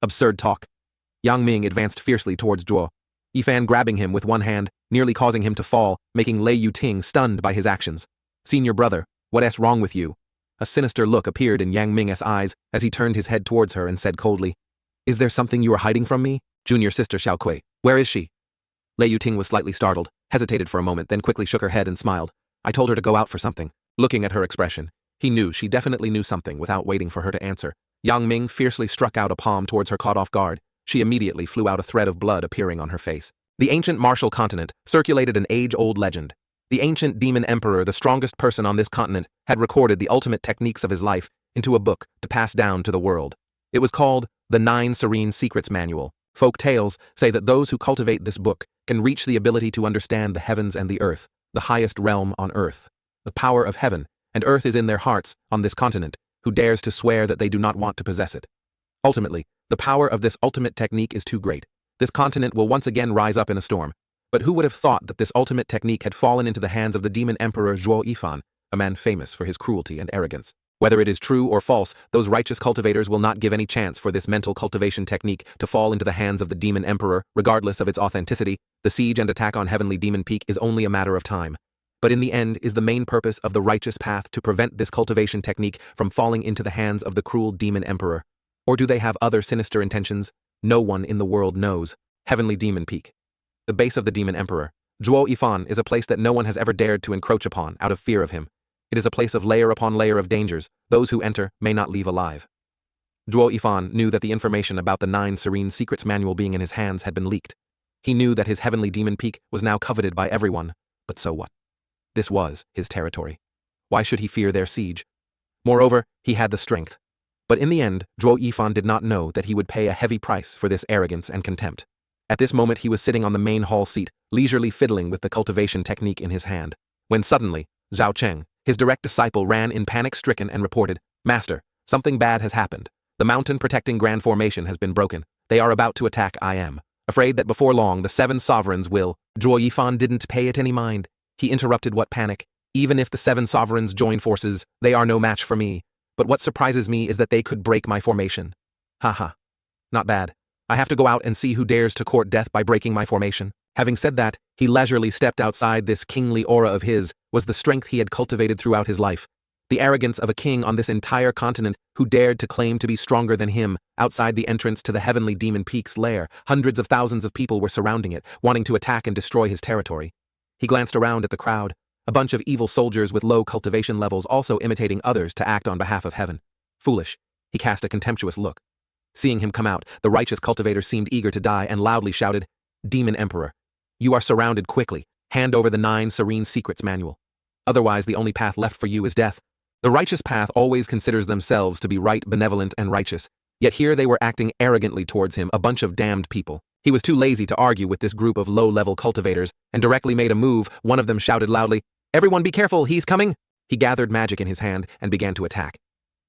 Absurd talk. Yang Ming advanced fiercely towards Zhuo Yifan, grabbing him with one hand, nearly causing him to fall, making Lei Yuting stunned by his actions. Senior brother, what's wrong with you? A sinister look appeared in Yang Ming's eyes as he turned his head towards her and said coldly, Is there something you are hiding from me? Junior sister Xiao Kui, where is she? Lei Yuting was slightly startled, hesitated for a moment, then quickly shook her head and smiled. I told her to go out for something. Looking at her expression, he knew she definitely knew something without waiting for her to answer. Yang Ming fiercely struck out a palm towards her caught off guard. She immediately flew out, a thread of blood appearing on her face. The ancient martial continent circulated an age-old legend. The ancient demon emperor, the strongest person on this continent, had recorded the ultimate techniques of his life into a book to pass down to the world. It was called the 9 Serene Secrets Manual. Folk tales say that those who cultivate this book can reach the ability to understand the heavens and the earth, the highest realm on earth. The power of heaven and earth is in their hearts on this continent. Who dares to swear that they do not want to possess it? Ultimately, the power of this ultimate technique is too great. This continent will once again rise up in a storm. But who would have thought that this ultimate technique had fallen into the hands of the demon emperor Zhuo Yifan, a man famous for his cruelty and arrogance? Whether it is true or false, those righteous cultivators will not give any chance for this mental cultivation technique to fall into the hands of the demon emperor, regardless of its authenticity. The siege and attack on Heavenly Demon Peak is only a matter of time. But in the end is the main purpose of the righteous path to prevent this cultivation technique from falling into the hands of the cruel demon emperor. Or do they have other sinister intentions? No one in the world knows. Heavenly Demon Peak. The base of the demon emperor, Zhuo Yifan, is a place that no one has ever dared to encroach upon out of fear of him. It is a place of layer upon layer of dangers. Those who enter may not leave alive. Zhuo Yifan knew that the information about the 9 Serene Secrets Manual being in his hands had been leaked. He knew that his Heavenly Demon Peak was now coveted by everyone, but so what? This was his territory. Why should he fear their siege? Moreover, he had the strength. But in the end, Zhuo Yifan did not know that he would pay a heavy price for this arrogance and contempt. At this moment he was sitting on the main hall seat, leisurely fiddling with the cultivation technique in his hand, when suddenly, Zhao Cheng, his direct disciple, ran in panic-stricken and reported, Master, something bad has happened. The mountain protecting Grand Formation has been broken. They are about to attack. I am afraid that before long the 7 sovereigns will. Zhuo Yifan didn't pay it any mind. He interrupted. What panic? Even if the 7 sovereigns join forces, they are no match for me. But what surprises me is that they could break my formation. Haha. Not bad. I have to go out and see who dares to court death by breaking my formation. Having said that, he leisurely stepped outside. This kingly aura of his was the strength he had cultivated throughout his life. The arrogance of a king on this entire continent who dared to claim to be stronger than him. Outside the entrance to the Heavenly Demon Peak's lair, hundreds of thousands of people were surrounding it, wanting to attack and destroy his territory. He glanced around at the crowd, a bunch of evil soldiers with low cultivation levels also imitating others to act on behalf of heaven. Foolish. He cast a contemptuous look. Seeing him come out, the righteous cultivator seemed eager to die and loudly shouted, Demon Emperor, you are surrounded. Quickly. Hand over the 9 Serene Secrets Manual. Otherwise the only path left for you is death. The righteous path always considers themselves to be right, benevolent, and righteous. Yet here they were acting arrogantly towards him, a bunch of damned people. He was too lazy to argue with this group of low-level cultivators and directly made a move. One of them shouted loudly, Everyone be careful, he's coming! He gathered magic in his hand and began to attack.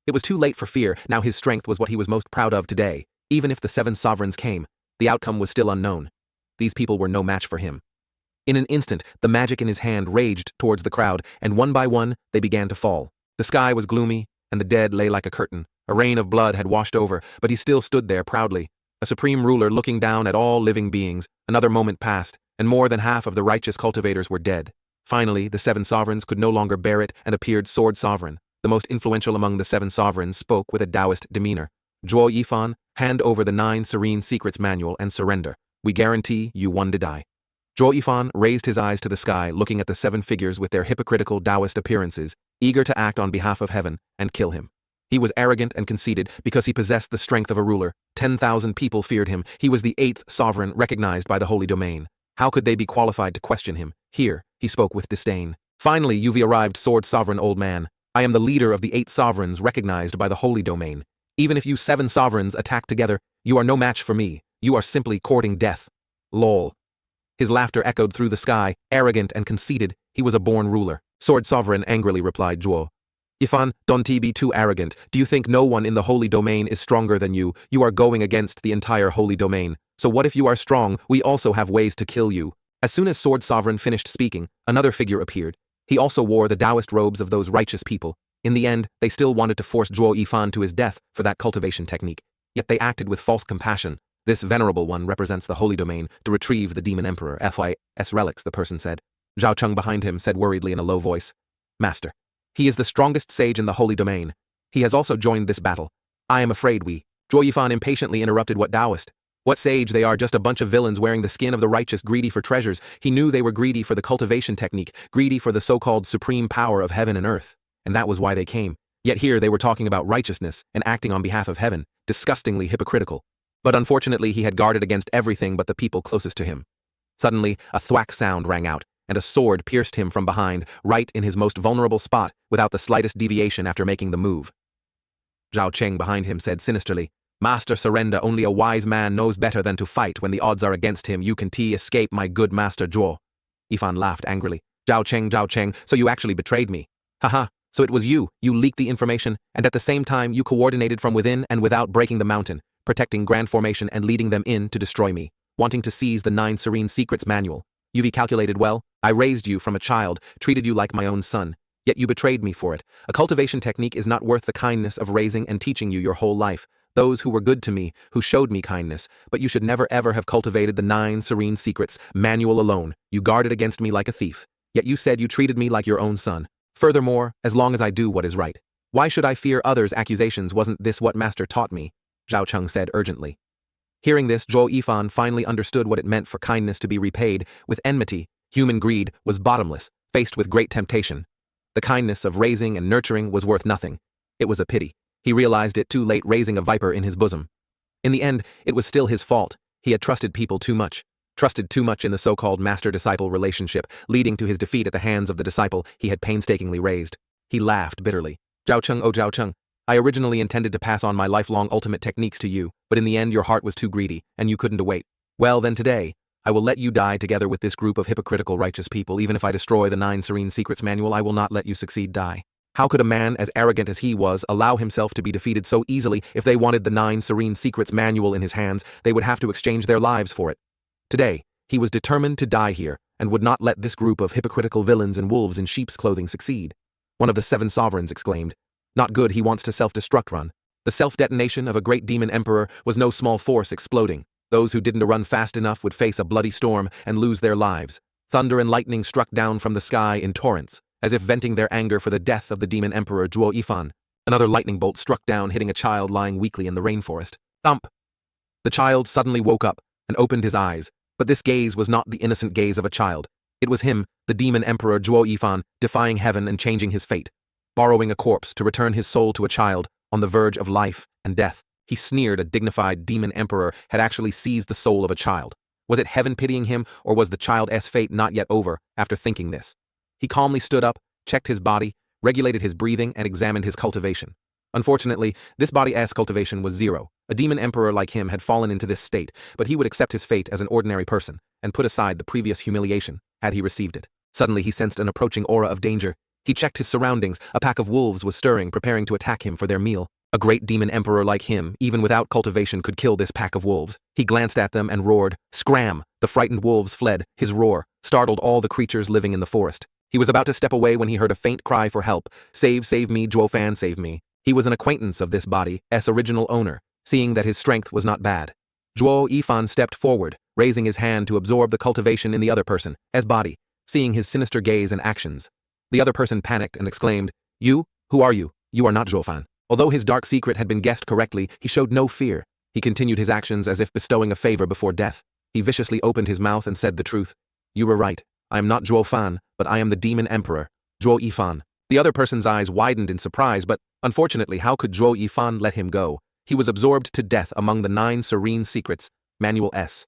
It was too late for fear. Now his strength was what he was most proud of today. Even if the 7 sovereigns came, the outcome was still unknown. These people were no match for him. In an instant, the magic in his hand raged towards the crowd, and one by one, they began to fall. The sky was gloomy, and the dead lay like a curtain. A rain of blood had washed over, but he still stood there proudly, a supreme ruler looking down at all living beings. Another moment passed, and more than half of the righteous cultivators were dead. Finally, the 7 sovereigns could no longer bear it and appeared sword sovereign. The most influential among the 7 sovereigns spoke with a Taoist demeanor. Zhuo Yifan, hand over the 9 Serene Secrets Manual and surrender. We guarantee you one to die. Zhuo Yifan raised his eyes to the sky, looking at the 7 figures with their hypocritical Taoist appearances, eager to act on behalf of heaven and kill him. He was arrogant and conceited because he possessed the strength of a ruler. 10,000 people feared him. He was the 8th sovereign recognized by the Holy Domain. How could they be qualified to question him? Here, he spoke with disdain. Finally, you've arrived, sword sovereign old man. I am the leader of the 8 sovereigns recognized by the Holy Domain. Even if you 7 sovereigns attack together, you are no match for me. You are simply courting death. Lol. His laughter echoed through the sky. Arrogant and conceited, he was a born ruler. Sword sovereign angrily replied Zhuo Yifan, don't be too arrogant. Do you think no one in the Holy Domain is stronger than you? You are going against the entire Holy Domain. So what if you are strong? We also have ways to kill you. As soon as Sword Sovereign finished speaking, another figure appeared. He also wore the Taoist robes of those righteous people. In the end, they still wanted to force Zhuo Yifan to his death for that cultivation technique. Yet they acted with false compassion. This venerable one represents the holy domain to retrieve the demon emperor FYS relics, the person said. Zhao Cheng behind him said worriedly in a low voice. Master. He is the strongest sage in the holy domain. He has also joined this battle. I am afraid we. Zhuo Yifan impatiently interrupted. What Taoist? What sage? They are just a bunch of villains wearing the skin of the righteous, greedy for treasures. He knew they were greedy for the cultivation technique, greedy for the so-called supreme power of heaven and earth. And that was why they came. Yet here they were talking about righteousness and acting on behalf of heaven, disgustingly hypocritical. But unfortunately he had guarded against everything but the people closest to him. Suddenly, a thwack sound rang out, and a sword pierced him from behind, right in his most vulnerable spot, without the slightest deviation after making the move. Zhao Cheng behind him said sinisterly, Master, surrender. Only a wise man knows better than to fight when the odds are against him. You can escape, my good Master Zhuo. Yifan laughed angrily. Zhao Cheng, so you actually betrayed me. Haha, so it was you leaked the information, and at the same time you coordinated from within and without breaking the mountain, protecting Grand Formation and leading them in to destroy me, wanting to seize the 9 Serene Secrets manual. You've calculated well. I raised you from a child, treated you like my own son, yet you betrayed me for it. A cultivation technique is not worth the kindness of raising and teaching you your whole life. Those who were good to me, who showed me kindness, but you should never ever have cultivated the 9 Serene Secrets manual alone. You guarded against me like a thief, yet you said you treated me like your own son. Furthermore, as long as I do what is right, why should I fear others' accusations? Wasn't this what Master taught me? Zhao Cheng said urgently. Hearing this, Zhuo Yifan finally understood what it meant for kindness to be repaid with enmity. Human greed was bottomless, faced with great temptation. The kindness of raising and nurturing was worth nothing. It was a pity. He realized it too late, raising a viper in his bosom. In the end, it was still his fault. He had trusted people too much. Trusted too much in the so-called master-disciple relationship, leading to his defeat at the hands of the disciple he had painstakingly raised. He laughed bitterly. Zhao Cheng, oh Zhao Cheng, I originally intended to pass on my lifelong ultimate techniques to you, but in the end your heart was too greedy, and you couldn't await. Well then today, I will let you die together with this group of hypocritical righteous people. Even if I destroy the 9 Serene Secrets manual, I will not let you succeed. Die. How could a man as arrogant as he was allow himself to be defeated so easily? If they wanted the 9 Serene Secrets manual in his hands, they would have to exchange their lives for it. Today, he was determined to die here, and would not let this group of hypocritical villains and wolves in sheep's clothing succeed. One of the 7 sovereigns exclaimed, Not good, he wants to self-destruct. Run. The self-detonation of a great demon emperor was no small force exploding. Those who didn't run fast enough would face a bloody storm and lose their lives. Thunder and lightning struck down from the sky in torrents, as if venting their anger for the death of the demon emperor Zhuo Yifan. Another lightning bolt struck down, hitting a child lying weakly in the rainforest. Thump! The child suddenly woke up and opened his eyes, but this gaze was not the innocent gaze of a child. It was him, the demon emperor Zhuo Yifan, defying heaven and changing his fate. Borrowing a corpse to return his soul to a child, on the verge of life and death. He sneered. A dignified demon emperor had actually seized the soul of a child. Was it heaven pitying him, or was the child's fate not yet over? After thinking this, he calmly stood up, checked his body, regulated his breathing, and examined his cultivation. Unfortunately, this body's cultivation was 0. A demon emperor like him had fallen into this state, but he would accept his fate as an ordinary person, and put aside the previous humiliation, had he received it. Suddenly he sensed an approaching aura of danger. He checked his surroundings. A pack of wolves was stirring, preparing to attack him for their meal. A great demon emperor like him, even without cultivation, could kill this pack of wolves. He glanced at them and roared, "Scram!" The frightened wolves fled. His roar startled all the creatures living in the forest. He was about to step away when he heard a faint cry for help. Save me, Zhuo Fan, save me." He was an acquaintance of this body's original owner, seeing that his strength was not bad. Zhuo Yifan stepped forward, raising his hand to absorb the cultivation in the other person's body, seeing his sinister gaze and actions. The other person panicked and exclaimed, "You? Who are you? You are not Zhuo Fan." Although his dark secret had been guessed correctly, he showed no fear. He continued his actions as if bestowing a favor before death. He viciously opened his mouth and said the truth. "You were right. I am not Zhuo Fan, but I am the demon emperor, Zhuo Yifan." The other person's eyes widened in surprise, but unfortunately, how could Zhuo Yifan let him go? He was absorbed to death among the 9 Serene Secrets, Manual S.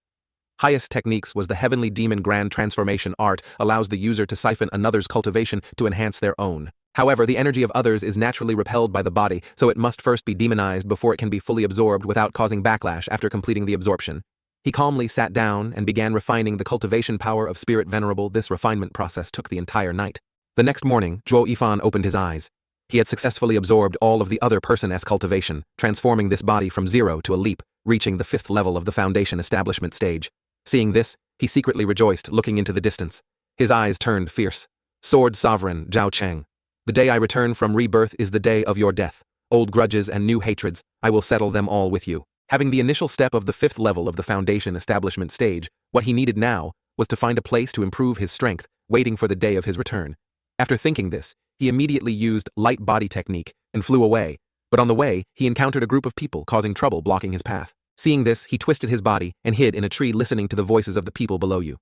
Highest techniques was the heavenly demon grand transformation art, allows the user to siphon another's cultivation to enhance their own. However, the energy of others is naturally repelled by the body, so it must first be demonized before it can be fully absorbed without causing backlash after completing the absorption. He calmly sat down and began refining the cultivation power of Spirit Venerable. This refinement process took the entire night. The next morning, Zhuo Yifan opened his eyes. He had successfully absorbed all of the other person's cultivation, transforming this body from 0 to a leap, reaching the 5th level of the foundation establishment stage. Seeing this, he secretly rejoiced, looking into the distance. His eyes turned fierce. "Sword Sovereign, Zhao Cheng. The day I return from rebirth is the day of your death. Old grudges and new hatreds, I will settle them all with you." Having the initial step of the 5th level of the foundation establishment stage, what he needed now was to find a place to improve his strength, waiting for the day of his return. After thinking this, he immediately used light body technique and flew away, but on the way, he encountered a group of people causing trouble blocking his path. Seeing this, he twisted his body and hid in a tree listening to the voices of the people below you.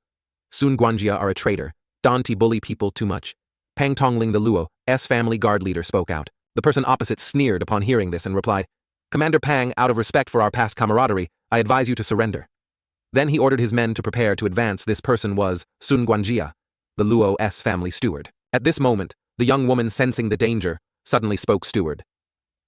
Sun Guanjia are a traitor. Danti bully people too much. Pang Tongling the Luo's family guard leader spoke out. The person opposite sneered upon hearing this and replied, Commander Pang, out of respect for our past camaraderie, I advise you to surrender. Then he ordered his men to prepare to advance. This person was Sun Guanjia, the Luo's family steward. At this moment, the young woman, sensing the danger, suddenly spoke steward.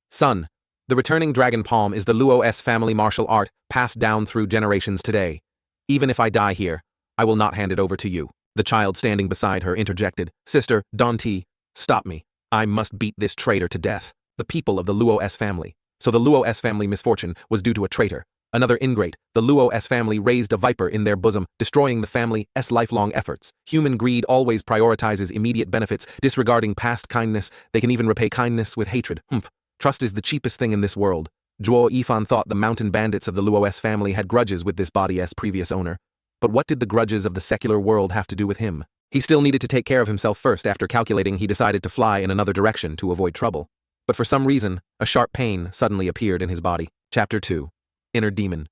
Son, the returning dragon palm is the Luo's family martial art passed down through generations today. Even if I die here, I will not hand it over to you. The child standing beside her interjected, Sister, Danti, stop me. I must beat this traitor to death. The people of the Luo's family. So the Luo's family misfortune was due to a traitor. Another ingrate, the Luo's family raised a viper in their bosom, destroying the family's lifelong efforts. Human greed always prioritizes immediate benefits, disregarding past kindness. They can even repay kindness with hatred. Trust is the cheapest thing in this world. Zhuo Yifan thought the mountain bandits of the Luo's family had grudges with this body's previous owner. But what did the grudges of the secular world have to do with him? He still needed to take care of himself first. After calculating, he decided to fly in another direction to avoid trouble. But for some reason, a sharp pain suddenly appeared in his body. Chapter 2. Inner Demon.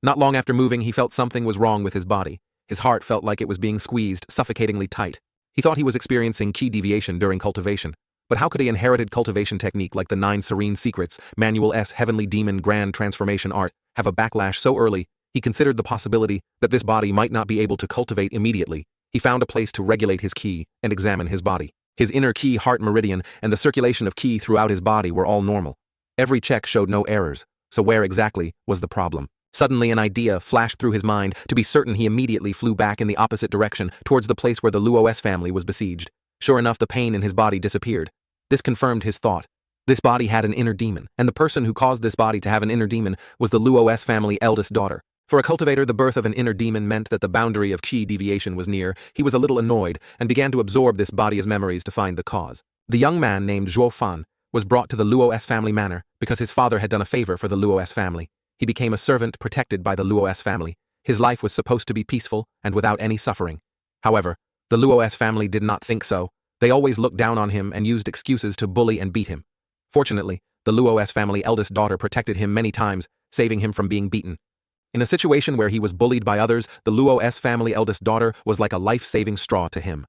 Not long after moving, he felt something was wrong with his body. His heart felt like it was being squeezed suffocatingly tight. He thought he was experiencing ki deviation during cultivation. But how could he inherited cultivation technique like the 9 Serene Secrets, Manuel's Heavenly Demon Grand Transformation Art, have a backlash so early? He considered the possibility that this body might not be able to cultivate immediately. He found a place to regulate his ki and examine his body. His inner ki heart meridian and the circulation of ki throughout his body were all normal. Every check showed no errors, so where exactly was the problem? Suddenly an idea flashed through his mind. To be certain, he immediately flew back in the opposite direction, towards the place where the Luo's family was besieged. Sure enough, the pain in his body disappeared. This confirmed his thought. This body had an inner demon, and the person who caused this body to have an inner demon was the Luo's family eldest daughter. For a cultivator, the birth of an inner demon meant that the boundary of chi deviation was near. He was a little annoyed and began to absorb this body's memories to find the cause. The young man named Zhuo Fan was brought to the Luo's family manor because his father had done a favor for the Luo's family. He became a servant protected by the Luo's family. His life was supposed to be peaceful and without any suffering. However, the Luo's family did not think so. They always looked down on him and used excuses to bully and beat him. Fortunately, the Luo's family eldest daughter protected him many times, saving him from being beaten. In a situation where he was bullied by others, the Luo's family eldest daughter was like a life-saving straw to him.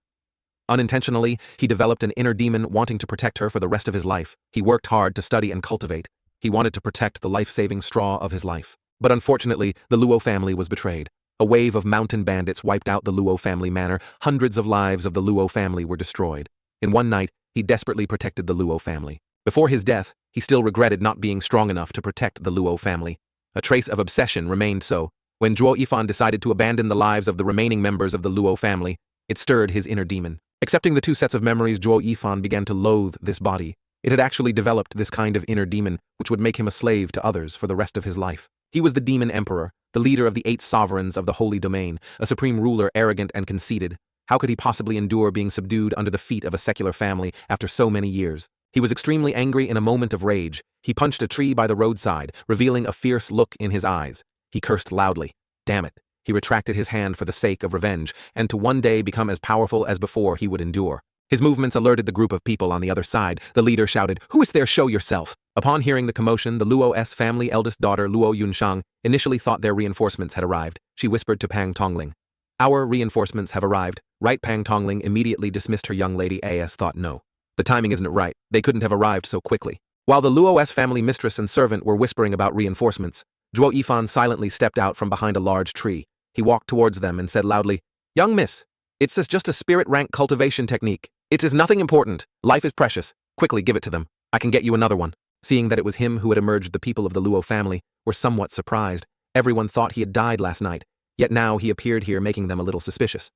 Unintentionally, he developed an inner demon wanting to protect her for the rest of his life. He worked hard to study and cultivate. He wanted to protect the life-saving straw of his life. But unfortunately, the Luo family was betrayed. A wave of mountain bandits wiped out the Luo family manor. Hundreds of lives of the Luo family were destroyed. In one night, he desperately protected the Luo family. Before his death, he still regretted not being strong enough to protect the Luo family. A trace of obsession remained so. When Zhuo Yifan decided to abandon the lives of the remaining members of the Luo family, it stirred his inner demon. Accepting the 2 sets of memories, Zhuo Yifan began to loathe this body. It had actually developed this kind of inner demon, which would make him a slave to others for the rest of his life. He was the demon emperor, the leader of the 8 sovereigns of the holy domain, a supreme ruler arrogant and conceited. How could he possibly endure being subdued under the feet of a secular family after so many years? He was extremely angry. In a moment of rage, he punched a tree by the roadside, revealing a fierce look in his eyes. He cursed loudly. Damn it. He retracted his hand for the sake of revenge, and to one day become as powerful as before he would endure. His movements alerted the group of people on the other side. The leader shouted, "Who is there? Show yourself!" Upon hearing the commotion, the Luo's family eldest daughter, Luo Yunshang, initially thought their reinforcements had arrived. She whispered to Pang Tongling, "Our reinforcements have arrived." Right? Pang Tongling immediately dismissed her young lady as thought no. The timing isn't right. They couldn't have arrived so quickly. While the Luo's family mistress and servant were whispering about reinforcements, Zhuo Yifan silently stepped out from behind a large tree. He walked towards them and said loudly, "Young miss, it's just a spirit rank cultivation technique. It is nothing important. Life is precious. Quickly give it to them. I can get you another one." Seeing that it was him who had emerged, the people of the Luo family were somewhat surprised. Everyone thought he had died last night, yet now he appeared here, making them a little suspicious.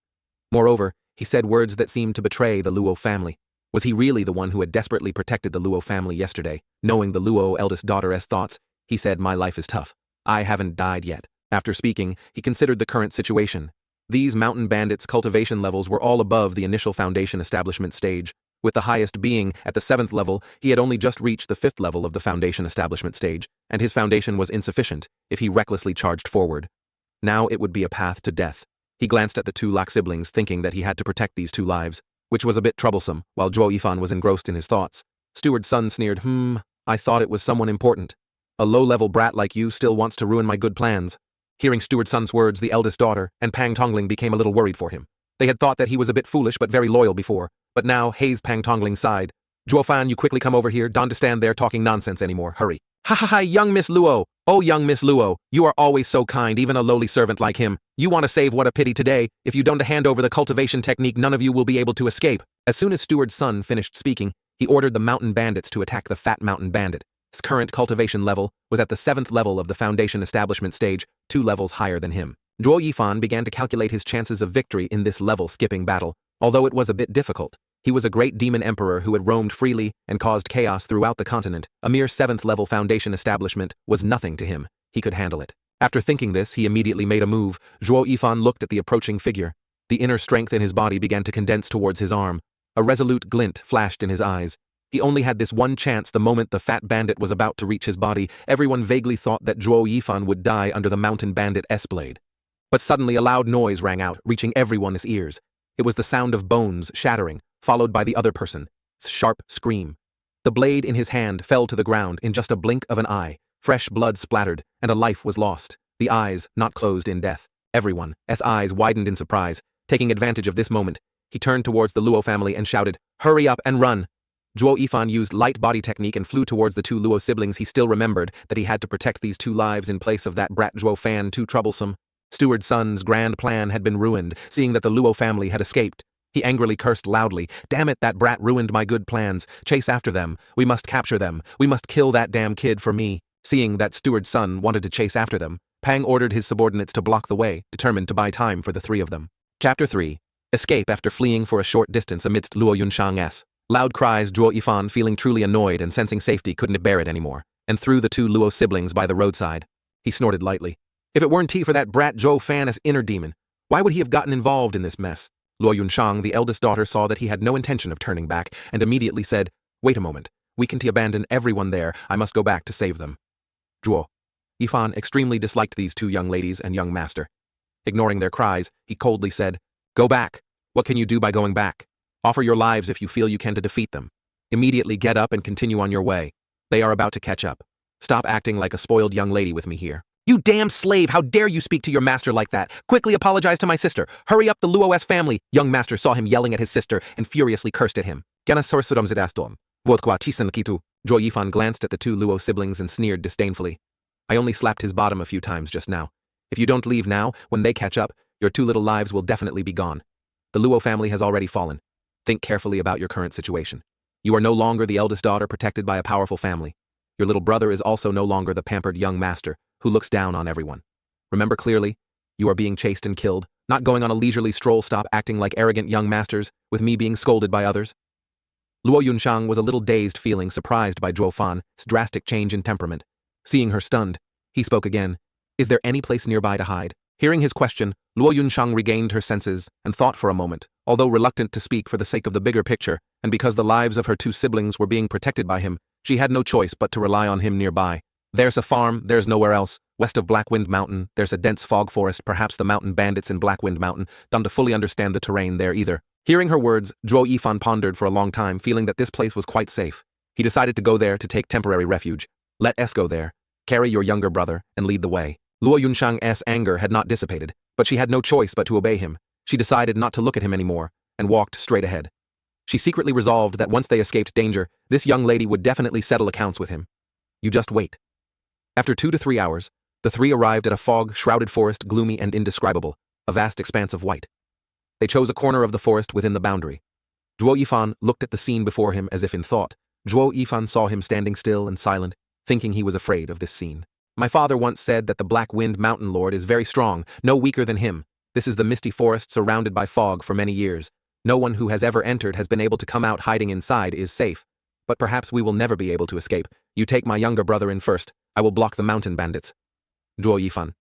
Moreover, he said words that seemed to betray the Luo family. Was he really the one who had desperately protected the Luo family yesterday? Knowing the Luo eldest daughter's thoughts, he said, "My life is tough. I haven't died yet." After speaking, he considered the current situation. These mountain bandits' cultivation levels were all above the initial foundation establishment stage. With the highest being at the 7th level, he had only just reached the 5th level of the foundation establishment stage, and his foundation was insufficient if he recklessly charged forward. Now it would be a path to death. He glanced at the two Lak siblings, thinking that he had to protect these two lives, which was a bit troublesome, while Zhuo Yifan was engrossed in his thoughts. Steward's son sneered, I thought it was someone important. A low-level brat like you still wants to ruin my good plans. Hearing Steward's son's words, the eldest daughter and Pang Tongling became a little worried for him. They had thought that he was a bit foolish but very loyal before, but now Hayes Pang Tongling sighed. Zhuo Fan, you quickly come over here, don't stand there talking nonsense anymore, hurry. Ha ha ha, young Miss Luo. Oh, young Miss Luo, you are always so kind, even a lowly servant like him. You want to save, what a pity today. If you don't hand over the cultivation technique, none of you will be able to escape. As soon as Steward's son finished speaking, he ordered the mountain bandits to attack the fat mountain bandit. His current cultivation level was at the 7th level of the foundation establishment stage, 2 levels higher than him. Zhuo Yifan began to calculate his chances of victory in this level-skipping battle, although it was a bit difficult. He was a great demon emperor who had roamed freely and caused chaos throughout the continent. A mere 7th level foundation establishment was nothing to him. He could handle it. After thinking this, he immediately made a move. Zhuo Yifan looked at the approaching figure. The inner strength in his body began to condense towards his arm. A resolute glint flashed in his eyes. He only had this one chance. The moment the fat bandit was about to reach his body, everyone vaguely thought that Zhuo Yifan would die under the mountain bandit S-blade. But suddenly a loud noise rang out, reaching everyone's ears. It was the sound of bones shattering, followed by the other person's sharp scream. The blade in his hand fell to the ground in just a blink of an eye. Fresh blood splattered, and a life was lost. The eyes not closed in death. Everyone's eyes widened in surprise. Taking advantage of this moment, he turned towards the Luo family and shouted, "Hurry up and run!" Zhuo Yifan used light body technique and flew towards the two Luo siblings. He still remembered that he had to protect these two lives in place of that brat Zhuo Fan, too troublesome. Steward's son's grand plan had been ruined, seeing that the Luo family had escaped. He angrily cursed loudly. Damn it, that brat ruined my good plans. Chase after them. We must capture them. We must kill that damn kid for me. Seeing that Steward's son wanted to chase after them, Pang ordered his subordinates to block the way, determined to buy time for the three of them. Chapter 3. Escape after fleeing for a short distance amidst Luo Yunshang's loud cries. Zhuo Yifan, feeling truly annoyed and sensing safety, couldn't bear it anymore, and threw the two Luo siblings by the roadside. He snorted lightly. If it weren't for that brat Zhou Fan as inner demon, why would he have gotten involved in this mess? Luo Yunshang, the eldest daughter, saw that he had no intention of turning back and immediately said, "Wait a moment. We can abandon everyone there. I must go back to save them." Zhuo Yifan extremely disliked these two young ladies and young master. Ignoring their cries, he coldly said, "Go back. What can you do by going back? Offer your lives if you feel you can to defeat them. Immediately get up and continue on your way. They are about to catch up. Stop acting like a spoiled young lady with me here." "You damn slave! How dare you speak to your master like that? Quickly apologize to my sister. Hurry up, the Luo family!" Young master saw him yelling at his sister and furiously cursed at him. Zhuo Yifan glanced at the two Luo siblings and sneered disdainfully. "I only slapped his bottom a few times just now. If you don't leave now, when they catch up, your two little lives will definitely be gone. The Luo family has already fallen. Think carefully about your current situation. You are no longer the eldest daughter protected by a powerful family. Your little brother is also no longer the pampered young master who looks down on everyone. Remember clearly, you are being chased and killed, not going on a leisurely stroll. Stop acting like arrogant young masters, with me being scolded by others." Luo Yunshang was a little dazed, feeling surprised by Zhuo Fan's drastic change in temperament. Seeing her stunned, he spoke again. "Is there any place nearby to hide?" Hearing his question, Luo Yunshang regained her senses and thought for a moment, although reluctant to speak for the sake of the bigger picture, and because the lives of her two siblings were being protected by him, she had no choice but to rely on him nearby. "There's a farm, there's nowhere else. West of Blackwind Mountain, there's a dense fog forest, perhaps the mountain bandits in Blackwind Mountain. Don't fully understand the terrain there either." Hearing her words, Zhuo Yifan pondered for a long time, feeling that this place was quite safe. He decided to go there to take temporary refuge. "Let us go there. Carry your younger brother and lead the way." Luo Yunshang's anger had not dissipated, but she had no choice but to obey him. She decided not to look at him anymore and walked straight ahead. She secretly resolved that once they escaped danger, this young lady would definitely settle accounts with him. You just wait. After 2 to 3 hours, the three arrived at a fog-shrouded forest, gloomy and indescribable, a vast expanse of white. They chose a corner of the forest within the boundary. Zhuo Yifan looked at the scene before him as if in thought. Zhuo Yifan saw him standing still and silent, thinking he was afraid of this scene. "My father once said that the Black Wind Mountain Lord is very strong, no weaker than him. This is the misty forest surrounded by fog for many years. No one who has ever entered has been able to come out. Hiding inside is safe. But perhaps we will never be able to escape. You take my younger brother in first. I will block the mountain bandits." Zhuo Yifan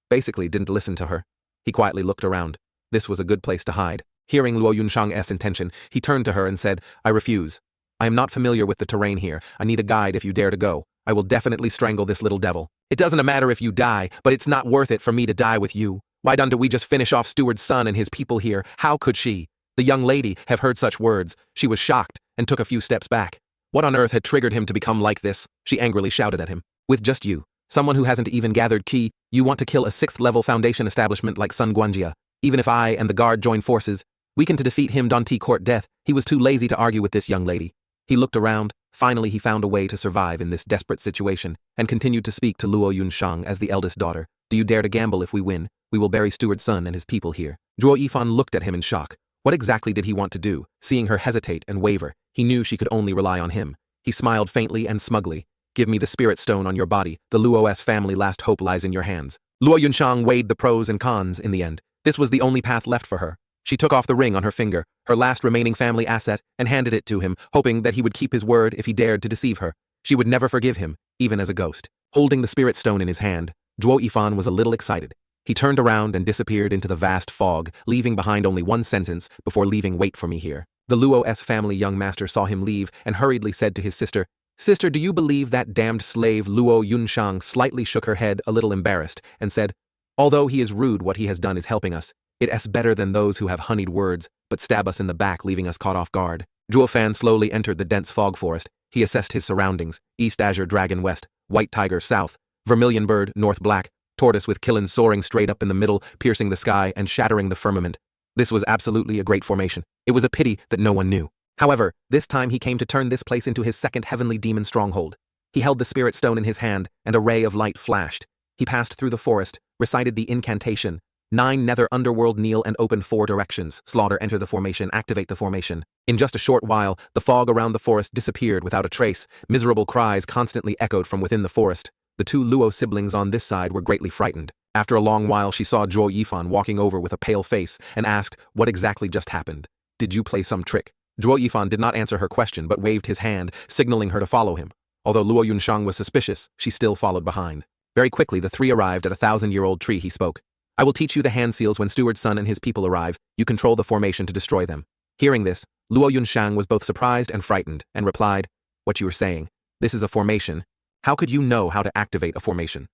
basically didn't listen to her. He quietly looked around. This was a good place to hide. Hearing Luo Yunshang's intention, he turned to her and said, I refuse. I am not familiar with the terrain here. I need a guide if you dare to go. I will definitely strangle this little devil. It doesn't matter if you die, but it's not worth it for me to die with you. Why don't we just finish off Steward's son and his people here? How could she? The young lady have heard such words. She was shocked and took a few steps back. What on earth had triggered him to become like this? She angrily shouted at him. With just you, someone who hasn't even gathered ki, you want to kill a 6th-level foundation establishment like Sun Guanjia. Even if I and the guard join forces, we can to defeat him Danti court death. He was too lazy to argue with this young lady. He looked around. Finally, he found a way to survive in this desperate situation and continued to speak to Luo Yunshang as the eldest daughter. Do you dare to gamble if we win? We will bury Steward's son and his people here. Zhuo Yifan looked at him in shock. What exactly did he want to do? Seeing her hesitate and waver, he knew she could only rely on him. He smiled faintly and smugly. Give me the spirit stone on your body. The Luo's family last hope lies in your hands. Luo Yunshang weighed the pros and cons in the end. This was the only path left for her. She took off the ring on her finger, her last remaining family asset, and handed it to him, hoping that he would keep his word if he dared to deceive her. She would never forgive him, even as a ghost. Holding the spirit stone in his hand, Zhuo Yifan was a little excited. He turned around and disappeared into the vast fog, leaving behind only one sentence before leaving wait for me here. The Luo's family young master saw him leave and hurriedly said to his sister, Sister, do you believe that damned slave Luo Yunshang? Slightly shook her head, a little embarrassed, and said, Although he is rude, what he has done is helping us. It's better than those who have honeyed words, but stab us in the back, leaving us caught off guard. Zhuo Fan slowly entered the dense fog forest. He assessed his surroundings. East azure dragon west, white tiger south, vermilion bird north black, tortoise with killin soaring straight up in the middle, piercing the sky and shattering the firmament. This was absolutely a great formation. It was a pity that no one knew. However, this time he came to turn this place into his second heavenly demon stronghold. He held the spirit stone in his hand, and a ray of light flashed. He passed through the forest, recited the incantation. 9 nether underworld kneel and open 4 directions. Slaughter enter the formation, activate the formation. In just a short while, the fog around the forest disappeared without a trace. Miserable cries constantly echoed from within the forest. The 2 Luo siblings on this side were greatly frightened. After a long while, she saw Zhuo Yifan walking over with a pale face and asked, What exactly just happened? Did you play some trick? Zhuo Yifan did not answer her question but waved his hand, signaling her to follow him. Although Luo Yunshang was suspicious, she still followed behind. Very quickly, the 3 arrived at a 1,000-year-old tree. He spoke. I will teach you the hand seals when Steward's son and his people arrive. You control the formation to destroy them. Hearing this, Luo Yunshang was both surprised and frightened, and replied, What you were saying? This is a formation. How could you know how to activate a formation?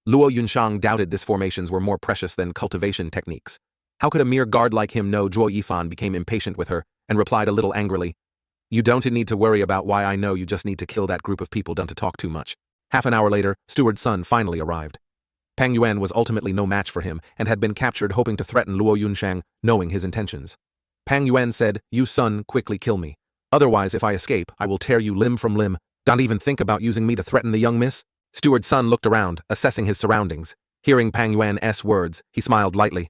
Luo Yunshang doubted this formations were more precious than cultivation techniques. How could a mere guard like him know? Zhuo Yifan became impatient with her, and replied a little angrily, You don't need to worry about why I know, you just need to kill that group of people done to talk too much. Half an hour later, Steward's son finally arrived. Pang Yuan was ultimately no match for him and had been captured hoping to threaten Luo Yunshang, knowing his intentions. Pang Yuan said, You son, quickly kill me. Otherwise, if I escape, I will tear you limb from limb. Don't even think about using me to threaten the young miss. Steward's son looked around, assessing his surroundings. Hearing Pang Yuan's words, he smiled lightly.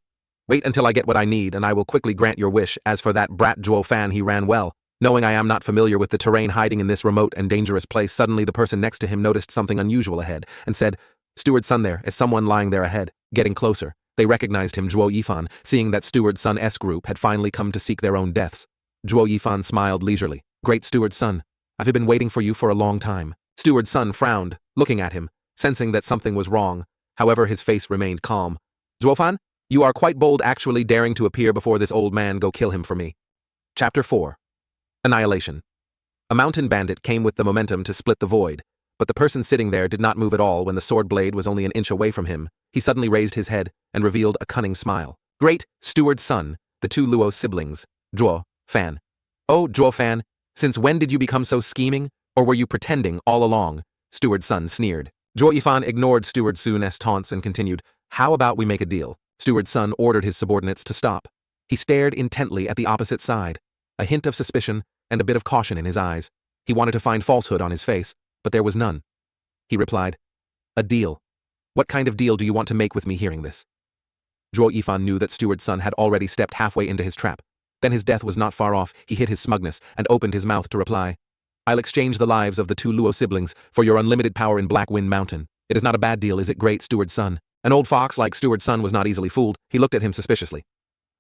Wait until I get what I need and I will quickly grant your wish. As for that brat Zhuo Fan, he ran well. Knowing I am not familiar with the terrain hiding in this remote and dangerous place, suddenly the person next to him noticed something unusual ahead and said, Steward's son, there is someone lying there ahead. Getting closer, they recognized him, Zhuo Yifan, seeing that Steward's son's group had finally come to seek their own deaths. Zhuo Yifan smiled leisurely. Great Steward's son, I've been waiting for you for a long time. Steward's son frowned, looking at him, sensing that something was wrong. However, his face remained calm. Zhuofan, you are quite bold, actually daring to appear before this old man. Go kill him for me. Chapter 4. Annihilation. A mountain bandit came with the momentum to split the void. But the person sitting there did not move at all when the sword blade was only an inch away from him. He suddenly raised his head and revealed a cunning smile. Great Steward's son, the 2 Luo siblings, Zhuo Fan. Oh, Zhuo Fan, since when did you become so scheming? Or were you pretending all along? Steward's son sneered. Zhuo Yifan ignored Steward Sun's taunts and continued, How about we make a deal? Steward's son ordered his subordinates to stop. He stared intently at the opposite side, a hint of suspicion and a bit of caution in his eyes. He wanted to find falsehood on his face, but there was none. He replied, A deal. What kind of deal do you want to make with me? Hearing this, Zhuo Yifan knew that Steward's son had already stepped halfway into his trap. Then his death was not far off. He hid his smugness and opened his mouth to reply, I'll exchange the lives of the 2 Luo siblings for your unlimited power in Black Wind Mountain. It is not a bad deal, is it, great Steward's son? An old fox like Steward's son was not easily fooled. He looked at him suspiciously.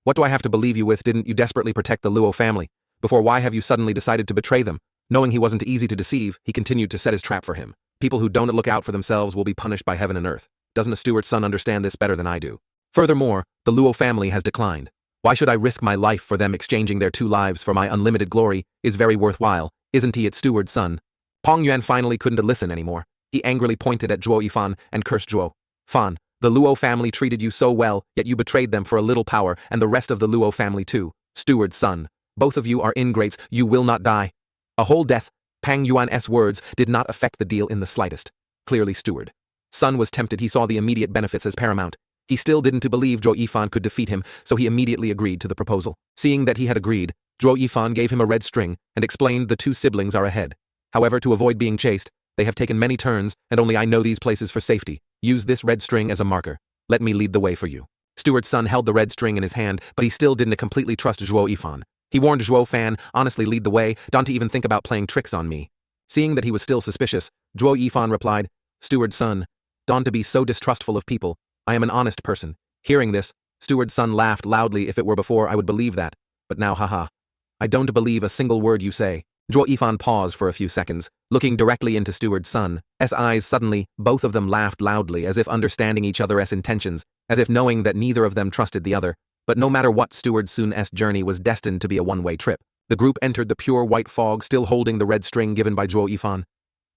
What do I have to believe you with? Didn't you desperately protect the Luo family? Before, why have you suddenly decided to betray them? Knowing he wasn't easy to deceive, he continued to set his trap for him. People who don't look out for themselves will be punished by heaven and earth. Doesn't a Steward's son understand this better than I do? Furthermore, the Luo family has declined. Why should I risk my life for them exchanging their 2 lives for my unlimited glory is very worthwhile, isn't he, its steward's son? Peng Yuan finally couldn't listen anymore. He angrily pointed at Zhuo Yifan and cursed Zhuo. Fan, the Luo family treated you so well, yet you betrayed them for a little power, and the rest of the Luo family too. Steward's son, both of you are ingrates, you will not die. A whole death. Peng Yuan's words did not affect the deal in the slightest. Clearly steward. Sun was tempted. He saw the immediate benefits as paramount. He still didn't believe Zhuo Yifan could defeat him, so he immediately agreed to the proposal. Seeing that he had agreed, Zhuo Yifan gave him a red string and explained the 2 siblings are ahead. However, to avoid being chased, they have taken many turns, and only I know these places for safety. Use this red string as a marker. Let me lead the way for you. Steward's son held the red string in his hand, but he still didn't completely trust Zhuo Yifan. He warned Zhuo Fan, honestly lead the way, don't even think about playing tricks on me. Seeing that he was still suspicious, Zhuo Yifan replied, Steward's son, don't to be so distrustful of people. I am an honest person. Hearing this, Steward's son laughed loudly. If it were before, I would believe that. But now, haha. I don't believe a single word you say. Zhuo Yifan paused for a few seconds, looking directly into Steward's son's eyes. Suddenly, both of them laughed loudly, as if understanding each other's intentions, as if knowing that neither of them trusted the other. But no matter what, Steward's son's journey was destined to be a one-way trip. The group entered the pure white fog, still holding the red string given by Zhuo Yifan.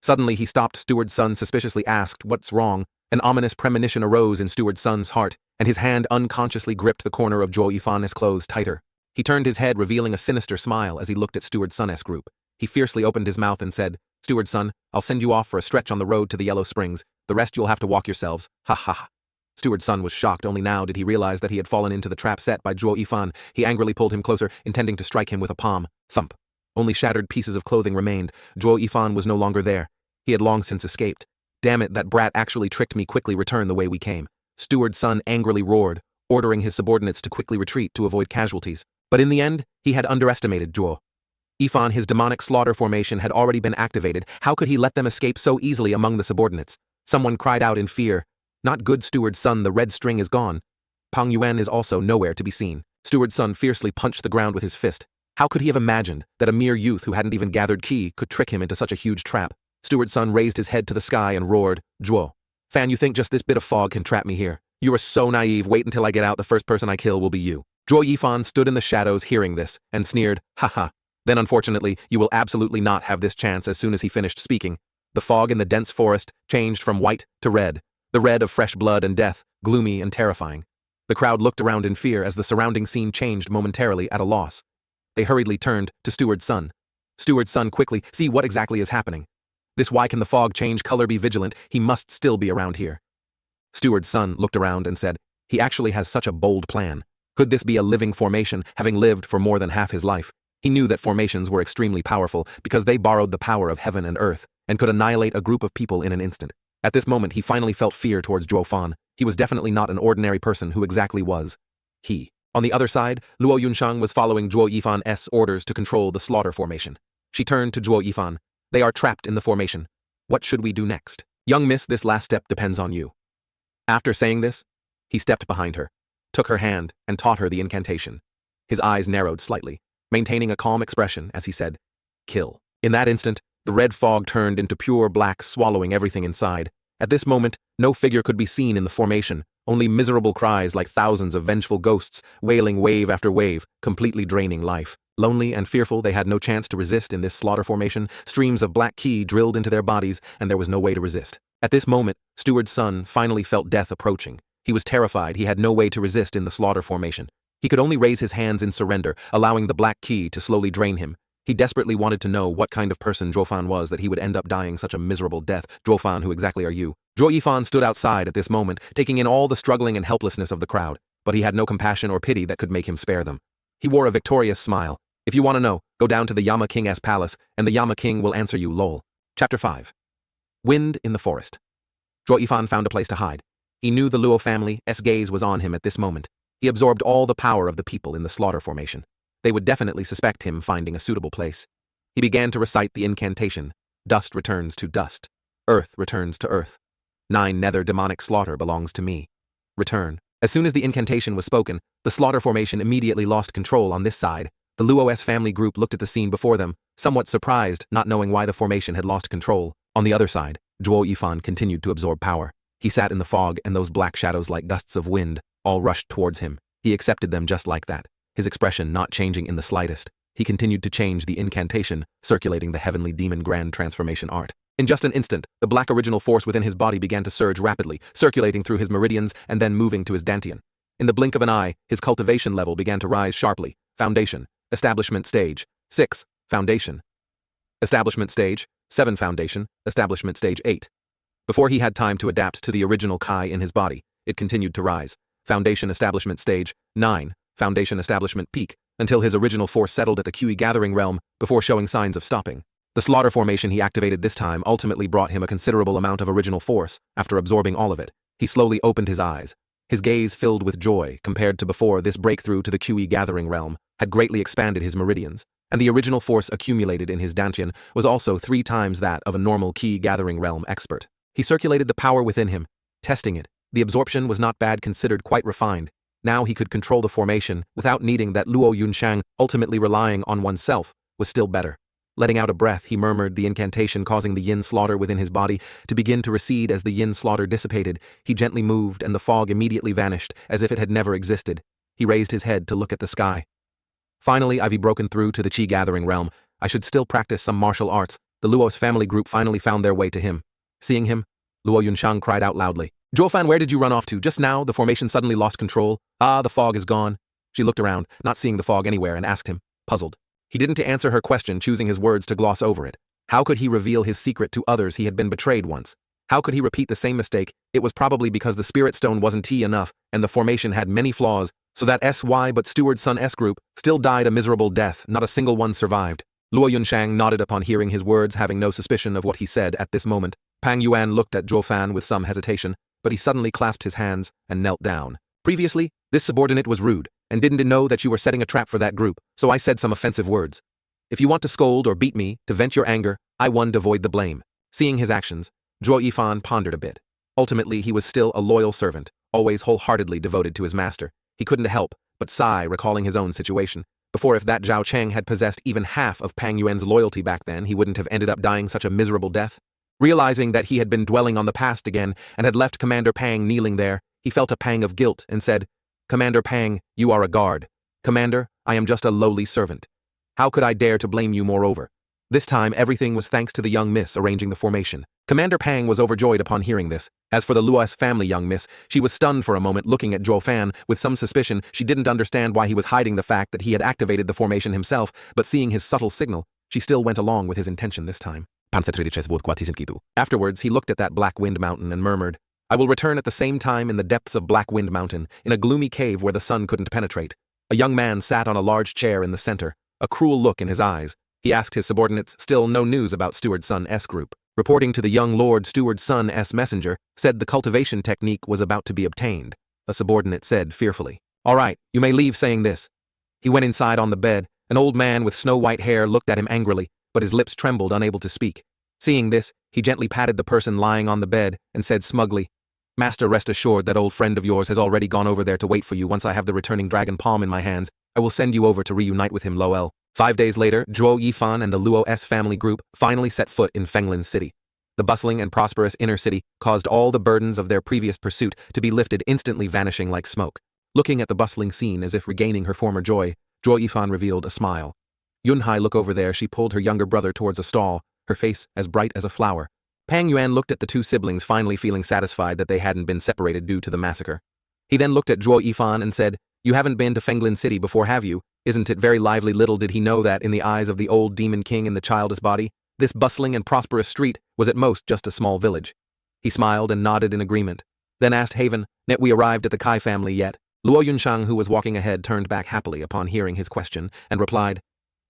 Suddenly he stopped. Steward's son suspiciously asked, what's wrong? An ominous premonition arose in Steward's son's heart, and his hand unconsciously gripped the corner of Zhuo Yifan's clothes tighter. He turned his head, revealing a sinister smile as he looked at Steward's son's group. He fiercely opened his mouth and said, Steward's son, I'll send you off for a stretch on the road to the Yellow Springs. The rest you'll have to walk yourselves. Ha ha ha. Steward's son was shocked. Only now did he realize that he had fallen into the trap set by Zhuo Yifan. He angrily pulled him closer, intending to strike him with a palm. Thump. Only shattered pieces of clothing remained. Zhuo Yifan was no longer there. He had long since escaped. Damn it, that brat actually tricked me. Quickly return the way we came. Steward's son angrily roared, ordering his subordinates to quickly retreat to avoid casualties. But in the end, he had underestimated Zhuo Yifan. His demonic slaughter formation had already been activated. How could he let them escape so easily among the subordinates? Someone cried out in fear. Not good, Steward's son, the red string is gone. Peng Yuan is also nowhere to be seen. Steward's son fiercely punched the ground with his fist. How could he have imagined that a mere youth who hadn't even gathered ki could trick him into such a huge trap? Steward's son raised his head to the sky and roared, Zhuo Fan, you think just this bit of fog can trap me here? You are so naive. Wait until I get out. The first person I kill will be you. Zhuo Yifan stood in the shadows hearing this and sneered, haha. Then unfortunately, you will absolutely not have this chance. As soon as he finished speaking, the fog in the dense forest changed from white to red, the red of fresh blood and death, gloomy and terrifying. The crowd looked around in fear as the surrounding scene changed, momentarily at a loss. They hurriedly turned to Steward's son. Steward's son, quickly, see what exactly is happening. Why can the fog change color? Be vigilant, he must still be around here. Steward's son looked around and said, he actually has such a bold plan. Could this be a living formation, having lived for more than half his life? He knew that formations were extremely powerful because they borrowed the power of heaven and earth, and could annihilate a group of people in an instant. At this moment he finally felt fear towards Zhuo Fan. He was definitely not an ordinary person. Who exactly was he? On the other side, Luo Yunshang was following Zhuo Yifan's orders to control the slaughter formation. She turned to Zhuo Yifan. They are trapped in the formation. What should we do next? Young miss, this last step depends on you. After saying this, he stepped behind her, took her hand, and taught her the incantation. His eyes narrowed slightly, maintaining a calm expression as he said, kill. In that instant, the red fog turned into pure black, swallowing everything inside. At this moment, no figure could be seen in the formation, only miserable cries like thousands of vengeful ghosts, wailing wave after wave, completely draining life. Lonely and fearful, they had no chance to resist in this slaughter formation. Streams of black ki drilled into their bodies, and there was no way to resist. At this moment, Steward's son finally felt death approaching. He was terrified. He had no way to resist in the slaughter formation. He could only raise his hands in surrender, allowing the black ki to slowly drain him. He desperately wanted to know what kind of person Zhuo Fan was that he would end up dying such a miserable death. Zhuo Fan, who exactly are you? Zhuo Yifan stood outside at this moment, taking in all the struggling and helplessness of the crowd, but he had no compassion or pity that could make him spare them. He wore a victorious smile. If you want to know, go down to the Yama King's palace, and the Yama King will answer you, lol. Chapter 5. Wind in the forest. Zhuo Yifan found a place to hide. He knew the Luo family's gaze was on him at this moment. He absorbed all the power of the people in the slaughter formation. They would definitely suspect him finding a suitable place. He began to recite the incantation. Dust returns to dust. Earth returns to earth. 9 nether demonic slaughter belongs to me. Return. As soon as the incantation was spoken, the slaughter formation immediately lost control on this side. The Luo's family group looked at the scene before them, somewhat surprised, not knowing why the formation had lost control. On the other side, Zhuo Yifan continued to absorb power. He sat in the fog, and those black shadows like gusts of wind all rushed towards him. He accepted them just like that. his expression not changing in the slightest. He continued to change the incantation, circulating the heavenly demon grand transformation art. In just an instant, the black original force within his body began to surge rapidly, circulating through his meridians and then moving to his dantian. In the blink of an eye, his cultivation level began to rise sharply. Foundation. Establishment stage. 6. Foundation. Establishment stage. 7. Foundation. Establishment stage 8. Before he had time to adapt to the original Kai in his body, it continued to rise. Foundation establishment stage. 9. Foundation establishment peak, until his original force settled at the QE gathering realm before showing signs of stopping. The slaughter formation he activated this time ultimately brought him a considerable amount of original force. After absorbing all of it, he slowly opened his eyes. His gaze filled with joy. Compared to before, this breakthrough to the QE gathering realm had greatly expanded his meridians, and the original force accumulated in his dantian was also 3 times that of a normal QE gathering realm expert. He circulated the power within him, testing it. The absorption was not bad, considered quite refined. Now he could control the formation without needing that Luo Yunshang. Ultimately relying on oneself was still better. Letting out a breath, he murmured the incantation, causing the yin slaughter within his body to begin to recede. As the yin slaughter dissipated, he gently moved and the fog immediately vanished as if it had never existed. He raised his head to look at the sky. Finally, I've broken through to the Qi gathering realm. I should still practice some martial arts. The Luo's family group finally found their way to him. Seeing him, Luo Yunshang cried out loudly, "Zhuofan, where did you run off to? Just now, the formation suddenly lost control. Ah, the fog is gone." She looked around, not seeing the fog anywhere, and asked him, puzzled. He didn't answer her question, choosing his words to gloss over it. How could he reveal his secret to others? He had been betrayed once. How could he repeat the same mistake? It was probably because the spirit stone wasn't T enough, and the formation had many flaws, so that SY but Steward Sun S group still died a miserable death. Not a single one survived. Luo Yunshang nodded upon hearing his words, having no suspicion of what he said at this moment. Pang Yuan looked at Zhuofan with some hesitation, but he suddenly clasped his hands and knelt down. Previously, this subordinate was rude, and didn't know that you were setting a trap for that group, so I said some offensive words. If you want to scold or beat me, to vent your anger, I won to avoid the blame. Seeing his actions, Zhuo Yifan pondered a bit. Ultimately, he was still a loyal servant, always wholeheartedly devoted to his master. He couldn't help but sigh, recalling his own situation. Before, if that Zhao Cheng had possessed even half of Pang Yuan's loyalty back then, he wouldn't have ended up dying such a miserable death. Realizing that he had been dwelling on the past again and had left Commander Pang kneeling there, he felt a pang of guilt and said, "Commander Pang, you are a guard. Commander, I am just a lowly servant. How could I dare to blame you moreover?" This time, everything was thanks to the young miss arranging the formation. Commander Pang was overjoyed upon hearing this. As for the Luo's family young miss, she was stunned for a moment, looking at Zhuofan with some suspicion. She didn't understand why he was hiding the fact that he had activated the formation himself, but seeing his subtle signal, she still went along with his intention this time. Afterwards, he looked at that Black Wind Mountain and murmured, "I will return at the same time in the depths of Black Wind Mountain, in a gloomy cave where the sun couldn't penetrate." A young man sat on a large chair in the center, a cruel look in his eyes. He asked his subordinates, still no news about Steward Sun S group. Reporting to the young Lord, Steward Sun S messenger said the cultivation technique was about to be obtained. A subordinate said fearfully, "All right, you may leave saying this." He went inside on the bed. An old man with snow-white hair looked at him angrily, but his lips trembled, unable to speak. Seeing this, he gently patted the person lying on the bed and said smugly, "Master, rest assured that old friend of yours has already gone over there to wait for you. Once I have the returning dragon palm in my hands, I will send you over to reunite with him, Loel." 5 days later, Zhuo Yifan and the Luo S family group finally set foot in Fenglin City. The bustling and prosperous inner city caused all the burdens of their previous pursuit to be lifted, instantly vanishing like smoke. Looking at the bustling scene as if regaining her former joy, Zhuo Yifan revealed a smile. Yunhai, look over there. She pulled her younger brother towards a stall, her face as bright as a flower. Pang Yuan looked at the two siblings, finally feeling satisfied that they hadn't been separated due to the massacre. He then looked at Zhuo Yifan and said, "You haven't been to Fenglin City before, have you? Isn't it very lively?" Little did he know that, in the eyes of the old demon king in the childless body, this bustling and prosperous street was at most just a small village. He smiled and nodded in agreement, then asked Haven, "Net we arrived at the Kai family yet?" Luo Yunshang, who was walking ahead, turned back happily upon hearing his question and replied,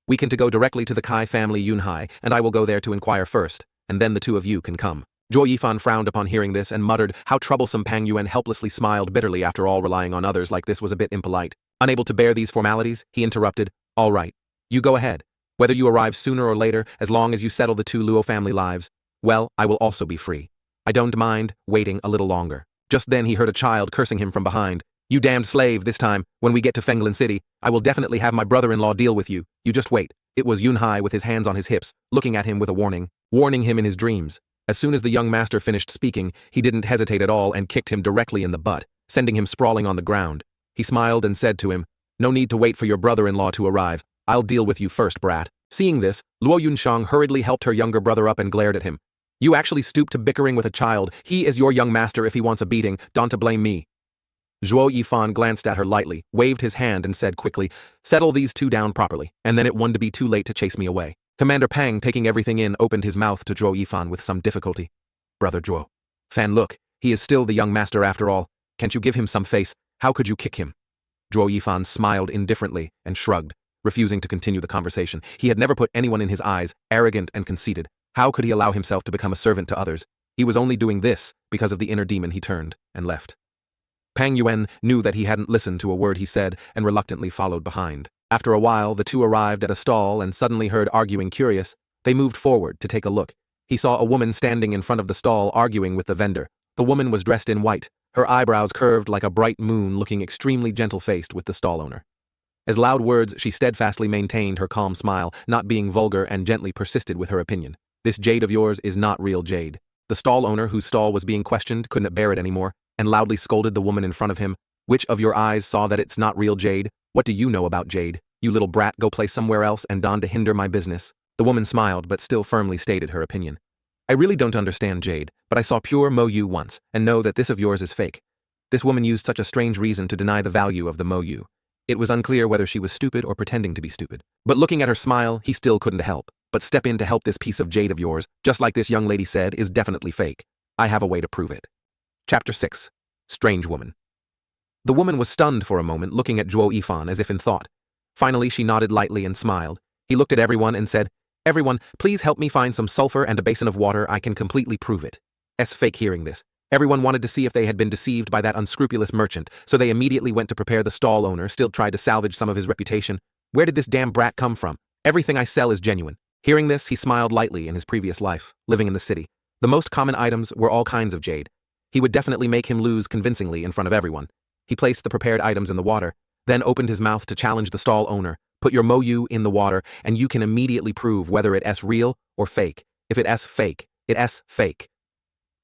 "We can go directly to the Kai family, Yunhai, and I will go there to inquire first, and then the two of you can come." Zhuo Yifan frowned upon hearing this and muttered how troublesome. Pang Yuan helplessly smiled bitterly. After all, relying on others like this was a bit impolite. Unable to bear these formalities, he interrupted, "All right, you go ahead. Whether you arrive sooner or later, as long as you settle the two Luo family lives, well, I will also be free. I don't mind waiting a little longer." Just then he heard a child cursing him from behind. "You damned slave, this time, when we get to Fenglin City, I will definitely have my brother-in-law deal with you. You just wait." It was Yunhai with his hands on his hips, looking at him with a warning him in his dreams. As soon as the young master finished speaking, he didn't hesitate at all and kicked him directly in the butt, sending him sprawling on the ground. He smiled and said to him, No need to wait for your brother-in-law to arrive. I'll deal with you first, brat. Seeing this, Luo Yunsheng hurriedly helped her younger brother up and glared at him. You actually stoop to bickering with a child. He is your young master if he wants a beating, don't to blame me. Zhuo Yifan glanced at her lightly, waved his hand and said quickly, settle these two down properly, and then it won't be too late to chase me away. Commander Pang, taking everything in, opened his mouth to Zhuo Yifan with some difficulty. Brother Zhuo. Fan, look, he is still the young master after all. Can't you give him some face? How could you kick him? Zhuo Yifan smiled indifferently and shrugged, refusing to continue the conversation. He had never put anyone in his eyes, arrogant and conceited. How could he allow himself to become a servant to others? He was only doing this because of the inner demon. He turned and left. Pang Yuan knew that he hadn't listened to a word he said and reluctantly followed behind. After a while, the two arrived at a stall and suddenly heard arguing. Curious, they moved forward to take a look. He saw a woman standing in front of the stall arguing with the vendor. The woman was dressed in white, her eyebrows curved like a bright moon, looking extremely gentle-faced with the stall owner. As loud words, she steadfastly maintained her calm smile, not being vulgar, and gently persisted with her opinion. This jade of yours is not real jade. The stall owner, whose stall was being questioned, couldn't bear it anymore, and loudly scolded the woman in front of him. Which of your eyes saw that it's not real jade? What do you know about jade? You little brat, go play somewhere else and don to hinder my business. The woman smiled but still firmly stated her opinion. I really don't understand jade, but I saw pure Mo Yu once, and know that this of yours is fake. This woman used such a strange reason to deny the value of the Mo Yu. It was unclear whether she was stupid or pretending to be stupid. But looking at her smile, he still couldn't help but step in to help. This piece of jade of yours, just like this young lady said, is definitely fake. I have a way to prove it. Chapter 6. Strange Woman. The woman was stunned for a moment, looking at Zhuo Yifan as if in thought. Finally, she nodded lightly and smiled. He looked at everyone and said, Everyone, please help me find some sulfur and a basin of water. I can completely prove it. Fake. Hearing this, everyone wanted to see if they had been deceived by that unscrupulous merchant, so they immediately went to prepare. The stall owner still tried to salvage some of his reputation. Where did this damn brat come from? Everything I sell is genuine. Hearing this, he smiled lightly. In his previous life, living in the city, the most common items were all kinds of jade. He would definitely make him lose convincingly in front of everyone. He placed the prepared items in the water, then opened his mouth to challenge the stall owner. Put your Mo Yu in the water, and you can immediately prove whether it's real or fake. If it's fake, it's fake.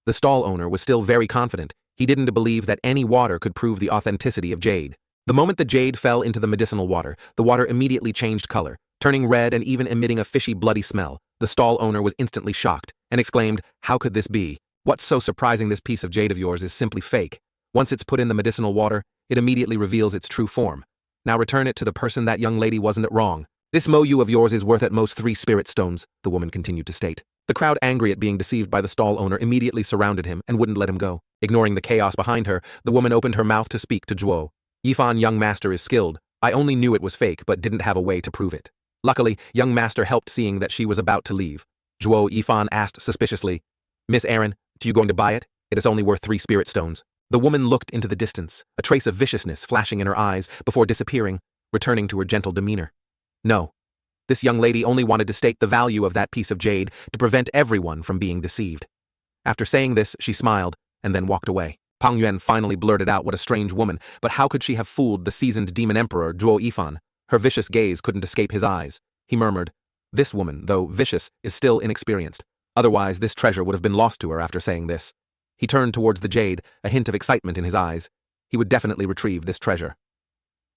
The stall owner was still very confident. He didn't believe that any water could prove the authenticity of jade. The moment the jade fell into the medicinal water, the water immediately changed color, turning red and even emitting a fishy, bloody smell. The stall owner was instantly shocked and exclaimed, How could this be? What's so surprising? This piece of jade of yours is simply fake. Once it's put in the medicinal water, it immediately reveals its true form. Now return it to the person. That young lady wasn't wrong. This Mo Yu of yours is worth at most 3 spirit stones, the woman continued to state. The crowd, angry at being deceived by the stall owner, immediately surrounded him and wouldn't let him go. Ignoring the chaos behind her, the woman opened her mouth to speak to Zhuo. Yifan, young master is skilled. I only knew it was fake but didn't have a way to prove it. Luckily, young master helped. Seeing that she was about to leave, Zhuo Yifan asked suspiciously, Miss Aaron, are you going to buy it? It is only worth 3 spirit stones. The woman looked into the distance, a trace of viciousness flashing in her eyes before disappearing, returning to her gentle demeanor. No. This young lady only wanted to state the value of that piece of jade to prevent everyone from being deceived. After saying this, she smiled and then walked away. Pang Yuan finally blurted out, What a strange woman, but how could she have fooled the seasoned demon emperor Zhuo Yifan? Her vicious gaze couldn't escape his eyes. He murmured, This woman, though vicious, is still inexperienced. Otherwise, this treasure would have been lost to her. After saying this, he turned towards the jade, a hint of excitement in his eyes. He would definitely retrieve this treasure.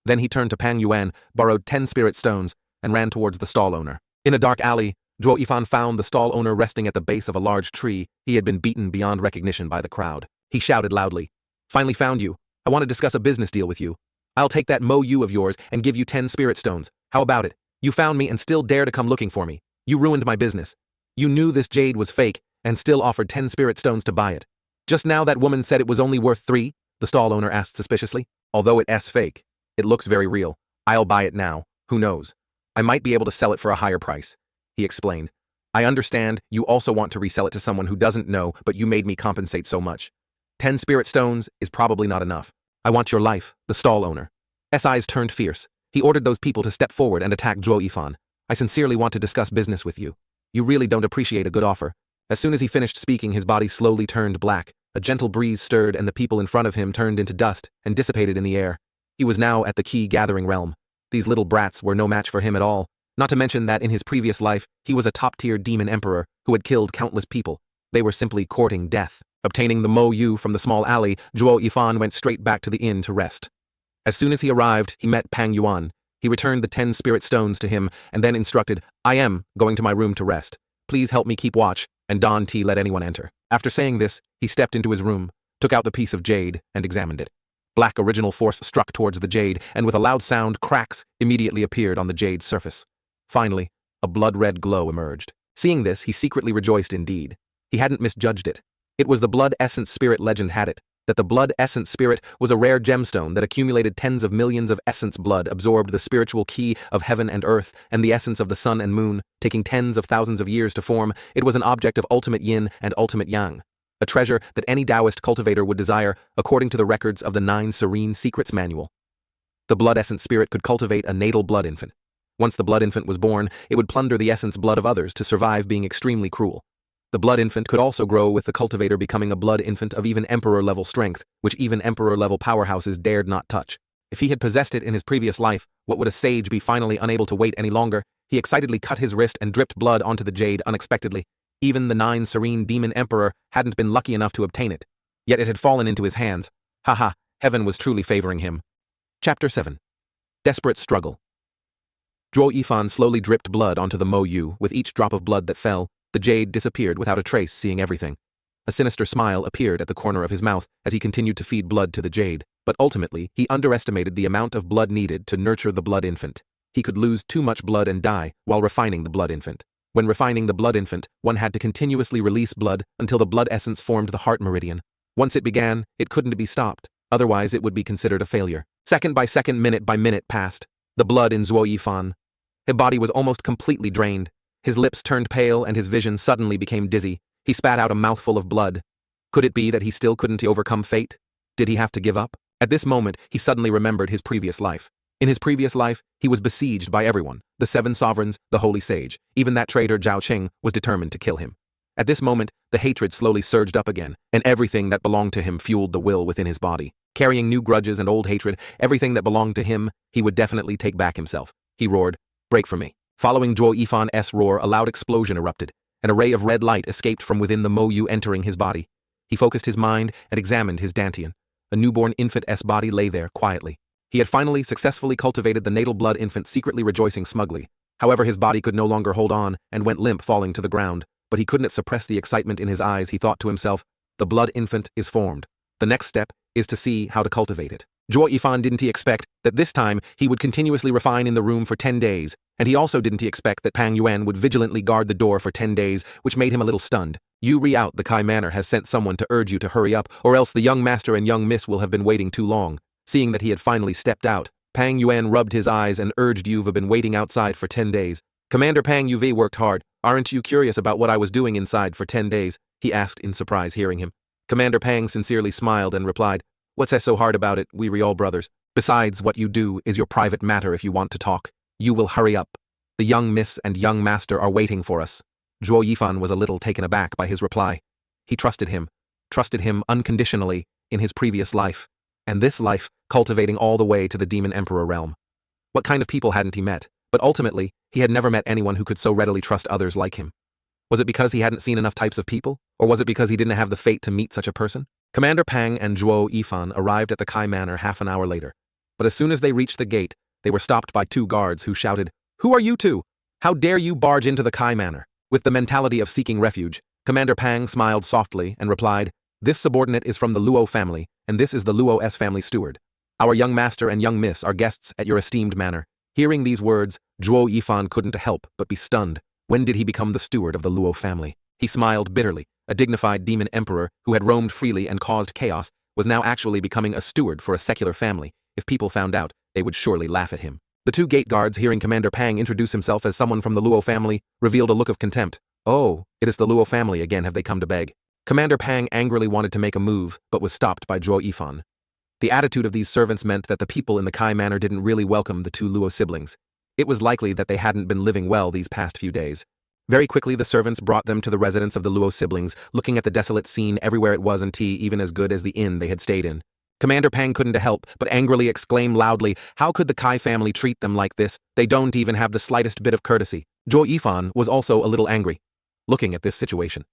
Then he turned to Pang Yuan, borrowed 10 spirit stones, and ran towards the stall owner. In a dark alley, Zhuo Yifan found the stall owner resting at the base of a large tree. He had been beaten beyond recognition by the crowd. He shouted loudly, Finally found you. I want to discuss a business deal with you. I'll take that Mo Yu of yours and give you 10 spirit stones. How about it? You found me and still dare to come looking for me. You ruined my business. You knew this jade was fake and still offered 10 spirit stones to buy it. Just now that woman said it was only worth 3, the stall owner asked suspiciously. Although it's fake, it looks very real. I'll buy it now. Who knows? I might be able to sell it for a higher price, he explained. I understand you also want to resell it to someone who doesn't know, but you made me compensate so much. 10 spirit stones is probably not enough. I want your life, the stall owner. S eyes turned fierce. He ordered those people to step forward and attack Zhuo Yifan. I sincerely want to discuss business with you. You really don't appreciate a good offer. As soon as he finished speaking, his body slowly turned black. A gentle breeze stirred and the people in front of him turned into dust and dissipated in the air. He was now at the key gathering realm. These little brats were no match for him at all, not to mention that in his previous life, he was a top-tier demon emperor who had killed countless people. They were simply courting death. Obtaining the Mo Yu from the small alley, Zhuo Yifan went straight back to the inn to rest. As soon as he arrived, he met Pang Yuan. He returned the 10 spirit stones to him and then instructed, "I am going to my room to rest. Please help me keep watch, and don't let anyone enter." After saying this, he stepped into his room, took out the piece of jade, and examined it. Black original force struck towards the jade, and with a loud sound, cracks immediately appeared on the jade's surface. Finally, a blood-red glow emerged. Seeing this, he secretly rejoiced indeed. He hadn't misjudged it. It was the blood essence spirit legend had it, that the blood essence spirit was a rare gemstone that accumulated tens of millions of essence blood, absorbed the spiritual key of heaven and earth, and the essence of the sun and moon, taking tens of thousands of years to form. It was an object of ultimate yin and ultimate yang. A treasure that any Taoist cultivator would desire, according to the records of the 9 Serene Secrets Manual. The blood essence spirit could cultivate a natal blood infant. Once the blood infant was born, it would plunder the essence blood of others to survive being extremely cruel. The blood infant could also grow with the cultivator becoming a blood infant of even emperor-level strength, which even emperor-level powerhouses dared not touch. If he had possessed it in his previous life, what would a sage be finally unable to wait any longer? He excitedly cut his wrist and dripped blood onto the jade unexpectedly. Even the 9 Serene Demon Emperor hadn't been lucky enough to obtain it. Yet it had fallen into his hands. Haha, heaven was truly favoring him. Chapter 7. Desperate Struggle. Zhuo Yifan slowly dripped blood onto the Mo Yu. With each drop of blood that fell, the jade disappeared without a trace, seeing everything. A sinister smile appeared at the corner of his mouth as he continued to feed blood to the jade, but ultimately he underestimated the amount of blood needed to nurture the blood infant. He could lose too much blood and die while refining the blood infant. When refining the blood infant, one had to continuously release blood until the blood essence formed the heart meridian. Once it began, it couldn't be stopped, otherwise it would be considered a failure. Second by second, minute by minute passed. The blood in Zhuo Yifan. His body was almost completely drained. His lips turned pale and his vision suddenly became dizzy. He spat out a mouthful of blood. Could it be that he still couldn't overcome fate? Did he have to give up? At this moment, he suddenly remembered his previous life. In his previous life, he was besieged by everyone, the 7 sovereigns, the holy sage. Even that traitor Zhao Qing was determined to kill him. At this moment, the hatred slowly surged up again, and everything that belonged to him fueled the will within his body. Carrying new grudges and old hatred, everything that belonged to him, he would definitely take back himself. He roared, "Break from me." Following Zhuo Yifan's roar, a loud explosion erupted. An array of red light escaped from within the Mo Yu, entering his body. He focused his mind and examined his dantian. A newborn infant's body lay there quietly. He had finally successfully cultivated the natal blood infant, secretly rejoicing smugly. However, his body could no longer hold on and went limp, falling to the ground. But he couldn't suppress the excitement in his eyes. He thought to himself, the blood infant is formed. The next step is to see how to cultivate it. Zhuo Yifan didn't expect that this time he would continuously refine in the room for 10 days, and he also didn't expect that Pang Yuan would vigilantly guard the door for 10 days, which made him a little stunned. "You re-out, the Kai Manor has sent someone to urge you to hurry up, or else the young master and young miss will have been waiting too long." Seeing that he had finally stepped out, Pang Yuan rubbed his eyes and urged, "You've been waiting outside for 10 days. Commander Pang, you've worked hard. Aren't you curious about what I was doing inside for 10 days? He asked in surprise, hearing him. Commander Pang sincerely smiled and replied, "What's so hard about it? We all brothers. Besides, what you do is your private matter. If you want to talk, you will hurry up. The young miss and young master are waiting for us." Zhuo Yifan was a little taken aback by his reply. He trusted him unconditionally in his previous life, and this life cultivating all the way to the Demon Emperor realm. What kind of people hadn't he met? But ultimately, he had never met anyone who could so readily trust others like him. Was it because he hadn't seen enough types of people? Or was it because he didn't have the fate to meet such a person? Commander Pang and Zhuo Yifan arrived at the Kai Manor half an hour later. But as soon as they reached the gate, they were stopped by 2 guards who shouted, "Who are you two? How dare you barge into the Kai Manor?" With the mentality of seeking refuge, Commander Pang smiled softly and replied, "This subordinate is from the Luo family, and this is the Luo's family steward. Our young master and young miss are guests at your esteemed manor." Hearing these words, Zhuo Yifan couldn't help but be stunned. When did he become the steward of the Luo family? He smiled bitterly. A dignified demon emperor who had roamed freely and caused chaos was now actually becoming a steward for a secular family. If people found out, they would surely laugh at him. The 2 gate guards, hearing Commander Pang introduce himself as someone from the Luo family, revealed a look of contempt. "Oh, it is the Luo family again. Have they come to beg?" Commander Pang angrily wanted to make a move, but was stopped by Zhuo Yifan. The attitude of these servants meant that the people in the Kai Manor didn't really welcome the 2 Luo siblings. It was likely that they hadn't been living well these past few days. Very quickly, the servants brought them to the residence of the Luo siblings. Looking at the desolate scene everywhere, it wasn't even as good as the inn they had stayed in. Commander Pang couldn't help but angrily exclaim loudly, "How could the Kai family treat them like this? They don't even have the slightest bit of courtesy." Zhuo Yifan was also a little angry. Looking at this situation,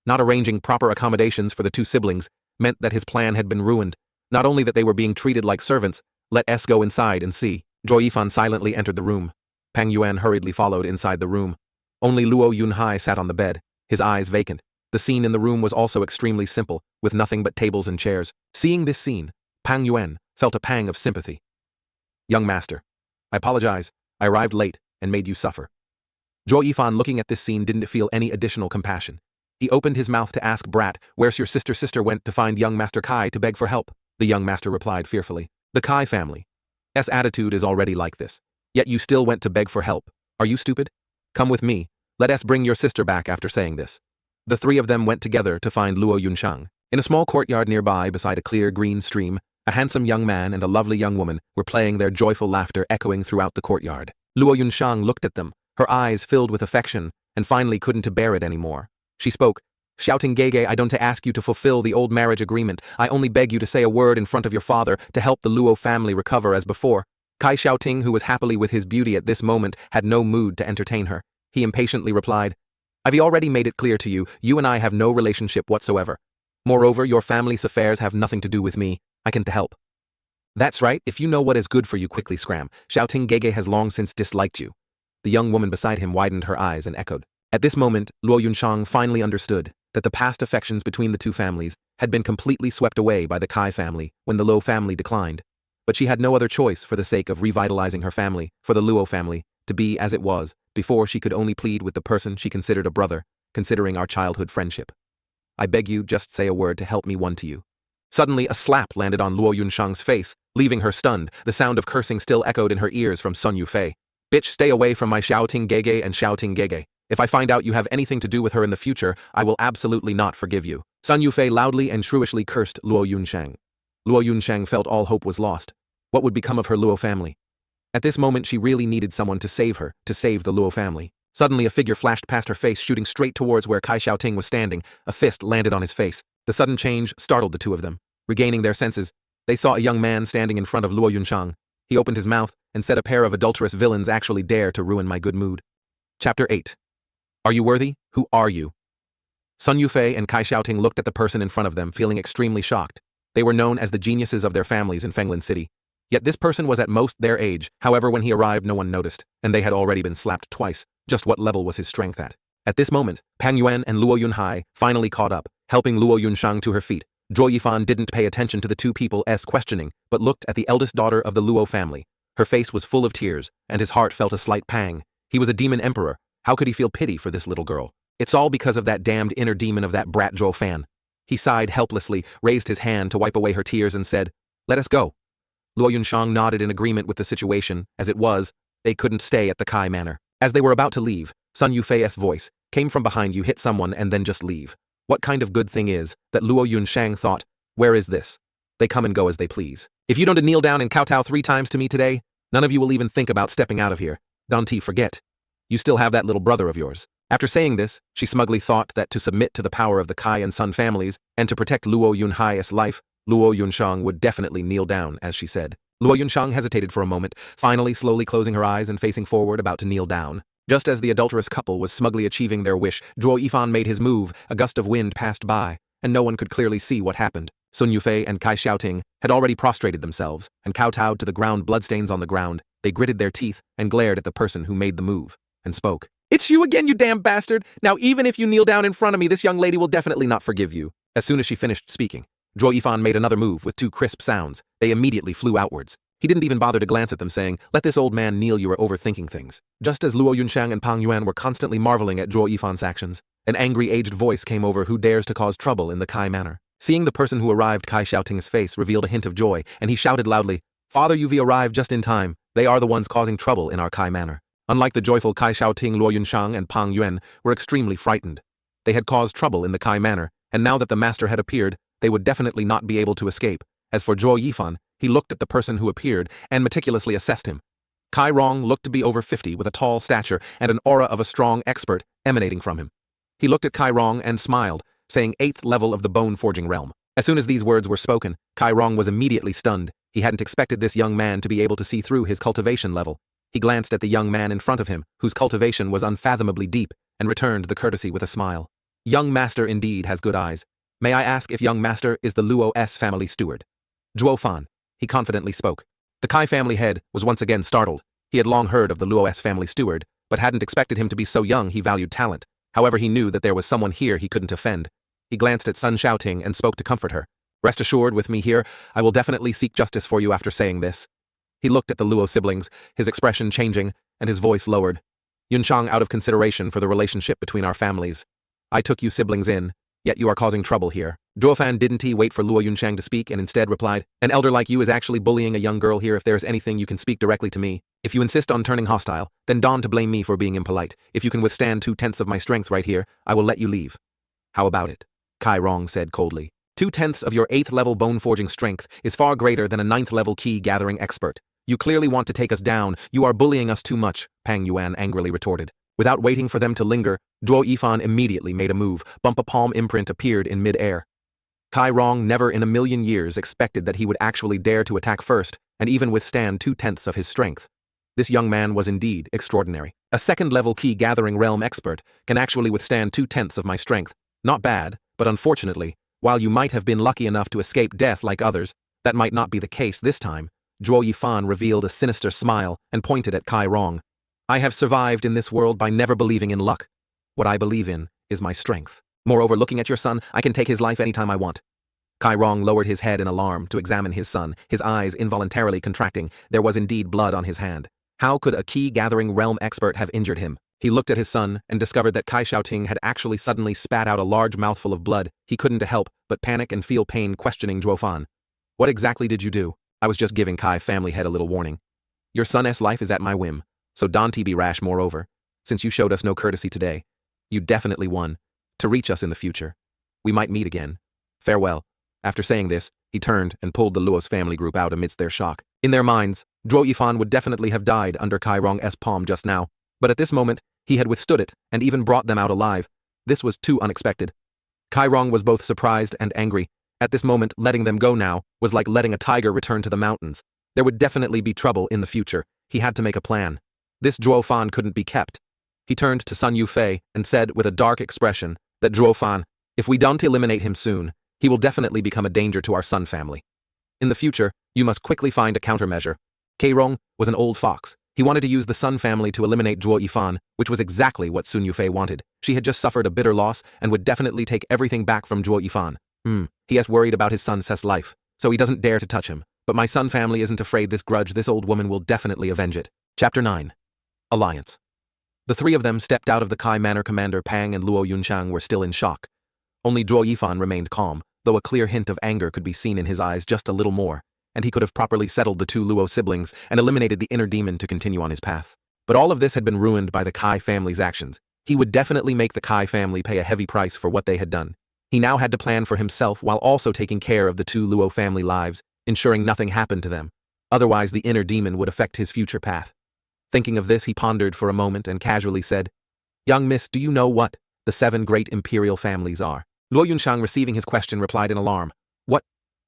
not arranging proper accommodations for the 2 siblings meant that his plan had been ruined. Not only that they were being treated like servants, Let us go inside and see. Zhuo Yifan silently entered the room. Pang Yuan hurriedly followed inside the room. Only Luo Yunhai sat on the bed, his eyes vacant. The scene in the room was also extremely simple, with nothing but tables and chairs. Seeing this scene, Pang Yuan felt a pang of sympathy. Young master, I apologize, I arrived late and made you suffer. Zhuo Yifan, looking at this scene, didn't feel any additional compassion. He opened his mouth to ask Brat, where's your sister? Sister went to find young Master Kai to beg for help. The young master replied fearfully. The Kai family's attitude is already like this. Yet you still went to beg for help. Are you stupid? Come with me. Let us bring your sister back. After saying this, the three of them went together to find Luo Yunshang. In a small courtyard nearby, beside a clear green stream, a handsome young man and a lovely young woman were playing, their joyful laughter echoing throughout the courtyard. Luo Yunshang looked at them, her eyes filled with affection, and finally couldn't bear it anymore. She spoke, shouting, Gege, I don't ask you to fulfill the old marriage agreement. I only beg you to say a word in front of your father to help the Luo family recover as before. Kai Xiaoting, who was happily with his beauty at this moment, had no mood to entertain her. He impatiently replied, I've already made it clear to you, you and I have no relationship whatsoever. Moreover, your family's affairs have nothing to do with me. I can't help. That's right, if you know what is good for you, quickly scram. Xiaoting Gege has long since disliked you. The young woman beside him widened her eyes and echoed. At this moment, Luo Yunshang finally understood that the past affections between the two families had been completely swept away by the Kai family when the Luo family declined. But she had no other choice for the sake of revitalizing her family, for the Luo family to be as it was. Before, she could only plead with the person she considered a brother, considering our childhood friendship. I beg you, just say a word to help me one to you. Suddenly, a slap landed on Luo Yunshang's face, leaving her stunned. The sound of cursing still echoed in her ears from Sun Yufei. Bitch, stay away from my Xiaoting Gege and Xiaoting Gege. If I find out you have anything to do with her in the future, I will absolutely not forgive you. Sun Yufei loudly and shrewishly cursed Luo Yunshang. Luo Yunshang felt all hope was lost. What would become of her Luo family? At this moment, she really needed someone to save her, to save the Luo family. Suddenly, a figure flashed past her face, shooting straight towards where Kai Xiaoting was standing. A fist landed on his face. The sudden change startled the two of them. Regaining their senses, they saw a young man standing in front of Luo Yunshang. He opened his mouth and said, a pair of adulterous villains actually dare to ruin my good mood. Chapter 8. Are you worthy? Who are you? Sun Yufei and Kai Xiaoting looked at the person in front of them, feeling extremely shocked. They were known as the geniuses of their families in Fenglin City. Yet this person was at most their age. However, when he arrived, no one noticed, and they had already been slapped twice. Just what level was his strength at? At this moment, Pang Yuan and Luo Yunhai finally caught up, helping Luo Yunshang to her feet. Zhuo Yifan didn't pay attention to the two people's questioning, but looked at the eldest daughter of the Luo family. Her face was full of tears, and his heart felt a slight pang. He was a demon emperor. How could he feel pity for this little girl? It's all because of that damned inner demon of that brat Zhuo Fan. He sighed helplessly, raised his hand to wipe away her tears, and said, Let us go. Luo Yunshang nodded in agreement with the situation. As it was, they couldn't stay at the Kai Manor. As they were about to leave, Sun Yufei's voice came from behind. You hit someone and then just leave. What kind of good thing is that? Luo Yunshang thought. Where is this? They come and go as they please. If you don't kneel down and kowtow 3 times to me today, none of you will even think about stepping out of here. Don't forget. You still have that little brother of yours. After saying this, she smugly thought that to submit to the power of the Kai and Sun families and to protect Luo Yunhai's life, Luo Yunshang would definitely kneel down, as she said. Luo Yunshang hesitated for a moment, finally slowly closing her eyes and facing forward, about to kneel down. Just as the adulterous couple was smugly achieving their wish, Zhuo Yifan made his move. A gust of wind passed by, and no one could clearly see what happened. Sun Yufei and Kai Xiaoting had already prostrated themselves and kowtowed to the ground, bloodstains on the ground. They gritted their teeth and glared at the person who made the move, and spoke. It's you again, you damn bastard! Now even if you kneel down in front of me, this young lady will definitely not forgive you. As soon as she finished speaking, Zhuo Yifan made another move with 2 crisp sounds. They immediately flew outwards. He didn't even bother to glance at them, saying, Let this old man kneel, you are overthinking things. Just as Luo Yunshang and Pang Yuan were constantly marveling at Zhuo Yifan's actions, an angry aged voice came over. Who dares to cause trouble in the Kai Manor? Seeing the person who arrived, Kai Xiaoting's face revealed a hint of joy, and he shouted loudly, Father, you've arrived just in time. They are the ones causing trouble in our Kai Manor. Unlike the joyful Kai Xiaoting, Luo Yunshang and Pang Yuan were extremely frightened. They had caused trouble in the Kai Manor, and now that the master had appeared, they would definitely not be able to escape. As for Zhuo Yifan, he looked at the person who appeared and meticulously assessed him. Kai Rong looked to be over 50 with a tall stature and an aura of a strong expert emanating from him. He looked at Kai Rong and smiled, saying 8th level of the bone forging realm. As soon as these words were spoken, Kai Rong was immediately stunned. He hadn't expected this young man to be able to see through his cultivation level. He glanced at the young man in front of him, whose cultivation was unfathomably deep, and returned the courtesy with a smile. Young master indeed has good eyes. May I ask if young master is the Luo's family steward? Zhuo Fan, he confidently spoke. The Kai family head was once again startled. He had long heard of the Luo's family steward, but hadn't expected him to be so young. He valued talent. However, he knew that there was someone here he couldn't offend. He glanced at Sun Xiaoting and spoke to comfort her. Rest assured, with me here, I will definitely seek justice for you after saying this. He looked at the Luo siblings, his expression changing, and his voice lowered. Yunchang, out of consideration for the relationship between our families. I took you siblings in, yet you are causing trouble here. Zhuofan didn't he wait for Luo Yunchang to speak and instead replied, an elder like you is actually bullying a young girl here. If there is anything you can speak directly to me. If you insist on turning hostile, then dawn to blame me for being impolite. If you can withstand 2/10 of my strength right here, I will let you leave. How about it? Kai Rong said coldly. 2/10 of your 8th level bone forging strength is far greater than a 9th level key gathering expert. You clearly want to take us down. You are bullying us too much, Pang Yuan angrily retorted. Without waiting for them to linger, Zhuo Yifan immediately made a move. Bump a palm imprint appeared in mid-air. Kai Rong never in a million years expected that he would actually dare to attack first, and even withstand 2/10 of his strength. This young man was indeed extraordinary. A 2nd level key gathering realm expert can actually withstand 2/10 of my strength. Not bad, but unfortunately, while you might have been lucky enough to escape death like others, that might not be the case this time. Zhuo Yifan revealed a sinister smile and pointed at Kai Rong. I have survived in this world by never believing in luck. What I believe in is my strength. Moreover, looking at your son, I can take his life anytime I want. Kai Rong lowered his head in alarm to examine his son, his eyes involuntarily contracting. There was indeed blood on his hand. How could a key-gathering realm expert have injured him? He looked at his son and discovered that Kai Xiaoting had actually suddenly spat out a large mouthful of blood. He couldn't help but panic and feel pain, questioning Zhuofan. What exactly did you do? I was just giving Kai family head a little warning. Your son's life is at my whim, so don't be rash. Moreover, since you showed us no courtesy today, you definitely won. To reach us in the future, we might meet again. Farewell. After saying this, he turned and pulled the Luo's family group out amidst their shock. In their minds, Zhuo Yifan would definitely have died under Kai Rong's palm just now, but at this moment, he had withstood it and even brought them out alive. This was too unexpected. Kai Rong was both surprised and angry. At this moment, letting them go now was like letting a tiger return to the mountains. There would definitely be trouble in the future. He had to make a plan. This Zhuofan couldn't be kept. He turned to Sun Yufei and said with a dark expression that Zhuofan, if we don't eliminate him soon, he will definitely become a danger to our Sun family. In the future, you must quickly find a countermeasure. Kai Rong was an old fox. He wanted to use the Sun family to eliminate Zhuo Yifan, which was exactly what Sun Yufei wanted. She had just suffered a bitter loss and would definitely take everything back from Zhuo Yifan. He is worried about his son's life, so he doesn't dare to touch him. But my Sun family isn't afraid this grudge. This old woman will definitely avenge it. Chapter 9. Alliance. The three of them stepped out of the Kai Manor. Commander Pang and Luo Yunchang were still in shock. Only Zhuo Yifan remained calm, though a clear hint of anger could be seen in his eyes just a little more, and he could have properly settled the two Luo siblings and eliminated the inner demon to continue on his path. But all of this had been ruined by the Kai family's actions. He would definitely make the Kai family pay a heavy price for what they had done. He now had to plan for himself while also taking care of the two Luo family lives, ensuring nothing happened to them. Otherwise, the inner demon would affect his future path. Thinking of this, he pondered for a moment and casually said, Young miss, do you know what the 7 great imperial families are? Luo Yunchang, receiving his question, replied in alarm. What?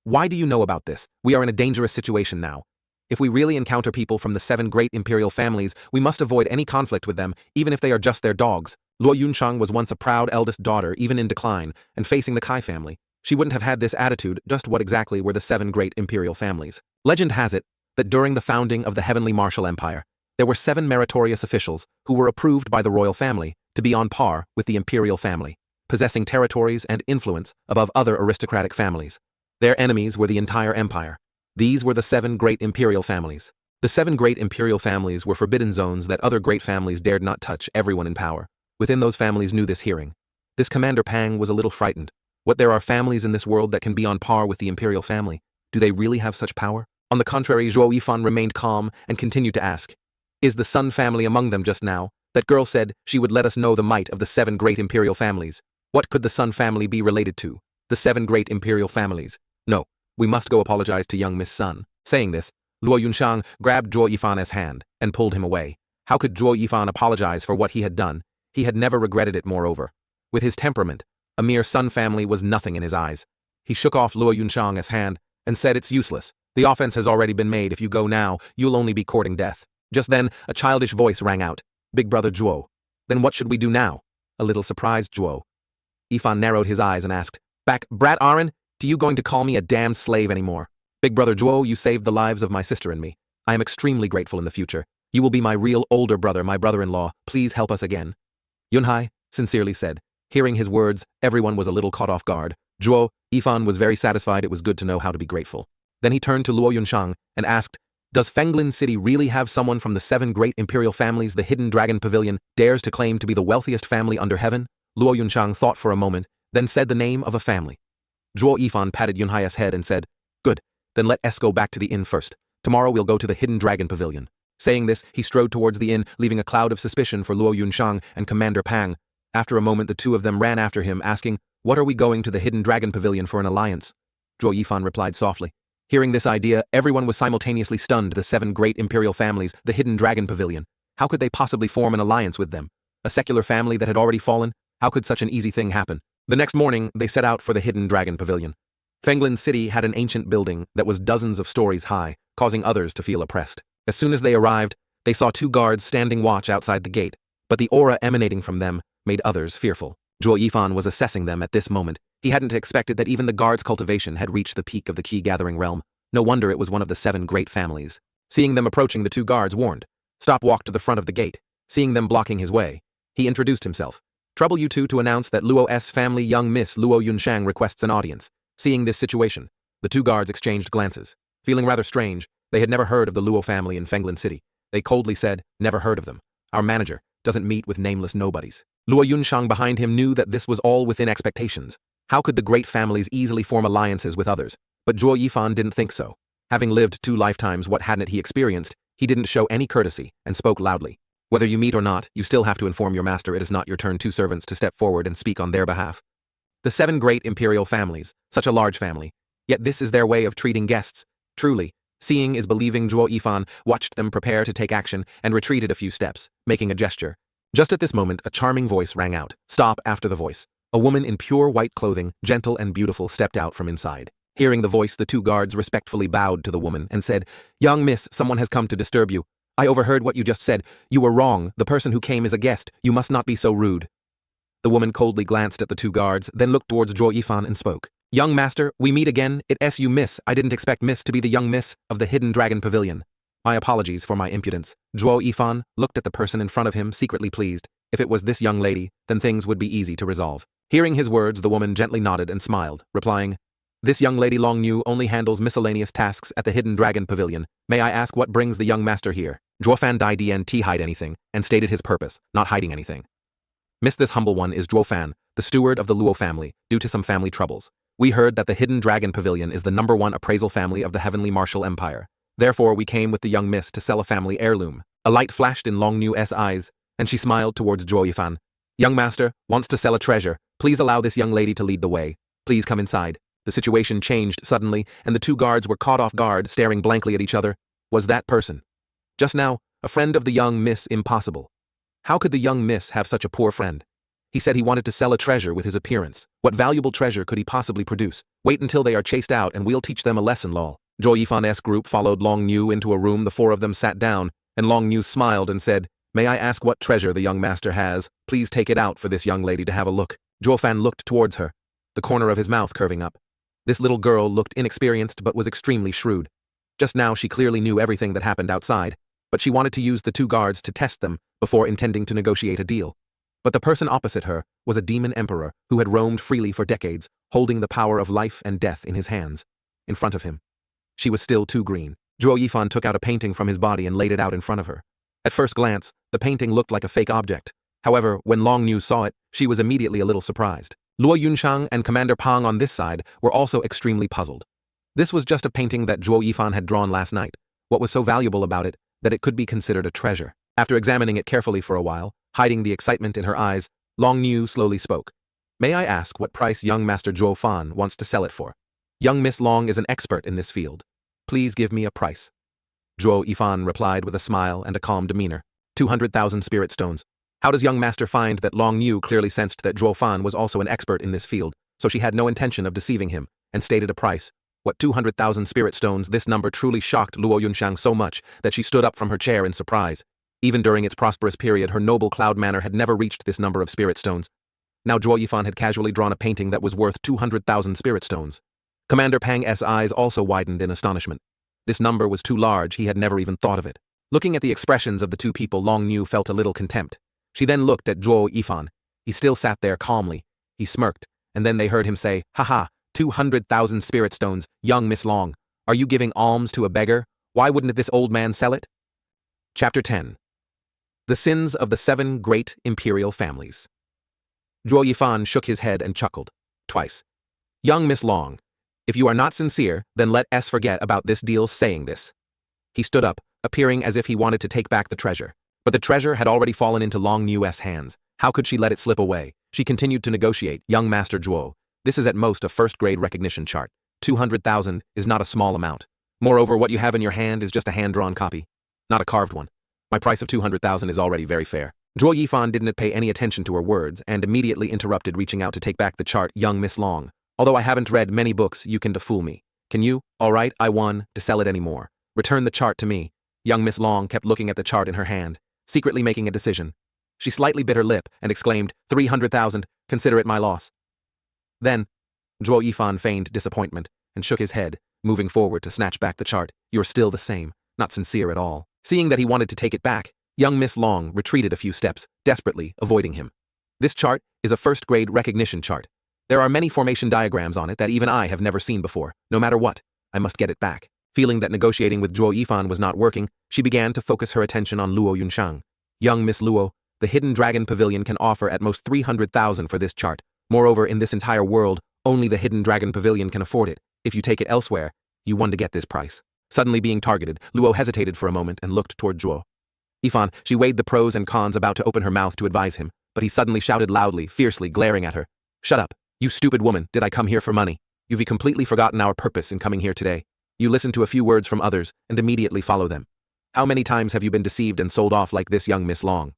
Why do you know about this? We are in a dangerous situation now. If we really encounter people from the 7 great imperial families, we must avoid any conflict with them, even if they are just their dogs. Luo Yunchang was once a proud eldest daughter, even in decline, and facing the Kai family. She wouldn't have had this attitude. Just what exactly were the 7 great imperial families? Legend has it that during the founding of the Heavenly Martial Empire, there were 7 meritorious officials who were approved by the royal family to be on par with the imperial family, possessing territories and influence above other aristocratic families. Their enemies were the entire empire. These were the 7 great imperial families. The 7 great imperial families were forbidden zones that other great families dared not touch. Everyone in power within those families knew this. Hearing this, Commander Pang was a little frightened. What, there are families in this world that can be on par with the imperial family? Do they really have such power? On the contrary, Zhuo Yifan remained calm and continued to ask, Is the Sun family among them just now? That girl said she would let us know the might of the 7 great imperial families. What could the Sun family be related to? The 7 great imperial families. No, we must go apologize to young Miss Sun. Saying this, Luo Yunchang grabbed Zhuo Yifan's hand and pulled him away. How could Zhuo Yifan apologize for what he had done? He had never regretted it. Moreover, with his temperament, a mere Sun family was nothing in his eyes. He shook off Luo Yunchang's hand and said, It's useless. The offense has already been made. If you go now, you'll only be courting death. Just then, a childish voice rang out. Big brother Zhuo. Then what should we do now? A little surprised Zhuo Yifan narrowed his eyes and asked, Back, brat Aaron, do you going to call me a damned slave anymore? Big brother Zhuo, you saved the lives of my sister and me. I am extremely grateful in the future. You will be my real older brother, my brother-in-law. Please help us again. Yunhai sincerely said. Hearing his words, everyone was a little caught off guard. Zhuo Yifan was very satisfied. It was good to know how to be grateful. Then he turned to Luo Yunshang and asked, does Fenglin City really have someone from the 7 great imperial families the Hidden Dragon Pavilion dares to claim to be the wealthiest family under heaven? Luo Yunshang thought for a moment, then said the name of a family. Zhuo Yifan patted Yunhai's head and said, good, then let us go back to the inn first. Tomorrow we'll go to the Hidden Dragon Pavilion. Saying this, he strode towards the inn, leaving a cloud of suspicion for Luo Yunshang and Commander Pang. After a moment, the two of them ran after him, asking, what are we going to the Hidden Dragon Pavilion for an alliance? Zhuo Yifan replied softly. Hearing this idea, everyone was simultaneously stunned. The 7 great imperial families, the Hidden Dragon Pavilion. How could they possibly form an alliance with them? A secular family that had already fallen? How could such an easy thing happen? The next morning, they set out for the Hidden Dragon Pavilion. Fenglin City had an ancient building that was dozens of stories high, causing others to feel oppressed. As soon as they arrived, they saw 2 guards standing watch outside the gate, but the aura emanating from them made others fearful. Zhuo Yifan was assessing them at this moment. He hadn't expected that even the guards' cultivation had reached the peak of the key-gathering realm. No wonder it was one of the 7 great families. Seeing them approaching, the 2 guards warned. Stop walked to the front of the gate. Seeing them blocking his way, he introduced himself. Trouble you two to announce that Luo's family young Miss Luo Yunshang requests an audience. Seeing this situation, the 2 guards exchanged glances. Feeling rather strange, they had never heard of the Luo family in Fenglin City. They coldly said, never heard of them. Our manager doesn't meet with nameless nobodies. Luo Yunshang behind him knew that this was all within expectations. How could the great families easily form alliances with others? But Zhuo Yifan didn't think so. Having lived 2 lifetimes what hadn't he experienced, he didn't show any courtesy and spoke loudly. Whether you meet or not, you still have to inform your master. It is not your turn. 2 servants to step forward and speak on their behalf. The 7 great imperial families, such a large family. Yet this is their way of treating guests. Truly, seeing is believing. Zhuo Yifan watched them prepare to take action and retreated a few steps, making a gesture. Just at this moment, a charming voice rang out. Stop. After the voice, a woman in pure white clothing, gentle and beautiful, stepped out from inside. Hearing the voice, the 2 guards respectfully bowed to the woman and said, young miss, someone has come to disturb you. I overheard what you just said. You were wrong. The person who came is a guest. You must not be so rude. The woman coldly glanced at the 2 guards, then looked towards Zhuo Yifan and spoke. Young master, we meet again. It's you, miss. I didn't expect miss to be the young miss of the Hidden Dragon Pavilion. My apologies for my impudence. Zhuo Yifan looked at the person in front of him, secretly pleased. If it was this young lady, then things would be easy to resolve. Hearing his words, the woman gently nodded and smiled, replying, this young lady Long Niu only handles miscellaneous tasks at the Hidden Dragon Pavilion. May I ask what brings the young master here? Zhuofan Dai Dnt hide anything, and stated his purpose, not hiding anything. Miss, this humble one is Zhuofan, the steward of the Luo family, due to some family troubles. We heard that the Hidden Dragon Pavilion is the #1 appraisal family of the Heavenly Martial Empire. Therefore, we came with the young miss to sell a family heirloom. A light flashed in Long Niu's eyes, and she smiled towards Zhuo Yifan. Young master wants to sell a treasure. Please allow this young lady to lead the way. Please come inside. The situation changed suddenly, and the 2 guards were caught off guard, staring blankly at each other. Was that person just now a friend of the young miss? Impossible. How could the young miss have such a poor friend? He said he wanted to sell a treasure with his appearance. What valuable treasure could he possibly produce? Wait until they are chased out and we'll teach them a lesson, lol. Zhuo Yifan's group followed Long Niu into a room. The 4 of them sat down, and Long Niu smiled and said, may I ask what treasure the young master has? Please take it out for this young lady to have a look. Zhuofan looked towards her, the corner of his mouth curving up. This little girl looked inexperienced but was extremely shrewd. Just now she clearly knew everything that happened outside, but she wanted to use the 2 guards to test them before intending to negotiate a deal. But the person opposite her was a demon emperor who had roamed freely for decades, holding the power of life and death in his hands. In front of him, she was still too green. Zhuo Yifan took out a painting from his body and laid it out in front of her. At first glance, the painting looked like a fake object. However, when Long Niu saw it, she was immediately a little surprised. Luo Yunshang and Commander Pang on this side were also extremely puzzled. This was just a painting that Zhuo Yifan had drawn last night. What was so valuable about it that it could be considered a treasure? After examining it carefully for a while, hiding the excitement in her eyes, Long Niu slowly spoke. May I ask what price young Master Zhuo Fan wants to sell it for? Young Miss Long is an expert in this field. Please give me a price. Zhuo Yifan replied with a smile and a calm demeanor. 200,000 spirit stones. How does young master find that Long Niu clearly sensed that Zhuo Fan was also an expert in this field, so she had no intention of deceiving him, and stated a price. What 200,000 spirit stones? This number truly shocked Luo Yunshang so much that she stood up from her chair in surprise. Even during its prosperous period, her noble cloud manor had never reached this number of spirit stones. Now Zhuo Yifan had casually drawn a painting that was worth 200,000 spirit stones. Commander Pang's eyes also widened in astonishment. This number was too large, he had never even thought of it. Looking at the expressions of the two people, Long Niu felt a little contempt. She then looked at Zhuo Yifan. He still sat there calmly. He smirked, and then they heard him say, "Haha, 200,000 spirit stones, young Miss Long. Are you giving alms to a beggar? Why wouldn't this old man sell it?" Chapter 10. The Sins of the 7 Great Imperial Families. Zhuo Yifan shook his head and chuckled. Twice. "Young Miss Long, if you are not sincere, then let us forget about this deal saying this." He stood up, appearing as if he wanted to take back the treasure. But the treasure had already fallen into Long Niu's hands. How could she let it slip away? She continued to negotiate. "Young Master Zhuo, this is at most a first-grade recognition chart. 200,000 is not a small amount. Moreover, what you have in your hand is just a hand-drawn copy, not a carved one. My price of 200,000 is already very fair." Zhuo Yifan didn't pay any attention to her words and immediately interrupted, reaching out to take back the chart. "Young Miss Long, although I haven't read many books, you can fool me. Can you? All right, I won to sell it anymore. Return the chart to me." Young Miss Long kept looking at the chart in her hand, secretly making a decision. She slightly bit her lip and exclaimed, 300,000, consider it my loss." Then, Zhuo Yifan feigned disappointment and shook his head, moving forward to snatch back the chart. "You're still the same, not sincere at all." Seeing that he wanted to take it back, young Miss Long retreated a few steps, desperately avoiding him. "This chart is a first-grade recognition chart. There are many formation diagrams on it that even I have never seen before. No matter what, I must get it back." Feeling that negotiating with Zhuo Yifan was not working, she began to focus her attention on Luo Yunshang. "Young Miss Luo, the Hidden Dragon Pavilion can offer at most 300,000 for this chart. Moreover, in this entire world, only the Hidden Dragon Pavilion can afford it. If you take it elsewhere, you won to get this price." Suddenly being targeted, Luo hesitated for a moment and looked toward Zhuo Yifan. She weighed the pros and cons, about to open her mouth to advise him, but he suddenly shouted loudly, fiercely glaring at her. "Shut up, you stupid woman. Did I come here for money? You've completely forgotten our purpose in coming here today. You listen to a few words from others and immediately follow them. How many times have you been deceived and sold off like this, young Miss Long?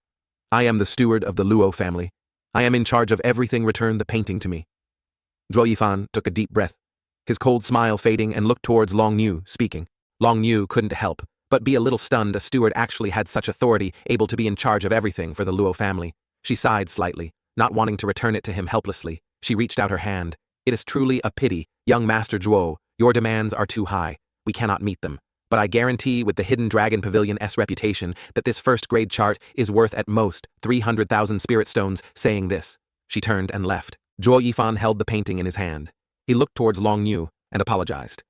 I am the steward of the Luo family. I am in charge of everything. Return the painting to me." Zhuo Yifan took a deep breath, his cold smile fading, and looked towards Long Niu, speaking. Long Niu couldn't help but be a little stunned. A steward actually had such authority, able to be in charge of everything for the Luo family. She sighed slightly, not wanting to return it to him helplessly. She reached out her hand. "It is truly a pity, young Master Zhuo. Your demands are too high. We cannot meet them. But I guarantee with the Hidden Dragon Pavilion's reputation that this first-grade chart is worth at most 300,000 spirit stones." Saying this, she turned and left. Zhuo Yifan held the painting in his hand. He looked towards Long Niu and apologized.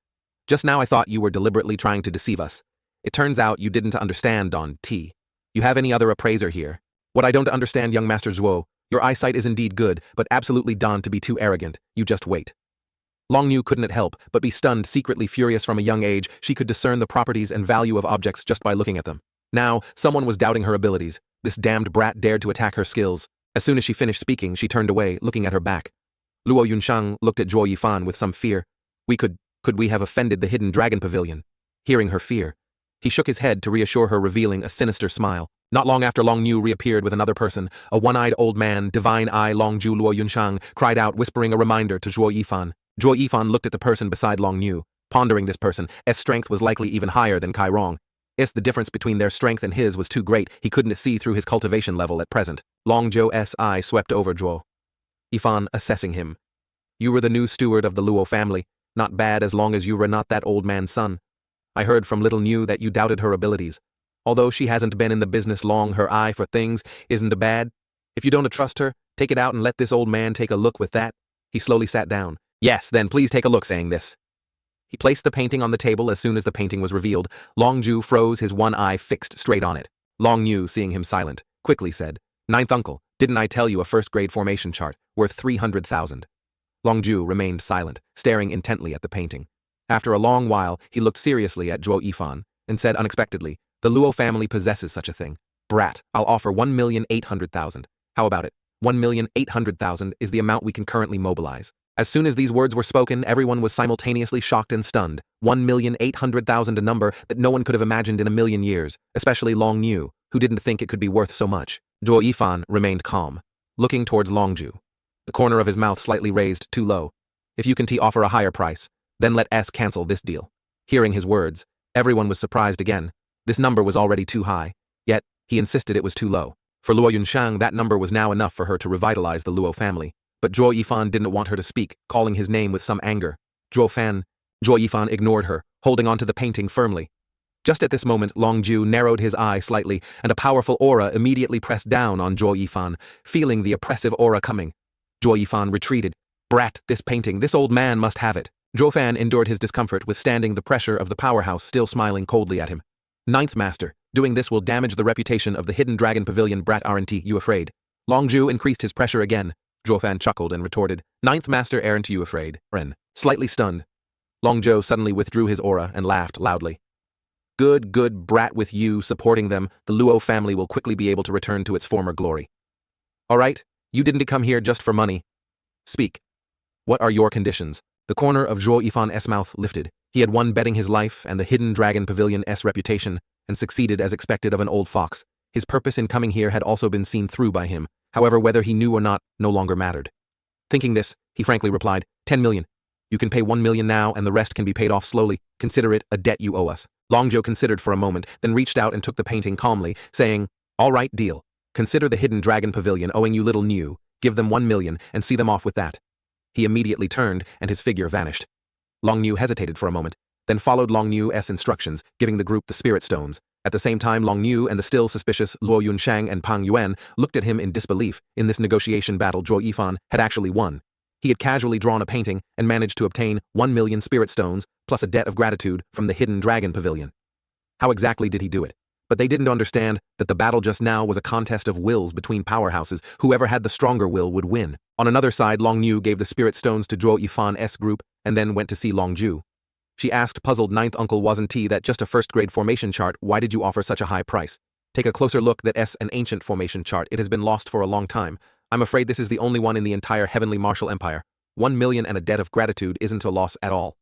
"Just now I thought you were deliberately trying to deceive us. It turns out you didn't understand, Don T. You have any other appraiser here? What I don't understand, young Master Zhuo, your eyesight is indeed good, but absolutely done to be too arrogant. You just wait." Long Niu couldn't help but be stunned, secretly furious. From a young age, she could discern the properties and value of objects just by looking at them. Now, someone was doubting her abilities. This damned brat dared to attack her skills. As soon as she finished speaking, she turned away, looking at her back. Luo Yunshang looked at Zhuo Yifan with some fear. Could we have offended the Hidden Dragon Pavilion?" Hearing her fear, he shook his head to reassure her, revealing a sinister smile. Not long after, Long Niu reappeared with another person, a one-eyed old man, divine eye. Long Ju Luo Yunshang cried out, whispering a reminder to Zhuo Yifan. Zhuo Yifan looked at the person beside Long Niu, pondering. This person's strength was likely even higher than Kai Rong. The difference between their strength and his was too great. He couldn't see through his cultivation level at present. Long Zhou's eye swept over Zhuo Yifan, assessing him. "You were the new steward of the Luo family. Not bad as long as you were not that old man's son. I heard from little Niu that you doubted her abilities. Although she hasn't been in the business long, her eye for things isn't bad. If you don't trust her, take it out and let this old man take a look with that." He slowly sat down. "Yes, then please take a look." Saying this, he placed the painting on the table. As soon as the painting was revealed, Long Ju froze, his one eye fixed straight on it. Long Niu, seeing him silent, quickly said, "Ninth uncle, didn't I tell you a first-grade formation chart, worth 300,000? Long Ju remained silent, staring intently at the painting. After a long while, he looked seriously at Zhuo Yifan and said unexpectedly, "The Luo family possesses such a thing. Brat, I'll offer 1,800,000. How about it? 1,800,000 is the amount we can currently mobilize." As soon as these words were spoken, everyone was simultaneously shocked and stunned. 1,800,000, a number that no one could have imagined in a million years, especially Long Niu, who didn't think it could be worth so much. Zhuo Yifan remained calm, looking towards Long Ju, the corner of his mouth slightly raised, too low. "If you can offer a higher price, then let us cancel this deal." Hearing his words, everyone was surprised again. This number was already too high, yet he insisted it was too low. For Luo Yunshang, that number was now enough for her to revitalize the Luo family. But Zhuo Yifan didn't want her to speak, calling his name with some anger. Zhuo Yifan ignored her, holding onto the painting firmly. Just at this moment, Longju narrowed his eye slightly, and a powerful aura immediately pressed down on Zhuo Yifan, feeling the oppressive aura coming. Zhuo Yifan retreated. Brat, this painting, this old man must have it. Zhuo Fan endured his discomfort, withstanding the pressure of the powerhouse, still smiling coldly at him. Ninth Master, doing this will damage the reputation of the Hidden Dragon Pavilion. Brat, aren't you afraid? Longju increased his pressure again. Zhuo Fan chuckled and retorted, Ninth Master, aren't you afraid? Ren, slightly stunned. Longzhou suddenly withdrew his aura and laughed loudly. Good, brat, with you supporting them, the Luo family will quickly be able to return to its former glory. All right, you didn't come here just for money. Speak. What are your conditions? The corner of Zhuo Yifan's mouth lifted. He had won betting his life and the Hidden Dragon Pavilion's reputation, and succeeded as expected of an old fox. His purpose in coming here had also been seen through by him. However, whether he knew or not no longer mattered. Thinking this, he frankly replied, 10 million. You can pay 1 million now and the rest can be paid off slowly. Consider it a debt you owe us. Longzhou considered for a moment, then reached out and took the painting calmly, saying, all right, deal. Consider the Hidden Dragon Pavilion owing you little new. Give them 1 million and see them off with that. He immediately turned and his figure vanished. Longnu hesitated for a moment, then followed Longnu's instructions, giving the group the spirit stones. At the same time, Longnu and the still suspicious Luo Yunshang and Pang Yuan looked at him in disbelief. In this negotiation battle, Zhuo Yifan had actually won. He had casually drawn a painting and managed to obtain 1 million spirit stones plus a debt of gratitude from the Hidden Dragon Pavilion. How exactly did he do it? But they didn't understand that the battle just now was a contest of wills between powerhouses. Whoever had the stronger will would win. On another side, Longnu gave the spirit stones to Zhuo Yifan's group and then went to see Longju. She asked puzzled ninth uncle, wasn't that just a first-grade formation chart? Why did you offer such a high price? Take a closer look, that's an ancient formation chart. It has been lost for a long time. I'm afraid this is the only one in the entire heavenly martial empire. 1 million and a debt of gratitude isn't a loss at all.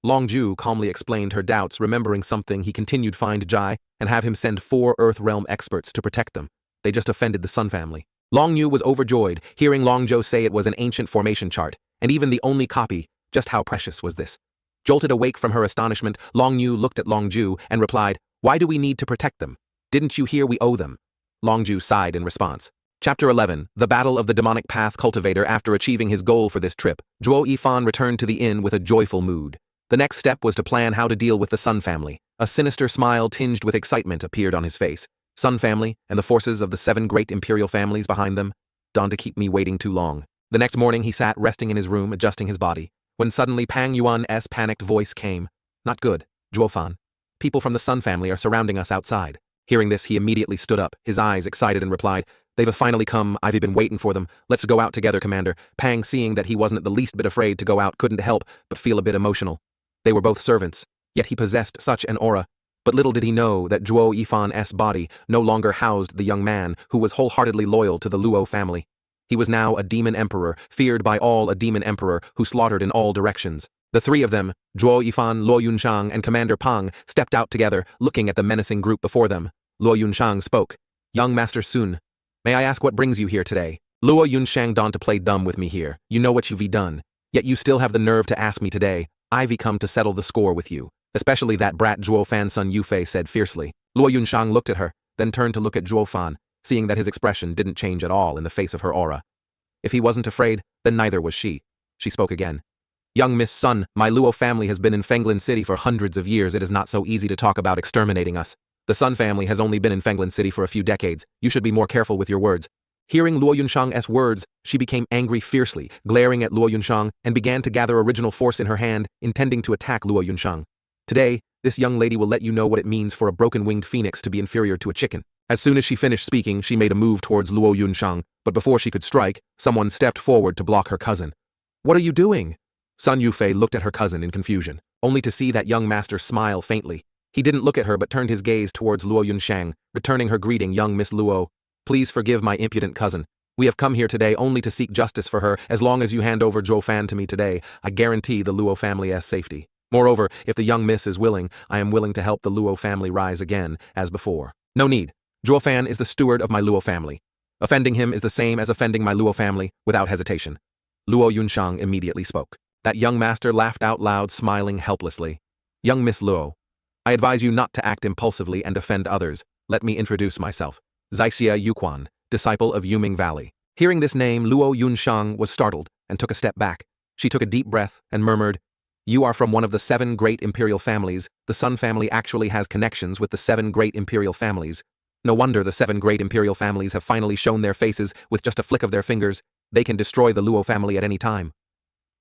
Longju calmly explained her doubts, remembering something. He continued, find Jai and have him send 4 Earth Realm experts to protect them. They just offended the Sun family. Longnu was overjoyed, hearing Longzhou say it was an ancient formation chart, and even the only copy. Just how precious was this? Jolted awake from her astonishment, Longnu looked at Longju and replied, why do we need to protect them? Didn't you hear we owe them? Longju sighed in response. Chapter 11, The Battle of the Demonic Path Cultivator. After achieving his goal for this trip, Zhuo Yifan returned to the inn with a joyful mood. The next step was to plan how to deal with the Sun family. A sinister smile tinged with excitement appeared on his face. Sun family and the forces of the 7 great imperial families behind them. Don't keep me waiting too long. The next morning he sat resting in his room, adjusting his body, when suddenly Pang Yuan's panicked voice came. Not good, Zhuo Fan. People from the Sun family are surrounding us outside. Hearing this, he immediately stood up, his eyes excited, and replied, they've finally come. I've been waiting for them. Let's go out together, Commander. Pang, seeing that he wasn't the least bit afraid to go out, couldn't help but feel a bit emotional. They were both servants, yet he possessed such an aura. But little did he know that Zhuo Yifan's body no longer housed the young man who was wholeheartedly loyal to the Luo family. He was now a demon emperor, feared by all, a demon emperor who slaughtered in all directions. The 3 of them, Zhuo Yifan, Luo Yunshang, and Commander Pang, stepped out together, looking at the menacing group before them. Luo Yunshang spoke. Young Master Sun, may I ask what brings you here today? Luo Yunshang, don't play dumb with me here. You know what you've done. Yet you still have the nerve to ask me today. I've come to settle the score with you. Especially that brat Zhuo Fan. Sun Yufei said fiercely. Luo Yunshang looked at her, then turned to look at Zhuo Fan, seeing that his expression didn't change at all in the face of her aura. If he wasn't afraid, then neither was she. She spoke again. Young Miss Sun, my Luo family has been in Fenglin City for hundreds of years. It is not so easy to talk about exterminating us. The Sun family has only been in Fenglin City for a few decades. You should be more careful with your words. Hearing Luo Yunshang's words, she became angry fiercely, glaring at Luo Yunshang, and began to gather original force in her hand, intending to attack Luo Yunshang. Today, this young lady will let you know what it means for a broken-winged phoenix to be inferior to a chicken. As soon as she finished speaking, she made a move towards Luo Yunshang, but before she could strike, someone stepped forward to block her cousin. What are you doing? Sun Yufei looked at her cousin in confusion, only to see that young master smile faintly. He didn't look at her but turned his gaze towards Luo Yunshang, returning her greeting. Young Miss Luo, please forgive my impudent cousin. We have come here today only to seek justice for her. As long as you hand over Zhuo Fan to me today, I guarantee the Luo family's safety. Moreover, if the young miss is willing, I am willing to help the Luo family rise again, as before. No need. Zhuo Fan is the steward of my Luo family. Offending him is the same as offending my Luo family, without hesitation. Luo Yunshang immediately spoke. That young master laughed out loud, smiling helplessly. Young Miss Luo, I advise you not to act impulsively and offend others. Let me introduce myself. Xixia Yuquan, disciple of Yuming Valley. Hearing this name, Luo Yunshang was startled and took a step back. She took a deep breath and murmured, You are from one of the 7 great imperial families. The Sun family actually has connections with the 7 great imperial families. No wonder the 7 great imperial families have finally shown their faces. With just a flick of their fingers, they can destroy the Luo family at any time.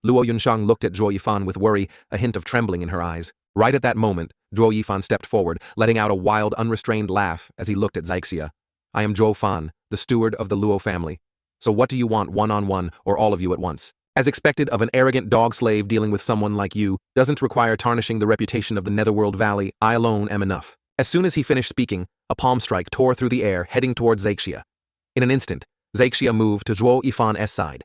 Luo Yunshang looked at Zhuo Yifan with worry, a hint of trembling in her eyes. Right at that moment, Zhuo Yifan stepped forward, letting out a wild, unrestrained laugh as he looked at Xiexia. I am Zhuo Fan, the steward of the Luo family. So what do you want, one-on-one, or all of you at once? As expected of an arrogant dog slave, dealing with someone like you doesn't require tarnishing the reputation of the Netherworld Valley. I alone am enough. As soon as he finished speaking, a palm strike tore through the air, heading towards Xiexia. In an instant, Xiexia moved to Zhuo Yifan's side.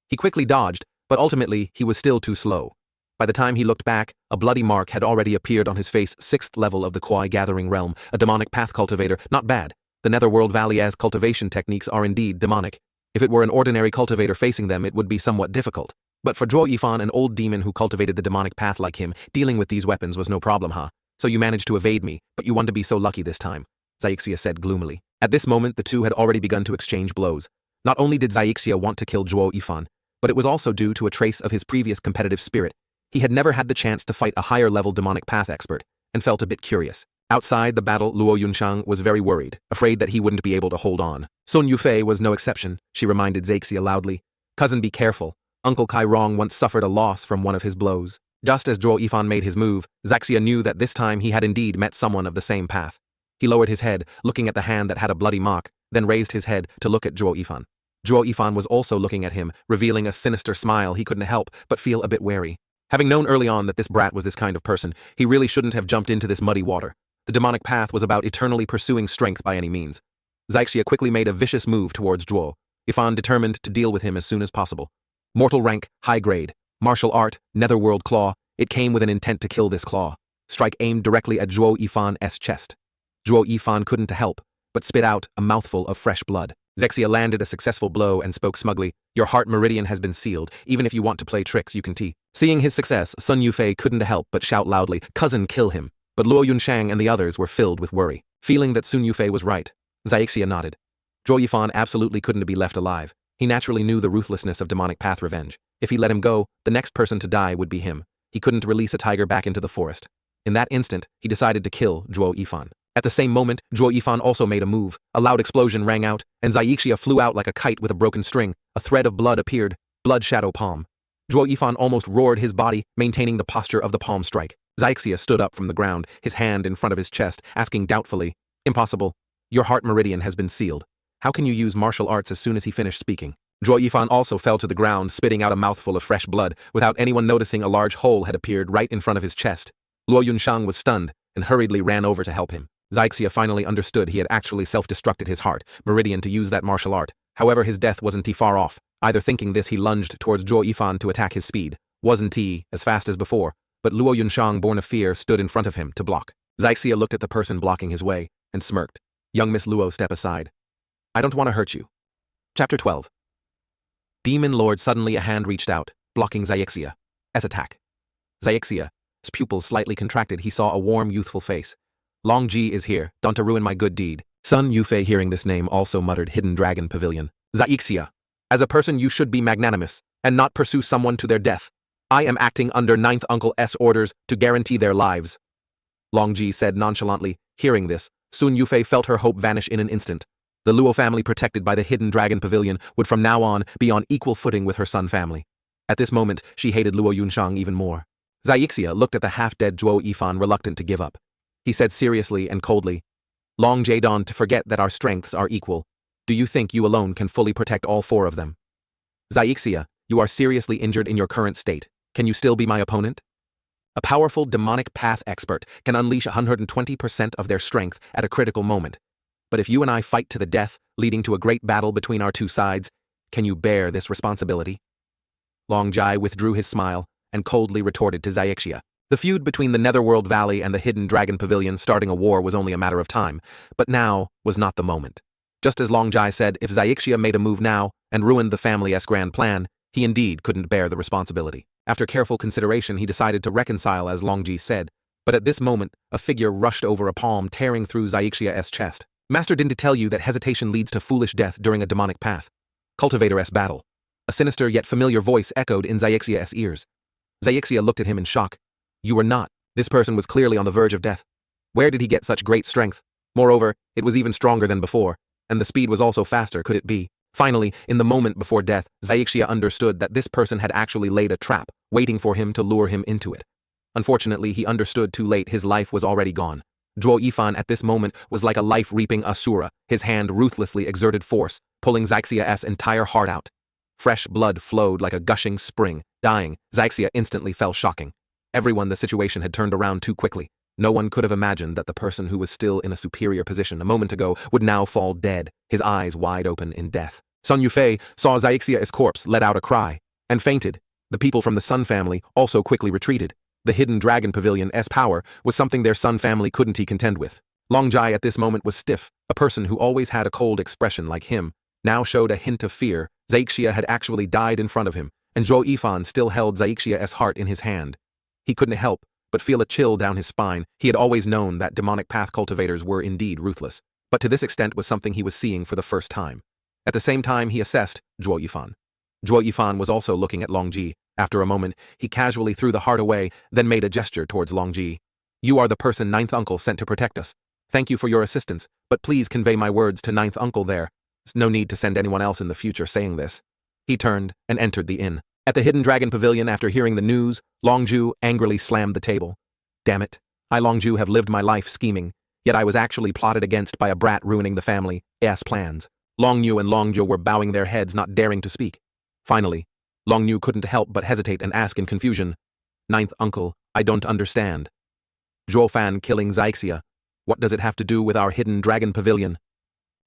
He quickly dodged, but ultimately he was still too slow. By the time he looked back, a bloody mark had already appeared on his face. 6th level of the Kuai Gathering Realm, a demonic path cultivator. Not bad. The Netherworld Valley's cultivation techniques are indeed demonic. If it were an ordinary cultivator facing them, it would be somewhat difficult. But for Zhuo Yifan, an old demon who cultivated the demonic path like him, dealing with these weapons was no problem, huh? So you managed to evade me, but you want to be so lucky this time, Xiexia said gloomily. At this moment, the two had already begun to exchange blows. Not only did Xiexia want to kill Zhuo Yifan, but it was also due to a trace of his previous competitive spirit. He had never had the chance to fight a higher-level demonic path expert, and felt a bit curious. Outside the battle, Luo Yunshang was very worried, afraid that he wouldn't be able to hold on. Sun Yufei was no exception, she reminded Xiexia loudly. Cousin, be careful. Uncle Kai Rong once suffered a loss from one of his blows. Just as Zhuo Yifan made his move, Xiexia knew that this time he had indeed met someone of the same path. He lowered his head, looking at the hand that had a bloody mark, then raised his head to look at Zhuo Yifan. Zhuo Yifan was also looking at him, revealing a sinister smile. He couldn't help but feel a bit wary. Having known early on that this brat was this kind of person, he really shouldn't have jumped into this muddy water. The demonic path was about eternally pursuing strength by any means. Xiexia quickly made a vicious move towards Zhuo Yifan, determined to deal with him as soon as possible. Mortal rank, high grade, martial art, netherworld claw. It came with an intent to kill this claw. Strike aimed directly at Zhuo Yifan's chest. Zhuo Yifan couldn't help but spit out a mouthful of fresh blood. Xiexia landed a successful blow and spoke smugly. Your heart meridian has been sealed. Even if you want to play tricks, you can tee. Seeing his success, Sun Yufei couldn't help but shout loudly, Cousin, kill him. But Luo Yunshang and the others were filled with worry. Feeling that Sun Yufei was right, Xiexia nodded. Zhuo Yifan absolutely couldn't be left alive. He naturally knew the ruthlessness of demonic path revenge. If he let him go, the next person to die would be him. He couldn't release a tiger back into the forest. In that instant, he decided to kill Zhuo Yifan. At the same moment, Zhuo Yifan also made a move. A loud explosion rang out, and Xiexia flew out like a kite with a broken string. A thread of blood appeared. Blood shadow palm. Zhuo Yifan almost roared his body, maintaining the posture of the palm strike. Xiexia stood up from the ground, his hand in front of his chest, asking doubtfully, Impossible. Your heart meridian has been sealed. How can you use martial arts? As soon as he finished speaking, Zhuo Yifan also fell to the ground, spitting out a mouthful of fresh blood. Without anyone noticing, a large hole had appeared right in front of his chest. Luo Yunshang was stunned and hurriedly ran over to help him. Xiexia finally understood he had actually self-destructed his heart meridian to use that martial art. However, his death wasn't too far off. Either thinking this, he lunged towards Zhuo Yifan to attack his speed. Wasn't he as fast as before, but Luo Yunshang, born of fear, stood in front of him to block. Xiexia looked at the person blocking his way and smirked. Young Miss Luo, step aside. I don't want to hurt you. Chapter 12. Demon Lord. Suddenly a hand reached out, blocking Xiexia. As attack. Xiexia, his pupils slightly contracted, he saw a warm, youthful face. Long Ji is here, don't ruin my good deed. Sun Yufei, hearing this name, also muttered, Hidden Dragon Pavilion. Xiexia, as a person you should be magnanimous, and not pursue someone to their death. I am acting under 9th Uncle's orders to guarantee their lives. Long Ji said nonchalantly. Hearing this, Sun Yufei felt her hope vanish in an instant. The Luo family, protected by the Hidden Dragon Pavilion, would from now on be on equal footing with her Sun family. At this moment, she hated Luo Yunshang even more. Xiexia looked at the half-dead Zhuo Yifan, reluctant to give up. He said seriously and coldly, Long Jadon, to forget that our strengths are equal. Do you think you alone can fully protect all 4 of them? Xiexia, you are seriously injured in your current state. Can you still be my opponent? A powerful demonic path expert can unleash 120% of their strength at a critical moment. But if you and I fight to the death, leading to a great battle between our 2 sides, can you bear this responsibility? Long Jai withdrew his smile and coldly retorted to Xiexia. The feud between the Netherworld Valley and the Hidden Dragon Pavilion, starting a war, was only a matter of time, but now was not the moment. Just as Long Jai said, if Xiexia made a move now and ruined the family's grand plan, he indeed couldn't bear the responsibility. After careful consideration, he decided to reconcile as Long Ji said, but at this moment, a figure rushed over a palm, tearing through Xiexia chest. Master, didn't tell you that hesitation leads to foolish death during a demonic path. Cultivator battle. A sinister yet familiar voice echoed in Xiexia ears. Zaixia looked at him in shock. You were not. This person was clearly on the verge of death. Where did he get such great strength? Moreover, it was even stronger than before, and the speed was also faster, could it be? Finally, in the moment before death, Zaixia understood that this person had actually laid a trap, waiting for him to lure him into it. Unfortunately, he understood too late. His life was already gone. Zhuo Yifan at this moment was like a life-reaping asura. His hand ruthlessly exerted force, pulling Zaixia's entire heart out. Fresh blood flowed like a gushing spring. Dying, Zaixia instantly fell shocking. The situation had turned around too quickly. No one could have imagined that the person who was still in a superior position a moment ago would now fall dead, his eyes wide open in death. Sun Yufei saw Zaixia's corpse, let out a cry, and fainted. The people from the Sun family also quickly retreated. The hidden dragon pavilion's power was something their Sun family couldn't contend with. Long Jai at this moment was stiff. A person who always had a cold expression like him now showed a hint of fear. Zaixia had actually died in front of him, and Zhuo Yifan still held Zaixia's heart in his hand. He couldn't help but feel a chill down his spine. He had always known that demonic path cultivators were indeed ruthless, but to this extent was something he was seeing for the first time. At the same time, he assessed Zhuo Yifan. Zhuo Yifan was also looking at Long Ji. After a moment, he casually threw the heart away, then made a gesture towards Long Ji. You are the person Ninth Uncle sent to protect us. Thank you for your assistance, but please convey my words to Ninth Uncle there. There's no need to send anyone else in the future saying this. He turned and entered the inn. At the Hidden Dragon Pavilion after hearing the news, Longju angrily slammed the table. Damn it. I Longju have lived my life scheming, yet I was actually plotted against by a brat ruining the family's plans. Longnu and Longju were bowing their heads, not daring to speak. Finally, Longnu couldn't help but hesitate and ask in confusion, Ninth Uncle, I don't understand. Zhuo Fan killing Zaixia. What does it have to do with our Hidden Dragon Pavilion?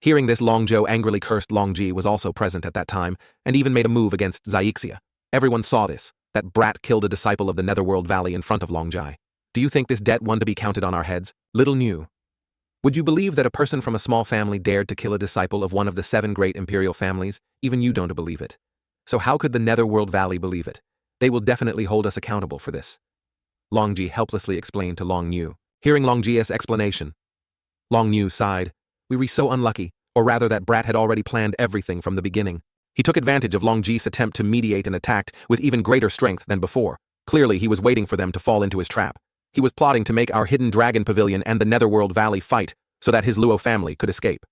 Hearing this, Longzhou angrily cursed Longji was also present at that time, and even made a move against Zaixia. Everyone saw this. That brat killed a disciple of the Netherworld Valley in front of Longjai. Do you think this debt one to be counted on our heads? Little knew. Would you believe that a person from a small family dared to kill a disciple of one of the 7 great imperial families? Even you don't believe it. So how could the Netherworld Valley believe it? They will definitely hold us accountable for this. Longji helplessly explained to Longnu. Hearing Longji's explanation, Longnu sighed. We were so unlucky, or rather that brat had already planned everything from the beginning. He took advantage of Longji's attempt to mediate and attacked with even greater strength than before. Clearly he was waiting for them to fall into his trap. He was plotting to make our Hidden Dragon Pavilion and the Netherworld Valley fight so that his Luo family could escape.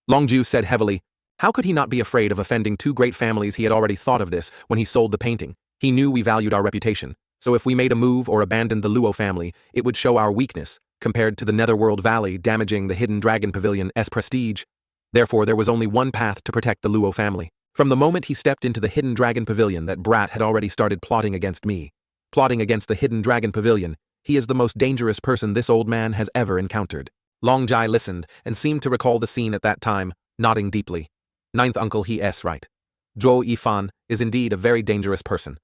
Longju said heavily, how could he not be afraid of offending 2 great families? He had already thought of this when he sold the painting. He knew we valued our reputation, so if we made a move or abandoned the Luo family, it would show our weakness compared to the Netherworld Valley, damaging the Hidden Dragon Pavilion's prestige. Therefore, there was only one path to protect the Luo family. From the moment he stepped into the Hidden Dragon Pavilion, that brat had already started plotting against me. Plotting against the Hidden Dragon Pavilion. He is the most dangerous person this old man has ever encountered. Longjai listened and seemed to recall the scene at that time, nodding deeply. Ninth Uncle, he's right. Zhuo Yifan is indeed a very dangerous person.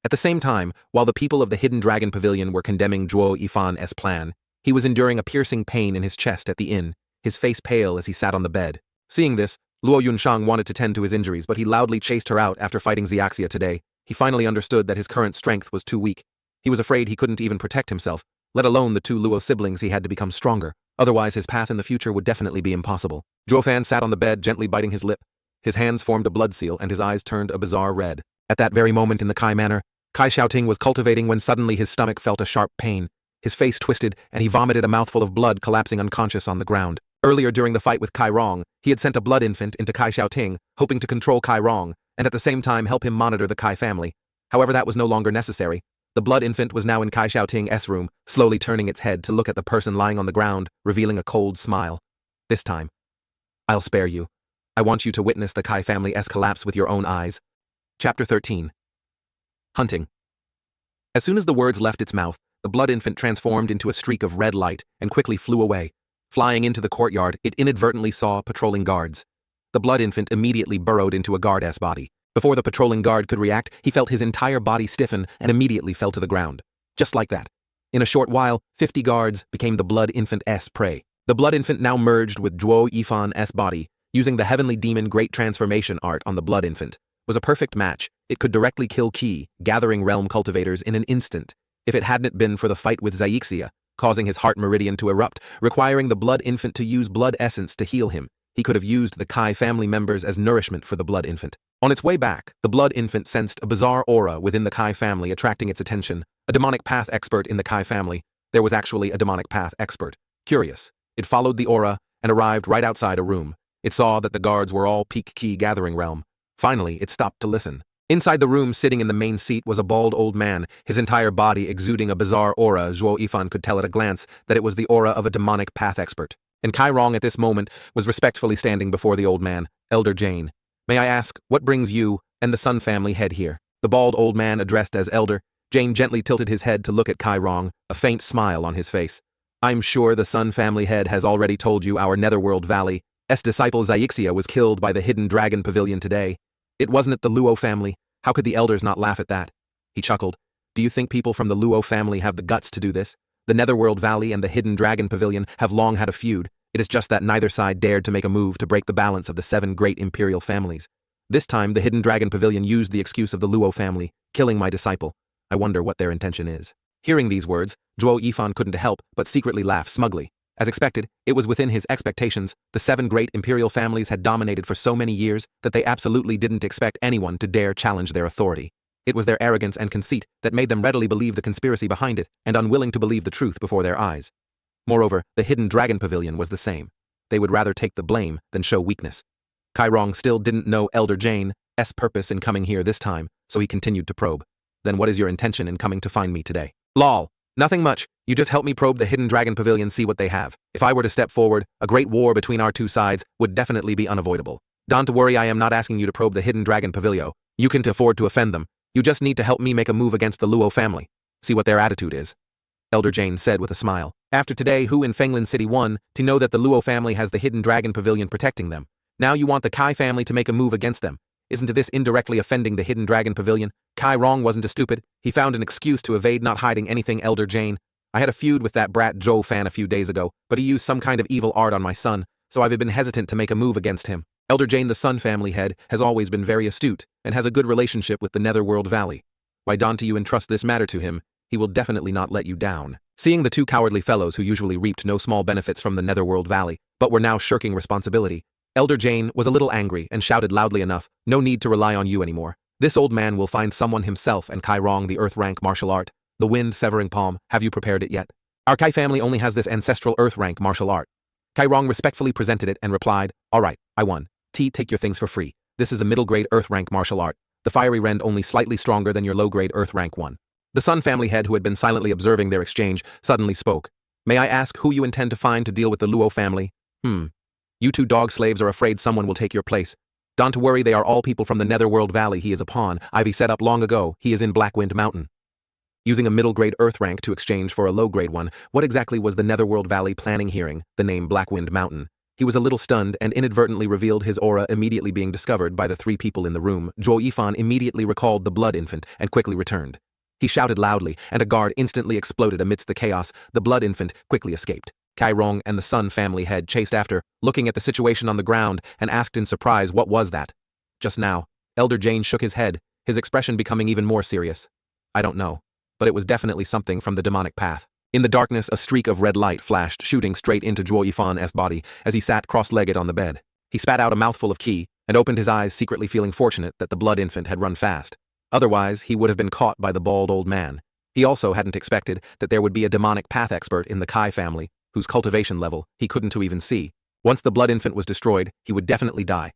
At the same time, while the people of the Hidden Dragon Pavilion were condemning Zhuo Yifan's plan, he was enduring a piercing pain in his chest at the inn, his face pale as he sat on the bed. Seeing this, Luo Yunshang wanted to tend to his injuries, but he loudly chased her out after fighting Xiaxia today. He finally understood that his current strength was too weak. He was afraid he couldn't even protect himself, let alone the 2 Luo siblings. He had to become stronger. Otherwise, his path in the future would definitely be impossible. Zhuo Fan sat on the bed, gently biting his lip. His hands formed a blood seal and his eyes turned a bizarre red. At that very moment in the Kai Manor, Kai Xiaoting was cultivating when suddenly his stomach felt a sharp pain. His face twisted and he vomited a mouthful of blood, collapsing unconscious on the ground. Earlier during the fight with Kai Rong, he had sent a blood infant into Kai Xiaoting, hoping to control Kai Rong, and at the same time help him monitor the Kai family. However, that was no longer necessary. The blood infant was now in Kai Xiaoting's room, slowly turning its head to look at the person lying on the ground, revealing a cold smile. This time, I'll spare you. I want you to witness the Kai family's collapse with your own eyes. Chapter 13. Hunting. As soon as the words left its mouth, the blood infant transformed into a streak of red light and quickly flew away. Flying into the courtyard, it inadvertently saw patrolling guards. The blood infant immediately burrowed into a guard's body. Before the patrolling guard could react, he felt his entire body stiffen and immediately fell to the ground. Just like that. In a short while, 50 guards became the blood infant's prey. The blood infant now merged with Zhuo Yifan's body, using the Heavenly Demon Great Transformation art on the blood infant. Was a perfect match. It could directly kill Qi, gathering realm cultivators in an instant, if it hadn't been for the fight with Zaixia, causing his heart meridian to erupt, requiring the blood infant to use blood essence to heal him. He could have used the Kai family members as nourishment for the blood infant. On its way back, the blood infant sensed a bizarre aura within the Kai family attracting its attention. A demonic path expert in the Kai family. There was actually a demonic path expert. Curious, it followed the aura and arrived right outside a room. It saw that the guards were all peak key gathering realm. Finally, it stopped to listen. Inside the room, sitting in the main seat, was a bald old man, his entire body exuding a bizarre aura. Zhuo Yifan could tell at a glance that it was the aura of a demonic path expert. And Kai Rong at this moment was respectfully standing before the old man. Elder Jane, may I ask, what brings you and the Sun family head here? The bald old man addressed as Elder. Jane gently tilted his head to look at Kai Rong, a faint smile on his face. I'm sure the Sun family head has already told you our Netherworld Valley's disciple Xiexia was killed by the Hidden Dragon Pavilion today. It wasn't it the Luo family? How could the elders not laugh at that? He chuckled. Do you think people from the Luo family have the guts to do this? The Netherworld Valley and the Hidden Dragon Pavilion have long had a feud. It is just that neither side dared to make a move to break the balance of the 7 great imperial families. This time, the Hidden Dragon Pavilion used the excuse of the Luo family, killing my disciple. I wonder what their intention is. Hearing these words, Zhuo Yifan couldn't help but secretly laugh smugly. As expected, it was within his expectations. The 7 great imperial families had dominated for so many years that they absolutely didn't expect anyone to dare challenge their authority. It was their arrogance and conceit that made them readily believe the conspiracy behind it and unwilling to believe the truth before their eyes. Moreover, the Hidden Dragon Pavilion was the same. They would rather take the blame than show weakness. Kai Rong still didn't know Elder Jane's purpose in coming here this time, so he continued to probe. Then what is your intention in coming to find me today? Lol. Nothing much. You just help me probe the Hidden Dragon Pavilion, see what they have. If I were to step forward, a great war between our 2 sides would definitely be unavoidable. Don't worry, I am not asking you to probe the Hidden Dragon Pavilion. You can't afford to offend them. You just need to help me make a move against the Luo family. See what their attitude is. Elder Jane said with a smile. After today, who in Fenglin City won to know that the Luo family has the Hidden Dragon Pavilion protecting them. Now you want the Kai family to make a move against them. Isn't this indirectly offending the Hidden Dragon Pavilion? Kai Rong wasn't a stupid. He found an excuse to evade not hiding anything. Elder Jane, I had a feud with that brat Zhou fan a few days ago, but he used some kind of evil art on my son, so I've been hesitant to make a move against him. Elder Jane, the Sun family head, has always been very astute and has a good relationship with the Netherworld Valley. Why don't you entrust this matter to him? He will definitely not let you down. Seeing the 2 cowardly fellows who usually reaped no small benefits from the Netherworld Valley, but were now shirking responsibility, Elder Jane was a little angry and shouted loudly enough, no need to rely on you anymore. This old man will find someone himself. And Kai Rong, the Earth rank martial art, the Wind Severing Palm, have you prepared it yet? Our Kai family only has this ancestral Earth rank martial art. Kai Rong respectfully presented it and replied, alright, I won. Take your things for free. This is a middle grade Earth rank martial art. The fiery rend only slightly stronger than your low grade Earth rank one. The Sun family head, who had been silently observing their exchange, suddenly spoke. May I ask who you intend to find to deal with the Luo family? You 2 dog slaves are afraid someone will take your place. Don't worry, they are all people from the Netherworld Valley. He is a pawn Ivy set up long ago. He is in Blackwind Mountain. Using a middle grade Earth rank to exchange for a low grade one, what exactly was the Netherworld Valley planning? Hearing the name Blackwind Mountain, he was a little stunned and inadvertently revealed his aura, immediately being discovered by the 3 people in the room. Zhuo Yifan immediately recalled the blood infant and quickly returned. He shouted loudly, and a guard instantly exploded amidst the chaos. The blood infant quickly escaped. Kai Rong and the Sun family head chased after, looking at the situation on the ground, and asked in surprise, what was that? Just now, Elder Jane shook his head, his expression becoming even more serious. I don't know, but it was definitely something from the demonic path. In the darkness, a streak of red light flashed, shooting straight into Zhuo Yifan's body as he sat cross-legged on the bed. He spat out a mouthful of qi and opened his eyes, secretly feeling fortunate that the blood infant had run fast. Otherwise, he would have been caught by the bald old man. He also hadn't expected that there would be a demonic path expert in the Kai family, whose cultivation level he couldn't even see. Once the blood infant was destroyed, he would definitely die.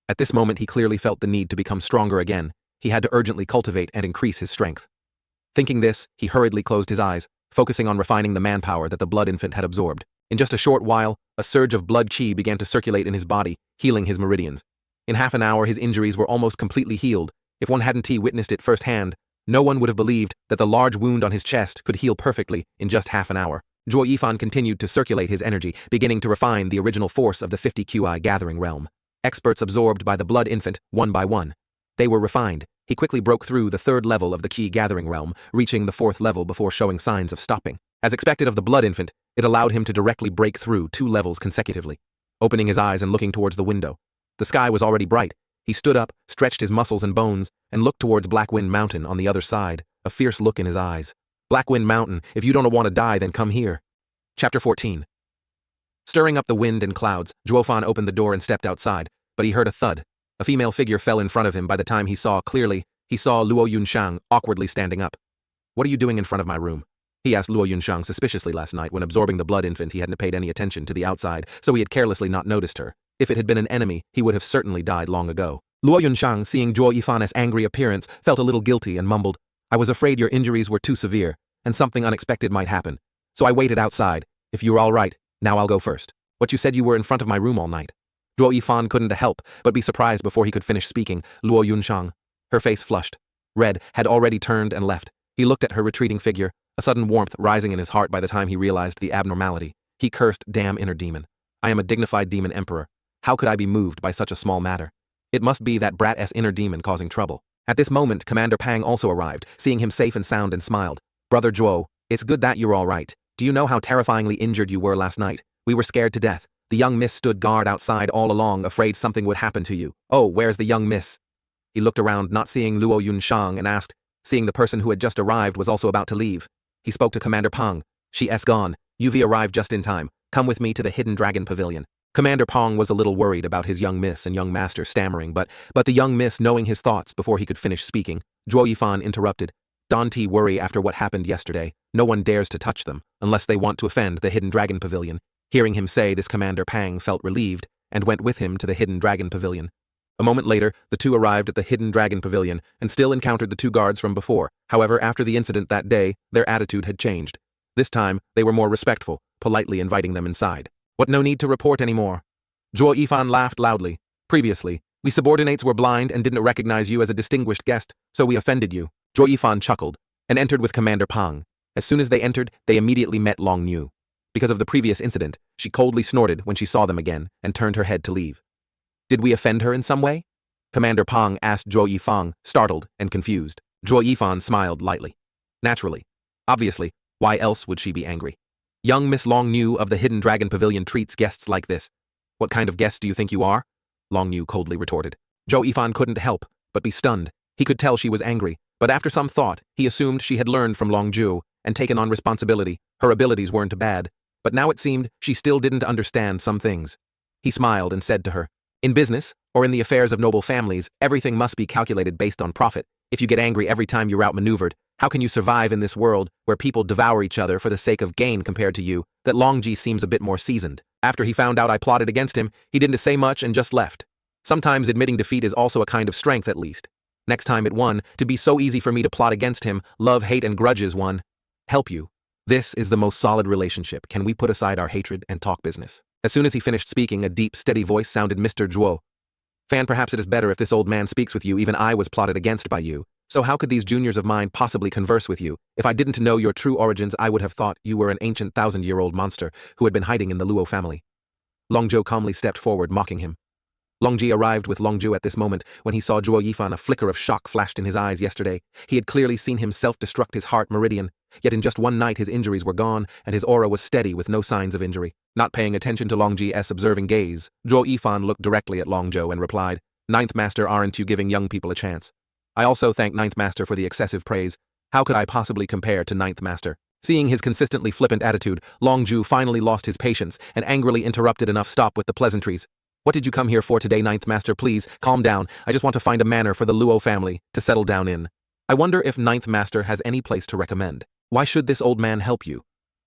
At this moment, he clearly felt the need to become stronger again. He had to urgently cultivate and increase his strength. Thinking this, he hurriedly closed his eyes, focusing on refining the manpower that the blood infant had absorbed. In just a short while, a surge of blood qi began to circulate in his body, healing his meridians. In half an hour, his injuries were almost completely healed. If one hadn't witnessed it firsthand, no one would have believed that the large wound on his chest could heal perfectly in just half an hour. Zhuo Yifan continued to circulate his energy, beginning to refine the original force of the 50 QI gathering realm. Experts absorbed by the blood infant, one by one. They were refined. He quickly broke through the 3rd level of the Qi gathering realm, reaching the 4th level before showing signs of stopping. As expected of the blood infant, it allowed him to directly break through 2 levels consecutively. Opening his eyes and looking towards the window. The sky was already bright. He stood up, stretched his muscles and bones, and looked towards Blackwind Mountain on the other side, a fierce look in his eyes. Blackwind Mountain, if you don't want to die, then come here. Chapter 14. Stirring up the wind and clouds, Duofan opened the door and stepped outside, but he heard a thud. A female figure fell in front of him. By the time he saw clearly, he saw Luo Yunshang awkwardly standing up. "What are you doing in front of my room?" he asked Luo Yunshang suspiciously last night. When absorbing the blood infant, he hadn't paid any attention to the outside, so he had carelessly not noticed her. If it had been an enemy, he would have certainly died long ago. Luo Yunshang, seeing Zhuo Yifan's angry appearance, felt a little guilty and mumbled, "I was afraid your injuries were too severe, and something unexpected might happen. So I waited outside. If you're all right, now I'll go first. What you said you were in front of my room all night." Zhuo Yifan couldn't help but be surprised before he could finish speaking. Luo Yunshang, her face flushed. Red had already turned and left. He looked at her retreating figure, a sudden warmth rising in his heart by the time he realized the abnormality. He cursed, "Damn inner demon. I am a dignified demon emperor. How could I be moved by such a small matter? It must be that brat's inner demon causing trouble." At this moment, Commander Pang also arrived, seeing him safe and sound, and smiled. "Brother Zhuo, it's good that you're all right. Do you know how terrifyingly injured you were last night? We were scared to death. The young miss stood guard outside all along, afraid something would happen to you. Oh, where's the young miss?" He looked around, not seeing Luo Yunshang, and asked, seeing the person who had just arrived was also about to leave. He spoke to Commander Pang. "She's gone. You've arrived just in time. Come with me to the Hidden Dragon Pavilion." Commander Pang was a little worried about his young miss and young master stammering, but the young miss, knowing his thoughts before he could finish speaking, Zhuo Yifan interrupted. "Don't worry after what happened yesterday. No one dares to touch them, unless they want to offend the Hidden Dragon Pavilion." Hearing him say this, Commander Pang felt relieved, and went with him to the Hidden Dragon Pavilion. A moment later, the two arrived at the Hidden Dragon Pavilion, and still encountered the two guards from before. However, after the incident that day, their attitude had changed. This time, they were more respectful, politely inviting them inside. "What, no need to report anymore?" Zhuo Yifan laughed loudly. "Previously, we subordinates were blind and didn't recognize you as a distinguished guest, so we offended you." Zhuo Yifan chuckled, and entered with Commander Pang. As soon as they entered, they immediately met Long Niu. Because of the previous incident, she coldly snorted when she saw them again, and turned her head to leave. "Did we offend her in some way?" Commander Pang asked Zhuo Yifan, startled and confused. Zhuo Yifan smiled lightly. "Naturally. Obviously, why else would she be angry? Young Miss Long Niu of the Hidden Dragon Pavilion treats guests like this. What kind of guest do you think you are?" Long Niu coldly retorted. Zhuo Yifan couldn't help but be stunned. He could tell she was angry, but after some thought, he assumed she had learned from Long Ju and taken on responsibility. Her abilities weren't bad, but now it seemed she still didn't understand some things. He smiled and said to her, "In business, or in the affairs of noble families, everything must be calculated based on profit. If you get angry every time you're outmaneuvered, how can you survive in this world where people devour each other for the sake of gain compared to you?" That Long Ji seems a bit more seasoned. After he found out I plotted against him, he didn't say much and just left. Sometimes admitting defeat is also a kind of strength, at least. Next time it won, to be so easy for me to plot against him, love, hate, and grudges won. Help you. This is the most solid relationship. Can we put aside our hatred and talk business? As soon as he finished speaking, a deep, steady voice sounded. "Mr. Zhuo. Fan, perhaps it is better if this old man speaks with you. Even I was plotted against by you. So how could these juniors of mine possibly converse with you? If I didn't know your true origins, I would have thought you were an ancient 1,000-year-old monster who had been hiding in the Luo family." Long Zhou calmly stepped forward, mocking him. Long Ji arrived with Long Zhu at this moment. When he saw Zhuo Yifan, a flicker of shock flashed in his eyes. Yesterday, he had clearly seen him self-destruct his heart meridian, yet in just one night his injuries were gone, and his aura was steady with no signs of injury. Not paying attention to Long Ji's observing gaze, Zhuo Yifan looked directly at Long Zhou and replied, "Ninth Master, aren't you giving young people a chance?" "I also thank Ninth Master for the excessive praise. How could I possibly compare to Ninth Master?" Seeing his consistently flippant attitude, Long Zhu finally lost his patience and angrily interrupted. "Enough, stop with the pleasantries. What did you come here for today, Ninth Master? Please, calm down. I just want to find a manor for the Luo family to settle down in. I wonder if Ninth Master has any place to recommend. Why should this old man help you?"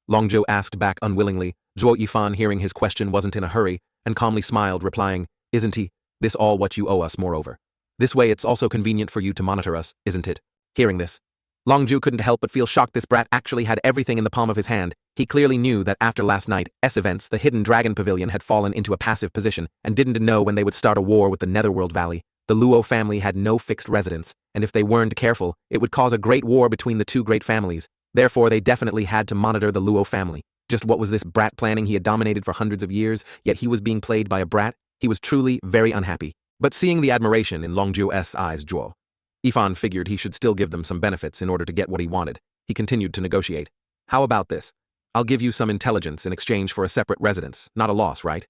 Long Zhou asked back unwillingly. Zhuo Yifan, hearing his question, wasn't in a hurry, and calmly smiled, replying, "Isn't he? This all what you owe us, moreover. This way it's also convenient for you to monitor us, isn't it?" Hearing this, Long Zhu couldn't help but feel shocked. This brat actually had everything in the palm of his hand. He clearly knew that after last night's events, the Hidden Dragon Pavilion had fallen into a passive position, and didn't know when they would start a war with the Netherworld Valley. The Luo family had no fixed residence, and if they weren't careful, it would cause a great war between the two great families. Therefore, they definitely had to monitor the Luo family. Just what was this brat planning? He had dominated for hundreds of years, yet he was being played by a brat. He was truly very unhappy. But seeing the admiration in Long Zhu's eyes, Zhuo Yifan figured he should still give them some benefits in order to get what he wanted. He continued to negotiate. "How about this? I'll give you some intelligence in exchange for a separate residence. Not a loss, right?"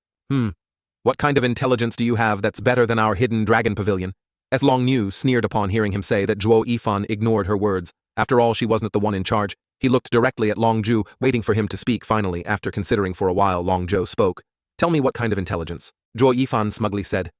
What kind of intelligence do you have that's better than our Hidden Dragon Pavilion?" As Long Niu sneered upon hearing him say that, Zhuo Yifan ignored her words. After all, she wasn't the one in charge. He looked directly at Long Ju, waiting for him to speak finally. After considering for a while, Long Zhou spoke. Tell me what kind of intelligence. Zhuo Yifan smugly said.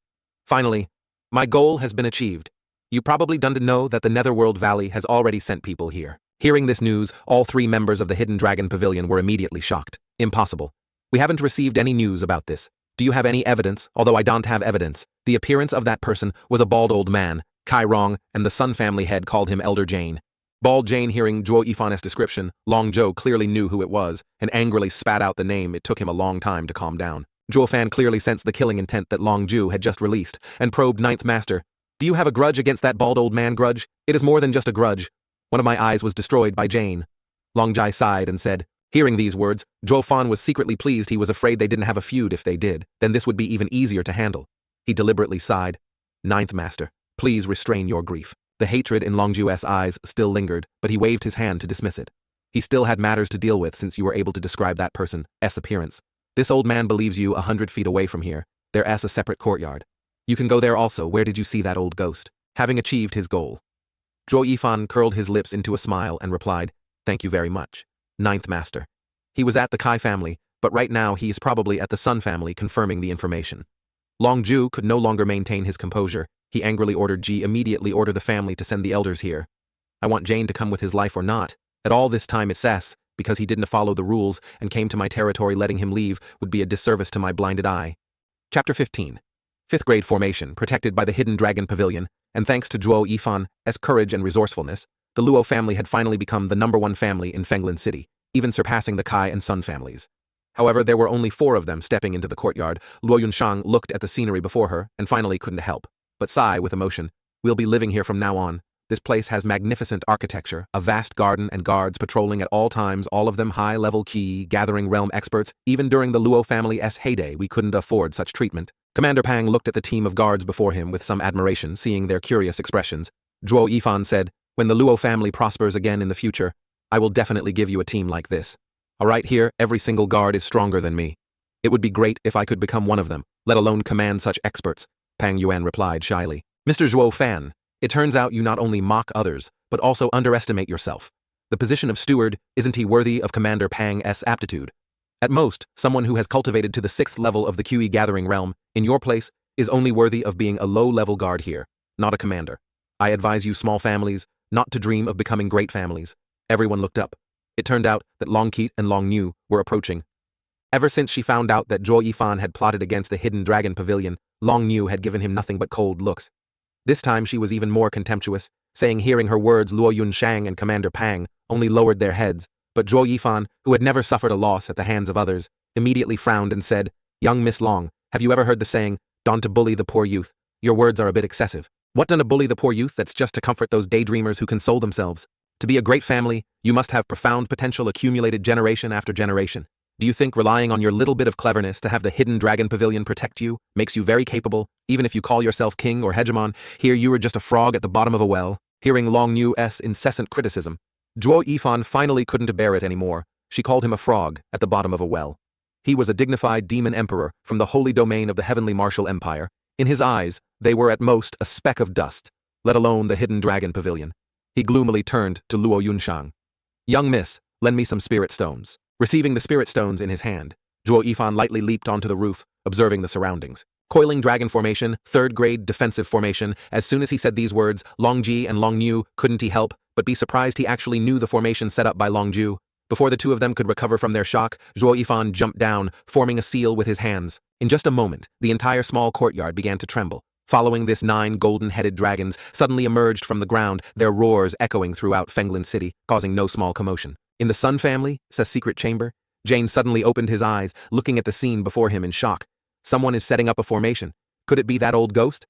Finally, my goal has been achieved. You probably don't know that the Netherworld Valley has already sent people here. Hearing this news, all 3 members of the Hidden Dragon Pavilion were immediately shocked. Impossible. We haven't received any news about this. Do you have any evidence? Although I don't have evidence. The appearance of that person was a bald old man, Kai Rong, and the Sun family head called him Elder Jane. Bald Jane, hearing Zhuo Yifan's description, Long Zhou clearly knew who it was, and angrily spat out the name. It took him a long time to calm down. Zhuo Fan clearly sensed the killing intent that Long Zhu had just released, and probed Ninth Master. Do you have a grudge against that bald old man? Grudge? It is more than just a grudge. One of my eyes was destroyed by Jane. Long Jai sighed and said. Hearing these words, Zhuo Fan was secretly pleased. He was afraid they didn't have a feud. If they did, then this would be even easier to handle. He deliberately sighed. Ninth Master, please restrain your grief. The hatred in Long Zhu's eyes still lingered, but he waved his hand to dismiss it. He still had matters to deal with since you were able to describe that person's appearance. This old man believes you 100 feet away from here. There's a separate courtyard. You can go there also. Where did you see that old ghost? Having achieved his goal, Zhuo Yifan curled his lips into a smile and replied, Thank you very much, Ninth Master. He was at the Kai family, but right now he is probably at the Sun family confirming the information. Long Zhu could no longer maintain his composure. He angrily ordered Ji immediately order the family to send the elders here. I want Jane to come with his life or not. At all this time it's says, because he didn't follow the rules and came to my territory. Letting him leave would be a disservice to my blinded eye. Chapter 15. 5th grade formation, protected by the Hidden Dragon Pavilion, and thanks to Zhuo Yifan's courage and resourcefulness, the Luo family had finally become the #1 family in Fenglin City, even surpassing the Kai and Sun families. However, there were only 4 of them stepping into the courtyard. Luo Yunshang looked at the scenery before her and finally couldn't help but sigh with emotion. We'll be living here from now on. This place has magnificent architecture, a vast garden, and guards patrolling at all times, all of them high-level key gathering realm experts. Even during the Luo family's heyday, we couldn't afford such treatment. Commander Pang looked at the team of guards before him with some admiration, seeing their curious expressions. Zhuo Yifan said, When the Luo family prospers again in the future, I will definitely give you a team like this. All right, here, every single guard is stronger than me. It would be great if I could become one of them, let alone command such experts, Pang Yuan replied shyly. Mr. Zhuo Fan, it turns out you not only mock others, but also underestimate yourself. The position of steward, isn't he worthy of Commander Pang's aptitude? At most, someone who has cultivated to the 6th level of the QE gathering realm, in your place, is only worthy of being a low-level guard here, not a commander. I advise you small families not to dream of becoming great families. Everyone looked up. It turned out that Long Keat and Long Niu were approaching. Ever since she found out that Zhuo Yifan had plotted against the Hidden Dragon Pavilion, Long Niu had given him nothing but cold looks. This time she was even more contemptuous, saying hearing her words Luo Yunshang and Commander Pang only lowered their heads, but Zhuo Yifan, who had never suffered a loss at the hands of others, immediately frowned and said, Young Miss Long, have you ever heard the saying, don't to bully the poor youth? Your words are a bit excessive. What done to bully the poor youth? That's just to comfort those daydreamers who console themselves. To be a great family, you must have profound potential accumulated generation after generation. Do you think relying on your little bit of cleverness to have the Hidden Dragon Pavilion protect you makes you very capable, even if you call yourself king or hegemon? Here you were just a frog at the bottom of a well. Hearing Long Niu's incessant criticism, Zhuo Yifan finally couldn't bear it anymore. She called him a frog at the bottom of a well. He was a dignified demon emperor from the holy domain of the heavenly martial empire. In his eyes, they were at most a speck of dust, let alone the Hidden Dragon Pavilion. He gloomily turned to Luo Yunshang. Young miss, lend me some spirit stones. Receiving the spirit stones in his hand, Zhuo Yifan lightly leaped onto the roof, observing the surroundings. Coiling dragon formation, 3rd grade defensive formation. As soon as he said these words, Long Ji and Long Niu couldn't he help but be surprised he actually knew the formation set up by Long Ju. Before the two of them could recover from their shock, Zhuo Yifan jumped down, forming a seal with his hands. In just a moment, the entire small courtyard began to tremble. Following this, 9 golden-headed dragons suddenly emerged from the ground, their roars echoing throughout Fenglin City, causing no small commotion. In the Sun family, secret chamber, Jane suddenly opened his eyes, looking at the scene before him in shock. Someone is setting up a formation. Could it be that old ghost?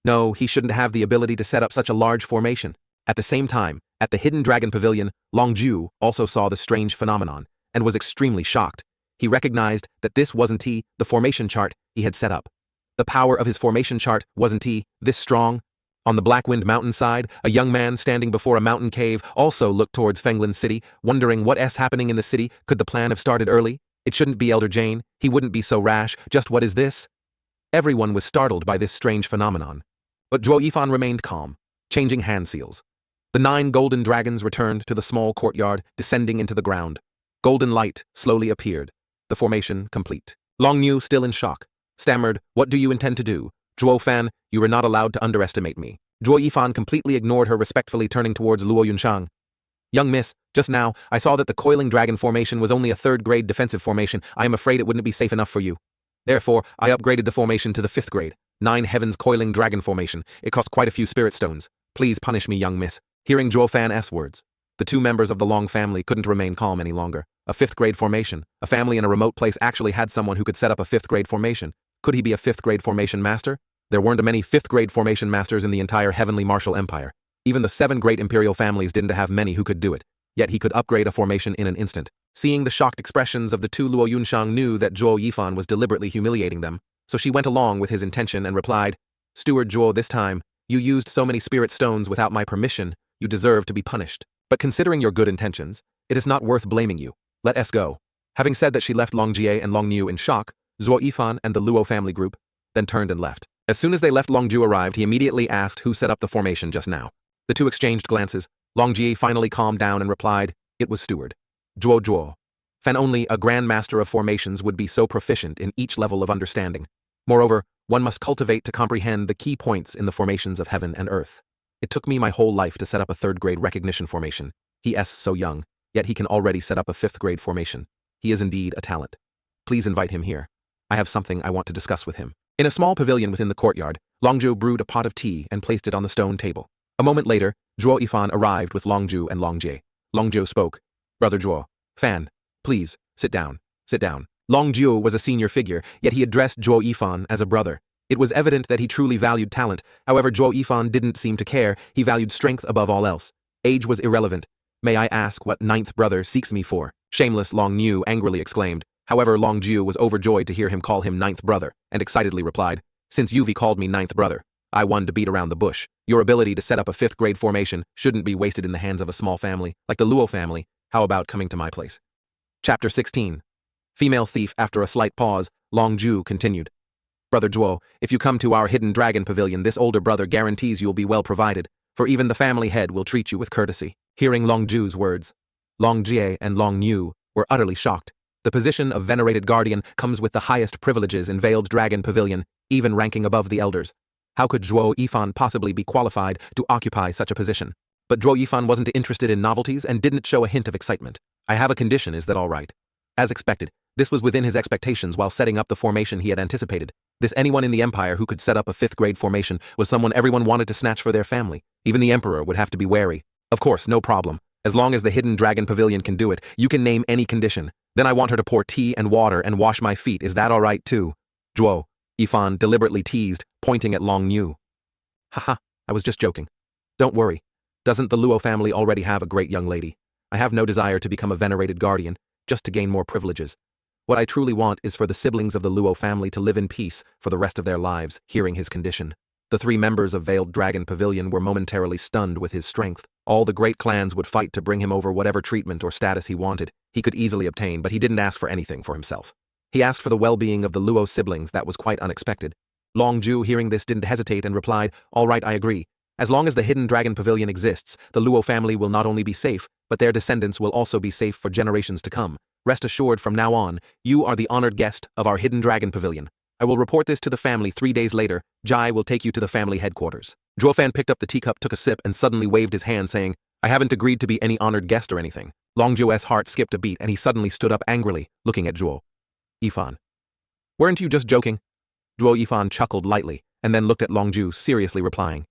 No, he shouldn't have the ability to set up such a large formation. At the same time, at the Hidden Dragon Pavilion, Long Ju also saw the strange phenomenon, and was extremely shocked. He recognized that this wasn't the formation chart he had set up. The power of his formation chart wasn't this strong. On the Blackwind mountainside, a young man standing before a mountain cave also looked towards Fenglin City, wondering what's happening in the city. Could the plan have started early? It shouldn't be Elder Jane. He wouldn't be so rash. Just what is this? Everyone was startled by this strange phenomenon. But Zhuo Yifan remained calm, changing hand seals. The 9 golden dragons returned to the small courtyard, descending into the ground. Golden light slowly appeared. The formation complete. Long Yu, still in shock, stammered, "What do you intend to do? Zhuo Fan, you are not allowed to underestimate me." Zhuo Yifan completely ignored her, respectfully turning towards Luo Yunshang. "Young miss, just now, I saw that the coiling dragon formation was only a 3rd-grade defensive formation. I am afraid it wouldn't be safe enough for you. Therefore, I upgraded the formation to the 5th grade, 9 Heavens Coiling Dragon Formation. It cost quite a few spirit stones. Please punish me, young miss." Hearing Zhuo Fan's words, the 2 members of the Long family couldn't remain calm any longer. A 5th-grade formation. A family in a remote place actually had someone who could set up a 5th-grade formation. Could he be a 5th-grade formation master? There weren't many 5th-grade formation masters in the entire Heavenly Martial Empire. Even the 7 great imperial families didn't have many who could do it. Yet he could upgrade a formation in an instant. Seeing the shocked expressions of the 2, Luo Yunshang knew that Zhuo Yifan was deliberately humiliating them, so she went along with his intention and replied, "Steward Zhuo, this time, you used so many spirit stones without my permission. You deserve to be punished. But considering your good intentions, it is not worth blaming you. Let us go." Having said that, she left Long Jie and Long Niu in shock. Zhuo Yifan and the Luo family group then turned and left. As soon as they left, Long Ju arrived. He immediately asked who set up the formation just now. The 2 exchanged glances. Long Jie finally calmed down and replied, "It was Steward Zhuo Fan. Only a Grand Master of formations would be so proficient in each level of understanding. Moreover, one must cultivate to comprehend the key points in the formations of heaven and earth. It took me my whole life to set up a 3rd-grade recognition formation. He is so young, yet he can already set up a 5th-grade formation. He is indeed a talent. Please invite him here. I have something I want to discuss with him." In a small pavilion within the courtyard, Longju brewed a pot of tea and placed it on the stone table. A moment later, Zhuo Yifan arrived with Longju and Longjie. Longju spoke, "Brother Zhuo Fan, please, sit down, sit down." Longju was a senior figure, yet he addressed Zhuo Yifan as a brother. It was evident that he truly valued talent. However, Zhuo Yifan didn't seem to care. He valued strength above all else. Age was irrelevant. "May I ask what 9th brother seeks me for?" Shameless Long Niu angrily exclaimed. However, Long Ju was overjoyed to hear him call him 9th brother, and excitedly replied, "Since you've called me 9th brother, I won to beat around the bush. Your ability to set up a 5th-grade formation shouldn't be wasted in the hands of a small family, like the Luo family. How about coming to my place?" Chapter 16. Female Thief. After a slight pause, Long Ju continued, "Brother Zhuo, if you come to our hidden dragon pavilion, this older brother guarantees you'll be well provided, for even the family head will treat you with courtesy." Hearing Long Ju's words, Long Jie and Long Niu were utterly shocked. The position of venerated guardian comes with the highest privileges in Veiled Dragon Pavilion, even ranking above the elders. How could Zhuo Yifan possibly be qualified to occupy such a position? But Zhuo Yifan wasn't interested in novelties and didn't show a hint of excitement. "I have a condition, is that all right?" As expected, this was within his expectations while setting up the formation he had anticipated. This anyone in the Empire who could set up a 5th-grade formation was someone everyone wanted to snatch for their family. Even the Emperor would have to be wary. "Of course, no problem. As long as the Hidden Dragon Pavilion can do it, you can name any condition. Then I want her to pour tea and water and wash my feet. Is that all right too?" Zhuo Yifan deliberately teased, pointing at Long Niu. "Haha, I was just joking. Don't worry. Doesn't the Luo family already have a great young lady? I have no desire to become a venerated guardian, just to gain more privileges. What I truly want is for the siblings of the Luo family to live in peace for the rest of their lives." Hearing his condition, the 3 members of Veiled Dragon Pavilion were momentarily stunned with his strength. All the great clans would fight to bring him over whatever treatment or status he wanted. He could easily obtain, but he didn't ask for anything for himself. He asked for the well-being of the Luo siblings. That was quite unexpected. Long Ju, hearing this, didn't hesitate and replied, "All right, I agree. As long as the Hidden Dragon Pavilion exists, the Luo family will not only be safe, but their descendants will also be safe for generations to come. Rest assured, from now on, you are the honored guest of our Hidden Dragon Pavilion. I will report this to the family 3 days later. Jai will take you to the family headquarters." Zhuo Fan picked up the teacup, took a sip, and suddenly waved his hand, saying, "I haven't agreed to be any honored guest or anything." Long Ju's heart skipped a beat, and he suddenly stood up angrily, looking at Zhuo Yifan. "Weren't you just joking?" Zhuo Yifan chuckled lightly, and then looked at Long Ju, seriously replying,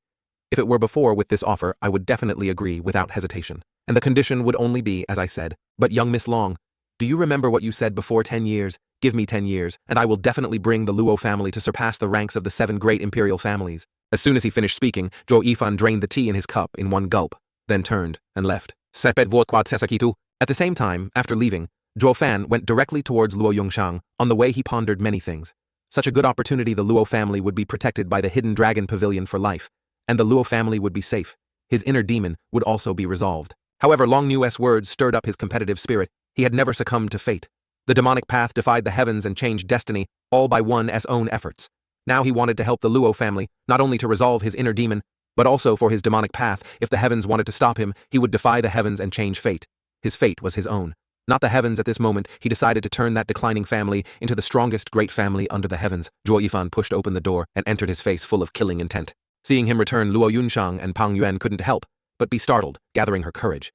"If it were before with this offer, I would definitely agree without hesitation. And the condition would only be as I said. But young Miss Long, do you remember what you said before? 10 years? Give me 10 years, and I will definitely bring the Luo family to surpass the ranks of the 7 great imperial families." As soon as he finished speaking, Zhuo Yifan drained the tea in his cup in one gulp, then turned and left. Sepet Vuoquad Sesakitu. At the same time, after leaving, Zhuo Fan went directly towards Luo Yongshang. On the way, he pondered many things. Such a good opportunity. The Luo family would be protected by the Hidden Dragon Pavilion for life, and the Luo family would be safe. His inner demon would also be resolved. However, Long Niu's words stirred up his competitive spirit. He had never succumbed to fate. The demonic path defied the heavens and changed destiny, all by one's own efforts. Now he wanted to help the Luo family, not only to resolve his inner demon, but also for his demonic path. If the heavens wanted to stop him, he would defy the heavens and change fate. His fate was his own, not the heavens. At this moment, he decided to turn that declining family into the strongest great family under the heavens. Zhuo Yifan pushed open the door and entered, his face full of killing intent. Seeing him return, Luo Yunshang and Pang Yuan couldn't help but be startled, gathering her courage.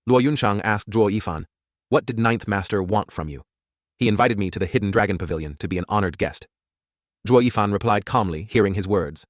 Luo Yunshang asked Zhuo Yifan, "What did Ninth Master want from you?" "He invited me to the Hidden Dragon Pavilion to be an honored guest." Zhuo Yifan replied calmly, hearing his words.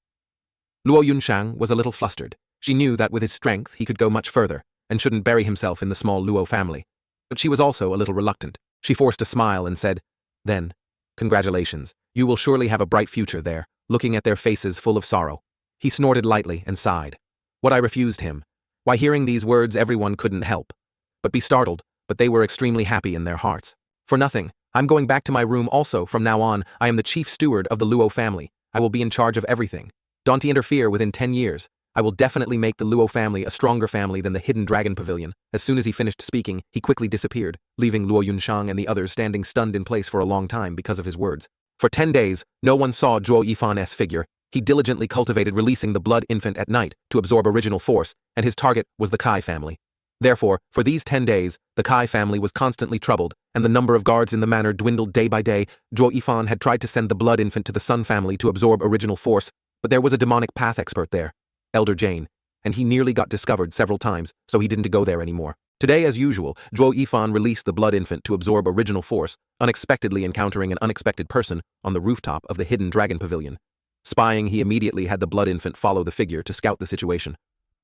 Luo Yunshang was a little flustered. She knew that with his strength he could go much further, and shouldn't bury himself in the small Luo family. But she was also a little reluctant. She forced a smile and said, "Then, congratulations, you will surely have a bright future there," looking at their faces full of sorrow. He snorted lightly and sighed. What I refused him? Why, hearing these words everyone couldn't help but be startled, but they were extremely happy in their hearts. "For nothing. I'm going back to my room also. From now on, I am the chief steward of the Luo family. I will be in charge of everything. Don't interfere within 10 years. I will definitely make the Luo family a stronger family than the Hidden Dragon Pavilion." As soon as he finished speaking, he quickly disappeared, leaving Luo Yunshang and the others standing stunned in place for a long time because of his words. For 10 days, no one saw Zhuo Yifan's figure. He diligently cultivated releasing the blood infant at night to absorb original force, and his target was the Kai family. Therefore, for these 10 days, the Kai family was constantly troubled, and the number of guards in the manor dwindled day by day. Zhuo Yifan had tried to send the blood infant to the Sun family to absorb original force, but there was a demonic path expert there, Elder Jane, and he nearly got discovered several times, so he didn't go there anymore. Today, as usual, Zhuo Yifan released the blood infant to absorb original force, unexpectedly encountering an unexpected person on the rooftop of the Hidden Dragon Pavilion. Spying, he immediately had the blood infant follow the figure to scout the situation.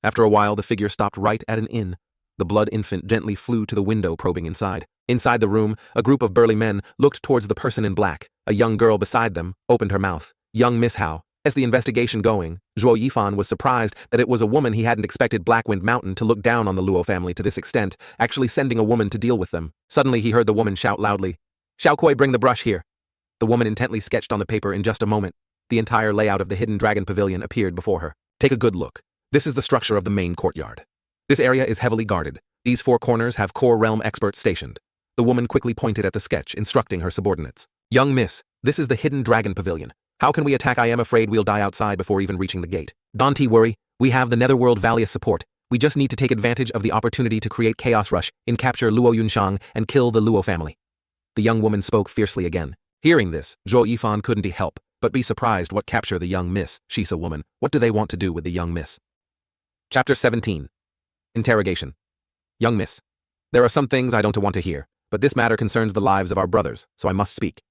After a while, the figure stopped right at an inn. The blood infant gently flew to the window, probing inside. Inside the room, a group of burly men looked towards the person in black. A young girl beside them opened her mouth. "Young Miss Hao." As the investigation going, Zhuo Yifan was surprised that it was a woman. He hadn't expected Blackwind Mountain to look down on the Luo family to this extent, actually sending a woman to deal with them. Suddenly he heard the woman shout loudly, "Xiaokui, bring the brush here." The woman intently sketched on the paper. In just a moment, the entire layout of the Hidden Dragon Pavilion appeared before her. "Take a good look. This is the structure of the main courtyard. This area is heavily guarded. These 4 corners have core realm experts stationed." The woman quickly pointed at the sketch, instructing her subordinates. "Young miss, this is the Hidden Dragon Pavilion. How can we attack? I am afraid we'll die outside before even reaching the gate. Don't worry, we have the Netherworld Valley as support. We just need to take advantage of the opportunity to create chaos rush, capture Luo Yunshang, and kill the Luo family." The young woman spoke fiercely again. Hearing this, Zhuo Yifan couldn't help but be surprised. What capture the young miss? She's a woman. What do they want to do with the young miss? Chapter 17. Interrogation. "Young miss, there are some things I don't want to hear, but this matter concerns the lives of our brothers, so I must speak."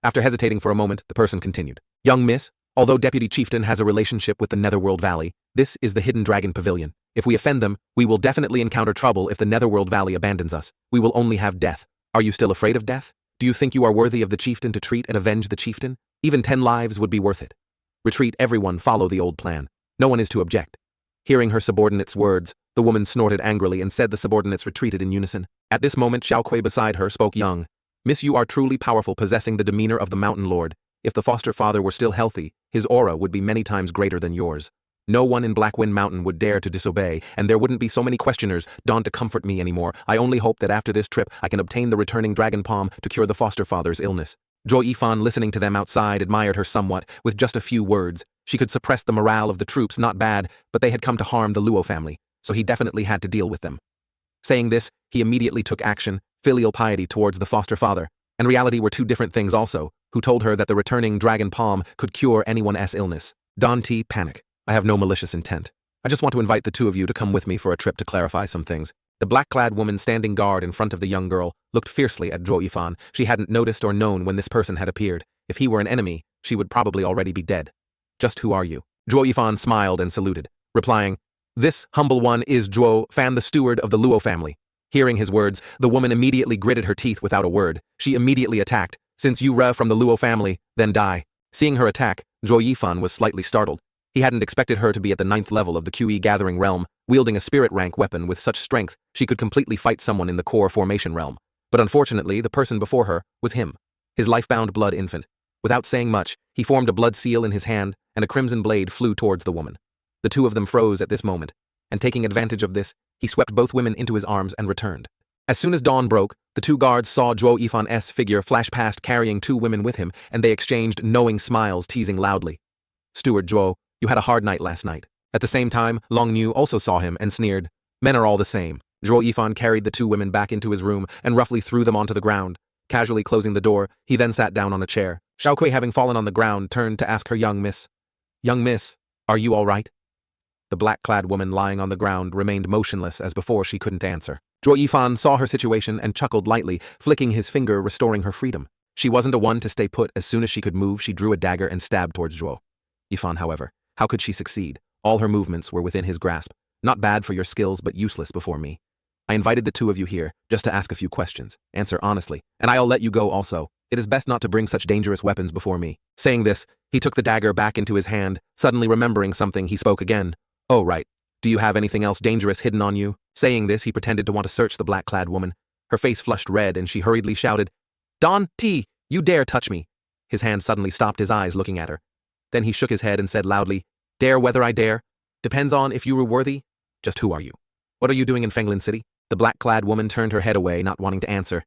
After hesitating for a moment, the person continued. "Young miss, although Deputy Chieftain has a relationship with the Netherworld Valley, this is the Hidden Dragon Pavilion. If we offend them, we will definitely encounter trouble. If the Netherworld Valley abandons us, we will only have death. Are you still afraid of death? Do you think you are worthy of the chieftain to treat and avenge the chieftain? Even 10 lives would be worth it. Retreat, everyone, follow the old plan. No one is to object." Hearing her subordinate's words, the woman snorted angrily and said the subordinates retreated in unison. At this moment, Xiaokui beside her spoke. "Young miss, you are truly powerful, possessing the demeanor of the Mountain Lord. If the foster father were still healthy, his aura would be many times greater than yours. No one in Blackwind Mountain would dare to disobey, and there wouldn't be so many questioners. Don't comfort me anymore. I only hope that after this trip I can obtain the returning dragon palm to cure the foster father's illness." Zhuo Yifan, listening to them outside, admired her somewhat. With just a few words, she could suppress the morale of the troops. Not bad, but they had come to harm the Luo family, so he definitely had to deal with them. Saying this, he immediately took action. Filial piety towards the foster father and reality were 2 different things also, who told her that the returning dragon palm could cure anyone's illness. Don't panic. I have no malicious intent. I just want to invite the 2 of you to come with me for a trip to clarify some things. The black-clad woman standing guard in front of the young girl looked fiercely at Zhuo Yifan. She hadn't noticed or known when this person had appeared. If he were an enemy, she would probably already be dead. "Just who are you?" Zhuo Yifan smiled and saluted, replying, "This humble one is Zhuo Fan, the steward of the Luo family." Hearing his words, the woman immediately gritted her teeth without a word. She immediately attacked. "Since you are from the Luo family, then die." Seeing her attack, Zhuo Yifan was slightly startled. He hadn't expected her to be at the 9th level of the QE gathering realm, wielding a spirit rank weapon with such strength she could completely fight someone in the core formation realm. But unfortunately, the person before her was him, his life-bound blood infant. Without saying much, he formed a blood seal in his hand, and a crimson blade flew towards the woman. The 2 of them froze at this moment, and taking advantage of this, he swept both women into his arms and returned. As soon as dawn broke, the 2 guards saw Zhuo Yifan's figure flash past carrying 2 women with him, and they exchanged knowing smiles, teasing loudly. "Steward Zhuo, you had a hard night last night. At the same time, Long Nu also saw him and sneered. Men are all the same. Zhuo Yifan carried the two women back into his room and roughly threw them onto the ground. Casually closing the door, he then sat down on a chair. Xiao Kui, having fallen on the ground, turned to ask her young miss, are you all right? The black-clad woman lying on the ground remained motionless as before she couldn't answer. Zhuo Yifan saw her situation and chuckled lightly, flicking his finger, restoring her freedom. She wasn't a one to stay put. As soon as she could move, she drew a dagger and stabbed towards Zhuo Yifan. However, how could she succeed? All her movements were within his grasp. Not bad for your skills, but useless before me. I invited the two of you here just to ask a few questions. Answer honestly, and I'll let you go also. It is best not to bring such dangerous weapons before me. Saying this, he took the dagger back into his hand. Suddenly remembering something, he spoke again. Oh, right. Do you have anything else dangerous hidden on you? Saying this, he pretended to want to search the black-clad woman. Her face flushed red and she hurriedly shouted, Don T, you dare touch me. His hand suddenly stopped, his eyes looking at her. Then he shook his head and said loudly, Dare whether I dare? Depends on if you were worthy. Just who are you? What are you doing in Fenglin City? The black-clad woman turned her head away, not wanting to answer.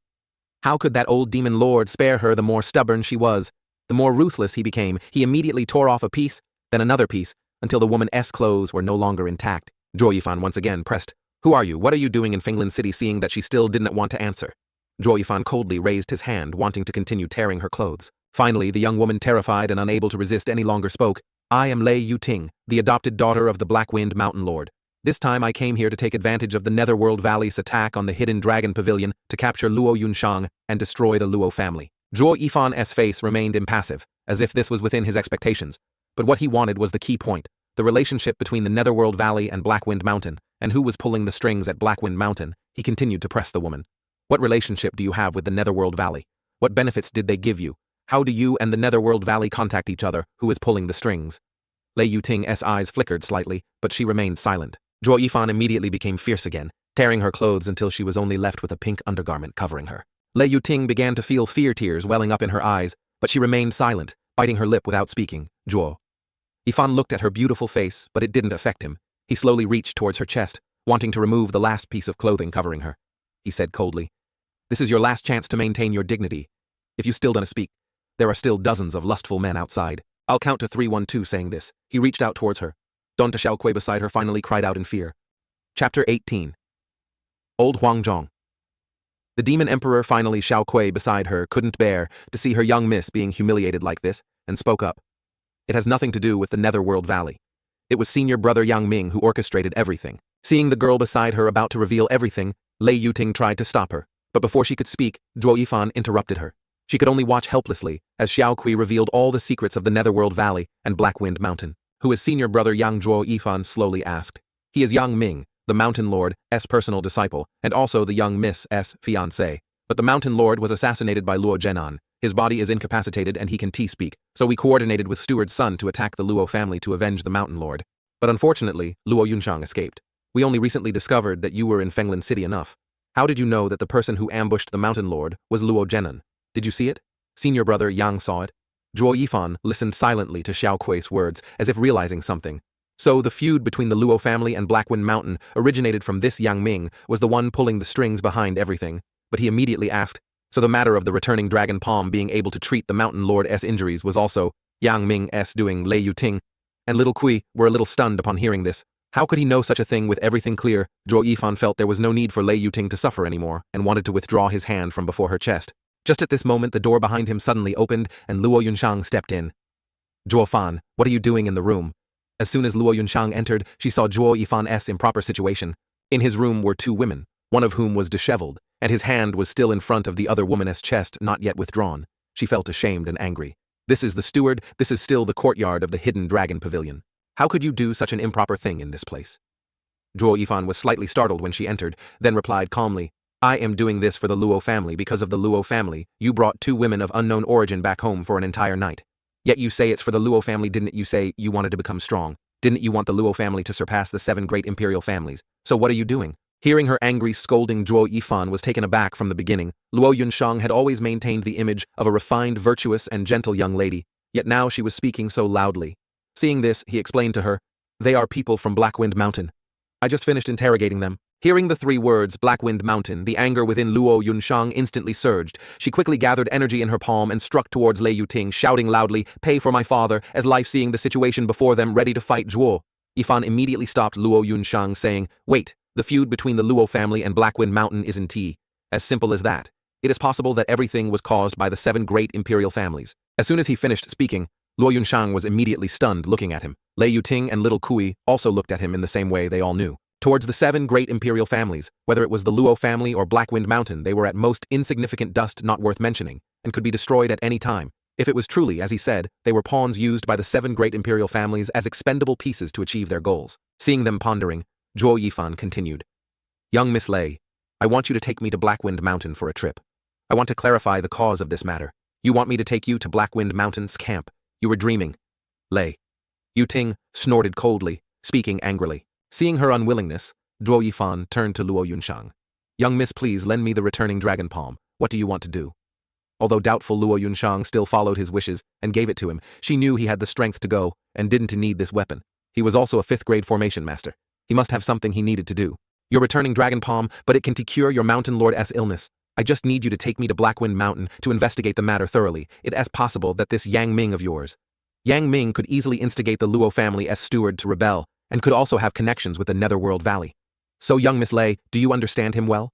How could that old demon lord spare her? The more stubborn she was, the more ruthless he became. He immediately tore off a piece, then another piece, until the woman's clothes were no longer intact. Zhuo Yifan once again pressed, Who are you? What are you doing in Fenglin City? Seeing that she still didn't want to answer, Zhuo Yifan coldly raised his hand, wanting to continue tearing her clothes. Finally, the young woman, terrified and unable to resist any longer, spoke, I am Lei Yuting, the adopted daughter of the Black-Wind Mountain Lord. This time I came here to take advantage of the Netherworld Valley's attack on the Hidden Dragon Pavilion to capture Luo Yunshang and destroy the Luo family. Zhuo Yifan's face remained impassive, as if this was within his expectations. But what he wanted was the key point, the relationship between the Netherworld Valley and Black-Wind Mountain, and who was pulling the strings at Black-Wind Mountain. He continued to press the woman. What relationship do you have with the Netherworld Valley? What benefits did they give you? How do you and the Netherworld Valley contact each other? Who is pulling the strings? Lei Yuting's eyes flickered slightly, but she remained silent. Zhuo Yifan immediately became fierce again, tearing her clothes until she was only left with a pink undergarment covering her. Lei Yuting began to feel fear tears welling up in her eyes, but she remained silent, biting her lip without speaking. Zhuo Yifan looked at her beautiful face, but it didn't affect him. He slowly reached towards her chest, wanting to remove the last piece of clothing covering her. He said coldly, This is your last chance to maintain your dignity. If you still don't speak, there are still dozens of lustful men outside. I'll count to 3, 1, 2. Saying this, he reached out towards her. Don Xiao Kui beside her finally cried out in fear. Chapter 18. Old Huangzhong. The demon emperor, finally Xiao Kui beside her, couldn't bear to see her young miss being humiliated like this, and spoke up. It has nothing to do with the Netherworld Valley. It was senior brother Yang Ming who orchestrated everything. Seeing the girl beside her about to reveal everything, Lei Yuting tried to stop her, but before she could speak, Zhuo Yifan interrupted her. She could only watch helplessly as Xiao Kui revealed all the secrets of the Netherworld Valley and Black-Wind Mountain. Who is senior brother Yang? Zhuo Yifan slowly asked. He is Yang Ming, the Mountain Lord's personal disciple, and also the young Miss' fiancé. But the Mountain Lord was assassinated by Luo Zhenan. His body is incapacitated and he can T-speak, so we coordinated with Steward's son to attack the Luo family to avenge the Mountain Lord. But unfortunately, Luo Yunshang escaped. We only recently discovered that you were in Fenglin City enough. How did you know that the person who ambushed the Mountain Lord was Luo Zhenan? Did you see it? Senior brother Yang saw it. Zhuo Yifan listened silently to Xiao Kui's words, as if realizing something. So the feud between the Luo family and Black-Wind Mountain originated from this Yang Ming was the one pulling the strings behind everything. But he immediately asked, so the matter of the returning dragon palm being able to treat the Mountain Lord's injuries was also Yang Ming's doing. Lei Yuting and little Kui were a little stunned upon hearing this. How could he know such a thing with everything clear? Zhuo Yifan felt there was no need for Lei Yuting to suffer anymore and wanted to withdraw his hand from before her chest. Just at this moment, the door behind him suddenly opened and Luo Yunshang stepped in. Zhuo Fan, what are you doing in the room? As soon as Luo Yunshang entered, she saw Zhuo Yifan's improper situation. In his room were two women, one of whom was disheveled, and his hand was still in front of the other woman's chest, not yet withdrawn. She felt ashamed and angry. This is the steward, this is still the courtyard of the Hidden Dragon Pavilion. How could you do such an improper thing in this place? Zhuo Yifan was slightly startled when she entered, then replied calmly, I am doing this for the Luo family. Because of the Luo family, you brought two women of unknown origin back home for an entire night. Yet you say it's for the Luo family. Didn't you say you wanted to become strong? Didn't you want the Luo family to surpass the 7 great imperial families? So what are you doing? Hearing her angry scolding, Zhuo Yifan was taken aback from the beginning. Luo Yunshang had always maintained the image of a refined, virtuous, and gentle young lady, yet now she was speaking so loudly. Seeing this, he explained to her, they are people from Black-Wind Mountain. I just finished interrogating them. Hearing the 3 words, Black-Wind Mountain, the anger within Luo Yunshang instantly surged. She quickly gathered energy in her palm and struck towards Lei Yuting, shouting loudly, pay for my father, as life. Seeing the situation before them, ready to fight Zhuo Yifan immediately stopped Luo Yunshang, saying, "Wait, the feud between the Luo family and Blackwind Mountain isn't as simple as that. It is possible that everything was caused by the 7 great imperial families." As soon as he finished speaking, Luo Yunshang was immediately stunned, looking at him. Lei Yuting and little Kui also looked at him in the same way they all knew. Towards the 7 great imperial families, whether it was the Luo family or Blackwind Mountain, they were at most insignificant dust not worth mentioning, and could be destroyed at any time. If it was truly, as he said, they were pawns used by the 7 great imperial families as expendable pieces to achieve their goals. Seeing them pondering, Zhuo Yifan continued. "Young Miss Lei, I want you to take me to Blackwind Mountain for a trip. I want to clarify the cause of this matter. You want me to take you to Blackwind Mountain's camp. You were dreaming." Lei Yuting snorted coldly, speaking angrily. Seeing her unwillingness, Zhuo Yifan turned to Luo Yunshang. "Young miss, please lend me the returning dragon palm. What do you want to do?" Although doubtful, Luo Yunshang still followed his wishes and gave it to him. She knew he had the strength to go and didn't need this weapon. He was also a 5th grade formation master. He must have something he needed to do. "You're returning dragon palm, but it can cure your mountain lord's illness. I just need you to take me to Blackwind Mountain to investigate the matter thoroughly. It is possible that this Yang Ming of yours." Yang Ming could easily instigate the Luo family as steward to rebel, and could also have connections with the Netherworld Valley. "So, young Miss Lei, do you understand him well?"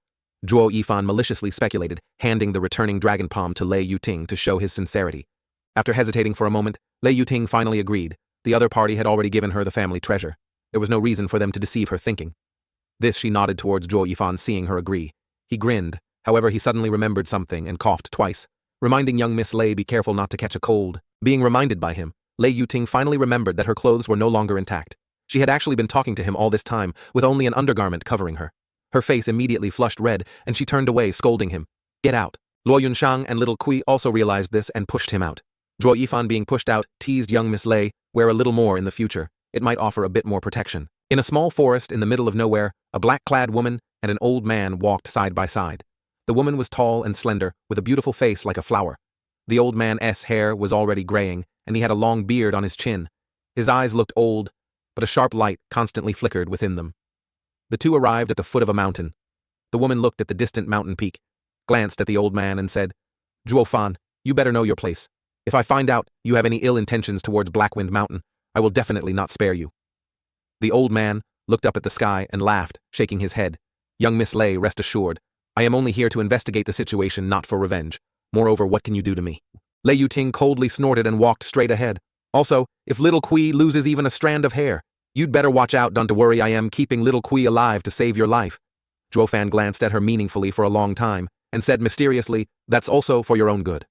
Zhuo Yifan maliciously speculated, handing the returning dragon palm to Lei Yuting to show his sincerity. After hesitating for a moment, Lei Yuting finally agreed. The other party had already given her the family treasure. There was no reason for them to deceive her thinking. This she nodded towards Zhuo Yifan, seeing her agree. He grinned. However, he suddenly remembered something and coughed twice, reminding young Miss Lei be careful not to catch a cold. Being reminded by him, Lei Yuting finally remembered that her clothes were no longer intact. She had actually been talking to him all this time, with only an undergarment covering her. Her face immediately flushed red, and she turned away, scolding him. "Get out." Luo Yunshang and little Kui also realized this and pushed him out. Zhuo Yifan, being pushed out, teased young Miss Lei, "Wear a little more in the future. It might offer a bit more protection." In a small forest in the middle of nowhere, a black-clad woman and an old man walked side by side. The woman was tall and slender, with a beautiful face like a flower. The old man's hair was already graying, and he had a long beard on his chin. His eyes looked old, but a sharp light constantly flickered within them. The two arrived at the foot of a mountain. The woman looked at the distant mountain peak, glanced at the old man and said, "Zhuo Fan, you better know your place. If I find out you have any ill intentions towards Blackwind Mountain, I will definitely not spare you." The old man looked up at the sky and laughed, shaking his head. "Young Miss Lei, rest assured, I am only here to investigate the situation, not for revenge. Moreover, what can you do to me?" Lei Yuting coldly snorted and walked straight ahead. "Also, if little Kui loses even a strand of hair, you'd better watch out. Don't worry, I am keeping little Kui alive to save your life." Zhuo Fan glanced at her meaningfully for a long time and said mysteriously, "That's also for your own good."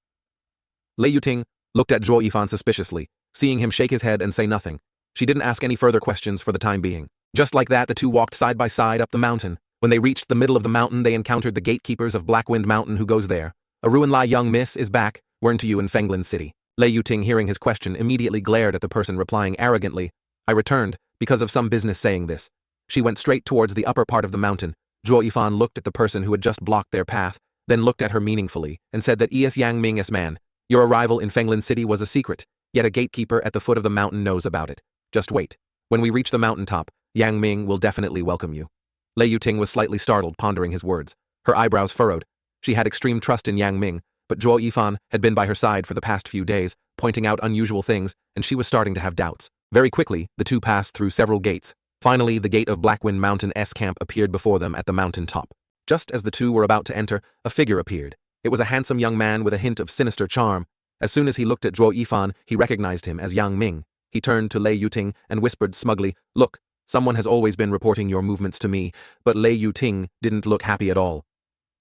Lei Yuting looked at Zhuo Yifan suspiciously, seeing him shake his head and say nothing. She didn't ask any further questions for the time being. Just like that, the two walked side by side up the mountain. When they reached the middle of the mountain, they encountered the gatekeepers of Blackwind Mountain. "Who goes there?" "Arun Lai, young miss, is back. Weren't you in Fenglin City?" Lei Yuting, hearing his question, immediately glared at the person replying arrogantly, "I returned, because of some business." Saying this, she went straight towards the upper part of the mountain. Zhuo Yifan looked at the person who had just blocked their path, then looked at her meaningfully, and said that "Es Yang Ming, man, your arrival in Fenglin City was a secret, yet a gatekeeper at the foot of the mountain knows about it. Just wait. When we reach the mountaintop, Yang Ming will definitely welcome you." Lei Yuting was slightly startled, pondering his words. Her eyebrows furrowed. She had extreme trust in Yang Ming, but Zhuo Yifan had been by her side for the past few days, pointing out unusual things, and she was starting to have doubts. Very quickly, the two passed through several gates. Finally, the gate of Blackwind Mountain's camp appeared before them at the mountain top. Just as the two were about to enter, a figure appeared. It was a handsome young man with a hint of sinister charm. As soon as he looked at Zhuo Yifan, he recognized him as Yang Ming. He turned to Lei Yuting and whispered smugly, "Look, someone has always been reporting your movements to me," but Lei Yuting didn't look happy at all.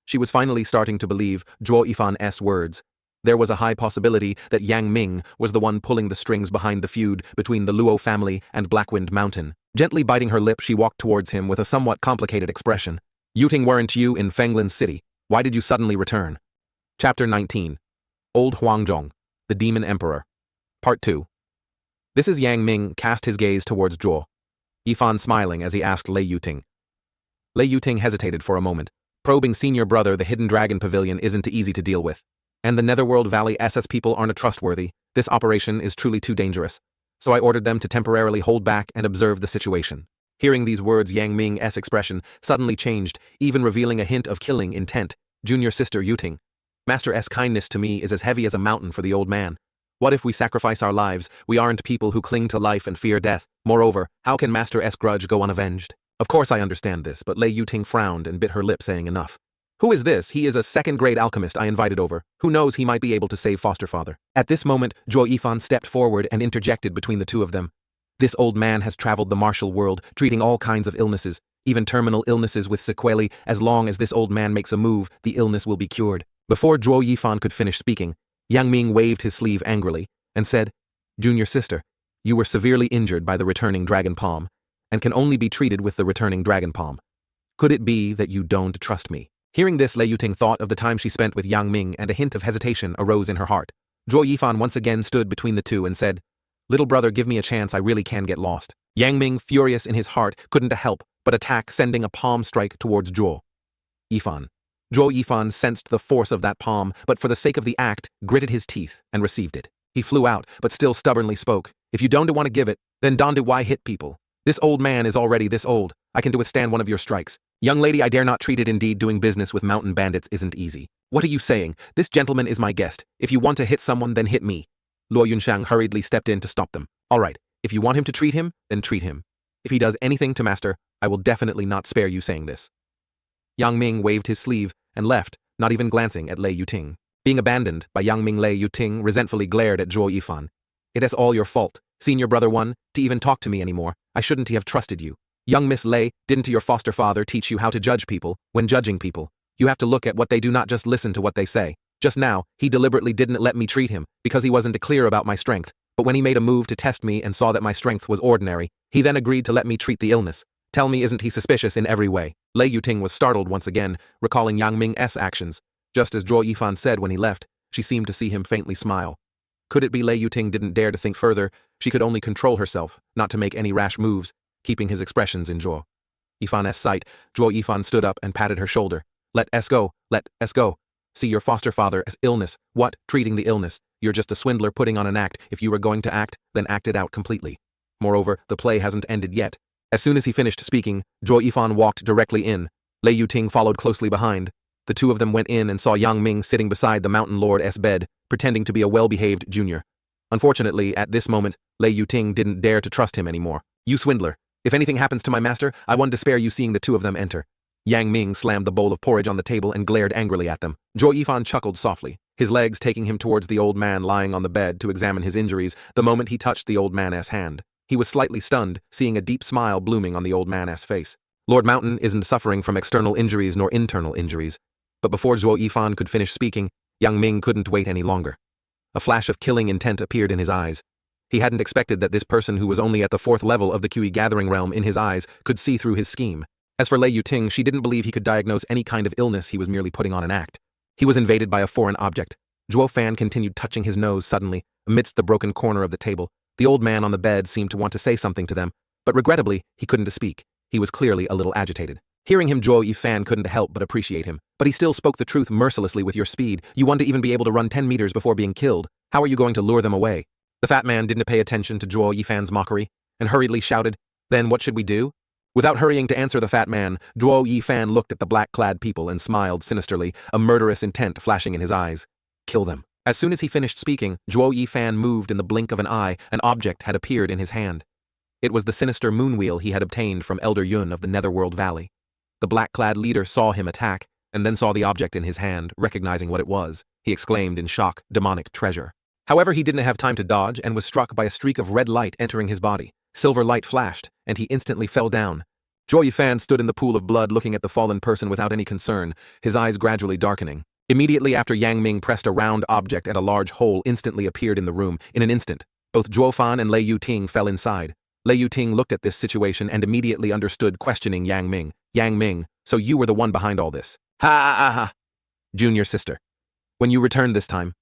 She was finally starting to believe Zhuo Yifan's words. There was a high possibility that Yang Ming was the one pulling the strings behind the feud between the Luo family and Blackwind Mountain. Gently biting her lip, she walked towards him with a somewhat complicated expression. "Yuting, weren't you in Fenglin City? Why did you suddenly return?" Chapter 19. Old Huangjong, the Demon Emperor. Part 2. This is Yang Ming cast his gaze towards Zhuo Yifan, smiling as he asked Lei Yuting. Lei Yuting hesitated for a moment. Probing senior brother, the Hidden Dragon Pavilion isn't easy to deal with. And the Netherworld Valley SS people aren't trustworthy. This operation is truly too dangerous. So I ordered them to temporarily hold back and observe the situation. Hearing these words, Yang Ming's expression suddenly changed, even revealing a hint of killing intent. "Junior sister Yuting, Master's kindness to me is as heavy as a mountain for the old man. What if we sacrifice our lives? We aren't people who cling to life and fear death. Moreover, how can Master S grudge go unavenged? Of course I understand this, but Lei Yuting frowned and bit her lip, saying enough. Who is this? He is a second-grade alchemist I invited over. Who knows, he might be able to save foster father. At this moment, Zhuo Yifan stepped forward and interjected between the two of them. This old man has traveled the martial world, treating all kinds of illnesses, even terminal illnesses with sequelae. As long as this old man makes a move, the illness will be cured. Before Zhuo Yifan could finish speaking, Yang Ming waved his sleeve angrily and said, Junior sister, you were severely injured by the returning dragon palm, and can only be treated with the returning dragon palm. Could it be that you don't trust me? Hearing this, Lei Yuting thought of the time she spent with Yang Ming, and a hint of hesitation arose in her heart. Zhuo Yifan once again stood between the two and said, Little brother, give me a chance, I really can get lost. Yang Ming, furious in his heart, couldn't help but attack, sending a palm strike towards Zhuo Yifan. Zhuo Yifan sensed the force of that palm, but for the sake of the act, gritted his teeth and received it. He flew out, but still stubbornly spoke, If you don't want to give it, then don't why hit people? This old man is already this old. I can withstand one of your strikes. Young lady, I dare not treat it. Indeed, doing business with mountain bandits isn't easy. What are you saying? This gentleman is my guest. If you want to hit someone, then hit me. Luo Yunshang hurriedly stepped in to stop them. All right, if you want him to treat him, then treat him. If he does anything to master, I will definitely not spare you saying this. Yang Ming waved his sleeve and left, not even glancing at Lei Yuting. Being abandoned by Yang Ming, Lei Yuting resentfully glared at Zhuo Yifan. It is all your fault, senior brother one, to even talk to me anymore. I shouldn't have trusted you. Young Miss Lei, didn't your foster father teach you how to judge people? When judging people, you have to look at what they do, not just listen to what they say. Just now, he deliberately didn't let me treat him because he wasn't clear about my strength. But when he made a move to test me and saw that my strength was ordinary, he then agreed to let me treat the illness. Tell me, isn't he suspicious in every way? Lei Yuting was startled once again, recalling Yang Ming's actions. Just as Zhuo Yifan said when he left, she seemed to see him faintly smile. Could it be Lei Yuting didn't dare to think further? She could only control herself, not to make any rash moves, keeping his expressions in Zhuo Yifan's sight. Zhuo Yifan stood up and patted her shoulder. Let us go, let us go. See your foster father's illness. What? Treating the illness. You're just a swindler putting on an act. If you were going to act, then act it out completely. Moreover, the play hasn't ended yet. As soon as he finished speaking, Zhuo Yifan walked directly in. Lei Yuting followed closely behind. The two of them went in and saw Yang Ming sitting beside the mountain lord's bed, pretending to be a well-behaved junior. Unfortunately, at this moment, Lei Yuting didn't dare to trust him anymore. You swindler. If anything happens to my master, I won't despair you seeing the two of them enter. Yang Ming slammed the bowl of porridge on the table and glared angrily at them. Zhuo Yifan chuckled softly, his legs taking him towards the old man lying on the bed to examine his injuries the moment he touched the old man's hand. He was slightly stunned, seeing a deep smile blooming on the old man's face. Lord Mountain isn't suffering from external injuries nor internal injuries. But before Zhuo Yifan could finish speaking, Yang Ming couldn't wait any longer. A flash of killing intent appeared in his eyes. He hadn't expected that this person who was only at the 4th level of the QE gathering realm in his eyes could see through his scheme. As for Lei Yuting, she didn't believe he could diagnose any kind of illness. He was merely putting on an act. He was invaded by a foreign object. Zhuo Fan continued touching his nose suddenly, amidst the broken corner of the table. The old man on the bed seemed to want to say something to them, but regrettably, he couldn't speak. He was clearly a little agitated. Hearing him, Zhuo Yifan couldn't help but appreciate him. But he still spoke the truth mercilessly. With your speed, you want to even be able to run 10 meters before being killed. How are you going to lure them away? The fat man didn't pay attention to Zhuo Yifan's mockery, and hurriedly shouted, Then what should we do? Without hurrying to answer the fat man, Zhuo Yifan looked at the black-clad people and smiled sinisterly, a murderous intent flashing in his eyes. Kill them. As soon as he finished speaking, Zhuo Yifan moved in the blink of an eye. An object had appeared in his hand. It was the sinister moonwheel he had obtained from Elder Yun of the Netherworld Valley. The black-clad leader saw him attack, and then saw the object in his hand. Recognizing what it was, he exclaimed in shock, demonic treasure. However, he didn't have time to dodge and was struck by a streak of red light entering his body. Silver light flashed, and he instantly fell down. Zhuo Yifan stood in the pool of blood looking at the fallen person without any concern, his eyes gradually darkening. Immediately after, Yang Ming pressed a round object at a large hole instantly appeared in the room. In an instant, both Zhuo Fan and Lei Yuting fell inside. Lei Yuting looked at this situation and immediately understood, questioning Yang Ming. Yang Ming, so you were the one behind all this. Ha ha ha ha. Junior sister. When you returned this time,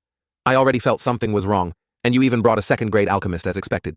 I already felt something was wrong, and you even brought a second-grade alchemist as expected.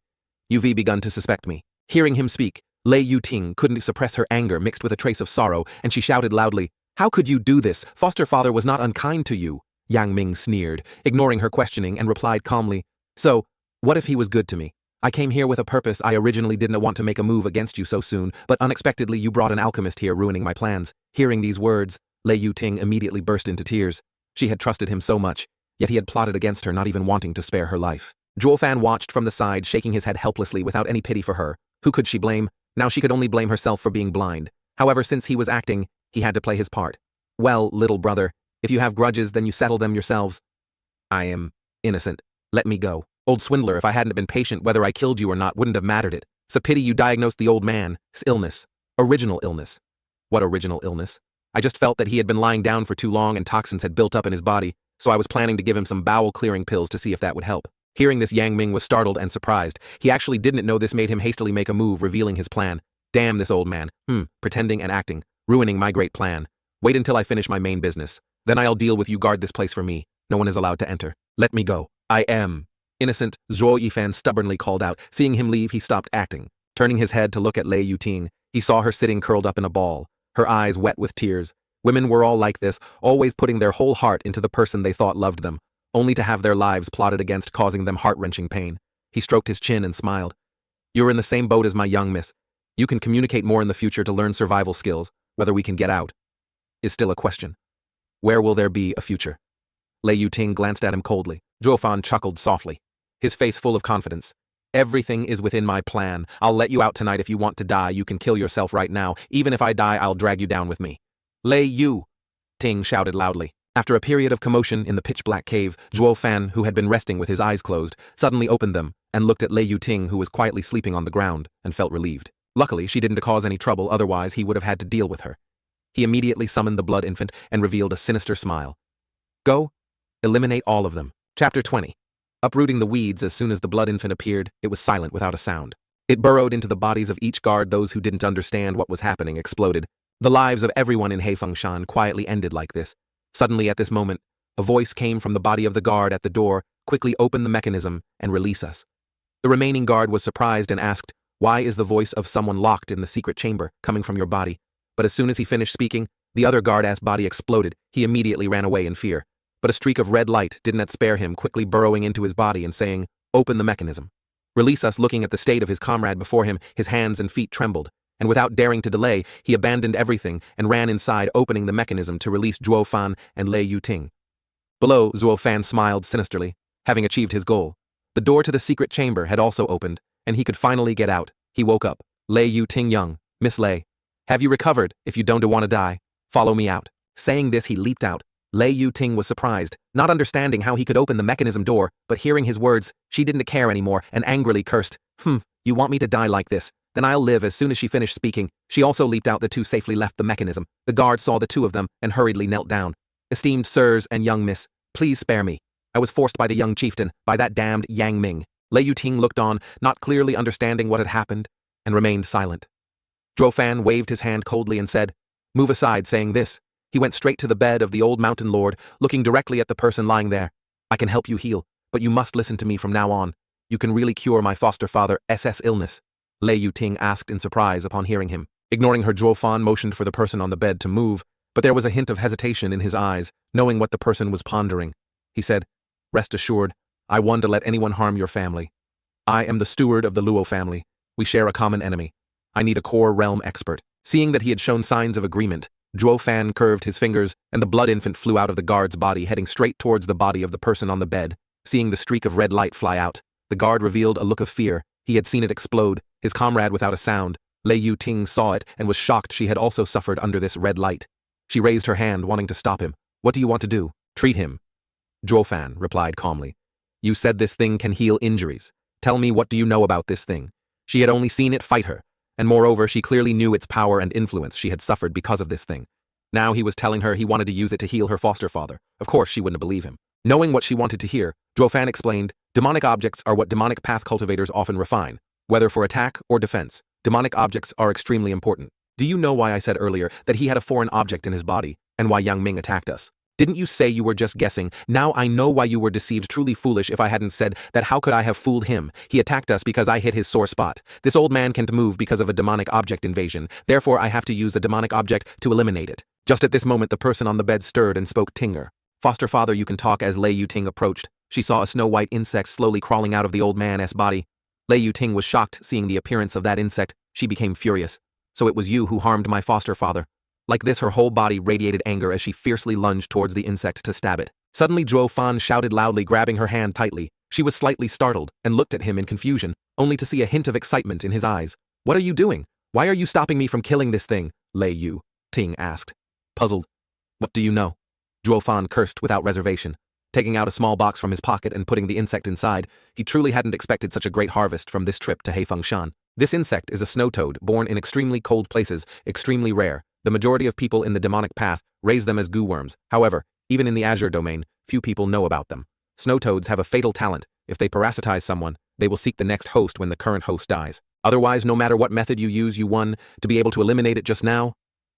You've begun to suspect me. Hearing him speak, Lei Yuting couldn't suppress her anger mixed with a trace of sorrow, and she shouted loudly, How could you do this? Foster father was not unkind to you. Yang Ming sneered, ignoring her questioning, and replied calmly, So, what if he was good to me? I came here with a purpose. I originally didn't want to make a move against you so soon, but unexpectedly you brought an alchemist here, ruining my plans. Hearing these words, Lei Yuting immediately burst into tears. She had trusted him so much, yet he had plotted against her, not even wanting to spare her life. Zhuo Fan watched from the side, shaking his head helplessly without any pity for her. Who could she blame? Now she could only blame herself for being blind. However, since he was acting, he had to play his part. Well, little brother, if you have grudges, then you settle them yourselves. I am innocent. Let me go. Old swindler, if I hadn't been patient, whether I killed you or not wouldn't have mattered it. It's a pity you diagnosed the old man's illness. Original illness. What original illness? I just felt that he had been lying down for too long and toxins had built up in his body, so I was planning to give him some bowel-clearing pills to see if that would help. Hearing this, Yang Ming was startled and surprised. He actually didn't know this made him hastily make a move, revealing his plan. Damn this old man. Pretending and acting. Ruining my great plan. Wait until I finish my main business. Then I'll deal with you. Guard this place for me. No one is allowed to enter. Let me go. I am innocent, Zhuo Yifan stubbornly called out. Seeing him leave, he stopped acting. Turning his head to look at Lei Yuting, he saw her sitting curled up in a ball, her eyes wet with tears. Women were all like this, always putting their whole heart into the person they thought loved them, only to have their lives plotted against, causing them heart-wrenching pain. He stroked his chin and smiled. You're in the same boat as my young miss. You can communicate more in the future to learn survival skills. Whether we can get out is still a question. Where will there be a future? Lei Yuting glanced at him coldly. Zhuo Fan chuckled softly, his face full of confidence. Everything is within my plan. I'll let you out tonight. If you want to die, you can kill yourself right now. Even if I die, I'll drag you down with me. Lei Yuting shouted loudly. After a period of commotion in the pitch-black cave, Zhuo Fan, who had been resting with his eyes closed, suddenly opened them and looked at Lei Yuting, who was quietly sleeping on the ground, and felt relieved. Luckily, she didn't cause any trouble, otherwise he would have had to deal with her. He immediately summoned the blood infant and revealed a sinister smile. Go, eliminate all of them. Chapter 20. Uprooting the weeds. As soon as the blood infant appeared, it was silent without a sound. It burrowed into the bodies of each guard. Those who didn't understand what was happening exploded. The lives of everyone in Heifengshan quietly ended like this. Suddenly at this moment, a voice came from the body of the guard at the door. Quickly open the mechanism and release us. The remaining guard was surprised and asked, why is the voice of someone locked in the secret chamber coming from your body? But as soon as he finished speaking, the other guard-ass body exploded. He immediately ran away in fear. But a streak of red light didn't spare him, quickly burrowing into his body and saying, open the mechanism. Release us. Looking at the state of his comrade before him, his hands and feet trembled, and without daring to delay, he abandoned everything and ran inside, opening the mechanism to release Zhuo Fan and Lei Yuting. Below, Zhuo Fan smiled sinisterly, having achieved his goal. The door to the secret chamber had also opened, and he could finally get out. He woke up. Lei Yuting, young Miss Lei, have you recovered? If you don't want to die, follow me out. Saying this, he leaped out. Lei Yuting was surprised, not understanding how he could open the mechanism door, but hearing his words, she didn't care anymore and angrily cursed. You want me to die like this? Then I'll live. As soon as she finished speaking, she also leaped out. The two safely left the mechanism. The guard saw the two of them and hurriedly knelt down. Esteemed sirs and young miss, please spare me. I was forced by the young chieftain, by that damned Yang Ming. Lei Yuting looked on, not clearly understanding what had happened, and remained silent. Zhuo Fan waved his hand coldly and said, move aside. Saying this, he went straight to the bed of the old mountain lord, looking directly at the person lying there. I can help you heal, but you must listen to me from now on. You can really cure my foster father's illness. Lei Yuting asked in surprise upon hearing him. Ignoring her, Zhuo Fan motioned for the person on the bed to move, but there was a hint of hesitation in his eyes, knowing what the person was pondering. He said, rest assured, I won't let anyone harm your family. I am the steward of the Luo family. We share a common enemy. I need a core realm expert. Seeing that he had shown signs of agreement, Zhuo Fan curved his fingers, and the blood infant flew out of the guard's body, heading straight towards the body of the person on the bed. Seeing the streak of red light fly out, the guard revealed a look of fear. He had seen it explode, his comrade without a sound. Lei Yuting saw it and was shocked. She had also suffered under this red light. She raised her hand, wanting to stop him. What do you want to do? Treat him. Zhuo Fan replied calmly. You said this thing can heal injuries. Tell me, what do you know about this thing? She had only seen it fight her, and moreover, she clearly knew its power and influence. She had suffered because of this thing. Now he was telling her he wanted to use it to heal her foster father. Of course, she wouldn't believe him. Knowing what she wanted to hear, Zhuo Fan explained, demonic objects are what demonic path cultivators often refine. Whether for attack or defense, demonic objects are extremely important. Do you know why I said earlier that he had a foreign object in his body, and why Yang Ming attacked us? Didn't you say you were just guessing? Now I know why you were deceived. Truly foolish. If I hadn't said that, how could I have fooled him? He attacked us because I hit his sore spot. This old man can't move because of a demonic object invasion. Therefore, I have to use a demonic object to eliminate it. Just at this moment, the person on the bed stirred and spoke. Tinger. Foster father, you can talk. As Lei Yuting approached, she saw a snow-white insect slowly crawling out of the old man's body. Lei Yuting was shocked seeing the appearance of that insect. She became furious. So it was you who harmed my foster father. Like this, her whole body radiated anger as she fiercely lunged towards the insect to stab it. Suddenly, Zhuo Fan shouted loudly, grabbing her hand tightly. She was slightly startled and looked at him in confusion, only to see a hint of excitement in his eyes. What are you doing? Why are you stopping me from killing this thing? Lei Yu Ting asked. Puzzled. What do you know? Zhuo Fan cursed without reservation. Taking out a small box from his pocket and putting the insect inside, he truly hadn't expected such a great harvest from this trip to Heifengshan. This insect is a snow toad born in extremely cold places, extremely rare. The majority of people in the demonic path raise them as goo worms. However, even in the Azure domain, few people know about them. Snow toads have a fatal talent. If they parasitize someone, they will seek the next host when the current host dies. Otherwise, no matter what method you use, you won. To be able to eliminate it just now,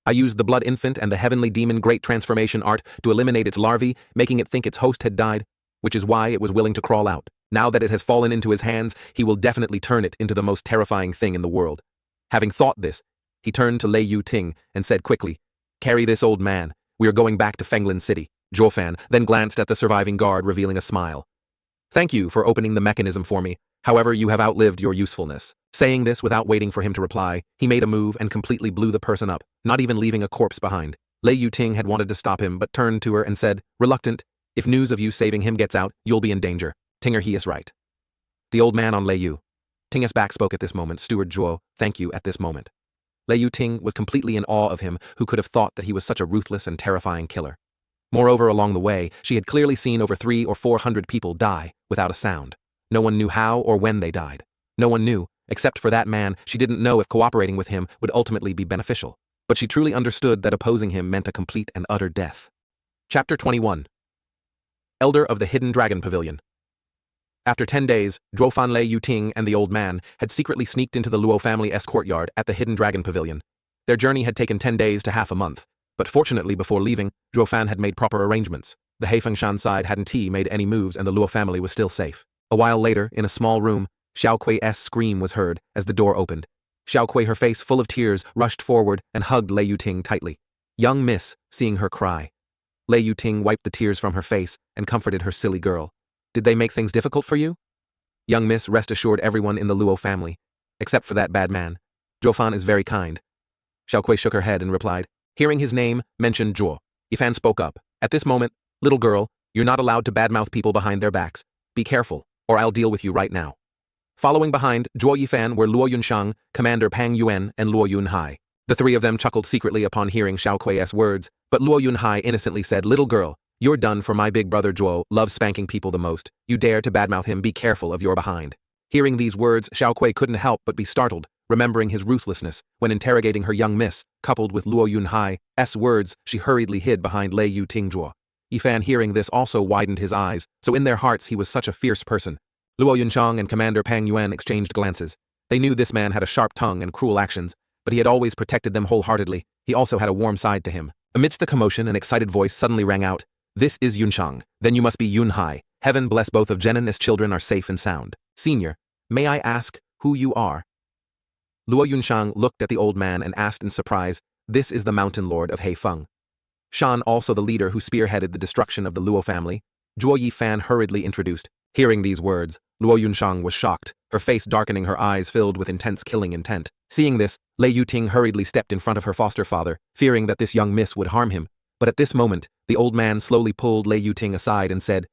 I used the Blood Infant and the Heavenly Demon Great Transformation Art to eliminate its larvae, making it think its host had died, which is why it was willing to crawl out. Now that it has fallen into his hands, he will definitely turn it into the most terrifying thing in the world. Having thought this, he turned to Lei Yu Ting and said quickly, "Carry this old man. We are going back to Fenglin City." Zhuo Fan then glanced at the surviving guard, revealing a smile. "Thank you for opening the mechanism for me. However, you have outlived your usefulness." Saying this without waiting for him to reply, he made a move and completely blew the person up, not even leaving a corpse behind. Lei Yu Ting had wanted to stop him but turned to her and said, reluctant, "If news of you saving him gets out, you'll be in danger. Tinger, he is right." The old man on Lei Yu Ting's back spoke at this moment. "Steward Zhuo, thank you at this moment." Lei Yu Ting was completely in awe of him, who could have thought that he was such a ruthless and terrifying killer. Moreover, along the way, she had clearly seen over 300 or 400 people die without a sound. No one knew how or when they died. No one knew, except for that man. She didn't know if cooperating with him would ultimately be beneficial. But she truly understood that opposing him meant a complete and utter death. Chapter 21. Elder of the Hidden Dragon Pavilion. After 10 days, Zhuo Fan, Lei Yu Ting, and the old man had secretly sneaked into the Luo family's courtyard at the Hidden Dragon Pavilion. Their journey had taken 10 days to half a month, but fortunately before leaving, Zhuo Fan had made proper arrangements. The Heifengshan side hadn't made any moves and the Luo family was still safe. A while later, in a small room, Xiao Kui's scream was heard as the door opened. Xiao Kui, her face full of tears, rushed forward and hugged Lei Yu Ting tightly. Young miss, seeing her cry. Lei Yu Ting wiped the tears from her face and comforted her silly girl. "Did they make things difficult for you?" Young miss, rest assured everyone in the Luo family, except for that bad man. Zhuo Fan is very kind. Xiao Kui shook her head and replied. Hearing his name mentioned, Zhuo Yifan spoke up. "At this moment, little girl, you're not allowed to badmouth people behind their backs. Be careful, or I'll deal with you right now." Following behind Zhuo Yifan were Luo Yunshang, Commander Pang Yuan, and Luo Yunhai. The three of them chuckled secretly upon hearing Xiao Kui's words, but Luo Yunhai innocently said, "Little girl, you're done for my big brother Zhuo loves spanking people the most. You dare to badmouth him, be careful of your behind." Hearing these words, Xiao Kui couldn't help but be startled, remembering his ruthlessness when interrogating her young miss, coupled with Luo Yunhai's words she hurriedly hid behind Lei Yu Ting. Zhuo Yifan hearing this also widened his eyes, so in their hearts he was such a fierce person. Luo Yunshang and Commander Pang Yuan exchanged glances. They knew this man had a sharp tongue and cruel actions, but he had always protected them wholeheartedly. He also had a warm side to him. Amidst the commotion, an excited voice suddenly rang out. "This is Yunshang. Then you must be Yunhai. Heaven bless both of Jenin's children are safe and sound. Senior, may I ask who you are?" Luo Yunshang looked at the old man and asked in surprise, "This is the Mountain Lord of Heifeng. Shan, also the leader who spearheaded the destruction of the Luo family." Zhuo Yifan hurriedly introduced. Hearing these words, Luo Yunshang was shocked, her face darkening, her eyes filled with intense killing intent. Seeing this, Lei Yu Ting hurriedly stepped in front of her foster father, fearing that this young miss would harm him. But at this moment, the old man slowly pulled Lei Yu Ting aside and said,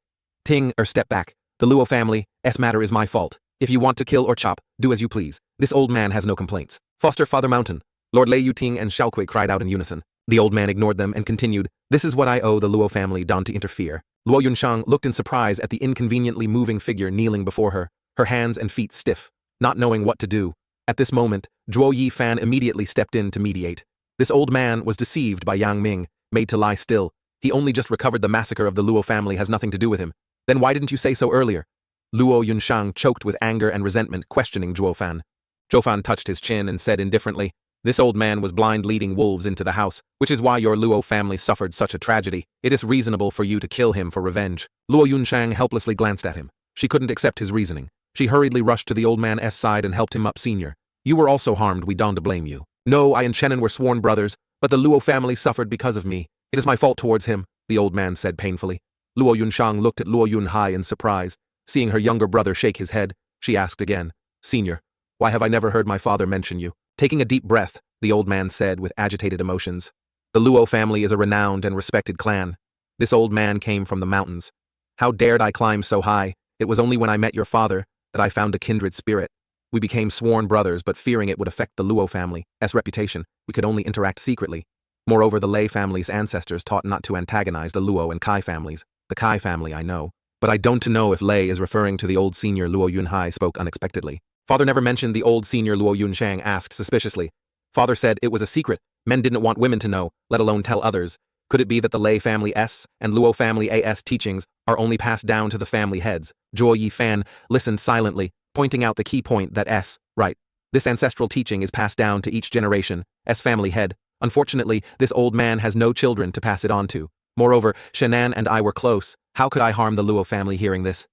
"Ting, step back. The Luo family's matter is my fault. If you want to kill or chop, do as you please. This old man has no complaints." "Foster Father Mountain," Lord Lei Yu Ting and Xiao Kui cried out in unison. The old man ignored them and continued, "This is what I owe the Luo family, don't interfere." Luo Yunshang looked in surprise at the inconveniently moving figure kneeling before her hands and feet stiff, not knowing what to do. At this moment, Zhuo Yifan immediately stepped in to mediate. This old man was deceived by Yang Ming, made to lie still. He only just recovered the massacre of the Luo family, has nothing to do with him. Then why didn't you say so earlier? Luo Yunshang choked with anger and resentment, questioning Zhuo Fan. Zhuo Fan touched his chin and said indifferently, "This old man was blind leading wolves into the house, which is why your Luo family suffered such a tragedy. It is reasonable for you to kill him for revenge." Luo Yunshang helplessly glanced at him. She couldn't accept his reasoning. She hurriedly rushed to the old man's side and helped him up. "Senior, you were also harmed, we don't blame you. No, I and Chenin were sworn brothers, but the Luo family suffered because of me. It is my fault towards him," the old man said painfully. Luo Yunshang looked at Luo Yunhai in surprise. Seeing her younger brother shake his head, she asked again, "Senior, why have I never heard my father mention you?" Taking a deep breath, the old man said with agitated emotions, "The Luo family is a renowned and respected clan. This old man came from the mountains. How dared I climb so high? It was only when I met your father that I found a kindred spirit. We became sworn brothers, but fearing it would affect the Luo family's reputation, we could only interact secretly. Moreover, the Lei family's ancestors taught not to antagonize the Luo and Kai families. The Kai family I know, but I don't know if Lei is referring to the old senior Luo Yunhai spoke unexpectedly. Father never mentioned the old senior Luo Yunshang asked suspiciously. Father said it was a secret, men didn't want women to know, let alone tell others. Could it be that the Lei family S and Luo family AS teachings are only passed down to the family heads? Zhuo Yifan listened silently, pointing out the key point that right. This ancestral teaching is passed down to each generation, family head. Unfortunately, this old man has no children to pass it on to. Moreover, Shenan and I were close. How could I harm the Luo family hearing this?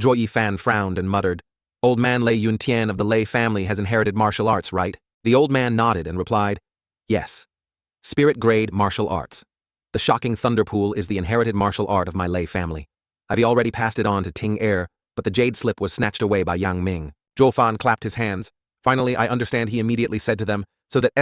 Zhuo Yifan frowned and muttered. Old man Lei Yuntian of the Lei family has inherited martial arts, right? The old man nodded and replied, yes. Spirit grade martial arts. The shocking thunder pool is the inherited martial art of my Lei family. I've already passed it on to Ting Er, but the jade slip was snatched away by Yang Ming. Zhou Fan clapped his hands. Finally, I understand, he immediately said to them, so that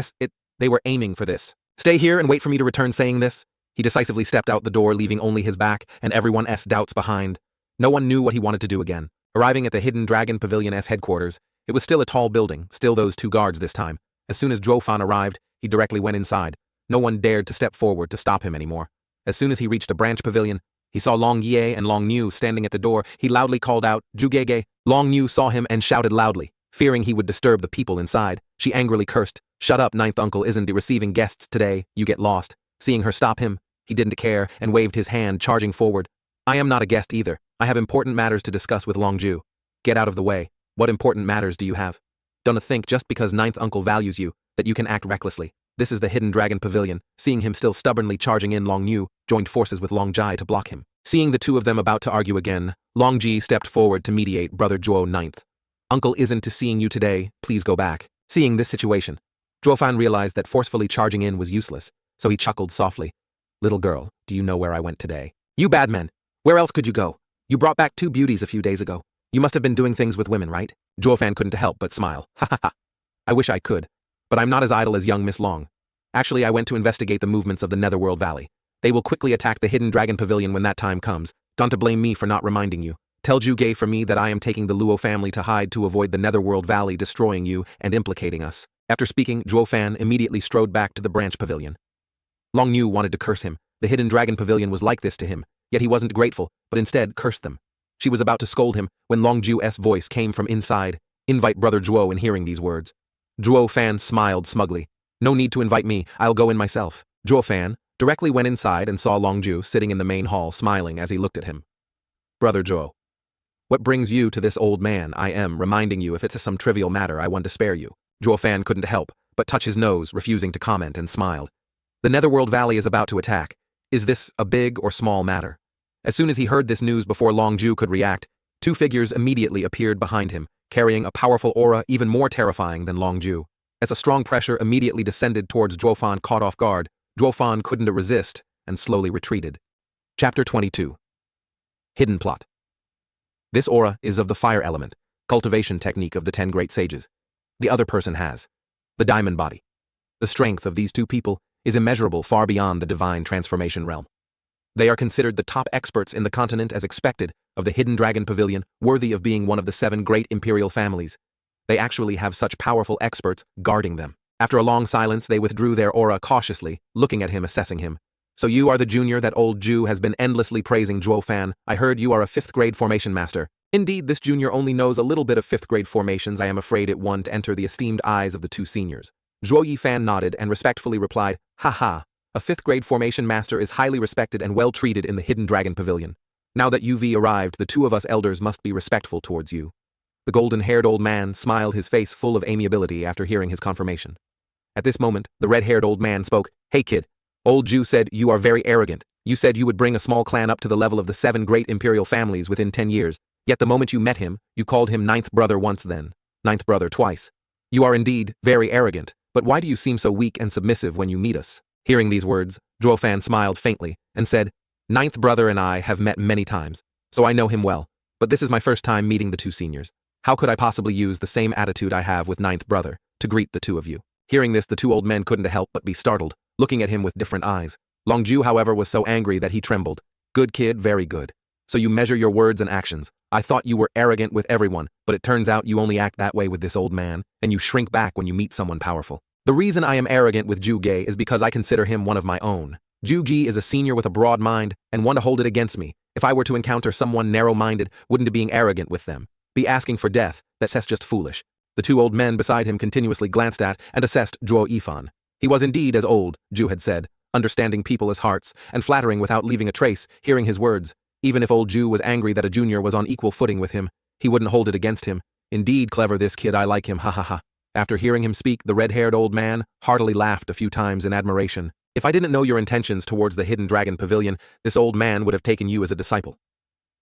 they were aiming for this. Stay here and wait for me to return saying this. He decisively stepped out the door, leaving only his back and everyone's doubts behind. No one knew what he wanted to do again. Arriving at the Hidden Dragon Pavilion's headquarters, it was still a tall building, still those two guards this time. As soon as Zhou Fan arrived, he directly went inside. No one dared to step forward to stop him anymore. As soon as he reached a branch pavilion, he saw Long Ye and Long Niu standing at the door. He loudly called out, Zhugege. Long Niu saw him and shouted loudly. Fearing he would disturb the people inside, she angrily cursed, shut up, ninth uncle isn't receiving guests today, you get lost. Seeing her stop him, he didn't care and waved his hand, charging forward. I am not a guest either. I have important matters to discuss with Long Ju. Get out of the way. What important matters do you have? Don't think just because ninth uncle values you, that you can act recklessly. This is the Hidden Dragon Pavilion. Seeing him still stubbornly charging in, Long Niu joined forces with Long Jai to block him. Seeing the two of them about to argue again, Long Ji stepped forward to mediate brother Zhuo ninth. Uncle isn't to seeing you today, please go back. Seeing this situation, Zhuo Fan realized that forcefully charging in was useless, so he chuckled softly. Little girl, do you know where I went today? You bad men. Where else could you go? You brought back two beauties a few days ago. You must have been doing things with women, right? Zhuo Fan couldn't help but smile. Ha ha ha. I wish I could, but I'm not as idle as young Miss Long. Actually, I went to investigate the movements of the Netherworld Valley. They will quickly attack the Hidden Dragon Pavilion when that time comes. Don't to blame me for not reminding you. Tell Zhu Gei for me that I am taking the Luo family to hide to avoid the Netherworld Valley destroying you and implicating us. After speaking, Zhuo Fan immediately strode back to the branch pavilion. Long Niu wanted to curse him. The Hidden Dragon Pavilion was like this to him, yet he wasn't grateful, but instead cursed them. She was about to scold him when Long Ju's voice came from inside. Invite brother Zhuo in hearing these words. Zhuo Fan smiled smugly. No need to invite me, I'll go in myself. Zhuo Fan directly went inside and saw Long Ju sitting in the main hall smiling as he looked at him. Brother Zhuo, what brings you to this old man? I am reminding you if it's some trivial matter I want to spare you. Zhuo Fan couldn't help but touch his nose, refusing to comment, and smiled. The Netherworld Valley is about to attack. Is this a big or small matter? As soon as he heard this news before Long Ju could react, two figures immediately appeared behind him, carrying a powerful aura even more terrifying than Long Ju. As a strong pressure immediately descended towards Zhuo Fan caught off guard, Zhuo Fan couldn't resist and slowly retreated. Chapter 22. Hidden Plot. This aura is of the fire element, cultivation technique of the 10 great sages. The other person has the diamond body. The strength of these two people is immeasurable, far beyond the divine transformation realm. They are considered the top experts in the continent as expected of the Hidden Dragon Pavilion, worthy of being one of the 7 great imperial families. They actually have such powerful experts guarding them. After a long silence, they withdrew their aura cautiously, looking at him, assessing him. So you are the junior that old Jew has been endlessly praising. Zhuo Fan, I heard you are a 5th grade formation master. Indeed, this junior only knows a little bit of 5th grade formations. I am afraid it won't enter the esteemed eyes of the two seniors. Zhuo Yifan nodded and respectfully replied, ha ha, a 5th grade formation master is highly respected and well treated in the Hidden Dragon Pavilion. Now that you've arrived, the two of us elders must be respectful towards you. The golden-haired old man smiled, his face full of amiability after hearing his confirmation. At this moment, the red-haired old man spoke, Hey kid, old Jew said you are very arrogant. You said you would bring a small clan up to the level of the 7 great imperial families within 10 years. Yet the moment you met him, you called him 9th brother once, then 9th brother twice. You are indeed very arrogant, but why do you seem so weak and submissive when you meet us? Hearing these words, Zhuo Fan smiled faintly and said, 9th brother and I have met many times, so I know him well, but this is my first time meeting the two seniors. How could I possibly use the same attitude I have with 9th brother to greet the two of you? Hearing this, the two old men couldn't help but be startled, looking at him with different eyes. Long Ju, however, was so angry that he trembled. Good kid, very good. So you measure your words and actions. I thought you were arrogant with everyone, but it turns out you only act that way with this old man, and you shrink back when you meet someone powerful. The reason I am arrogant with Ju Ge is because I consider him one of my own. Ju Ge is a senior with a broad mind, and one to hold it against me. If I were to encounter someone narrow-minded, wouldn't being arrogant with them be asking for death? That's just foolish. The two old men beside him continuously glanced at and assessed Zhuo Yifan. He was indeed as old, Ju had said, understanding people as hearts, and flattering without leaving a trace, hearing his words. Even if old Ju was angry that a junior was on equal footing with him, he wouldn't hold it against him. Indeed clever this kid, I like him, ha ha ha. After hearing him speak, the red-haired old man heartily laughed a few times in admiration. If I didn't know your intentions towards the Hidden Dragon Pavilion, this old man would have taken you as a disciple.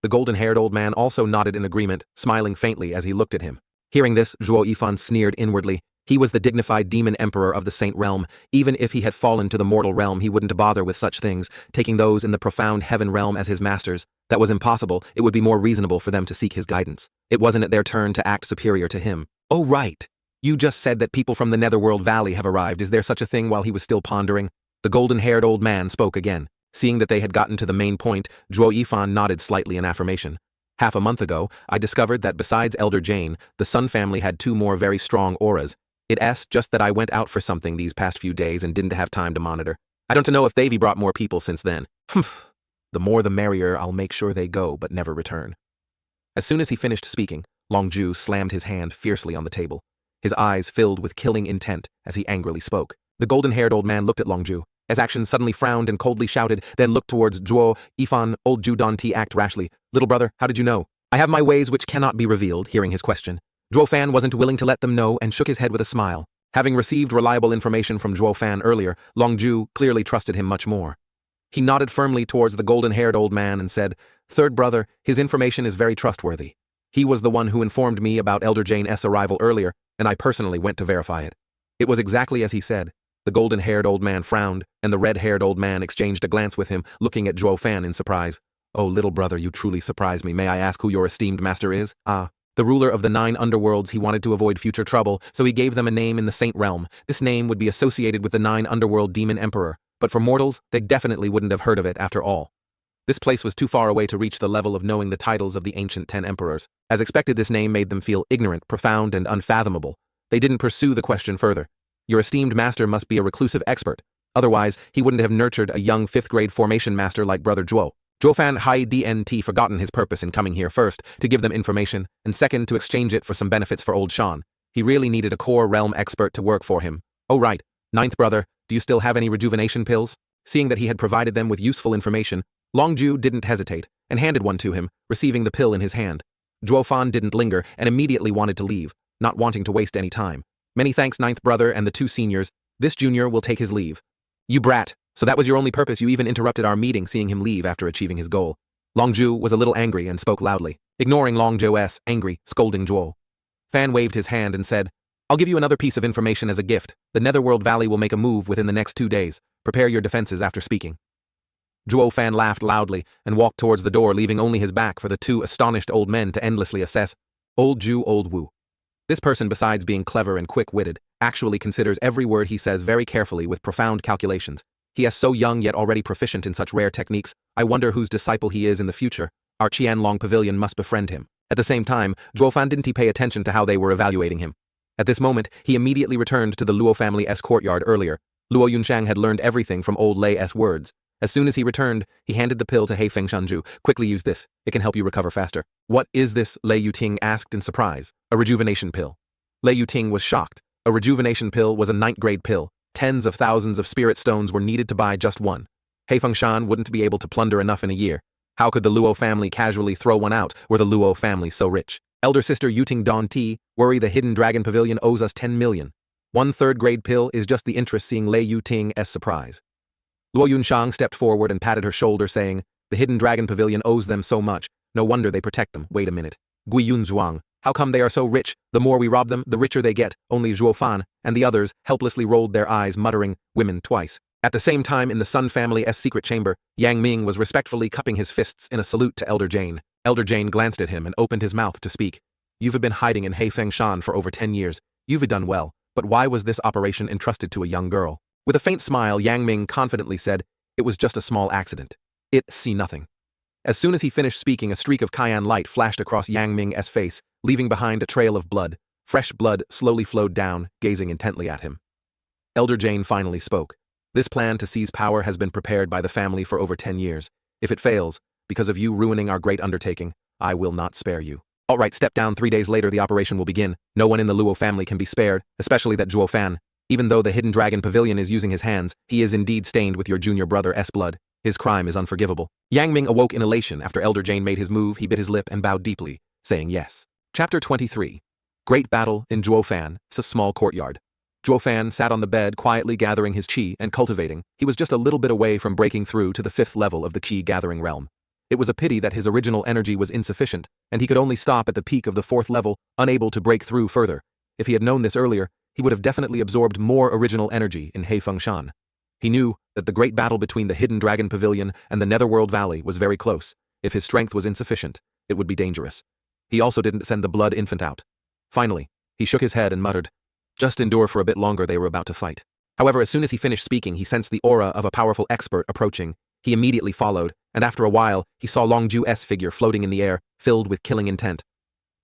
The golden-haired old man also nodded in agreement, smiling faintly as he looked at him. Hearing this, Zhuo Yifan sneered inwardly. He was the dignified demon emperor of the Saint Realm. Even if he had fallen to the mortal realm, he wouldn't bother with such things, taking those in the profound heaven realm as his masters. That was impossible. It would be more reasonable for them to seek his guidance. It wasn't their turn to act superior to him. Oh right. You just said that people from the Netherworld Valley have arrived. Is there such a thing? While he was still pondering, the golden-haired old man spoke again. Seeing that they had gotten to the main point, Zhuo Yifan nodded slightly in affirmation. Half a month ago, I discovered that besides Elder Jane, the Sun family had two more very strong auras. It's just that I went out for something these past few days and didn't have time to monitor. I don't know if they've brought more people since then. Humph. The more the merrier. I'll make sure they go but never return. As soon as he finished speaking, Longju slammed his hand fiercely on the table. His eyes filled with killing intent as he angrily spoke. The golden-haired old man looked at Longju. As actions suddenly frowned and coldly shouted, then looked towards Zhuo Yifan. Old Ju Danti act rashly. Little brother, how did you know? I have my ways which cannot be revealed. Hearing his question, Zhuo Fan wasn't willing to let them know and shook his head with a smile. Having received reliable information from Zhuo Fan earlier, Longju clearly trusted him much more. He nodded firmly towards the golden-haired old man and said, Third brother, his information is very trustworthy. He was the one who informed me about Elder Jane's arrival earlier, and I personally went to verify it. It was exactly as he said. The golden-haired old man frowned, and the red-haired old man exchanged a glance with him, looking at Zhuo Fan in surprise. Oh, little brother, you truly surprise me. May I ask who your esteemed master is? Ah, the ruler of the 9 underworlds. He wanted to avoid future trouble, so he gave them a name in the Saint Realm. This name would be associated with the 9 underworld demon emperor, but for mortals, they definitely wouldn't have heard of it after all. This place was too far away to reach the level of knowing the titles of the ancient 10 emperors. As expected, this name made them feel ignorant, profound, and unfathomable. They didn't pursue the question further. Your esteemed master must be a reclusive expert. Otherwise, he wouldn't have nurtured a young 5th-grade formation master like Brother Zhuo. Zhuo Fan had forgotten his purpose in coming here, first, to give them information, and second, to exchange it for some benefits for old Shan. He really needed a core realm expert to work for him. Oh right, 9th brother, do you still have any rejuvenation pills? Seeing that he had provided them with useful information, Longju didn't hesitate, and handed one to him, receiving the pill in his hand. Zhuo Fan didn't linger, and immediately wanted to leave, not wanting to waste any time. Many thanks, 9th brother and the 2 seniors. This junior will take his leave. You brat, so that was your only purpose? You even interrupted our meeting, seeing him leave after achieving his goal. Longju was a little angry and spoke loudly, ignoring Longju's angry, scolding Zhuo. Fan waved his hand and said, I'll give you another piece of information as a gift. The Netherworld Valley will make a move within the next 2 days. Prepare your defenses after speaking. Zhuo Fan laughed loudly and walked towards the door, leaving only his back for the 2 astonished old men to endlessly assess. Old Ju, old Wu. This person, besides being clever and quick-witted, actually considers every word he says very carefully with profound calculations. He is so young yet already proficient in such rare techniques. I wonder whose disciple he is in the future. Our Qianlong Pavilion must befriend him. At the same time, Zhuo Fan didn't pay attention to how they were evaluating him. At this moment, he immediately returned to the Luo family's courtyard earlier. Luo Yunshang had learned everything from old Lei's words. As soon as he returned, he handed the pill to He Fengshanju. Quickly use this. It can help you recover faster. What is this? Lei Yuting asked in surprise. A rejuvenation pill. Lei Yuting was shocked. A rejuvenation pill was a 9th-grade pill. Tens of thousands of spirit stones were needed to buy just one. He Fengshan wouldn't be able to plunder enough in a year. How could the Luo family casually throw one out? Were the Luo family so rich? Elder sister Yuting Don Ti, worry the Hidden Dragon Pavilion owes us 10 million. 1 3rd-grade pill is just the interest, seeing Lei Yuting's surprise. Luo Yunshang stepped forward and patted her shoulder, saying, The Hidden Dragon Pavilion owes them so much. No wonder they protect them. Wait a minute. Gui Yunzhuang, how come they are so rich? The more we rob them, the richer they get. Only Zhuo Fan and the others helplessly rolled their eyes, muttering, women twice. At the same time, in the Sun family's secret chamber, Yang Ming was respectfully cupping his fists in a salute to Elder Jane. Elder Jane glanced at him and opened his mouth to speak. You've been hiding in He Fengshan for over 10 years. You've done well, but why was this operation entrusted to a young girl? With a faint smile, Yang Ming confidently said, It was just a small accident. See nothing. As soon as he finished speaking, a streak of cyan light flashed across Yang Ming's face, leaving behind a trail of blood. Fresh blood slowly flowed down, gazing intently at him. Elder Jane finally spoke. This plan to seize power has been prepared by the family for over 10 years. If it fails, because of you ruining our great undertaking, I will not spare you. All right, step down. 3 days later, the operation will begin. No one in the Luo family can be spared, especially that Zhuo Fan. Even though the Hidden Dragon Pavilion is using his hands, he is indeed stained with your junior brother's blood. His crime is unforgivable. Yang Ming awoke in elation after Elder Jane made his move. He bit his lip and bowed deeply, saying yes. Chapter 23. Great Battle in Zhuo Fan, a small courtyard. Zhuo Fan sat on the bed quietly gathering his qi and cultivating. He was just a little bit away from breaking through to the 5th level of the qi gathering realm. It was a pity that his original energy was insufficient, and he could only stop at the peak of the 4th level, unable to break through further. If he had known this earlier, he would have definitely absorbed more original energy in Heifengshan. He knew that the great battle between the Hidden Dragon Pavilion and the Netherworld Valley was very close. If his strength was insufficient, it would be dangerous. He also didn't send the Blood Infant out. Finally, he shook his head and muttered, "Just endure for a bit longer, they were about to fight." However, as soon as he finished speaking, he sensed the aura of a powerful expert approaching. He immediately followed, and after a while, he saw Long Ju's figure floating in the air, filled with killing intent.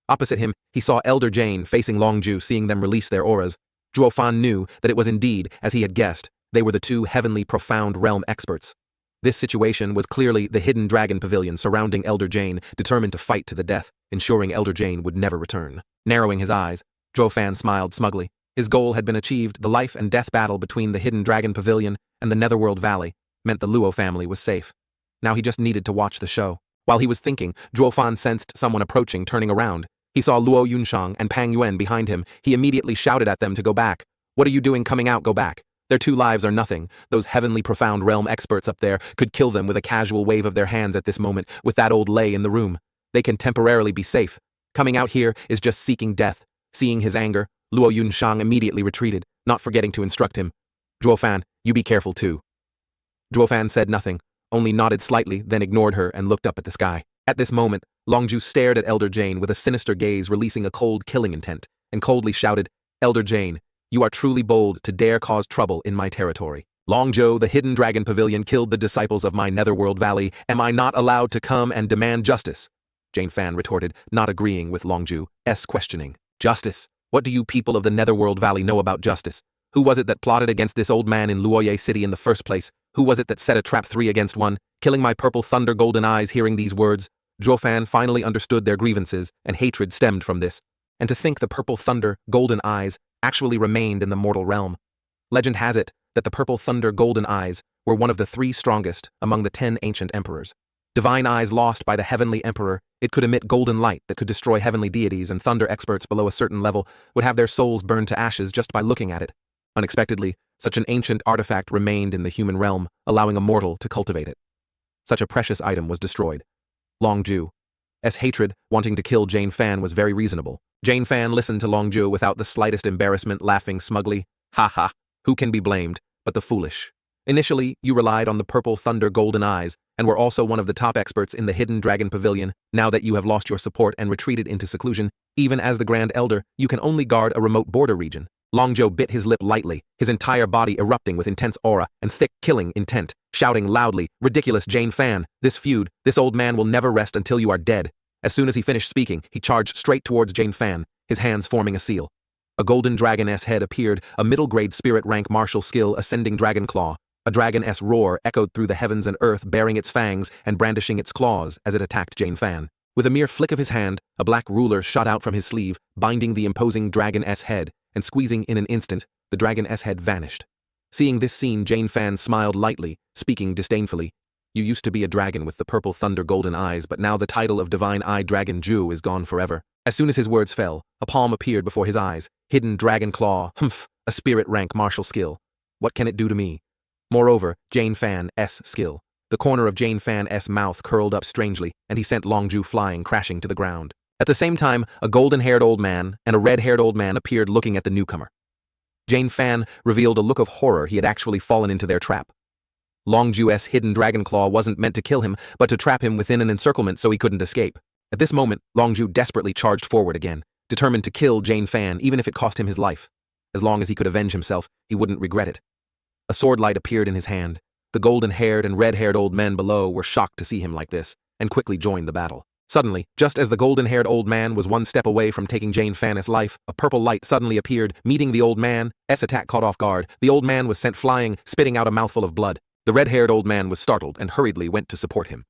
Opposite him, he saw Elder Jane facing Long Ju. Seeing them release their auras, Zhuo Fan knew that it was indeed, as he had guessed, they were the two heavenly profound realm experts. This situation was clearly the Hidden Dragon Pavilion surrounding Elder Jane, determined to fight to the death, ensuring Elder Jane would never return. Narrowing his eyes, Zhuo Fan smiled smugly. His goal had been achieved. The life and death battle between the Hidden Dragon Pavilion and the Netherworld Valley meant the Luo family was safe. Now he just needed to watch the show. While he was thinking, Zhuo Fan sensed someone approaching. Turning around, he saw Luo Yunshang and Pang Yuan behind him. He immediately shouted at them to go back. "What are you doing coming out? Go back. Their 2 lives are nothing. Those heavenly profound realm experts up there could kill them with a casual wave of their hands at this moment. With that old lay in the room, they can temporarily be safe. Coming out here is just seeking death." Seeing his anger, Luo Yunshang immediately retreated, not forgetting to instruct him. "Zhuo Fan, you be careful too." Zhuo Fan said nothing, only nodded slightly, then ignored her and looked up at the sky. At this moment, Longju stared at Elder Jane with a sinister gaze, releasing a cold killing intent, and coldly shouted, "Elder Jane, you are truly bold to dare cause trouble in my territory. Longzhou, the Hidden Dragon Pavilion, killed the disciples of my Netherworld Valley. Am I not allowed to come and demand justice?" Jane Fan retorted, not agreeing with Longju's questioning. "Justice? What do you people of the Netherworld Valley know about justice? Who was it that plotted against this old man in Luoye City in the first place? Who was it that set a trap 3 against 1, killing my purple thunder golden eyes?" Hearing these words, Zhuo Fan finally understood their grievances, and hatred stemmed from this. And to think the purple thunder golden eyes actually remained in the mortal realm. Legend has it that the purple thunder golden eyes were one of the 3 strongest among the 10 ancient emperors. Divine eyes lost by the heavenly emperor, it could emit golden light that could destroy heavenly deities, and thunder experts below a certain level would have their souls burned to ashes just by looking at it. Unexpectedly, such an ancient artifact remained in the human realm, allowing a mortal to cultivate it. Such a precious item was destroyed. Longju's hatred, wanting to kill Jane Fan, was very reasonable. Jane Fan listened to Longju without the slightest embarrassment, laughing smugly. "Ha ha, who can be blamed but the foolish? Initially, you relied on the purple thunder golden eyes, and were also one of the top experts in the Hidden Dragon Pavilion. Now that you have lost your support and retreated into seclusion, even as the Grand Elder, you can only guard a remote border region." Longzhou bit his lip lightly, his entire body erupting with intense aura and thick killing intent, shouting loudly, "Ridiculous, Jane Fan, this feud, this old man will never rest until you are dead." As soon as he finished speaking, he charged straight towards Jane Fan, his hands forming a seal. A golden dragoness head appeared, a middle-grade spirit rank martial skill ascending dragon claw. A dragoness roar echoed through the heavens and earth, baring its fangs and brandishing its claws as it attacked Jane Fan. With a mere flick of his hand, a black ruler shot out from his sleeve, binding the imposing dragoness head, and squeezing in an instant, the dragoness head vanished. Seeing this scene, Jane Fan smiled lightly, speaking disdainfully. "You used to be a dragon with the purple thunder golden eyes, but now the title of Divine Eye Dragon Ju is gone forever." As soon as his words fell, a palm appeared before his eyes. Hidden Dragon Claw, a spirit rank martial skill. What can it do to me? Moreover, Jane Fan's skill. The corner of Jane Fan's mouth curled up strangely, and he sent Longju flying, crashing to the ground. At the same time, a golden-haired old man and a red-haired old man appeared, looking at the newcomer. Jane Fan revealed a look of horror. He had actually fallen into their trap. Longju's hidden dragon claw wasn't meant to kill him, but to trap him within an encirclement so he couldn't escape. At this moment, Longju desperately charged forward again, determined to kill Jane Fan even if it cost him his life. As long as he could avenge himself, he wouldn't regret it. A sword light appeared in his hand. The golden-haired and red-haired old men below were shocked to see him like this, and quickly joined the battle. Suddenly, just as the golden-haired old man was one step away from taking Jane Fan's life, a purple light suddenly appeared, meeting the old man's attack. Caught off guard, the old man was sent flying, spitting out a mouthful of blood. The red-haired old man was startled and hurriedly went to support him.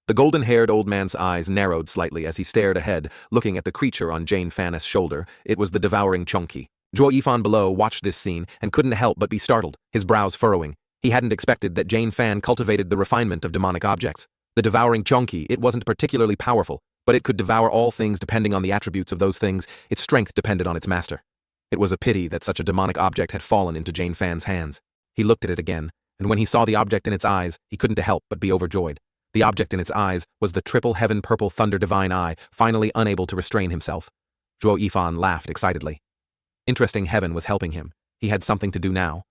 The golden-haired old man's eyes narrowed slightly as he stared ahead, looking at the creature on Jane Fan's shoulder. It was the devouring Chunky. Zhuo Yifan below watched this scene and couldn't help but be startled, his brows furrowing. He hadn't expected that Jane Fan cultivated the refinement of demonic objects. The devouring Chunky, it wasn't particularly powerful, but it could devour all things depending on the attributes of those things. Its strength depended on its master. It was a pity that such a demonic object had fallen into Jane Fan's hands. He looked at it again, and when he saw the object in its eyes, he couldn't help but be overjoyed. The object in its eyes was the triple heaven purple thunder divine eye, finally unable to restrain himself. Zhuo Yifan laughed excitedly. Interesting, heaven was helping him. He had something to do now.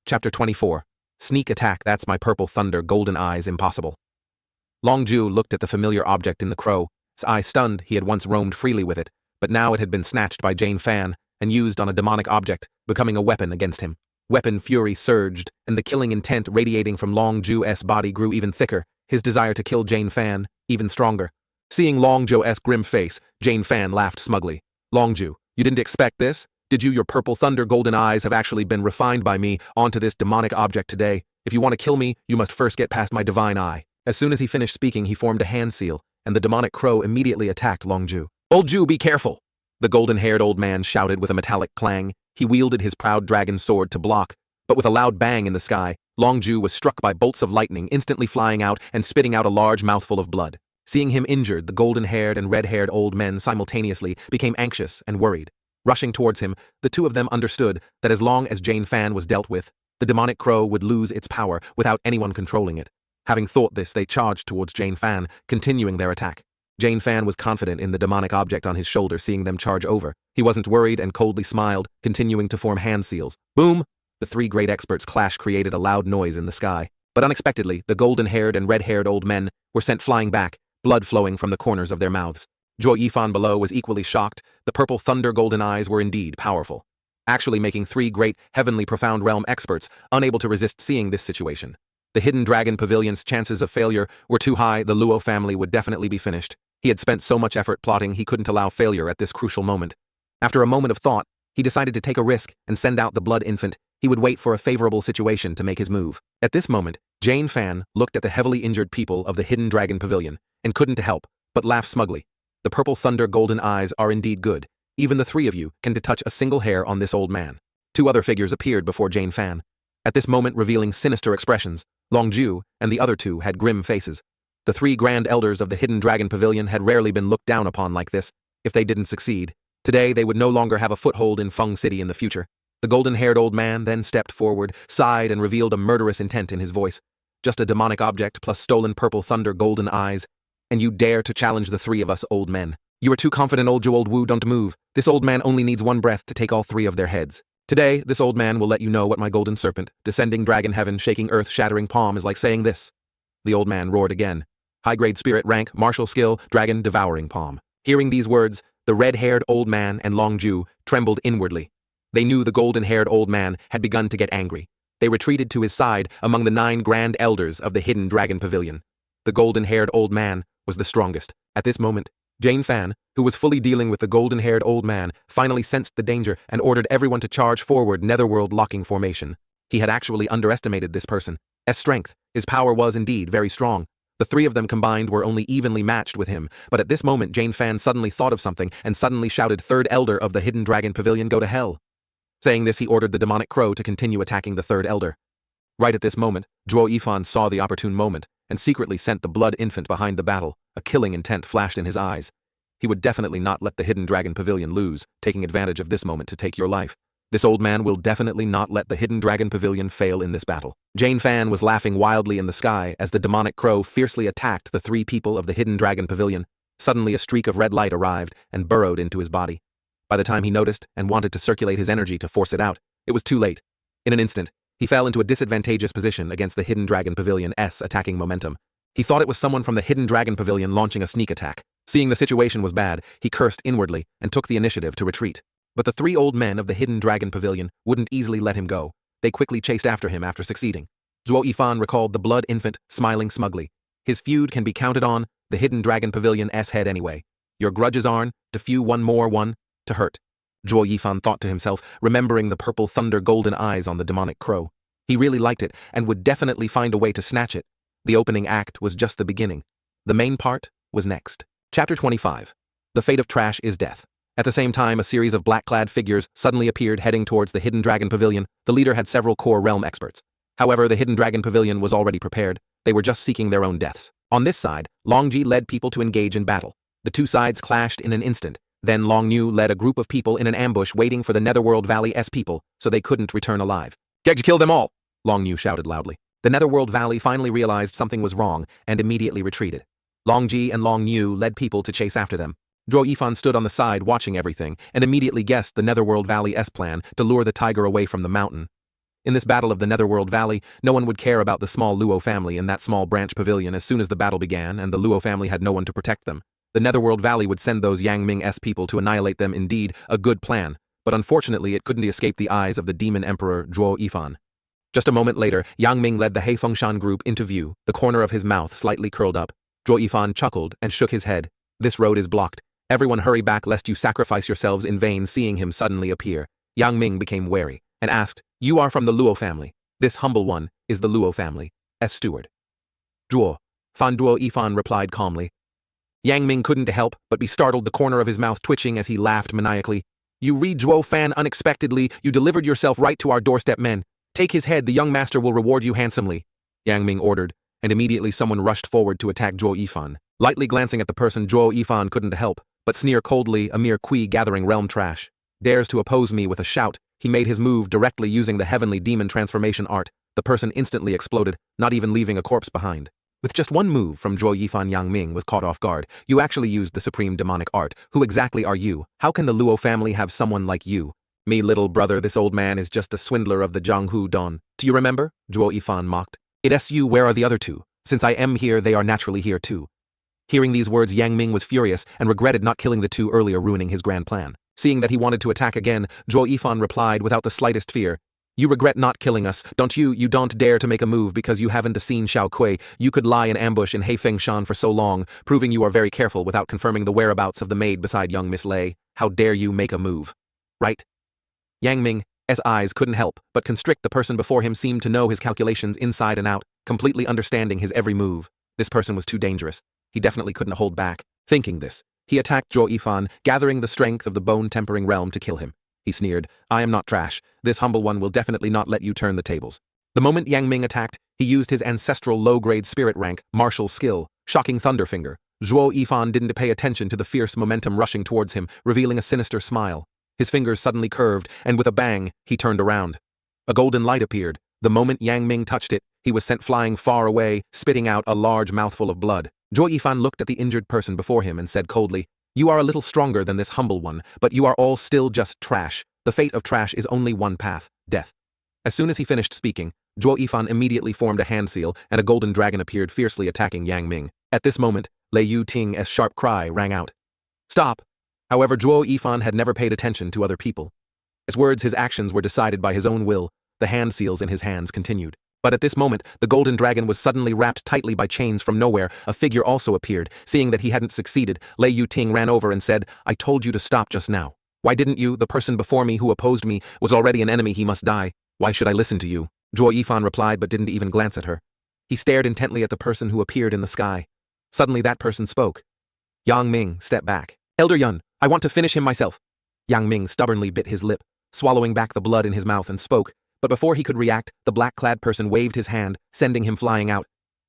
Chapter 24. Sneak attack. That's my purple thunder golden eyes impossible. Long Ju looked at the familiar object in the crow. His eye stunned. He had once roamed freely with it, but now it had been snatched by Jane Fan and used on a demonic object, becoming a weapon against him. Weapon fury surged, and the killing intent radiating from Long Ju's body grew even thicker, his desire to kill Jane Fan even stronger. Seeing Long Ju's grim face, Jane Fan laughed smugly. Long Ju, you didn't expect this? Did you? Your purple thunder golden eyes have actually been refined by me onto this demonic object today. If you want to kill me, you must first get past my divine eye. As soon as he finished speaking, he formed a hand seal, and the demonic crow immediately attacked Long Ju. Old Ju, be careful! The golden-haired old man shouted with a metallic clang. He wielded his proud dragon sword to block, but with a loud bang in the sky, Long Ju was struck by bolts of lightning, instantly flying out and spitting out a large mouthful of blood. Seeing him injured, the golden-haired and red-haired old men simultaneously became anxious and worried. Rushing towards him, the two of them understood that as long as Jane Fan was dealt with, the demonic crow would lose its power without anyone controlling it. Having thought this, they charged towards Jane Fan, continuing their attack. Jane Fan was confident in the demonic object on his shoulder, seeing them charge over. He wasn't worried and coldly smiled, continuing to form hand seals. Boom! The three great experts' clash created a loud noise in the sky. But unexpectedly, the golden-haired and red-haired old men were sent flying back, blood flowing from the corners of their mouths. Zhuo Yifan below was equally shocked. The purple thunder golden eyes were indeed powerful, actually making three great, heavenly profound realm experts unable to resist seeing this situation. The hidden dragon pavilion's chances of failure were too high. The Luo family would definitely be finished. He had spent so much effort plotting, he couldn't allow failure at this crucial moment. After a moment of thought, he decided to take a risk and send out the blood infant. He would wait for a favorable situation to make his move. At this moment, Jane Fan looked at the heavily injured people of the hidden dragon pavilion and couldn't help but laugh smugly. The purple thunder golden eyes are indeed good. Even the three of you can touch a single hair on this old man. Two other figures appeared before Jane Fan, at this moment revealing sinister expressions. Long Ju and the other two had grim faces. The three grand elders of the hidden dragon pavilion had rarely been looked down upon like this. If they didn't succeed, today they would no longer have a foothold in Feng City in the future. The golden-haired old man then stepped forward, sighed, and revealed a murderous intent in his voice. Just a demonic object plus stolen purple thunder golden eyes. And you dare to challenge the three of us old men. You are too confident, old Ju. Old Wu, don't move. This old man only needs one breath to take all three of their heads. Today, this old man will let you know what my golden serpent, descending dragon heaven, shaking earth, shattering palm is like saying this. The old man roared again. High-grade spirit rank, martial skill, dragon devouring palm. Hearing these words, the red-haired old man and Long Ju trembled inwardly. They knew the golden-haired old man had begun to get angry. They retreated to his side among the 9 grand elders of the hidden dragon pavilion. The golden-haired old man was the strongest. At this moment, Jane Fan, who was fully dealing with the golden-haired old man, finally sensed the danger and ordered everyone to charge forward netherworld locking formation. He had actually underestimated this person's strength. His power was indeed very strong. The three of them combined were only evenly matched with him, but at this moment Jane Fan suddenly thought of something and suddenly shouted, "Third elder of the hidden dragon pavilion, go to hell." Saying this, he ordered the demonic crow to continue attacking the third elder. Right at this moment, Zhuo Yifan saw the opportune moment and secretly sent the blood infant behind the battle. A killing intent flashed in his eyes. He would definitely not let the hidden dragon pavilion lose, taking advantage of this moment to take your life. This old man will definitely not let the hidden dragon pavilion fail in this battle. Jane Fan was laughing wildly in the sky as the demonic crow fiercely attacked the 3 people of the hidden dragon pavilion. Suddenly a streak of red light arrived and burrowed into his body. By the time he noticed and wanted to circulate his energy to force it out, it was too late. In an instant, he fell into a disadvantageous position against the hidden dragon pavilion's attacking momentum. He thought it was someone from the hidden dragon pavilion launching a sneak attack. Seeing the situation was bad, he cursed inwardly and took the initiative to retreat. But the 3 old men of the hidden dragon pavilion wouldn't easily let him go. They quickly chased after him after succeeding. Zhuo Yifan recalled the blood infant, smiling smugly. His feud can be counted on, The hidden dragon pavilion S head anyway. Your grudges aren't, to few one more one, to hurt. Zhuo Yifan thought to himself, remembering the purple thunder golden eyes on the demonic crow. He really liked it, and would definitely find a way to snatch it. The opening act was just the beginning. The main part was next. Chapter 25. The fate of trash is death. At the same time, a series of black-clad figures suddenly appeared heading towards the hidden dragon pavilion. The leader had several core realm experts. However, the hidden dragon pavilion was already prepared. They were just seeking their own deaths. On this side, Longji led people to engage in battle. The two sides clashed in an instant. Then Long Niu led a group of people in an ambush waiting for the Netherworld Valley S people, so they couldn't return alive. "Get kill them all!" Long Niu shouted loudly. The Netherworld Valley finally realized something was wrong and immediately retreated. Long Ji and Long Niu led people to chase after them. Zhuo Yifan stood on the side watching everything and immediately guessed the Netherworld Valley S plan to lure the tiger away from the mountain. In this battle of the Netherworld Valley, no one would care about the small Luo family in that small branch pavilion as soon as the battle began and the Luo family had no one to protect them. The Netherworld Valley would send those Yang Ming S people to annihilate them. Indeed, a good plan, but unfortunately it couldn't escape the eyes of the demon emperor Zhuo Yifan. Just a moment later, Yang Ming led the Heifengshan group into view, the corner of his mouth slightly curled up. Zhuo Yifan chuckled and shook his head. "This road is blocked. Everyone hurry back lest you sacrifice yourselves in vain." Seeing him suddenly appear, Yang Ming became wary and asked, "You are from the Luo family. This humble one is the Luo family S steward." Zhuo Yifan replied calmly. Yang Ming couldn't help but be startled, the corner of his mouth twitching as he laughed maniacally. "You read Zhuo Fan unexpectedly. You delivered yourself right to our doorstep, men. Take his head, the young master will reward you handsomely," Yang Ming ordered, and immediately someone rushed forward to attack Zhuo Yifan. Lightly glancing at the person, Zhuo Yifan couldn't help but sneer coldly. "A mere Kui gathering realm trash. Dares to oppose me." With a shout, he made his move directly using the heavenly demon transformation art. The person instantly exploded, not even leaving a corpse behind. With just one move from Zhuo Yifan, Yang Ming was caught off guard. "You actually used the supreme demonic art. Who exactly are you? How can the Luo family have someone like you?" "Me, little brother, this old man is just a swindler of the Jianghu Don. Do you remember?" Zhuo Yifan mocked. "It's you, where are the other two? Since I am here, they are naturally here too." Hearing these words, Yang Ming was furious and regretted not killing the two earlier, ruining his grand plan. Seeing that he wanted to attack again, Zhuo Yifan replied without the slightest fear. "You regret not killing us, don't you? You don't dare to make a move because you haven't seen Xiao Kui. You could lie in ambush in Heifengshan for so long, proving you are very careful without confirming the whereabouts of the maid beside young Miss Lei. How dare you make a move? Right?" Yang Ming's eyes couldn't help but constrict. The person before him seemed to know his calculations inside and out, completely understanding his every move. This person was too dangerous. He definitely couldn't hold back. Thinking this, he attacked Zhuo Yifan, gathering the strength of the bone-tempering realm to kill him. He sneered, "I am not trash. This humble one will definitely not let you turn the tables." The moment Yang Ming attacked, he used his ancestral low-grade spirit rank, martial skill, shocking Thunderfinger. Zhuo Yifan didn't pay attention to the fierce momentum rushing towards him, revealing a sinister smile. His fingers suddenly curved, and with a bang, he turned around. A golden light appeared. The moment Yang Ming touched it, he was sent flying far away, spitting out a large mouthful of blood. Zhuo Yifan looked at the injured person before him and said coldly, "You are a little stronger than this humble one, but you are all still just trash. The fate of trash is only one path, death." As soon as he finished speaking, Zhuo Yifan immediately formed a hand seal, and a golden dragon appeared fiercely attacking Yang Ming. At this moment, Lei Yu Ting's sharp cry rang out. "Stop!" However, Zhuo Yifan had never paid attention to other people. His words, his actions were decided by his own will. The hand seals in his hands continued. But at this moment, the golden dragon was suddenly wrapped tightly by chains. From nowhere, a figure also appeared. Seeing that he hadn't succeeded, Lei Yu Ting ran over and said, "I told you to stop just now. Why didn't you? The person before me who opposed me was already an enemy. He must die. Why should I listen to you?" Zhuo Yifan replied but didn't even glance at her. He stared intently at the person who appeared in the sky. Suddenly that person spoke. "Yang Ming, step back. Elder Yun, I want to finish him myself." Yang Ming stubbornly bit his lip, swallowing back the blood in his mouth, and spoke. But before he could react, the black-clad person waved his hand, sending him flying out.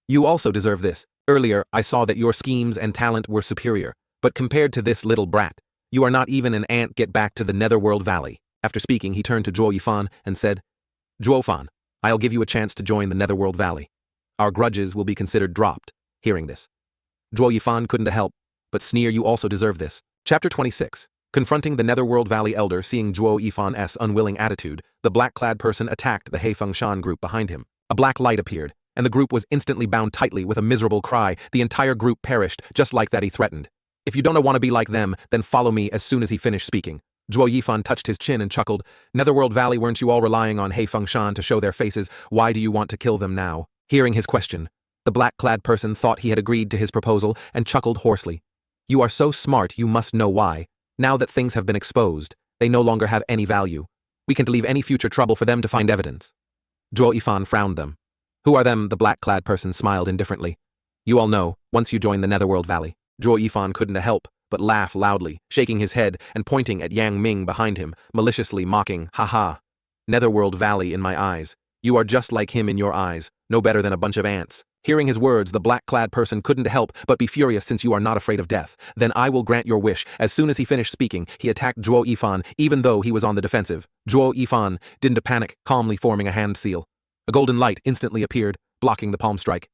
"You also deserve this. Earlier, I saw that your schemes and talent were superior, but compared to this little brat, you are not even an ant. Get back to the Netherworld Valley." After speaking, he turned to Zhuo Yifan and said, "Zhuo Fan, I'll give you a chance to join the Netherworld Valley. Our grudges will be considered dropped." Hearing this, Zhuo Yifan couldn't help but sneer, "You also deserve this." Chapter 26. Confronting the Netherworld Valley Elder. Seeing Zhuo Yifan's unwilling attitude, the black-clad person attacked the Heifengshan group behind him. A black light appeared, and the group was instantly bound tightly. With a miserable cry, the entire group perished, just like that. He threatened, "If you don't want to be like them, then follow me." As soon as he finished speaking, Zhuo Yifan touched his chin and chuckled, "Netherworld Valley, weren't you all relying on Heifengshan to show their faces? Why do you want to kill them now?" Hearing his question, The black-clad person thought he had agreed to his proposal and chuckled hoarsely. You are so smart, you must know why. Now that things have been exposed, they no longer have any value. We can't leave any future trouble for them to find evidence. Zhuo Yifan frowned them. Who are them? The black-clad person smiled indifferently. You all know, once you join the Netherworld Valley. Zhuo Yifan couldn't help but laugh loudly, shaking his head and pointing at Yang Ming behind him, maliciously mocking, "Ha ha. Netherworld Valley in my eyes. You are just like him in your eyes, no better than a bunch of ants." Hearing his words, the black-clad person couldn't help but be furious. Since you are not afraid of death, then I will grant your wish. As soon as he finished speaking, he attacked Zhuo Yifan, even though he was on the defensive. Zhuo Yifan didn't panic, calmly forming a hand seal. A golden light instantly appeared, blocking the palm strike.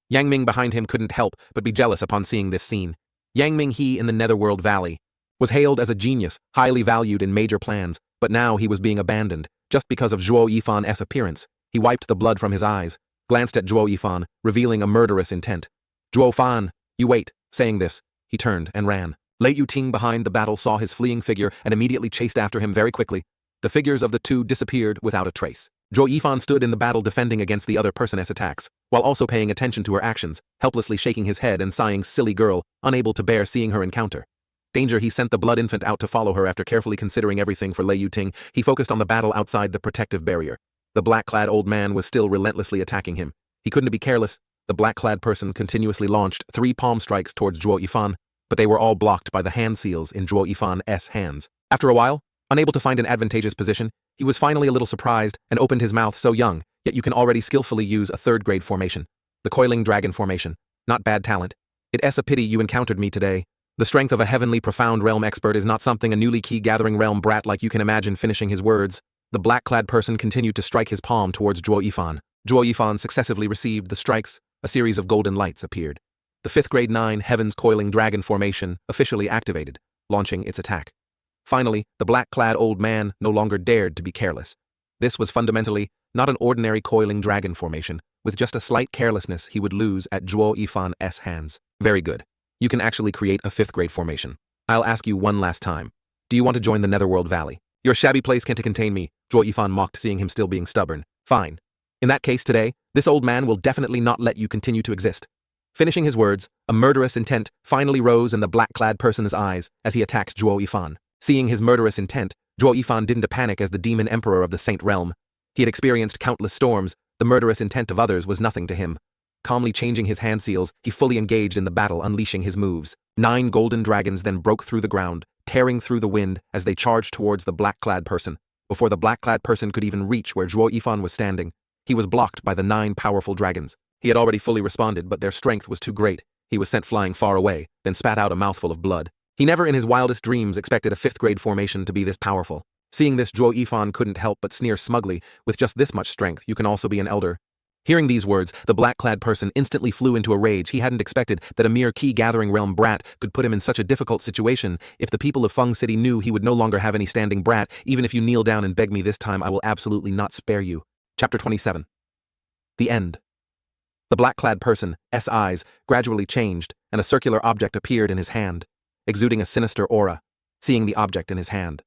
Yang Ming behind him couldn't help but be jealous upon seeing this scene. Yang Ming, he in the Netherworld Valley, was hailed as a genius, highly valued in major plans, but now he was being abandoned, just because of Zhuo Yifan's appearance. He wiped the blood from his eyes, glanced at Zhuo Yifan, revealing a murderous intent. "Zhuo Fan, you wait." Saying this, he turned and ran. Lei Yuting behind the battle saw his fleeing figure and immediately chased after him very quickly. The figures of the two disappeared without a trace. Zhuo Yifan stood in the battle defending against the other person's attacks, while also paying attention to her actions, helplessly shaking his head and sighing, "Silly girl," unable to bear seeing her encounter. Danger. He sent the blood infant out to follow her. After carefully considering everything for Lei Yuting, he focused on the battle outside the protective barrier. The black-clad old man was still relentlessly attacking him. He couldn't be careless. The black-clad person continuously launched 3 palm strikes towards Zhuo Yifan, but they were all blocked by the hand seals in Zhuo Yifan's hands. After a while, unable to find an advantageous position, he was finally a little surprised and opened his mouth. "So young, yet you can already skillfully use a third-grade formation. The coiling dragon formation. Not bad talent. It's a pity you encountered me today. The strength of a heavenly profound realm expert is not something a newly key-gathering realm brat like you can imagine." Finishing his words, the black-clad person continued to strike his palm towards Zhuo Yifan. Zhuo Yifan successively received the strikes. A series of golden lights appeared. The 5th grade 9 Heaven's Coiling Dragon formation officially activated, launching its attack. Finally, the black-clad old man no longer dared to be careless. This was fundamentally not an ordinary coiling dragon formation. With just a slight carelessness, he would lose at Zhuo Yifan's hands. Very good. You can actually create a 5th grade formation. I'll ask you one last time. Do you want to join the Netherworld Valley? Your shabby place can't contain me, Zhuo Yifan mocked, seeing him still being stubborn. Fine. In that case today, this old man will definitely not let you continue to exist. Finishing his words, a murderous intent finally rose in the black-clad person's eyes as he attacked Zhuo Yifan. Seeing his murderous intent, Zhuo Yifan didn't panic as the demon emperor of the Saint Realm. He had experienced countless storms. The murderous intent of others was nothing to him. Calmly changing his hand seals, he fully engaged in the battle, unleashing his moves. 9 golden dragons then broke through the ground, tearing through the wind as they charged towards the black-clad person. Before the black-clad person could even reach where Zhuo Yifan was standing, he was blocked by the 9 powerful dragons. He had already fully responded, but their strength was too great. He was sent flying far away, then spat out a mouthful of blood. He never in his wildest dreams expected a 5th grade formation to be this powerful. Seeing this, Zhuo Yifan couldn't help but sneer smugly. With just this much strength, you can also be an elder. Hearing these words, the black-clad person instantly flew into a rage. He hadn't expected that a mere key-gathering realm brat could put him in such a difficult situation. If the people of Feng City knew, he would no longer have any standing. "Brat, even if you kneel down and beg me this time, I will absolutely not spare you." Chapter 27. The end. The black-clad person's eyes gradually changed, and a circular object appeared in his hand, exuding a sinister aura. Seeing the object in his hand,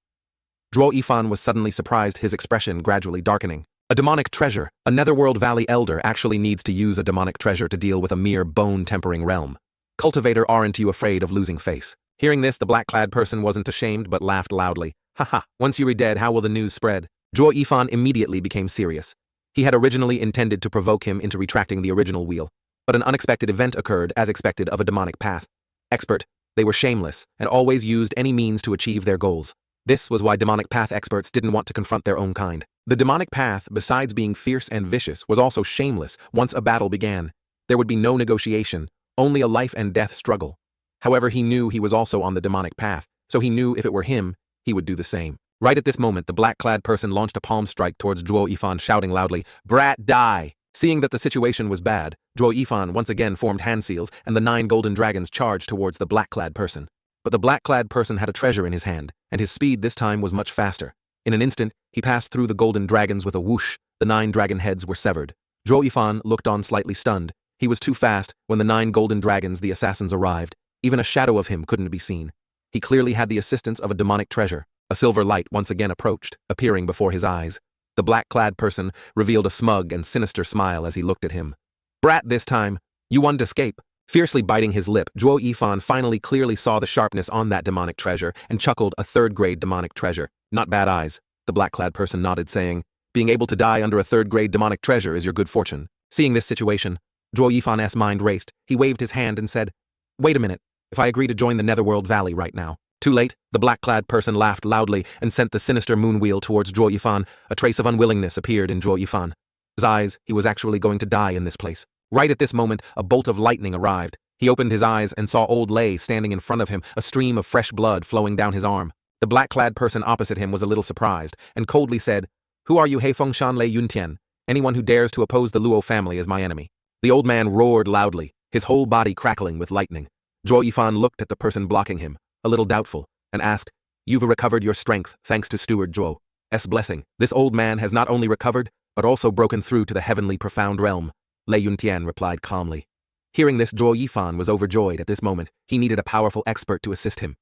Zhuo Yifan was suddenly surprised, his expression gradually darkening. A demonic treasure. A Netherworld Valley elder actually needs to use a demonic treasure to deal with a mere bone-tempering realm. Cultivator, aren't you afraid of losing face? Hearing this, the black-clad person wasn't ashamed but laughed loudly. "Haha, once you are dead, how will the news spread?" Zhuo Yifan immediately became serious. He had originally intended to provoke him into retracting the original wheel, but an unexpected event occurred, as expected of a demonic path. Expert, they were shameless and always used any means to achieve their goals. This was why demonic path experts didn't want to confront their own kind. The demonic path, besides being fierce and vicious, was also shameless. Once a battle began, there would be no negotiation, only a life and death struggle. However, he knew he was also on the demonic path, so he knew if it were him, he would do the same. Right at this moment, the black-clad person launched a palm strike towards Zhuo Yifan, shouting loudly, "Brat, die!" Seeing that the situation was bad, Zhuo Yifan once again formed hand seals, and the 9 golden dragons charged towards the black-clad person. But the black-clad person had a treasure in his hand, and his speed this time was much faster. In an instant, he passed through the golden dragons with a whoosh. The 9 dragon heads were severed. Zhuo Yifan looked on slightly stunned. He was too fast. When the 9 golden dragons, the assassins, arrived, even a shadow of him couldn't be seen. He clearly had the assistance of a demonic treasure. A silver light once again approached, appearing before his eyes. The black-clad person revealed a smug and sinister smile as he looked at him. "Brat, this time, You wanted to escape. Fiercely biting his lip, Zhuo Yifan finally clearly saw the sharpness on that demonic treasure and chuckled. A third-grade demonic treasure. Not bad eyes. The black-clad person nodded, saying, being able to die under a third-grade demonic treasure is your good fortune. Seeing this situation, Zhuo Yifan's mind raced. He waved his hand and said, wait a minute, if I agree to join the Netherworld Valley right now. Too late, the black-clad person laughed loudly and sent the sinister moon wheel towards Zhuo Yifan. A trace of unwillingness appeared in Zhuo Yifan's eyes. He was actually going to die in this place. Right at this moment, a bolt of lightning arrived. He opened his eyes and saw old Lei standing in front of him, a stream of fresh blood flowing down his arm. The black-clad person opposite him was a little surprised and coldly said, who are you, Heifengshan Lei Yuntian? Anyone who dares to oppose the Luo family is my enemy. The old man roared loudly, his whole body crackling with lightning. Zhuo Yifan looked at the person blocking him, a little doubtful, and asked, you've recovered your strength thanks to Steward Zhuo's blessing. This old man has not only recovered, but also broken through to the heavenly profound realm. Lei Yuntian replied calmly. Hearing this, Zhuo Yifan was overjoyed at this moment. He needed a powerful expert to assist him.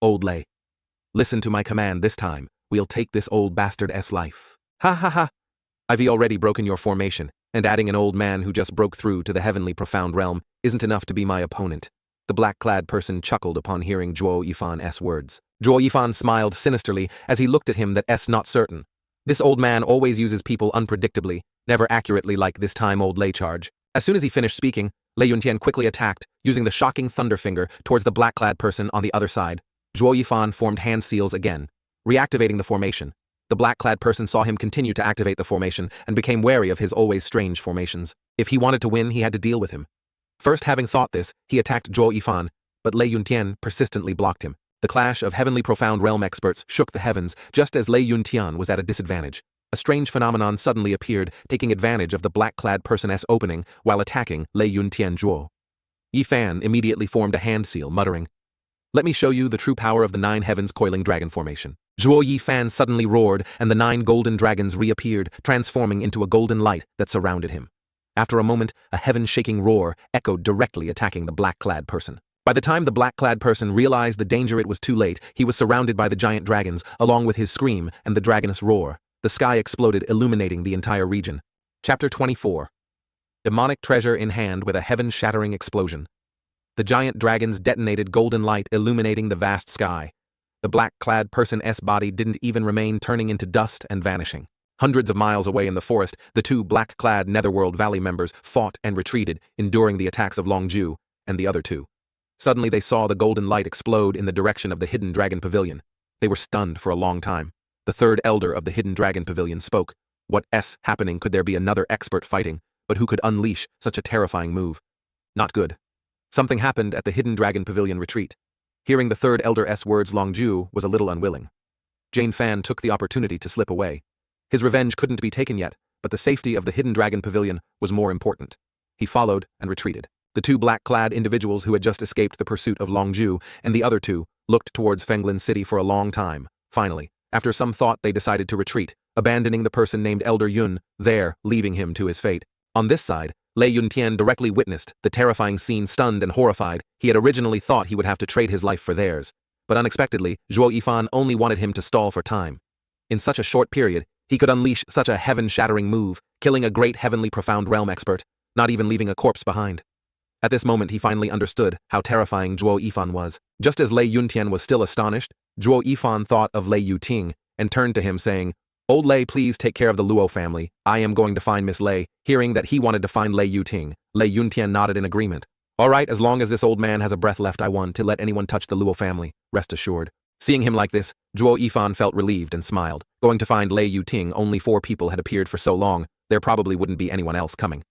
Old Lei, listen to my command this time. We'll take this old bastard's life. Ha ha ha. I've already broken your formation, and adding an old man who just broke through to the heavenly profound realm isn't enough to be my opponent. The black-clad person chuckled upon hearing Zhuo Yifan's words. Zhuo Yifan smiled sinisterly as he looked at him. That's not certain. This old man always uses people unpredictably, never accurately like this time old Lei charge. As soon as he finished speaking, Lei Yuntian quickly attacked, using the shocking thunder finger towards the black-clad person on the other side. Zhuo Yifan formed hand seals again, reactivating the formation. The black-clad person saw him continue to activate the formation and became wary of his always strange formations. If he wanted to win, he had to deal with him. First, having thought this, he attacked Zhuo Yifan, but Lei Yuntian persistently blocked him. The clash of heavenly profound realm experts shook the heavens just as Lei Yuntian was at a disadvantage. A strange phenomenon suddenly appeared, taking advantage of the black-clad person's opening while attacking Lei Yuntian. Zhuo Yifan immediately formed a hand seal, muttering, let me show you the true power of the 9 heavens coiling dragon formation. Zhuo Yifan suddenly roared, and the 9 golden dragons reappeared, transforming into a golden light that surrounded him. After a moment, a heaven-shaking roar echoed directly attacking the black-clad person. By the time the black-clad person realized the danger, it was too late. He was surrounded by the giant dragons, along with his scream and the dragoness roar. The sky exploded, illuminating the entire region. Chapter 24. Demonic treasure in hand with a heaven-shattering explosion. The giant dragons detonated golden light, illuminating the vast sky. The black-clad person's body didn't even remain, turning into dust and vanishing. Hundreds of miles away in the forest, the 2 black-clad Netherworld Valley members fought and retreated, enduring the attacks of Longju and the other 2. Suddenly they saw the golden light explode in the direction of the Hidden Dragon Pavilion. They were stunned for a long time. The 3rd elder of the Hidden Dragon Pavilion spoke. What's happening? Could there be another expert fighting? But who could unleash such a terrifying move? Not good. Something happened at the Hidden Dragon Pavilion retreat. Hearing the 3rd elder's words, Longju was a little unwilling. Jane Fan took the opportunity to slip away. His revenge couldn't be taken yet, but the safety of the Hidden Dragon Pavilion was more important. He followed and retreated. The 2 black-clad individuals who had just escaped the pursuit of Longju and the other 2 looked towards Fenglin City for a long time. Finally, after some thought, they decided to retreat, abandoning the person named Elder Yun there, leaving him to his fate. On this side, Lei Yuntian directly witnessed the terrifying scene. Stunned and horrified, he had originally thought he would have to trade his life for theirs. But unexpectedly, Zhuo Yifan only wanted him to stall for time. In such a short period, he could unleash such a heaven-shattering move, killing a great heavenly profound realm expert, not even leaving a corpse behind. At this moment, he finally understood how terrifying Zhuo Yifan was. Just as Lei Yuntian was still astonished, Zhuo Yifan thought of Lei Yuting and turned to him saying, Old Lei, please take care of the Luo family. I am going to find Miss Lei. Hearing that he wanted to find Lei Yuting, Lei Yuntian nodded in agreement. All right, as long as this old man has a breath left, I want to let anyone touch the Luo family, rest assured. Seeing him like this, Zhuo Yifan felt relieved and smiled. Going to find Lei Yuting, only 4 people had appeared for so long, there probably wouldn't be anyone else coming.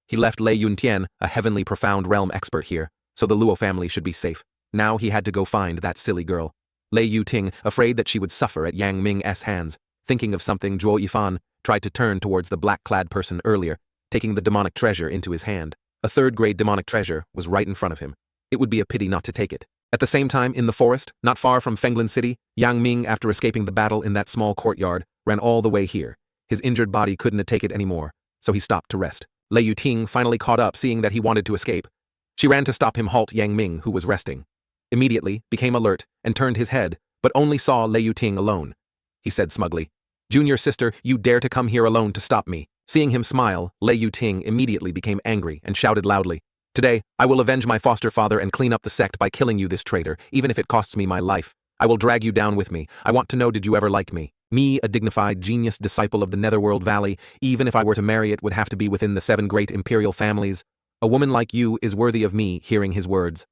He left Lei Yuntian, a heavenly profound realm expert here, so the Luo family should be safe. Now he had to go find that silly girl. Lei Yuting, afraid that she would suffer at Yang Ming's hands, thinking of something, Zhuo Yifan tried to turn towards the black-clad person earlier, taking the demonic treasure into his hand. A 3rd-grade demonic treasure was right in front of him. It would be a pity not to take it. At the same time, in the forest, not far from Fenglin City, Yang Ming, after escaping the battle in that small courtyard, ran all the way here. His injured body couldn't take it anymore, so he stopped to rest. Lei Yuting finally caught up, seeing that he wanted to escape. She ran to stop him, halt Yang Ming, who was resting. Immediately, became alert, and turned his head, but only saw Lei Yuting alone. He said smugly, Junior sister, you dare to come here alone to stop me. Seeing him smile, Lei Yuting immediately became angry and shouted loudly, Today, I will avenge my foster father and clean up the sect by killing you, this traitor, even if it costs me my life. I will drag you down with me. I want to know, did you ever like me? Me, a dignified genius disciple of the Netherworld Valley, even if I were to marry it would have to be within the 7 great imperial families. A woman like you is worthy of me. Hearing his words,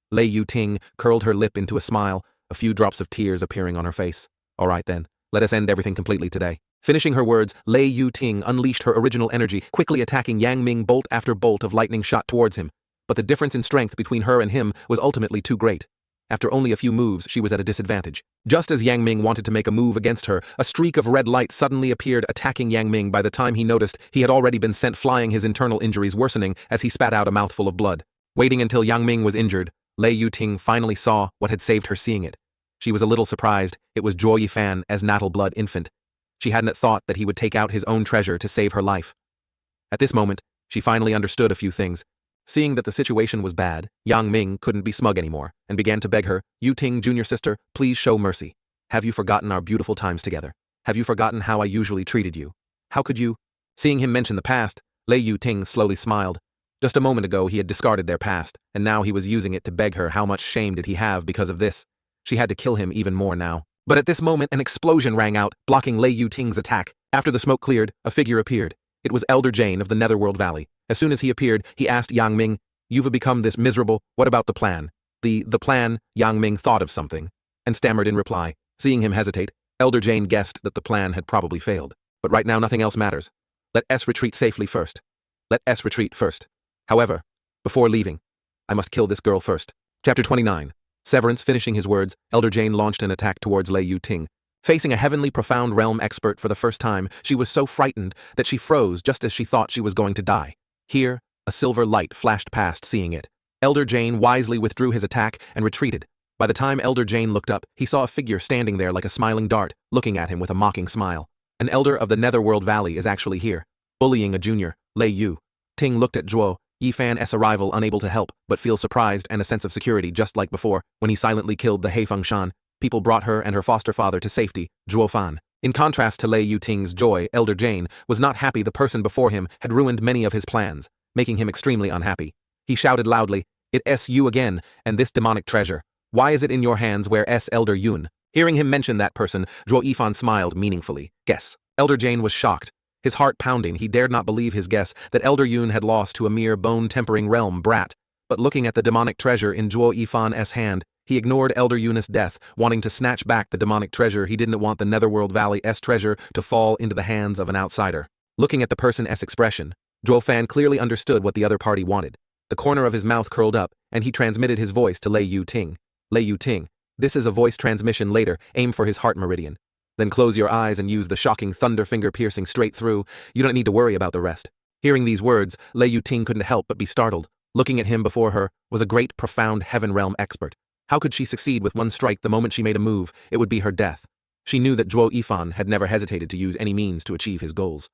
Lei Yuting curled her lip into a smile, a few drops of tears appearing on her face. All right then, let us end everything completely today. Finishing her words, Lei Yuting unleashed her original energy, quickly attacking Yang Ming bolt after bolt of lightning shot towards him. But the difference in strength between her and him was ultimately too great. After only a few moves, she was at a disadvantage. Just as Yang Ming wanted to make a move against her, a streak of red light suddenly appeared, attacking Yang Ming. By the time he noticed, he had already been sent flying, his internal injuries worsening as he spat out a mouthful of blood. Waiting until Yang Ming was injured, Lei Yuting finally saw what had saved her. Seeing it, she was a little surprised. It was Zhuo Yifan as Natal Blood Infant. She hadn't thought that he would take out his own treasure to save her life. At this moment, she finally understood a few things. Seeing that the situation was bad, Yang Ming couldn't be smug anymore, and began to beg her, Yuting, junior sister, please show mercy. Have you forgotten our beautiful times together? Have you forgotten how I usually treated you? How could you? Seeing him mention the past, Lei Yuting slowly smiled. Just a moment ago he had discarded their past, and now he was using it to beg her. How much shame did he have because of this? She had to kill him even more now. But at this moment an explosion rang out, blocking Lei Yuting's attack. After the smoke cleared, a figure appeared. It was Elder Jane of the Netherworld Valley. As soon as he appeared, he asked Yang Ming, you've become this miserable, what about the plan? The plan, Yang Ming thought of something, and stammered in reply. Seeing him hesitate, Elder Jane guessed that the plan had probably failed. But right now nothing else matters. Let us retreat safely first. Let us retreat first. However, before leaving, I must kill this girl first. Chapter 29. Severance. Finishing his words, Elder Jane launched an attack towards Lei Yuting. Facing a heavenly profound realm expert for the first time, she was so frightened that she froze just as she thought she was going to die. Here, a silver light flashed past. Seeing it, Elder Jane wisely withdrew his attack and retreated. By the time Elder Jane looked up, he saw a figure standing there like a smiling dart, looking at him with a mocking smile. An elder of the Netherworld Valley is actually here, bullying a junior. Lei Yuting looked at Zhuo Yifan's arrival, unable to help but feel surprised and a sense of security. Just like before, when he silently killed the Heifeng Shan, people brought her and her foster father to safety. Zhuo Fan. In contrast to Lei Yuting's joy, Elder Jane was not happy. The person before him had ruined many of his plans, making him extremely unhappy. He shouted loudly, "It's you again, and this demonic treasure. Why is it in your hands? Where's Elder Yun?" Hearing him mention that person, Zhuo Yifan smiled meaningfully. Guess. Elder Jane was shocked. His heart pounding, he dared not believe his guess that Elder Yun had lost to a mere bone-tempering realm brat. But looking at the demonic treasure in Zhuo Yifan's hand, he ignored Elder Yun's death, wanting to snatch back the demonic treasure. He didn't want the Netherworld Valley's treasure to fall into the hands of an outsider. Looking at the person's expression, Zhuo Fan clearly understood what the other party wanted. The corner of his mouth curled up, and he transmitted his voice to Lei Yuting. Lei Yuting, this is a voice transmission. Later, aim for his heart meridian. Then close your eyes and use the shocking thunder finger piercing straight through. You don't need to worry about the rest. Hearing these words, Lei Yuting couldn't help but be startled. Looking at him before her was a great, profound heaven realm expert. How could she succeed with one strike? The moment she made a move, it would be her death. She knew that Zhuo Yifan had never hesitated to use any means to achieve his goals.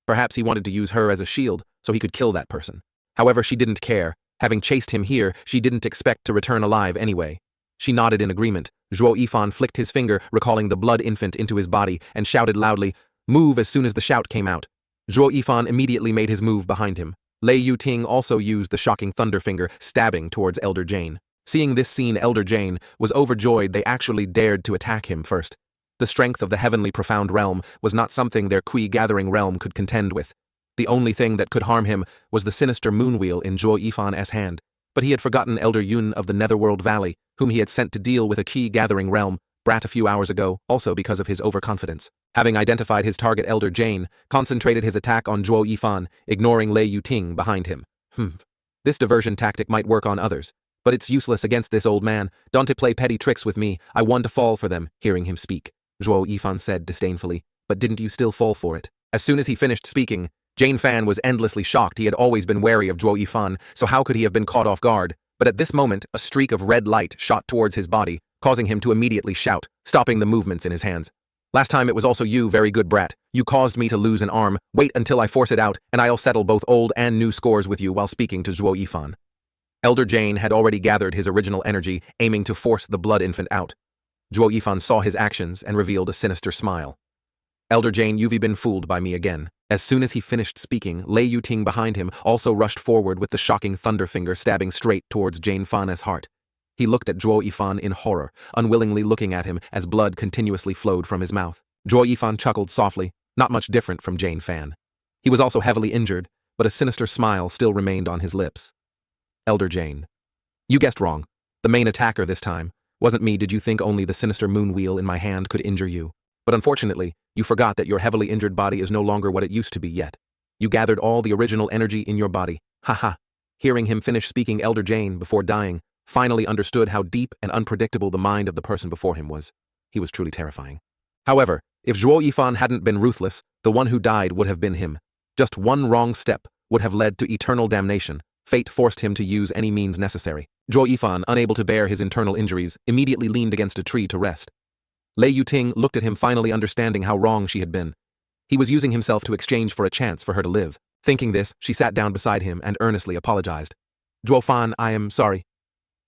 Perhaps he wanted to use her as a shield so he could kill that person. However, she didn't care. Having chased him here, she didn't expect to return alive anyway. She nodded in agreement. Zhuo Yifan flicked his finger, recalling the blood infant into his body, and shouted loudly, "Move!" As soon as the shout came out, Zhuo Yifan immediately made his move behind him. Lei Yuting also used the shocking thunder finger, stabbing towards Elder Jane. Seeing this scene, Elder Jane was overjoyed. They actually dared to attack him first. The strength of the heavenly profound realm was not something their Kui-gathering realm could contend with. The only thing that could harm him was the sinister moonwheel in Zhuo Yifan's hand. But he had forgotten Elder Yun of the Netherworld Valley, whom he had sent to deal with a Kui-gathering realm brat a few hours ago, also because of his overconfidence. Having identified his target, Elder Jane concentrated his attack on Zhuo Yifan, ignoring Lei Yuting behind him. This diversion tactic might work on others, but it's useless against this old man. Don't play petty tricks with me. I want to fall for them. Hearing him speak, Zhuo Yifan said disdainfully, "But didn't you still fall for it?" As soon as he finished speaking, Jane Fan was endlessly shocked. He had always been wary of Zhuo Yifan, so how could he have been caught off guard? But at this moment, a streak of red light shot towards his body, causing him to immediately shout, stopping the movements in his hands. "Last time it was also you, very good brat. You caused me to lose an arm. Wait until I force it out, and I'll settle both old and new scores with you." While speaking to Zhuo Yifan, Elder Jane had already gathered his original energy, aiming to force the blood infant out. Zhuo Yifan saw his actions and revealed a sinister smile. "Elder Jane, you've been fooled by me again. As soon as he finished speaking, Lei Yuting behind him also rushed forward with the shocking thunder finger stabbing straight towards Jane Fan's heart. He looked at Zhuo Yifan in horror, unwillingly looking at him as blood continuously flowed from his mouth. Zhuo Yifan chuckled softly, not much different from Jane Fan. He was also heavily injured, but a sinister smile still remained on his lips. Elder Jane. You guessed wrong. The main attacker this time wasn't me. Did you think only the sinister moon wheel in my hand could injure you? But unfortunately, you forgot that your heavily injured body is no longer what it used to be yet. You gathered all the original energy in your body. Haha. Hearing him finish speaking, Elder Jane, before dying, finally understood how deep and unpredictable the mind of the person before him was. He was truly terrifying. However, if Zhuo Yifan hadn't been ruthless, the one who died would have been him. Just one wrong step would have led to eternal damnation. Fate forced him to use any means necessary. Zhuo Yifan, unable to bear his internal injuries, immediately leaned against a tree to rest. Lei Yuting looked at him, finally understanding how wrong she had been. He was using himself to exchange for a chance for her to live. Thinking this, she sat down beside him and earnestly apologized. Zhuo Fan, I am sorry.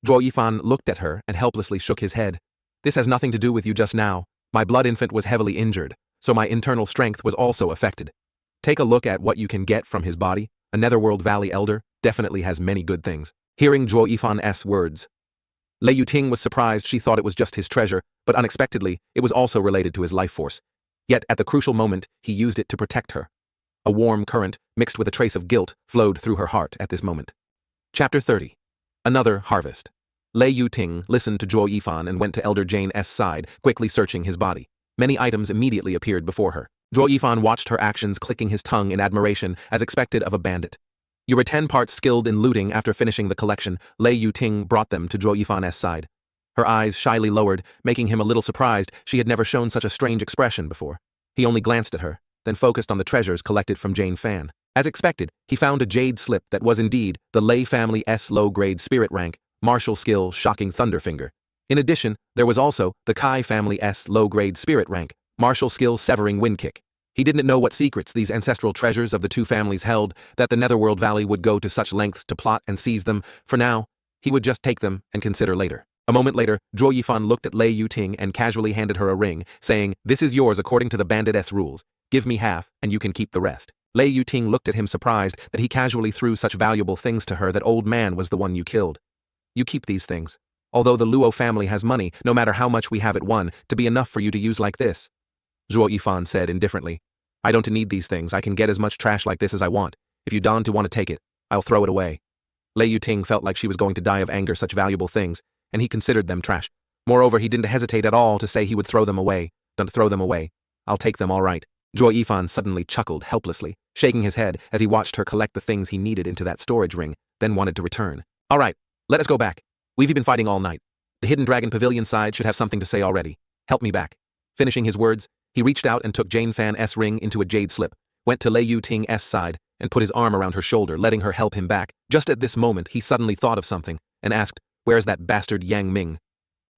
Zhuo Yifan looked at her and helplessly shook his head. This has nothing to do with you just now. My blood infant was heavily injured, so my internal strength was also affected. Take a look at what you can get from his body. A Netherworld Valley elder definitely has many good things. Hearing Zhuo Yifan's words, Lei Yuting was surprised. She thought it was just his treasure, but unexpectedly, it was also related to his life force. Yet at the crucial moment, he used it to protect her. A warm current, mixed with a trace of guilt, flowed through her heart at this moment. Chapter 30. Another harvest. Lei Yuting listened to Zhuo Yifan and went to Elder Jane's side, quickly searching his body. Many items immediately appeared before her. Zhuo Yifan watched her actions, clicking his tongue in admiration, as expected of a bandit. You were 10 parts skilled in looting. After finishing the collection, Lei Yuting brought them to Zhuo Yifan's side. Her eyes shyly lowered, making him a little surprised. She had never shown such a strange expression before. He only glanced at her, then focused on the treasures collected from Jane Fan. As expected, he found a jade slip that was indeed the Lei family's low-grade spirit rank, martial skill Shocking Thunder Finger. In addition, there was also the Kai family's low-grade spirit rank, martial skill Severing Wind Kick. He didn't know what secrets these ancestral treasures of the two families held, that the Netherworld Valley would go to such lengths to plot and seize them. For now, he would just take them and consider later. A moment later, Zhuo Yifan looked at Lei Yuting and casually handed her a ring, saying, "This is yours according to the bandit's rules. Give me half, and you can keep the rest." Lei Yuting looked at him, surprised that he casually threw such valuable things to her. That old man was the one you killed. You keep these things. Although the Luo family has money, no matter how much we have at one, to be enough for you to use like this. Zhuo Yifan said indifferently, I don't need these things. I can get as much trash like this as I want. If you don't want to take it, I'll throw it away. Lei Yuting felt like she was going to die of anger. Such valuable things, and he considered them trash. Moreover, he didn't hesitate at all to say he would throw them away. Don't throw them away. I'll take them, all right. Zhuo Yifan suddenly chuckled helplessly, shaking his head as he watched her collect the things he needed into that storage ring, then wanted to return. All right, let us go back. We've been fighting all night. The Hidden Dragon Pavilion side should have something to say already. Help me back. Finishing his words, he reached out and took Jane Fan's ring into a jade slip, went to Lei Yuting's side, and put his arm around her shoulder, letting her help him back. Just at this moment, he suddenly thought of something, and asked, Where's that bastard Yang Ming?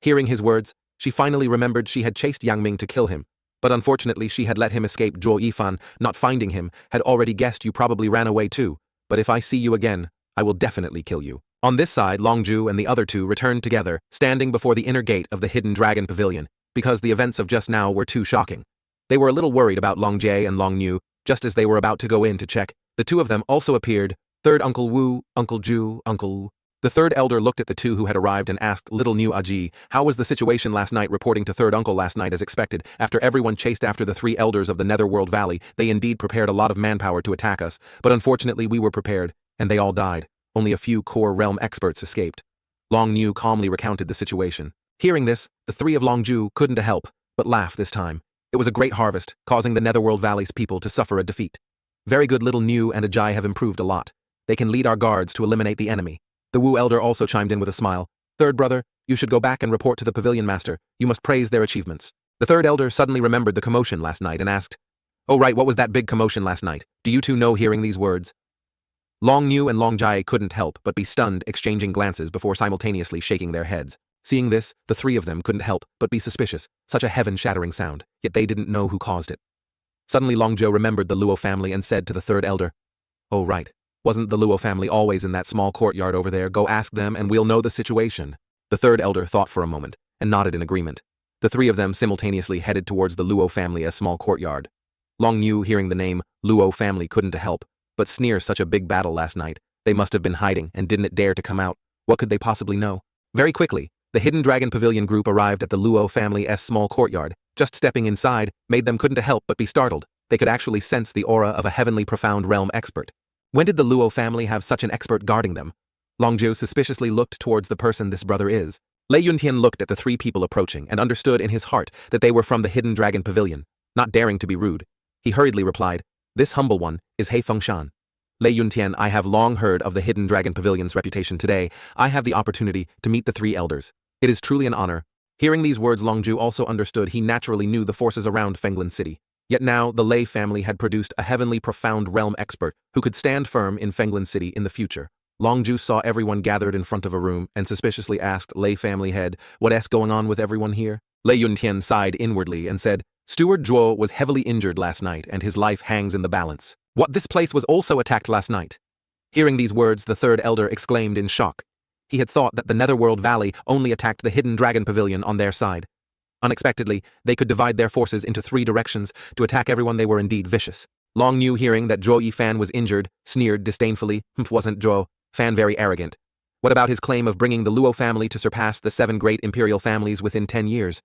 Hearing his words, she finally remembered she had chased Yang Ming to kill him, but unfortunately she had let him escape. Zhuo Yifan, not finding him, had already guessed you probably ran away too, but if I see you again, I will definitely kill you. On this side, Longju and the other two returned together, standing before the inner gate of the Hidden Dragon Pavilion, because the events of just now were too shocking. They were a little worried about Long Jie and Long Niu. Just as they were about to go in to check, the two of them also appeared. Third Uncle Wu, Uncle Ju, Uncle... The third elder looked at the two who had arrived and asked little Niu Aji, how was the situation last night? Reporting to third uncle last night as expected. After everyone chased after the three elders of the Netherworld Valley, they indeed prepared a lot of manpower to attack us, but unfortunately we were prepared, and they all died. Only a few core realm experts escaped. Long Niu calmly recounted the situation. Hearing this, the three of Longju couldn't help but laugh this time. It was a great harvest, causing the Netherworld Valley's people to suffer a defeat. Very good. Little Niu and Ajai have improved a lot. They can lead our guards to eliminate the enemy. The Wu elder also chimed in with a smile. Third brother, you should go back and report to the pavilion master. You must praise their achievements. The third elder suddenly remembered the commotion last night and asked, Oh right, what was that big commotion last night? Do you two know? Hearing these words, Long Niu and Long Jai couldn't help but be stunned, exchanging glances before simultaneously shaking their heads. Seeing this, the three of them couldn't help but be suspicious. Such a heaven-shattering sound, yet they didn't know who caused it. Suddenly Long Zhou remembered the Luo family and said to the third elder, Oh right, wasn't the Luo family always in that small courtyard over there? Go ask them and we'll know the situation. The third elder thought for a moment and nodded in agreement. The three of them simultaneously headed towards the Luo family's small courtyard. Long Niu, hearing the name Luo family couldn't help but sneer such a big battle last night. They must have been hiding and didn't dare to come out. What could they possibly know? Very quickly, the Hidden Dragon Pavilion group arrived at the Luo family's small courtyard. Just stepping inside made them couldn't help but be startled. They could actually sense the aura of a heavenly profound realm expert. When did the Luo family have such an expert guarding them? Longju suspiciously looked towards the person this brother is. Lei Yuntian looked at the three people approaching and understood in his heart that they were from the Hidden Dragon Pavilion. Not daring to be rude, he hurriedly replied, "This humble one is He Fengshan. Lei Yuntian, I have long heard of the Hidden Dragon Pavilion's reputation. Today, I have the opportunity to meet the three elders. It is truly an honor." Hearing these words, Longju also understood he naturally knew the forces around Fenglin City. Yet now, the Lei family had produced a heavenly profound realm expert who could stand firm in Fenglin City in the future. Longju saw everyone gathered in front of a room and suspiciously asked Lei family head, "What's going on with everyone here?" Lei Yuntian sighed inwardly and said, "Steward Zhuo was heavily injured last night and his life hangs in the balance." "What, this place was also attacked last night?" Hearing these words, the third elder exclaimed in shock. He had thought that the Netherworld Valley only attacked the Hidden Dragon Pavilion on their side. Unexpectedly, they could divide their forces into three directions to attack everyone. They were indeed vicious. Long Niu, hearing that Zhuo Yifan was injured, sneered disdainfully. Wasn't Zhuo Fan very arrogant? What about his claim of bringing the Luo family to surpass the 7 great imperial families within 10 years?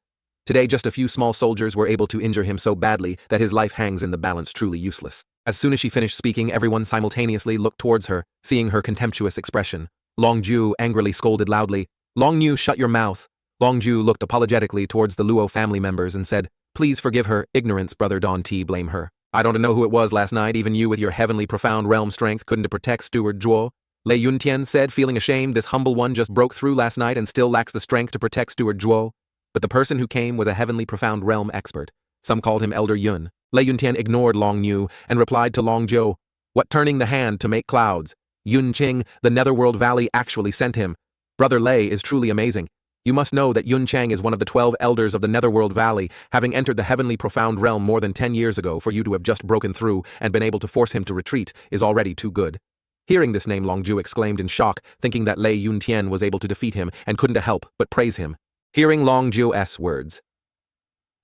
Today just a few small soldiers were able to injure him so badly that his life hangs in the balance, truly useless. As soon as she finished speaking, everyone simultaneously looked towards her, seeing her contemptuous expression. Long Ju angrily scolded loudly, "Long Niu, shut your mouth." Long Ju looked apologetically towards the Luo family members and said, "Please forgive her ignorance, Brother Don T. Blame her. I don't know who it was last night. Even you with your heavenly profound realm strength couldn't protect Steward Zhuo." Lei Yuntian said, feeling ashamed. This humble one just broke through last night and still lacks the strength to protect Steward Zhuo. But the person who came was a heavenly profound realm expert. Some called him Elder Yun. Lei Yuntian ignored Long Niu and replied to Long Zhou, "What, turning the hand to make clouds? Yun Qing, the Netherworld Valley, actually sent him. Brother Lei is truly amazing. You must know that Yun Chang is one of the 12 elders of the Netherworld Valley, having entered the heavenly profound realm more than 10 years ago. For you to have just broken through and been able to force him to retreat is already too good." Hearing this name, Long Ju exclaimed in shock, thinking that Lei Yuntian was able to defeat him and couldn't help but praise him. Hearing Long Ju's words,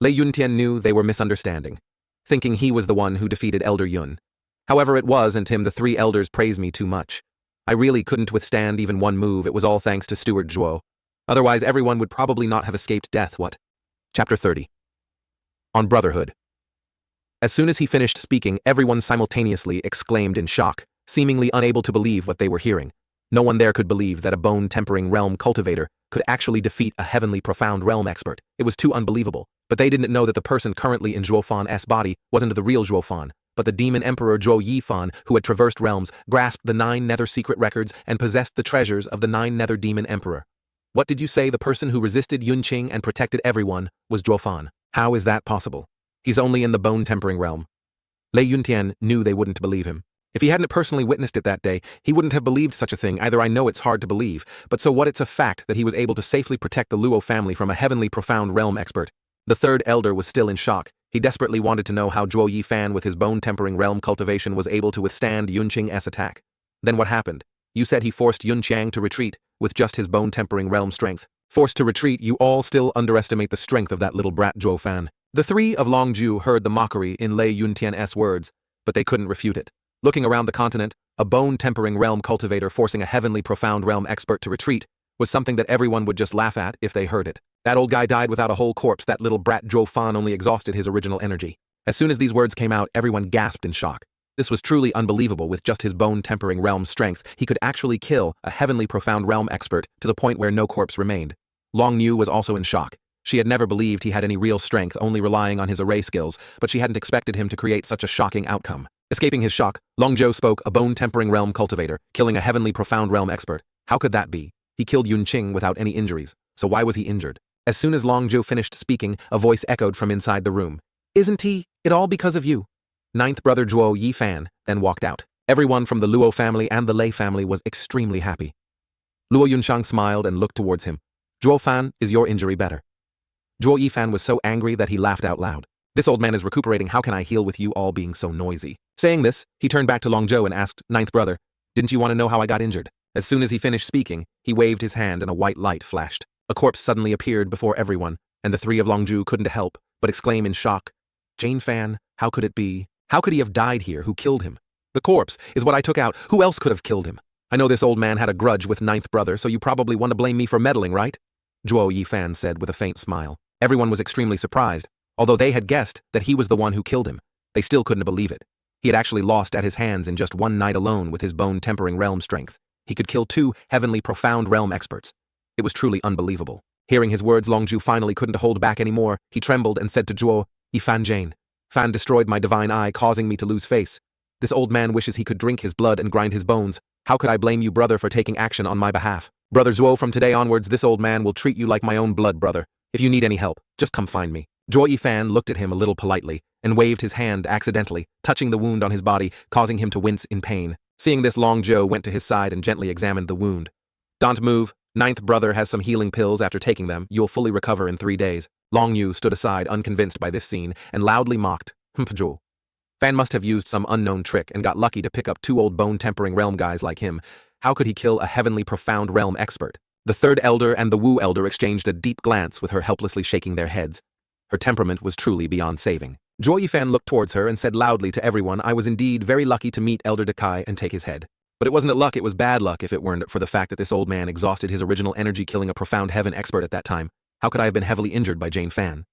Lei Yuntian knew they were misunderstanding, thinking he was the one who defeated Elder Yun. However, it wasn't him. The three elders praised me too much. I really couldn't withstand even one move. It was all thanks to Steward Zhuo. Otherwise, everyone would probably not have escaped death. What? Chapter 30. On Brotherhood. As soon as he finished speaking, everyone simultaneously exclaimed in shock, seemingly unable to believe what they were hearing. No one there could believe that a bone-tempering realm cultivator could actually defeat a heavenly profound realm expert. It was too unbelievable. But they didn't know that the person currently in Zhuo Fan's body wasn't the real Zhuo Fan, but the demon emperor Zhuo Yifan, who had traversed realms, grasped the 9 nether secret records, and possessed the treasures of the 9 nether demon emperor. What did you say? The person who resisted Yun Qing and protected everyone was Zhuo Fan. How is that possible? He's only in the bone-tempering realm. Lei Yuntian knew they wouldn't believe him. If he hadn't personally witnessed it that day, he wouldn't have believed such a thing either. I know it's hard to believe, but so what? It's a fact that he was able to safely protect the Luo family from a heavenly profound realm expert. The third elder was still in shock. He desperately wanted to know how Zhuo Yifan with his bone-tempering realm cultivation was able to withstand Yun Qing's attack. Then what happened? You said he forced Yun Qiang to retreat with just his bone-tempering realm strength. Forced to retreat? You all still underestimate the strength of that little brat Zhuo Fan. The three of Long Ju heard the mockery in Lei Yuntian's words, but they couldn't refute it. Looking around the continent, a bone-tempering realm cultivator forcing a heavenly profound realm expert to retreat was something that everyone would just laugh at if they heard it. That old guy died without a whole corpse. That little brat Zhuo Fan only exhausted his original energy. As soon as these words came out, everyone gasped in shock. This was truly unbelievable. With just his bone-tempering realm strength, he could actually kill a heavenly profound realm expert to the point where no corpse remained. Long Niu was also in shock. She had never believed he had any real strength, only relying on his array skills, but she hadn't expected him to create such a shocking outcome. Escaping his shock, Long Zhou spoke, a bone-tempering realm cultivator, killing a heavenly profound realm expert. How could that be? He killed Yun Qing without any injuries, so why was he injured? As soon as Long Zhou finished speaking, a voice echoed from inside the room. Isn't it all because of you? Ninth brother Zhuo Yifan then walked out. Everyone from the Luo family and the Lei family was extremely happy. Luo Yunshang smiled and looked towards him. Zhuo Fan, is your injury better? Zhuo Yifan was so angry that he laughed out loud. This old man is recuperating. How can I heal with you all being so noisy? Saying this, he turned back to Long Zhou and asked, Ninth brother, didn't you want to know how I got injured? As soon as he finished speaking, he waved his hand and a white light flashed. A corpse suddenly appeared before everyone, and the three of Long Zhou couldn't help but exclaim in shock, Jane Fan, how could it be? How could he have died here? Who killed him? The corpse is what I took out. Who else could have killed him? I know this old man had a grudge with ninth brother, so you probably want to blame me for meddling, right? Zhuo Yifan said with a faint smile. Everyone was extremely surprised. Although they had guessed that he was the one who killed him, they still couldn't believe it. He had actually lost at his hands in just one night alone with his bone-tempering realm strength. He could kill 2 heavenly profound realm experts. It was truly unbelievable. Hearing his words, Longju finally couldn't hold back anymore. He trembled and said to Zhuo, Yifan Jane. Fan destroyed my divine eye, causing me to lose face. This old man wishes he could drink his blood and grind his bones. How could I blame you, brother, for taking action on my behalf? Brother Zhuo, from today onwards, this old man will treat you like my own blood brother. If you need any help, just come find me. Zhuo Yifan looked at him a little politely and waved his hand accidentally, touching the wound on his body, causing him to wince in pain. Seeing this, Long Zhou went to his side and gently examined the wound. Don't move. Ninth brother has some healing pills. After taking them, you'll fully recover in 3 days. Long Yu stood aside, unconvinced by this scene, and loudly mocked. Zhuo. Fan must have used some unknown trick and got lucky to pick up 2 old bone-tempering realm guys like him. How could he kill a heavenly profound realm expert? The third elder and the Wu elder exchanged a deep glance, with her helplessly shaking their heads. Her temperament was truly beyond saving. Zhuo Yifan looked towards her and said loudly to everyone, I was indeed very lucky to meet Elder Dekai and take his head. But it wasn't luck, it was bad luck if it weren't for the fact that this old man exhausted his original energy killing a profound heaven expert at that time. How could I have been heavily injured by Jane Fan?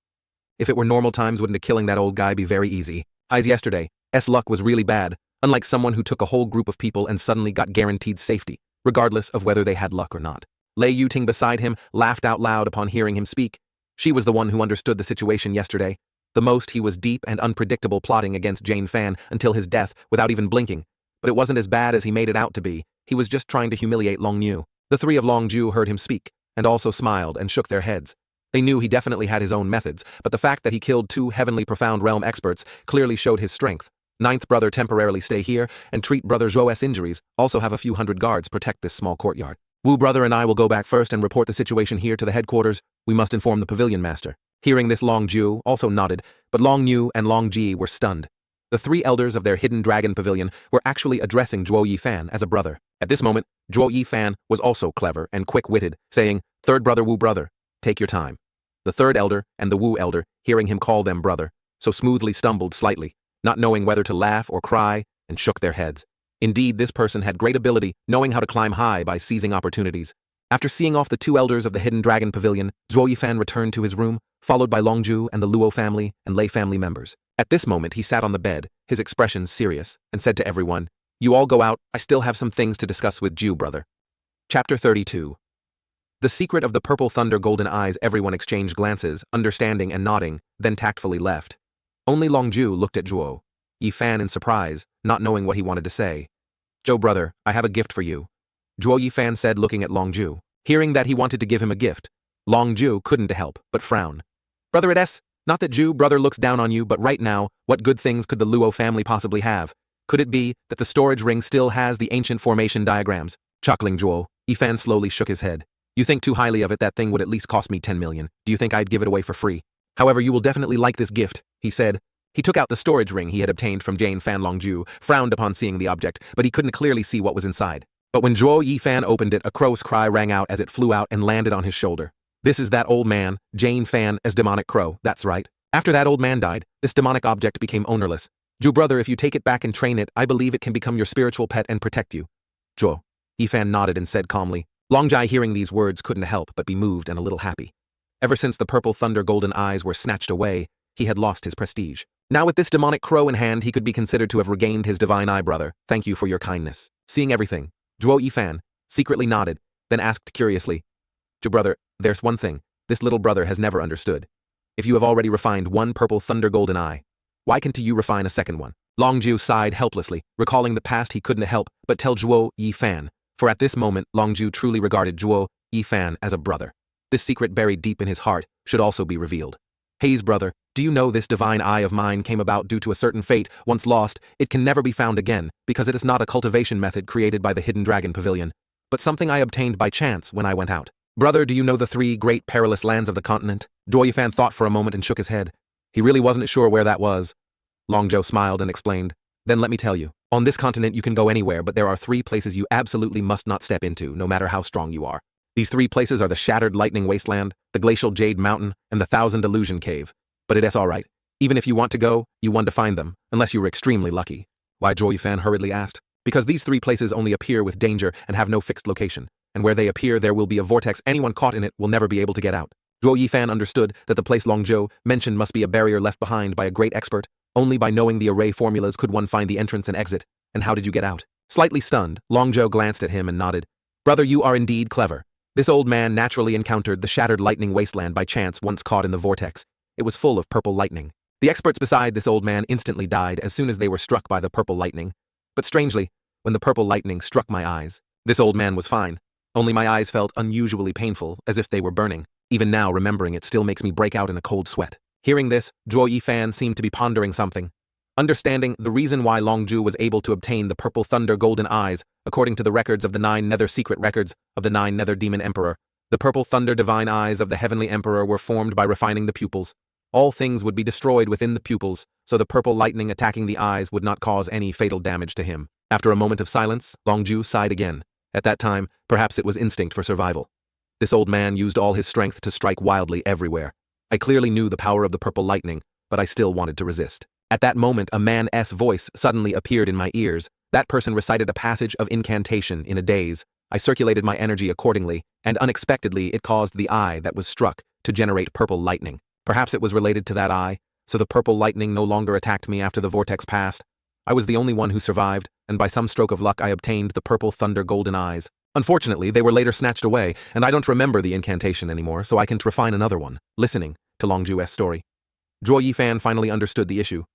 If it were normal times, wouldn't a killing that old guy be very easy? As yesterday, luck was really bad, unlike someone who took a whole group of people and suddenly got guaranteed safety, regardless of whether they had luck or not. Lei Yuting beside him laughed out loud upon hearing him speak. She was the one who understood the situation yesterday. The most he was deep and unpredictable, plotting against Jane Fan until his death without even blinking. But it wasn't as bad as he made it out to be. He was just trying to humiliate Long Yu. The 3 of Long Ju heard him speak, and also smiled and shook their heads. They knew he definitely had his own methods, but the fact that he killed 2 heavenly profound realm experts clearly showed his strength. Ninth brother temporarily stay here and treat brother Zhou's injuries, also have a few hundred guards protect this small courtyard. Wu brother and I will go back first and report the situation here to the headquarters. We must inform the pavilion master. Hearing this, Long Ju also nodded, but Long Yu and Long Ji were stunned. The 3 elders of their hidden dragon pavilion were actually addressing Zhuo Yifan as a brother. At this moment, Zhuo Yifan was also clever and quick-witted, saying, Third brother Wu brother, take your time. The 3rd elder and the Wu elder, hearing him call them brother, so smoothly stumbled slightly, not knowing whether to laugh or cry, and shook their heads. Indeed, this person had great ability, knowing how to climb high by seizing opportunities. After seeing off the 2 elders of the hidden dragon pavilion, Zhuo Yifan returned to his room, followed by Longju and the Luo family and Lei family members. At this moment, he sat on the bed, his expression serious, and said to everyone, You all go out, I still have some things to discuss with Ju brother. Chapter 32. The secret of the purple thunder golden eyes. Everyone exchanged glances, understanding and nodding, then tactfully left. Only Longju looked at Zhuo Yifan in surprise, not knowing what he wanted to say. Zhou brother, I have a gift for you. Zhuo Yifan said, looking at Longju. Hearing that he wanted to give him a gift, Longju couldn't help but frown. Brother, it's not that Zhu brother looks down on you, but right now, what good things could the Luo family possibly have? Could it be that the storage ring still has the ancient formation diagrams? Chuckling, Zhuo Yifan slowly shook his head. You think too highly of it. That thing would at least cost me 10 million. Do you think I'd give it away for free? However, you will definitely like this gift, he said. He took out the storage ring he had obtained from Jane Fan. Longju frowned upon seeing the object, but he couldn't clearly see what was inside. But when Zhuo Yifan opened it, a crow's cry rang out as it flew out and landed on his shoulder. This is that old man, Jane Fan, as demonic crow, that's right. After that old man died, this demonic object became ownerless. Zhu brother, if you take it back and train it, I believe it can become your spiritual pet and protect you. Zhuo Yifan nodded and said calmly. Longjai, hearing these words, couldn't help but be moved and a little happy. Ever since the purple thunder golden eyes were snatched away, he had lost his prestige. Now with this demonic crow in hand, he could be considered to have regained his divine eye. Brother, thank you for your kindness. Seeing everything, Zhuo Yifan secretly nodded, then asked curiously, Zhu brother, there's one thing this little brother has never understood. If you have already refined one purple thunder golden eye, why can't you refine a second one? Longju sighed helplessly, recalling the past. He couldn't help but tell Zhuo Yifan, for at this moment Longju truly regarded Zhuo Yifan as a brother. This secret buried deep in his heart should also be revealed. Hayes brother, do you know this divine eye of mine came about due to a certain fate? Once lost, it can never be found again, because it is not a cultivation method created by the Hidden Dragon Pavilion, but something I obtained by chance when I went out. Brother, do you know the 3 great perilous lands of the continent? Zhuo Yifan thought for a moment and shook his head. He really wasn't sure where that was. Longzhou smiled and explained, Then let me tell you. On this continent you can go anywhere, but there are 3 places you absolutely must not step into, no matter how strong you are. These 3 places are the Shattered Lightning Wasteland, the Glacial Jade Mountain, and the Thousand Illusion Cave. But it's alright. Even if you want to go, you want to find them, unless you were extremely lucky. Why, Zhuo Yifan hurriedly asked. Because these 3 places only appear with danger and have no fixed location, and where they appear there will be a vortex. Anyone caught in it will never be able to get out. Zhuo Yifan understood that the place Longzhou mentioned must be a barrier left behind by a great expert. Only by knowing the array formulas could one find the entrance and exit. And how did you get out? Slightly stunned, Longzhou glanced at him and nodded. Brother, you are indeed clever. This old man naturally encountered the shattered lightning wasteland by chance once caught in the vortex. It was full of purple lightning. The experts beside this old man instantly died as soon as they were struck by the purple lightning. But strangely, when the purple lightning struck my eyes, this old man was fine. Only my eyes felt unusually painful, as if they were burning. Even now, remembering it still makes me break out in a cold sweat. Hearing this, Zhuo Yifan seemed to be pondering something. Understanding the reason why Longzhou was able to obtain the purple thunder golden eyes, according to the records of the 9 nether secret records of the 9 nether demon emperor, the purple thunder divine eyes of the heavenly emperor were formed by refining the pupils. All things would be destroyed within the pupils, so the purple lightning attacking the eyes would not cause any fatal damage to him. After a moment of silence, Longzhou sighed again. At that time, perhaps it was instinct for survival. This old man used all his strength to strike wildly everywhere. I clearly knew the power of the purple lightning, but I still wanted to resist. At that moment, a man's voice suddenly appeared in my ears. That person recited a passage of incantation in a daze. I circulated my energy accordingly, and unexpectedly it caused the eye that was struck to generate purple lightning. Perhaps it was related to that eye, so the purple lightning no longer attacked me after the vortex passed. I was the only one who survived, and by some stroke of luck I obtained the purple thunder golden eyes. Unfortunately, they were later snatched away, and I don't remember the incantation anymore, so I can't refine another one. Listening to Longzhou's story, Zhuo Yifan finally understood the issue.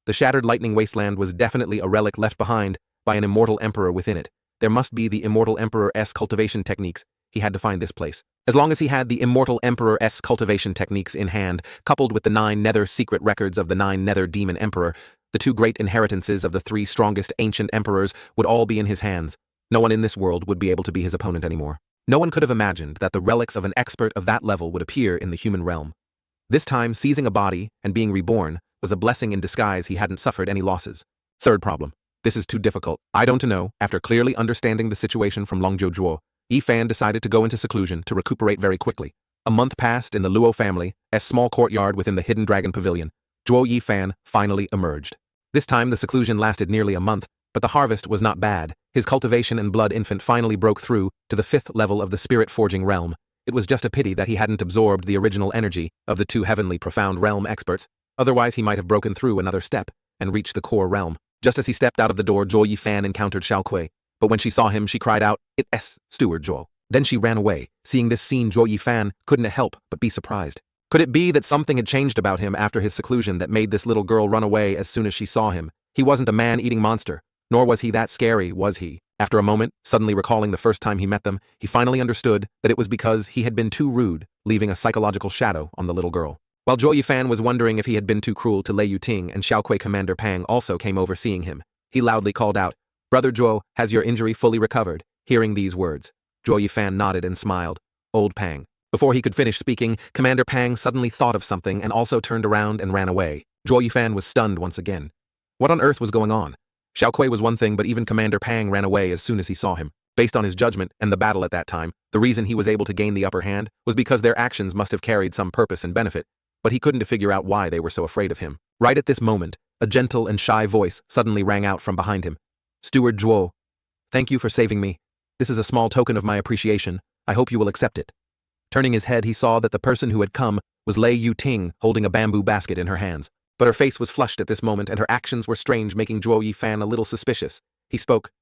The shattered lightning wasteland was definitely a relic left behind by an immortal emperor within it. There must be the immortal emperor's cultivation techniques. He had to find this place. As long as he had the immortal emperor's cultivation techniques in hand, coupled with the 9 nether secret records of the 9 nether demon emperor, the 2 great inheritances of the 3 strongest ancient emperors would all be in his hands. No one in this world would be able to be his opponent anymore. No one could have imagined that the relics of an expert of that level would appear in the human realm. This time, seizing a body and being reborn was a blessing in disguise. He hadn't suffered any losses. Third problem. This is too difficult. I don't know. After clearly understanding the situation from Longzhou, Yifan decided to go into seclusion to recuperate very quickly. A month passed in the Luo family, a small courtyard within the Hidden Dragon Pavilion. Zhuo Yifan finally emerged. This time the seclusion lasted nearly a month, but the harvest was not bad. His cultivation and blood infant finally broke through to the 5th level of the spirit forging realm. It was just a pity that he hadn't absorbed the original energy of the 2 heavenly profound realm experts. Otherwise he might have broken through another step and reached the core realm. Just as he stepped out of the door, Zhuo Yifan encountered Xiaoqui. But when she saw him, she cried out, "It's Steward Zhuo." Then she ran away. Seeing this scene, Zhuo Yifan couldn't help but be surprised. Could it be that something had changed about him after his seclusion that made this little girl run away as soon as she saw him? He wasn't a man-eating monster, nor was he that scary, was he? After a moment, suddenly recalling the first time he met them, he finally understood that it was because he had been too rude, leaving a psychological shadow on the little girl. While Zhuo Yifan was wondering if he had been too cruel to Lei Yuting, and Xiaoqui Commander Pang also came over seeing him, he loudly called out, "Brother Zhuo, has your injury fully recovered?" Hearing these words, Zhuo Yifan nodded and smiled. Old Pang. Before he could finish speaking, Commander Pang suddenly thought of something and also turned around and ran away. Zhuo Yifan was stunned once again. What on earth was going on? Xiaoqui was one thing, but even Commander Pang ran away as soon as he saw him. Based on his judgment and the battle at that time, the reason he was able to gain the upper hand was because their actions must have carried some purpose and benefit, but he couldn't figure out why they were so afraid of him. Right at this moment, a gentle and shy voice suddenly rang out from behind him. "Steward Zhuo, thank you for saving me. This is a small token of my appreciation. I hope you will accept it." Turning his head, he saw that the person who had come was Lei Yuting holding a bamboo basket in her hands. But her face was flushed at this moment and her actions were strange, making Zhuo Yifan a little suspicious. He spoke.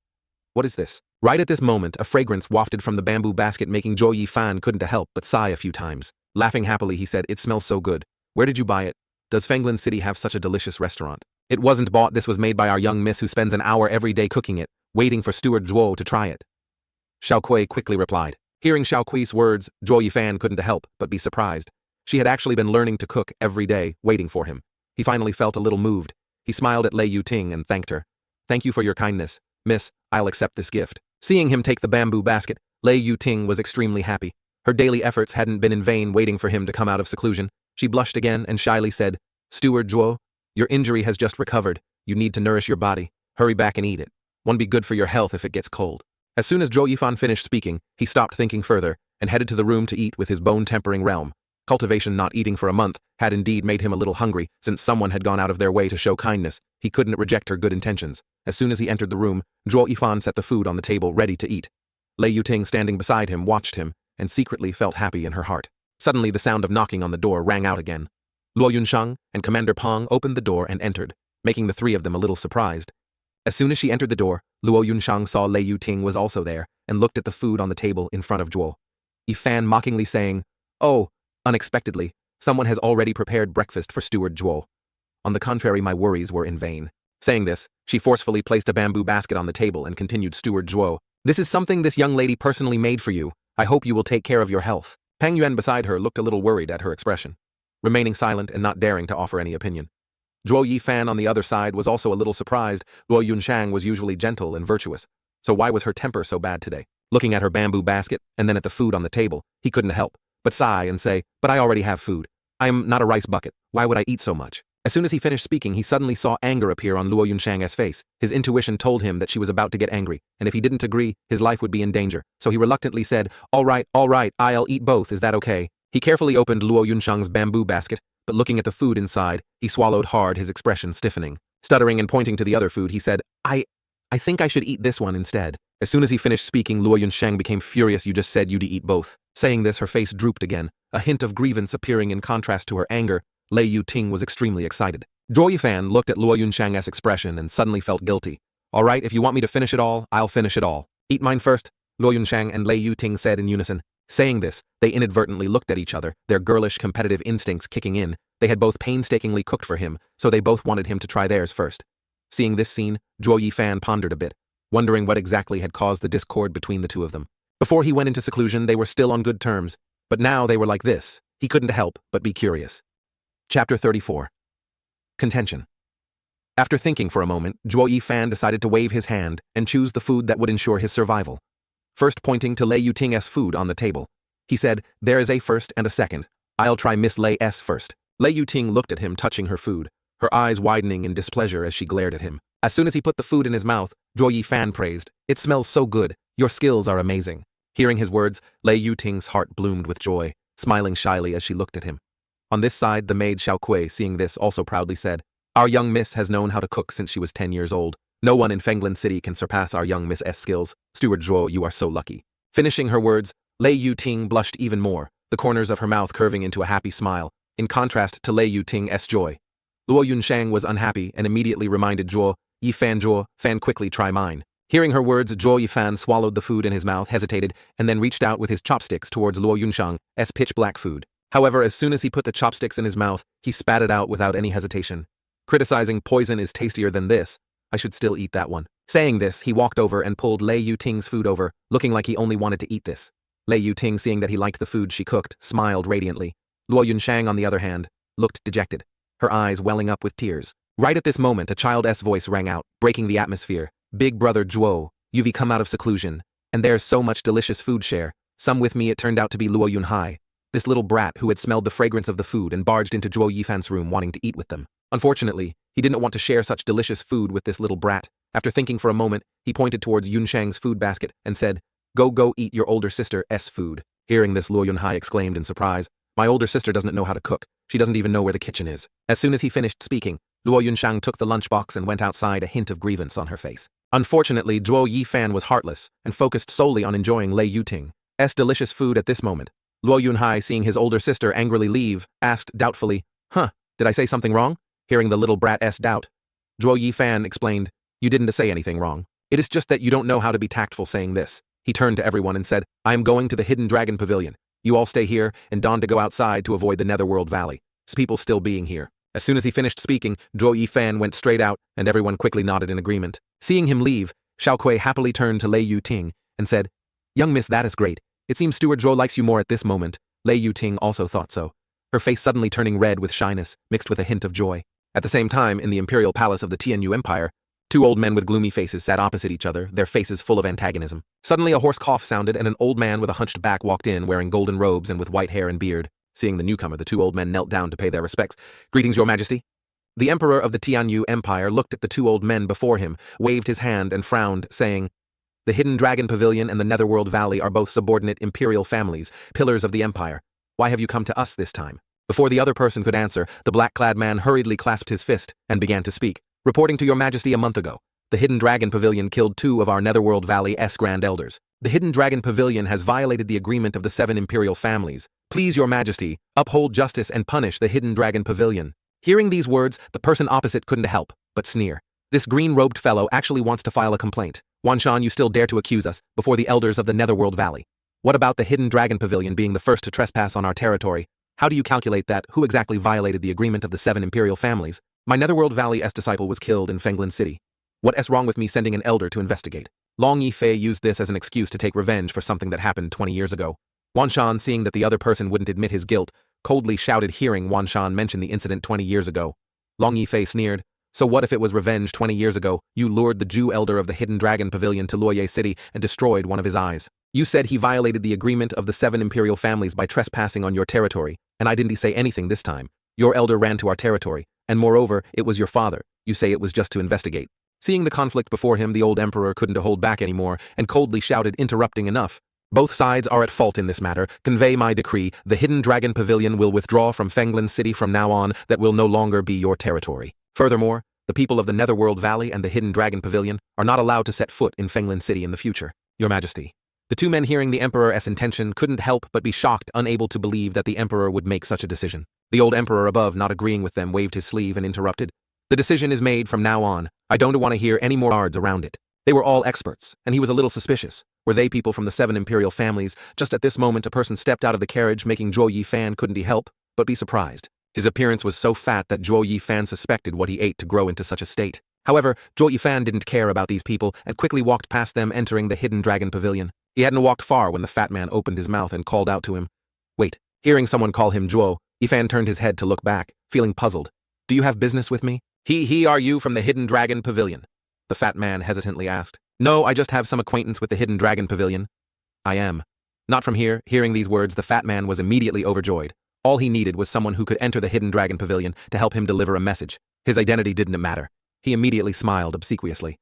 "What is this?" Right at this moment, a fragrance wafted from the bamboo basket, making Zhuo Yifan couldn't help but sigh a few times. Laughing happily, he said, "It smells so good. Where did you buy it? Does Fenglin City have such a delicious restaurant?" "It wasn't bought. This was made by our young miss who spends an hour every day cooking it, waiting for Steward Zhuo to try it," Xiaoqui quickly replied. Hearing Xiaoqui's words, Zhuo Yifan couldn't help but be surprised. She had actually been learning to cook every day, waiting for him. He finally felt a little moved. He smiled at Lei Yuting and thanked her. "Thank you for your kindness, miss. I'll accept this gift." Seeing him take the bamboo basket, Lei Yuting was extremely happy. Her daily efforts hadn't been in vain waiting for him to come out of seclusion. She blushed again and shyly said, "Steward Zhuo, your injury has just recovered. You need to nourish your body. Hurry back and eat it. Won't be good for your health if it gets cold." As soon as Zhuo Yifan finished speaking, he stopped thinking further and headed to the room to eat with his bone-tempering realm. Cultivation not eating for a month had indeed made him a little hungry, since someone had gone out of their way to show kindness. He couldn't reject her good intentions. As soon as he entered the room, Zhuo Yifan set the food on the table ready to eat. Lei Yuting, standing beside him, watched him and secretly felt happy in her heart. Suddenly the sound of knocking on the door rang out again. Luo Yunsheng and Commander Peng opened the door and entered, making the three of them a little surprised. As soon as she entered the door, Luo Yunsheng saw Lei Yuting was also there and looked at the food on the table in front of Zhuo Yifan, mockingly saying, "Oh, unexpectedly, someone has already prepared breakfast for Steward Zhuo. On the contrary, my worries were in vain." Saying this, she forcefully placed a bamboo basket on the table and continued, "Steward Zhuo, this is something this young lady personally made for you. I hope you will take care of your health." Peng Yuan beside her looked a little worried at her expression, remaining silent and not daring to offer any opinion. Zhuo Yifan on the other side was also a little surprised. Luo Yunsheng was usually gentle and virtuous, so why was her temper so bad today? Looking at her bamboo basket and then at the food on the table, he couldn't help but sigh and say, "But I already have food. I am not a rice bucket. Why would I eat so much?" As soon as he finished speaking, he suddenly saw anger appear on Luo Yunsheng's face. His intuition told him that she was about to get angry, and if he didn't agree, his life would be in danger. So he reluctantly said, all right, I'll eat both, is that okay?" He carefully opened Luo Yunsheng's bamboo basket, but looking at the food inside, he swallowed hard, his expression stiffening. Stuttering and pointing to the other food, he said, I think I should eat this one instead." As soon as he finished speaking, Luo Yunsheng became furious. "You just said you'd eat both." Saying this, her face drooped again, a hint of grievance appearing in contrast to her anger. Lei Yuting was extremely excited. Zhuo Yifan looked at Luo Yunsheng's expression and suddenly felt guilty. "All right, if you want me to finish it all, I'll finish it all." "Eat mine first," Luo Yunsheng and Lei Yuting said in unison. Saying this, they inadvertently looked at each other, their girlish competitive instincts kicking in. They had both painstakingly cooked for him, so they both wanted him to try theirs first. Seeing this scene, Zhuo Yifan pondered a bit, wondering what exactly had caused the discord between the two of them. Before he went into seclusion, they were still on good terms, but now they were like this. He couldn't help but be curious. Chapter 34. Contention. After thinking for a moment, Zhuo Yifan decided to wave his hand and choose the food that would ensure his survival. First pointing to Lei Yuting's food on the table, he said, "There is a first and a second. I'll try Miss Lei's first." Lei Yuting looked at him touching her food, her eyes widening in displeasure as she glared at him. As soon as he put the food in his mouth, Zhuo Yifan praised, "It smells so good. Your skills are amazing." Hearing his words, Lei Yuting's heart bloomed with joy, smiling shyly as she looked at him. On this side, the maid Xiao Kui, seeing this, also proudly said, "Our young miss has known how to cook since she was 10 years old. No one in Fenglan City can surpass our young Miss S skills. Steward Zhuo, you are so lucky." Finishing her words, Lei Yuting blushed even more, the corners of her mouth curving into a happy smile, in contrast to Lei Yuting's joy. Luo Yunsheng was unhappy and immediately reminded Zhuo Yifan quickly try mine. Hearing her words, Zhuo Yifan swallowed the food in his mouth, hesitated, and then reached out with his chopsticks towards Luo Yunsheng's pitch-black food. However, as soon as he put the chopsticks in his mouth, he spat it out without any hesitation. Criticizing, "Poison is tastier than this. I should still eat that one." Saying this, he walked over and pulled Lei Yuting's food over, looking like he only wanted to eat this. Lei Yuting, seeing that he liked the food she cooked, smiled radiantly. Luo Yunsheng, on the other hand, looked dejected, her eyes welling up with tears. Right at this moment, a child's voice rang out, breaking the atmosphere. "Big brother Zhuo, you've come out of seclusion, and there's so much delicious food share. Some with me." It turned out to be Luo Yunhai, this little brat who had smelled the fragrance of the food and barged into Zhuo Yifan's room wanting to eat with them. Unfortunately, he didn't want to share such delicious food with this little brat. After thinking for a moment, he pointed towards Yunsheng's food basket and said, Go eat your older sister's food." Hearing this, Luo Yunhai exclaimed in surprise, "My older sister doesn't know how to cook. She doesn't even know where the kitchen is." As soon as he finished speaking, Luo Yunsheng took the lunchbox and went outside, a hint of grievance on her face. Unfortunately, Zhuo Yifan was heartless and focused solely on enjoying Lei Yuting's delicious food at this moment. Luo Yunhai, seeing his older sister angrily leave, asked doubtfully, "Did I say something wrong?" Hearing the little brat's doubt, Zhuo Yifan explained, "You didn't say anything wrong. It is just that you don't know how to be tactful." Saying this, he turned to everyone and said, "I am going to the Hidden Dragon Pavilion. You all stay here and don to go outside to avoid the Netherworld Valley. People still being here." As soon as he finished speaking, Zhuo Yifan went straight out, and everyone quickly nodded in agreement. Seeing him leave, Xiao Kui happily turned to Lei Yuting and said, "Young miss, that is great. It seems Steward Zhuo likes you more at this moment." Lei Yuting also thought so, her face suddenly turning red with shyness, mixed with a hint of joy. At the same time, in the imperial palace of the Tianyu Empire, two old men with gloomy faces sat opposite each other, their faces full of antagonism. Suddenly a hoarse cough sounded, and an old man with a hunched back walked in, wearing golden robes and with white hair and beard. Seeing the newcomer, the two old men knelt down to pay their respects. "Greetings, Your Majesty." The emperor of the Tianyu Empire looked at the two old men before him, waved his hand and frowned, saying, "The Hidden Dragon Pavilion and the Netherworld Valley are both subordinate imperial families, pillars of the empire. Why have you come to us this time? Before the other person could answer, the black-clad man hurriedly clasped his fist and began to speak. Reporting to your majesty a month ago, the Hidden Dragon Pavilion killed 2 of our Netherworld Valley's Grand Elders. The Hidden Dragon Pavilion has violated the agreement of the 7 imperial families. Please, your majesty, uphold justice and punish the Hidden Dragon Pavilion. Hearing these words, the person opposite couldn't help but sneer. This green-robed fellow actually wants to file a complaint. Wanshan, you still dare to accuse us before the elders of the Netherworld Valley. What about the Hidden Dragon Pavilion being the first to trespass on our territory? How do you calculate that? Who exactly violated the agreement of the 7 imperial families? My Netherworld Valley's disciple was killed in Fenglin City. What's wrong with me sending an elder to investigate? Long Yifei used this as an excuse to take revenge for something that happened 20 years ago. Wanshan, seeing that the other person wouldn't admit his guilt, coldly shouted hearing Wanshan mention the incident 20 years ago. Long Yifei sneered. So what if it was revenge 20 years ago? You lured the Jew elder of the Hidden Dragon Pavilion to Luoye City and destroyed one of his eyes. You said he violated the agreement of the 7 imperial families by trespassing on your territory, and I didn't say anything this time. Your elder ran to our territory, and moreover, it was your father. You say it was just to investigate. Seeing the conflict before him, the old emperor couldn't hold back anymore and coldly shouted, interrupting enough. Both sides are at fault in this matter. Convey my decree. The Hidden Dragon Pavilion will withdraw from Fenglin City from now on. That will no longer be your territory. Furthermore, the people of the Netherworld Valley and the Hidden Dragon Pavilion are not allowed to set foot in Fenglin City in the future. Your Majesty. The 2 men hearing the emperor's intention couldn't help but be shocked, unable to believe that the emperor would make such a decision. The old emperor above, not agreeing with them, waved his sleeve and interrupted. The decision is made from now on. I don't want to hear any more words around it. They were all experts, and he was a little suspicious. Were they people from the 7 imperial families? Just at this moment, a person stepped out of the carriage, making Zhuo Yifan couldn't he help but be surprised. His appearance was so fat that Zhuo Yifan suspected what he ate to grow into such a state. However, Zhuo Yifan didn't care about these people and quickly walked past them, entering the Hidden Dragon Pavilion. He hadn't walked far when the fat man opened his mouth and called out to him. Wait. Hearing someone call him Zhuo, Yifan turned his head to look back, feeling puzzled. Do you have business with me? Are you from the Hidden Dragon Pavilion? The fat man hesitantly asked. No, I just have some acquaintance with the Hidden Dragon Pavilion. I am. Not from here. Hearing these words, the fat man was immediately overjoyed. All he needed was someone who could enter the Hidden Dragon Pavilion to help him deliver a message. His identity didn't matter. He immediately smiled obsequiously.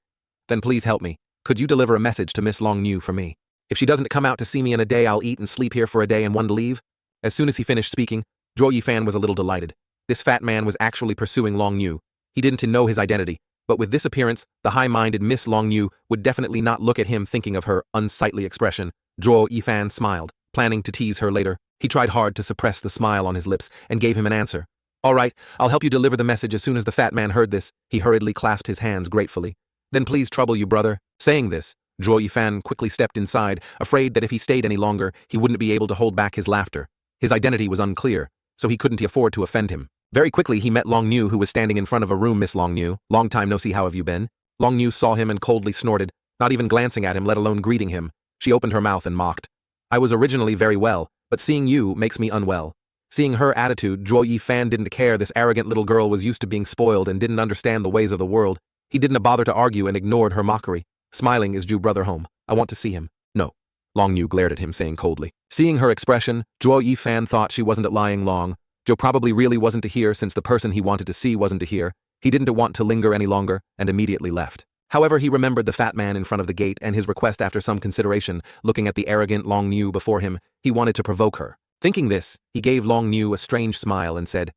Then please help me. Could you deliver a message to Miss Long Niu for me? If she doesn't come out to see me in a day, I'll eat and sleep here for a day and one to leave. As soon as he finished speaking, Zhuo Yifan was a little delighted. This fat man was actually pursuing Long Niu. He didn't know his identity, but with this appearance, the high-minded Miss Long Niu would definitely not look at him thinking of her unsightly expression. Zhuo Yifan smiled, planning to tease her later. He tried hard to suppress the smile on his lips and gave him an answer. All right, I'll help you deliver the message. As soon as the fat man heard this, he hurriedly clasped his hands gratefully. Then please trouble you, brother. Saying this, Zhuo Yifan quickly stepped inside, afraid that if he stayed any longer, he wouldn't be able to hold back his laughter. His identity was unclear, so he couldn't afford to offend him. Very quickly, he met Long Niu, who was standing in front of a room. Miss Long Niu, long time no see, how have you been? Long Niu saw him and coldly snorted, not even glancing at him, let alone greeting him. She opened her mouth and mocked. I was originally very well, but seeing you makes me unwell. Seeing her attitude, Zhuo Yifan didn't care. This arrogant little girl was used to being spoiled and didn't understand the ways of the world. He didn't bother to argue and ignored her mockery. Smiling, is Jew brother home? I want to see him. No. Long Niu glared at him, saying coldly. Seeing her expression, Zhuo Yifan thought she wasn't lying long. Joe probably really wasn't to hear, since the person he wanted to see wasn't to hear. He didn't want to linger any longer and immediately left. However, he remembered the fat man in front of the gate and his request. After some consideration, looking at the arrogant Long Niu before him, he wanted to provoke her. Thinking this, he gave Long Niu a strange smile and said,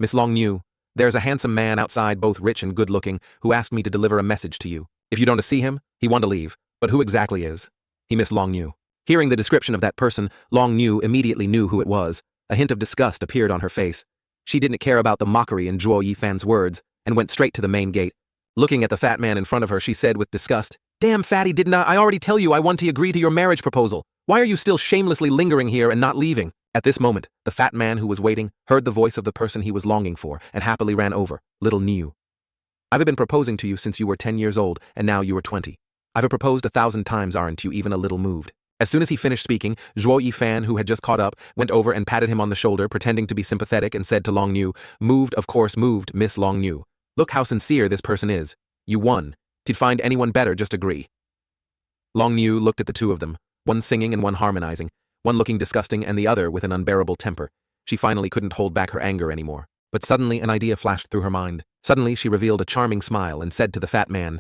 Miss Long Niu, there's a handsome man outside, both rich and good-looking, who asked me to deliver a message to you. If you don't see him, he want to leave. But who exactly is he? Miss Long Niu. Hearing the description of that person, Long Niu immediately knew who it was. A hint of disgust appeared on her face. She didn't care about the mockery in Zhuo Yifan's words and went straight to the main gate. Looking at the fat man in front of her, she said with disgust, Damn fatty, didn't I already tell you I want to agree to your marriage proposal? Why are you still shamelessly lingering here and not leaving? At this moment, the fat man who was waiting heard the voice of the person he was longing for and happily ran over. Little Niu. I've been proposing to you since you were 10 years old and now you are 20. I've proposed 1,000 times, aren't you even a little moved? As soon as he finished speaking, Zhuo Yifan, who had just caught up, went over and patted him on the shoulder, pretending to be sympathetic, and said to Long Niu, Moved, of course moved, Miss Long Niu. Look how sincere this person is. You won. Did find anyone better, just agree. Long Niu looked at the two of them, one singing and one harmonizing, one looking disgusting and the other with an unbearable temper. She finally couldn't hold back her anger anymore. But suddenly an idea flashed through her mind. Suddenly she revealed a charming smile and said to the fat man,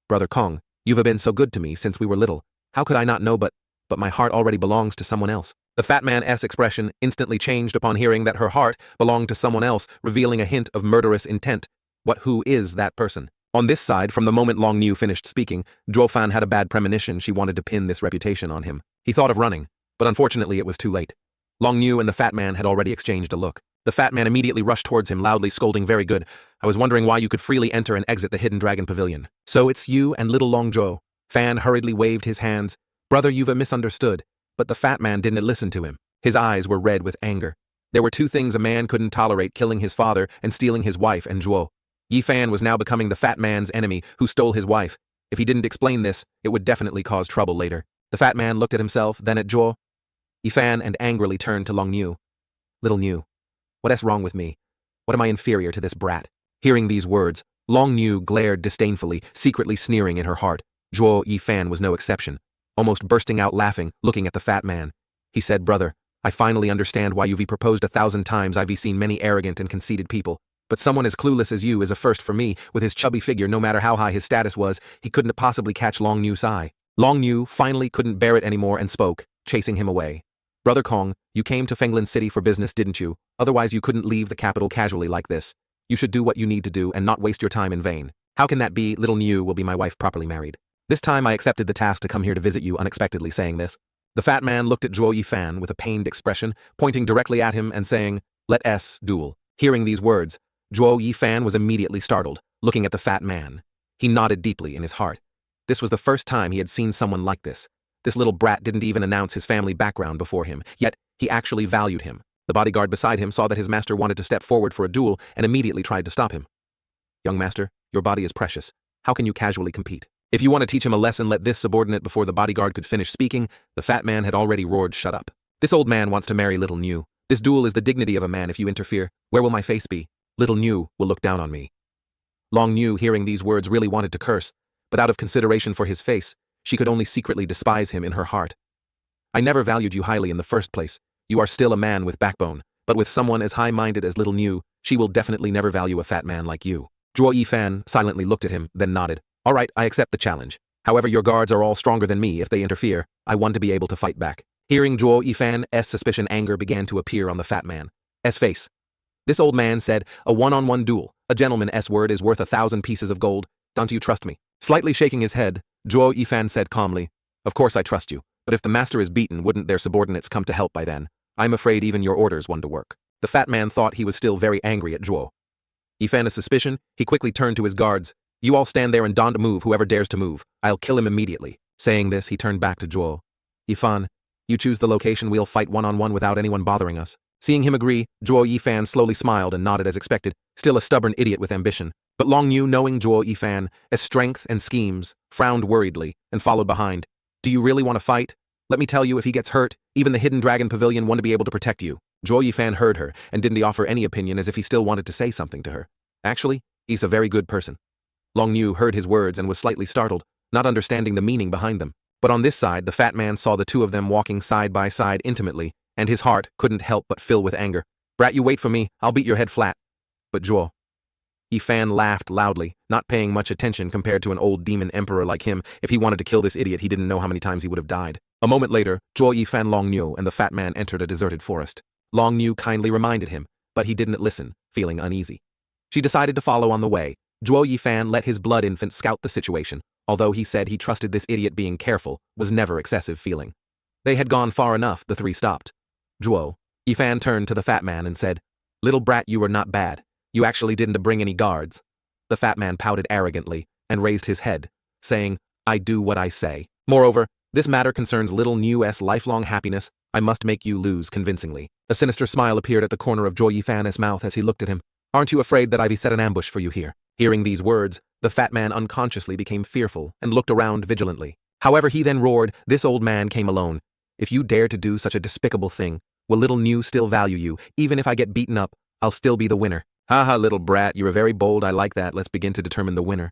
Brother Kong, you've been so good to me since we were little. How could I not know? But but my heart already belongs to someone else. The fat man's expression instantly changed upon hearing that her heart belonged to someone else, revealing a hint of murderous intent. Who is that person? On this side, from the moment Long Niu finished speaking, Zhuo Fan had a bad premonition she wanted to pin this reputation on him. He thought of running, but unfortunately it was too late. Long Niu and the fat man had already exchanged a look. The fat man immediately rushed towards him, loudly scolding, "Very good. I was wondering why you could freely enter and exit the Hidden Dragon Pavilion. So it's you and little Long Zhou." Fan hurriedly waved his hands. "Brother, you've misunderstood." But the fat man didn't listen to him. His eyes were red with anger. There were two things a man couldn't tolerate: killing his father and stealing his wife and Zhuo. Yi Fan was now becoming the fat man's enemy who stole his wife. If he didn't explain this, it would definitely cause trouble later. The fat man looked at himself, then at Zhuo. Yi Fan and angrily turned to Long Niu. "Little Niu, what's wrong with me? What am I inferior to this brat?" Hearing these words, Long Niu glared disdainfully, secretly sneering in her heart. Zhuo Yi Fan was no exception, almost bursting out laughing, looking at the fat man. He said, "Brother, I finally understand why you've proposed 1,000 times. I've seen many arrogant and conceited people. But someone as clueless as you is a first for me." With his chubby figure, no matter how high his status was, he couldn't possibly catch Long Niu's eye. Long Niu finally couldn't bear it anymore and spoke, chasing him away. "Brother Kong, you came to Fenglin City for business, didn't you? Otherwise you couldn't leave the capital casually like this. You should do what you need to do and not waste your time in vain." "How can that be? Little Niu will be my wife properly married. This time I accepted the task to come here to visit you." Unexpectedly saying this, the fat man looked at Zhuo Yi Fan with a pained expression, pointing directly at him and saying, "Let's duel." Hearing these words, Zhuo Yi Fan was immediately startled, looking at the fat man. He nodded deeply in his heart. This was the first time he had seen someone like this. This little brat didn't even announce his family background before him, yet he actually valued him. The bodyguard beside him saw that his master wanted to step forward for a duel and immediately tried to stop him. "Young master, your body is precious. How can you casually compete? If you want to teach him a lesson, let this subordinate." Before the bodyguard could finish speaking, the fat man had already roared, "Shut up. This old man wants to marry little Niu. This duel is the dignity of a man. If you interfere, where will my face be? Little Niu will look down on me." Long Niu, hearing these words, really wanted to curse, but out of consideration for his face, she could only secretly despise him in her heart. "I never valued you highly in the first place. You are still a man with backbone, but with someone as high-minded as little Niu, she will definitely never value a fat man like you." Zhuo Yi Fan silently looked at him, then nodded. "All right, I accept the challenge. However, your guards are all stronger than me. If they interfere, I want to be able to fight back." Hearing Zhuo Yi Fan's suspicion, anger began to appear on the fat man's face. This old man said, "A one-on-one duel. A gentleman's word is worth 1,000 pieces of gold. Don't you trust me?" Slightly shaking his head, Zhuo Yi Fan said calmly, "Of course I trust you, but if the master is beaten, wouldn't their subordinates come to help by then? I'm afraid even your orders wouldn't work." The fat man thought he was still very angry at Zhuo Yi Fan's suspicion. He quickly turned to his guards. "You all stand there and don't move. Whoever dares to move, I'll kill him immediately." Saying this, he turned back to Zhuo Yi Fan. "You choose the location, we'll fight one-on-one without anyone bothering us." Seeing him agree, Zhuo Yi Fan slowly smiled and nodded as expected, still a stubborn idiot with ambition. But Long Niu, knowing Zhuo Yi Fan's strength and schemes, frowned worriedly and followed behind. "Do you really want to fight? Let me tell you, if he gets hurt, even the Hidden Dragon Pavilion won't be able to protect you." Zhuo Yi Fan heard her and didn't offer any opinion, as if he still wanted to say something to her. Actually, he's a very good person. Long Niu heard his words and was slightly startled, not understanding the meaning behind them. But on this side, the fat man saw the two of them walking side by side intimately, and his heart couldn't help but fill with anger. "Brat, you wait for me, I'll beat your head flat." But Zhuo Yi Fan laughed loudly, not paying much attention compared to an old demon emperor like him. If he wanted to kill this idiot, he didn't know how many times he would have died. A moment later, Zhuo Yi Fan, Long Niu, and the fat man entered a deserted forest. Long Niu kindly reminded him, but he didn't listen, feeling uneasy. She decided to follow on the way. Zhuo Yi Fan let his blood infant scout the situation. Although he said he trusted this idiot, being careful was never excessive feeling. They had gone far enough, the three stopped. Zhuo Yi Fan turned to the fat man and said, "Little brat, you were not bad. You actually didn't bring any guards." The fat man pouted arrogantly and raised his head, saying, "I do what I say. Moreover, this matter concerns little Niu's lifelong happiness. I must make you lose convincingly." A sinister smile appeared at the corner of Zhuo Yi Fan's mouth as he looked at him. "Aren't you afraid that I've set an ambush for you here?" Hearing these words, the fat man unconsciously became fearful and looked around vigilantly. However, he then roared, "This old man came alone. If you dare to do such a despicable thing, will little Niu still value you? Even if I get beaten up, I'll still be the winner." "Haha, little brat, you're very bold. I like that. Let's begin to determine the winner."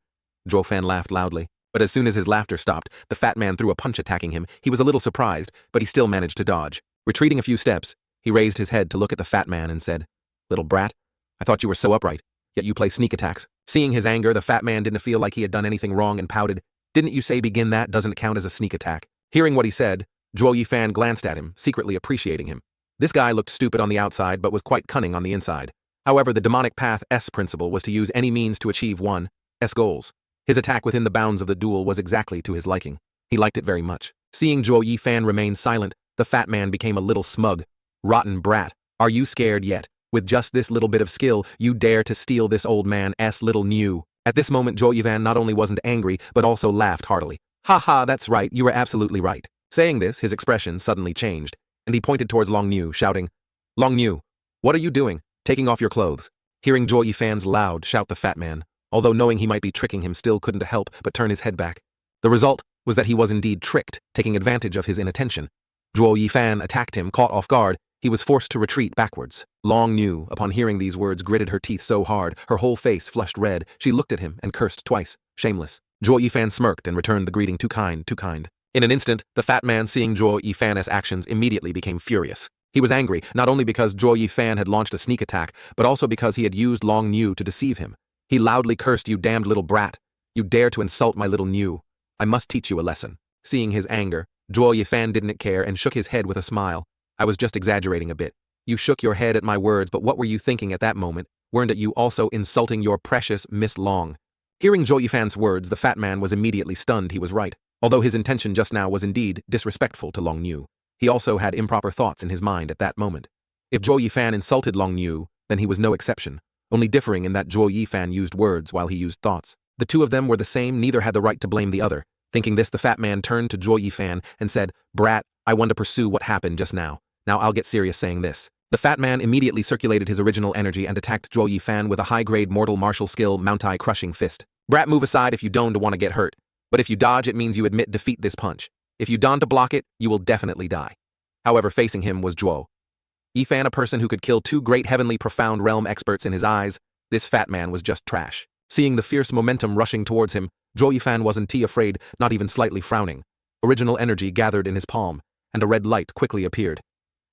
Zhuo Fan laughed loudly, but as soon as his laughter stopped, the fat man threw a punch attacking him. He was a little surprised, but he still managed to dodge. Retreating a few steps, he raised his head to look at the fat man and said, "Little brat, I thought you were so upright, yet you play sneak attacks." Seeing his anger, the fat man didn't feel like he had done anything wrong and pouted. "Didn't you say begin? That doesn't count as a sneak attack." Hearing what he said, Zhuo Yifan glanced at him, secretly appreciating him. This guy looked stupid on the outside but was quite cunning on the inside. However, the demonic path's principle was to use any means to achieve one's goals. His attack within the bounds of the duel was exactly to his liking. He liked it very much. Seeing Zhuo Yifan remain silent, the fat man became a little smug. Rotten brat, are you scared yet? With just this little bit of skill, you dare to steal this old man's little new. At this moment, Zhuo Yifan not only wasn't angry, but also laughed heartily. Ha ha, that's right, you are absolutely right. Saying this, his expression suddenly changed, and he pointed towards Long Niu, shouting, Long Niu, what are you doing? Taking off your clothes. Hearing Zhuo Yifan's loud shout, the fat man, although knowing he might be tricking him, still couldn't help but turn his head back. The result was that he was indeed tricked, taking advantage of his inattention. Zhuo Yifan attacked him, caught off guard. He was forced to retreat backwards. Long Niu, upon hearing these words, gritted her teeth so hard, her whole face flushed red. She looked at him and cursed twice. Shameless. Zhuo Yifan smirked and returned the greeting, too kind, too kind. In an instant, the fat man, seeing Zhuo Yifan's actions, immediately became furious. He was angry, not only because Zhuo Yifan had launched a sneak attack, but also because he had used Long Niu to deceive him. He loudly cursed, You damned little brat. You dare to insult my little Niu. I must teach you a lesson. Seeing his anger, Zhuo Yifan didn't care and shook his head with a smile. I was just exaggerating a bit. You shook your head at my words, but what were you thinking at that moment? Weren't you also insulting your precious Miss Long? Hearing Zhuo Yifan's words, the fat man was immediately stunned. He was right. Although his intention just now was indeed disrespectful to Long Niu, he also had improper thoughts in his mind at that moment. If Zhuo Yifan insulted Long Niu, then he was no exception, only differing in that Zhuo Yifan used words while he used thoughts. The two of them were the same, neither had the right to blame the other. Thinking this, the fat man turned to Zhuo Yifan and said, Brat, I want to pursue what happened just now. Now I'll get serious saying this. The fat man immediately circulated his original energy and attacked Zhuo Yifan with a high-grade mortal martial skill, Mount-I crushing fist. Brat, move aside if you don't want to get hurt. But if you dodge, it means you admit defeat this punch. If you don't block it, you will definitely die. However, facing him was Zhuo Yifan, a person who could kill two great heavenly profound realm experts in his eyes. This fat man was just trash. Seeing the fierce momentum rushing towards him, Zhuo Yifan wasn't afraid, not even slightly frowning. Original energy gathered in his palm, and a red light quickly appeared.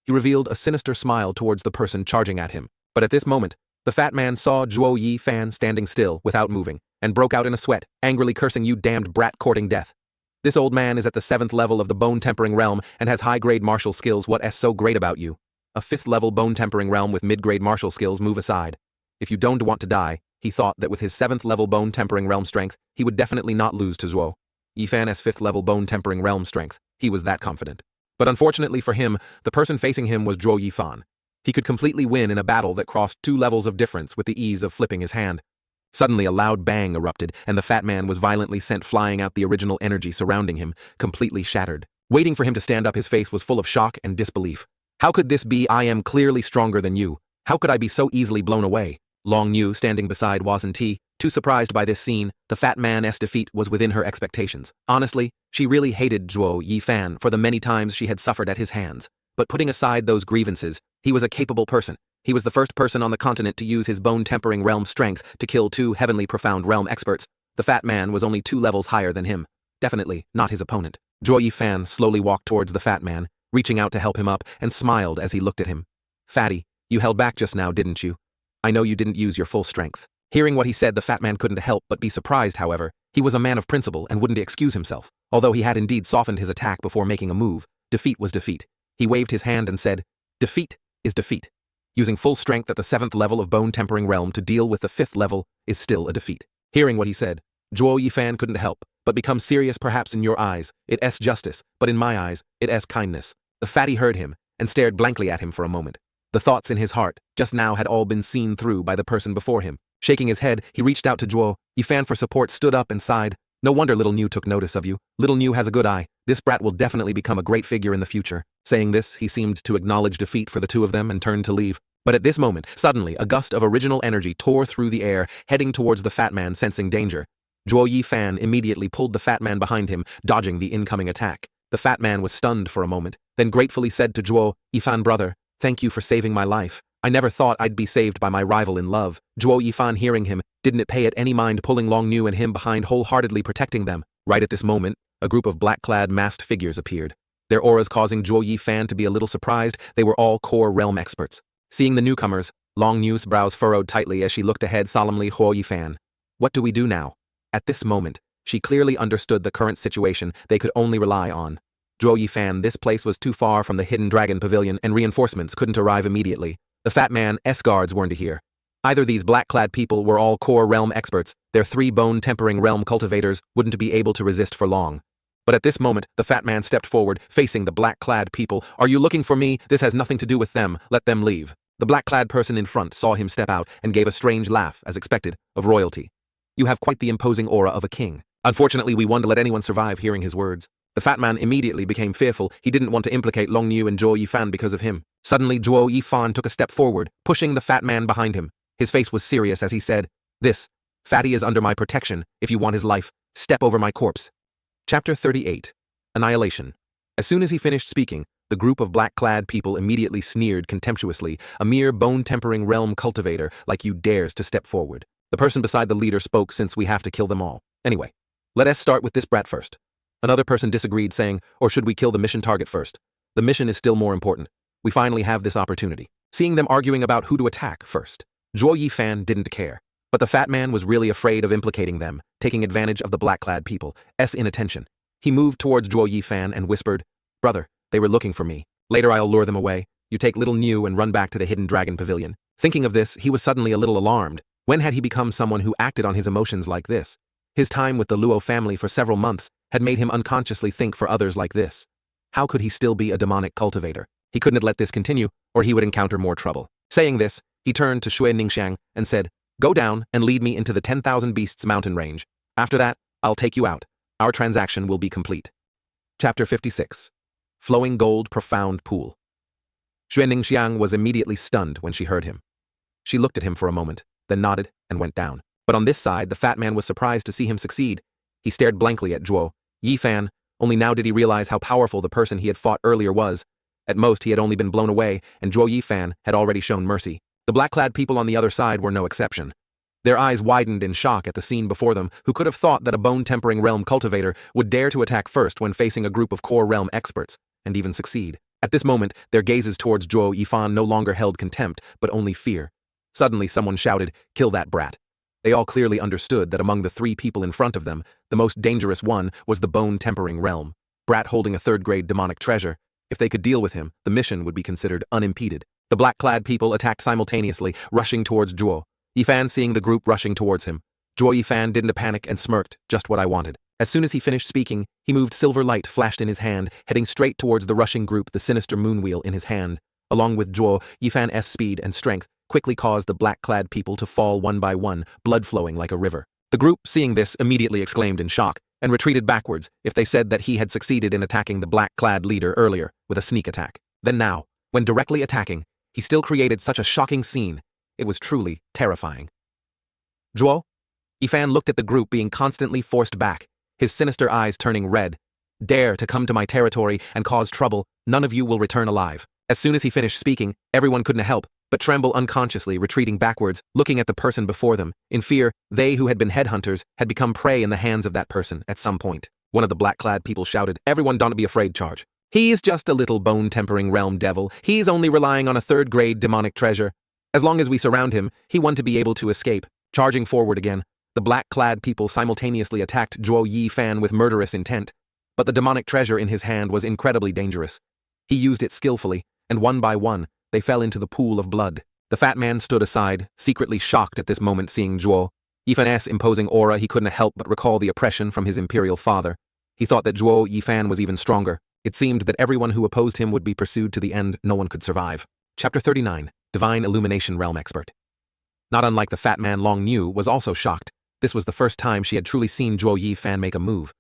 He revealed a sinister smile towards the person charging at him. But at this moment, the fat man saw Zhuo Yifan standing still, without moving, and broke out in a sweat, angrily cursing, You damned brat, courting death. This old man is at the 7th level of the bone-tempering realm and has high-grade martial skills. What's so great about you? A 5th-level bone-tempering realm with mid-grade martial skills. Move aside. If you don't want to die, he thought that with his 7th-level bone-tempering realm strength, he would definitely not lose to Zhuo Yifan's 5th-level bone-tempering realm strength. He was that confident. But unfortunately for him, the person facing him was Zhuo Yifan. He could completely win in a battle that crossed 2 levels of difference with the ease of flipping his hand. Suddenly, a loud bang erupted, and the fat man was violently sent flying out, the original energy surrounding him, completely shattered. Waiting for him to stand up, his face was full of shock and disbelief. How could this be? I am clearly stronger than you. How could I be so easily blown away? Long Niu, standing beside wasn't too surprised by this scene. The fat man's defeat was within her expectations. Honestly, she really hated Zhuo Yifan for the many times she had suffered at his hands. But putting aside those grievances, he was a capable person. He was the first person on the continent to use his bone-tempering realm strength to kill 2 heavenly profound realm experts. The fat man was only 2 levels higher than him. Definitely not his opponent. Zhuo Yifan slowly walked towards the fat man, reaching out to help him up, and smiled as he looked at him. Fatty, you held back just now, didn't you? I know you didn't use your full strength. Hearing what he said, the fat man couldn't help but be surprised. However, he was a man of principle and wouldn't excuse himself. Although he had indeed softened his attack before making a move, defeat was defeat. He waved his hand and said, Defeat is defeat. Using full strength at the 7th level of bone-tempering realm to deal with the 5th level is still a defeat. Hearing what he said, Zhuo Yifan couldn't help but become serious. Perhaps in your eyes, it's justice, but in my eyes, it's kindness. The fatty heard him and stared blankly at him for a moment. The thoughts in his heart just now had all been seen through by the person before him. Shaking his head, he reached out to Zhuo Yifan for support, stood up and sighed. No wonder little Niu took notice of you. Little Niu has a good eye. This brat will definitely become a great figure in the future. Saying this, he seemed to acknowledge defeat for the two of them and turned to leave. But at this moment, suddenly, a gust of original energy tore through the air, heading towards the fat man. Sensing danger, Zhuo Yifan immediately pulled the fat man behind him, dodging the incoming attack. The fat man was stunned for a moment, then gratefully said to Zhuo Yifan, Brother, thank you for saving my life. I never thought I'd be saved by my rival in love. Zhuo Yifan, hearing him, didn't pay it any mind, pulling Long Niu and him behind, wholeheartedly protecting them. Right at this moment, a group of black-clad masked figures appeared. Their auras causing Zhuo Yifan to be a little surprised. They were all core realm experts. Seeing the newcomers, Long Niu's brows furrowed tightly as she looked ahead solemnly. Zhuo Yifan, what do we do now? At this moment, she clearly understood the current situation. They could only rely on Zhuo Yifan, this place was too far from the hidden dragon pavilion and reinforcements couldn't arrive immediately. The fat man's guards weren't here. Either these black-clad people were all core realm experts, their 3 bone-tempering realm cultivators wouldn't be able to resist for long. But at this moment, the fat man stepped forward, facing the black-clad people. "Are you looking for me? This has nothing to do with them. Let them leave." The black-clad person in front saw him step out and gave a strange laugh, as expected, of royalty. "You have quite the imposing aura of a king." Unfortunately, we won't let anyone survive hearing his words. The fat man immediately became fearful. He didn't want to implicate Long Niu and Zhuo Yifan because of him. Suddenly, Zhuo Yifan took a step forward, pushing the fat man behind him. His face was serious as he said, "This fatty is under my protection. If you want his life, step over my corpse." Chapter 38. Annihilation. As soon as he finished speaking, the group of black-clad people immediately sneered contemptuously. "A mere bone-tempering realm cultivator like you dares to step forward." The person beside the leader spoke, "Since we have to kill them all. Anyway, let us start with this brat first." Another person disagreed, saying, "Or should we kill the mission target first? The mission is still more important. We finally have this opportunity." Seeing them arguing about who to attack first, Zhuo Yifan didn't care. But the fat man was really afraid of implicating them, taking advantage of the black-clad people's inattention. He moved towards Zhuo Yifan and whispered, "Brother, they were looking for me. Later I'll lure them away. You take little Niu and run back to the hidden dragon pavilion." Thinking of this, he was suddenly a little alarmed. When had he become someone who acted on his emotions like this? His time with the Luo family for several months had made him unconsciously think for others like this. How could he still be a demonic cultivator? He couldn't let this continue, or he would encounter more trouble. Saying this, he turned to Xue Ningxiang and said, "Go down and lead me into the 10,000 Beasts mountain range. After that, I'll take you out. Our transaction will be complete." Chapter 56. Flowing Gold Profound Pool. Xue Ningxiang was immediately stunned when she heard him. She looked at him for a moment, then nodded and went down. But on this side, the fat man was surprised to see him succeed. He stared blankly at Zhuo Yifan, only now did he realize how powerful the person he had fought earlier was. At most, he had only been blown away, and Zhuo Yifan had already shown mercy. The black-clad people on the other side were no exception. Their eyes widened in shock at the scene before them. Who could have thought that a bone-tempering realm cultivator would dare to attack first when facing a group of core realm experts, and even succeed? At this moment, their gazes towards Zhuo Yifan no longer held contempt, but only fear. Suddenly, someone shouted, "Kill that brat." They all clearly understood that among the 3 people in front of them, the most dangerous one was the bone-tempering realm. Brat holding a 3rd-grade demonic treasure. If they could deal with him, the mission would be considered unimpeded. The black-clad people attacked simultaneously, rushing towards Zhuo Yifan. Seeing the group rushing towards him, Zhuo Yifan didn't panic and smirked, "Just what I wanted." As soon as he finished speaking, he moved. Silver light flashed in his hand, heading straight towards the rushing group. The sinister moonwheel in his hand, along with Zhuo Yifan's speed and strength, quickly caused the black-clad people to fall one by one, blood flowing like a river. The group, seeing this, immediately exclaimed in shock and retreated backwards. If they said that he had succeeded in attacking the black-clad leader earlier with a sneak attack, then now, when directly attacking, he still created such a shocking scene. It was truly terrifying. Zhuo Yifan looked at the group being constantly forced back, his sinister eyes turning red. "Dare to come to my territory and cause trouble, none of you will return alive." As soon as he finished speaking, everyone couldn't help but tremble unconsciously, retreating backwards, looking at the person before them. In fear, they who had been headhunters had become prey in the hands of that person at some point. One of the black-clad people shouted, "Everyone don't be afraid, charge. He's just a little bone-tempering realm devil. He's only relying on a 3rd-grade demonic treasure. As long as we surround him, he wants to be able to escape." Charging forward again, the black-clad people simultaneously attacked Zhuo Yifan with murderous intent. But the demonic treasure in his hand was incredibly dangerous. He used it skillfully, and one by one, they fell into the pool of blood. The fat man stood aside, secretly shocked at this moment. Seeing Zhuo Yifan's imposing aura, he couldn't help but recall the oppression from his imperial father. He thought that Zhuo Yifan was even stronger. It seemed that everyone who opposed him would be pursued to the end. No one could survive. Chapter 39. Divine Illumination Realm Expert. Not unlike the fat man, Long Niu was also shocked. This was the first time she had truly seen Zhuo Yifan make a move.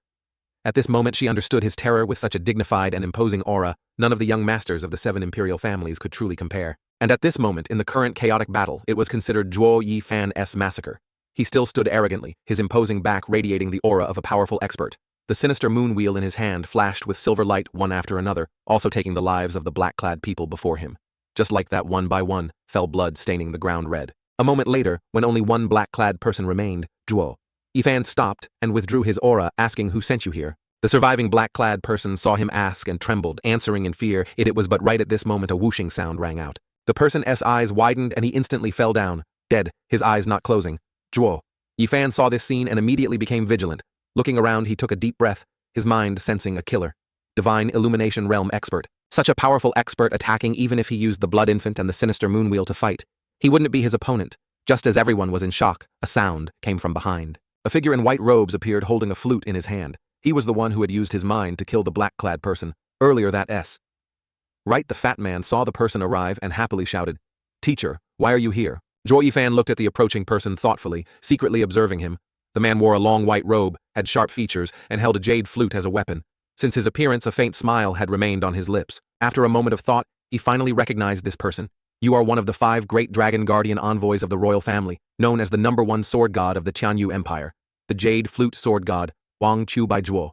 At this moment, she understood his terror. With such a dignified and imposing aura, none of the young masters of the 7 imperial families could truly compare. And at this moment, in the current chaotic battle, it was considered Zhuo Yifan's massacre. He still stood arrogantly, his imposing back radiating the aura of a powerful expert. The sinister moon wheel in his hand flashed with silver light one after another, also taking the lives of the black-clad people before him. Just like that, one by one, fell blood staining the ground red. A moment later, when only one black-clad person remained, Zhuo Yifan stopped and withdrew his aura, asking, "Who sent you here?" The surviving black-clad person saw him ask and trembled, answering in fear. It was but right at this moment a whooshing sound rang out. The person's eyes widened and he instantly fell down, dead, his eyes not closing. Zhuo Yifan saw this scene and immediately became vigilant. Looking around, he took a deep breath, his mind sensing a killer. divine illumination realm expert. Such a powerful expert attacking even if he used the Blood Infant and the sinister Moonwheel to fight. He wouldn't be his opponent. Just as everyone was in shock, a sound came from behind. A figure in white robes appeared holding a flute in his hand. He was the one who had used his mind to kill the black-clad person. Earlier that Right, the fat man saw the person arrive and happily shouted, "Teacher, why are you here?" Zhuo Yifan looked at the approaching person thoughtfully, secretly observing him. The man wore a long white robe, had sharp features, and held a jade flute as a weapon. Since his appearance, a faint smile had remained on his lips. After a moment of thought, he finally recognized this person. "You are one of the 5 great dragon guardian envoys of the royal family, known as the #1 sword god of the Tianyu Empire, the jade flute sword god, Wang Chu by Zhuo."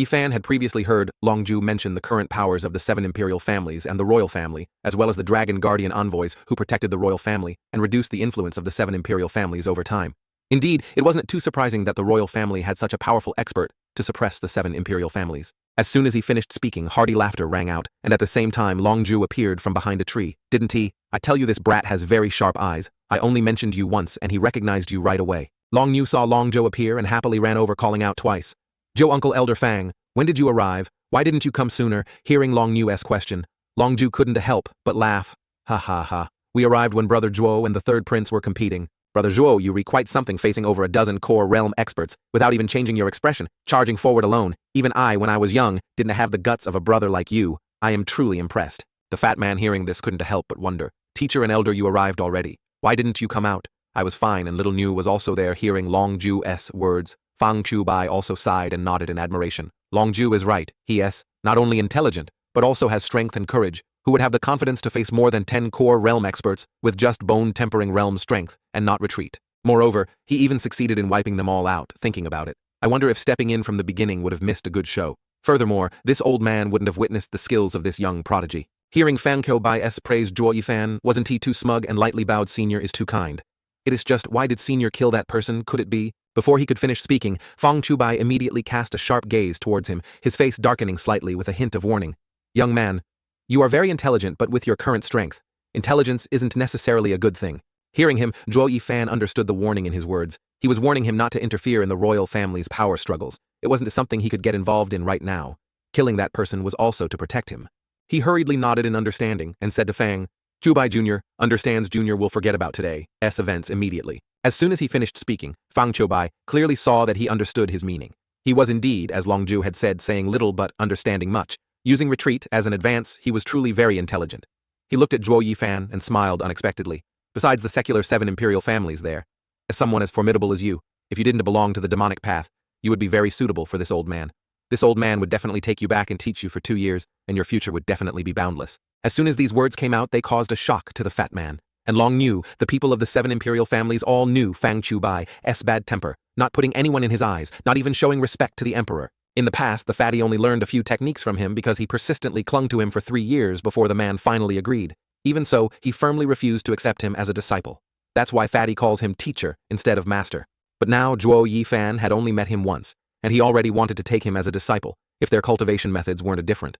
Yifan had previously heard Longju mention the current powers of the 7 imperial families and the royal family, as well as the dragon guardian envoys who protected the royal family and reduced the influence of the 7 imperial families over time. Indeed, it wasn't too surprising that the royal family had such a powerful expert to suppress the 7 imperial families. As soon as he finished speaking, hearty laughter rang out, and at the same time Longju appeared from behind a tree. "Didn't he? I tell you, this brat has very sharp eyes. I only mentioned you once and he recognized you right away." Longju saw Longzhou appear and happily ran over, calling out twice, "Zhou Uncle Elder Fang, when did you arrive? Why didn't you come sooner?" Hearing Longju's question, Longju couldn't help but laugh. "Ha ha ha. We arrived when Brother Zhuo and the 3rd prince were competing. Brother Zhuo, you re quite something, facing over a dozen core realm experts without even changing your expression, charging forward alone. Even I, when I was young, didn't have the guts of a brother like you. I am truly impressed." The fat man hearing this couldn't help but wonder. "Teacher and elder, you arrived already. Why didn't you come out?" "I was fine," and little Niu was also there, hearing Longju's words. Fang Chubai also sighed and nodded in admiration. Longju is right. He is not only intelligent, but also has strength and courage. Who would have the confidence to face more than 10 core realm experts with just bone-tempering realm strength and not retreat? Moreover, he even succeeded in wiping them all out. Thinking about it, I wonder if stepping in from the beginning would have missed a good show. Furthermore, this old man wouldn't have witnessed the skills of this young prodigy. Hearing Fang Qiubai's praise, Zhuo Yifan, wasn't he too smug and lightly bowed? "Senior is too kind. It is just, why did Senior kill that person? Could it be?" Before he could finish speaking, Fang Qiubai immediately cast a sharp gaze towards him, his face darkening slightly with a hint of warning. "Young man, you are very intelligent, but with your current strength, intelligence isn't necessarily a good thing." Hearing him, Zhuo Yifan understood the warning in his words. He was warning him not to interfere in the royal family's power struggles. It wasn't something he could get involved in right now. Killing that person was also to protect him. He hurriedly nodded in understanding and said to Fang, "Qiubai Jr. understands Jr. will forget about today's events immediately." As soon as he finished speaking, Fang Qiubai clearly saw that he understood his meaning. He was indeed, as Longju had said, saying little but understanding much. Using retreat as an advance, he was truly very intelligent. He looked at Zhuo Yifan and smiled unexpectedly. Besides the secular 7 imperial families there, as someone as formidable as you, if you didn't belong to the demonic path, you would be very suitable for this old man. This old man would definitely take you back and teach you for 2 years, and your future would definitely be boundless. As soon as these words came out, they caused a shock to the fat man. And Long knew, the people of the 7 imperial families all knew Fang Qiubai's bad temper, not putting anyone in his eyes, not even showing respect to the emperor. In the past, the fatty only learned a few techniques from him because he persistently clung to him for 3 years before the man finally agreed. Even so, he firmly refused to accept him as a disciple. That's why Fatty calls him teacher instead of master. But now Zhuo Yifan had only met him once, and he already wanted to take him as a disciple, if their cultivation methods weren't different.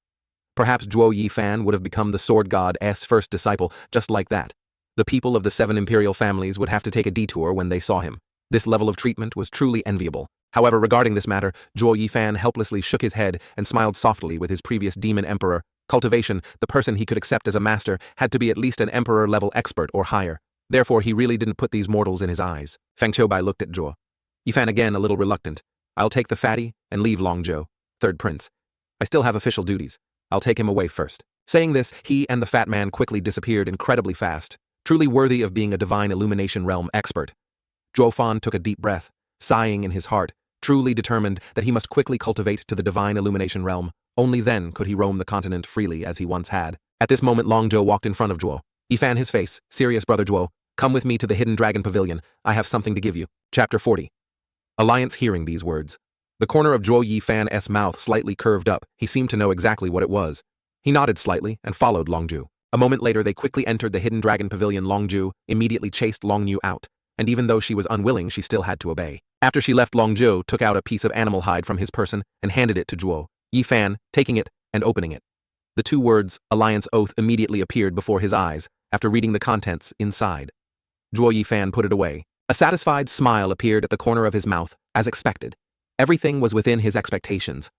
Perhaps Zhuo Yifan would have become the sword god's first disciple just like that. The people of the 7 imperial families would have to take a detour when they saw him. This level of treatment was truly enviable. However, regarding this matter, Zhuo Yifan helplessly shook his head and smiled softly with his previous demon emperor. Cultivation, the person he could accept as a master, had to be at least an emperor-level expert or higher. Therefore, he really didn't put these mortals in his eyes. Fang Qiubai looked at Zhuo Yifan again, a little reluctant. "I'll take the fatty and leave Longzhou, 3rd prince. I still have official duties. I'll take him away first." Saying this, he and the fat man quickly disappeared incredibly fast, truly worthy of being a divine illumination realm expert. Zhuo Fan took a deep breath, sighing in his heart, truly determined that he must quickly cultivate to the divine illumination realm. Only then could he roam the continent freely as he once had. At this moment, Longzhou walked in front of Zhuo Yifan, his face serious. "Brother Zhuo, come with me to the Hidden Dragon Pavilion. I have something to give you." Chapter 40. Alliance. Hearing these words, the corner of Zhuo Yifan's mouth slightly curved up. He seemed to know exactly what it was. He nodded slightly and followed Longzhou. A moment later, they quickly entered the Hidden Dragon Pavilion. Longzhou immediately chased Longyu out, and even though she was unwilling, she still had to obey. After she left, Longzhou took out a piece of animal hide from his person and handed it to Zhuo Yifan, taking it and opening it. The 2 words, Alliance Oath, immediately appeared before his eyes after reading the contents inside. Zhuo Yifan put it away. A satisfied smile appeared at the corner of his mouth, as expected. Everything was within his expectations.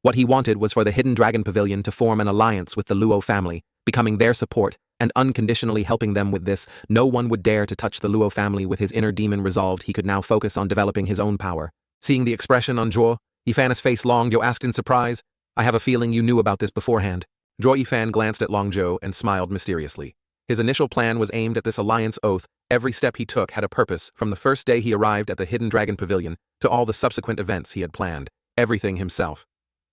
What he wanted was for the Hidden Dragon Pavilion to form an alliance with the Luo family, becoming their support, and unconditionally helping them with this. No one would dare to touch the Luo family. With his inner demon resolved, he could now focus on developing his own power. Seeing the expression on Zhuo Yifan's face, Long Zhou asked in surprise, "I have a feeling you knew about this beforehand." Zhuo Yifan glanced at Long Zhou and smiled mysteriously. His initial plan was aimed at this alliance oath. Every step he took had a purpose, from the first day he arrived at the Hidden Dragon Pavilion to all the subsequent events he had planned. Everything himself.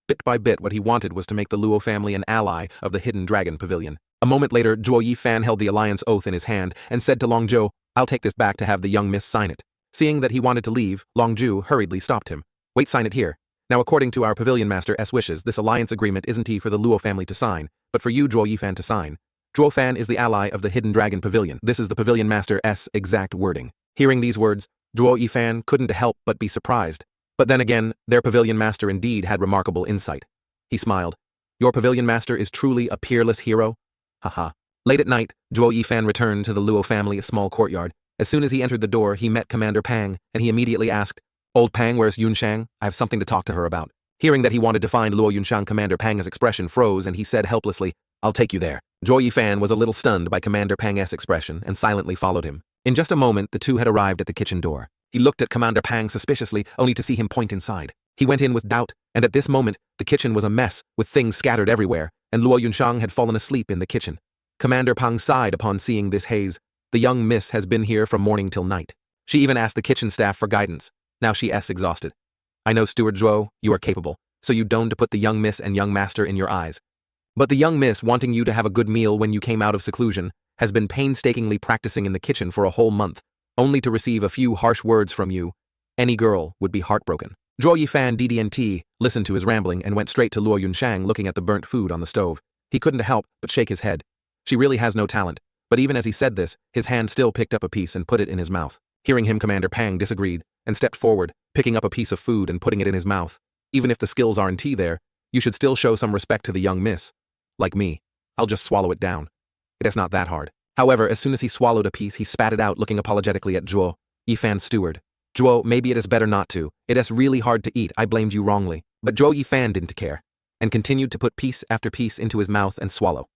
Bit by bit, what he wanted was to make the Luo family an ally of the Hidden Dragon Pavilion. A moment later, Zhuo Yifan held the alliance oath in his hand and said to Long Zhou, "I'll take this back to have the young miss sign it." Seeing that he wanted to leave, Long Zhou hurriedly stopped him. "Wait, sign it here. Now, according to our pavilion master's wishes, this alliance agreement isn't for the Luo family to sign, but for you, Zhuo Yifan, to sign. Zhuo Fan is the ally of the Hidden Dragon Pavilion. This is the pavilion master's exact wording." Hearing these words, Zhuo Yifan couldn't help but be surprised. But then again, their pavilion master indeed had remarkable insight. He smiled. "Your pavilion master is truly a peerless hero? Haha." Late at night, Zhuo Yifan returned to the Luo family's small courtyard. As soon as he entered the door, he met Commander Pang, and he immediately asked, "Old Pang, where's Yunshang? I have something to talk to her about." Hearing that he wanted to find Luo Yunshang, Commander Pang's expression froze and he said helplessly, "I'll take you there." Zhuo Yifan was a little stunned by Commander Pang's expression and silently followed him. In just a moment, the two had arrived at the kitchen door. He looked at Commander Pang suspiciously, only to see him point inside. He went in with doubt, and at this moment, the kitchen was a mess, with things scattered everywhere, and Luo Yunshang had fallen asleep in the kitchen. Commander Pang sighed upon seeing this haze. The young miss has been here from morning till night. She even asked the kitchen staff for guidance. Now she is exhausted. "I know, Steward Zhuo, you are capable, so you don't to put the young miss and young master in your eyes. But the young miss, wanting you to have a good meal when you came out of seclusion, has been painstakingly practicing in the kitchen for a whole month, only to receive a few harsh words from you. Any girl would be heartbroken." Zhuo Yifan DDNT listened to his rambling and went straight to Luo Yunshang, looking at the burnt food on the stove. He couldn't help but shake his head. She really has no talent, but even as he said this, his hand still picked up a piece and put it in his mouth. Hearing him, Commander Pang disagreed and stepped forward, picking up a piece of food and putting it in his mouth. "Even if the skills aren't there, you should still show some respect to the young miss. Like me, I'll just swallow it down. It is not that hard." However, as soon as he swallowed a piece, he spat it out, looking apologetically at Zhuo Yifan's steward. "Zhuo, maybe it is better not to. It is really hard to eat. I blamed you wrongly." But Zhuo Yifan didn't care, and continued to put piece after piece into his mouth and swallow.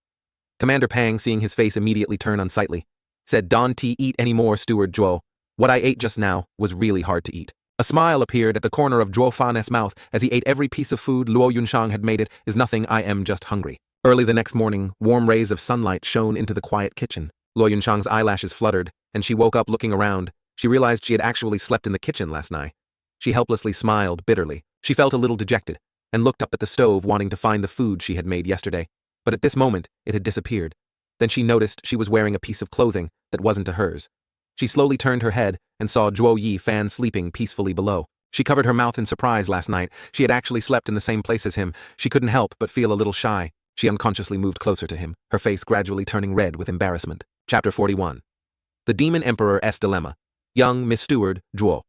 Commander Pang, seeing his face immediately turn unsightly, said, "Don't eat any more, Steward Zhuo. What I ate just now was really hard to eat." A smile appeared at the corner of Zhuo Fan's mouth as he ate every piece of food Luo Yunshang had made. "It is nothing, I am just hungry." Early the next morning, warm rays of sunlight shone into the quiet kitchen. Luo Yunshang's eyelashes fluttered, and she woke up looking around. She realized she had actually slept in the kitchen last night. She helplessly smiled bitterly. She felt a little dejected, and looked up at the stove wanting to find the food she had made yesterday. But at this moment, it had disappeared. Then she noticed she was wearing a piece of clothing that wasn't hers. She slowly turned her head and saw Zhuo Yifan sleeping peacefully below. She covered her mouth in surprise. Last night, she had actually slept in the same place as him. She couldn't help but feel a little shy. She unconsciously moved closer to him, her face gradually turning red with embarrassment. Chapter 41. The Demon Emperor's Dilemma. Young Miss Steward, Zhuo.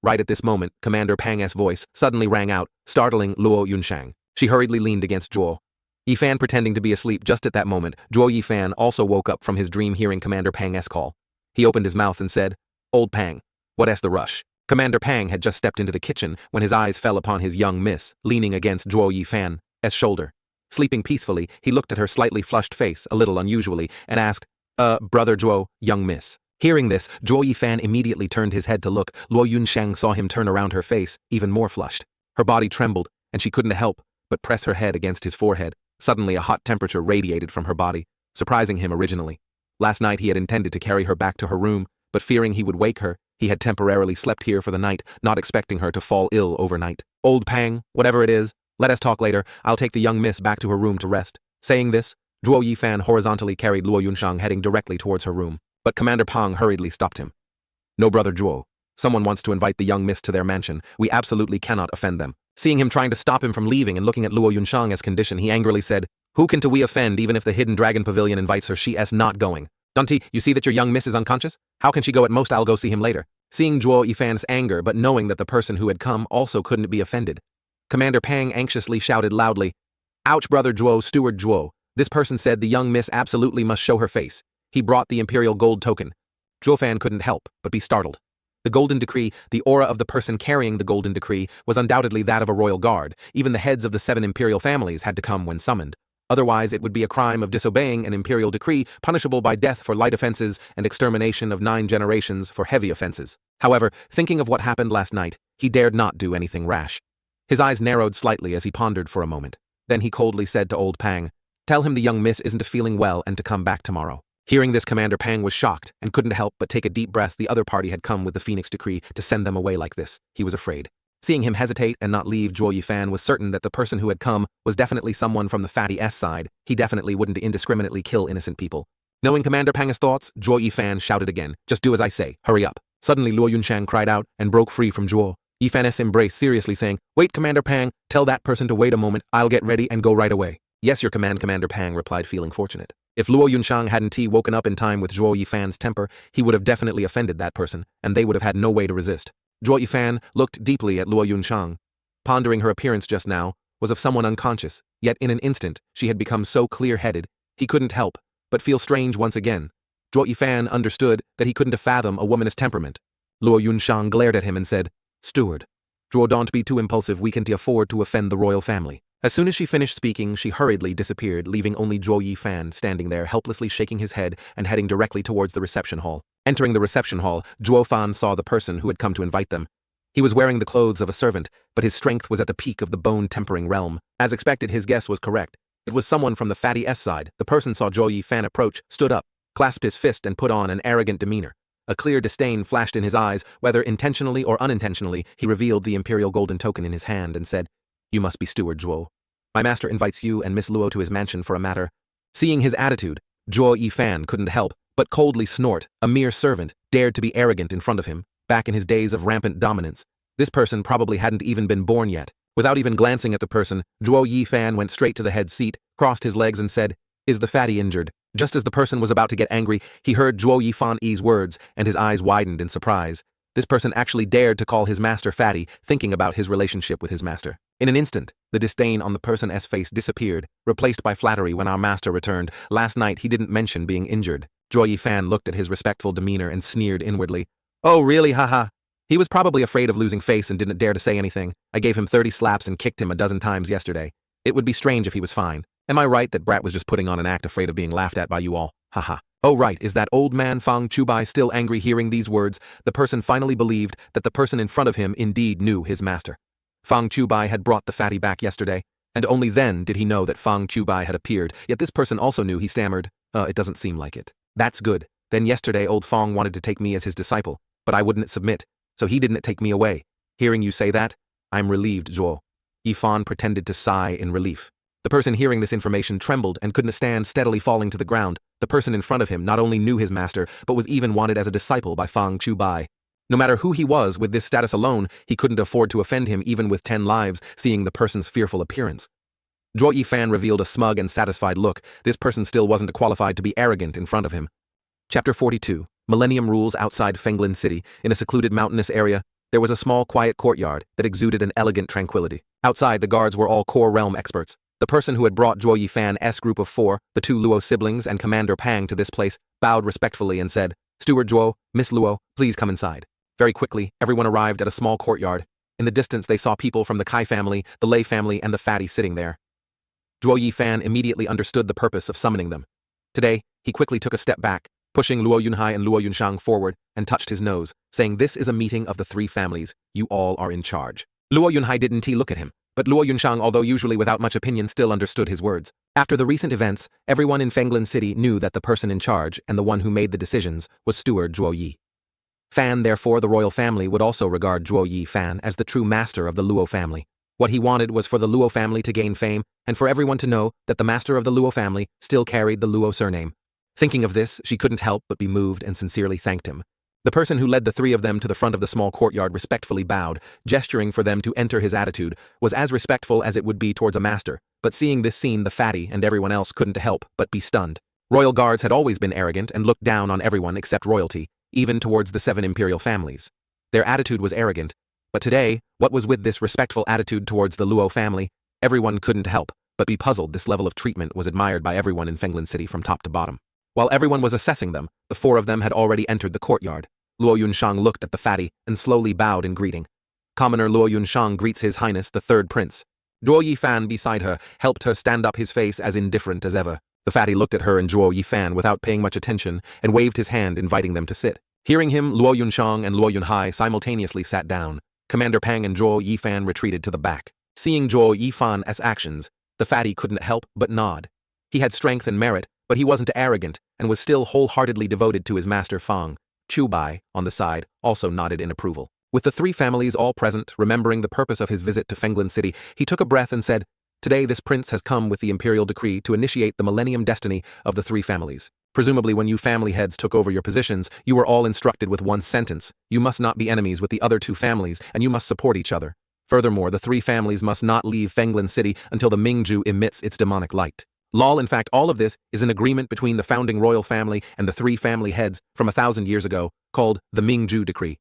Right at this moment, Commander Pang's voice suddenly rang out, startling Luo Yunshang. She hurriedly leaned against Zhuo Yifan, pretending to be asleep. Just at that moment, Zhuo Yifan also woke up from his dream, hearing Commander Pang's call. He opened his mouth and said, "Old Pang, what's the rush?" Commander Pang had just stepped into the kitchen when his eyes fell upon his young miss, leaning against Zhuo Yifan's shoulder. Sleeping peacefully, he looked at her slightly flushed face, a little unusually, and asked, Brother Zhuo, young miss." Hearing this, Zhuo Yifan immediately turned his head to look. Luo Yunshang saw him turn around, her face even more flushed. Her body trembled, and she couldn't help but press her head against his forehead. Suddenly a hot temperature radiated from her body, surprising him originally. Last night he had intended to carry her back to her room, but fearing he would wake her, he had temporarily slept here for the night, not expecting her to fall ill overnight. "Old Pang, whatever it is, let us talk later. I'll take the young miss back to her room to rest." Saying this, Zhuo Yifan horizontally carried Luo Yunshang, heading directly towards her room. But Commander Pang hurriedly stopped him. "No, Brother Zhuo. Someone wants to invite the young miss to their mansion. We absolutely cannot offend them." Seeing him trying to stop him from leaving and looking at Luo Yunshang's condition, he angrily said, "Who can we offend? Even if the Hidden Dragon Pavilion invites her, she is not going. Dunty, you see that your young miss is unconscious? How can she go? At most I'll go see him later." Seeing Zhuo Yifan's anger, but knowing that the person who had come also couldn't be offended, Commander Pang anxiously shouted loudly, "Ouch, Brother Zhuo, Steward Zhuo. This person said the young miss absolutely must show her face. He brought the Imperial Gold token." Zhuo Fan couldn't help but be startled. The golden decree, the aura of the person carrying the golden decree, was undoubtedly that of a royal guard. Even the heads of the 7 imperial families had to come when summoned. Otherwise, it would be a crime of disobeying an imperial decree, punishable by death for light offenses and extermination of 9 generations for heavy offenses. However, thinking of what happened last night, he dared not do anything rash. His eyes narrowed slightly as he pondered for a moment. Then he coldly said to old Pang, "Tell him the young miss isn't feeling well and to come back tomorrow." Hearing this, Commander Pang was shocked and couldn't help but take a deep breath. The other party had come with the Phoenix Decree to send them away like this. He was afraid. Seeing him hesitate and not leave, Zhuo Yifan was certain that the person who had come was definitely someone from the fatty S side. He definitely wouldn't indiscriminately kill innocent people. Knowing Commander Pang's thoughts, Zhuo Yifan shouted again, "Just do as I say, hurry up." Suddenly Luo Yunshang cried out and broke free from Zhuo Yifan's embrace seriously, saying, "Wait, Commander Pang, tell that person to wait a moment, I'll get ready and go right away." "Yes, your command," Commander Pang replied, feeling fortunate. If Luo Yunshang hadn't woken up in time with Zhuo Yifan's temper, he would have definitely offended that person, and they would have had no way to resist. Zhuo Yifan looked deeply at Luo Yunshang. Pondering her appearance just now was of someone unconscious, yet in an instant she had become so clear-headed, he couldn't help but feel strange once again. Zhuo Yifan understood that he couldn't fathom a woman's temperament. Luo Yunshang glared at him and said, "Steward, Zhuo, don't be too impulsive, we can't afford to offend the royal family." As soon as she finished speaking, she hurriedly disappeared, leaving only Zhuo Yifan standing there, helplessly shaking his head and heading directly towards the reception hall. Entering the reception hall, Zhuo Fan saw the person who had come to invite them. He was wearing the clothes of a servant, but his strength was at the peak of the bone-tempering realm. As expected, his guess was correct. It was someone from the fatty S side. The person saw Zhuo Yifan approach, stood up, clasped his fist and put on an arrogant demeanor. A clear disdain flashed in his eyes. Whether intentionally or unintentionally, he revealed the imperial golden token in his hand and said, "You must be Steward Zhuo. My master invites you and Miss Luo to his mansion for a matter." Seeing his attitude, Zhuo Yifan couldn't help but coldly snort. A mere servant dared to be arrogant in front of him, back in his days of rampant dominance. This person probably hadn't even been born yet. Without even glancing at the person, Zhuo Yifan went straight to the head seat, crossed his legs and said, "Is the fatty injured?" Just as the person was about to get angry, he heard Zhuo Yifan's words, and his eyes widened in surprise. This person actually dared to call his master fatty, thinking about his relationship with his master. In an instant, the disdain on the person's face disappeared, replaced by flattery. "When our master returned, last night he didn't mention being injured." Zhuo Yifan looked at his respectful demeanor and sneered inwardly. "Oh really, haha." He was probably afraid of losing face and didn't dare to say anything. "I gave him 30 slaps and kicked him a dozen times yesterday. It would be strange if he was fine. Am I right that brat was just putting on an act, afraid of being laughed at by you all? Haha. Oh right, is that old man Fang Chubai still angry?" Hearing these words, the person finally believed that the person in front of him indeed knew his master. Fang Chubai had brought the fatty back yesterday, and only then did he know that Fang Chubai had appeared. Yet this person also knew. He stammered, "It doesn't seem like it." "That's good. Then yesterday old Fang wanted to take me as his disciple, but I wouldn't submit, so he didn't take me away. Hearing you say that, I'm relieved, Zhuo." Yifan pretended to sigh in relief. The person hearing this information trembled and couldn't stand, steadily falling to the ground. The person in front of him not only knew his master, but was even wanted as a disciple by Fang Chubai. No matter who he was, with this status alone, he couldn't afford to offend him even with 10 lives, seeing the person's fearful appearance. Zhuo Yifan revealed a smug and satisfied look. This person still wasn't qualified to be arrogant in front of him. Chapter 42. Millennium rules. Outside Fenglin City, in a secluded mountainous area, there was a small, quiet courtyard that exuded an elegant tranquility. Outside, the guards were all core realm experts. The person who had brought Zhuo Yifan's group of 4, the 2 Luo siblings and Commander Pang, to this place, bowed respectfully and said, "Steward Zhuo, Miss Luo, please come inside." Very quickly, everyone arrived at a small courtyard. In the distance, they saw people from the Kai family, the Lei family, and the fatty sitting there. Zhuo Yifan immediately understood the purpose of summoning them. Today, he quickly took a step back, pushing Luo Yunhai and Luo Yunshang forward, and touched his nose, saying, "This is a meeting of the 3 families. You all are in charge." Luo Yunhai didn't look at him, but Luo Yunshang, although usually without much opinion, still understood his words. After the recent events, everyone in Fenglin City knew that the person in charge and the one who made the decisions was Steward Zhuo Yi. Fan, therefore, the royal family would also regard Zhuo Yifan as the true master of the Luo family. What he wanted was for the Luo family to gain fame, and for everyone to know that the master of the Luo family still carried the Luo surname. Thinking of this, she couldn't help but be moved and sincerely thanked him. The person who led the 3 of them to the front of the small courtyard respectfully bowed, gesturing for them to enter. His attitude was as respectful as it would be towards a master, but seeing this scene, the fatty and everyone else couldn't help but be stunned. Royal guards had always been arrogant and looked down on everyone except royalty, even towards the 7 imperial families. Their attitude was arrogant, but today, what was with this respectful attitude towards the Luo family? Everyone couldn't help but be puzzled. This level of treatment was admired by everyone in Fenglin City from top to bottom. While everyone was assessing them, the 4 of them had already entered the courtyard. Luo Yunshang looked at the fatty and slowly bowed in greeting. Commoner Luo Yunshang greets His Highness the Third Prince. Zhuo Yifan beside her helped her stand up, his face as indifferent as ever. The fatty looked at her and Zhuo Yifan without paying much attention and waved his hand inviting them to sit. Hearing him, Luo Yunshang and Luo Yunhai simultaneously sat down. Commander Pang and Zhuo Yifan retreated to the back. Seeing Zhuo Yifan's actions, the fatty couldn't help but nod. He had strength and merit, but he wasn't arrogant and was still wholeheartedly devoted to his master Fang. Chu Bai, on the side, also nodded in approval. With the three families all present, remembering the purpose of his visit to Fenglin City, he took a breath and said, "Today this prince has come with the imperial decree to initiate the millennium destiny of the three families. Presumably when you family heads took over your positions, you were all instructed with one sentence. You must not be enemies with the other two families, and you must support each other. Furthermore, the three families must not leave Fenglin City until the Mingju emits its demonic light." Lol, in fact, all of this is an agreement between the founding royal family and the three family heads from 1,000 years ago, called the Mingju Decree.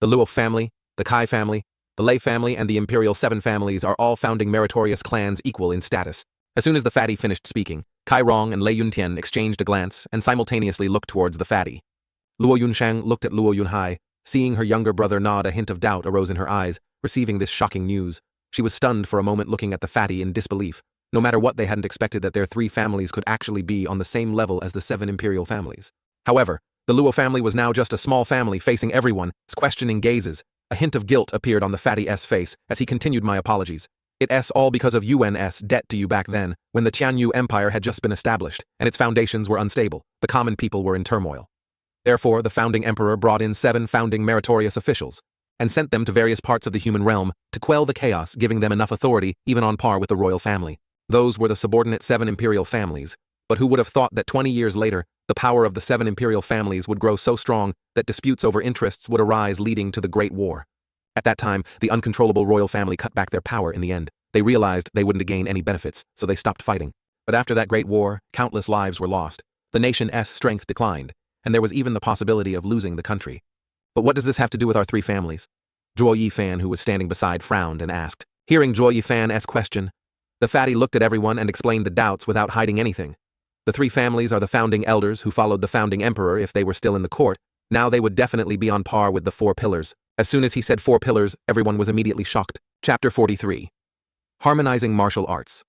The Luo family, the Kai family, the Lei family, and the Imperial Seven families are all founding meritorious clans equal in status. As soon as the fatty finished speaking, Kai Rong and Lei Yuntian exchanged a glance and simultaneously looked towards the fatty. Luo Yunshang looked at Luo Yunhai. Seeing her younger brother nod, a hint of doubt arose in her eyes, receiving this shocking news. She was stunned for a moment, looking at the fatty in disbelief. No matter what, they hadn't expected that their three families could actually be on the same level as the seven imperial families. However, the Luo family was now just a small family facing everyone's questioning gazes. A hint of guilt appeared on the fatty's face as he continued, "My apologies. It's all because of UN's debt to you back then, when the Tianyu Empire had just been established, and its foundations were unstable. The common people were in turmoil. Therefore, the founding emperor brought in 7 founding meritorious officials, and sent them to various parts of the human realm to quell the chaos, giving them enough authority, even on par with the royal family. Those were the subordinate 7 imperial families. But who would have thought that 20 years later, the power of the 7 imperial families would grow so strong that disputes over interests would arise, leading to the Great War. At that time, the uncontrollable royal family cut back their power in the end. They realized they wouldn't gain any benefits, so they stopped fighting. But after that Great War, countless lives were lost. The nation's strength declined, and there was even the possibility of losing the country. But what does this have to do with our 3 families? Zhuo Yifan, who was standing beside, frowned and asked. Hearing Zhuo Yifan's question, the fatty looked at everyone and explained the doubts without hiding anything. The 3 families are the founding elders who followed the founding emperor. If they were still in the court, now they would definitely be on par with the 4 pillars. As soon as he said 4 pillars, everyone was immediately shocked. Chapter 43. Harmonizing Martial Arts.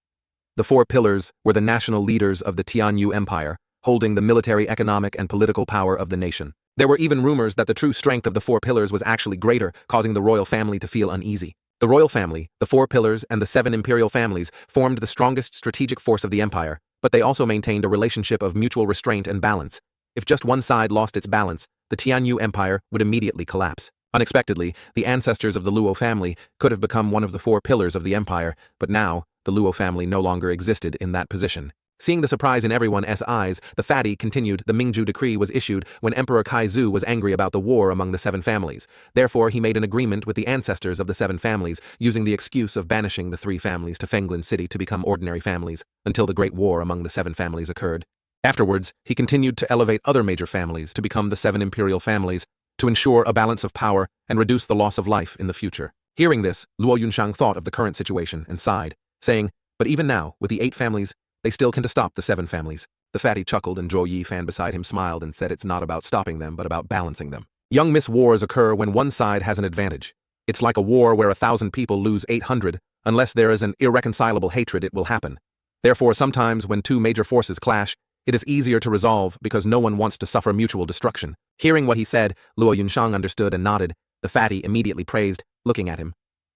The 4 pillars were the national leaders of the Tianyu Empire, holding the military, economic, and political power of the nation. There were even rumors that the true strength of the 4 pillars was actually greater, causing the royal family to feel uneasy. The royal family, the 4 pillars, and the 7 imperial families formed the strongest strategic force of the empire, but they also maintained a relationship of mutual restraint and balance. If just one side lost its balance, the Tianyu Empire would immediately collapse. Unexpectedly, the ancestors of the Luo family could have become one of the 4 pillars of the empire, but now, the Luo family no longer existed in that position. Seeing the surprise in everyone's eyes, the fatty continued. The Mingju decree was issued when Emperor Kaizu was angry about the war among the 7 families. Therefore, he made an agreement with the ancestors of the 7 families, using the excuse of banishing the 3 families to Fenglin City to become ordinary families, until the Great War among the 7 families occurred. Afterwards, he continued to elevate other major families to become the 7 imperial families, to ensure a balance of power and reduce the loss of life in the future. Hearing this, Luo Yunshang thought of the current situation and sighed, saying, "But even now, with the 8 families, they still can't stop the 7 families." The fatty chuckled and Zhuo Yifan beside him smiled and said, "It's not about stopping them, but about balancing them. Young miss wars occur when one side has an advantage. It's like a war where 1,000 people lose 800. Unless there is an irreconcilable hatred, it will happen. Therefore, sometimes when 2 major forces clash, it is easier to resolve because no one wants to suffer mutual destruction." Hearing what he said, Luo Yunshang understood and nodded. The fatty immediately praised, looking at him.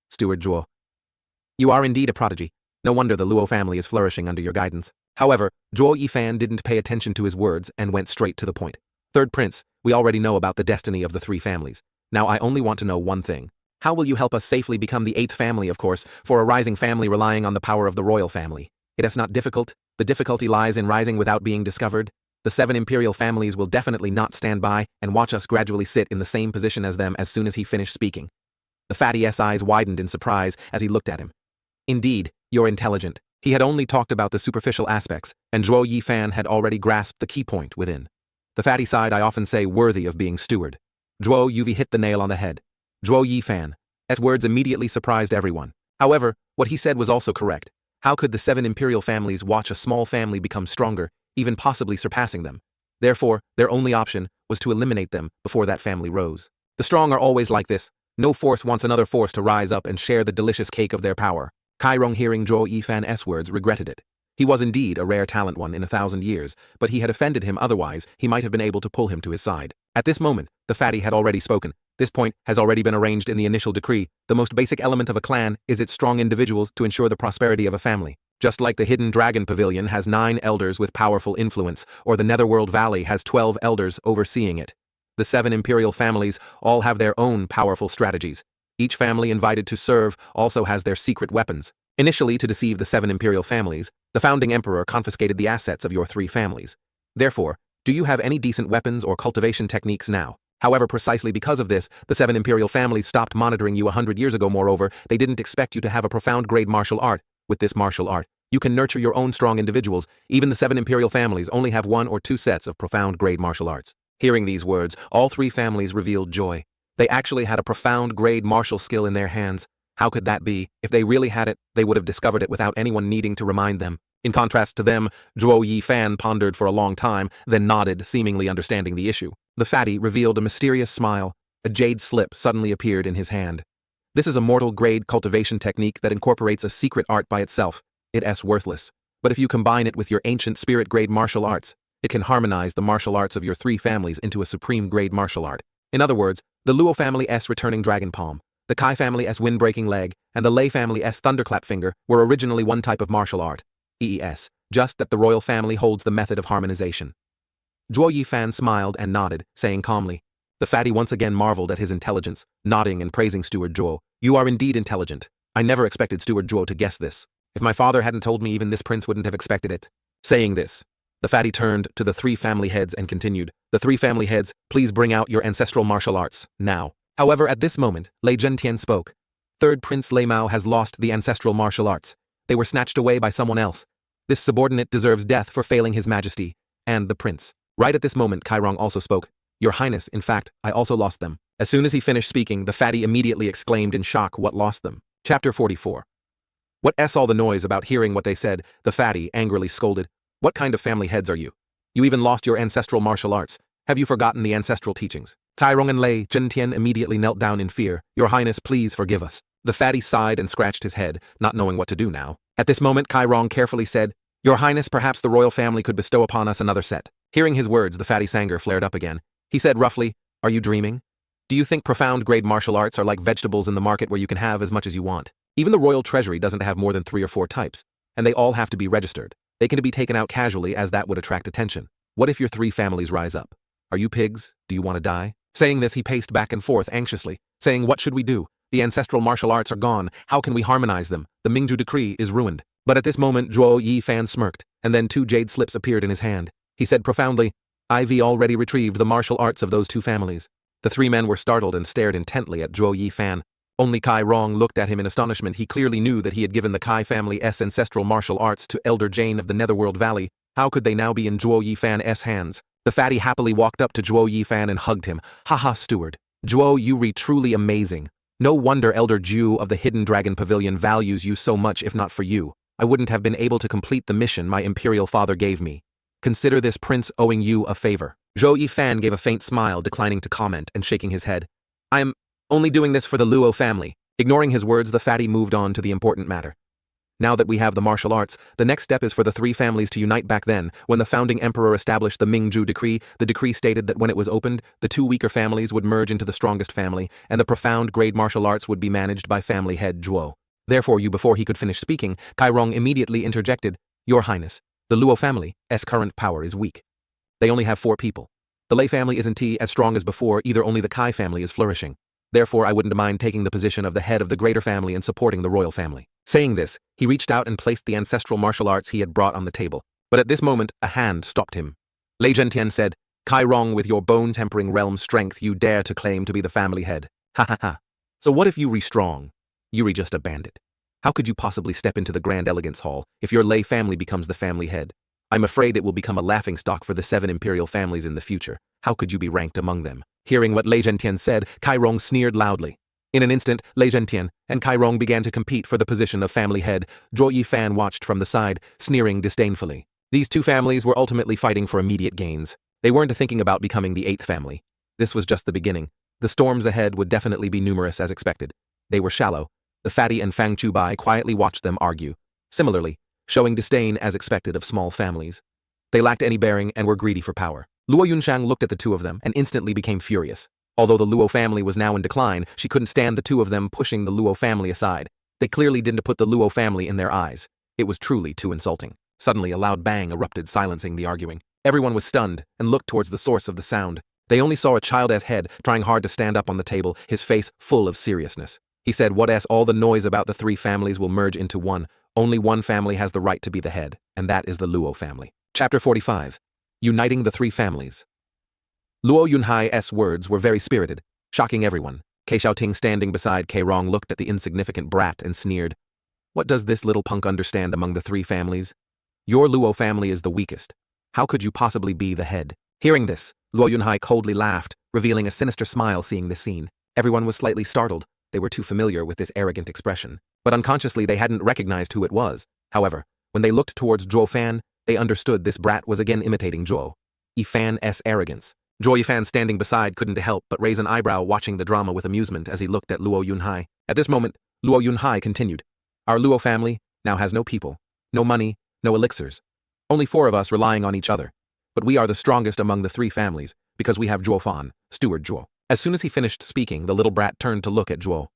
"Steward Zhuo, you are indeed a prodigy. No wonder the Luo family is flourishing under your guidance." However, Zhuo Yifan didn't pay attention to his words and went straight to the point. "Third Prince, we already know about the destiny of the 3 families. Now I only want to know one thing. How will you help us safely become the 8th family, of course, for a rising family relying on the power of the royal family? It is not difficult. The difficulty lies in rising without being discovered. The 7 imperial families will definitely not stand by and watch us gradually sit in the same position as them." As soon as he finished speaking, the fatty's eyes widened in surprise as he looked at him. "Indeed, you're intelligent." He had only talked about the superficial aspects, and Zhuo Yifan had already grasped the key point within. The fatty side, I often say, worthy of being steward. Zhuo Yuvi hit the nail on the head. Zhuo Yifan's words immediately surprised everyone. However, what he said was also correct. How could the 7 imperial families watch a small family become stronger, even possibly surpassing them? Therefore, their only option was to eliminate them before that family rose. The strong are always like this. No force wants another force to rise up and share the delicious cake of their power. Kairong, hearing Zhuo Yifan's words, regretted it. He was indeed a rare talent, one in 1,000 years, but he had offended him. Otherwise he might have been able to pull him to his side. At this moment, the fatty had already spoken. This point has already been arranged in the initial decree. The most basic element of a clan is its strong individuals to ensure the prosperity of a family. Just like the Hidden Dragon Pavilion has 9 elders with powerful influence, or the Netherworld Valley has 12 elders overseeing it. The 7 imperial families all have their own powerful strategies. Each family invited to serve also has their secret weapons. Initially, to deceive the 7 imperial families, the founding emperor confiscated the assets of your 3 families. Therefore, do you have any decent weapons or cultivation techniques now? However, precisely because of this, the 7 imperial families stopped monitoring you 100 years ago. Moreover, they didn't expect you to have a profound grade martial art. With this martial art, you can nurture your own strong individuals. Even the 7 imperial families only have 1 or 2 sets of profound grade martial arts. Hearing these words, all 3 families revealed joy. They actually had a profound grade martial skill in their hands. How could that be? If they really had it, they would have discovered it without anyone needing to remind them. In contrast to them, Zhuo Yifan pondered for a long time, then nodded, seemingly understanding the issue. The fatty revealed a mysterious smile. A jade slip suddenly appeared in his hand. This is a mortal grade cultivation technique that incorporates a secret art by itself. It's worthless. But if you combine it with your ancient spirit grade martial arts, it can harmonize the martial arts of your 3 families into a supreme grade martial art. In other words, the Luo family's returning dragon palm, the Kai family's wind-breaking leg, and the Lei family's thunderclap finger were originally one type of martial art. Just that the royal family holds the method of harmonization. Zhuo Yifan smiled and nodded, saying calmly. The fatty once again marveled at his intelligence, nodding and praising Steward Zhuo. You are indeed intelligent. I never expected Steward Zhuo to guess this. If my father hadn't told me, even this prince wouldn't have expected it. Saying this, the fatty turned to the 3 family heads and continued. The 3 family heads, please bring out your ancestral martial arts, now. However, at this moment, Lei Zhentian spoke. 3rd Prince Lei Mao has lost the ancestral martial arts. They were snatched away by someone else. This subordinate deserves death for failing his majesty, and the prince. Right at this moment, Kairong also spoke. Your Highness, in fact, I also lost them. As soon as he finished speaking, the fatty immediately exclaimed in shock, what lost them? Chapter 44. What's all the noise about? Hearing what they said, the fatty angrily scolded. What kind of family heads are you? You even lost your ancestral martial arts. Have you forgotten the ancestral teachings? Kairong and Lei Zhentian immediately knelt down in fear. Your Highness, please forgive us. The fatty sighed and scratched his head, not knowing what to do now. At this moment, Kairong carefully said, Your Highness, perhaps the royal family could bestow upon us another set. Hearing his words, the fatty's anger flared up again. He said roughly, Are you dreaming? Do you think profound grade martial arts are like vegetables in the market where you can have as much as you want? Even the royal treasury doesn't have more than 3 or 4 types, and they all have to be registered. They can be taken out casually, as that would attract attention. What if your 3 families rise up? Are you pigs? Do you want to die? Saying this, he paced back and forth anxiously, saying, What should we do? The ancestral martial arts are gone. How can we harmonize them? The Mingju decree is ruined. But at this moment, Zhuo Yifan smirked, and then 2 jade slips appeared in his hand. He said profoundly, I've already retrieved the martial arts of those 2 families. The 3 men were startled and stared intently at Zhuo Yifan. Only Kairong looked at him in astonishment. He clearly knew that he had given the Kai family's ancestral martial arts to Elder Jane of the Netherworld Valley. How could they now be in Zhuo Yifan's hands? The fatty happily walked up to Zhuo Yifan and hugged him. Haha, steward. Zhuo, you re truly amazing. No wonder Elder Ju of the Hidden Dragon Pavilion values you so much. If not for you, I wouldn't have been able to complete the mission my imperial father gave me. Consider this prince owing you a favor. Zhuo Yifan gave a faint smile, declining to comment and shaking his head. I'm only doing this for the Luo family. Ignoring his words, the fatty moved on to the important matter. Now that we have the martial arts, the next step is for the 3 families to unite. Back then, when the founding emperor established the Mingju decree, the decree stated that when it was opened, the 2 weaker families would merge into the strongest family, and the profound grade martial arts would be managed by family head Zhuo. Therefore, before he could finish speaking, Kairong immediately interjected, Your Highness, the Luo family's current power is weak. They only have 4 people. The Lei family isn't as strong as before, either only the Kai family is flourishing. Therefore, I wouldn't mind taking the position of the head of the greater family and supporting the royal family. Saying this, he reached out and placed the ancestral martial arts he had brought on the table. But at this moment, a hand stopped him. Lei Zhentian said, Kairong, with your bone-tempering realm strength, you dare to claim to be the family head. Ha ha ha. So what if you re-strong? You just a bandit. How could you possibly step into the Grand Elegance Hall if your Lei family becomes the family head? I'm afraid it will become a laughingstock for the 7 imperial families in the future. How could you be ranked among them? Hearing what Lei Zhentian said, Kairong sneered loudly. In an instant, Lei Zhentian and Kairong began to compete for the position of family head. Zhuo Yifan watched from the side, sneering disdainfully. These 2 families were ultimately fighting for immediate gains. They weren't thinking about becoming the 8th family. This was just the beginning. The storms ahead would definitely be numerous as expected. They were shallow. The fatty and Fang Chubai quietly watched them argue, similarly, showing disdain as expected of small families. They lacked any bearing and were greedy for power. Luo Yunshang looked at the two of them and instantly became furious. Although the Luo family was now in decline, she couldn't stand the two of them pushing the Luo family aside. They clearly didn't put the Luo family in their eyes. It was truly too insulting. Suddenly, a loud bang erupted, silencing the arguing. Everyone was stunned and looked towards the source of the sound. They only saw a child's head trying hard to stand up on the table, his face full of seriousness. He said, "What all the noise about the 3 families will merge into one. Only one family has the right to be the head, and that is the Luo family." Chapter 45. Uniting the 3 families. Luo Yunhai's words were very spirited, shocking everyone. Kei Xiaoting, standing beside Kei Rong, looked at the insignificant brat and sneered. "What does this little punk understand among the 3 families? Your Luo family is the weakest. How could you possibly be the head?" Hearing this, Luo Yunhai coldly laughed, revealing a sinister smile seeing this scene. Everyone was slightly startled. They were too familiar with this arrogant expression. But unconsciously they hadn't recognized who it was. However, when they looked towards Zhuo Fan, they understood this brat was again imitating Zhuo Yifan's arrogance. Zhuo Yifan, standing beside, couldn't help but raise an eyebrow, watching the drama with amusement as he looked at Luo Yunhai. At this moment, Luo Yunhai continued. "Our Luo family now has no people, no money, no elixirs. Only 4 of us relying on each other. But we are the strongest among the 3 families, because we have Zhuo Fan, steward Zhuo." As soon as he finished speaking, the little brat turned to look at Zhuo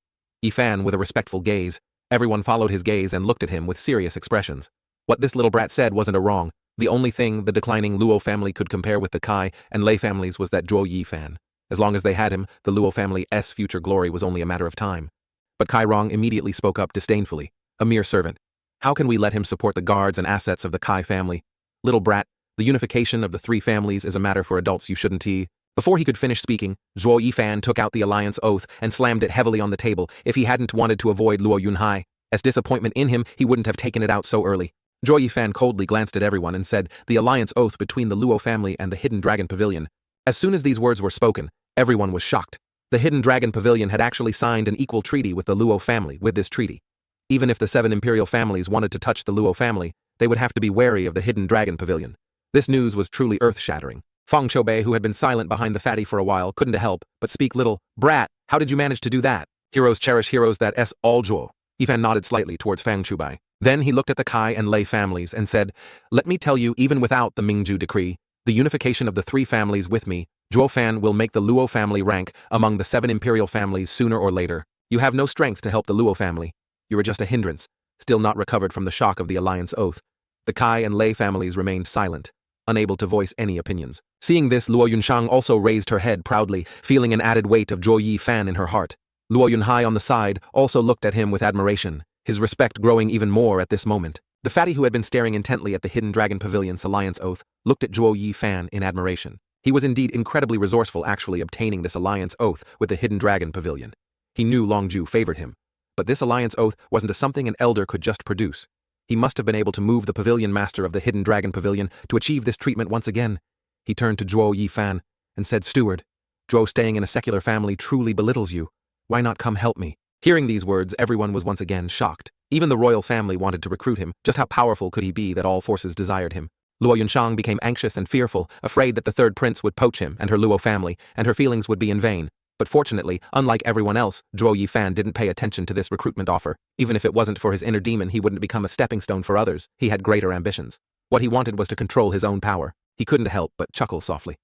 Yifan with a respectful gaze. Everyone followed his gaze and looked at him with serious expressions. What this little brat said wasn't wrong. The only thing the declining Luo family could compare with the Kai and Lei families was that Zhuo Yifan. As long as they had him, the Luo family's future glory was only a matter of time. But Kai Rong immediately spoke up disdainfully. "A mere servant. How can we let him support the guards and assets of the Kai family? Little brat, the unification of the 3 families is a matter for adults, you shouldn't he?" Before he could finish speaking, Zhuo Yifan took out the alliance oath and slammed it heavily on the table. If he hadn't wanted to avoid Luo Yunhai's disappointment in him, he wouldn't have taken it out so early. Zhuo Yifan coldly glanced at everyone and said, "The alliance oath between the Luo family and the Hidden Dragon Pavilion." As soon as these words were spoken, everyone was shocked. The Hidden Dragon Pavilion had actually signed an equal treaty with the Luo family. With this treaty, even if the 7 imperial families wanted to touch the Luo family, they would have to be wary of the Hidden Dragon Pavilion. This news was truly earth-shattering. Fang Choubei, who had been silent behind the fatty for a while, couldn't help but speak. "Little brat, how did you manage to do that? Heroes cherish heroes, that's all." Zhuo Yifan nodded slightly towards Fang Chubai. Then he looked at the Kai and Lei families and said, "Let me tell you, even without the Mingju decree, the unification of the 3 families with me, Zhuo Fan will make the Luo family rank among the 7 imperial families sooner or later. You have no strength to help the Luo family. You are just a hindrance." Still not recovered from the shock of the alliance oath, the Kai and Lei families remained silent, unable to voice any opinions. Seeing this, Luo Yunshang also raised her head proudly, feeling an added weight of Zhuo Yifan in her heart. Luo Yunhai on the side also looked at him with admiration, his respect growing even more at this moment. The fatty, who had been staring intently at the Hidden Dragon Pavilion's alliance oath, looked at Zhuo Yifan in admiration. He was indeed incredibly resourceful, actually obtaining this alliance oath with the Hidden Dragon Pavilion. He knew Longju favored him, but this alliance oath wasn't something an elder could just produce. He must have been able to move the pavilion master of the Hidden Dragon Pavilion to achieve this treatment once again. He turned to Zhuo Yifan and said, "Steward, Zhuo staying in a secular family truly belittles you. Why not come help me?" Hearing these words, everyone was once again shocked. Even the royal family wanted to recruit him. Just how powerful could he be that all forces desired him? Luo Yunshang became anxious and fearful, afraid that the 3rd prince would poach him and her Luo family, and her feelings would be in vain. But fortunately, unlike everyone else, Zhuo Yifan didn't pay attention to this recruitment offer. Even if it wasn't for his inner demon, he wouldn't become a stepping stone for others. He had greater ambitions. What he wanted was to control his own power. He couldn't help but chuckle softly.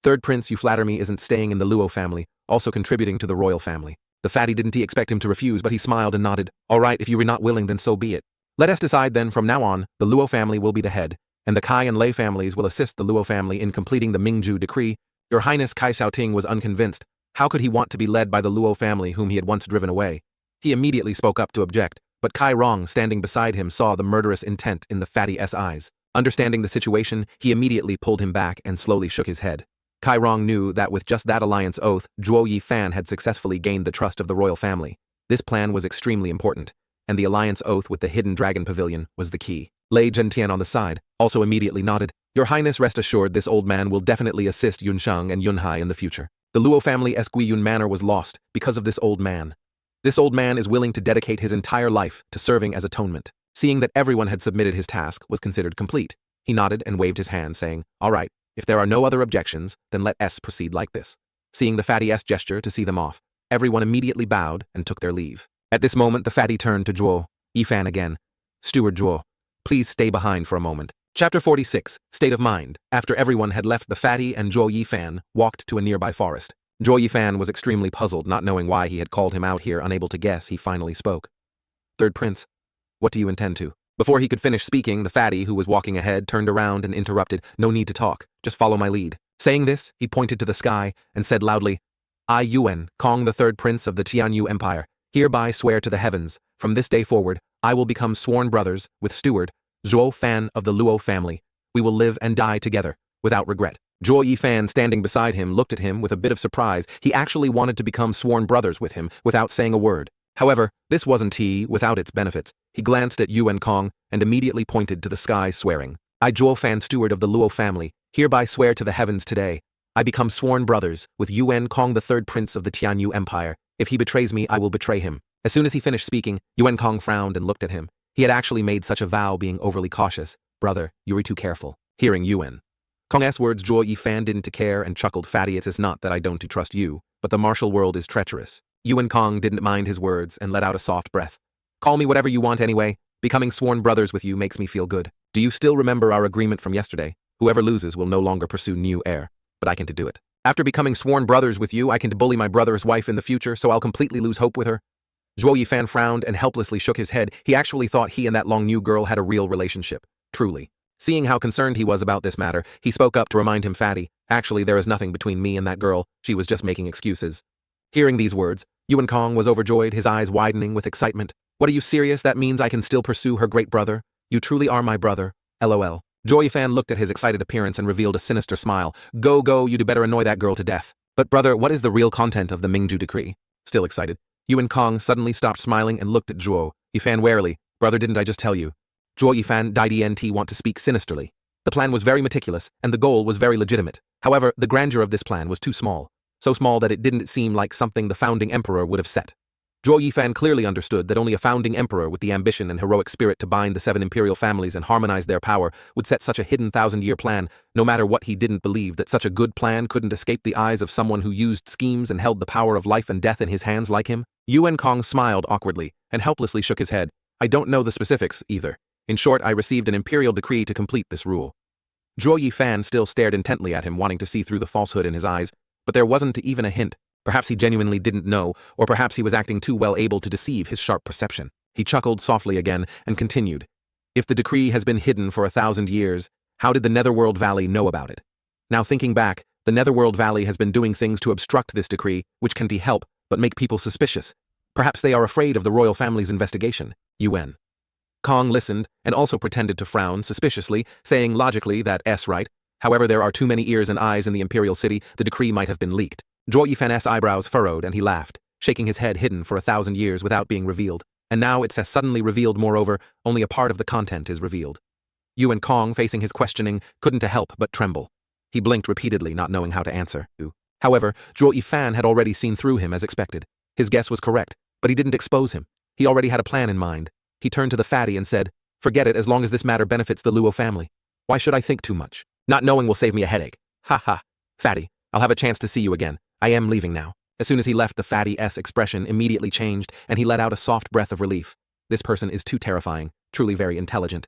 "3rd prince, you flatter me, isn't staying in the Luo family, also contributing to the royal family." The fatty didn't expect him to refuse, but he smiled and nodded. "All right, if you were not willing, then so be it. Let us decide then, from now on, the Luo family will be the head, and the Kai and Lei families will assist the Luo family in completing the Mingju decree." Your Highness Kai Xiaoting was unconvinced. How could he want to be led by the Luo family whom he had once driven away? He immediately spoke up to object, but Kai Rong, standing beside him, saw the murderous intent in the fatty's eyes. Understanding the situation, he immediately pulled him back and slowly shook his head. Kai Rong knew that with just that alliance oath, Zhuo Yifan had successfully gained the trust of the royal family. This plan was extremely important, and the alliance oath with the Hidden Dragon Pavilion was the key. Lei Zhentian on the side also immediately nodded. "Your Highness, rest assured, this old man will definitely assist Yunshang and Yunhai in the future. The Luo family's Guiyun manor was lost because of this old man. This old man is willing to dedicate his entire life to serving as atonement." Seeing that everyone had submitted, his task was considered complete. He nodded and waved his hand, saying, "All right, If there are no other objections, then let S proceed like this. Seeing the fatty S gesture to see them off, everyone immediately bowed and took their leave. At this moment, the fatty turned to Zhuo Yifan again. Steward Zhuo, please stay behind for a moment. Chapter 46, State of Mind. After everyone had left, the fatty and Zhuo Yifan walked to a nearby forest. Zhuo Yifan was extremely puzzled, not knowing why he had called him out here. Unable to guess, he finally spoke. Third Prince, what do you intend to? Before he could finish speaking, the fatty, who was walking ahead, turned around and interrupted. No need to talk, just follow my lead. Saying this, he pointed to the sky and said loudly, I, Yuan, Kong, the third prince of the Tianyu Empire, hereby swear to the heavens, from this day forward, I will become sworn brothers with steward Zhuo Fan of the Luo family. We will live and die together, without regret. Zhuo Yifan, standing beside him, looked at him with a bit of surprise. He actually wanted to become sworn brothers with him, without saying a word. However, this wasn't tea without its benefits. He glanced at Yuan Kong and immediately pointed to the sky, swearing, I, Zhuo Fan, steward of the Luo family, hereby swear to the heavens today. I become sworn brothers with Yuan Kong, the third prince of the Tianyu Empire. If he betrays me, I will betray him. As soon as he finished speaking, Yuan Kong frowned and looked at him. He had actually made such a vow, being overly cautious. Brother, you were too careful. Hearing Yuan Kong's words, Zhuo Yifan didn't care and chuckled. Fatty, it's not that I don't trust you, but the martial world is treacherous. Yuan Kong didn't mind his words and let out a soft breath. Call me whatever you want anyway. Becoming sworn brothers with you makes me feel good. Do you still remember our agreement from yesterday? Whoever loses will no longer pursue new heir, but I can do it. After becoming sworn brothers with you, I can bully my brother's wife in the future, so I'll completely lose hope with her. Zhuo Yifan frowned and helplessly shook his head. He actually thought he and that long new girl had a real relationship. Truly. Seeing how concerned he was about this matter, he spoke up to remind him, Fatty, actually there is nothing between me and that girl. She was just making excuses. Hearing these words, Yuan Kong was overjoyed, his eyes widening with excitement. What, are you serious? That means I can still pursue her great brother? You truly are my brother. LOL. Zhuo Yifan looked at his excited appearance and revealed a sinister smile. Go, you do better annoy that girl to death. But brother, what is the real content of the Mingju decree? Still excited, Yuan Kong suddenly stopped smiling and looked at Zhuo Yifan warily. Brother, didn't I just tell you? Zhuo Yifan didn't want to speak sinisterly. The plan was very meticulous, and the goal was very legitimate. However, the grandeur of this plan was too small. So small that it didn't seem like something the founding emperor would have set. Zhuo Yifan clearly understood that only a founding emperor with the ambition and heroic spirit to bind the 7 imperial families and harmonize their power would set such a hidden 1,000-year plan. No matter what, he didn't believe that such a good plan couldn't escape the eyes of someone who used schemes and held the power of life and death in his hands like him. Yuan Kong smiled awkwardly and helplessly shook his head. I don't know the specifics either. In short, I received an imperial decree to complete this rule. Zhuo Yifan still stared intently at him, wanting to see through the falsehood in his eyes, but there wasn't even a hint. Perhaps he genuinely didn't know, or perhaps he was acting too well able to deceive his sharp perception. He chuckled softly again and continued. If the decree has been hidden for 1,000 years, how did the Netherworld Valley know about it? Now thinking back, the Netherworld Valley has been doing things to obstruct this decree, which can't help but make people suspicious. Perhaps they are afraid of the royal family's investigation. Yuan Kong listened and also pretended to frown suspiciously, saying logically that right. However, there are too many ears and eyes in the imperial city. The decree might have been leaked. Zhuo Yifan's eyebrows furrowed and he laughed, shaking his head, hidden for 1,000 years without being revealed. And now it's suddenly revealed. Moreover, only a part of the content is revealed. Yuan Kong, facing his questioning, couldn't help but tremble. He blinked repeatedly, not knowing how to answer. However, Zhuo Yifan had already seen through him as expected. His guess was correct, but he didn't expose him. He already had a plan in mind. He turned to the fatty and said, forget it, as long as this matter benefits the Luo family. Why should I think too much? Not knowing will save me a headache. Ha ha. Fatty, I'll have a chance to see you again. I am leaving now. As soon as he left, the fatty's expression immediately changed and he let out a soft breath of relief. This person is too terrifying, truly very intelligent.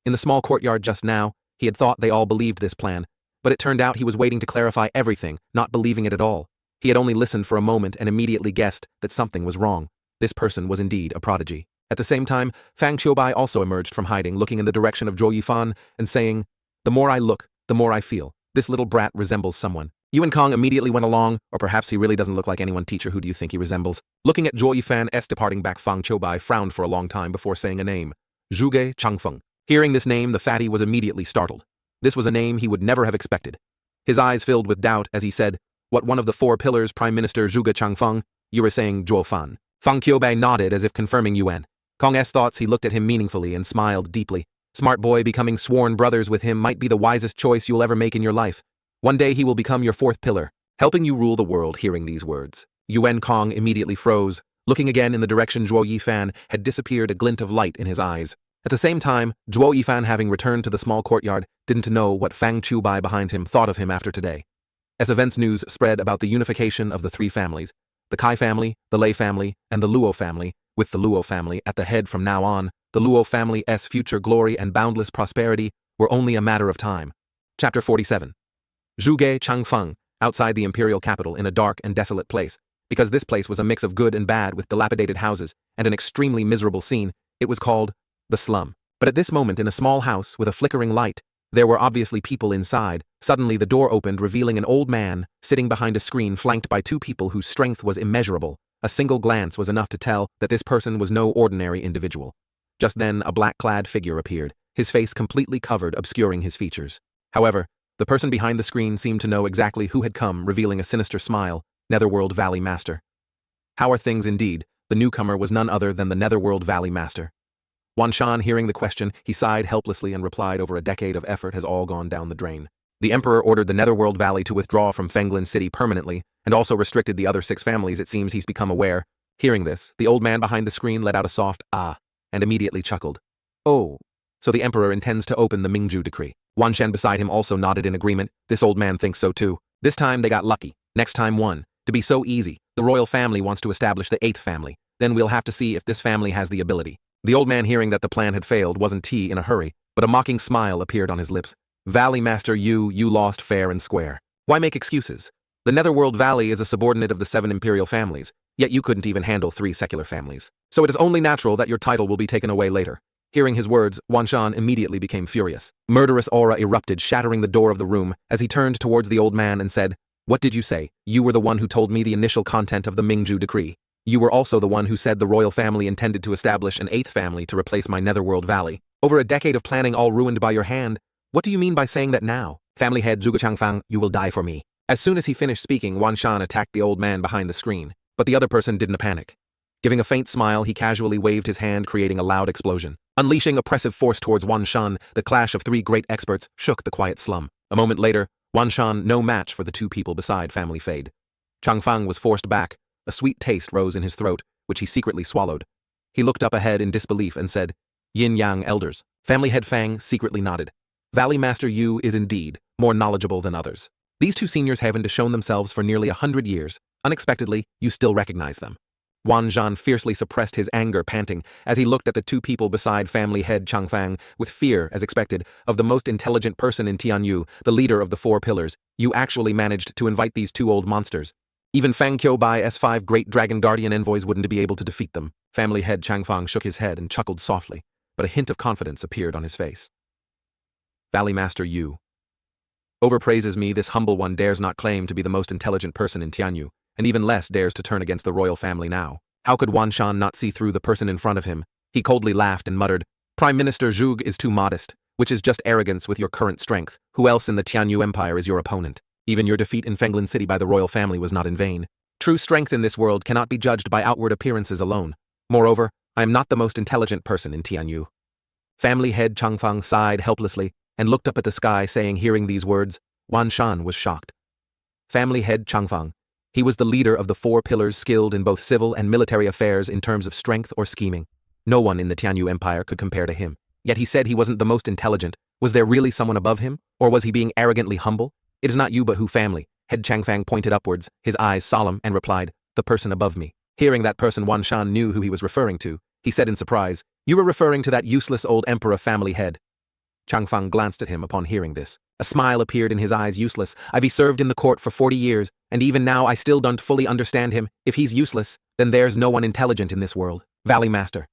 In the small courtyard just now, he had thought they all believed this plan, but it turned out he was waiting to clarify everything, not believing it at all. He had only listened for a moment and immediately guessed that something was wrong. This person was indeed a prodigy. At the same time, Fang Qiubai also emerged from hiding, looking in the direction of Zhuo Yifan and saying, the more I look, the more I feel. This little brat resembles someone. Yuan Kong immediately went along, or perhaps he really doesn't look like anyone. Teacher, who do you think he resembles? Looking at Zhuo Yifan's departing back, Fang Qiubai frowned for a long time before saying a name. Zhuge Changfeng. Hearing this name, the fatty was immediately startled. This was a name he would never have expected. His eyes filled with doubt as he said, what, one of the 4 pillars, Prime Minister Zhuge Changfeng? You were saying Zhuo Fan. Fang Qiubai nodded as if confirming Yuan Kong's thoughts. He looked at him meaningfully and smiled deeply. Smart boy, becoming sworn brothers with him might be the wisest choice you'll ever make in your life. One day he will become your 4th pillar, helping you rule the world. Hearing these words, Yuan Kong immediately froze. Looking again in the direction Zhuo Yifan had disappeared, a glint of light in his eyes. At the same time, Zhuo Yifan, having returned to the small courtyard, didn't know what Fang Chubai behind him thought of him after today. As events news spread about the unification of the three families, the Kai family, the Lei family, and the Luo family, with the Luo family at the head from now on, the Luo family's future glory and boundless prosperity were only a matter of time. Chapter 47. Zhuge Changfeng, outside the imperial capital in a dark and desolate place. Because this place was a mix of good and bad with dilapidated houses and an extremely miserable scene, it was called the slum. But at this moment, in a small house with a flickering light, there were obviously people inside. Suddenly the door opened, revealing an old man sitting behind a screen flanked by two people whose strength was immeasurable. A single glance was enough to tell that this person was no ordinary individual. Just then a black-clad figure appeared, his face completely covered, obscuring his features. However, the person behind the screen seemed to know exactly who had come, revealing a sinister smile. Netherworld Valley Master. How are things indeed? The newcomer was none other than the Netherworld Valley Master. Wan Shan, hearing the question, he sighed helplessly and replied, over a decade of effort has all gone down the drain. The Emperor ordered the Netherworld Valley to withdraw from Fenglin City permanently, and also restricted the other 6 families. It seems he's become aware. Hearing this, the old man behind the screen let out a soft ah, and immediately chuckled. Oh, so the Emperor intends to open the Mingju decree. Wan Shan beside him also nodded in agreement. This old man thinks so too. This time they got lucky. Next time won. To be so easy, the royal family wants to establish the 8th family. Then we'll have to see if this family has the ability. The old man, hearing that the plan had failed, wasn't in a hurry, but a mocking smile appeared on his lips. Valley Master, you lost fair and square. Why make excuses? The Netherworld Valley is a subordinate of the 7 imperial families, yet you couldn't even handle 3 secular families. So it is only natural that your title will be taken away later. Hearing his words, Wan Shan immediately became furious. Murderous aura erupted, shattering the door of the room, as he turned towards the old man and said, "What did you say? You were the one who told me the initial content of the Mingju decree. You were also the one who said the royal family intended to establish an 8th family to replace my Netherworld Valley. Over a decade of planning all ruined by your hand. What do you mean by saying that now? Family head Zhuge Changfang, you will die for me." As soon as he finished speaking, Wan Shan attacked the old man behind the screen, but the other person didn't panic. Giving a faint smile, he casually waved his hand, creating a loud explosion. Unleashing oppressive force towards Wan Shan, the clash of 3 great experts shook the quiet slum. A moment later, Wan Shan no match for the 2 people beside family Fade. Changfang was forced back. A sweet taste rose in his throat, which he secretly swallowed. He looked up ahead in disbelief and said, "Yin-Yang elders." Family head Fang secretly nodded. Valley Master Yu is indeed more knowledgeable than others. These 2 seniors haven't shown themselves for nearly 100 years. Unexpectedly, you still recognize them. Wan Shan fiercely suppressed his anger, panting, as he looked at the 2 people beside family head Changfang, with fear, as expected, of the most intelligent person in Tianyu, the leader of the 4 pillars. You actually managed to invite these 2 old monsters. Even Fang Qiubai's 5 great dragon guardian envoys wouldn't be able to defeat them. Family head Changfang shook his head and chuckled softly, but a hint of confidence appeared on his face. Valley Master Yu overpraises me. This humble one dares not claim to be the most intelligent person in Tianyu, and even less dares to turn against the royal family now. How could Wan Shan not see through the person in front of him? He coldly laughed and muttered, "Prime Minister Zhuge is too modest, which is just arrogance with your current strength. Who else in the Tianyu Empire is your opponent? Even your defeat in Fenglin City by the royal family was not in vain. True strength in this world cannot be judged by outward appearances alone. Moreover, I am not the most intelligent person in Tianyu." Family head Changfang sighed helplessly and looked up at the sky, saying, hearing these words, Wan Shan was shocked. Family head Changfang. He was the leader of the 4 pillars, skilled in both civil and military affairs in terms of strength or scheming. No one in the Tianyu Empire could compare to him. Yet he said he wasn't the most intelligent. Was there really someone above him, or was he being arrogantly humble? "It is not you but who, family?" Head Changfang pointed upwards, his eyes solemn, and replied, "The person above me." Hearing that person, Wan Shan knew who he was referring to. He said in surprise, "You were referring to that useless old emperor family head." Changfang glanced at him upon hearing this. A smile appeared in his eyes. "Useless? I've served in the court for 40 years, and even now I still don't fully understand him. If he's useless, then there's no one intelligent in this world. Valley Master,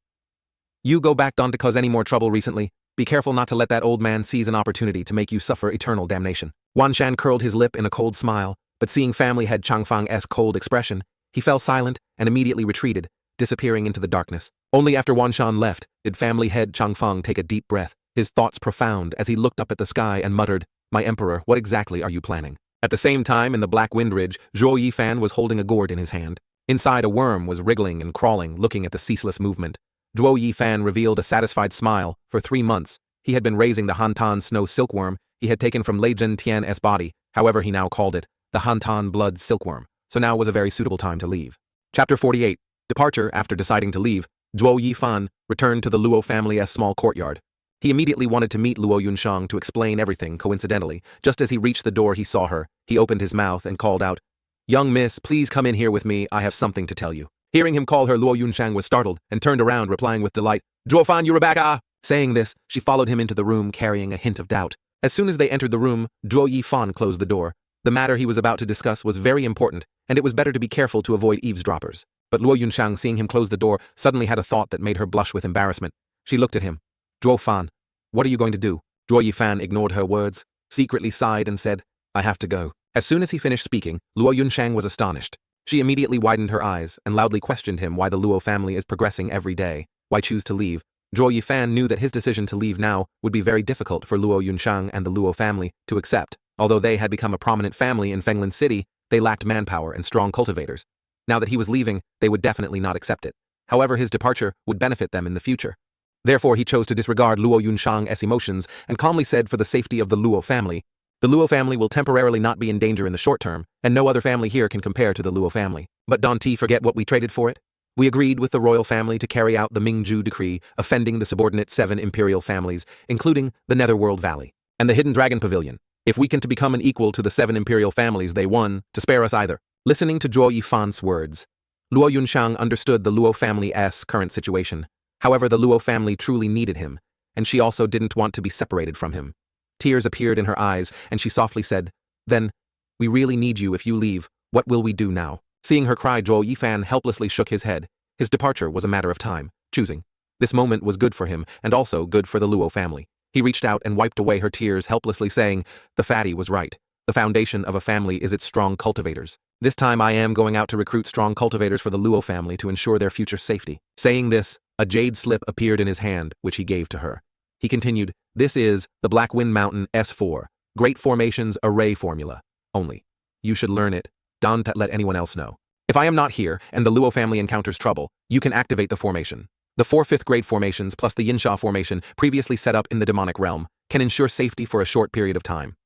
you go back, don't cause any more trouble recently. Be careful not to let that old man seize an opportunity to make you suffer eternal damnation." Wan Shan curled his lip in a cold smile, but seeing family head Changfang's cold expression, he fell silent and immediately retreated, disappearing into the darkness. Only after Wan Shan left did family head Changfang take a deep breath, his thoughts profound as he looked up at the sky and muttered, "My emperor, what exactly are you planning?" At the same time, in the Black Wind Ridge, Zhuo Yifan was holding a gourd in his hand. Inside, a worm was wriggling and crawling, looking at the ceaseless movement. Zhuo Yifan revealed a satisfied smile. For 3 months, he had been raising the Hantan snow silkworm he had taken from Lei Zhen Tian's body. However, he now called it the Hantan blood silkworm, so now was a very suitable time to leave. Chapter 48. Departure. After deciding to leave, Zhuo Yifan returned to the Luo family's small courtyard. He immediately wanted to meet Luo Yunshang to explain everything. Coincidentally, just as he reached the door he saw her, he opened his mouth and called out, "Young miss, please come in here with me, I have something to tell you." Hearing him call her, Luo Yunshang was startled and turned around, replying with delight, "Zhuofan, you're back, ah!" Saying this, she followed him into the room carrying a hint of doubt. As soon as they entered the room, Zhuo Yifan closed the door. The matter he was about to discuss was very important, and it was better to be careful to avoid eavesdroppers. But Luo Yunshang, seeing him close the door, suddenly had a thought that made her blush with embarrassment. She looked at him. "Zhuofan, what are you going to do?" Zhuo Yifan ignored her words, secretly sighed and said, "I have to go." As soon as he finished speaking, Luo Yunshang was astonished. She immediately widened her eyes and loudly questioned him why the Luo family is progressing every day. Why choose to leave? Zhuo Yifan knew that his decision to leave now would be very difficult for Luo Yunshang and the Luo family to accept. Although they had become a prominent family in Fenglin City, they lacked manpower and strong cultivators. Now that he was leaving, they would definitely not accept it. However, his departure would benefit them in the future. Therefore, he chose to disregard Luo Yunshang's emotions and calmly said, for the safety of the Luo family, "The Luo family will temporarily not be in danger in the short term, and no other family here can compare to the Luo family. But don't forget what we traded for it? We agreed with the royal family to carry out the Mingju decree, offending the subordinate 7 imperial families, including the Netherworld Valley and the Hidden Dragon Pavilion. If we can to become an equal to the 7 imperial families, they won to spare us either." Listening to Zhuo Yifan's words, Luo Yunshang understood the Luo family's current situation. However, the Luo family truly needed him, and she also didn't want to be separated from him. Tears appeared in her eyes, and she softly said, "Then, we really need you. If you leave, what will we do now?" Seeing her cry, Zhuo Yifan helplessly shook his head. His departure was a matter of time, choosing. This moment was good for him, and also good for the Luo family. He reached out and wiped away her tears helplessly, saying, "The fatty was right. The foundation of a family is its strong cultivators. This time I am going out to recruit strong cultivators for the Luo family to ensure their future safety." Saying this, a jade slip appeared in his hand, which he gave to her. He continued, "This is the Black Wind Mountain S4, Great Formations Array Formula. Only, you should learn it. Don't let anyone else know. If I am not here and the Luo family encounters trouble, you can activate the formation. The 4 5th grade formations plus the Yinsha formation previously set up in the demonic realm can ensure safety for a short period of time."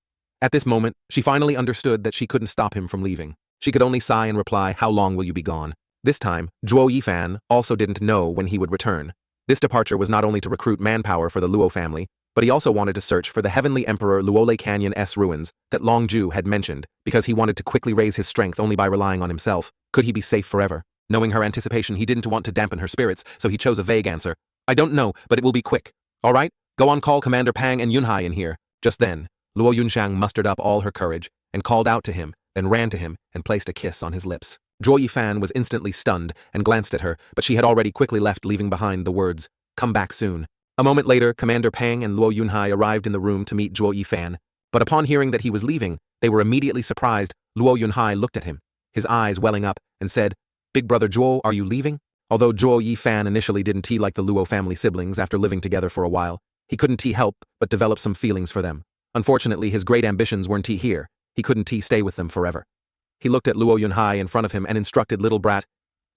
At this moment, she finally understood that she couldn't stop him from leaving. She could only sigh and reply, "How long will you be gone?" This time, Zhuo Yifan also didn't know when he would return. This departure was not only to recruit manpower for the Luo family, but he also wanted to search for the Heavenly Emperor Luole Canyon's ruins that Long Ju had mentioned, because he wanted to quickly raise his strength only by relying on himself. Could he be safe forever? Knowing her anticipation, he didn't want to dampen her spirits, so he chose a vague answer. "I don't know, but it will be quick. All right, go on, call Commander Pang and Yunhai in here." Just then, Luo Yunshang mustered up all her courage and called out to him, then ran to him and placed a kiss on his lips. Zhuo Yifan was instantly stunned and glanced at her, but she had already quickly left, leaving behind the words, "Come back soon." A moment later, Commander Pang and Luo Yunhai arrived in the room to meet Zhuo Yifan, but upon hearing that he was leaving, they were immediately surprised. Luo Yunhai looked at him, his eyes welling up, and said, "Big brother Zhuo, are you leaving?" Although Zhuo Yifan initially didn't like the Luo family siblings after living together for a while, he couldn't help but develop some feelings for them. Unfortunately, his great ambitions weren't here. He couldn't stay with them forever. He looked at Luo Yunhai in front of him and instructed, "Little brat,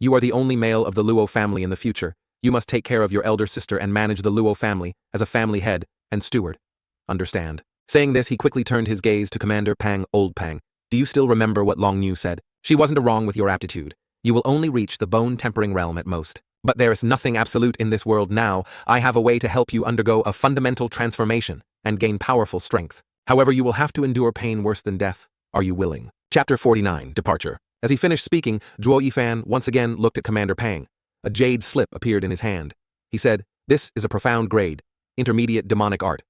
you are the only male of the Luo family in the future. You must take care of your elder sister and manage the Luo family as a family head and steward. Understand?" Saying this, he quickly turned his gaze to Commander Pang. "Old Pang, do you still remember what Long Yu said? She wasn't wrong with your aptitude. You will only reach the bone-tempering realm at most. But there is nothing absolute in this world now. I have a way to help you undergo a fundamental transformation and gain powerful strength. However, you will have to endure pain worse than death. Are you willing?" Chapter 49, Departure. As he finished speaking, Zhuo Yifan once again looked at Commander Pang. A jade slip appeared in his hand. He said, "This is a profound grade, intermediate demonic art.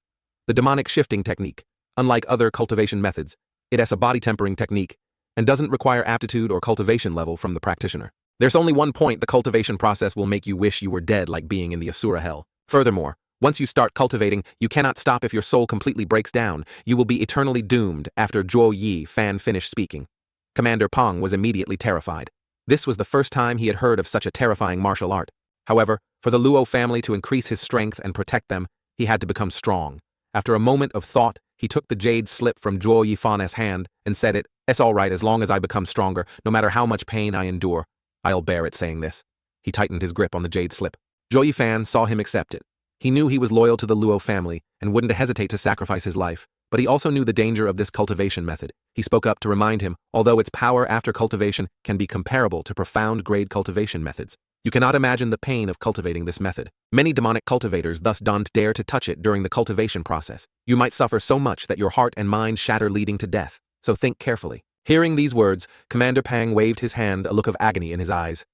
The demonic shifting technique. Unlike other cultivation methods, it has a body tempering technique and doesn't require aptitude or cultivation level from the practitioner. There's only one point: the cultivation process will make you wish you were dead, like being in the Asura hell. Furthermore, once you start cultivating, you cannot stop if your soul completely breaks down. You will be eternally doomed." After Zhuo Yifan finished speaking, Commander Pang was immediately terrified. This was the first time he had heard of such a terrifying martial art. However, for the Luo family to increase his strength and protect them, he had to become strong. After a moment of thought, he took the jade slip from Zhuo Yifan's hand and said, "It's all right, as long as I become stronger, no matter how much pain I endure, I'll bear it." Saying this, he tightened his grip on the jade slip. Zhuo Yifan saw him accept it. He knew he was loyal to the Luo family and wouldn't hesitate to sacrifice his life, but he also knew the danger of this cultivation method. He spoke up to remind him, although its power after cultivation can be comparable to profound grade cultivation methods, You cannot imagine the pain of cultivating this method. Many demonic cultivators thus don't dare to touch it during the cultivation process. You might suffer so much that your heart and mind shatter, leading to death. So think carefully. Hearing these words, Commander Pang waved his hand, a look of agony in his eyes.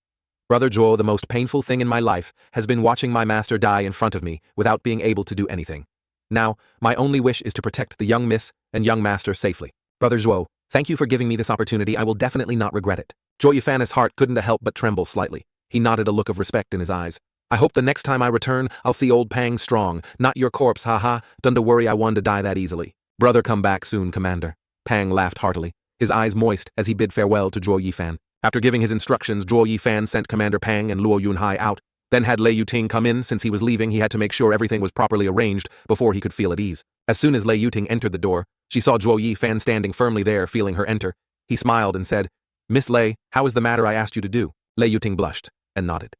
Brother Zhuo, the most painful thing in my life has been watching my master die in front of me without being able to do anything. Now, my only wish is to protect the young miss and young master safely. Brother Zhuo, thank you for giving me this opportunity. I will definitely not regret it. Zhuo Yifan's heart couldn't help but tremble slightly. He nodded, a look of respect in his eyes. I hope the next time I return, I'll see old Pang strong, not your corpse, haha. Don't worry, I want to die that easily. Brother, come back soon, Commander. Pang laughed heartily, his eyes moist as he bid farewell to Zhuo Yifan. After giving his instructions, Zhuo Yifan sent Commander Pang and Luo Yunhai out, then had Lei Yuting come in. Since he was leaving, he had to make sure everything was properly arranged before he could feel at ease. As soon as Lei Yuting entered the door, she saw Zhuo Yifan standing firmly there, feeling her enter. He smiled and said, Miss Lei, how is the matter I asked you to do? Lei Yuting blushed and nodded.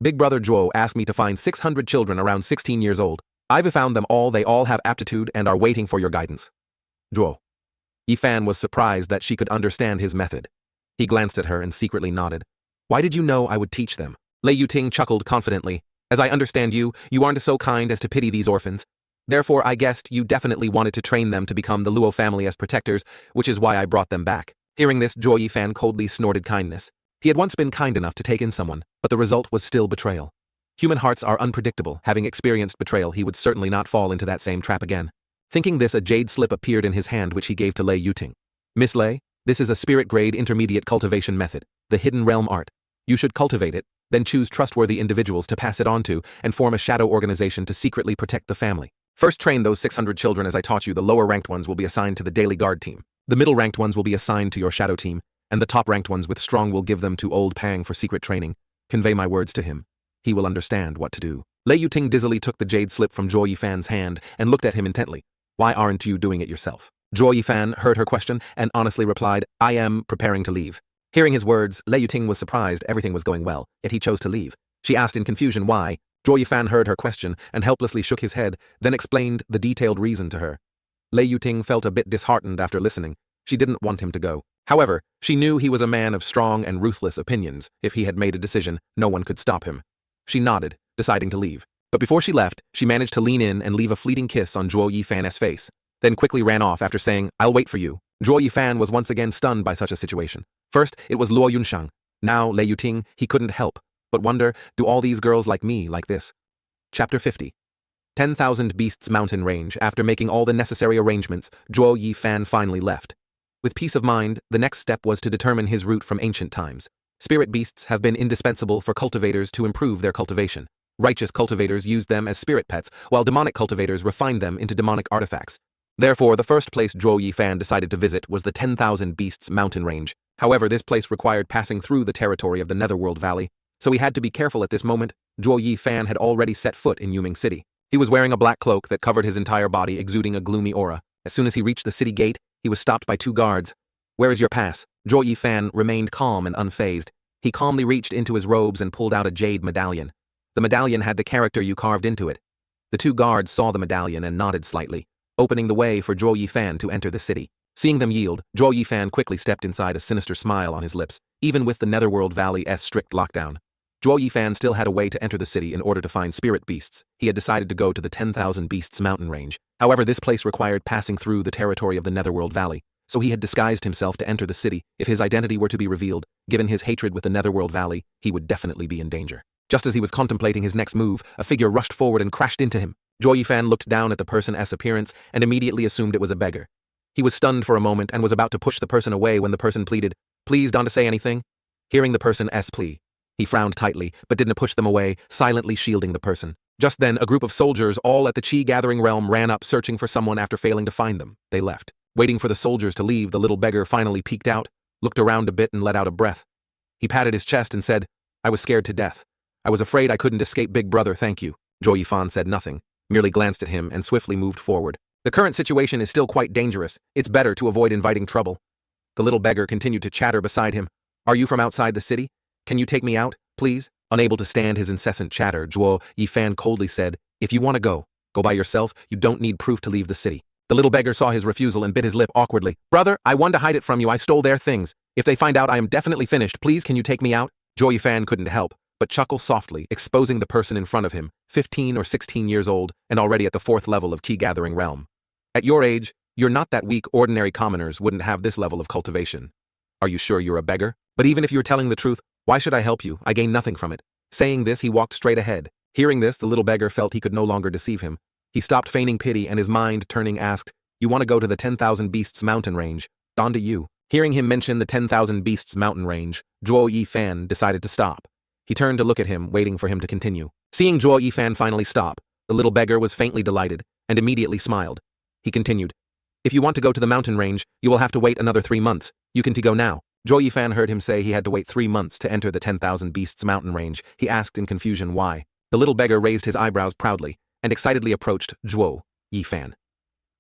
Big brother Zhuo asked me to find 600 children around 16 years old. I've found them all. They all have aptitude and are waiting for your guidance. Zhuo Yifan was surprised that she could understand his method. He glanced at her and secretly nodded. Why did you know I would teach them? Lei Yuting chuckled confidently. As I understand you, you aren't so kind as to pity these orphans. Therefore, I guessed you definitely wanted to train them to become the Luo family as protectors, which is why I brought them back. Hearing this, Zhuo Yifan coldly snorted kindness. He had once been kind enough to take in someone, but the result was still betrayal. Human hearts are unpredictable. Having experienced betrayal, he would certainly not fall into that same trap again. Thinking this, a jade slip appeared in his hand, which he gave to Lei Yuting. Miss Lei, this is a spirit-grade intermediate cultivation method, the hidden realm art. You should cultivate it, then choose trustworthy individuals to pass it on to, and form a shadow organization to secretly protect the family. First, train those 600 children as I taught you. The lower-ranked ones will be assigned to the daily guard team. The middle-ranked ones will be assigned to your shadow team, and the top-ranked ones with strong will give them to old Pang for secret training. Convey my words to him. He will understand what to do. Lei Yuting dizzily took the jade slip from Zhuo Yifan's hand and looked at him intently. Why aren't you doing it yourself? Zhuo Yifan heard her question and honestly replied, I am preparing to leave. Hearing his words, Lei Yuting was surprised everything was going well, yet he chose to leave. She asked in confusion why. Zhuo Yifan heard her question and helplessly shook his head, then explained the detailed reason to her. Lei Yuting felt a bit disheartened after listening. She didn't want him to go. However, she knew he was a man of strong and ruthless opinions. If he had made a decision, no one could stop him. She nodded, deciding to leave. But before she left, she managed to lean in and leave a fleeting kiss on Zhuo Yifan's face, then quickly ran off after saying, I'll wait for you. Zhuo Yifan was once again stunned by such a situation. First, it was Luo Yunshang. Now, Lei Yuting. He couldn't help but wonder, do all these girls like me like this? Chapter 50. 10,000 Beasts Mountain Range. After making all the necessary arrangements, Zhuo Yifan finally left. With peace of mind, the next step was to determine his route from ancient times. Spirit beasts have been indispensable for cultivators to improve their cultivation. Righteous cultivators used them as spirit pets, while demonic cultivators refined them into demonic artifacts. Therefore, the first place Zhuo Yifan decided to visit was the 10,000 Beasts Mountain Range. However, this place required passing through the territory of the Netherworld Valley, so he had to be careful at this moment. Zhuo Yifan had already set foot in Yuming City. He was wearing a black cloak that covered his entire body, exuding a gloomy aura. As soon as he reached the city gate, he was stopped by 2 guards. Where is your pass? Zhuo Yifan remained calm and unfazed. He calmly reached into his robes and pulled out a jade medallion. The medallion had the character you carved into it. The 2 guards saw the medallion and nodded slightly, opening the way for Zhuo Yifan to enter the city. Seeing them yield, Zhuo Yifan quickly stepped inside, a sinister smile on his lips. Even with the Netherworld Valley's strict lockdown, Zhuo Yifan still had a way to enter the city in order to find spirit beasts. He had decided to go to the 10,000 Beasts Mountain Range. However, this place required passing through the territory of the Netherworld Valley, so he had disguised himself to enter the city. If his identity were to be revealed, given his hatred with the Netherworld Valley, he would definitely be in danger. Just as he was contemplating his next move, a figure rushed forward and crashed into him. Zhuo Yifan looked down at the person's appearance and immediately assumed it was a beggar. He was stunned for a moment and was about to push the person away when the person pleaded, Please don't say anything. Hearing the person's plea, he frowned tightly, but didn't push them away, silently shielding the person. Just then, a group of soldiers, all at the Chi-gathering realm, ran up searching for someone. After failing to find them, they left. Waiting for the soldiers to leave, the little beggar finally peeked out, looked around a bit and let out a breath. He patted his chest and said, I was scared to death. I was afraid I couldn't escape, big brother, thank you. Zhuo Yifan said nothing, merely glanced at him and swiftly moved forward. The current situation is still quite dangerous. It's better to avoid inviting trouble. The little beggar continued to chatter beside him. Are you from outside the city? Can you take me out, please? Unable to stand his incessant chatter, Zhuo Yifan coldly said, If you want to go by yourself. You don't need proof to leave the city. The little beggar saw his refusal and bit his lip awkwardly. Brother, I want to hide it from you. I stole their things. If they find out, I am definitely finished. Please, can you take me out? Zhuo Yifan couldn't help but chuckle softly, exposing the person in front of him, 15 or 16 years old, and already at the 4th level of key-gathering realm. At your age, you're not that weak. Ordinary commoners wouldn't have this level of cultivation. Are you sure you're a beggar? But even if you're telling the truth, why should I help you? I gain nothing from it. Saying this, he walked straight ahead. Hearing this, the little beggar felt he could no longer deceive him. He stopped feigning pity and his mind, turning, asked, "You want to go to the 10,000 Beasts mountain range? On to you." Hearing him mention the 10,000 Beasts mountain range, Zhuo Yifan decided to stop. He turned to look at him, waiting for him to continue. Seeing Zhuo Yifan finally stop, the little beggar was faintly delighted and immediately smiled. He continued, "If you want to go to the mountain range, you will have to wait another 3 months. You can go now." Zhuo Yifan heard him say he had to wait 3 months to enter the 10,000 Beasts mountain range. He asked in confusion why. The little beggar raised his eyebrows proudly and excitedly approached Zhuo Yifan.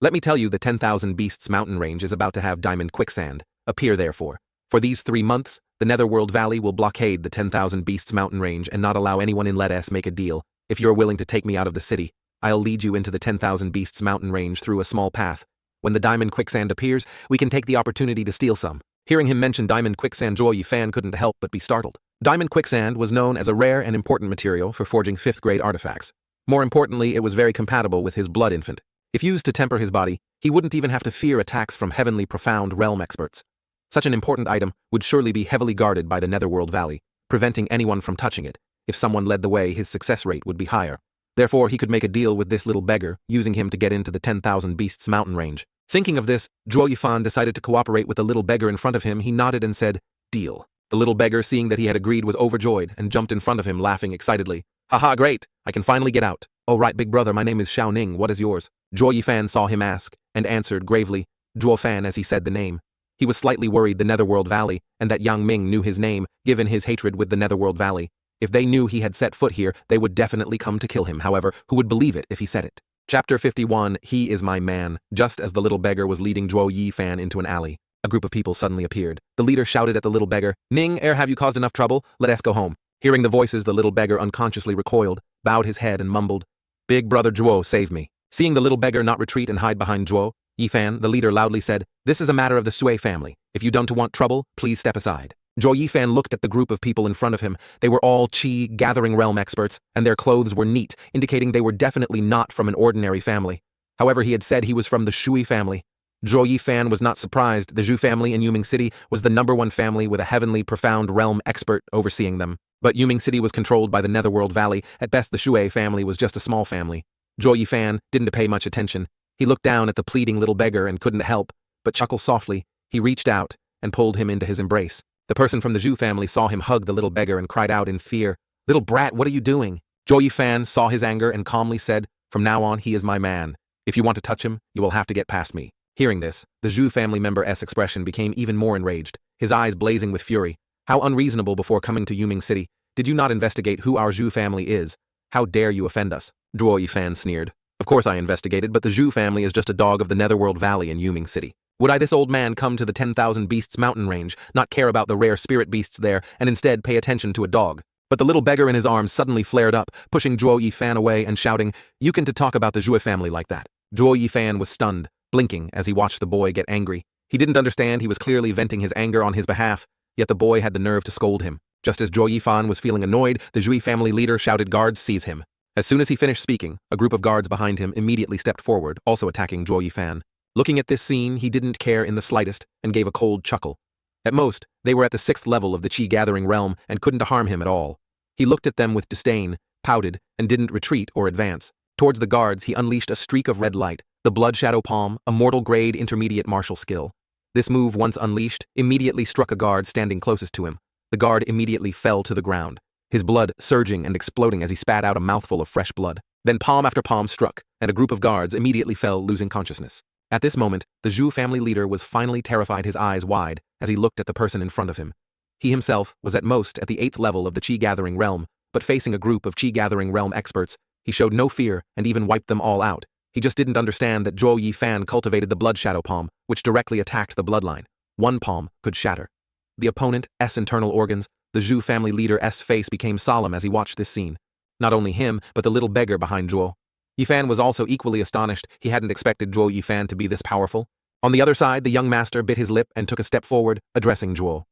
"Let me tell you, the 10,000 Beasts mountain range is about to have diamond quicksand appear therefore. For these 3 months, the Netherworld Valley will blockade the 10,000 Beasts mountain range and not allow anyone in. Let us make a deal. If you're willing to take me out of the city, I'll lead you into the 10,000 Beasts mountain range through a small path. When the diamond quicksand appears, we can take the opportunity to steal some." Hearing him mention diamond quicksand, Zhuo Yifan couldn't help but be startled. Diamond quicksand was known as a rare and important material for forging 5th-grade artifacts. More importantly, it was very compatible with his blood infant. If used to temper his body, he wouldn't even have to fear attacks from heavenly profound realm experts. Such an important item would surely be heavily guarded by the Netherworld Valley, preventing anyone from touching it. If someone led the way, his success rate would be higher. Therefore, he could make a deal with this little beggar, using him to get into the 10,000 Beasts mountain range. Thinking of this, Zhuo Yifan decided to cooperate with the little beggar in front of him. He nodded and said, "Deal." The little beggar, seeing that he had agreed, was overjoyed and jumped in front of him, laughing excitedly. "Haha, great! I can finally get out." "Oh right, big brother, my name is Xiao Ning, what is yours?" Zhuo Yifan saw him ask, and answered gravely, "Zhuo Fan," as he said the name. He was slightly worried the Netherworld Valley, and that Yang Ming knew his name, given his hatred with the Netherworld Valley. If they knew he had set foot here, they would definitely come to kill him. However, who would believe it if he said it? Chapter 51, He is My Man. Just as the little beggar was leading Zhuo Yifan into an alley, a group of people suddenly appeared. The leader shouted at the little beggar, "Ning, have you caused enough trouble? Let us go home." Hearing the voices, the little beggar unconsciously recoiled, bowed his head and mumbled, "Big brother Zhuo, save me." Seeing the little beggar not retreat and hide behind Zhuo Yifan, the leader loudly said, "This is a matter of the Sui family. If you don't want trouble, please step aside." Zhuo Yifan looked at the group of people in front of him. They were all gathering realm experts, and their clothes were neat, indicating they were definitely not from an ordinary family. However, he had said he was from the Shui family. Zhuo Yifan was not surprised. The Zhu family in Yuming City was the #1 family with a heavenly profound realm expert overseeing them. But Yuming City was controlled by the Netherworld Valley. At best, the Shui family was just a small family. Zhuo Yifan didn't pay much attention. He looked down at the pleading little beggar and couldn't help but chuckle softly. He reached out and pulled him into his embrace. The person from the Zhu family saw him hug the little beggar and cried out in fear, "Little brat, what are you doing?" Zhuo Yifan saw his anger and calmly said, "From now on, he is my man. If you want to touch him, you will have to get past me." Hearing this, the Zhu family member's expression became even more enraged, his eyes blazing with fury. "How unreasonable! Before coming to Yuming City, did you not investigate who our Zhu family is? How dare you offend us?" Zhuo Yifan sneered. "Of course I investigated, but the Zhu family is just a dog of the Netherworld Valley in Yuming City. Would I, this old man, come to the 10,000 Beasts mountain range, not care about the rare spirit beasts there, and instead pay attention to a dog?" But the little beggar in his arms suddenly flared up, pushing Zhuo Yifan away and shouting, "You can talk about the Zhu family like that?" Zhuo Yifan was stunned, blinking as he watched the boy get angry. He didn't understand. He was clearly venting his anger on his behalf, yet the boy had the nerve to scold him. Just as Zhuo Yifan was feeling annoyed, the Zhui family leader shouted, "Guards, seize him." As soon as he finished speaking, a group of guards behind him immediately stepped forward, also attacking Zhuo Yifan. Looking at this scene, he didn't care in the slightest and gave a cold chuckle. At most, they were at the 6th level of the Qi-gathering realm and couldn't harm him at all. He looked at them with disdain, pouted, and didn't retreat or advance. Towards the guards, he unleashed a streak of red light, the Blood Shadow Palm, a mortal-grade intermediate martial skill. This move, once unleashed, immediately struck a guard standing closest to him. The guard immediately fell to the ground, his blood surging and exploding as he spat out a mouthful of fresh blood. Then palm after palm struck, and a group of guards immediately fell, losing consciousness. At this moment, the Zhu family leader was finally terrified, his eyes wide, as he looked at the person in front of him. He himself was at most at the 8th level of the Qi-gathering realm, but facing a group of Qi-gathering realm experts, he showed no fear and even wiped them all out. He just didn't understand that Zhuo Yifan cultivated the Blood Shadow Palm, which directly attacked the bloodline. One palm could shatter the opponent's internal organs. The Zhu family leader's face became solemn as he watched this scene. Not only him, but the little beggar behind Zhuo Yifan was also equally astonished. He hadn't expected Zhuo Yifan to be this powerful. On the other side, the young master bit his lip and took a step forward, addressing Zhuo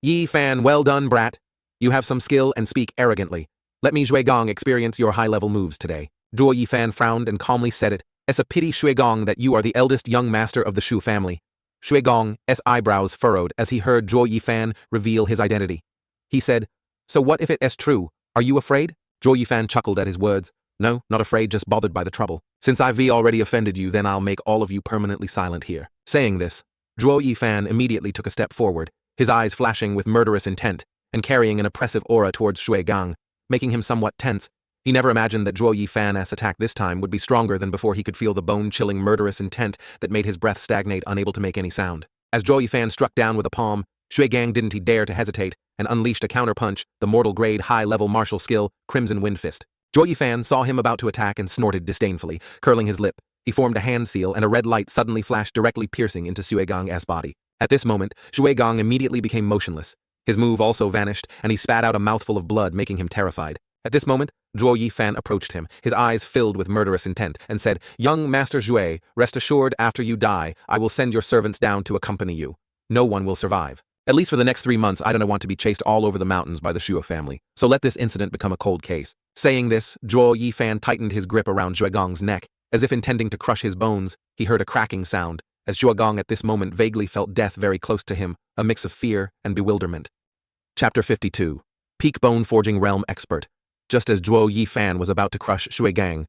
Yifan. "Well done, brat. You have some skill and speak arrogantly. Let me Gong experience your high-level moves today. Zhuo Yifan frowned and calmly said it. It's a pity Gong that you are the eldest young master of the Shu family. Gong's eyebrows furrowed as he heard Zhuo Yifan reveal his identity. He said, so what if it is true? Are you afraid? Zhuo Yifan chuckled at his words. No, not afraid, just bothered by the trouble. Since I've already offended you, then I'll make all of you permanently silent here. Saying this, Zhuo Yifan immediately took a step forward, his eyes flashing with murderous intent, and carrying an oppressive aura towards Gong, making him somewhat tense. He never imagined that Zhuo Yifan's attack this time would be stronger than before he could feel the bone-chilling murderous intent that made his breath stagnate, unable to make any sound. As Zhuo Yifan struck down with a palm, Gong didn't dare to hesitate, and unleashed a counterpunch, the mortal-grade high-level martial skill, Crimson Wind Fist. Zhuo Yifan saw him about to attack and snorted disdainfully, curling his lip. He formed a hand seal, and a red light suddenly flashed directly piercing into Gong's body. At this moment, Gong immediately became motionless. His move also vanished, and he spat out a mouthful of blood, making him terrified. At this moment, Zhuo Yifan approached him, his eyes filled with murderous intent, and said, Young Master Zhui, rest assured after you die, I will send your servants down to accompany you. No one will survive. At least for the next 3 months, I don't want to be chased all over the mountains by the Shu family, so let this incident become a cold case. Saying this, Zhuo Yifan tightened his grip around Gong's neck. As if intending to crush his bones, he heard a cracking sound, as Gong at this moment vaguely felt death very close to him, a mix of fear and bewilderment. Chapter 52. Peak Bone Forging Realm Expert. Just as Zhuo Yifan was about to crush Gong's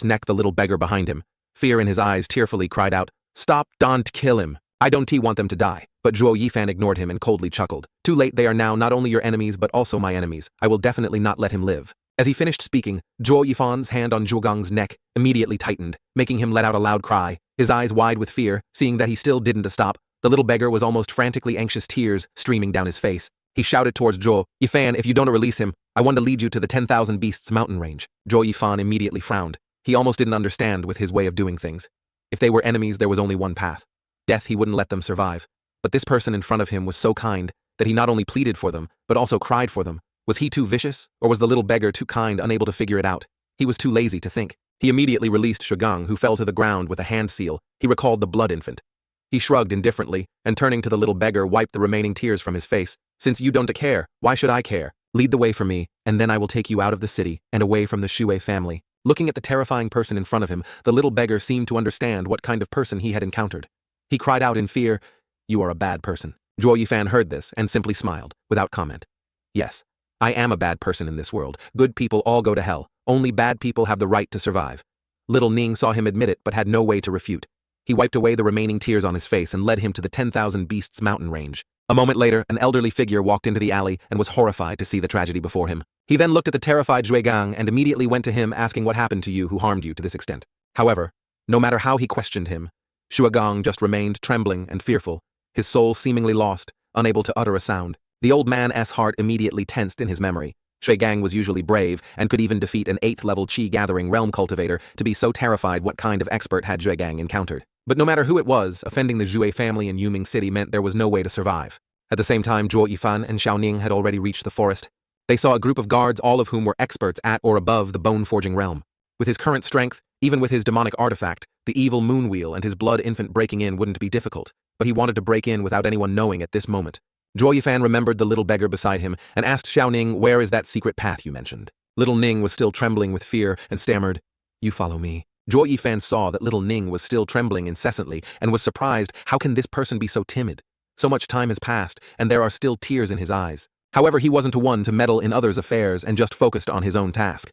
neck, the little beggar behind him, fear in his eyes, tearfully cried out, Stop, don't kill him. I don't want them to die. But Zhuo Yifan ignored him and coldly chuckled. Too late, they are now not only your enemies but also my enemies. I will definitely not let him live. As he finished speaking, Zhuo Yifan's hand on Gong's neck immediately tightened, making him let out a loud cry, his eyes wide with fear, seeing that he still didn't stop. The little beggar was almost frantically anxious, tears streaming down his face. He shouted towards Zhuo Yifan, if you don't release him, I want to lead you to the 10,000 Beasts mountain range. Zhuo Yifan immediately frowned. He almost didn't understand with his way of doing things. If they were enemies, there was only one path. Death. He wouldn't let them survive. But this person in front of him was so kind that he not only pleaded for them, but also cried for them. Was he too vicious, or was the little beggar too kind, unable to figure it out? He was too lazy to think. He immediately released Gong, who fell to the ground with a hand seal. He recalled the blood infant. He shrugged indifferently, and turning to the little beggar, wiped the remaining tears from his face. Since you don't care, why should I care? Lead the way for me, and then I will take you out of the city and away from the Shui family. Looking at the terrifying person in front of him, the little beggar seemed to understand what kind of person he had encountered. He cried out in fear, You are a bad person. Zhuo Yifan heard this and simply smiled, without comment. Yes, I am a bad person in this world. Good people all go to hell. Only bad people have the right to survive. Little Ning saw him admit it but had no way to refute. He wiped away the remaining tears on his face and led him to the 10,000 Beasts mountain range. A moment later, an elderly figure walked into the alley and was horrified to see the tragedy before him. He then looked at the terrified Gong and immediately went to him, asking what happened to you, who harmed you to this extent. However, no matter how he questioned him, Gong just remained trembling and fearful, his soul seemingly lost, unable to utter a sound. The old man's heart immediately tensed in his memory. Gong was usually brave and could even defeat an 8th-level Qi-gathering realm cultivator. To be so terrified, what kind of expert had Gong encountered? But no matter who it was, offending the Zhui family in Yuming City meant there was no way to survive. At the same time, Zhuo Yifan and Xiaoning had already reached the forest. They saw a group of guards, all of whom were experts at or above the bone-forging realm. With his current strength, even with his demonic artifact, the evil moon wheel and his blood infant, breaking in wouldn't be difficult, but he wanted to break in without anyone knowing at this moment. Zhuo Yifan remembered the little beggar beside him and asked Xiaoning, where is that secret path you mentioned? Little Ning was still trembling with fear and stammered, You follow me. Zhuo Yifan saw that little Ning was still trembling incessantly and was surprised, how can this person be so timid? So much time has passed, and there are still tears in his eyes. However, he wasn't one to meddle in others' affairs and just focused on his own task.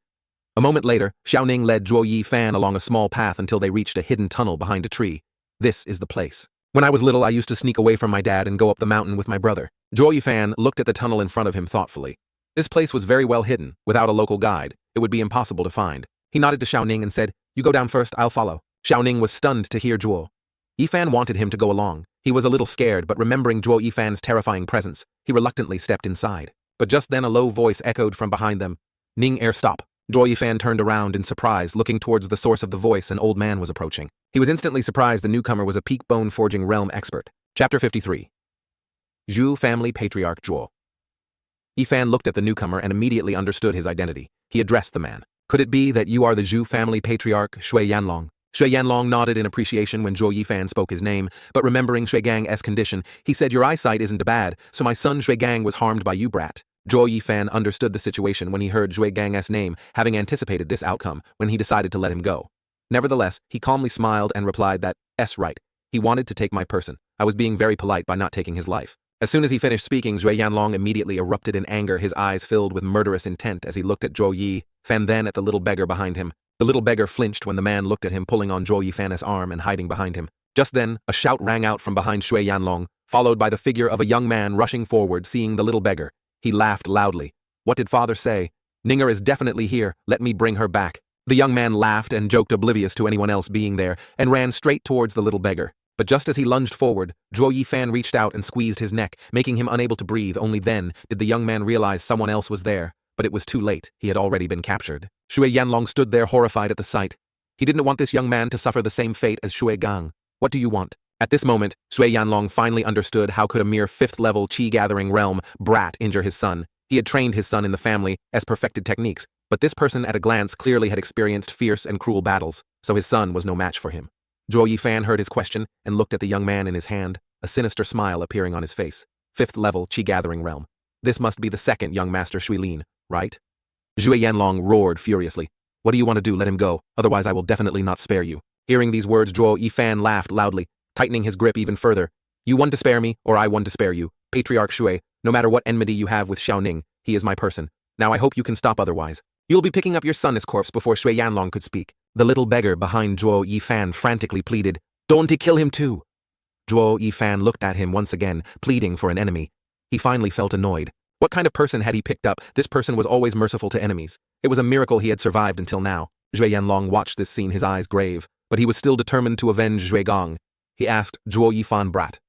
A moment later, Xiaoning led Zhuo Yifan along a small path until they reached a hidden tunnel behind a tree. This is the place. When I was little, I used to sneak away from my dad and go up the mountain with my brother. Zhuo Yifan looked at the tunnel in front of him thoughtfully. This place was very well hidden. Without a local guide, it would be impossible to find. He nodded to Xiaoning and said, You go down first, I'll follow. Xiaoning was stunned to hear Zhuo Yifan wanted him to go along. He was a little scared, but remembering Zhuo Yifan's terrifying presence, he reluctantly stepped inside. But just then a low voice echoed from behind them. Ning stop. Zhuo Yifan turned around in surprise, looking towards the source of the voice. An old man was approaching. He was instantly surprised the newcomer was a peak bone forging realm expert. Chapter 53. Zhu Family Patriarch Zhuo. Yifan looked at the newcomer and immediately understood his identity. He addressed the man. Could it be that you are the Zhu Family Patriarch, Shui Yanlong? Shui Yanlong nodded in appreciation when Zhuo Yifan spoke his name, but remembering Shui Gang's condition, he said, Your eyesight isn't bad, so my son Shui Gang was harmed by you, brat. Zhuo Yifan understood the situation when he heard Zhui Gang's name, having anticipated this outcome when he decided to let him go. Nevertheless, he calmly smiled and replied that, right. He wanted to take my person. I was being very polite by not taking his life. As soon as he finished speaking, Zhui Yanlong immediately erupted in anger, his eyes filled with murderous intent as he looked at Zhuo Yifan, then at the little beggar behind him. The little beggar flinched when the man looked at him, pulling on Zhuo Yifan's arm and hiding behind him. Just then, a shout rang out from behind Shui Yanlong, followed by the figure of a young man rushing forward. Seeing the little beggar, he laughed loudly. What did father say? Ninger is definitely here, let me bring her back. The young man laughed and joked, oblivious to anyone else being there, and ran straight towards the little beggar. But just as he lunged forward, Zhuo Yifan reached out and squeezed his neck, making him unable to breathe. Only then did the young man realize someone else was there, but it was too late. He had already been captured. Shui Yanlong stood there horrified at the sight. He didn't want this young man to suffer the same fate as Shui Gang. What do you want? At this moment, Shui Yanlong finally understood how could a mere 5th-level chi-gathering realm brat injure his son. He had trained his son in the family as perfected techniques, but this person at a glance clearly had experienced fierce and cruel battles, so his son was no match for him. Zhuo Yifan heard his question and looked at the young man in his hand, a sinister smile appearing on his face. 5th-level chi-gathering realm. This must be the second young master Shuilin, right? Zhui Yanlong roared furiously. What do you want to do? Let him go, otherwise I will definitely not spare you. Hearing these words, Zhuo Yifan laughed loudly, tightening his grip even further. You want to spare me, or I want to spare you. Patriarch Shui, no matter what enmity you have with Xiaoning, he is my person. Now I hope you can stop otherwise. You'll be picking up your son's corpse before Shui Yanlong could speak. The little beggar behind Zhuo Yifan frantically pleaded, Don't he kill him too? Zhuo Yifan looked at him once again, pleading for an enemy. He finally felt annoyed. What kind of person had he picked up? This person was always merciful to enemies. It was a miracle he had survived until now. Zhui Yanlong watched this scene, his eyes grave, but he was still determined to avenge Zhui Gang. He asked Zhuo Yifan, brat,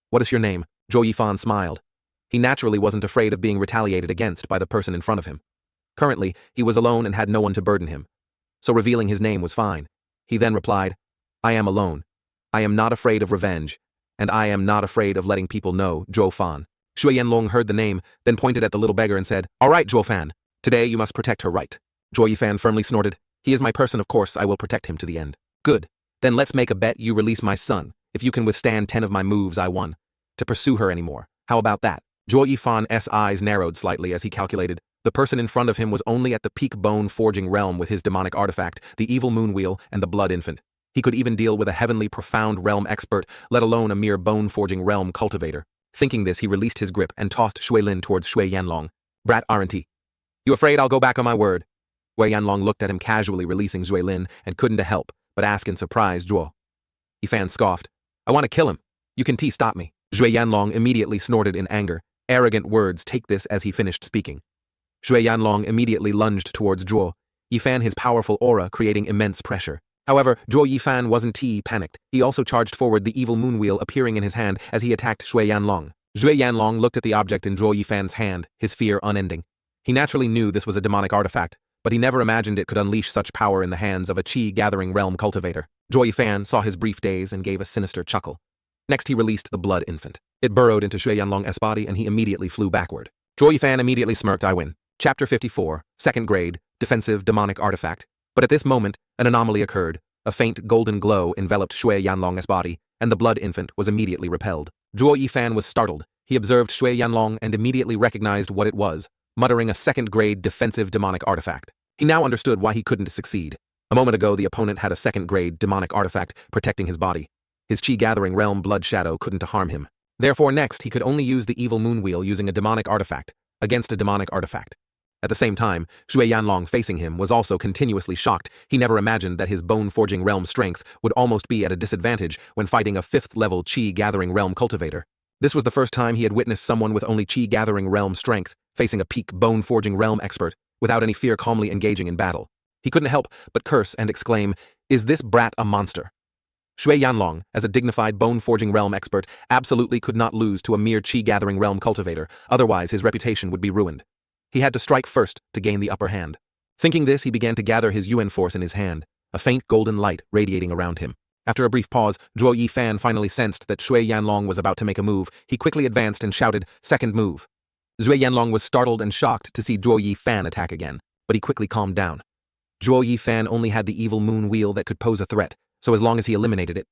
what is your name? Zhuo Yifan smiled. He naturally wasn't afraid of being retaliated against by the person in front of him. Currently, he was alone and had no one to burden him, so revealing his name was fine. He then replied, I am alone. I am not afraid of revenge, and I am not afraid of letting people know, Zhuo Fan. Shui Yanlong heard the name, then pointed at the little beggar and said, All right, Zhuo Fan. Today you must protect her right. Zhuo Yifan firmly snorted. He is my person, of course I will protect him to the end. Good. Then let's make a bet you release my son. If you can withstand 10 of my moves, I won. To pursue her anymore. How about that? Zhuo Yifan's eyes narrowed slightly as he calculated. The person in front of him was only at the peak bone-forging realm with his demonic artifact, the evil moon wheel, and the blood infant. He could even deal with a heavenly profound realm expert, let alone a mere bone-forging realm cultivator. Thinking this, he released his grip and tossed Shuilin towards Shui Yanlong. Brat, aren't he? You afraid I'll go back on my word? Shui Yanlong looked at him casually, releasing Shuilin, and couldn't help but ask in surprise, Zhuo. Yifan scoffed. I want to kill him. You can stop me. Shui Yanlong immediately snorted in anger. Arrogant words, take this, as he finished speaking. Shui Yanlong immediately lunged towards Zhuo Yifan, his powerful aura creating immense pressure. However, Zhuo Yifan wasn't panicked. He also charged forward, the evil moon wheel appearing in his hand as he attacked Shui Yanlong. Shui Yanlong looked at the object in Zhuo Yifan's hand, his fear unending. He naturally knew this was a demonic artifact, but he never imagined it could unleash such power in the hands of a chi-gathering realm cultivator. Zhuo Yifan saw his brief daze and gave a sinister chuckle. Next he released the blood infant. It burrowed into Shui Yanlong's body and he immediately flew backward. Zhuo Yifan immediately smirked, I win. Chapter 54, 2nd grade, defensive demonic artifact. But at this moment, an anomaly occurred. A faint golden glow enveloped Shui Yanlong's body, and the blood infant was immediately repelled. Zhuo Yifan was startled. He observed Shui Yanlong and immediately recognized what it was, muttering a 2nd grade defensive demonic artifact. He now understood why he couldn't succeed. A moment ago, the opponent had a 2nd grade demonic artifact protecting his body. His chi-gathering realm blood shadow couldn't harm him. Therefore, next, he could only use the evil moon wheel using a demonic artifact against a demonic artifact. At the same time, Shui Yanlong facing him was also continuously shocked. He never imagined that his bone-forging realm strength would almost be at a disadvantage when fighting a 5th-level chi-gathering realm cultivator. This was the first time he had witnessed someone with only chi-gathering realm strength facing a peak bone-forging realm expert without any fear calmly engaging in battle. He couldn't help but curse and exclaim, Is this brat a monster? Shui Yanlong, as a dignified bone-forging realm expert, absolutely could not lose to a mere chi-gathering realm cultivator, otherwise his reputation would be ruined. He had to strike first to gain the upper hand. Thinking this, he began to gather his Yuan force in his hand, a faint golden light radiating around him. After a brief pause, Zhuo Yifan finally sensed that Shui Yanlong was about to make a move. He quickly advanced and shouted, Second move. Shui Yanlong was startled and shocked to see Zhuo Yifan attack again, but he quickly calmed down. Zhuo Yifan only had the evil moon wheel that could pose a threat, so as long as he eliminated it,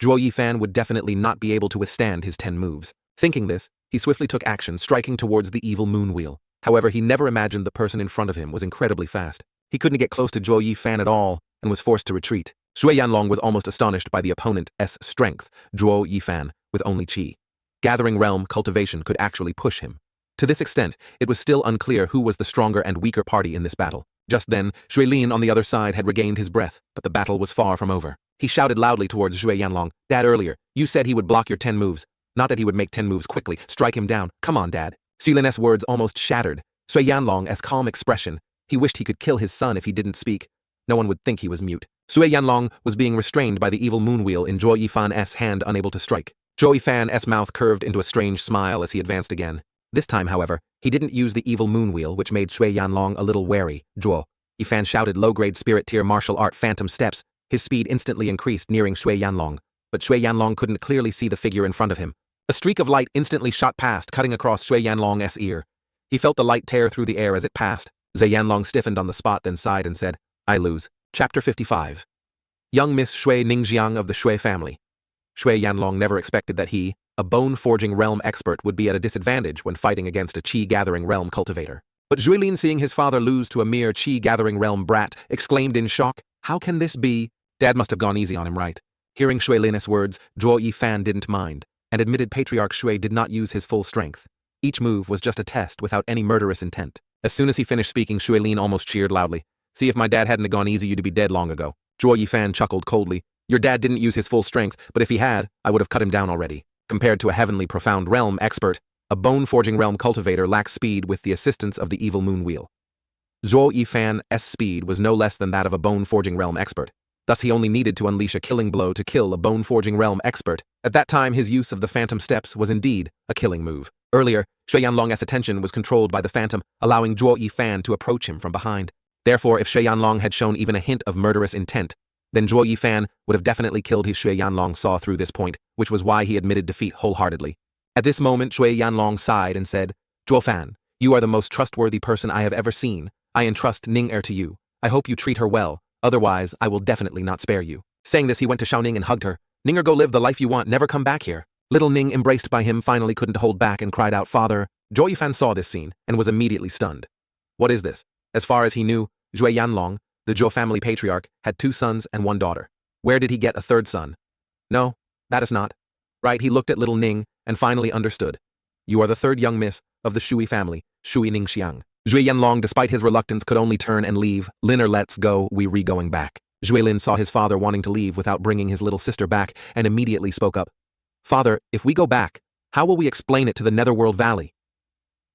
Zhuo Yifan would definitely not be able to withstand his 10 moves. Thinking this, he swiftly took action, striking towards the evil moon wheel. However, he never imagined the person in front of him was incredibly fast. He couldn't get close to Zhuo Yifan at all and was forced to retreat. Shui Yanlong was almost astonished by the opponent's strength, Zhuo Yifan, with only qi. Gathering realm cultivation could actually push him. To this extent, it was still unclear who was the stronger and weaker party in this battle. Just then, Shui Lin on the other side had regained his breath, but the battle was far from over. He shouted loudly towards Shui Yanlong, "Dad, earlier, you said he would block your 10 moves. Not that he would make 10 moves quickly. Strike him down. Come on, Dad." Shui Lin's words almost shattered Shui Yanlong's calm expression. He wished he could kill his son if he didn't speak. No one would think he was mute. Shui Yanlong was being restrained by the evil moonwheel in Zhuo Yifan's hand, unable to strike. Zhuo Yifan's mouth curved into a strange smile as he advanced again. This time, however, he didn't use the evil moonwheel, which made Shui Yanlong a little wary. Zhuo Yifan shouted low-grade spirit tier martial art phantom steps. His speed instantly increased, nearing Shui Yanlong. But Shui Yanlong couldn't clearly see the figure in front of him. A streak of light instantly shot past, cutting across Shui Yanlong's ear. He felt the light tear through the air as it passed. Zhe Yanlong stiffened on the spot, then sighed and said, "I lose." Chapter 55. Young Miss Shui Ningxiang of the Shui family. Shui Yanlong never expected that he, a bone-forging realm expert, would be at a disadvantage when fighting against a qi-gathering realm cultivator. But Zhuilin, seeing his father lose to a mere qi-gathering realm brat, exclaimed in shock, "How can this be? Dad must have gone easy on him, right?" Hearing Shui Lin's words, Zhuo Yifan didn't mind, and admitted Patriarch Shui did not use his full strength. Each move was just a test without any murderous intent. As soon as he finished speaking, Shui Lin almost cheered loudly. "See, if my dad hadn't gone easy, you'd be dead long ago." Zhuo Yifan chuckled coldly. "Your dad didn't use his full strength, but if he had, I would have cut him down already." Compared to a heavenly profound realm expert, a bone-forging realm cultivator lacks speed with the assistance of the evil moon wheel. Zhuo Yifan's speed was no less than that of a bone-forging realm expert. Thus he only needed to unleash a killing blow to kill a bone-forging realm expert. At that time, his use of the phantom steps was indeed a killing move. Earlier, Shui Yanlong's attention was controlled by the phantom, allowing Zhuo Yifan to approach him from behind. Therefore, if Shui Yanlong had shown even a hint of murderous intent, then Zhuo Yifan would have definitely killed his Shui Yanlong saw through this point, which was why he admitted defeat wholeheartedly. At this moment, Shui Yanlong sighed and said, "Zhuo Fan, you are the most trustworthy person I have ever seen. I entrust Ning Er to you. I hope you treat her well, otherwise I will definitely not spare you." Saying this, he went to Xiaoning and hugged her. "Ning Er, go live the life you want, never come back here." Little Ning, embraced by him, finally couldn't hold back and cried out, "Father." Zhuo Yifan saw this scene and was immediately stunned. What is this? As far as he knew, Shui Yanlong, the Zhuo family patriarch, had 2 sons and 1 daughter. Where did he get a 3rd son? No, that is not. Right, he looked at little Ning and finally understood. "You are the 3rd young miss of the Shui family, Shui Ningxiang." Shui Yanlong, despite his reluctance, could only turn and leave. "Liner, let's go, we re-going back." Zhuilin saw his father wanting to leave without bringing his little sister back and immediately spoke up. "Father, if we go back, how will we explain it to the Netherworld Valley?"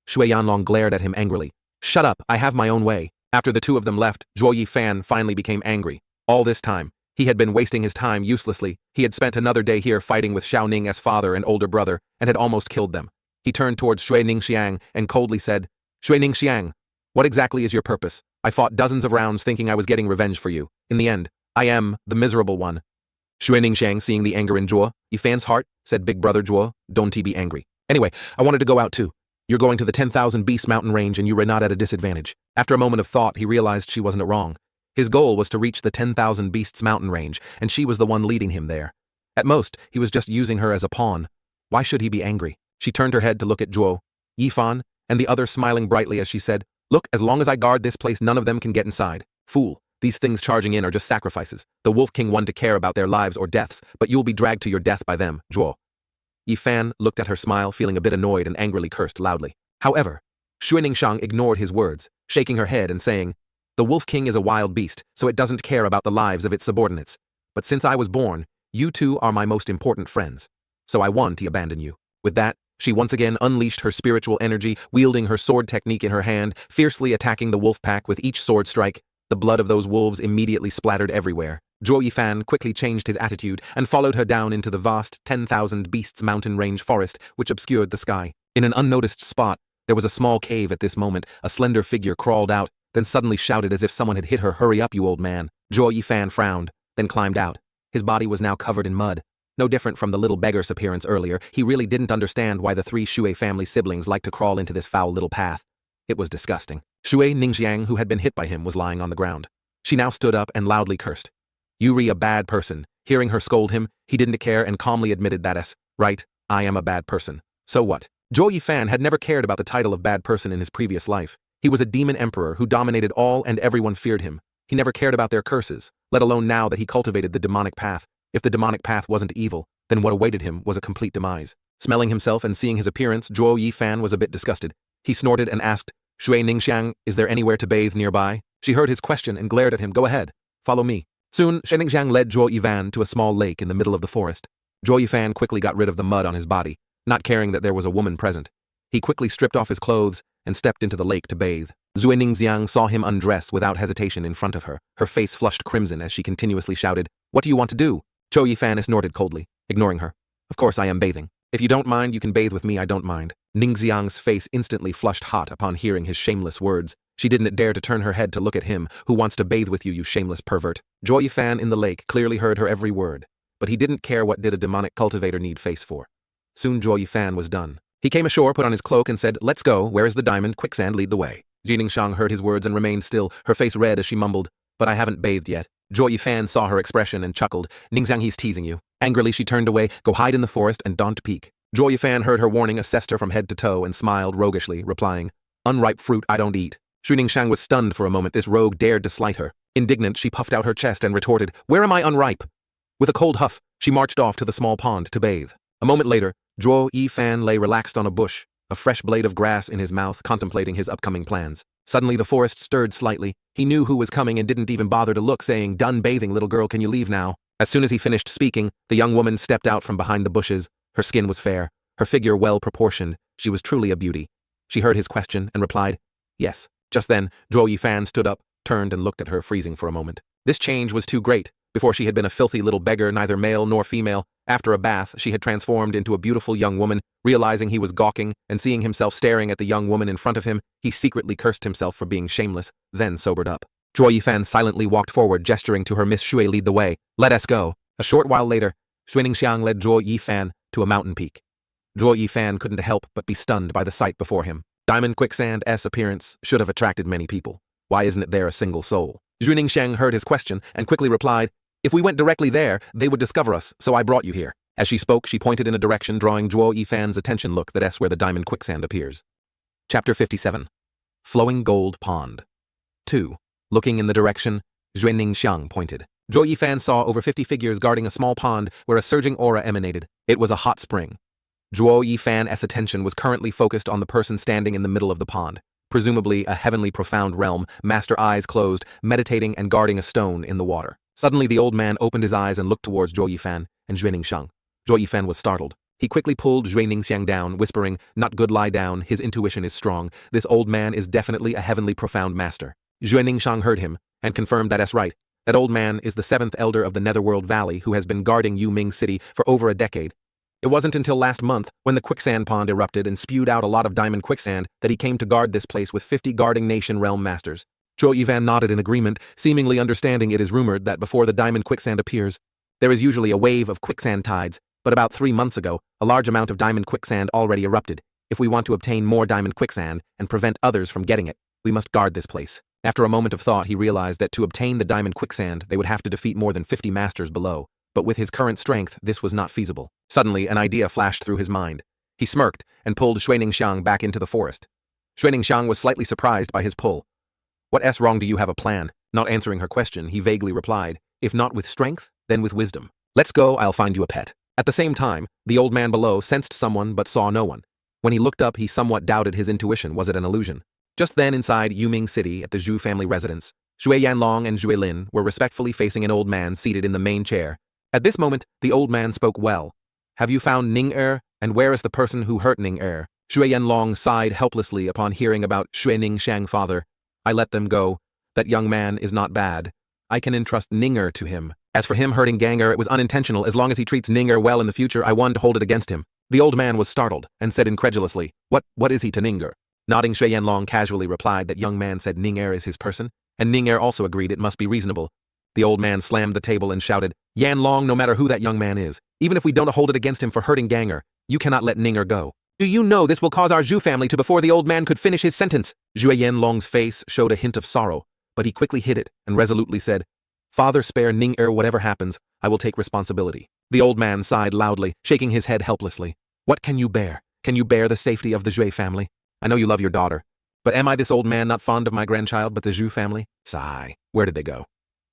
Shui Yanlong glared at him angrily. "Shut up, I have my own way." After the 2 of them left, Zhuo Yifan finally became angry. All this time, he had been wasting his time uselessly. He had spent another day here fighting with Xiao Ning's father and older brother and had almost killed them. He turned towards Shui Ningxiang and coldly said, "Shui Ningxiang, what exactly is your purpose? I fought dozens of rounds thinking I was getting revenge for you. In the end, I am the miserable one." Shui Ningxiang, seeing the anger in Zhuo Yifan's heart, said, "Big brother Zhuo, don't be angry. Anyway, I wanted to go out too. You're going to the 10,000 Beast mountain range and you were not at a disadvantage." After a moment of thought, he realized she wasn't wrong. His goal was to reach the 10,000 Beasts mountain range, and she was the one leading him there. At most, he was just using her as a pawn. Why should he be angry? She turned her head to look at Zhuo Yifan and the other, smiling brightly as she said, "Look, as long as I guard this place, none of them can get inside. Fool, these things charging in are just sacrifices. The Wolf King won to care about their lives or deaths, but you'll be dragged to your death by them, Zhuo." Yifan looked at her smile, feeling a bit annoyed, and angrily cursed loudly. However, Shui Ningxiang ignored his words, shaking her head and saying, "The Wolf King is a wild beast, so it doesn't care about the lives of its subordinates. But since I was born, you 2 are my most important friends. So I want to abandon you." With that, she once again unleashed her spiritual energy, wielding her sword technique in her hand, fiercely attacking the wolf pack with each sword strike. The blood of those wolves immediately splattered everywhere. Zhuo Yifan quickly changed his attitude and followed her down into the vast 10,000 Beasts mountain range forest, which obscured the sky. In an unnoticed spot, there was a small cave. At this moment, a slender figure crawled out, then suddenly shouted as if someone had hit her, "Hurry up, you old man." Zhuo Yifan frowned, then climbed out. His body was now covered in mud. No different from the little beggar's appearance earlier, he really didn't understand why the 3 Shui family siblings liked to crawl into this foul little path. It was disgusting. Shui Ningxiang, who had been hit by him, was lying on the ground. She now stood up and loudly cursed. "Yuri, a bad person." Hearing her scold him, he didn't care and calmly admitted that right, I am a bad person. So what? Zhuo Yifan had never cared about the title of bad person in his previous life. He was a demon emperor who dominated all and everyone feared him. He never cared about their curses, let alone now that he cultivated the demonic path. If the demonic path wasn't evil, then what awaited him was a complete demise. Smelling himself and seeing his appearance, Zhuo Yifan was a bit disgusted. He snorted and asked, "Shui Ningxiang, is there anywhere to bathe nearby?" She heard his question and glared at him. "Go ahead. Follow me." Soon, Shui Ningxiang led Zhuo Yifan to a small lake in the middle of the forest. Zhuo Yifan quickly got rid of the mud on his body, not caring that there was a woman present. He quickly stripped off his clothes and stepped into the lake to bathe. Zui Ningxiang saw him undress without hesitation in front of her. Her face flushed crimson as she continuously shouted, "What do you want to do?" Zhuo Yifan snorted coldly, ignoring her. "Of course I am bathing. If you don't mind, you can bathe with me, I don't mind." Ningxiang's face instantly flushed hot upon hearing his shameless words. She didn't dare to turn her head to look at him. "Who wants to bathe with you, you shameless pervert?" Zhuo Yifan in the lake clearly heard her every word, but he didn't care what did a demonic cultivator need face for. Soon Zhuo Yifan was done. He came ashore, put on his cloak, and said, "Let's go. Where is the diamond? Quicksand, lead the way." Ji Ningxiang heard his words and remained still, her face red as she mumbled, "But I haven't bathed yet." Zhuo Yifan saw her expression and chuckled. "Ningxiang, he's teasing you." Angrily she turned away. "Go hide in the forest and don't peek." Zhuo Yifan heard her warning, assessed her from head to toe, and smiled roguishly, replying, "Unripe fruit I don't eat." Shui Ningxiang was stunned for a moment. This rogue dared to slight her. Indignant, she puffed out her chest and retorted, "Where am I unripe?" With a cold huff, she marched off to the small pond to bathe. A moment later, Zhuo Yifan lay relaxed on a bush, a fresh blade of grass in his mouth, contemplating his upcoming plans. Suddenly the forest stirred slightly. He knew who was coming and didn't even bother to look, saying, "Done bathing, little girl, can you leave now?" As soon as he finished speaking, the young woman stepped out from behind the bushes. Her skin was fair, her figure well proportioned. She was truly a beauty. She heard his question and replied, "Yes." Just then, Zhuo Yifan stood up, turned and looked at her, freezing for a moment. This change was too great. Before she had been a filthy little beggar, neither male nor female. After a bath, she had transformed into a beautiful young woman. Realizing he was gawking and seeing himself staring at the young woman in front of him, he secretly cursed himself for being shameless, then sobered up. Zhuo Yifan silently walked forward, gesturing to her, "Miss Shui, lead the way. Let us go." A short while later, Shui Ningxiang led Zhuo Yifan to a mountain peak. Zhuo Yifan couldn't help but be stunned by the sight before him. Diamond Quicksand's appearance should have attracted many people. Why isn't it there a single soul? Zhui Ningxiang heard his question and quickly replied, "If we went directly there, they would discover us, so I brought you here." As she spoke, she pointed in a direction, drawing Zhuo Yifan's attention. "Look, that's where the diamond quicksand appears." Chapter 57. Flowing Gold Pond. 2. Looking in the direction Zhui Ningxiang pointed, Zhuo Yifan saw over 50 figures guarding a small pond where a surging aura emanated. It was a hot spring. Zhuo Yifan's attention was currently focused on the person standing in the middle of the pond, presumably a heavenly profound realm, master eyes closed, meditating and guarding a stone in the water. Suddenly the old man opened his eyes and looked towards Zhuo Yifan and Zhui Ningxiang. Zhuo Yifan was startled. He quickly pulled Zhui Ningxiang down, whispering, "Not good, lie down, his intuition is strong. This old man is definitely a heavenly profound master." Zhui Ningxiang heard him and confirmed that's right. That old man is the 7th elder of the Netherworld Valley who has been guarding Yuming City for over a decade. It wasn't until last month, when the quicksand pond erupted and spewed out a lot of diamond quicksand, that he came to guard this place with 50 guarding nation realm masters. Zhuo Yifan nodded in agreement, seemingly understanding it is rumored that before the diamond quicksand appears, there is usually a wave of quicksand tides, but about 3 months ago, a large amount of diamond quicksand already erupted. If we want to obtain more diamond quicksand and prevent others from getting it, we must guard this place. After a moment of thought, he realized that to obtain the diamond quicksand, they would have to defeat more than 50 masters below. But with his current strength, this was not feasible. Suddenly, an idea flashed through his mind. He smirked and pulled Shui Ningxiang back into the forest. Shui Ningxiang was slightly surprised by his pull. "What's wrong? Do you have a plan?" Not answering her question, he vaguely replied, "If not with strength, then with wisdom. Let's go, I'll find you a pet." At the same time, the old man below sensed someone but saw no one. When he looked up, he somewhat doubted his intuition. Was it an illusion? Just then, inside Yuming City at the Zhu family residence, Shui Yanlong and Zhui Lin were respectfully facing an old man seated in the main chair. At this moment, the old man spoke well. "Have you found Ning-er, and where is the person who hurt Ning-er?" Shui Yanlong sighed helplessly upon hearing about Shui Ningxiang's father. "I let them go. That young man is not bad. I can entrust Ning-er to him. As for him hurting Gang-er, it was unintentional. As long as he treats Ning-er well in the future, I want to hold it against him." The old man was startled and said incredulously, What is he to Ning-er?" Nodding, Shui Yanlong casually replied that young man said Ning-er is his person, and Ning-er also agreed it must be reasonable. The old man slammed the table and shouted, "Yanlong, no matter who that young man is, even if we don't hold it against him for hurting Gang-er, you cannot let Ning-er go. Do you know this will cause our Zhu family to?" Before the old man could finish his sentence, Zhu Yanlong's face showed a hint of sorrow, but he quickly hid it and resolutely said, "Father, spare Ning-er. Whatever happens, I will take responsibility." The old man sighed loudly, shaking his head helplessly. "What can you bear? Can you bear the safety of the Zhui family? I know you love your daughter, but am I this old man not fond of my grandchild but the Zhu family? Sigh. Where did they go?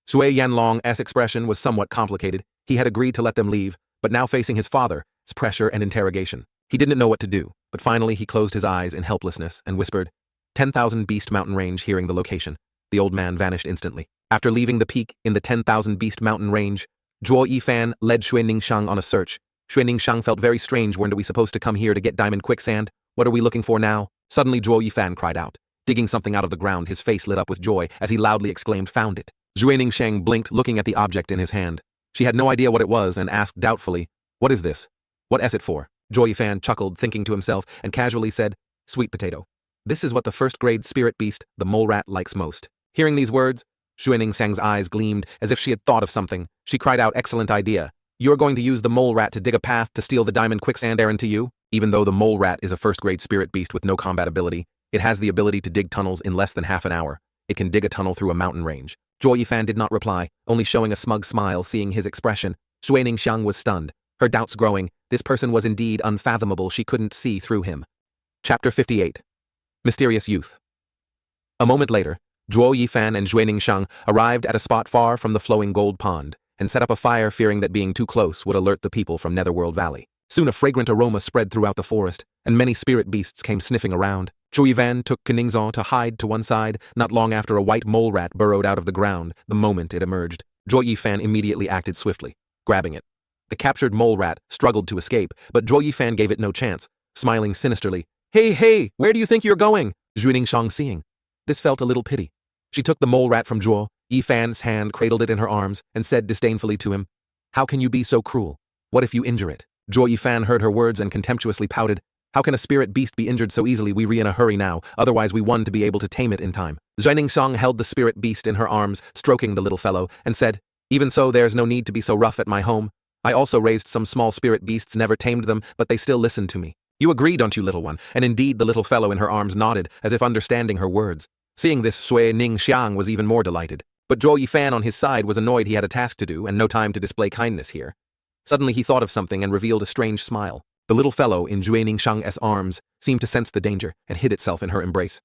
Shui Yanlong's expression was somewhat complicated. He had agreed to let them leave, but now facing his father's pressure and interrogation. He didn't know what to do, but finally he closed his eyes in helplessness and whispered, 10,000 Beast Mountain Range. Hearing the location, the old man vanished instantly. After leaving the peak in the 10,000 Beast Mountain Range, Zhuo Yifan led Shui Ningxiang on a search. Shui Ningxiang felt very strange. When are we supposed to come here to get diamond quicksand? What are we looking for now? Suddenly Zhuo Yifan cried out. Digging something out of the ground, his face lit up with joy as he loudly exclaimed, found it. Shui Ningxiang blinked, looking at the object in his hand. She had no idea what it was and asked doubtfully, what is this? What is it for? Zhuo Yifan chuckled, thinking to himself, and casually said, sweet potato. This is what the first-grade spirit beast, the mole rat, likes most. Hearing these words, Shui Ningxiang's eyes gleamed as if she had thought of something. She cried out, excellent idea. You're going to use the mole rat to dig a path to steal the diamond quicksand errand to you? Even though the mole rat is a first-grade spirit beast with no combat ability, it has the ability to dig tunnels in less than half an hour. It can dig a tunnel through a mountain range. Zhuo Yifan did not reply, only showing a smug smile. Seeing his expression, Shui Ningxiang was stunned, her doubts growing. This person was indeed unfathomable. She couldn't see through him. Chapter 58. Mysterious Youth. A moment later, Zhuo Yifan and Shui Ningxiang arrived at a spot far from the flowing gold pond and set up a fire, fearing that being too close would alert the people from Netherworld Valley. Soon a fragrant aroma spread throughout the forest, and many spirit beasts came sniffing around. Zhu Yifan took Keningzong to hide to one side. Not long after, a white mole rat burrowed out of the ground. The moment it emerged, Zhuo Yifan immediately acted swiftly, grabbing it. The captured mole rat struggled to escape, but Zhuo Yifan gave it no chance, smiling sinisterly. Hey, where do you think you're going? Zhu Ningxiang seeing this felt a little pity. She took the mole rat from Zhuo Yifan's hand, cradled it in her arms, and said disdainfully to him, how can you be so cruel? What if you injure it? Zhuo Yifan heard her words and contemptuously pouted. How can a spirit beast be injured so easily? We in a hurry now, otherwise we want to be able to tame it in time. Zhui Ningxiang held the spirit beast in her arms, stroking the little fellow, and said, even so, there's no need to be so rough at my home. I also raised some small spirit beasts, never tamed them, but they still listen to me. You agree, don't you, little one? And indeed the little fellow in her arms nodded, as if understanding her words. Seeing this, Shui Ningxiang was even more delighted. But Zhuo Yifan on his side was annoyed. He had a task to do and no time to display kindness here. Suddenly he thought of something and revealed a strange smile. The little fellow in Shui Ningxiang's arms seemed to sense the danger and hid itself in her embrace.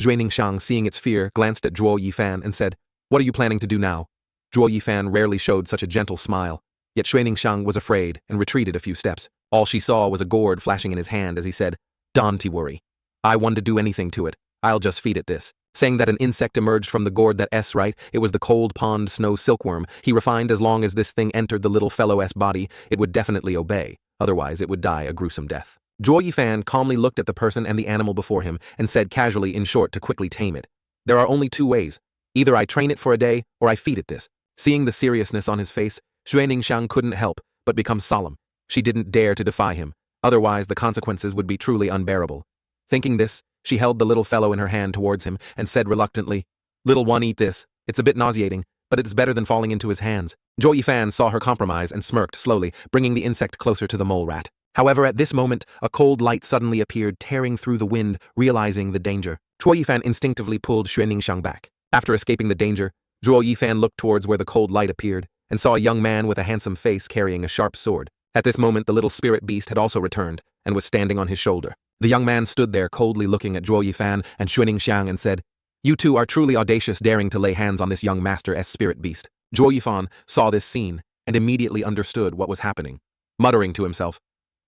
Shui Ningxiang, seeing its fear, glanced at Zhuo Yifan and said, what are you planning to do now? Zhuo Yifan rarely showed such a gentle smile, yet Shui Ningxiang was afraid and retreated a few steps. All she saw was a gourd flashing in his hand as he said, don't worry. I want to do anything to it. I'll just feed it this. Saying that an insect emerged from the gourd. That's right, it was the cold pond snow silkworm. He refined, as long as this thing entered the little fellow's body, it would definitely obey. Otherwise, it would die a gruesome death. Zhuo Yifan calmly looked at the person and the animal before him and said casually, in short, to quickly tame it. There are only two ways. Either I train it for a day, or I feed it this. Seeing the seriousness on his face, Shui Ningxiang couldn't help but become solemn. She didn't dare to defy him. Otherwise, the consequences would be truly unbearable. Thinking this, she held the little fellow in her hand towards him and said reluctantly, little one, eat this. It's a bit nauseating, but it's better than falling into his hands. Zhuo Yifan saw her compromise and smirked slowly, bringing the insect closer to the mole rat. However, at this moment, a cold light suddenly appeared, tearing through the wind. Realizing the danger, Zhuo Yifan instinctively pulled Shui Ningxiang back. After escaping the danger, Zhuo Yifan looked towards where the cold light appeared and saw a young man with a handsome face carrying a sharp sword. At this moment, the little spirit beast had also returned and was standing on his shoulder. The young man stood there coldly looking at Zhuo Yifan and Shui Ningxiang and said, you two are truly audacious, daring to lay hands on this young master's spirit beast. Zhuo Yifan saw this scene and immediately understood what was happening. Muttering to himself,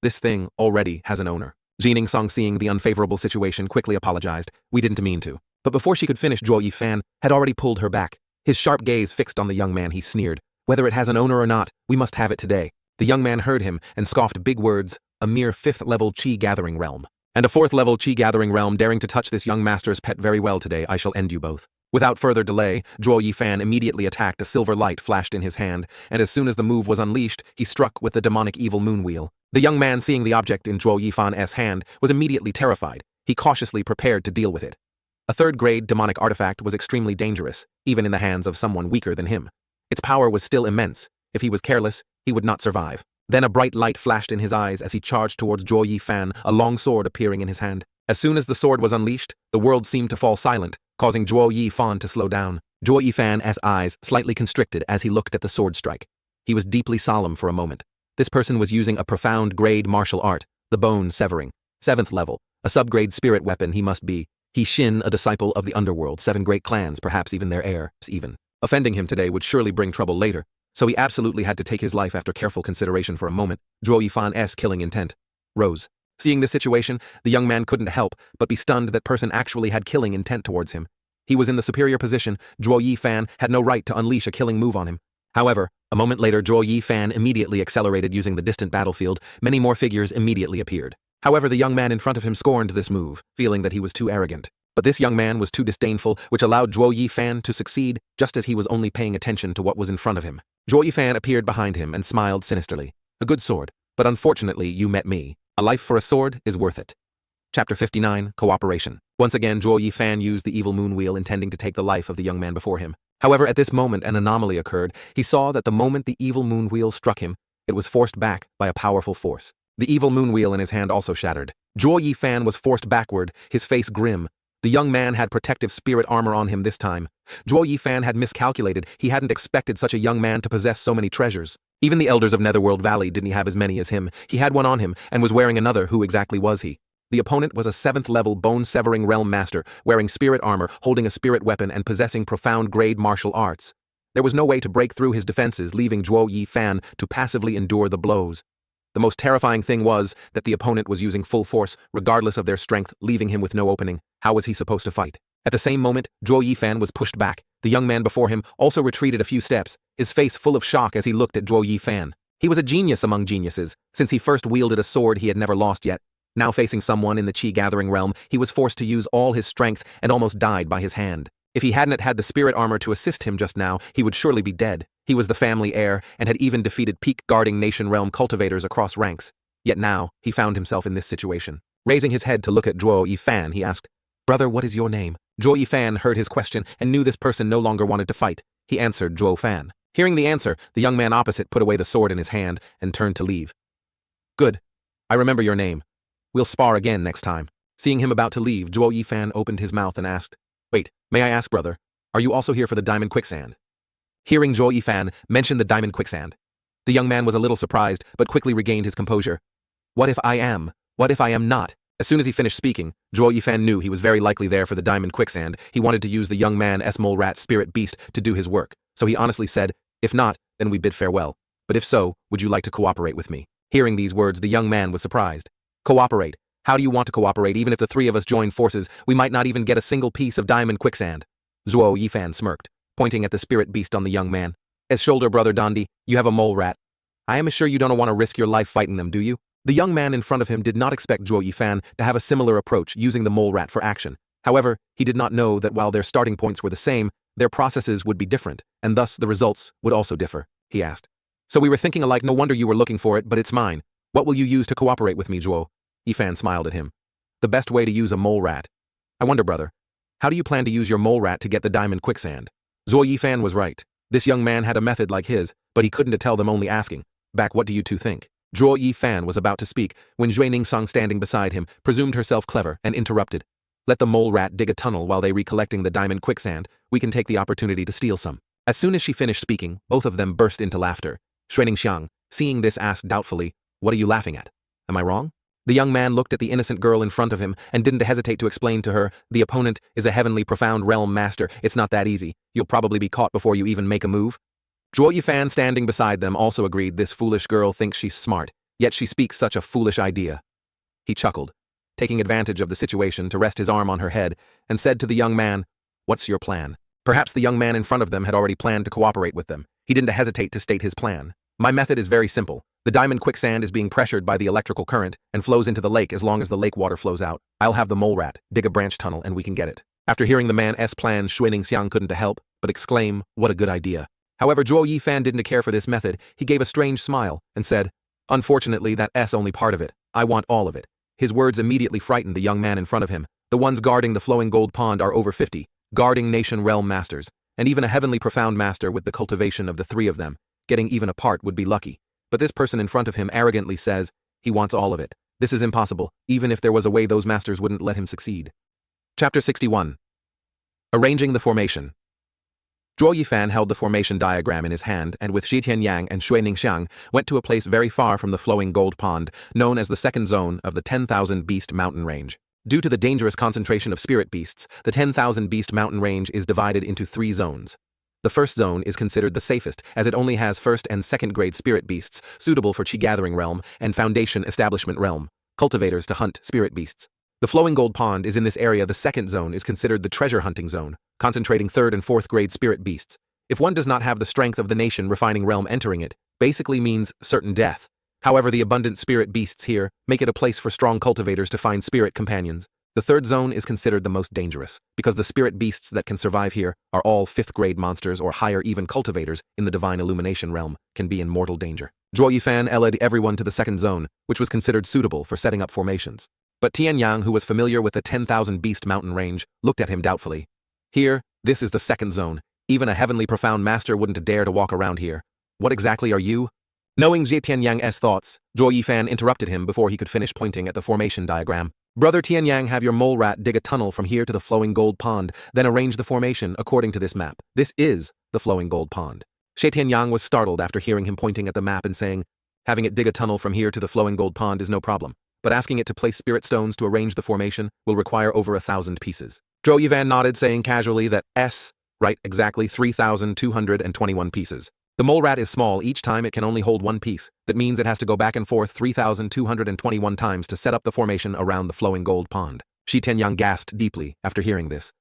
this thing already has an owner. Ji Ningsong, seeing the unfavorable situation, quickly apologized. We didn't mean to. But before she could finish, Zhuo Yifan had already pulled her back. His sharp gaze fixed on the young man, he sneered, whether it has an owner or not, we must have it today. The young man heard him and scoffed big words, a mere 5th level chi gathering realm. And a 4th level chi gathering realm daring to touch this young master's pet. Very well, today I shall end you both. Without further delay, Zhuo Yifan immediately attacked. A silver light flashed in his hand, and as soon as the move was unleashed, he struck with the demonic evil moon wheel. The young man, seeing the object in Zhuo Yifan's hand, was immediately terrified. He cautiously prepared to deal with it. A 3rd-grade demonic artifact was extremely dangerous, even in the hands of someone weaker than him. Its power was still immense. If he was careless, he would not survive. Then a bright light flashed in his eyes as he charged towards Zhuo Yifan, a long sword appearing in his hand. As soon as the sword was unleashed, the world seemed to fall silent, causing Zhuo Yifan to slow down. Zhuo Yifan's eyes slightly constricted as he looked at the sword strike. He was deeply solemn for a moment. This person was using a profound grade martial art, the bone severing. 7th level, a subgrade spirit weapon he must be. He Shin, a disciple of the underworld, 7 great clans, perhaps even their heirs even. Offending him today would surely bring trouble later, so he absolutely had to take his life after careful consideration for a moment. Zhuo Yifan's killing intent. Rose. Seeing this situation, the young man couldn't help but be stunned that person actually had killing intent towards him. He was in the superior position. Zhuo Yifan had no right to unleash a killing move on him. However, a moment later Zhuo Yifan immediately accelerated using the distant battlefield. Many more figures immediately appeared. However, the young man in front of him scorned this move, feeling that he was too arrogant. But this young man was too disdainful, which allowed Zhuo Yifan to succeed just as he was only paying attention to what was in front of him. Zhuo Yifan appeared behind him and smiled sinisterly. A good sword, but unfortunately you met me. A life for a sword is worth it. Chapter 59, Cooperation. Once again, Zhuo Yifan used the evil moon wheel intending to take the life of the young man before him. However, at this moment an anomaly occurred. He saw that the moment the evil moon wheel struck him, it was forced back by a powerful force. The evil moon wheel in his hand also shattered. Zhuo Yifan was forced backward, his face grim. The young man had protective spirit armor on him this time. Zhuo Yifan had miscalculated. He hadn't expected such a young man to possess so many treasures. Even the elders of Netherworld Valley didn't have as many as him. He had one on him and was wearing another. Who exactly was he? The opponent was a 7th level bone-severing realm master, wearing spirit armor, holding a spirit weapon and possessing profound grade martial arts. There was no way to break through his defenses, leaving Zhuo Yifan to passively endure the blows. The most terrifying thing was that the opponent was using full force, regardless of their strength, leaving him with no opening. How was he supposed to fight? At the same moment, Zhuo Yifan was pushed back. The young man before him also retreated a few steps, his face full of shock as he looked at Zhuo Yifan. He was a genius among geniuses, since he first wielded a sword he had never lost yet. Now facing someone in the chi-gathering realm, he was forced to use all his strength and almost died by his hand. If he hadn't had the spirit armor to assist him just now, he would surely be dead. He was the family heir and had even defeated peak-guarding nation realm cultivators across ranks. Yet now, he found himself in this situation. Raising his head to look at Zhuo Yifan, he asked, "Brother, what is your name?" Zhuo Yifan heard his question and knew this person no longer wanted to fight. He answered Zhuo Fan. Hearing the answer, the young man opposite put away the sword in his hand and turned to leave. "Good. I remember your name. We'll spar again next time." Seeing him about to leave, Zhuo Yifan opened his mouth and asked, "Wait, may I ask, brother, are you also here for the diamond quicksand?" Hearing Zhuo Yifan mention the diamond quicksand, the young man was a little surprised, but quickly regained his composure. "What if I am? What if I am not?" As soon as he finished speaking, Zhuo Yifan knew he was very likely there for the diamond quicksand. He wanted to use the young man's mole rat spirit beast to do his work, so he honestly said, "If not, then we bid farewell. But if so, would you like to cooperate with me?" Hearing these words, the young man was surprised. "Cooperate? How do you want to cooperate? Even if the 3 of us join forces, we might not even get a single piece of diamond quicksand." Zhuo Yifan smirked, pointing at the spirit beast on the young man. "As shoulder brother Dondi, you have a mole rat. I am sure you don't want to risk your life fighting them, do you?" The young man in front of him did not expect Zhuo Yifan to have a similar approach, using the mole rat for action. However, he did not know that while their starting points were the same, their processes would be different, and thus the results would also differ. He asked, "So we were thinking alike. No wonder you were looking for it, but it's mine. What will you use to cooperate with me, Zhuo?" Yifan smiled at him. "The best way to use a mole rat. I wonder, brother, how do you plan to use your mole rat to get the diamond quicksand?" Zhuo Yifan was right. This young man had a method like his, but he couldn't tell them, only asking, "Back, what do you two think?" Zhuo Yifan was about to speak when Zhui Ningsang, standing beside him, presumed herself clever and interrupted. "Let the mole rat dig a tunnel while they recollecting the diamond quicksand. We can take the opportunity to steal some." As soon as she finished speaking, both of them burst into laughter. Zhui Ningsang, seeing this, asked doubtfully, "What are you laughing at? Am I wrong?" The young man looked at the innocent girl in front of him and didn't hesitate to explain to her, "The opponent is a heavenly profound realm master. It's not that easy. You'll probably be caught before you even make a move." Zhuo Yifan, standing beside them, also agreed. This foolish girl thinks she's smart, yet she speaks such a foolish idea. He chuckled, taking advantage of the situation to rest his arm on her head, and said to the young man, "What's your plan?" Perhaps the young man in front of them had already planned to cooperate with them. He didn't hesitate to state his plan. "My method is very simple. The diamond quicksand is being pressured by the electrical current and flows into the lake. As long as the lake water flows out, I'll have the mole rat dig a branch tunnel and we can get it." After hearing the man's plan, Zhui Ningsang couldn't help but exclaim, "What a good idea." However, Zhuo Yifan didn't care for this method. He gave a strange smile and said, "Unfortunately, that's only part of it. I want all of it." His words immediately frightened the young man in front of him. The ones guarding the flowing gold pond are over 50, guarding nation realm masters, and even a heavenly profound master with the cultivation of the 3 of them. Getting even a part would be lucky. But this person in front of him arrogantly says he wants all of it. This is impossible. Even if there was a way, those masters wouldn't let him succeed. Chapter 61. Arranging the formation. Zhuo Yifan held the formation diagram in his hand and with Shi Tianyang and Shui Ningxiang went to a place very far from the flowing gold pond, known as the second zone of the 10,000 Beast Mountain Range. Due to the dangerous concentration of spirit beasts, the 10,000 Beast Mountain Range is divided into 3 zones. The first zone is considered the safest, as it only has first and second grade spirit beasts, suitable for Qi Gathering Realm and Foundation Establishment Realm, cultivators to hunt spirit beasts. The flowing gold pond is in this area. The second zone is considered the treasure hunting zone, concentrating 3rd and 4th grade spirit beasts. If one does not have the strength of the nation refining realm, entering it basically means certain death. However, the abundant spirit beasts here make it a place for strong cultivators to find spirit companions. The third zone is considered the most dangerous, because the spirit beasts that can survive here are all 5th grade monsters or higher. Even cultivators in the divine illumination realm can be in mortal danger. Zhuo Yifan led everyone to the second zone, which was considered suitable for setting up formations. But Tianyang, who was familiar with the 10,000 Beast Mountain Range, looked at him doubtfully. Here, this is the second zone. Even a heavenly profound master wouldn't dare to walk around here. What exactly are you? Knowing Zhe Tianyang's thoughts, Zhuo Yifan interrupted him before he could finish pointing at the formation diagram. Brother Tianyang, have your mole rat dig a tunnel from here to the flowing gold pond, then arrange the formation according to this map. This is the flowing gold pond. Shi Tianyang was startled after hearing him pointing at the map and saying, having it dig a tunnel from here to the flowing gold pond is no problem, but asking it to place spirit stones to arrange the formation will require over 1,000 pieces. Zhuo Yifan nodded, saying casually that right, exactly 3,221 pieces. The mole rat is small. Each time it can only hold 1 piece. That means it has to go back and forth 3,221 times to set up the formation around the flowing gold pond. Shi Tianyang gasped deeply after hearing this.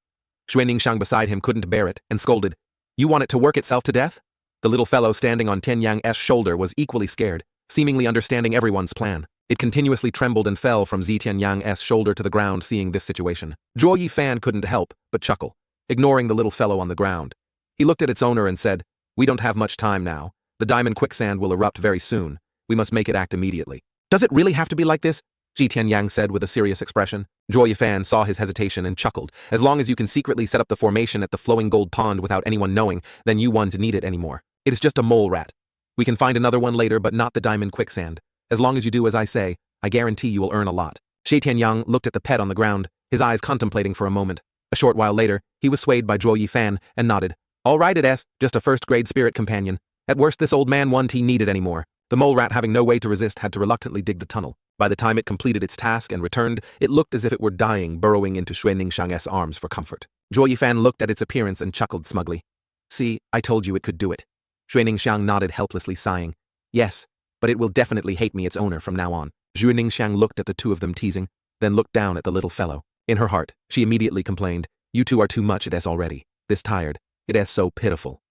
Shui Ningxiang beside him couldn't bear it and scolded, "You want it to work itself to death?" The little fellow standing on Tianyang's shoulder was equally scared, seemingly understanding everyone's plan. It continuously trembled and fell from Zhi Tianyang's shoulder to the ground. Seeing this situation, Zhuo Yifan couldn't help but chuckle, ignoring the little fellow on the ground. He looked at its owner and said, "We don't have much time now. The diamond quicksand will erupt very soon. We must make it act immediately." "Does it really have to be like this?" Zhi Tianyang said with a serious expression. Zhuo Yifan saw his hesitation and chuckled. "As long as you can secretly set up the formation at the flowing gold pond without anyone knowing, then you won't need it anymore. It is just a mole rat. We can find another one later, but not the diamond quicksand. As long as you do as I say, I guarantee you will earn a lot." Shi Tianyang looked at the pet on the ground, his eyes contemplating for a moment. A short while later, he was swayed by Zhuo Yifan and nodded. "All right, it's just a 1st grade spirit companion. At worst, this old man won't need it anymore." The mole rat, having no way to resist, had to reluctantly dig the tunnel. By the time it completed its task and returned, it looked as if it were dying, burrowing into Shui Ningxiang's arms for comfort. Zhuo Yifan looked at its appearance and chuckled smugly. "See, I told you it could do it." Shui Ningxiang nodded helplessly, sighing. "Yes, but it will definitely hate me, its owner, from now on." Shui Ningxiang looked at the two of them teasing, then looked down at the little fellow. In her heart, she immediately complained, "You two are too much, it is already. This tired. It is so pitiful."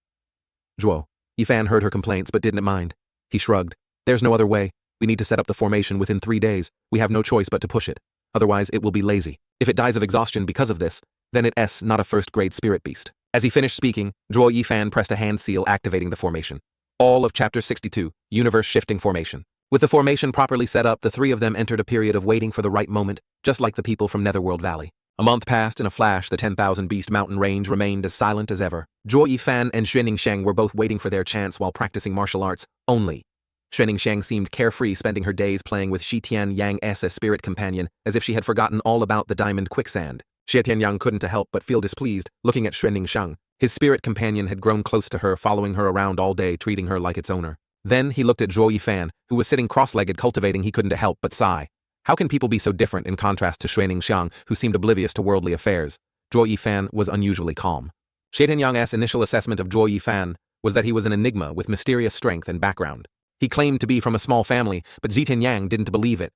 Zhuo Yifan heard her complaints but didn't mind. He shrugged. "There's no other way. We need to set up the formation within 3 days. We have no choice but to push it. Otherwise, it will be lazy. If it dies of exhaustion because of this, then it's not a 1st grade spirit beast." As he finished speaking, Zhuo Yifan pressed a hand seal activating the formation. All of Chapter 62, Universe Shifting Formation. With the formation properly set up, the 3 of them entered a period of waiting for the right moment, just like the people from Netherworld Valley. A month passed. In a flash, the 10,000 Beast Mountain Range remained as silent as ever. Zhuo Yifan and Shui Ningxiang were both waiting for their chance while practicing martial arts, only. Shui Ningxiang seemed carefree, spending her days playing with Shi Tianyang's spirit companion, as if she had forgotten all about the diamond quicksand. Shi Tianyang couldn't help but feel displeased, looking at Shui Ningxiang. His spirit companion had grown close to her, following her around all day, treating her like its owner. Then he looked at Zhuo Yifan, who was sitting cross-legged cultivating. He couldn't help but sigh. How can people be so different in contrast to Shui Ningxiang, who seemed oblivious to worldly affairs? Zhuo Yifan was unusually calm. Shi Tianyang's initial assessment of Zhuo Yifan was that he was an enigma with mysterious strength and background. He claimed to be from a small family, but Zhi Tianyang didn't believe it.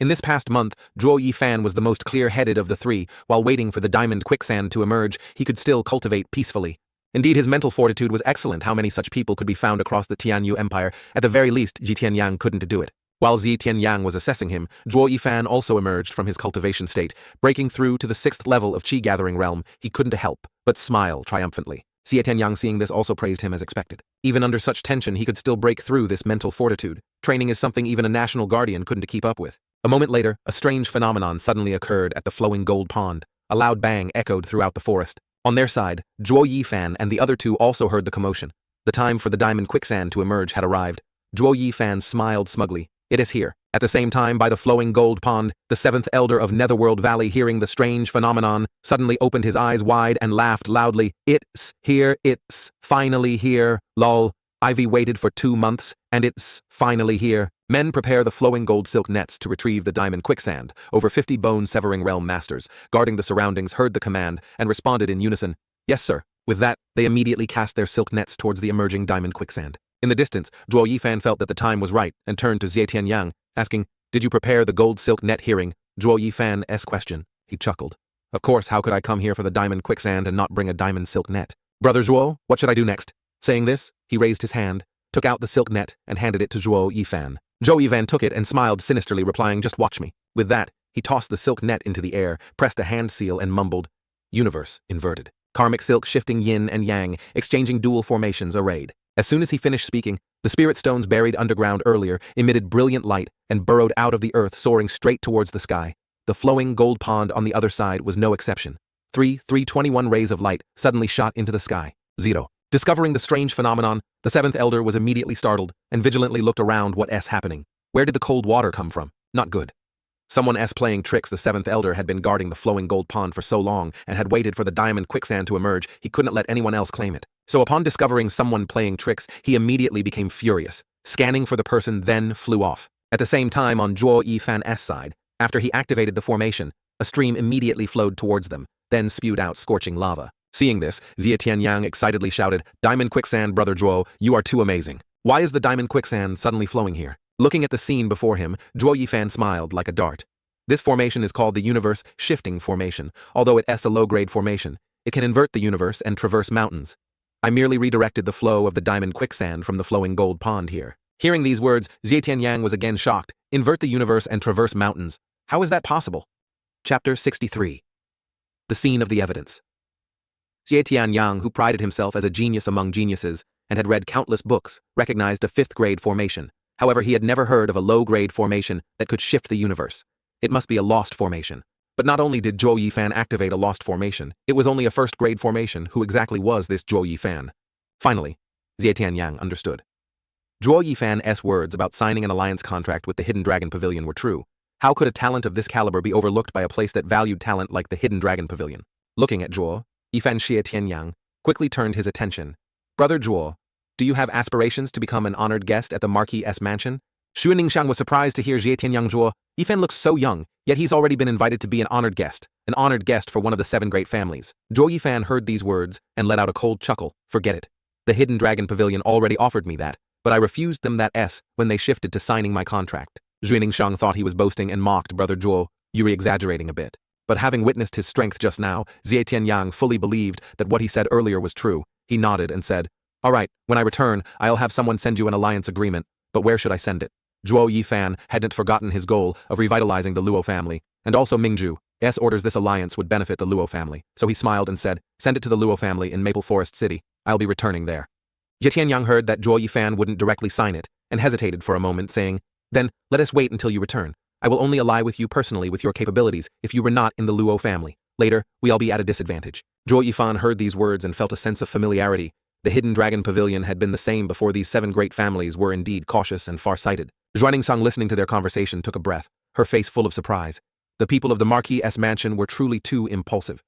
In this past month, Zhuo Yifan was the most clear-headed of the 3. While waiting for the diamond quicksand to emerge, he could still cultivate peacefully. Indeed, his mental fortitude was excellent. How many such people could be found across the Tianyu Empire? At the very least, Zhi Tianyang couldn't do it. While Zhi Tianyang was assessing him, Zhuo Yifan also emerged from his cultivation state, breaking through to the 6th level of Qi Gathering Realm. He couldn't help but smile triumphantly. Zhi Tianyang, seeing this, also praised him as expected. Even under such tension, he could still break through this mental fortitude. Training is something even a national guardian couldn't keep up with. A moment later, a strange phenomenon suddenly occurred at the flowing gold pond. A loud bang echoed throughout the forest. On their side, Zhuo Yifan and the other 2 also heard the commotion. The time for the diamond quicksand to emerge had arrived. Zhuo Yifan smiled smugly. "It is here." At the same time, by the flowing gold pond, the seventh elder of Netherworld Valley, hearing the strange phenomenon, suddenly opened his eyes wide and laughed loudly. It's here, it's finally here, lol. Ivy waited for 2 months, and it's finally here. Men prepare the flowing gold silk nets to retrieve the diamond quicksand. Over 50 bone-severing realm masters, guarding the surroundings, heard the command and responded in unison. Yes, sir. With that, they immediately cast their silk nets towards the emerging diamond quicksand. In the distance, Zhuo Yifan felt that the time was right and turned to Xie Tianyang, asking, "Did you prepare the gold silk net?" Hearing Zhuo Yifan's question, he chuckled. Of course, how could I come here for the diamond quicksand and not bring a diamond silk net? Brother Zhuo, what should I do next? Saying this, he raised his hand, took out the silk net, and handed it to Zhuo Yifan. Zhuo Yifan took it and smiled sinisterly, replying, "Just watch me." With that, he tossed the silk net into the air, pressed a hand seal, and mumbled, "Universe inverted. Karmic silk shifting yin and yang, exchanging dual formations arrayed." As soon as he finished speaking, the spirit stones buried underground earlier emitted brilliant light and burrowed out of the earth, soaring straight towards the sky. The flowing gold pond on the other side was no exception. 321 rays of light suddenly shot into the sky. 0. Discovering the strange phenomenon, the seventh elder was immediately startled and vigilantly looked around. What's happening? Where did the cold water come from? Not good. Someone's playing tricks. The seventh elder had been guarding the flowing gold pond for so long and had waited for the diamond quicksand to emerge, he couldn't let anyone else claim it. So upon discovering someone playing tricks, he immediately became furious, scanning for the person, then flew off. At the same time, on Zhuo Yifan's side, after he activated the formation, a stream immediately flowed towards them, then spewed out scorching lava. Seeing this, Xie Tianyang excitedly shouted, "Diamond quicksand, Brother Zhuo, you are too amazing. Why is the diamond quicksand suddenly flowing here?" Looking at the scene before him, Zhuo Yifan smiled like a dart. This formation is called the universe shifting formation. Although it's a low-grade formation, it can invert the universe and traverse mountains. I merely redirected the flow of the diamond quicksand from the flowing gold pond here. Hearing these words, Xie Tianyang was again shocked. Invert the universe and traverse mountains. How is that possible? Chapter 63. The scene of the evidence. Xie Tianyang, who prided himself as a genius among geniuses and had read countless books, recognized a 5th-grade formation. However, he had never heard of a low-grade formation that could shift the universe. It must be a lost formation. But not only did Zhuo Yifan activate a lost formation, it was only a 1st-grade formation. Who exactly was this Zhuo Yifan? Finally, Xie Tianyang understood. Zhuo Yifan's words about signing an alliance contract with the Hidden Dragon Pavilion were true. How could a talent of this caliber be overlooked by a place that valued talent like the Hidden Dragon Pavilion? Looking at Zhuo, Yifan Xie Tianyang quickly turned his attention. Brother Zhuo, do you have aspirations to become an honored guest at the Marquis' mansion? Xu Ningxiang was surprised to hear Xie Tianyang. Zhuo Yifan looks so young, yet he's already been invited to be an honored guest for one of the 7 great families. Zhuo Yifan heard these words and let out a cold chuckle. Forget it. The Hidden Dragon Pavilion already offered me that, but I refused them that when they shifted to signing my contract. Xu Ningxiang thought he was boasting and mocked. Brother Zhuo, you're exaggerating a bit. But having witnessed his strength just now, Xie Tianyang fully believed that what he said earlier was true. He nodded and said, "All right, when I return, I'll have someone send you an alliance agreement, but where should I send it?" Zhuo Yifan hadn't forgotten his goal of revitalizing the Luo family, and also Mingju's orders this alliance would benefit the Luo family, so he smiled and said, "Send it to the Luo family in Maple Forest City. I'll be returning there." Xie Tianyang heard that Zhuo Yifan wouldn't directly sign it, and hesitated for a moment, saying, "Then, let us wait until you return. I will only ally with you personally with your capabilities if you were not in the Luo family. Later, we'll be at a disadvantage." Zhuo Yifan heard these words and felt a sense of familiarity. The Hidden Dragon Pavilion had been the same before. These 7 great families were indeed cautious and far-sighted. Zhuaningsang, listening to their conversation, took a breath, her face full of surprise. The people of the Marquis' mansion were truly too impulsive.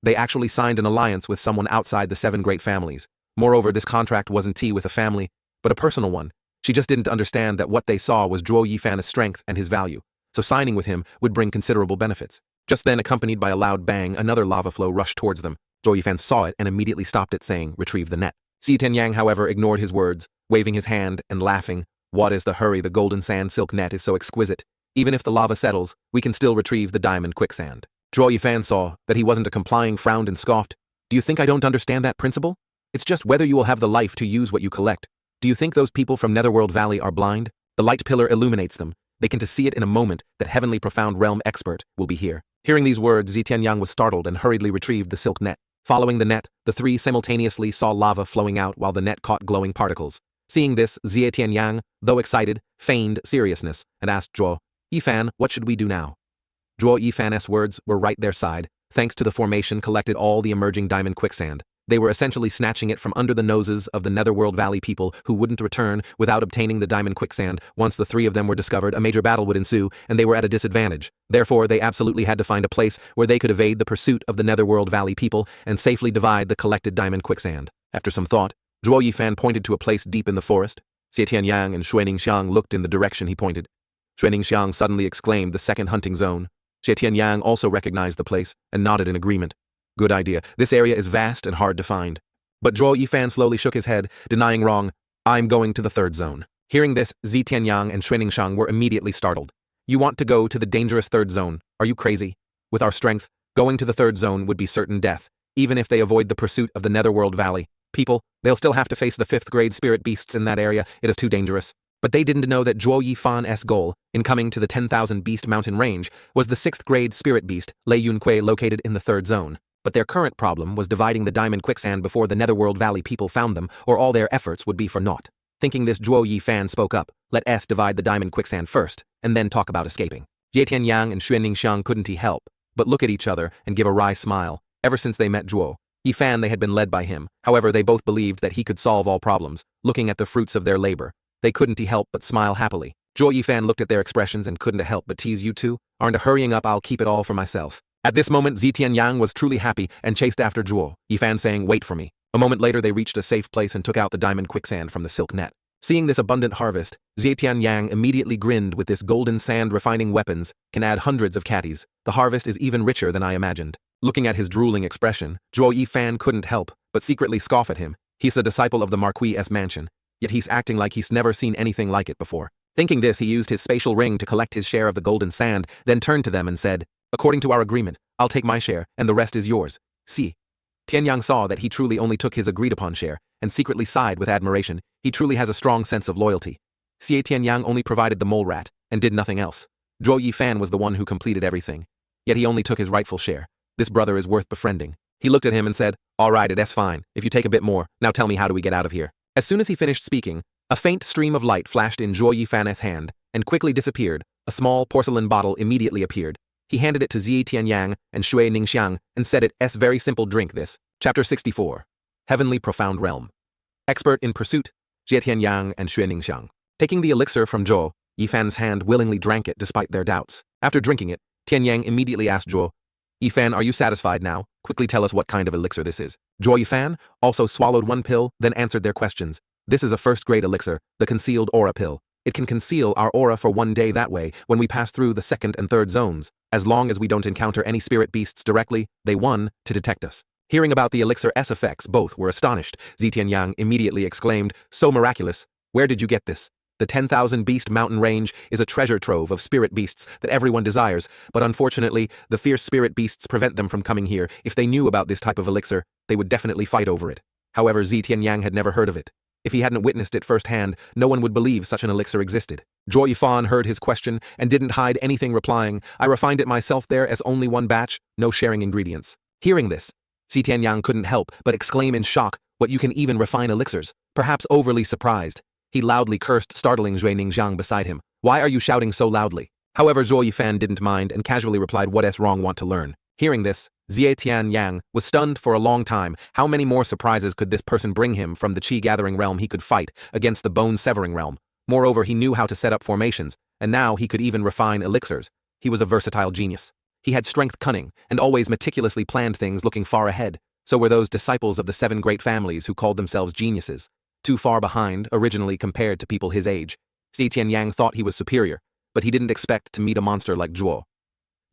They actually signed an alliance with someone outside the 7 great families. Moreover, this contract wasn't with a family, but a personal one. She just didn't understand that what they saw was Zhuo Yifan's strength and his value, so signing with him would bring considerable benefits. Just then, accompanied by a loud bang, another lava flow rushed towards them. Zhuo Yifan saw it and immediately stopped it, saying, "Retrieve the net." Xie Tianyang, however, ignored his words, waving his hand and laughing. "What is the hurry? The golden sand silk net is so exquisite. Even if the lava settles, we can still retrieve the diamond quicksand." Zhuo Yifan saw that he wasn't a complying, frowned and scoffed. "Do you think I don't understand that principle? It's just whether you will have the life to use what you collect. Do you think those people from Netherworld Valley are blind? The light pillar illuminates them. They can see it in a moment that heavenly profound realm expert will be here." Hearing these words, Xie Tianyang was startled and hurriedly retrieved the silk net. Following the net, the 3 simultaneously saw lava flowing out while the net caught glowing particles. Seeing this, Xie Tianyang, though excited, feigned seriousness and asked Zhuo Yifan, "What should we do now?" Zhuo Yifan's words were right their side. Thanks to the formation collected all the emerging diamond quicksand. They were essentially snatching it from under the noses of the Netherworld Valley people who wouldn't return without obtaining the diamond quicksand. Once the three of them were discovered, a major battle would ensue, and they were at a disadvantage. Therefore, they absolutely had to find a place where they could evade the pursuit of the Netherworld Valley people and safely divide the collected diamond quicksand. After some thought, Zhuo Yifan pointed to a place deep in the forest. Xie Tianyang and Shui Ningxiang looked in the direction he pointed. Shui Ningxiang suddenly exclaimed the second hunting zone. Xie Tianyang also recognized the place and nodded in agreement. Good idea. This area is vast and hard to find. But Zhuo Yifan slowly shook his head, denying wrong. I'm going to the third zone. Hearing this, Xie Tianyang and Shui Ningxiang were immediately startled. You want to go to the dangerous third zone? Are you crazy? With our strength, going to the third zone would be certain death, even if they avoid the pursuit of the Netherworld Valley. People, they'll still have to face the 5th grade spirit beasts in that area. It is too dangerous. But they didn't know that Zhuo Yifan's goal, in coming to the 10,000 beast mountain range, was the 6th grade spirit beast, Lei Yunkui, located in the third zone. But their current problem was dividing the diamond quicksand before the Netherworld Valley people found them, or all their efforts would be for naught. Thinking this, Zhuo Yifan spoke up. Let us divide the diamond quicksand first, and then talk about escaping. Xie Tianyang and Shui Ningxiang couldn't help but look at each other and give a wry smile. Ever since they met Zhuo Yifan, they had been led by him. However, they both believed that he could solve all problems. Looking at the fruits of their labor, they couldn't help but smile happily. Zhuo Yifan looked at their expressions and couldn't help but tease. You two aren't hurrying up, I'll keep it all for myself. At this moment, Xie Tianyang was truly happy and chased after Zhuo Yifan, saying, wait for me. A moment later, they reached a safe place and took out the diamond quicksand from the silk net. Seeing this abundant harvest, Xie Tianyang immediately grinned. With this golden sand refining weapons can add hundreds of catties. The harvest is even richer than I imagined. Looking at his drooling expression, Zhuo Yifan couldn't help but secretly scoff at him. He's a disciple of the Marquis's mansion, yet he's acting like he's never seen anything like it before. Thinking this, he used his spatial ring to collect his share of the golden sand, then turned to them and said, according to our agreement, I'll take my share, and the rest is yours. See. Tianyang saw that he truly only took his agreed-upon share, and secretly sighed with admiration. He truly has a strong sense of loyalty. Xie Tianyang only provided the mole rat, and did nothing else. Zhuo Yifan was the one who completed everything. Yet he only took his rightful share. This brother is worth befriending. He looked at him and said, all right, it's fine. If you take a bit more, now tell me, how do we get out of here? As soon as he finished speaking, a faint stream of light flashed in Zhuo Yifan's hand, and quickly disappeared. A small porcelain bottle immediately appeared. He handed it to Xie Tianyang and Shui Ningxiang and said, it's very simple, drink this. Chapter 64. Heavenly Profound Realm. Expert in pursuit, Xie Tianyang and Shui Ningxiang. Taking the elixir from Zhuo Yifan's hand, willingly drank it despite their doubts. After drinking it, Tianyang immediately asked Zhuo Yifan, are you satisfied now? Quickly tell us what kind of elixir this is. Zhuo Yifan also swallowed one pill, then answered their questions. This is a first-grade elixir, the concealed aura pill. It can conceal our aura for 1 day. That way, when we pass through the 2nd and 3rd zones, as long as we don't encounter any spirit beasts directly, they to detect us. Hearing about the elixir's effects, both were astonished. Xie Tianyang immediately exclaimed, so miraculous. Where did you get this? The 10,000 beast mountain range is a treasure trove of spirit beasts that everyone desires, but unfortunately, the fierce spirit beasts prevent them from coming here. If they knew about this type of elixir, they would definitely fight over it. However, Xie Tianyang had never heard of it. If he hadn't witnessed it firsthand, no one would believe such an elixir existed. Zhuo Yifan heard his question and didn't hide anything, replying, I refined it myself. There as only one batch, no sharing ingredients. Hearing this, Xie Tianyang couldn't help but exclaim in shock, what, you can even refine elixirs? Perhaps overly surprised, he loudly cursed, startling Shui Ningxiang beside him. Why are you shouting so loudly? However, Zhuo Yifan didn't mind and casually replied, what's wrong, want to learn? Hearing this, Xie Tianyang was stunned for a long time. How many more surprises could this person bring him? From the Qi-gathering realm he could fight against the bone-severing realm. Moreover, he knew how to set up formations, and now he could even refine elixirs. He was a versatile genius. He had strength, cunning, and always meticulously planned things, looking far ahead. So were those disciples of the 7 great families who called themselves geniuses. Too far behind, originally, compared to people his age. Xie Tianyang thought he was superior, but he didn't expect to meet a monster like Zhuo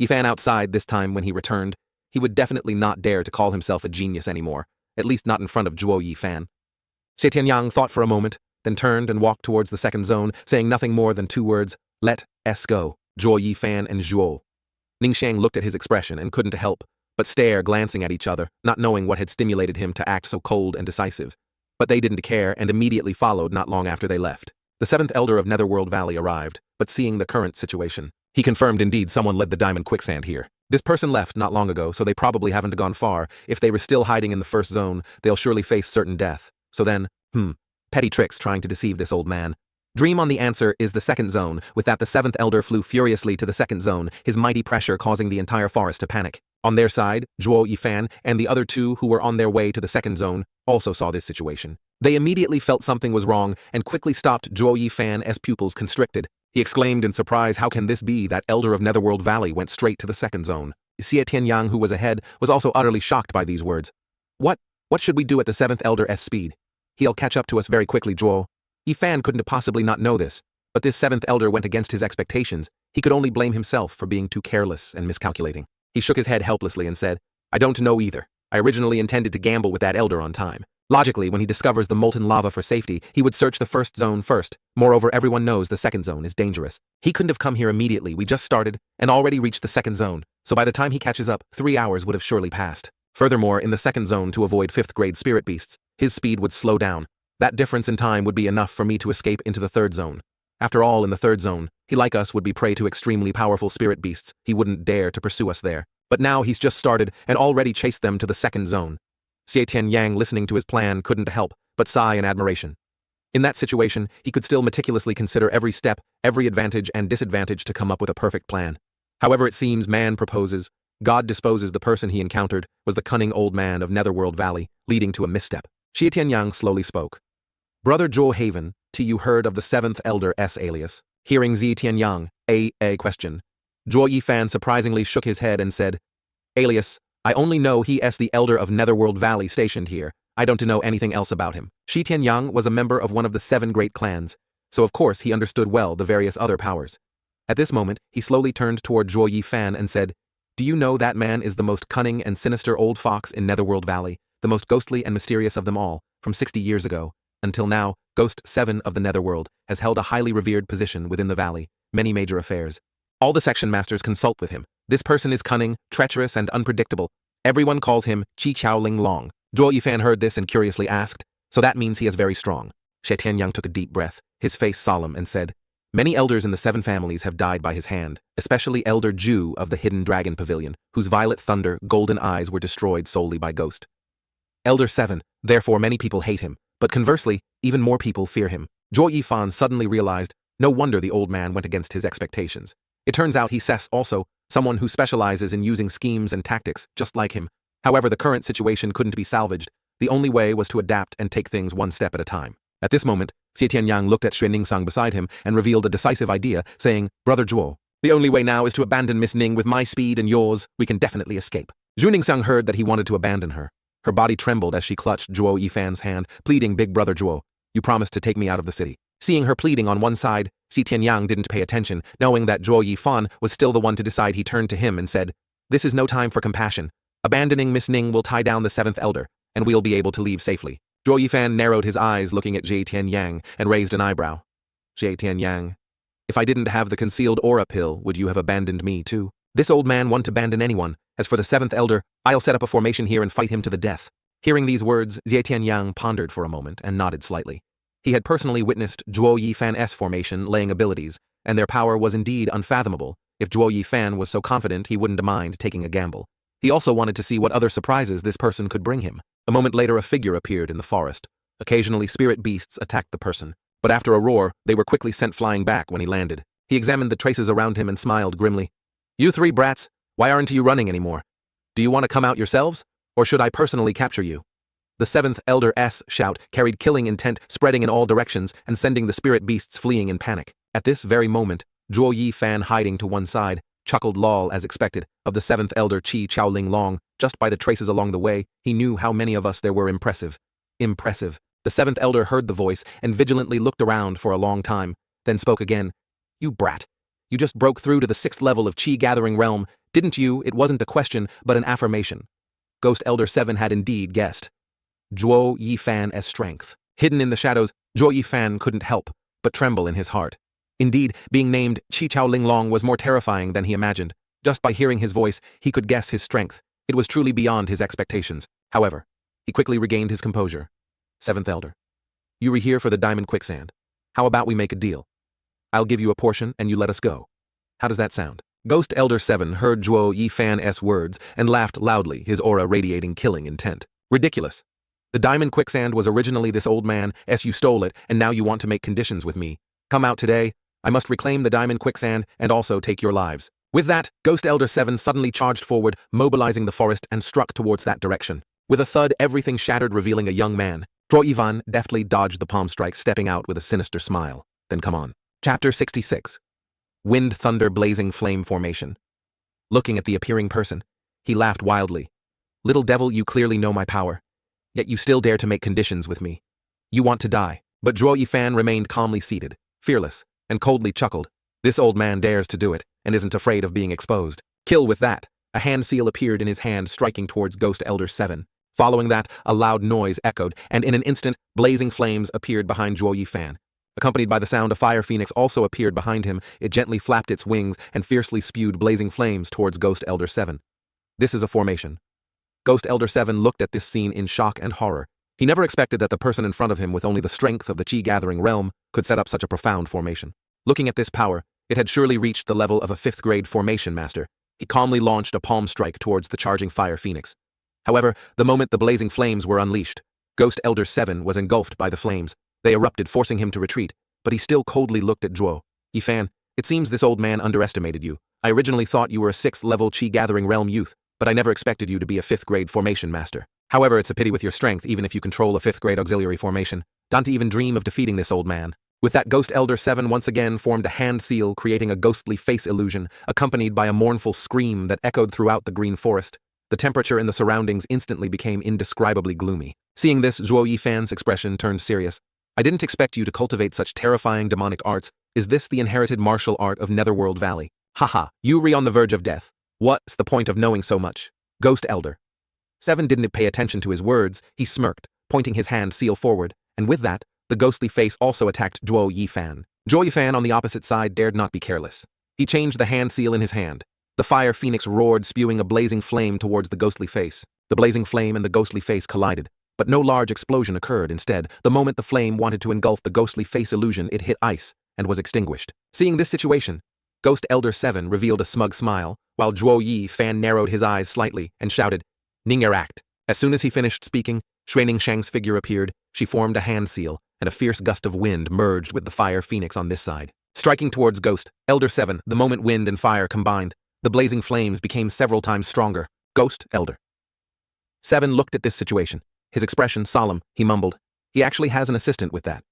Yifan outside. This time when he returned, he would definitely not dare to call himself a genius anymore, at least not in front of Zhuo Yifan. Xie Tianyang thought for a moment, then turned and walked towards the 2nd zone, saying nothing more than 2 words, let us go. Zhuo Yifan and Zhuo Ningxiang looked at his expression and couldn't help but stare, glancing at each other, not knowing what had stimulated him to act so cold and decisive. But they didn't care and immediately followed not long after they left. The 7th elder of Netherworld Valley arrived, but seeing the current situation, he confirmed indeed someone led the diamond quicksand here. This person left not long ago, so they probably haven't gone far. If they were still hiding in the 1st zone, they'll surely face certain death. So then, petty tricks trying to deceive this old man. Dream on the answer is the second zone. With that, the seventh elder flew furiously to the second zone, his mighty pressure causing the entire forest to panic. On their side, Zhuo Yifan and the other two who were on their way to the second zone also saw this situation. They immediately felt something was wrong and quickly stopped Zhuo Yifan's pupils constricted. He exclaimed in surprise, "How can this be? That elder of Netherworld Valley went straight to the second zone." Xie Tianyang, who was ahead, was also utterly shocked by these words. What should we do at the seventh elder's speed? He'll catch up to us very quickly, Zhuo. Yifan couldn't possibly not know this, but this seventh elder went against his expectations. He could only blame himself for being too careless and miscalculating. He shook his head helplessly and said, "I don't know either. I originally intended to gamble with that elder on time. Logically, when he discovers the molten lava for safety, he would search the first zone first. Moreover, everyone knows the second zone is dangerous. He couldn't have come here immediately. We just started and already reached the second zone, so by the time he catches up, 3 hours would have surely passed. Furthermore, in the second zone, to avoid 5th grade spirit beasts, his speed would slow down. That difference in time would be enough for me to escape into the third zone. After all, in the third zone, he like us would be prey to extremely powerful spirit beasts. He wouldn't dare to pursue us there. But now he's just started and already chased them to the second zone." Xie Tianyang, listening to his plan, couldn't help but sigh in admiration. In that situation, he could still meticulously consider every step, every advantage and disadvantage to come up with a perfect plan. However, it seems man proposes, God disposes. The person he encountered was the cunning old man of Netherworld Valley, leading to a misstep. Xie Tianyang slowly spoke. "Brother Zhuo Haven, you heard of the seventh elder's alias?" Hearing Xie Tianyang, a question, Zhuo Yifan surprisingly shook his head and said, "Alias, I only know he is the elder of Netherworld Valley stationed here. I don't know anything else about him." Xie Tianyang was a member of one of the 7 great clans, so of course he understood well the various other powers. At this moment, he slowly turned toward Zhuo Yifan and said, "Do you know that man is the most cunning and sinister old fox in Netherworld Valley, the most ghostly and mysterious of them all, from 60 years ago? Until now, Ghost 7 of the Netherworld has held a highly revered position within the valley, many major affairs. All the section masters consult with him. This person is cunning, treacherous, and unpredictable. Everyone calls him Chi Chao Ling Long." Zhuo Yifan heard this and curiously asked, "So that means he is very strong?" Xie Tianyang took a deep breath, his face solemn, and said, "Many elders in the 7 families have died by his hand, especially Elder Ju of the Hidden Dragon Pavilion, whose violet thunder, golden eyes were destroyed solely by Ghost. Elder 7, therefore many people hate him, but conversely, even more people fear him." Zhuo Yifan suddenly realized, no wonder the old man went against his expectations. It turns out he's also someone who specializes in using schemes and tactics, just like him. However, the current situation couldn't be salvaged. The only way was to adapt and take things one step at a time. At this moment, Xie Tianyang looked at Xue Ningsang beside him and revealed a decisive idea, saying, "Brother Zhuo, the only way now is to abandon Miss Ning. With my speed and yours, we can definitely escape." Xue Ningsang heard that he wanted to abandon her. Her body trembled as she clutched Zhuo Yifan's hand, pleading, "Big brother Zhuo, you promised to take me out of the city." Seeing her pleading on one side, Xie Tianyang didn't pay attention. Knowing that Zhuo Yifan was still the one to decide, he turned to him and said, "This is no time for compassion. Abandoning Miss Ning will tie down the 7th elder, and we'll be able to leave safely." Zhuo Yifan narrowed his eyes looking at Xie Tianyang and raised an eyebrow. "Xie Tianyang, if I didn't have the concealed aura pill, would you have abandoned me too?" This old man won't abandon anyone. As for the 7th elder, I'll set up a formation here and fight him to the death. Hearing these words, Xie Tianyang pondered for a moment and nodded slightly. He had personally witnessed Zhuo Yifan's formation laying abilities, and their power was indeed unfathomable. If Zhuo Yifan was so confident, he wouldn't mind taking a gamble. He also wanted to see what other surprises this person could bring him. A moment later, a figure appeared in the forest. Occasionally, spirit beasts attacked the person, but after a roar, they were quickly sent flying back when he landed. He examined the traces around him and smiled grimly. "You 3 brats, why aren't you running anymore? Do you want to come out yourselves, or should I personally capture you?" The 7th elder's shout carried killing intent, spreading in all directions and sending the spirit beasts fleeing in panic. At this very moment, Zhuo Yifan, hiding to one side, chuckled lol as expected of the 7th elder Chi Chao Ling Long. Just by the traces along the way, he knew how many of us there were. Impressive. Impressive. The 7th elder heard the voice and vigilantly looked around for a long time, then spoke again. "You brat. You just broke through to the 6th level of Chi Gathering Realm, didn't you?" It wasn't a question, but an affirmation. Ghost Elder 7 had indeed guessed. Zhuo Yifan's strength. Hidden in the shadows, Zhuo Yifan couldn't help but tremble in his heart. Indeed, being named Chi Chao Ling Long was more terrifying than he imagined. Just by hearing his voice, he could guess his strength. It was truly beyond his expectations. However, he quickly regained his composure. "7th elder, you were here for the diamond quicksand. How about we make a deal? I'll give you a portion and you let us go. How does that sound?" Ghost Elder 7 heard Zhuo Yifan's words and laughed loudly, his aura radiating killing intent. "Ridiculous. The diamond quicksand was originally this old man, you stole it, and now you want to make conditions with me. Come out today. I must reclaim the diamond quicksand and also take your lives. With that, Ghost Elder 7 suddenly charged forward, mobilizing the forest and struck towards that direction. With a thud, everything shattered, revealing a young man. Dro Ivan deftly dodged the palm strike, stepping out with a sinister smile. Then come on. Chapter 66. Wind Thunder Blazing Flame Formation. Looking at the appearing person, he laughed wildly. Little devil, you clearly know my power. Yet you still dare to make conditions with me. You want to die. But Dro Yifan remained calmly seated, fearless, and coldly chuckled. This old man dares to do it, and isn't afraid of being exposed. Kill with that. A hand seal appeared in his hand, striking towards Ghost Elder 7. Following that, a loud noise echoed, and in an instant, blazing flames appeared behind Dro Yifan. Accompanied by the sound, a fire phoenix also appeared behind him. It gently flapped its wings and fiercely spewed blazing flames towards Ghost Elder 7. This is a formation. Ghost Elder 7 looked at this scene in shock and horror. He never expected that the person in front of him with only the strength of the Chi-gathering realm could set up such a profound formation. Looking at this power, it had surely reached the level of a 5th grade formation master. He calmly launched a palm strike towards the charging fire phoenix. However, the moment the blazing flames were unleashed, Ghost Elder 7 was engulfed by the flames. They erupted, forcing him to retreat, but he still coldly looked at Dro Yifan. It seems this old man underestimated you. I originally thought you were a 6th level Chi-gathering realm youth, but I never expected you to be a 5th grade formation master. However, it's a pity with your strength, even if you control a 5th grade auxiliary formation. Don't even dream of defeating this old man. With that, Ghost Elder 7 once again formed a hand seal, creating a ghostly face illusion, accompanied by a mournful scream that echoed throughout the green forest. The temperature in the surroundings instantly became indescribably gloomy. Seeing this, Dro Yifan's expression turned serious. I didn't expect you to cultivate such terrifying demonic arts. Is this the inherited martial art of Netherworld Valley? Haha, you re on the verge of death. What's the point of knowing so much? Ghost Elder 7 didn't pay attention to his words. He smirked, pointing his hand seal forward, and with that, the ghostly face also attacked Dro Yifan. Dro Yifan on the opposite side dared not be careless. He changed the hand seal in his hand. The fire phoenix roared, spewing a blazing flame towards the ghostly face. The blazing flame and the ghostly face collided, but no large explosion occurred. Instead, the moment the flame wanted to engulf the ghostly face illusion, it hit ice and was extinguished. Seeing this situation, Ghost Elder 7 revealed a smug smile, while Dro Yifan narrowed his eyes slightly and shouted, "Ningeract." As soon as he finished speaking, Shui Ningshang's figure appeared. She formed a hand seal, and a fierce gust of wind merged with the fire phoenix on this side. Striking towards Ghost Elder 7, the moment wind and fire combined, the blazing flames became several times stronger. Ghost Elder 7 looked at this situation. His expression solemn. He mumbled, "He actually has an assistant with that."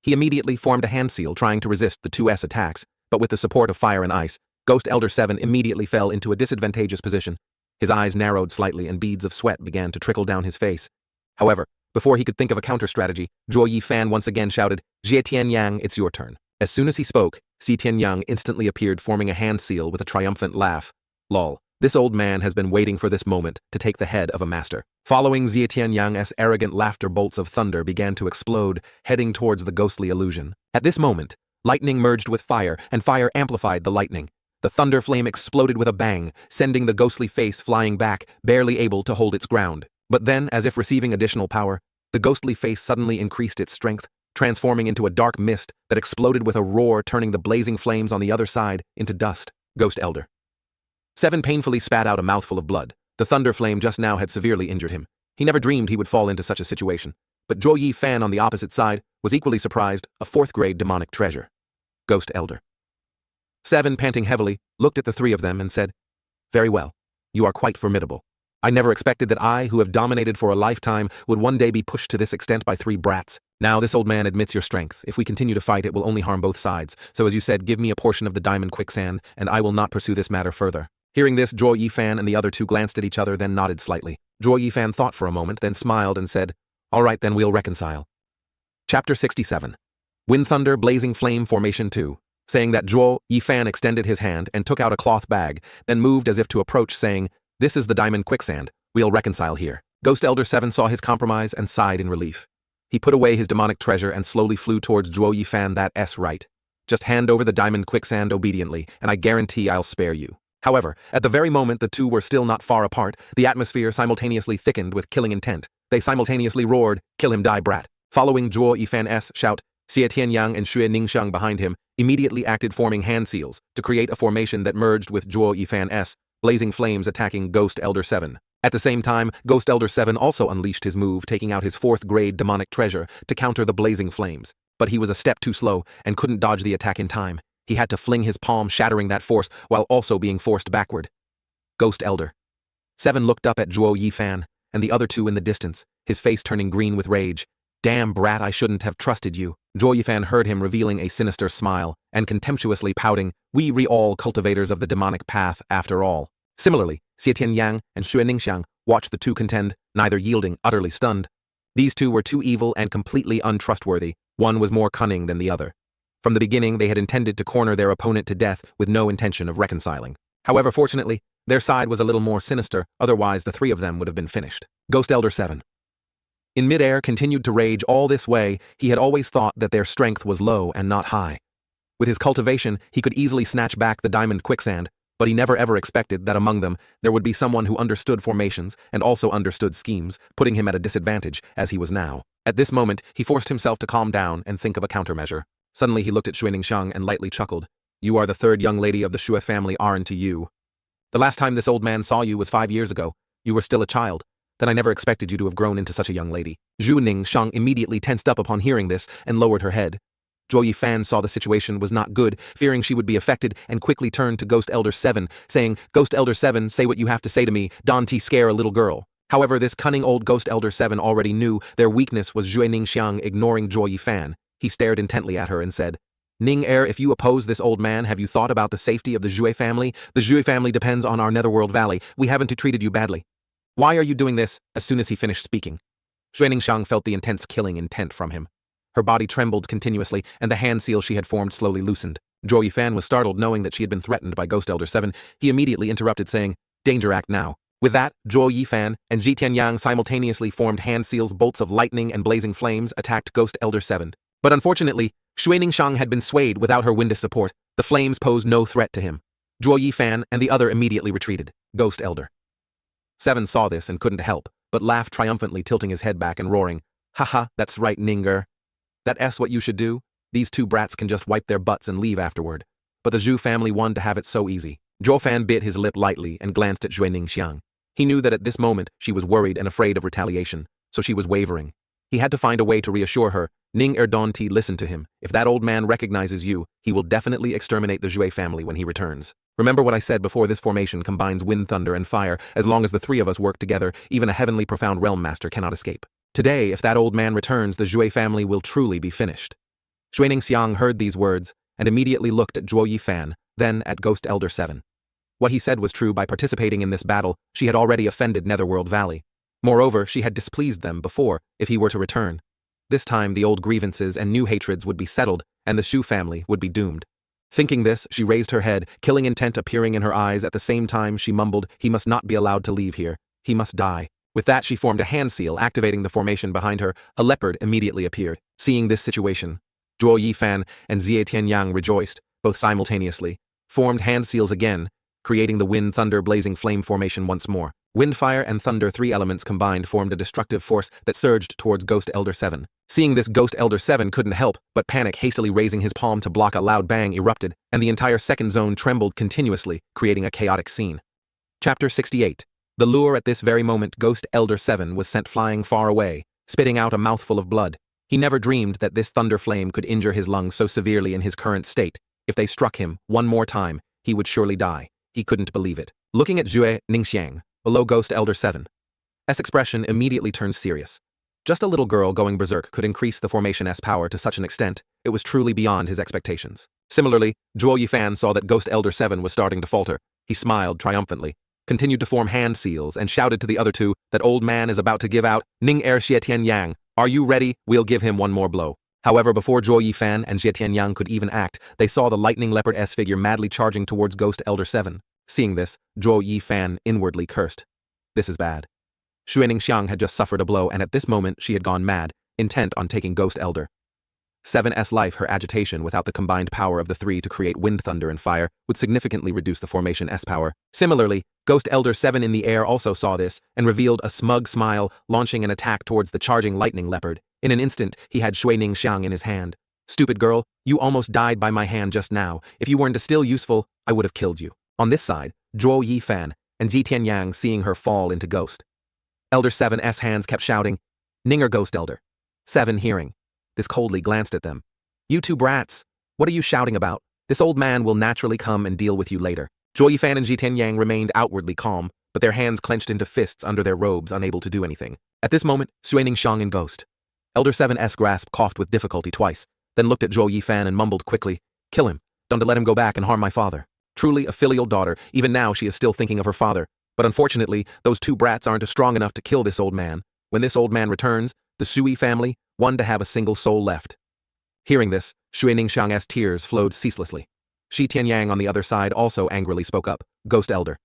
He immediately formed a hand seal, trying to resist the 2's attacks, but with the support of fire and ice, Ghost Elder 7 immediately fell into a disadvantageous position. His eyes narrowed slightly and beads of sweat began to trickle down his face. However, before he could think of a counter-strategy, Dro Yifan once again shouted, "Jie Tianyang, it's your turn." As soon as he spoke, Si Tianyang instantly appeared, forming a hand seal with a triumphant laugh. Lol, this old man has been waiting for this moment to take the head of a master. Following Jie Tianyang's arrogant laughter, bolts of thunder began to explode, heading towards the ghostly illusion. At this moment, lightning merged with fire, and fire amplified the lightning. The thunder flame exploded with a bang, sending the ghostly face flying back, barely able to hold its ground. But then, as if receiving additional power, the ghostly face suddenly increased its strength, transforming into a dark mist that exploded with a roar, turning the blazing flames on the other side into dust. Ghost Elder 7 painfully spat out a mouthful of blood. The thunder flame just now had severely injured him. He never dreamed he would fall into such a situation. But Dro Yifan on the opposite side was equally surprised, a 4th grade demonic treasure. Ghost Elder 7, panting heavily, looked at the 3 of them and said, "Very well. You are quite formidable. I never expected that I, who have dominated for a lifetime, would one day be pushed to this extent by 3 brats. Now this old man admits your strength. If we continue to fight, it will only harm both sides. So as you said, give me a portion of the diamond quicksand, and I will not pursue this matter further." Hearing this, Dro Yifan and the other 2 glanced at each other, then nodded slightly. Dro Yifan thought for a moment, then smiled and said, "All right, then we'll reconcile." Chapter 67. Wind Thunder Blazing Flame Formation 2. Saying that, Dro Yifan extended his hand and took out a cloth bag, then moved as if to approach, saying, "This is the diamond quicksand. We'll reconcile here." Ghost Elder 7 saw his compromise and sighed in relief. He put away his demonic treasure and slowly flew towards Dro Yifan. "That's right. Just hand over the diamond quicksand obediently, and I guarantee I'll spare you." However, at the very moment the 2 were still not far apart, the atmosphere simultaneously thickened with killing intent. They simultaneously roared, "Kill him, die brat." Following Dro Yifan's shout, Xie Tianyang and Shui Ningshang behind him immediately acted, forming hand seals to create a formation that merged with Dro Yifan's, blazing flames attacking Ghost Elder 7. At the same time, Ghost Elder 7 also unleashed his move, taking out his 4th grade demonic treasure to counter the blazing flames. But he was a step too slow and couldn't dodge the attack in time. He had to fling his palm, shattering that force while also being forced backward. Ghost Elder. 7 looked up at Zhuo Yifan and the other two in the distance, his face turning green with rage. Damn brat, I shouldn't have trusted you. Zhuo Yifan heard him revealing a sinister smile and contemptuously pouting, we all cultivators of the demonic path after all. Similarly, Xie Tianyang and Xue Ningxiang watched the two contend, neither yielding, utterly stunned. These two were too evil and completely untrustworthy. One was more cunning than the other. From the beginning, they had intended to corner their opponent to death with no intention of reconciling. However, fortunately, their side was a little more sinister, otherwise the three of them would have been finished. Ghost Elder 7. In midair, continued to rage all this way. He had always thought that their strength was low and not high. With his cultivation, he could easily snatch back the diamond quicksand, but he never ever expected that among them there would be someone who understood formations and also understood schemes, putting him at a disadvantage, as he was now. At this moment, he forced himself to calm down and think of a countermeasure. Suddenly he looked at Xue Ningxiang and lightly chuckled. You are the third young lady of the Xue family Arn to you. The last time this old man saw you was 5 years ago. You were still a child. Then I never expected you to have grown into such a young lady. Zhu Ningxiang immediately tensed up upon hearing this and lowered her head. Zhuo Yifan saw the situation was not good, fearing she would be affected, and quickly turned to Ghost Elder 7, saying, Ghost Elder 7, say what you have to say to me, don't scare a little girl. However, this cunning old Ghost Elder 7 already knew their weakness was Xue Ningxiang ignoring Zhuo Yifan. He stared intently at her and said, Ning Er, if you oppose this old man, have you thought about the safety of the Zhui family? The Zhui family depends on our Netherworld Valley. We haven't treated you badly. Why are you doing this? As soon as he finished speaking, Xue Ningxiang felt the intense killing intent from him. Her body trembled continuously, and the hand seal she had formed slowly loosened. Zhuo Yifan was startled knowing that she had been threatened by Ghost Elder 7. He immediately interrupted, saying, Danger act now. With that, Zhuo Yifan and Xie Tianyang simultaneously formed hand seals, bolts of lightning and blazing flames attacked Ghost Elder 7. But unfortunately, Xue Ningxiang had been swayed without her Winda support. The flames posed no threat to him. Zhuo Yifan and the other immediately retreated. Ghost Elder 7 saw this and couldn't help, but laughed triumphantly, tilting his head back and roaring, Haha, that's right, Ninger. That's what you should do. These two brats can just wipe their butts and leave afterward. But the Zhu family wanted to have it so easy. Zhuo Fan bit his lip lightly and glanced at Xue Ningxiang. He knew that at this moment she was worried and afraid of retaliation, so she was wavering. He had to find a way to reassure her. Ning Erdonti, listen to him. If that old man recognizes you, he will definitely exterminate the Zhui family when he returns. Remember what I said before, this formation combines wind, thunder, and fire. As long as the three of us work together, even a heavenly profound realm master cannot escape. Today, if that old man returns, the Zhui family will truly be finished. Xue Ningxiang heard these words and immediately looked at Zhuo Yifan, then at Ghost Elder 7. What he said was true. By participating in this battle, she had already offended Netherworld Valley. Moreover, she had displeased them before, if he were to return. This time, the old grievances and new hatreds would be settled, and the Shu family would be doomed. Thinking this, she raised her head, killing intent appearing in her eyes. At the same time, she mumbled, he must not be allowed to leave here. He must die. With that, she formed a hand seal, activating the formation behind her. A leopard immediately appeared. Seeing this situation, Zhuo Yifan and Xie Tianyang rejoiced, both simultaneously, formed hand seals again, creating the wind, thunder, blazing flame formation once more. Wind, fire, and thunder, three elements combined, formed a destructive force that surged towards Ghost Elder 7. Seeing this, Ghost Elder 7 couldn't help but panic, hastily raising his palm to block. A loud bang erupted, and the entire second zone trembled continuously, creating a chaotic scene. Chapter 68. The lure. At this very moment, Ghost Elder 7 was sent flying far away, spitting out a mouthful of blood. He never dreamed that this thunder flame could injure his lungs so severely in his current state. If they struck him one more time, he would surely die. He couldn't believe it. Looking at Xue Ningxiang, below Ghost Elder 7's expression immediately turned serious. Just a little girl going berserk could increase the formation's power to such an extent, it was truly beyond his expectations. Similarly, Zhuo Yifan saw that Ghost Elder 7 was starting to falter. He smiled triumphantly, continued to form hand seals, and shouted to the other two, that old man is about to give out. Ning Er Xie Tianyang, are you ready? We'll give him one more blow. However, before Zhuo Yifan and Xie Tianyang could even act, they saw the lightning leopard-s figure madly charging towards Ghost Elder 7. Seeing this, Zhuo Yifan inwardly cursed. This is bad. Xue Ningxiang had just suffered a blow, and at this moment she had gone mad, intent on taking Ghost Elder 7's life. Her agitation without the combined power of the three to create wind, thunder, and fire would significantly reduce the formation's power. Similarly, Ghost Elder 7 in the air also saw this and revealed a smug smile, launching an attack towards the charging lightning leopard. In an instant, he had Xue Ningxiang in his hand. Stupid girl, you almost died by my hand just now. If you weren't still useful, I would have killed you. On this side, Zhuo Yifan and Xie Tianyang, seeing her fall into Ghost Elder 7's hands, kept shouting, Ninger Ghost Elder 7. Hearing this, coldly glanced at them. You two brats! What are you shouting about? This old man will naturally come and deal with you later. Zhuo Yifan and Ji Tianyang remained outwardly calm, but their hands clenched into fists under their robes, unable to do anything. At this moment, Sui Ningxiang and Ghost Elder 7's grasp coughed with difficulty twice, then looked at Zhuo Yifan and mumbled quickly, "Kill him. Don't let him go back and harm my father." Truly a filial daughter, even now she is still thinking of her father, but unfortunately, those two brats aren't strong enough to kill this old man. When this old man returns, the Sui family, one to have a single soul left. Hearing this, Sui Ningxiang's tears flowed ceaselessly. Shi Tianyang on the other side also angrily spoke up, "Ghost Elder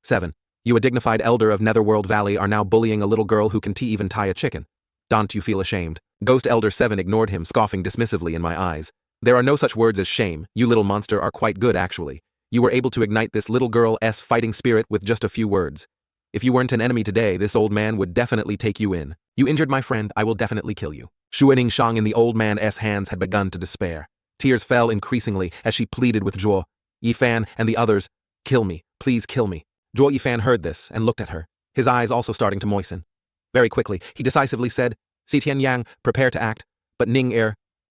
7. You, a dignified elder of Netherworld Valley, are now bullying a little girl who can even tie a chicken. Don't you feel ashamed?" Ghost Elder 7 ignored him, scoffing dismissively in my eyes. "There are no such words as shame. You little monster are quite good, actually. You were able to ignite this little girl's fighting spirit with just a few words. If you weren't an enemy today, this old man would definitely take you in. You injured my friend, I will definitely kill you." Shui Ningxiang in the old man's hands had begun to despair. Tears fell increasingly as she pleaded with Zhuo Yifan and the others, "Kill me, please kill me." Zhuo Yifan heard this and looked at her, his eyes also starting to moisten. Very quickly, he decisively said, "Si Tianyang, prepare to act, but Ning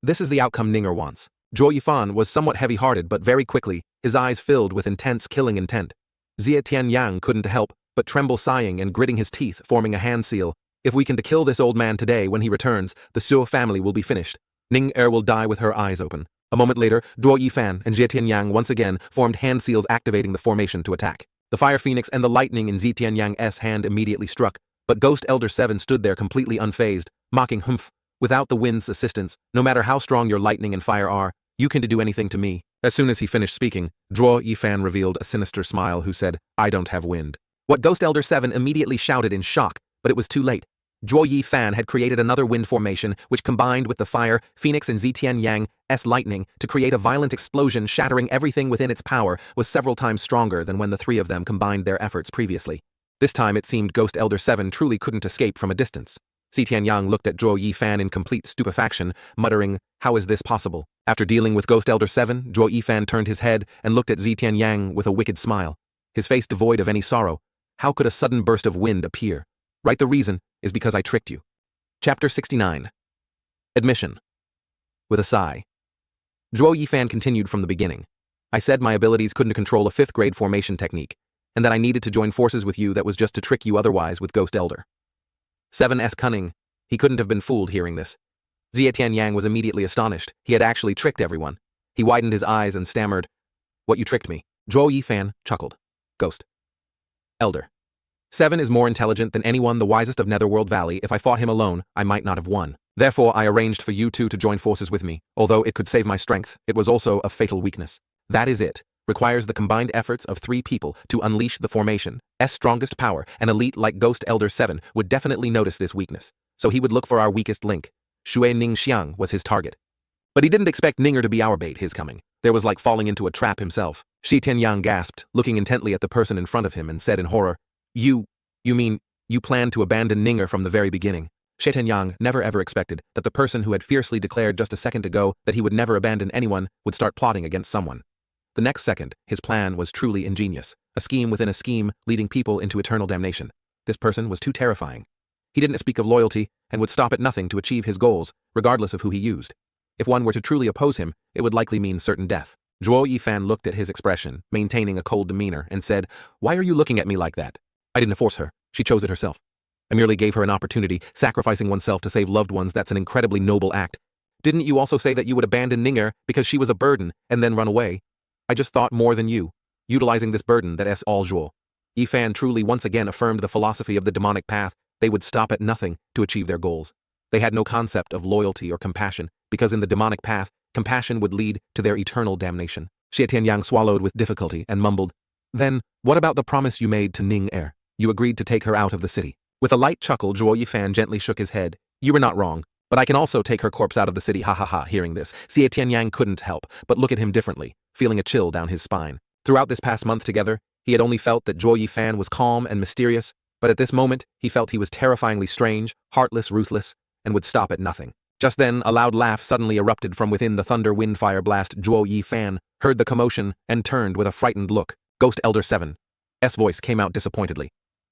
this is the outcome Ning wants." Zhuo Yifan was somewhat heavy-hearted, but very quickly, his eyes filled with intense killing intent. Xie Tianyang couldn't help but tremble, sighing and gritting his teeth, forming a hand seal. "If we can kill this old man today when he returns, the Suo family will be finished. Ning will die with her eyes open." A moment later, Zhuo Yifan and Xie Tianyang once again formed hand seals, activating the formation to attack. The fire phoenix and the lightning in Xie Tianyang's hand immediately struck, but Ghost Elder 7 stood there completely unfazed, mocking, "Humph, without the wind's assistance, no matter how strong your lightning and fire are, you can't do anything to me." As soon as he finished speaking, Zhuo Yifan revealed a sinister smile who said, "I don't have wind." What Ghost Elder 7 immediately shouted in shock, but it was too late. Zhuo Yifan had created another wind formation, which combined with the fire, phoenix and Xie Tianyang's lightning to create a violent explosion, shattering everything within its power, was several times stronger than when the three of them combined their efforts previously. This time it seemed Ghost Elder 7 truly couldn't escape from a distance. Xie Tianyang looked at Zhuo Yifan in complete stupefaction, muttering, "How is this possible?" After dealing with Ghost Elder 7, Zhuo Yifan turned his head and looked at Xie Tianyang with a wicked smile, his face devoid of any sorrow. How could a sudden burst of wind appear? Right, the reason is because I tricked you. Chapter 69. Admission. With a sigh, Zhuo Yifan continued from the beginning. "I said my abilities couldn't control a 5th grade formation technique, and that I needed to join forces with you. That was just to trick you otherwise with Ghost Elder 7's cunning." He couldn't have been fooled hearing this. Xie Tianyang was immediately astonished. He had actually tricked everyone. He widened his eyes and stammered, "What, you tricked me?" Zhuo Yifan chuckled. "Ghost Elder 7 is more intelligent than anyone, the wisest of Netherworld Valley. If I fought him alone, I might not have won. Therefore, I arranged for you two to join forces with me. Although it could save my strength, it was also a fatal weakness. That is it. Requires the combined efforts of 3 people to unleash the formation's strongest power. An elite like Ghost Elder 7 would definitely notice this weakness, so he would look for our weakest link. Shui Ningxiang was his target. But he didn't expect Ninger to be our bait. His coming there was like falling into a trap himself. Shi Tianyang gasped, looking intently at the person in front of him, and said in horror, You mean, you planned to abandon Ninger from the very beginning?" Shi Tianyang never ever expected that the person who had fiercely declared just a second ago that he would never abandon anyone would start plotting against someone. The next second, his plan was truly ingenious, a scheme within a scheme leading people into eternal damnation. This person was too terrifying. He didn't speak of loyalty and would stop at nothing to achieve his goals, regardless of who he used. If one were to truly oppose him, it would likely mean certain death. Zhuo Yifan looked at his expression, maintaining a cold demeanor, and said, "Why are you looking at me like that?" "I didn't force her. She chose it herself. I merely gave her an opportunity, sacrificing oneself to save loved ones. That's an incredibly noble act. Didn't you also say that you would abandon Ninger because she was a burden and then run away? I just thought more than you, utilizing this burden that's all Zhuo." Yifan truly once again affirmed the philosophy of the demonic path. They would stop at nothing to achieve their goals. They had no concept of loyalty or compassion, because in the demonic path, compassion would lead to their eternal damnation. Xie Tianyang swallowed with difficulty and mumbled, "Then, what about the promise you made to Ning? You agreed to take her out of the city." With a light chuckle, Zhuo Yifan gently shook his head. "You were not wrong, but I can also take her corpse out of the city, ha ha ha." Hearing this, Xie Tianyang couldn't help but look at him differently, feeling a chill down his spine. Throughout this past month together, he had only felt that Zhuo Yifan was calm and mysterious, but at this moment, he felt he was terrifyingly strange, heartless, ruthless, and would stop at nothing. Just then, a loud laugh suddenly erupted from within the thunder wind fire blast. Zhuo Yifan heard the commotion and turned with a frightened look. Ghost Elder 7's voice came out disappointedly.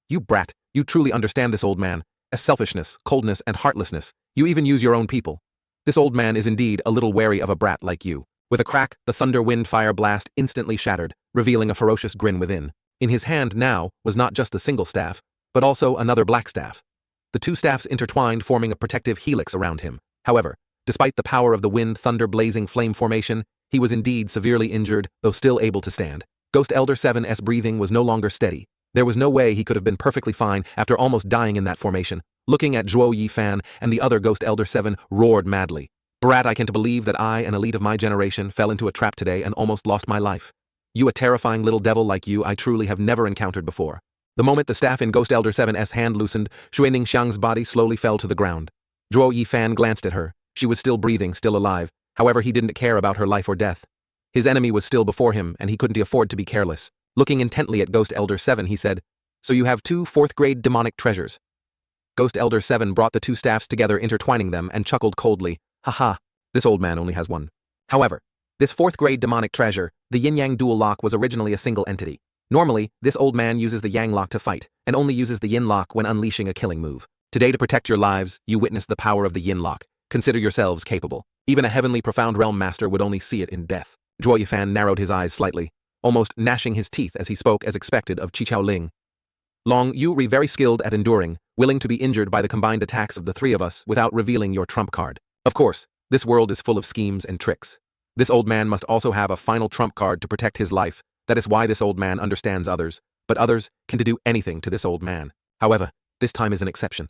"You brat, you truly understand this old man. Selfishness, coldness, and heartlessness. You even use your own people. This old man is indeed a little wary of a brat like you. With a crack, the thunder wind fire blast instantly shattered, revealing a ferocious grin within. In his hand now was not just the single staff, but also another black staff. The two staffs intertwined, forming a protective helix around him. However, despite the power of the wind thunder blazing flame formation, he was indeed severely injured, though still able to stand. Ghost Elder 7's breathing was no longer steady. There was no way he could have been perfectly fine after almost dying in that formation. Looking at Zhuo Yifan and the other Ghost Elder 7 roared madly. Brat, I can't believe that I, an elite of my generation, fell into a trap today and almost lost my life. You, a terrifying little devil like you, I truly have never encountered before. The moment the staff in Ghost Elder 7's hand loosened, Shui Ningxiang's body slowly fell to the ground. Zhuo Yifan glanced at her. She was still breathing, still alive. However, he didn't care about her life or death. His enemy was still before him, and he couldn't afford to be careless. Looking intently at Ghost Elder 7, he said, "So you have two fourth-grade demonic treasures." Ghost Elder 7 brought the two staffs together, intertwining them, and chuckled coldly. Haha, this old man only has one. However, this fourth-grade demonic treasure, the yin-yang dual lock, was originally a single entity. Normally, this old man uses the yang lock to fight, and only uses the yin lock when unleashing a killing move. Today, to protect your lives, you witness the power of the yin lock. Consider yourselves capable. Even a heavenly profound realm master would only see it in death. Zhuo Yifan narrowed his eyes slightly, almost gnashing his teeth as he spoke as expected of Chi Ling. Long, you were very skilled at enduring, willing to be injured by the combined attacks of the three of us without revealing your trump card. Of course, this world is full of schemes and tricks. This old man must also have a final trump card to protect his life. That is why this old man understands others, but others can do anything to this old man. However, this time is an exception.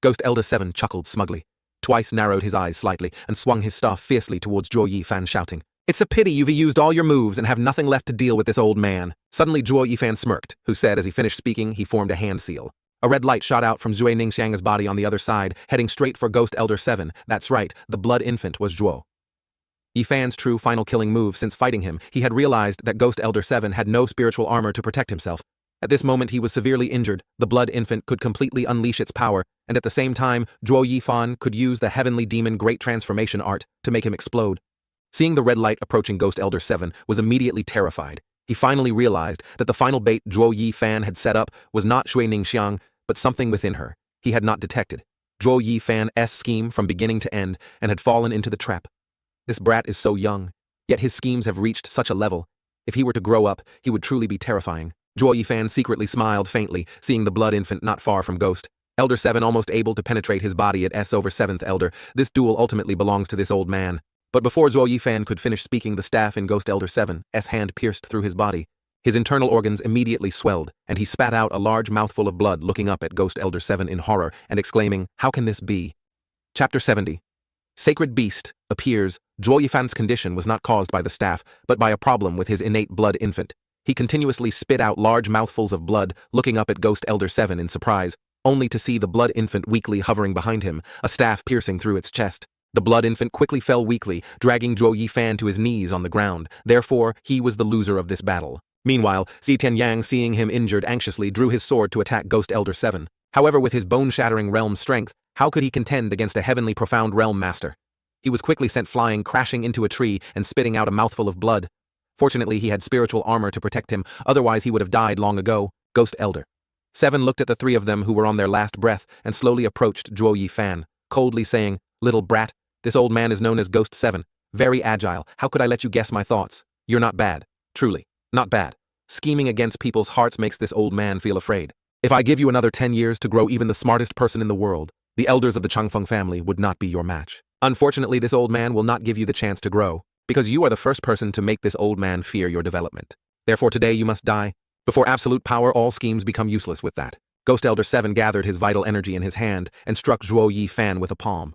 Ghost Elder 7 chuckled smugly, twice narrowed his eyes slightly, and swung his staff fiercely towards Zhuo Yifan, shouting, "It's a pity you've used all your moves and have nothing left to deal with this old man." Suddenly Zhuo Yifan smirked, who said as he finished speaking he formed a hand seal. A red light shot out from Zhui Ningxiang's body on the other side, heading straight for Ghost Elder 7. That's right, the blood infant was Zhuo Yifan's true final killing move. Since fighting him, he had realized that Ghost Elder 7 had no spiritual armor to protect himself. At this moment he was severely injured. The blood infant could completely unleash its power, and at the same time, Zhuo Yifan could use the heavenly demon great transformation art to make him explode. Seeing the red light approaching, Ghost Elder 7 was immediately terrified. He finally realized that the final bait Zhuo Yifan had set up was not Shui Ningxiang, but something within her he had not detected. Zhuo Yifan's scheme from beginning to end, and had fallen into the trap. This brat is so young, yet his schemes have reached such a level. If he were to grow up, he would truly be terrifying. Zhuo Yifan secretly smiled faintly, seeing the blood infant not far from Ghost Elder 7, almost able to penetrate his body at S/7th Elder. This duel ultimately belongs to this old man. But before Zhuo Yifan could finish speaking, the staff in Ghost Elder 7's hand pierced through his body. His internal organs immediately swelled, and he spat out a large mouthful of blood, looking up at Ghost Elder 7 in horror and exclaiming, "How can this be?" Chapter 70. Sacred Beast appears. Zhuo Yifan's condition was not caused by the staff, but by a problem with his innate blood infant. He continuously spit out large mouthfuls of blood, looking up at Ghost Elder 7 in surprise, only to see the blood infant weakly hovering behind him, a staff piercing through its chest. The blood infant quickly fell weakly, dragging Zhuo Yifan to his knees on the ground. Therefore, he was the loser of this battle. Meanwhile, Xi Tianyang, seeing him injured, anxiously drew his sword to attack Ghost Elder 7. However, with his bone-shattering realm strength, how could he contend against a heavenly profound realm master? He was quickly sent flying, crashing into a tree and spitting out a mouthful of blood. Fortunately, he had spiritual armor to protect him, otherwise he would have died long ago. Ghost Elder 7 looked at the three of them who were on their last breath and slowly approached Zhuo Yifan, coldly saying, "Little brat, this old man is known as Ghost 7. Very agile. How could I let you guess my thoughts? You're not bad. Truly, not bad. Scheming against people's hearts makes this old man feel afraid. If I give you another 10 years to grow even the smartest person in the world, the elders of the Changfeng family would not be your match. Unfortunately, this old man will not give you the chance to grow, because you are the first person to make this old man fear your development. Therefore today you must die. Before absolute power, all schemes become useless with that." Ghost Elder 7 gathered his vital energy in his hand and struck Zhuo Yifan with a palm.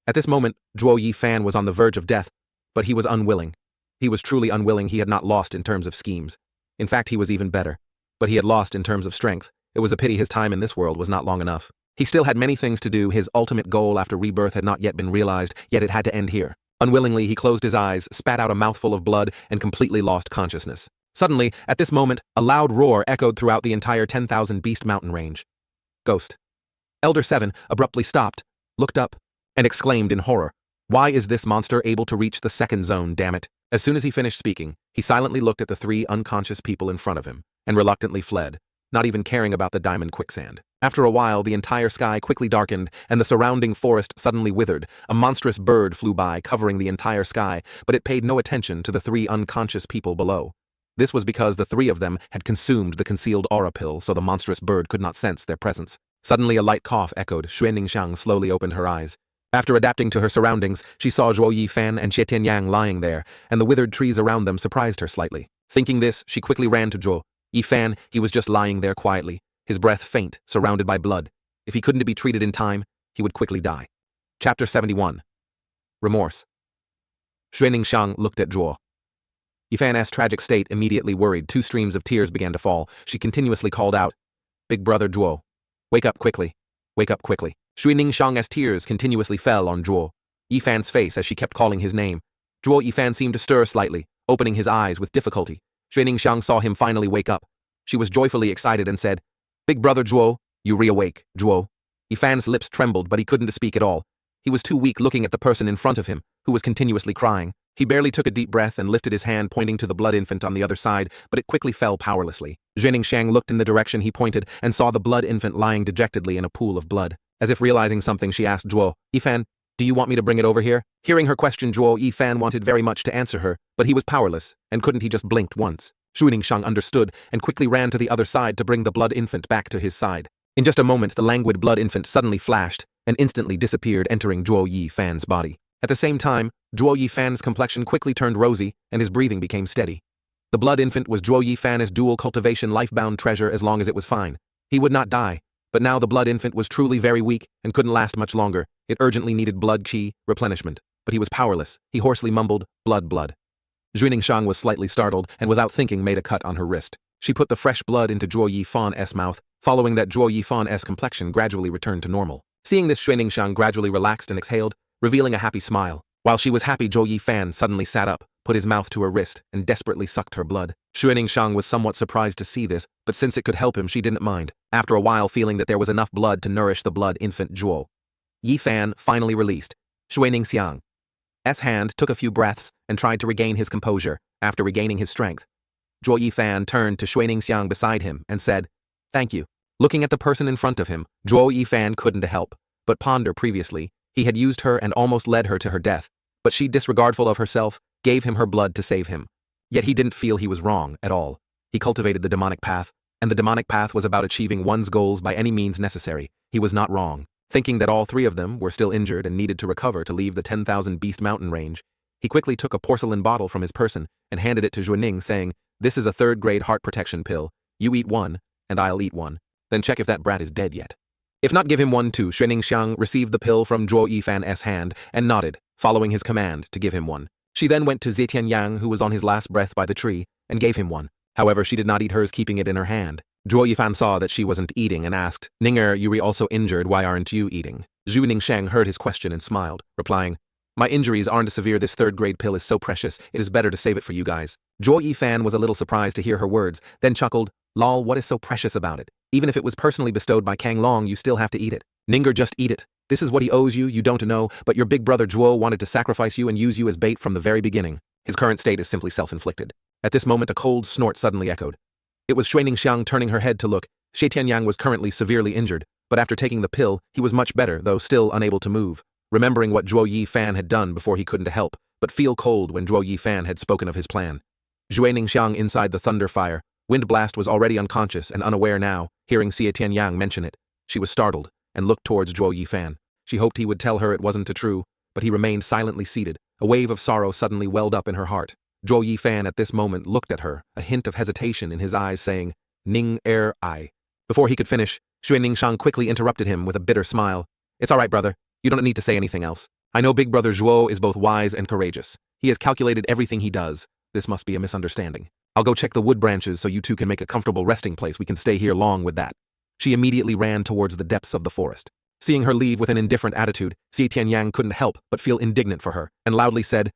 At this moment, Zhuo Yifan was on the verge of death, but he was unwilling. He was truly unwilling. He had not lost in terms of schemes. In fact, he was even better. But he had lost in terms of strength. It was a pity his time in this world was not long enough. He still had many things to do. His ultimate goal after rebirth had not yet been realized, yet it had to end here. Unwillingly, he closed his eyes, spat out a mouthful of blood, and completely lost consciousness. Suddenly, at this moment, a loud roar echoed throughout the entire 10,000 Beast Mountain range. Ghost Elder 7 abruptly stopped, looked up, and exclaimed in horror, "Why is this monster able to reach the second zone, damn it?" As soon as he finished speaking, he silently looked at the three unconscious people in front of him, and reluctantly fled. not even caring about the diamond quicksand. After a while, the entire sky quickly darkened, and the surrounding forest suddenly withered. A monstrous bird flew by, covering the entire sky, but it paid no attention to the three unconscious people below. This was because the three of them had consumed the concealed aura pill, so the monstrous bird could not sense their presence. Suddenly a light cough echoed. Xue Ningxiang slowly opened her eyes. After adapting to her surroundings, she saw Zhuo Yifan and Xie Tianyang lying there, and the withered trees around them surprised her slightly. Thinking this, she quickly ran to Zhuo Yifan. He was just lying there quietly, his breath faint, surrounded by blood. If he couldn't be treated in time, he would quickly die. Chapter 71. Remorse. Xue Ningxiang looked at Zhuo Yifan's tragic state immediately worried. 2 streams of tears began to fall. She continuously called out, "Big brother Zhuo, wake up quickly. Wake up quickly." Xue Ningxiang's tears continuously fell on Zhuo Yifan's face as she kept calling his name. Zhuo Yifan seemed to stir slightly, opening his eyes with difficulty. Xue Ningxiang saw him finally wake up. She was joyfully excited and said, "Big brother Zhuo, you reawake, Zhuo." Yifan's lips trembled, but he couldn't speak at all. He was too weak looking at the person in front of him, who was continuously crying. He barely took a deep breath and lifted his hand pointing to the blood infant on the other side, but it quickly fell powerlessly. Xue Ningxiang looked in the direction he pointed and saw the blood infant lying dejectedly in a pool of blood. As if realizing something, she asked Zhuo Yifan, "Do you want me to bring it over here?" Hearing her question, Zhuo Yifan wanted very much to answer her, but he was powerless, and couldn't he just blinked once. Xue Ningxiang understood and quickly ran to the other side to bring the blood infant back to his side. In just a moment, the languid blood infant suddenly flashed and instantly disappeared, entering Zhuo Yifan's body. At the same time, Zhuo Yifan's complexion quickly turned rosy, and his breathing became steady. The blood infant was Zhuo Yifan's dual cultivation life-bound treasure as long as it was fine. He would not die, but now the blood infant was truly very weak and couldn't last much longer. It urgently needed blood qi replenishment, but he was powerless. He hoarsely mumbled, "Blood, blood." Xue Ningxiang was slightly startled and without thinking made a cut on her wrist. She put the fresh blood into Zhuo Yifan's mouth. Following that, Zhuo Yifan's complexion gradually returned to normal. Seeing this, Xue Ningxiang gradually relaxed and exhaled, revealing a happy smile. While she was happy, Zhuo Yifan suddenly sat up, put his mouth to her wrist, and desperately sucked her blood. Xue Ningxiang was somewhat surprised to see this, but since it could help him, she didn't mind. After a while, feeling that there was enough blood to nourish the blood infant, Zhuo Yifan finally released Xue Ningxiang's hand, took a few breaths, and tried to regain his composure. After regaining his strength, Zhuo Yifan turned to Xue Ningxiang beside him and said, "Thank you." Looking at the person in front of him, Zhuo Yifan couldn't help but ponder. Previously, he had used her and almost led her to her death, but she, disregardful of herself, gave him her blood to save him. Yet he didn't feel he was wrong at all. He cultivated the demonic path, and the demonic path was about achieving one's goals by any means necessary. He was not wrong. Thinking that all 3 of them were still injured and needed to recover to leave the 10,000 Beast Mountain range, he quickly took a porcelain bottle from his person and handed it to Zhuoning, saying, "This is a 3rd-grade heart protection pill. You eat one, and I'll eat one. Then check if that brat is dead yet. If not, give him one too." Xue Ningxiang received the pill from Zhuo Yifan's hand and nodded, following his command to give him one. She then went to Xie Tianyang, who was on his last breath by the tree, and gave him one. However, she did not eat hers, keeping it in her hand. Zhuo Yifan saw that she wasn't eating and asked, "Ninger, you were also injured, why aren't you eating?" Xue Ningxiang heard his question and smiled, replying, "My injuries aren't severe. This 3rd-grade pill is so precious, it is better to save it for you guys." Zhuo Yifan was a little surprised to hear her words, then chuckled, "Lol, what is so precious about it? Even if it was personally bestowed by Kang Long, you still have to eat it. Ninger, just eat it. This is what he owes you, you don't know, but your big brother Zhuo wanted to sacrifice you and use you as bait from the very beginning. His current state is simply self-inflicted." At this moment, a cold snort suddenly echoed. It was Xue Ningxiang turning her head to look. Xie Tianyang was currently severely injured, but after taking the pill, he was much better, though still unable to move. Remembering what Zhuo Yifan had done before, he couldn't help but feel cold when Zhuo Yifan had spoken of his plan. Xue Ningxiang inside the thunder fire. Wind Blast was already unconscious and unaware now. Hearing Xie Tianyang mention it, she was startled and looked towards Zhuo Yifan. She hoped he would tell her it wasn't true, but he remained silently seated. A wave of sorrow suddenly welled up in her heart. Zhuo Yifan at this moment looked at her, a hint of hesitation in his eyes, saying, "Ning er I." Before he could finish, Xue Ningxiang quickly interrupted him with a bitter smile. "It's all right, brother. You don't need to say anything else. I know big brother Zhuo is both wise and courageous. He has calculated everything he does. This must be a misunderstanding. I'll go check the wood branches so you two can make a comfortable resting place. We can stay here long with that." She immediately ran towards the depths of the forest. Seeing her leave with an indifferent attitude, Xie Tianyang couldn't help but feel indignant for her, and loudly said,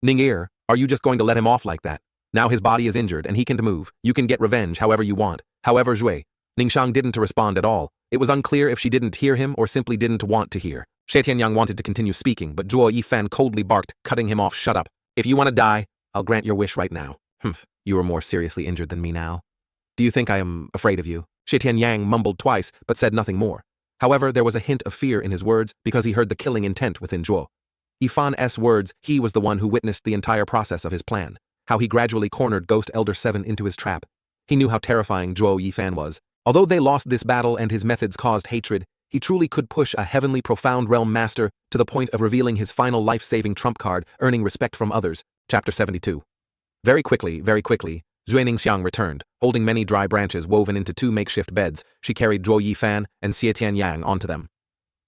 "Ning, are you just going to let him off like that? Now his body is injured and he can't move. You can get revenge however you want." However, Xue Ningxiang didn't respond at all. It was unclear if she didn't hear him or simply didn't want to hear. Xie Tianyang wanted to continue speaking, but Zhuo Yifan coldly barked, cutting him off. "Shut up. If you want to die, I'll grant your wish right now." "Humph, you are more seriously injured than me now." Do you think I am afraid of you? Shi Tianyang mumbled twice, but said nothing more. However, there was a hint of fear in his words because he heard the killing intent within Zhuo. Yifan's words, he was the one who witnessed the entire process of his plan, how he gradually cornered Ghost Elder 7 into his trap. He knew how terrifying Zhuo Yifan was. Although they lost this battle and his methods caused hatred, he truly could push a heavenly profound realm master to the point of revealing his final life-saving trump card, earning respect from others. Chapter 72. Very quickly, Zhuening Xiang returned, holding many dry branches woven into 2 makeshift beds. She carried Zhuo Yifan and Xie Tianyang onto them.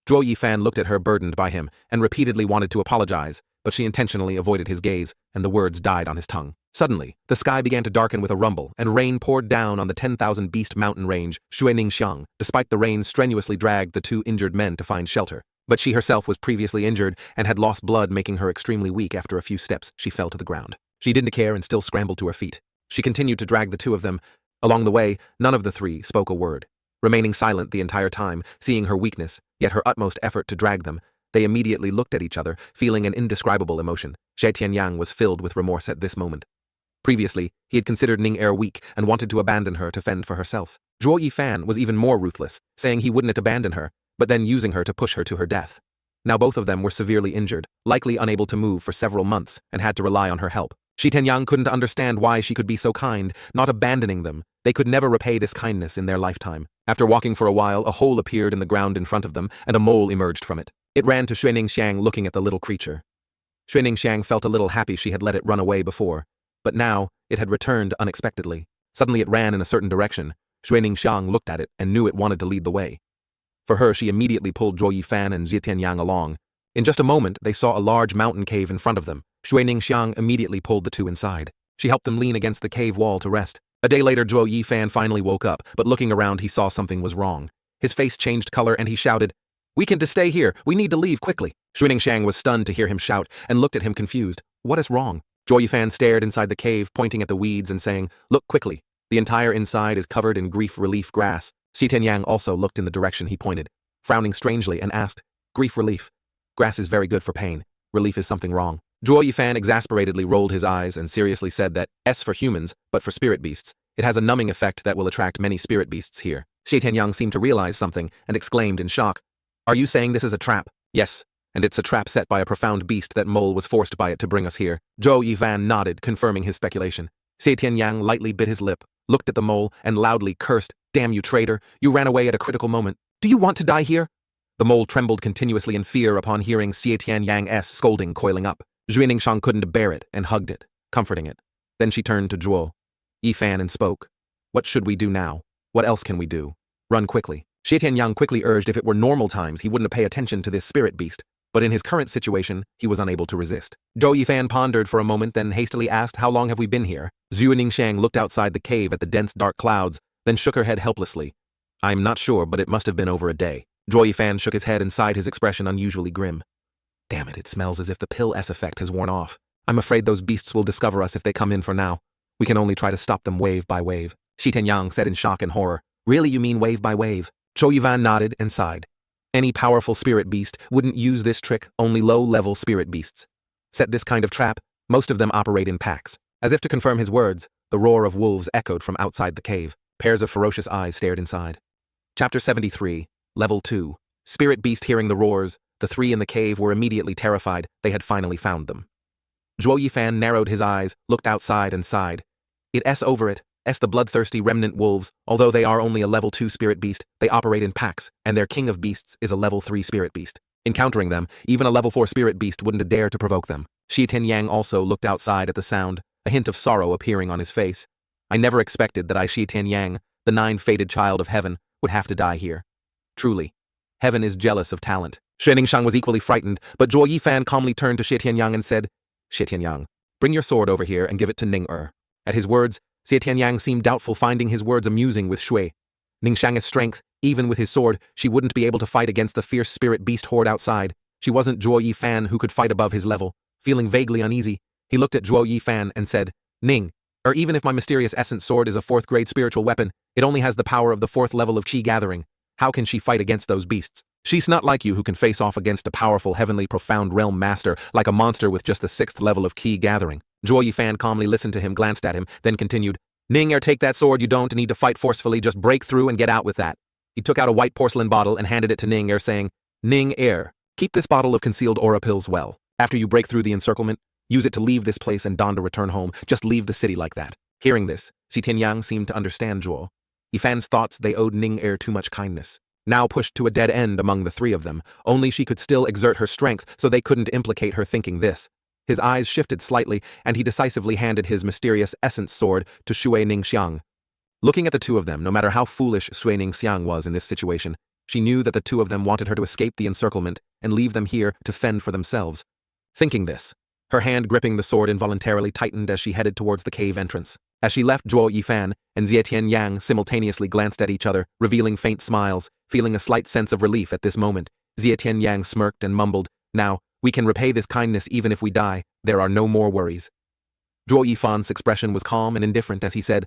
Zhuo Yifan looked at her burdened by him and repeatedly wanted to apologize, but she intentionally avoided his gaze, and the words died on his tongue. Suddenly, the sky began to darken with a rumble, and rain poured down on the 10,000 Beast mountain range. Zhuening Xiang, despite the rain, strenuously dragged the 2 injured men to find shelter. But she herself was previously injured and had lost blood, making her extremely weak. After a few steps, she fell to the ground. She didn't care and still scrambled to her feet. She continued to drag the 2 of them. Along the way, none of the 3 spoke a word. Remaining silent the entire time, seeing her weakness, yet her utmost effort to drag them, they immediately looked at each other, feeling an indescribable emotion. Xie Tianyang was filled with remorse at this moment. Previously, he had considered Ning Er weak and wanted to abandon her to fend for herself. Zhuo Yifan was even more ruthless, saying he wouldn't abandon her, but then using her to push her to her death. Now both of them were severely injured, likely unable to move for several months, and had to rely on her help. Shi Tianyang couldn't understand why she could be so kind, not abandoning them. They could never repay this kindness in their lifetime. After walking for a while, a hole appeared in the ground in front of them, and a mole emerged from it. It ran to Zhuening Xiang, looking at the little creature. Zhuening Xiang felt a little happy she had let it run away before, but now it had returned unexpectedly. Suddenly it ran in a certain direction. Zhuening Xiang looked at it and knew it wanted to lead the way. For her, she immediately pulled Zhuo Yifan and Xie Tianyang along. In just a moment, they saw a large mountain cave in front of them. Zhuening Xiang immediately pulled the 2 inside. She helped them lean against the cave wall to rest. A day later, Zhuo Yifan finally woke up, but looking around he saw something was wrong. His face changed color and he shouted, "We can stay here, we need to leave quickly." Zhuening Xiang was stunned to hear him shout and looked at him confused. What is wrong? Zhuo Yifan stared inside the cave, pointing at the weeds and saying, "Look quickly. The entire inside is covered in grief relief grass." Xie Tianyang also looked in the direction he pointed, frowning strangely and asked, "Grief relief? Grass is very good for pain. Relief is something wrong." Zhuo Yifan exasperatedly rolled his eyes and seriously said that S for humans, but for spirit beasts. It has a numbing effect that will attract many spirit beasts here. Xie Tianyang seemed to realize something and exclaimed in shock, "Are you saying this is a trap?" "Yes, and it's a trap set by a profound beast that mole was forced by it to bring us here." Zhuo Yifan nodded, confirming his speculation. Xie Tianyang lightly bit his lip, looked at the mole, and loudly cursed, "Damn you, traitor! You ran away at a critical moment. Do you want to die here?" The mole trembled continuously in fear upon hearing Xie Tianyang's scolding coiling up. Zhuening Xiang couldn't bear it and hugged it, comforting it. Then she turned to Zhuo Yifan and spoke. "What should we do now? What else can we do?" "Run quickly." Xie Tianyang quickly urged if it were normal times he wouldn't pay attention to this spirit beast, but in his current situation he was unable to resist. Zhuo Yifan pondered for a moment, then hastily asked, "How long have we been here?" Zhuening Xiang looked outside the cave at the dense dark clouds, then shook her head helplessly. "I'm not sure, but it must have been over a day." Zhuo Yifan shook his head and sighed, his expression unusually grim. "Damn it, it smells as if the pill S effect has worn off. I'm afraid those beasts will discover us if they come in for now. We can only try to stop them wave by wave." Shi Tianyang said in shock and horror, "Really, you mean wave by wave?" Zhuo Yifan nodded and sighed. Any powerful spirit beast wouldn't use this trick, only low-level spirit beasts set this kind of trap. Most of them operate in packs. As if to confirm his words, the roar of wolves echoed from outside the cave. Pairs of ferocious eyes stared inside. Chapter 73, Level 2. Spirit beast hearing the roars, the 3 in the cave were immediately terrified. They had finally found them. Zhuo Yifan narrowed his eyes, looked outside and sighed. "It's over it. The bloodthirsty remnant wolves, although they are only a level 2 spirit beast, they operate in packs, and their king of beasts is a level 3 spirit beast. Encountering them, even a level 4 spirit beast wouldn't dare to provoke them." Shi Tianyang also looked outside at the sound, a hint of sorrow appearing on his face. "I never expected that I, Shi Tianyang, the 9-fated child of heaven, would have to die here. Truly, heaven is jealous of talent." Zhuening Xiang was equally frightened, but Zhuo Yifan calmly turned to Xie Tianyang and said, "Xie Tianyang, bring your sword over here and give it to Ning Er." At his words, Xie Tianyang seemed doubtful, finding his words amusing with Shui. Ning Xiang's strength, even with his sword, she wouldn't be able to fight against the fierce spirit beast horde outside. She wasn't Zhuo Yifan who could fight above his level. Feeling vaguely uneasy, he looked at Zhuo Yifan and said, "Ning, even if my mysterious essence sword is a 4th-grade spiritual weapon, it only has the power of the 4th level of Qi gathering. How can she fight against those beasts? She's not like you who can face off against a powerful heavenly profound realm master like a monster with just the 6th level of Qi gathering." Zhuo Yifan calmly listened to him, glanced at him, then continued, Ning take that sword, you don't need to fight forcefully, just break through and get out with that. He took out a white porcelain bottle and handed it to Ning saying, Ning keep this bottle of concealed aura pills well. After you break through the encirclement, use it to leave this place and don to return home, just leave the city like that. Hearing this, Si Tianyang seemed to understand Zhuo. Yifan's thoughts they owed Ning too much kindness. Now pushed to a dead end among the three of them, only she could still exert her strength so they couldn't implicate her thinking this. His eyes shifted slightly, and he decisively handed his mysterious essence sword to Shui Ningxiang. Looking at the two of them, no matter how foolish Shui Ningxiang was in this situation, she knew that the two of them wanted her to escape the encirclement and leave them here to fend for themselves. Thinking this, her hand gripping the sword involuntarily tightened as she headed towards the cave entrance. As she left, Zhuo Yifan and Xie Tianyang simultaneously glanced at each other, revealing faint smiles, feeling a slight sense of relief at this moment. Xie Tianyang smirked and mumbled, now, we can repay this kindness even if we die, there are no more worries. Zhuo Yifan's expression was calm and indifferent as he said,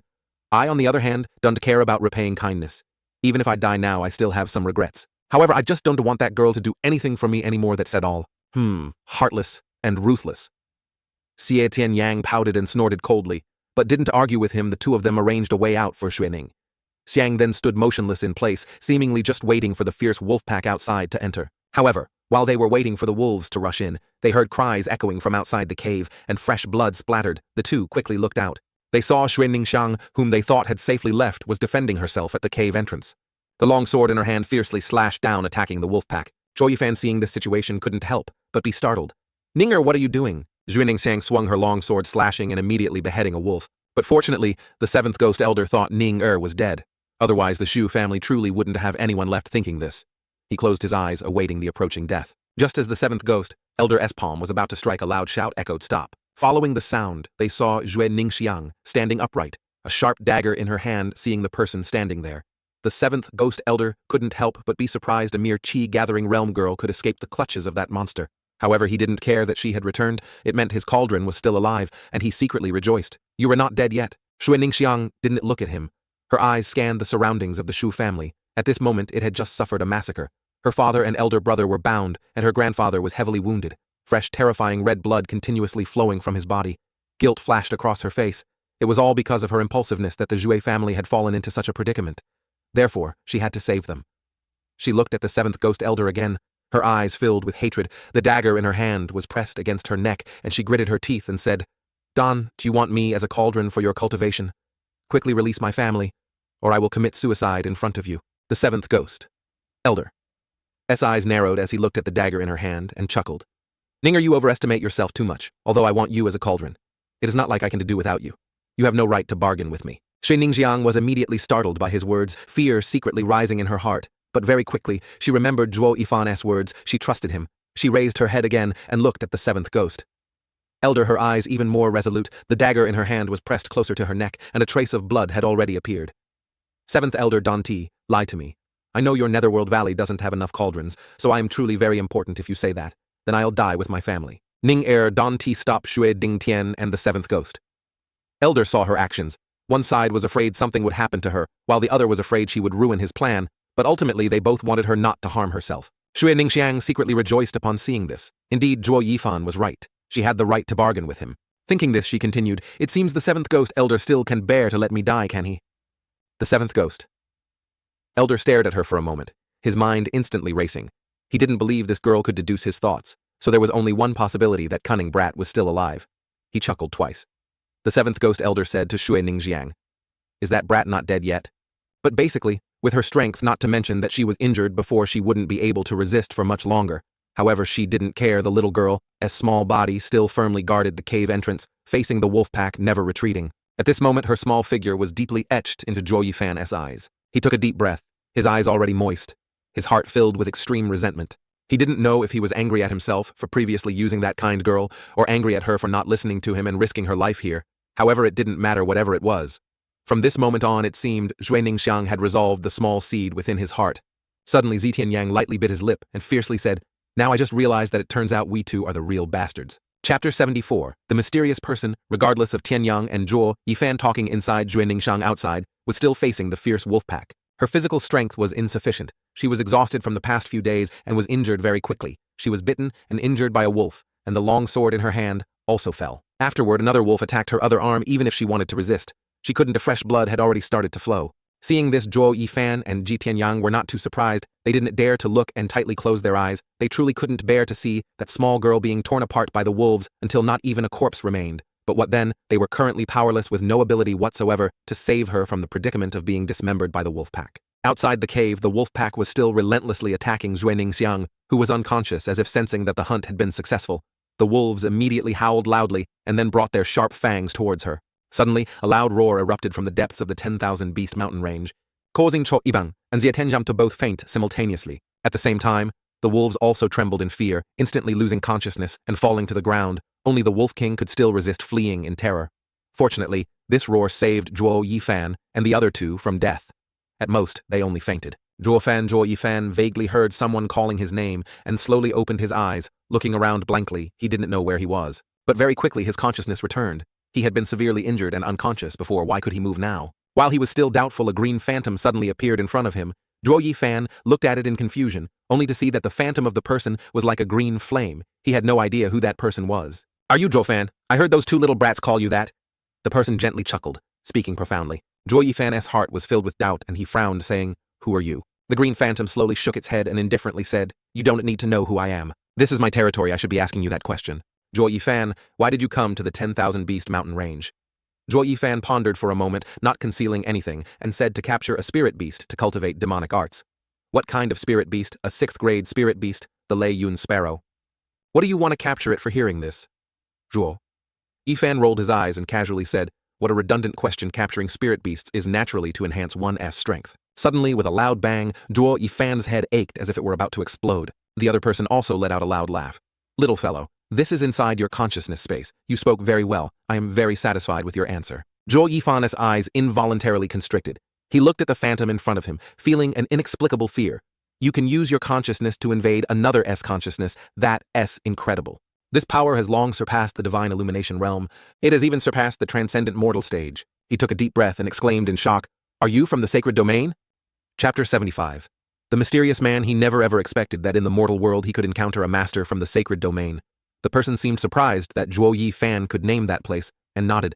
I, on the other hand, don't care about repaying kindness. Even if I die now, I still have some regrets. However, I just don't want that girl to do anything for me anymore that said all. Heartless and ruthless. Xie Tianyang pouted and snorted coldly, but didn't argue with him. The two of them arranged a way out for Xuening. Xiang then stood motionless in place, seemingly just waiting for the fierce wolf pack outside to enter. However, while they were waiting for the wolves to rush in, they heard cries echoing from outside the cave, and fresh blood splattered. The two quickly looked out. They saw Shui Ningxiang, whom they thought had safely left, was defending herself at the cave entrance. The long sword in her hand fiercely slashed down, attacking the wolf pack. Zhuo Yifan, seeing this situation, couldn't help but be startled. Ninger, what are you doing? Shui Ningxiang swung her long sword, slashing and immediately beheading a wolf. But fortunately, the seventh ghost elder thought Ning was dead. Otherwise, the Shu family truly wouldn't have anyone left thinking this. He closed his eyes, awaiting the approaching death. Just as the seventh ghost, Elder Espalm, was about to strike, a loud shout echoed stop. Following the sound, they saw Xue Ningxiang standing upright, a sharp dagger in her hand. Seeing the person standing there, the seventh ghost elder couldn't help but be surprised a mere chi-gathering realm girl could escape the clutches of that monster. However, he didn't care that she had returned. It meant his cauldron was still alive, and he secretly rejoiced. You are not dead yet. Xue Ningxiang didn't look at him. Her eyes scanned the surroundings of the Shu family. At this moment, it had just suffered a massacre. Her father and elder brother were bound, and her grandfather was heavily wounded. Fresh, terrifying red blood continuously flowing from his body. Guilt flashed across her face. It was all because of her impulsiveness that the Zhue family had fallen into such a predicament. Therefore, she had to save them. She looked at the seventh ghost elder again, her eyes filled with hatred. The dagger in her hand was pressed against her neck, and she gritted her teeth and said, Don, do you want me as a cauldron for your cultivation? Quickly release my family, or I will commit suicide in front of you. The seventh ghost elder. S eyes narrowed as he looked at the dagger in her hand and chuckled. Ninger, you overestimate yourself too much, although I want you as a cauldron. It is not like I can do without you. You have no right to bargain with me. Shui Ningxiang was immediately startled by his words, fear secretly rising in her heart. But very quickly, she remembered Zhuo Yifan's words. She trusted him. She raised her head again and looked at the seventh ghost elder, her eyes even more resolute. The dagger in her hand was pressed closer to her neck, and a trace of blood had already appeared. Seventh elder Don T, lie to me. I know your Netherworld Valley doesn't have enough cauldrons, so I am truly very important if you say that. Then I'll die with my family. Ning Don T stopped Shui Ding Tian and the seventh ghost elder saw her actions. One side was afraid something would happen to her, while the other was afraid she would ruin his plan, but ultimately they both wanted her not to harm herself. Shui Ningxiang secretly rejoiced upon seeing this. Indeed, Zhuo Yifan was right. She had the right to bargain with him. Thinking this, she continued, it seems the seventh ghost elder still can bear to let me die, can he? The seventh ghost elder stared at her for a moment, his mind instantly racing. He didn't believe this girl could deduce his thoughts, so there was only one possibility, that cunning brat was still alive. He chuckled twice. The seventh ghost elder said to Shui Ningxiang, is that brat not dead yet? But basically, with her strength, not to mention that she was injured before, she wouldn't be able to resist for much longer. However, she didn't care. The little girl, a small body, still firmly guarded the cave entrance, facing the wolf pack, never retreating. At this moment, her small figure was deeply etched into Zhuo Yifan's eyes. He took a deep breath, his eyes already moist, his heart filled with extreme resentment. He didn't know if he was angry at himself for previously using that kind girl, or angry at her for not listening to him and risking her life here. However, it didn't matter whatever it was. From this moment on, it seemed Shui Ningxiang had resolved the small seed within his heart. Suddenly, Xie Tianyang lightly bit his lip and fiercely said, now I just realized that it turns out we two are the real bastards. Chapter 74. The mysterious person, regardless of Tianyang and Zhuo Yifan talking inside, Shui Ningxiang outside, was still facing the fierce wolf pack. Her physical strength was insufficient. She was exhausted from the past few days and was injured very quickly. She was bitten and injured by a wolf, and the long sword in her hand also fell. Afterward, another wolf attacked her other arm even if she wanted to resist. She couldn't. Fresh blood had already started to flow. Seeing this, Zhuo Yifan and Ji Tianyang were not too surprised. They didn't dare to look and tightly close their eyes. They truly couldn't bear to see that small girl being torn apart by the wolves until not even a corpse remained. But what then? They were currently powerless with no ability whatsoever to save her from the predicament of being dismembered by the wolf pack. Outside the cave, the wolf pack was still relentlessly attacking Zhuo Ningxiang, who was unconscious, as if sensing that the hunt had been successful. The wolves immediately howled loudly and then brought their sharp fangs towards her. Suddenly, a loud roar erupted from the depths of the 10,000 Beast mountain range, causing Cho Ibang and Zietenjam to both faint simultaneously. At the same time, the wolves also trembled in fear, instantly losing consciousness and falling to the ground. Only the Wolf King could still resist, fleeing in terror. Fortunately, this roar saved Zhuo Yifan and the other two from death. At most, they only fainted. Zhuo Yifan vaguely heard someone calling his name and slowly opened his eyes, looking around blankly. He didn't know where he was. But very quickly his consciousness returned. He had been severely injured and unconscious before. Why could he move now? While he was still doubtful, a green phantom suddenly appeared in front of him. Zhuo Yifan looked at it in confusion, only to see that the phantom of the person was like a green flame. He had no idea who that person was. "Are you Zhuo Fan? I heard those two little brats call you that." The person gently chuckled, speaking profoundly. Zhuo Yifan's heart was filled with doubt and he frowned, saying, "Who are you?" The green phantom slowly shook its head and indifferently said, "You don't need to know who I am. This is my territory. I should be asking you that question. Zhuo Yifan, why did you come to the 10,000 Beast mountain range?" Zhuo Yifan pondered for a moment, not concealing anything, and said to capture a spirit beast to cultivate demonic arts. "What kind of spirit beast?" "A 6th grade spirit beast, the Lei Yun Sparrow." "What do you want to capture it for?" Hearing this, Zhuo Yifan rolled his eyes and casually said, "What a redundant question. Capturing spirit beasts is naturally to enhance one's strength." Suddenly, with a loud bang, Zhuo Yifan's head ached as if it were about to explode. The other person also let out a loud laugh. "Little fellow, this is inside your consciousness space. You spoke very well. I am very satisfied with your answer." Zhuo Yifan's eyes involuntarily constricted. He looked at the phantom in front of him, feeling an inexplicable fear. You can use your consciousness to invade another's consciousness. That's incredible. This power has long surpassed the divine illumination realm. It has even surpassed the transcendent mortal stage. He took a deep breath and exclaimed in shock, "Are you from the sacred domain?" Chapter 75. The mysterious man. He never ever expected that in the mortal world he could encounter a master from the sacred domain. The person seemed surprised that Zhuo Yifan could name that place, and nodded.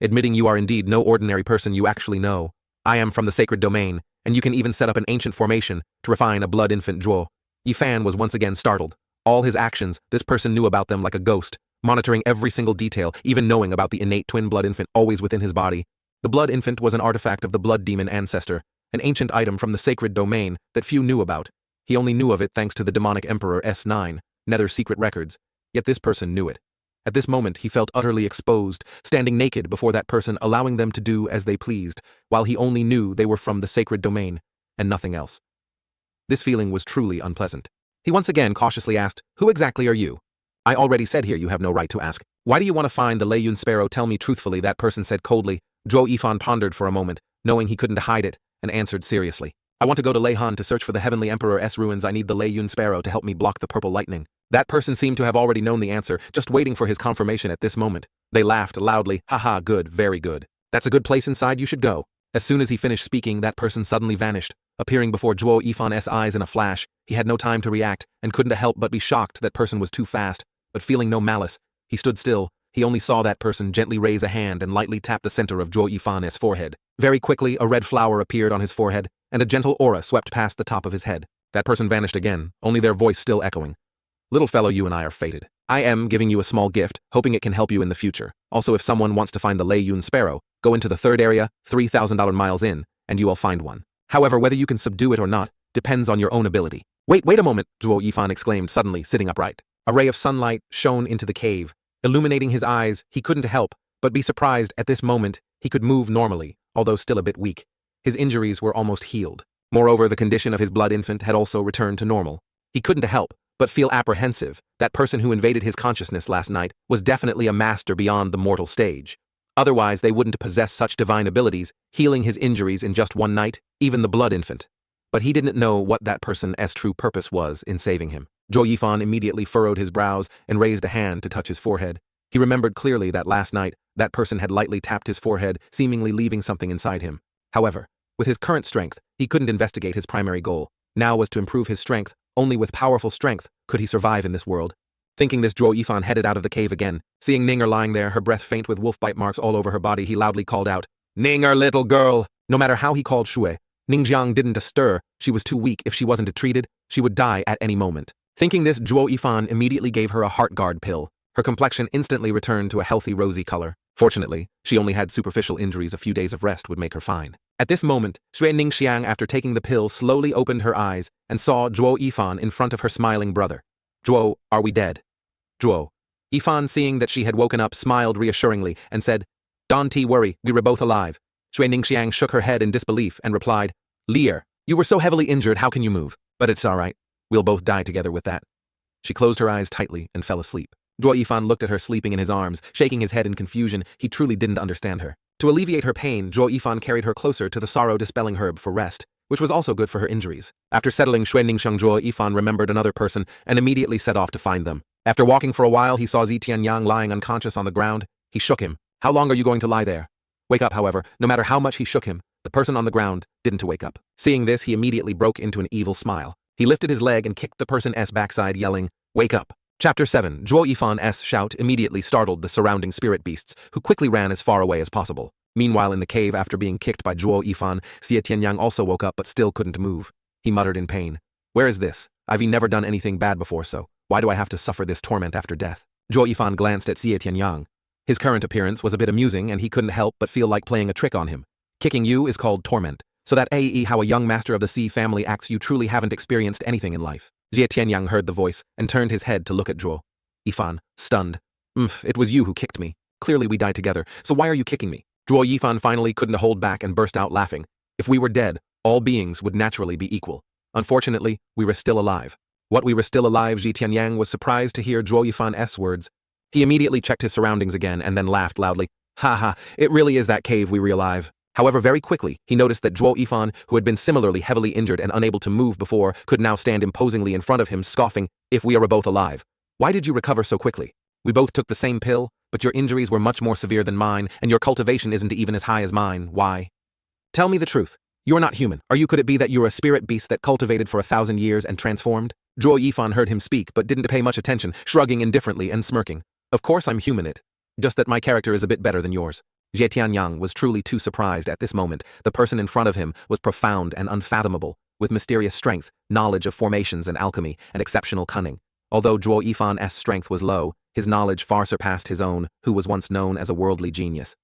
"Admitting you are indeed no ordinary person, you actually know. I am from the sacred domain, and you can even set up an ancient formation to refine a blood infant." Zhuo Yifan was once again startled. All his actions, this person knew about them like a ghost, monitoring every single detail, even knowing about the innate twin blood infant always within his body. The blood infant was an artifact of the blood demon ancestor, an ancient item from the sacred domain that few knew about. He only knew of it thanks to the demonic emperor S9, Nether's secret records. Yet this person knew it. At this moment he felt utterly exposed, standing naked before that person, allowing them to do as they pleased, while he only knew they were from the sacred domain, and nothing else. This feeling was truly unpleasant. He once again cautiously asked, "Who exactly are you?" "I already said here you have no right to ask. Why do you want to find the Lei Yun Sparrow? Tell me truthfully," that person said coldly. Zhuo Yifan pondered for a moment, knowing he couldn't hide it, and answered seriously. "I want to go to Leihan to search for the Heavenly Emperor's ruins. I need the Lei Yun Sparrow to help me block the purple lightning." That person seemed to have already known the answer, just waiting for his confirmation at this moment. They laughed loudly. "Haha, good, very good. That's a good place inside, you should go." As soon as he finished speaking, that person suddenly vanished, appearing before Zhuo Yifan's eyes in a flash. He had no time to react, and couldn't help but be shocked that person was too fast, but feeling no malice, he stood still. He only saw that person gently raise a hand and lightly tap the center of Zhuo Yifan's forehead. Very quickly, a red flower appeared on his forehead, and a gentle aura swept past the top of his head. That person vanished again, only their voice still echoing. "Little fellow, you and I are fated. I am giving you a small gift, hoping it can help you in the future. Also, if someone wants to find the Lei Yun Sparrow, go into the 3rd area, $3,000 miles in, and you will find one. However, whether you can subdue it or not, depends on your own ability." Wait a moment," Zhuo Yifan exclaimed suddenly, sitting upright. A ray of sunlight shone into the cave, illuminating his eyes. He couldn't help but be surprised. At this moment, he could move normally, although still a bit weak. His injuries were almost healed. Moreover, the condition of his blood infant had also returned to normal. He couldn't help but feel apprehensive. That person who invaded his consciousness last night was definitely a master beyond the mortal stage. Otherwise, they wouldn't possess such divine abilities, healing his injuries in just one night, even the blood infant. But he didn't know what that person's true purpose was in saving him. Zhuo Yifan immediately furrowed his brows and raised a hand to touch his forehead. He remembered clearly that last night, that person had lightly tapped his forehead, seemingly leaving something inside him. However, with his current strength, he couldn't investigate his primary goal. Now was to improve his strength. Only with powerful strength could he survive in this world. Thinking this, Zhuo Yifan headed out of the cave again. Seeing Ninger lying there, her breath faint with wolf bite marks all over her body, he loudly called out, Ning, little girl! No matter how he called Shui, Ningjiang didn't stir. She was too weak. If she wasn't treated, she would die at any moment. Thinking this, Zhuo Yifan immediately gave her a heart guard pill. Her complexion instantly returned to a healthy rosy color. Fortunately, she only had superficial injuries. A few days of rest would make her fine. At this moment, Shui Ningxiang, after taking the pill, slowly opened her eyes and saw Zhuo Yifan in front of her smiling brother. Zhuo, are we dead? Zhuo. Yifan, seeing that she had woken up, smiled reassuringly and said, Don't worry, we were both alive. Shui Ningxiang shook her head in disbelief and replied, Lear, you were so heavily injured, how can you move? But it's all right. We'll both die together with that. She closed her eyes tightly and fell asleep. Zhuo Yifan looked at her sleeping in his arms, shaking his head in confusion. He truly didn't understand her. To alleviate her pain, Zhuo Yifan carried her closer to the sorrow-dispelling herb for rest, which was also good for her injuries. After settling Shui Ningxiang, Zhuo Yifan remembered another person and immediately set off to find them. After walking for a while, he saw Zitianyang lying unconscious on the ground. He shook him. How long are you going to lie there? Wake up, however. No matter how much he shook him, the person on the ground didn't wake up. Seeing this, he immediately broke into an evil smile. He lifted his leg and kicked the person's backside, yelling, Wake up! Chapter 7. Zhuo Yifan's shout immediately startled the surrounding spirit beasts, who quickly ran as far away as possible. Meanwhile, in the cave, after being kicked by Zhuo Yifan, Xie Tianyang also woke up but still couldn't move. He muttered in pain. Where is this? I've never done anything bad before, so why do I have to suffer this torment after death? Zhuo Yifan glanced at Xie Tianyang. His current appearance was a bit amusing, and he couldn't help but feel like playing a trick on him. Kicking you is called torment. So that how a young master of the sea family acts, you truly haven't experienced anything in life. Xie Tianyang heard the voice and turned his head to look at Zhuo Yifan, stunned. It was you who kicked me. Clearly we died together, so why are you kicking me? Zhuo Yifan finally couldn't hold back and burst out laughing. If we were dead, all beings would naturally be equal. Unfortunately, we were still alive. What, we were still alive? Xie Tianyang was surprised to hear Zhuo Yifan's words. He immediately checked his surroundings again and then laughed loudly. Ha ha, it really is that cave we were alive. However, very quickly, he noticed that Zhuo Yifan, who had been similarly heavily injured and unable to move before, could now stand imposingly in front of him, scoffing, If we are both alive, why did you recover so quickly? We both took the same pill, but your injuries were much more severe than mine, and your cultivation isn't even as high as mine. Why? Tell me the truth. You're not human. Could it be that you're a spirit beast that cultivated for 1,000 years and transformed? Zhuo Yifan heard him speak but didn't pay much attention, shrugging indifferently and smirking. Of course I'm human, just that my character is a bit better than yours. Xie Tianyang was truly too surprised at this moment. The person in front of him was profound and unfathomable, with mysterious strength, knowledge of formations and alchemy, and exceptional cunning. Although Zhuo Yifan's strength was low, his knowledge far surpassed his own, who was once known as a worldly genius.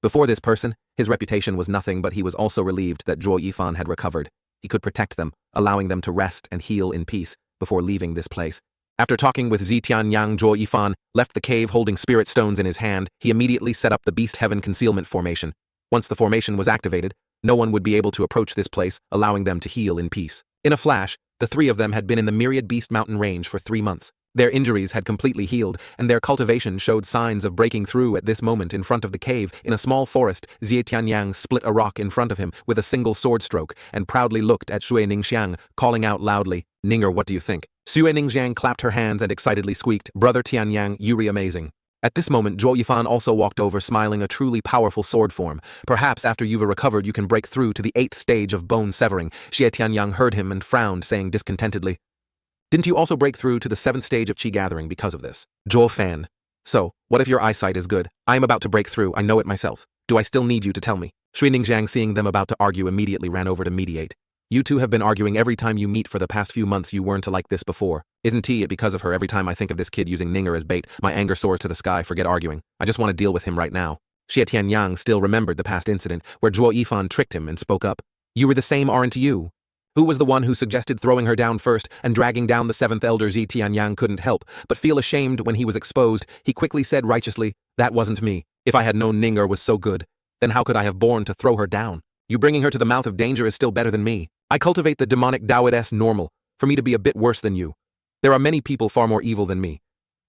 Before this person, his reputation was nothing, but he was also relieved that Zhuo Yifan had recovered. He could protect them, allowing them to rest and heal in peace before leaving this place. After talking with Xie Tianyang, Zhuo Yifan left the cave holding spirit stones in his hand. He immediately set up the Beast Heaven Concealment Formation. Once the formation was activated, no one would be able to approach this place, allowing them to heal in peace. In a flash, the three of them had been in the Myriad Beast Mountain range for 3 months. Their injuries had completely healed, and their cultivation showed signs of breaking through. At this moment, in front of the cave, in a small forest, Xie Tianyang split a rock in front of him with a single sword stroke and proudly looked at Shui Ningxiang, calling out loudly, Ninger, what do you think? Shui Ningxiang clapped her hands and excitedly squeaked, Brother Tianyang, you're amazing. At this moment, Zhuo Yifan also walked over, smiling, a truly powerful sword form. Perhaps after you've recovered you can break through to the 8th stage of bone severing. Xie Tianyang heard him and frowned, saying discontentedly, Didn't you also break through to the 7th stage of qi gathering because of this? Zhuo Fan. So, what if your eyesight is good? I am about to break through, I know it myself. Do I still need you to tell me? Shui Ningxiang, seeing them about to argue, immediately ran over to mediate. You two have been arguing every time you meet for the past few months. You weren't like this before. Isn't it because of her? Every time I think of this kid using Ninger as bait, my anger soars to the sky. Forget arguing. I just want to deal with him right now. Xie Tianyang still remembered the past incident where Zhuo Yifan tricked him and spoke up. You were the same, aren't you? Who was the one who suggested throwing her down first and dragging down the 7th elder? Xie Tianyang couldn't help but feel ashamed when he was exposed. He quickly said righteously, That wasn't me. If I had known Ninger was so good, then how could I have borne to throw her down? You bringing her to the mouth of danger is still better than me. I cultivate the demonic Taoist normal, for me to be a bit worse than you. There are many people far more evil than me.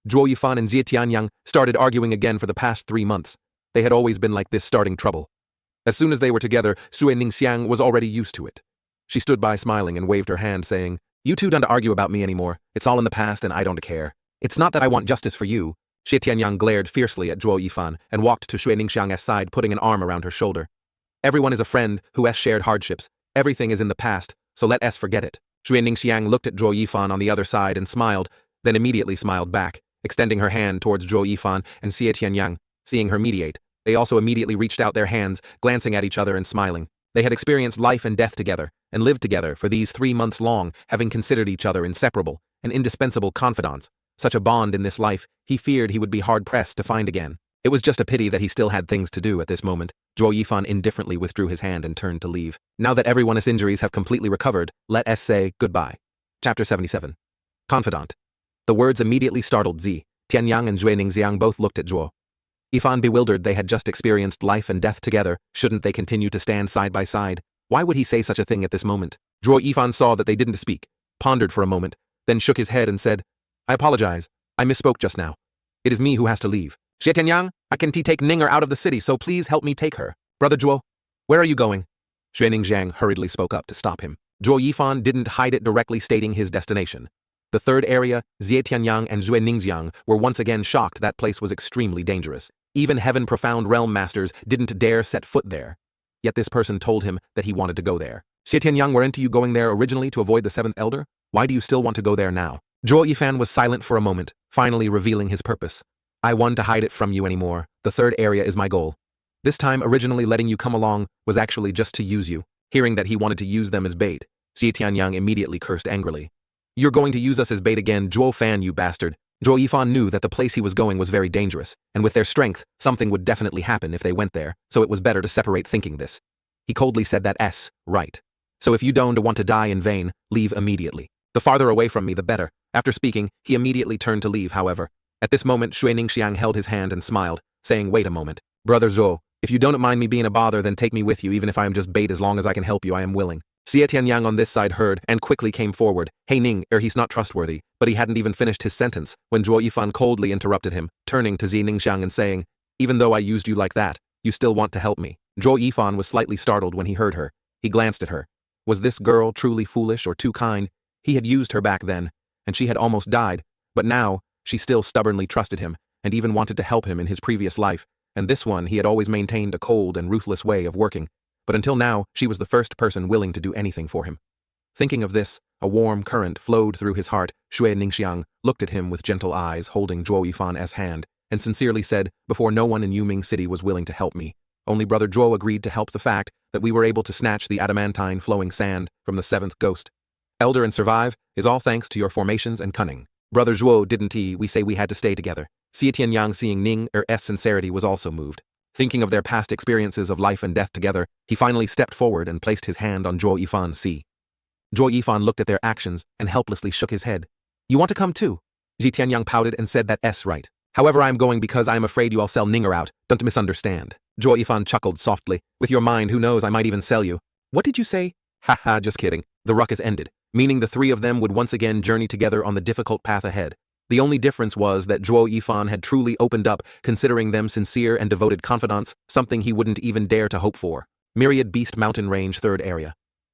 Zhuo Yifan and Xie Tianyang started arguing again for the past 3 months. They had always been like this, starting trouble. As soon as they were together, Shui Ningxiang was already used to it. She stood by smiling and waved her hand, saying, You two don't argue about me anymore. It's all in the past and I don't care. It's not that I want justice for you. Xie Tianyang glared fiercely at Zhuo Yifan and walked to Shui Ningxiang's side, putting an arm around her shoulder. Everyone is a friend who has shared hardships. Everything is in the past, so let us forget it. Shui Ningxiang looked at Zhuo Yifan on the other side and smiled, then immediately smiled back, extending her hand towards Zhuo Yifan and Xie Tianyang. Seeing her mediate, They also immediately reached out their hands, glancing at each other and smiling. They had experienced life and death together, and lived together for these 3 months long, having considered each other inseparable and indispensable confidants. Such a bond in this life, he feared he would be hard-pressed to find again. It was just a pity that he still had things to do at this moment. Zhuo Yifan indifferently withdrew his hand and turned to leave. Now that everyone's injuries have completely recovered, let us say goodbye. Chapter 77. Confidant. The words immediately startled Zi. Tianyang and Zhui Ningxiang both looked at Zhuo Yifan, bewildered. They had just experienced life and death together. Shouldn't they continue to stand side by side? Why would he say such a thing at this moment? Zhuo Yifan saw that they didn't speak, pondered for a moment, then shook his head and said, I apologize. I misspoke just now. It is me who has to leave. Xie Tianyang, I can take Ninger out of the city, so please help me take her. Brother Zhuo, where are you going? Xue Ningxiang hurriedly spoke up to stop him. Zhuo Yifan didn't hide it, directly stating his destination. The third area, Xie Tianyang and Zhui Ningxiang, were once again shocked. That place was extremely dangerous. Even Heaven Profound Realm Masters didn't dare set foot there. Yet this person told him that he wanted to go there. Xie Tianyang, weren't you going there originally to avoid the 7th Elder? Why do you still want to go there now? Zhuo Yifan was silent for a moment, finally revealing his purpose. I want to hide it from you anymore. The third area is my goal. This time, originally letting you come along was actually just to use you. Hearing that he wanted to use them as bait, Xie Tianyang immediately cursed angrily. You're going to use us as bait again, Zhuo Fan, you bastard. Zhuo Yifan knew that the place he was going was very dangerous, and with their strength, something would definitely happen if they went there, so it was better to separate thinking this. He coldly said that right. So if you don't want to die in vain, leave immediately. The farther away from me, the better. After speaking, he immediately turned to leave, however. At this moment, Xue Ningxiang held his hand and smiled, saying, wait a moment. Brother Zhuo, if you don't mind me being a bother, then take me with you. Even if I am just bait, as long as I can help you, I am willing. Xie Tianyang on this side heard and quickly came forward. Hey Ning, he's not trustworthy. But he hadn't even finished his sentence when Zhuo Yifan coldly interrupted him, turning to Xie Ningxiang and saying, even though I used you like that, you still want to help me. Zhuo Yifan was slightly startled when he heard her. He glanced at her. Was this girl truly foolish or too kind? He had used her back then, and she had almost died, but now, she still stubbornly trusted him, and even wanted to help him in his previous life, and this one he had always maintained a cold and ruthless way of working, but until now, she was the first person willing to do anything for him. Thinking of this, a warm current flowed through his heart. Xue Ningxiang looked at him with gentle eyes, holding Zhuo Yifan's hand, and sincerely said, before no one in Yuming City was willing to help me. Only Brother Zhuo agreed to help the fact that we were able to snatch the adamantine flowing sand from the 7th ghost. Elder and survive is all thanks to your formations and cunning. Brother Zhuo, didn't we say we had to stay together? Xie Tianyang, seeing Ning's sincerity, was also moved. Thinking of their past experiences of life and death together, he finally stepped forward and placed his hand on Zhuo Yifan's. Zhuo Yifan looked at their actions and helplessly shook his head. You want to come too? Xie Tianyang pouted and said that's right. However, I am going because I am afraid you all sell Ninger out. Don't misunderstand. Zhuo Yifan chuckled softly. With your mind, who knows, I might even sell you. What did you say? Haha, just kidding. The ruckus ended, meaning the 3 of them would once again journey together on the difficult path ahead. The only difference was that Zhuo Yifan had truly opened up, considering them sincere and devoted confidants, something he wouldn't even dare to hope for. Myriad Beast Mountain Range 3rd Area.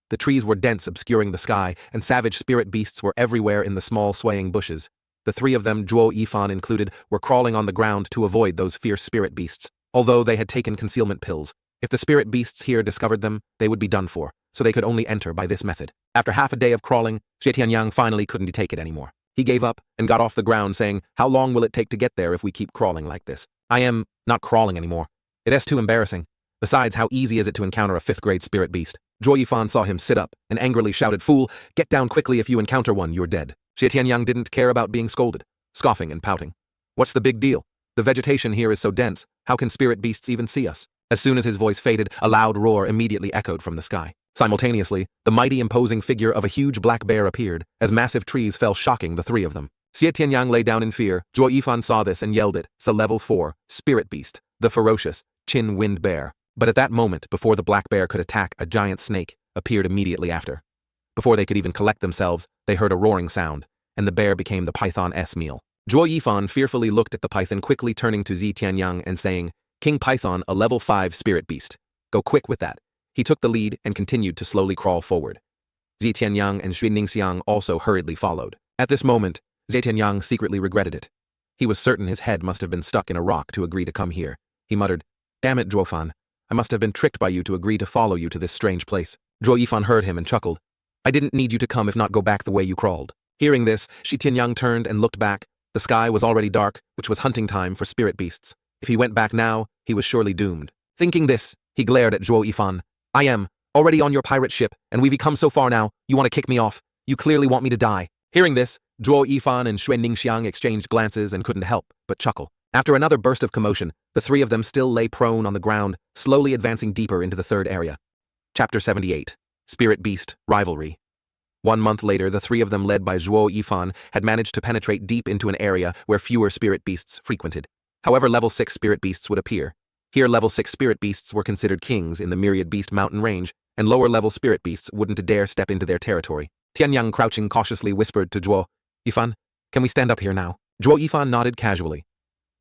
The trees were dense, obscuring the sky, and savage spirit beasts were everywhere in the small swaying bushes. The 3 of them, Zhuo Yifan included, were crawling on the ground to avoid those fierce spirit beasts, although they had taken concealment pills. If the spirit beasts here discovered them, they would be done for, so they could only enter by this method. After half a day of crawling, Xie Tianyang finally couldn't take it anymore. He gave up and got off the ground, saying, how long will it take to get there if we keep crawling like this? I am not crawling anymore. It is too embarrassing. Besides, how easy is it to encounter a 5th grade spirit beast? Zhuo Yifan saw him sit up and angrily shouted, fool, get down quickly. If you encounter one, you're dead. Xie Tianyang didn't care about being scolded, scoffing and pouting. What's the big deal? The vegetation here is so dense, how can spirit beasts even see us? As soon as his voice faded, a loud roar immediately echoed from the sky. Simultaneously, the mighty imposing figure of a huge black bear appeared, as massive trees fell, shocking the 3 of them. Xie Tianyang lay down in fear. Zhuo Yifan saw this and yelled it, it's a level 4, spirit beast, the ferocious, Qin Wind Bear. But at that moment, before the black bear could attack, a giant snake appeared immediately after. Before they could even collect themselves, they heard a roaring sound, and the bear became the python's meal. Zhuo Yifan fearfully looked at the python, quickly turning to Xie Tianyang and saying, King Python, a level 5 spirit beast. Go quick with that. He took the lead and continued to slowly crawl forward. Xie Tianyang and Xue Ningxiang also hurriedly followed. At this moment, Xie Tianyang secretly regretted it. He was certain his head must have been stuck in a rock to agree to come here. He muttered, damn it, Zhuofan. I must have been tricked by you to agree to follow you to this strange place. Zhuo Yifan heard him and chuckled. I didn't need you to come, if not go back the way you crawled. Hearing this, Xie Tianyang turned and looked back. The sky was already dark, which was hunting time for spirit beasts. If he went back now, he was surely doomed. Thinking this, he glared at Zhuo Yifan. I am already on your pirate ship, and we've come so far now, you want to kick me off? You clearly want me to die. Hearing this, Zhuo Yifan and Xue Ningxiang exchanged glances and couldn't help but chuckle. After another burst of commotion, the three of them still lay prone on the ground, slowly advancing deeper into the third area. Chapter 78. Spirit Beast Rivalry. 1 month later, the three of them, led by Zhuo Yifan, had managed to penetrate deep into an area where fewer spirit beasts frequented. However, level 6 spirit beasts would appear. Here, level 6 spirit beasts were considered kings in the Myriad Beast mountain range, and lower-level spirit beasts wouldn't dare step into their territory. Tianyang, crouching cautiously, whispered to Zhuo Yifan, "Can we stand up here now?" Zhuo Yifan nodded casually.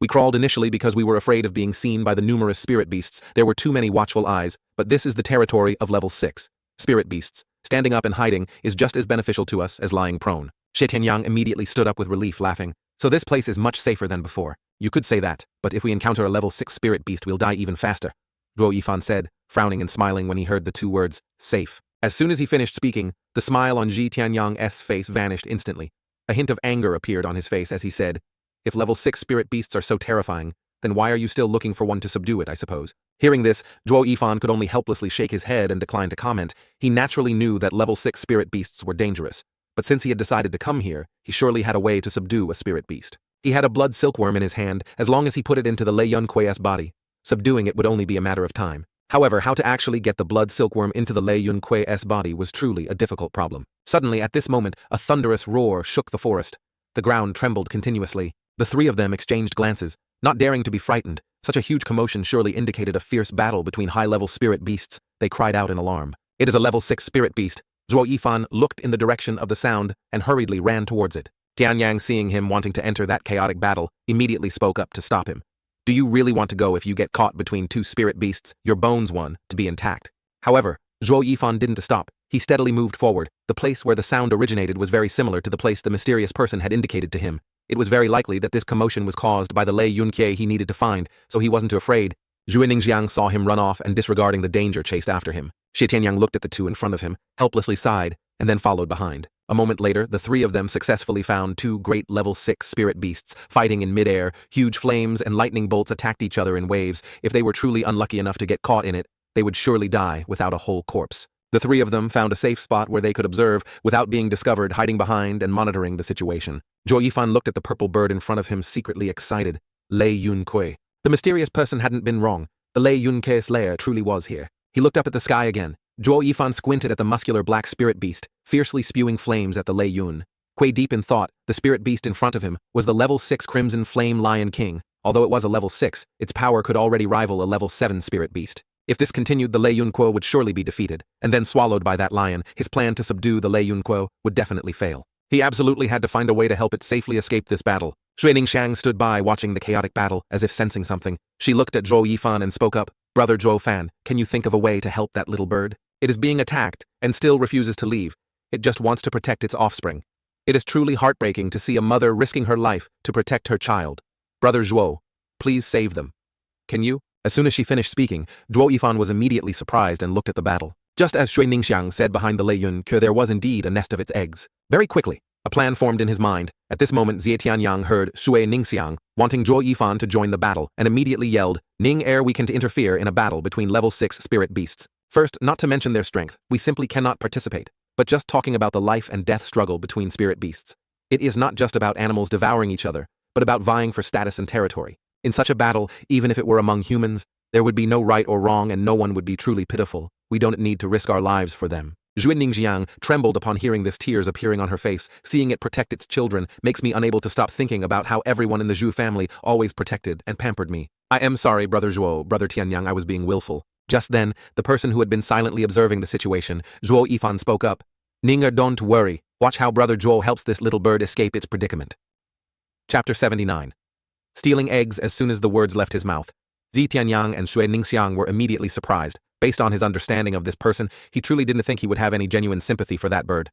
"We crawled initially because we were afraid of being seen by the numerous spirit beasts. There were too many watchful eyes, but this is the territory of level 6. Spirit beasts. Standing up and hiding is just as beneficial to us as lying prone." Shi Tianyang immediately stood up with relief, laughing. "So this place is much safer than before." "You could say that, but if we encounter a level 6 spirit beast, we'll die even faster," Zhuo Yifan said, frowning and smiling when he heard the two words, safe. As soon as he finished speaking, the smile on Shi Tianyang's face vanished instantly. A hint of anger appeared on his face as he said, "If level 6 spirit beasts are so terrifying, then why are you still looking for one to subdue it, I suppose?" Hearing this, Zhuo Yifan could only helplessly shake his head and decline to comment. He naturally knew that level 6 spirit beasts were dangerous, but since he had decided to come here, he surely had a way to subdue a spirit beast. He had a blood silkworm in his hand. As long as he put it into the Lei Yunque's body, subduing it would only be a matter of time. However, how to actually get the blood silkworm into the Lei Yunque's body was truly a difficult problem. Suddenly, at this moment, a thunderous roar shook the forest. The ground trembled continuously. The three of them exchanged glances, not daring to be frightened. Such a huge commotion surely indicated a fierce battle between high-level spirit beasts. They cried out in alarm. "It is a level 6 spirit beast." Zhuo Yifan looked in the direction of the sound and hurriedly ran towards it. Tianyang, seeing him wanting to enter that chaotic battle, immediately spoke up to stop him. "Do you really want to go if you get caught between two spirit beasts? Your bones won to be intact." However, Zhuo Yifan didn't stop. He steadily moved forward. The place where the sound originated was very similar to the place the mysterious person had indicated to him. It was very likely that this commotion was caused by the Lei Yunque he needed to find, so he wasn't too afraid. Xue Ningxiang saw him run off and, disregarding the danger, chased after him. Shi Tianyang looked at the two in front of him, helplessly sighed, and then followed behind. A moment later, the three of them successfully found two great level 6 spirit beasts fighting in midair. Huge flames and lightning bolts attacked each other in waves. If they were truly unlucky enough to get caught in it, they would surely die without a whole corpse. The three of them found a safe spot where they could observe without being discovered, hiding behind and monitoring the situation. Zhuo Yifan looked at the purple bird in front of him, secretly excited. Lei Yunque. The mysterious person hadn't been wrong. The Lei Yunque's lair truly was here. He looked up at the sky again. Zhuo Yifan squinted at the muscular black spirit beast, fiercely spewing flames at the Lei Yun. Deep in thought, the spirit beast in front of him was the level 6 Crimson Flame Lion King. Although it was a level 6, its power could already rival a level 7 spirit beast. If this continued, the Lei Yunque would surely be defeated, and then swallowed by that lion. His plan to subdue the Lei Yunque would definitely fail. He absolutely had to find a way to help it safely escape this battle. Xue Ningxiang stood by, watching the chaotic battle, as if sensing something. She looked at Zhuo Yifan and spoke up. "Brother Zhuo Fan, can you think of a way to help that little bird? It is being attacked, and still refuses to leave. It just wants to protect its offspring. It is truly heartbreaking to see a mother risking her life to protect her child. Brother Zhuo, please save them. Can you?" As soon as she finished speaking, Zhuo Yifan was immediately surprised and looked at the battle. Just as Xue Ningxiang said, behind the Lei Yunque there was indeed a nest of its eggs. Very quickly, a plan formed in his mind. At this moment, Xie Tianyang heard Xue Ningxiang wanting Zhuo Yifan to join the battle and immediately yelled, "Ning er, we can interfere in a battle between level 6 spirit beasts. First, not to mention their strength, we simply cannot participate. But just talking about the life and death struggle between spirit beasts. It is not just about animals devouring each other, but about vying for status and territory. In such a battle, even if it were among humans, there would be no right or wrong and no one would be truly pitiful. We don't need to risk our lives for them." Xue Ningxiang trembled upon hearing this, tears appearing on her face. Seeing it protect its children makes me unable to stop thinking about how everyone in the Zhu family always protected and pampered me. "I am sorry, Brother Zhuo, Brother Tianyang, I was being willful." Just then, the person who had been silently observing the situation, Zhuo Yifan, spoke up. "Ninger, don't worry. Watch how Brother Zhuo helps this little bird escape its predicament." Chapter 79. Stealing eggs. As soon as the words left his mouth, Xie Tianyang and Xue Ningxiang were immediately surprised. Based on his understanding of this person, he truly didn't think he would have any genuine sympathy for that bird.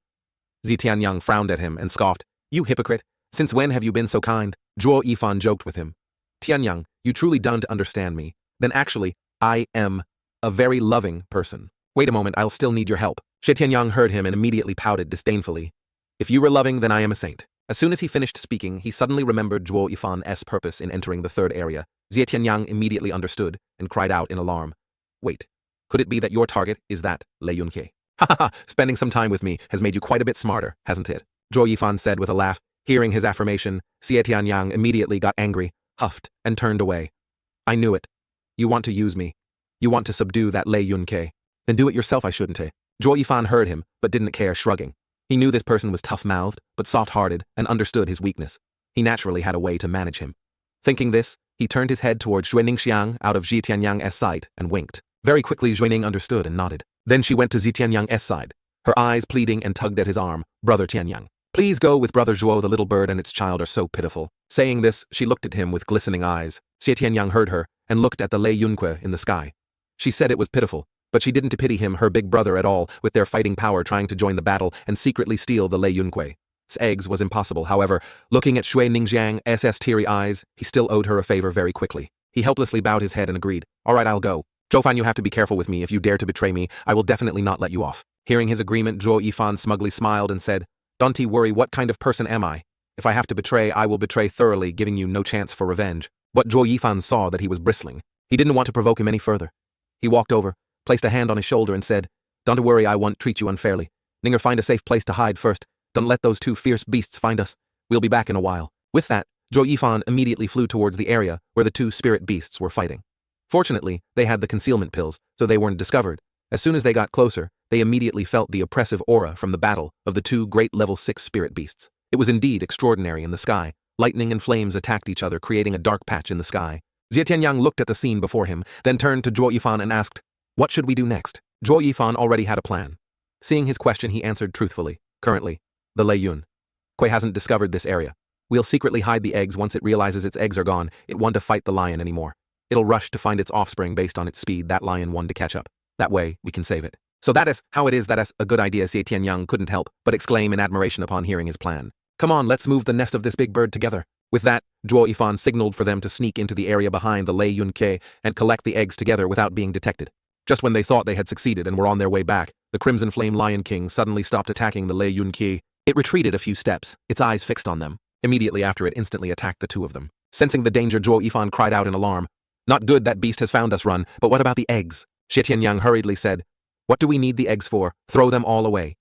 Xie Tianyang frowned at him and scoffed. "You hypocrite! Since when have you been so kind?" Zhuo Yifan joked with him. "Tianyang, you truly don't understand me. Then actually, I am a very loving person. Wait a moment, I'll still need your help." Shi Tianyang heard him and immediately pouted disdainfully. "If you were loving, then I am a saint." As soon as he finished speaking, he suddenly remembered Zhuo Yifan's purpose in entering the third area. Xie Tianyang immediately understood and cried out in alarm. Wait, could it be that your target is that Lei Yunke? Ha ha ha, spending some time with me has made you quite a bit smarter, hasn't it? Zhuo Yifan said with a laugh. Hearing his affirmation, Xie Tianyang immediately got angry, huffed, and turned away. I knew it. You want to use me. You want to subdue that Lei Yunke. Then do it yourself, I shouldn't I? Zhuo Yifan heard him, but didn't care, shrugging. He knew this person was tough-mouthed, but soft-hearted, and understood his weakness. He naturally had a way to manage him. Thinking this, he turned his head toward Xue Ningxiang out of Xie Tianyang's sight and winked. Very quickly Xue Ning understood and nodded. Then she went to Xie Tianyang's side, her eyes pleading and tugged at his arm. Brother Tianyang, please go with Brother Zhuo. The little bird and its child are so pitiful. Saying this, she looked at him with glistening eyes. Xie Tianyang heard her and looked at the Lei Yunque in the sky. She said it was pitiful, but she didn't pity him, her big brother, at all, with their fighting power trying to join the battle and secretly steal the Lei Yunque's eggs was impossible. However, looking at Xue Ningxiang's teary eyes, he still owed her a favor very quickly. He helplessly bowed his head and agreed. All right, I'll go. Zhoufan, you have to be careful with me. If you dare to betray me, I will definitely not let you off. Hearing his agreement, Zhuo Yifan smugly smiled and said, Don't worry, what kind of person am I? If I have to betray, I will betray thoroughly, giving you no chance for revenge. But Zhuo Yifan saw that he was bristling. He didn't want to provoke him any further. He walked over, placed a hand on his shoulder and said, Don't worry, I won't treat you unfairly. Ninger, find a safe place to hide first. Don't let those two fierce beasts find us. We'll be back in a while. With that, Zhuo Yifan immediately flew towards the area where the two spirit beasts were fighting. Fortunately, they had the concealment pills, so they weren't discovered. As soon as they got closer, they immediately felt the oppressive aura from the battle of the two great level 6 spirit beasts. It was indeed extraordinary in the sky. Lightning and flames attacked each other, creating a dark patch in the sky. Xie Tianyang looked at the scene before him, then turned to Zhuo Yifan and asked, What should we do next? Zhuo Yifan already had a plan. Seeing his question, he answered truthfully. Currently, the Lei Yun Kui hasn't discovered this area. We'll secretly hide the eggs. Once it realizes its eggs are gone, it won't to fight the lion anymore. It'll rush to find its offspring based on its speed. That lion won to catch up. That way, we can save it. So that is how it is. That is a good idea. Xie Tianyang couldn't help but exclaim in admiration upon hearing his plan. Come on, let's move the nest of this big bird together. With that, Zhuo Yifan signaled for them to sneak into the area behind the Lei Yun Ke and collect the eggs together without being detected. Just when they thought they had succeeded and were on their way back, the Crimson Flame Lion King suddenly stopped attacking the Lei Yun Ke. It retreated a few steps, its eyes fixed on them. Immediately after, it instantly attacked the two of them. Sensing the danger, Zhuo Yifan cried out in alarm. Not good, that beast has found us. Run. But what about the eggs? Xie Tianyang hurriedly said. What do we need the eggs for? Throw them all away.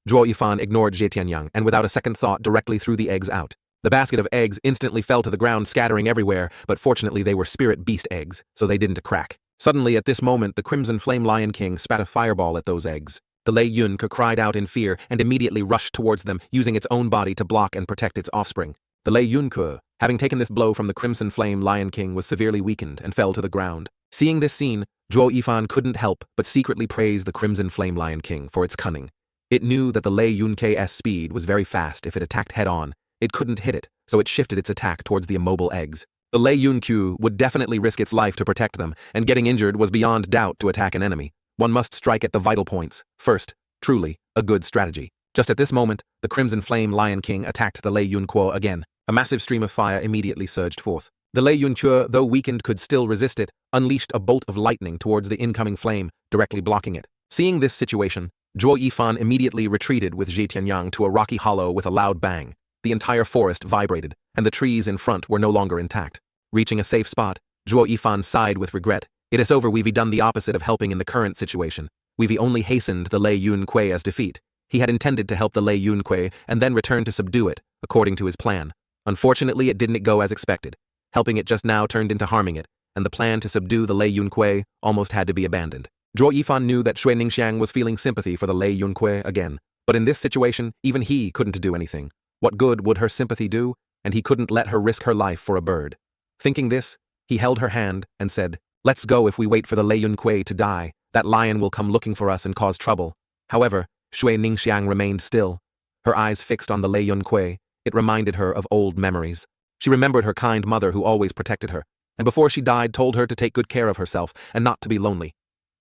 Zhuo Yifan ignored Xie Tianyang and without a second thought directly threw the eggs out. The basket of eggs instantly fell to the ground, scattering everywhere, but fortunately they were spirit beast eggs, so they didn't crack. Suddenly, at this moment, the Crimson Flame Lion King spat a fireball at those eggs. The Lei Yun Ke cried out in fear and immediately rushed towards them, using its own body to block and protect its offspring. The Lei Yun Ke, having taken this blow from the Crimson Flame Lion King, was severely weakened and fell to the ground. Seeing this scene, Zhuo Yifan couldn't help but secretly praise the Crimson Flame Lion King for its cunning. It knew that the Lei Yun Ke's speed was very fast. If it attacked head-on, it couldn't hit it, so it shifted its attack towards the immobile eggs. The Lei Yun Q would definitely risk its life to protect them, and getting injured was beyond doubt to attack an enemy. One must strike at the vital points first. Truly, a good strategy. Just at this moment, the Crimson Flame Lion King attacked the Lei Yun Kuo again. A massive stream of fire immediately surged forth. The Lei Yun Chue, though weakened, could still resist it, unleashed a bolt of lightning towards the incoming flame, directly blocking it. Seeing this situation, Zhuo Yifan immediately retreated with Xie Tianyang to a rocky hollow with a loud bang. The entire forest vibrated, and the trees in front were no longer intact. Reaching a safe spot, Zhuo Yifan sighed with regret. It is over. We've done the opposite of helping in the current situation. We've only hastened the Lei Yun Kui's defeat. He had intended to help the Lei Yun Kui and then return to subdue it, according to his plan. Unfortunately, it didn't go as expected. Helping it just now turned into harming it, and the plan to subdue the Lei Yun Kui almost had to be abandoned. Zhuo Yifan knew that Xue Ningxiang was feeling sympathy for the Lei Yun Kui again, but in this situation, even he couldn't do anything. What good would her sympathy do? And he couldn't let her risk her life for a bird. Thinking this, he held her hand and said, Let's go. If we wait for the Lei Yun Kui to die, that lion will come looking for us and cause trouble. However, Xue Ningxiang remained still, her eyes fixed on the Lei Yun Kui. It reminded her of old memories. She remembered her kind mother who always protected her, and before she died told her to take good care of herself and not to be lonely.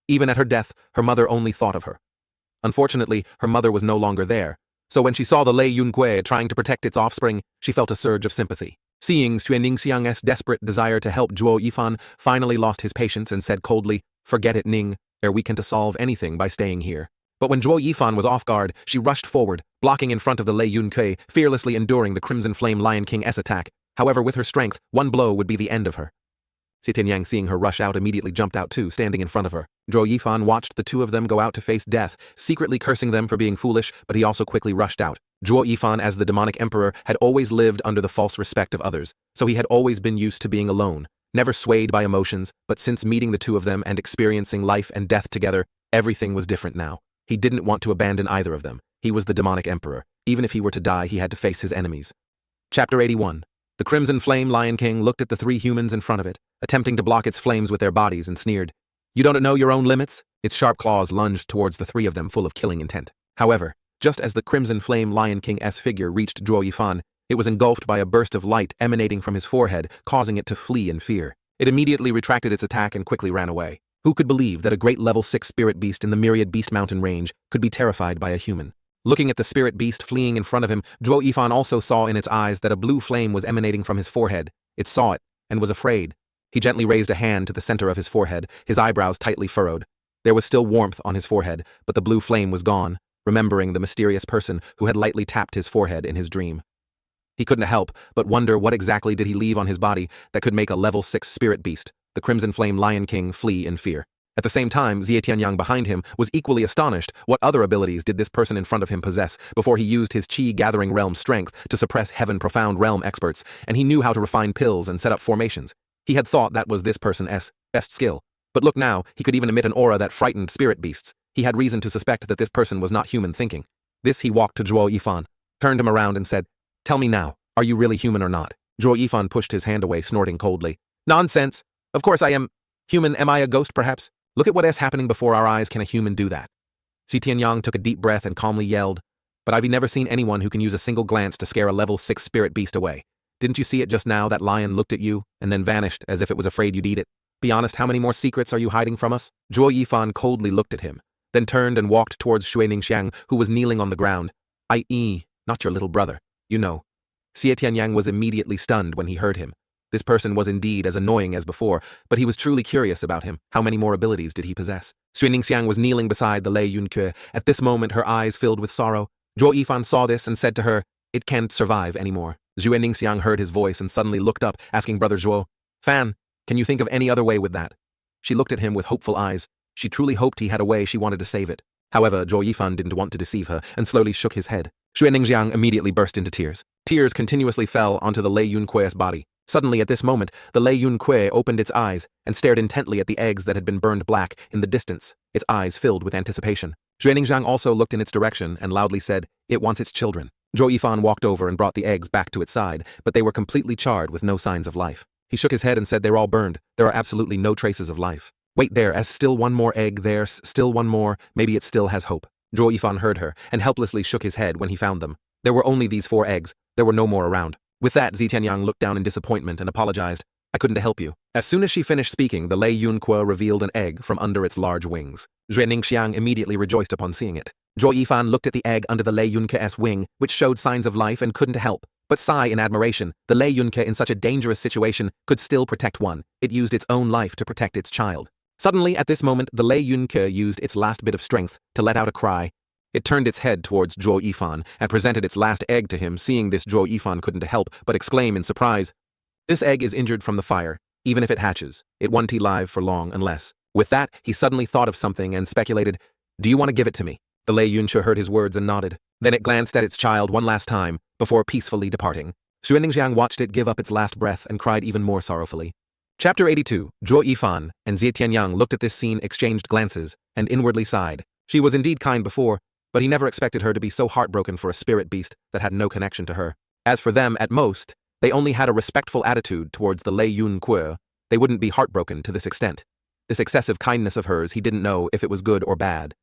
Even at her death, her mother only thought of her. Unfortunately, her mother was no longer there, so when she saw the Lei Yun Kui trying to protect its offspring, she felt a surge of sympathy. Seeing Xue Ningxiang's desperate desire to help, Zhuo Yifan finally lost his patience and said coldly, Forget it, Ning, we can't solve anything by staying here. But when Zhuo Yifan was off guard, she rushed forward, blocking in front of the Lei Yunke, fearlessly enduring the Crimson Flame Lion King-'s attack. However, with her strength, one blow would be the end of her. Xie Tianyang, seeing her rush out, immediately jumped out too, standing in front of her. Zhuo Yifan watched the two of them go out to face death, secretly cursing them for being foolish, but he also quickly rushed out. Zhuo Yifan, as the demonic emperor, had always lived under the false respect of others, so he had always been used to being alone, never swayed by emotions, but since meeting the two of them and experiencing life and death together, everything was different now. He didn't want to abandon either of them. He was the demonic emperor. Even if he were to die, he had to face his enemies. Chapter 81. The Crimson Flame Lion King looked at the three humans in front of it, attempting to block its flames with their bodies, and sneered. You don't know your own limits? Its sharp claws lunged towards the three of them, full of killing intent. However, just as the Crimson Flame Lion King's figure reached Zhuo Yifan, it was engulfed by a burst of light emanating from his forehead, causing it to flee in fear. It immediately retracted its attack and quickly ran away. Who could believe that a great level 6 spirit beast in the Myriad Beast Mountain range could be terrified by a human? Looking at the spirit beast fleeing in front of him, Zhuo Yifan also saw in its eyes that a blue flame was emanating from his forehead. It saw it, and was afraid. He gently raised a hand to the center of his forehead, his eyebrows tightly furrowed. There was still warmth on his forehead, but the blue flame was gone, remembering the mysterious person who had lightly tapped his forehead in his dream. He couldn't help but wonder what exactly did he leave on his body that could make a level 6 spirit beast, the Crimson Flame Lion King, flee in fear. At the same time, Xie Tianyang behind him was equally astonished. What other abilities did this person in front of him possess before he used his Qi-gathering realm strength to suppress Heaven Profound Realm experts, and he knew how to refine pills and set up formations. He had thought that was this person's best skill. But look now, he could even emit an aura that frightened spirit beasts. He had reason to suspect that this person was not human thinking. He walked to Zhuo Yifan, turned him around and said, Tell me now, are you really human or not? Zhuo Yifan pushed his hand away, snorting coldly. Nonsense! Of course I am. Human, am I a ghost perhaps? Look at what is happening before our eyes. Can a human do that? Xie Tianyang took a deep breath and calmly yelled, But I've never seen anyone who can use a single glance to scare a level 6 spirit beast away. Didn't you see it just now? That lion looked at you and then vanished as if it was afraid you'd eat it. Be honest, how many more secrets are you hiding from us? Zhuo Yifan coldly looked at him, then turned and walked towards Xue Ningxiang, who was kneeling on the ground. Not your little brother, you know. Xie Tianyang was immediately stunned when he heard him. This person was indeed as annoying as before, but he was truly curious about him. How many more abilities did he possess? Xue Ningxiang was kneeling beside the Lei Yunke. At this moment, her eyes filled with sorrow. Zhuo Yifan saw this and said to her, It can't survive anymore. Xue Ningxiang heard his voice and suddenly looked up, asking Brother Zhuo, Fan, can you think of any other way with that? She looked at him with hopeful eyes. She truly hoped he had a way she wanted to save it. However, Zhuo Yifan didn't want to deceive her and slowly shook his head. Xue Ningxiang immediately burst into tears. Tears continuously fell onto the Lei Yunque's body. Suddenly, at this moment, the Lei Yunque opened its eyes and stared intently at the eggs that had been burned black in the distance, its eyes filled with anticipation. Xue Ningxiang also looked in its direction and loudly said, It wants its children. Zhuo Yifan walked over and brought the eggs back to its side, but they were completely charred with no signs of life. He shook his head and said, They're all burned. There are absolutely no traces of life. Wait, there's still one more egg, there's still one more, maybe it still has hope. Zhuo Yifan heard her and helplessly shook his head when he found them. There were only these 4 eggs, there were no more around. With that, Xie Tianyang looked down in disappointment and apologized. I couldn't help you. As soon as she finished speaking, the Lei Yunque revealed an egg from under its large wings. Xue Ningxiang immediately rejoiced upon seeing it. Zhuo Yifan looked at the egg under the Lei Yunque's wing, which showed signs of life and couldn't help but sigh in admiration. The Lei Yunque in such a dangerous situation could still protect one. It used its own life to protect its child. Suddenly, at this moment, the Lei Yunque used its last bit of strength to let out a cry. It turned its head towards Zhuo Yifan and presented its last egg to him. Seeing this, Zhuo Yifan couldn't help but exclaim in surprise, This egg is injured from the fire. Even if it hatches, it won't live for long unless. With that, he suddenly thought of something and speculated, Do you want to give it to me? The Lei Yunque heard his words and nodded. Then it glanced at its child one last time before peacefully departing. Xue Ningxiang watched it give up its last breath and cried even more sorrowfully. Chapter 82. Zhuo Yifan and Xie Tianyang looked at this scene, exchanged glances, and inwardly sighed. She was indeed kind before, but he never expected her to be so heartbroken for a spirit beast that had no connection to her. As for them, at most, they only had a respectful attitude towards the Lei Yunque. They wouldn't be heartbroken to this extent. This excessive kindness of hers, he didn't know if it was good or bad.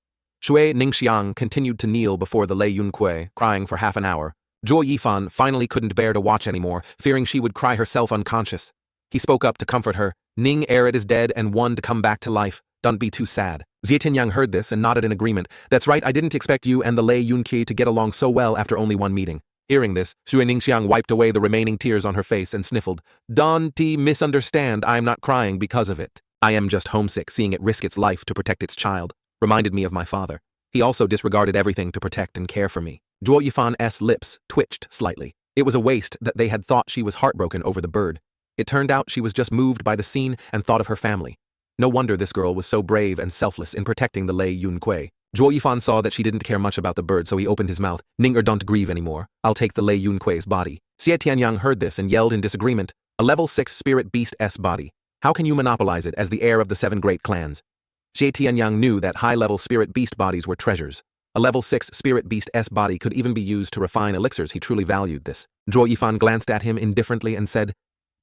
Xue Ningxiang continued to kneel before the Lei Yunque, crying for half an hour. Zhuo Yifan finally couldn't bear to watch anymore, fearing she would cry herself unconscious. He spoke up to comfort her. Ning Arid is dead and one to come back to life. Don't be too sad. Xie Tianyang heard this and nodded in agreement. That's right, I didn't expect you and the Lei Yunque to get along so well after only one meeting. Hearing this, Xue Ningxiang wiped away the remaining tears on her face and sniffled. Don't misunderstand, I'm not crying because of it. I am just homesick seeing it risk its life to protect its child. Reminded me of my father. He also disregarded everything to protect and care for me. Zhuo Yifan's lips twitched slightly. It was a waste that they had thought she was heartbroken over the bird. It turned out she was just moved by the scene and thought of her family. No wonder this girl was so brave and selfless in protecting the Lei Yunque. Zhuo Yifan saw that she didn't care much about the bird, so he opened his mouth. Ninger, don't grieve anymore. I'll take the Lei Yunque's body. Xie Tianyang heard this and yelled in disagreement. A level 6 spirit beast's body. How can you monopolize it as the heir of the 7 great clans? Xie Tianyang knew that high-level spirit beast bodies were treasures. A level 6 spirit beast's body could even be used to refine elixirs. He truly valued this. Zhuo Yifan glanced at him indifferently and said,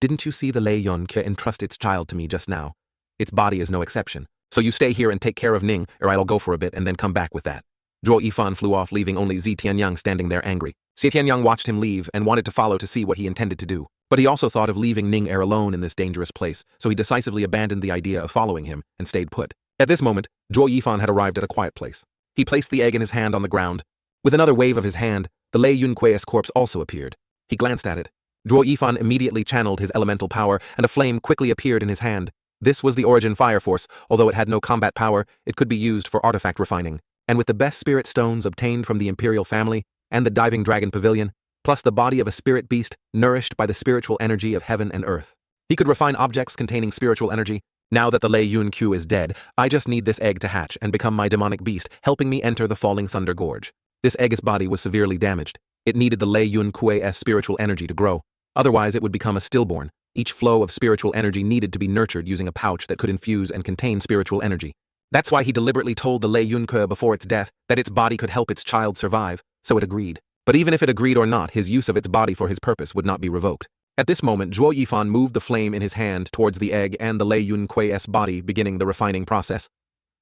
"Didn't you see the Lei Yunque entrust its child to me just now? Its body is no exception. So you stay here and take care of Ning, or I'll go for a bit and then come back with that." Zhuo Yifan flew off, leaving only Xie Tianyang standing there angry. Xie Tianyang watched him leave and wanted to follow to see what he intended to do. But he also thought of leaving Ning alone in this dangerous place, so he decisively abandoned the idea of following him and stayed put. At this moment, Zhuo Yifan had arrived at a quiet place. He placed the egg in his hand on the ground. With another wave of his hand, the Lei Yunque's corpse also appeared. He glanced at it. Zhuo Yifan immediately channeled his elemental power, and a flame quickly appeared in his hand. This was the Origin Fire Force. Although it had no combat power, it could be used for artifact refining. And with the best spirit stones obtained from the Imperial family, and the Diving Dragon Pavilion, plus the body of a spirit beast nourished by the spiritual energy of heaven and earth, he could refine objects containing spiritual energy. Now that the Lei Yunque is dead, I just need this egg to hatch and become my demonic beast, helping me enter the Falling Thunder Gorge. This egg's body was severely damaged. It needed the Lei Yunque's spiritual energy to grow. Otherwise, it would become a stillborn. Each flow of spiritual energy needed to be nurtured using a pouch that could infuse and contain spiritual energy. That's why he deliberately told the Lei Yunque before its death that its body could help its child survive, so it agreed. But even if it agreed or not, his use of its body for his purpose would not be revoked. At this moment, Zhuo Yifan moved the flame in his hand towards the egg and the Lei Yunque's body, beginning the refining process.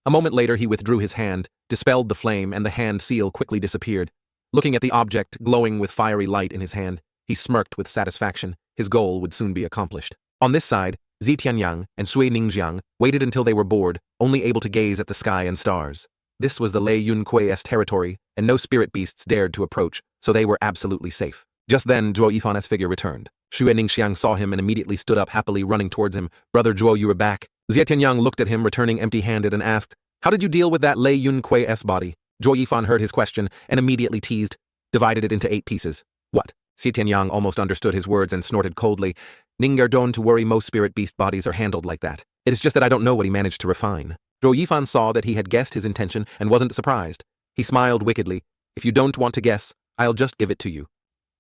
A moment later, he withdrew his hand, dispelled the flame, and the hand seal quickly disappeared. Looking at the object glowing with fiery light in his hand, he smirked with satisfaction. His goal would soon be accomplished. On this side, Xie Tianyang and Sui Ningxiang waited until they were bored, only able to gaze at the sky and stars. This was the Lei Yunque's territory, and no spirit beasts dared to approach, so they were absolutely safe. Just then, Zhuo Yifan's figure returned. Sui Ningxiang saw him and immediately stood up happily, running towards him. "Brother Zhuo, you are back." Xie Tianyang looked at him, returning empty-handed, and asked, "How did you deal with that Lei Yunque's body?" Zhuo Yifan heard his question and immediately teased, divided it into 8 pieces. "What?" Xie Tianyang almost understood his words and snorted coldly. "Ninger, don't worry, most spirit beast bodies are handled like that. It is just that I don't know what he managed to refine." Zhuo Yifan saw that he had guessed his intention and wasn't surprised. He smiled wickedly. "If you don't want to guess, I'll just give it to you."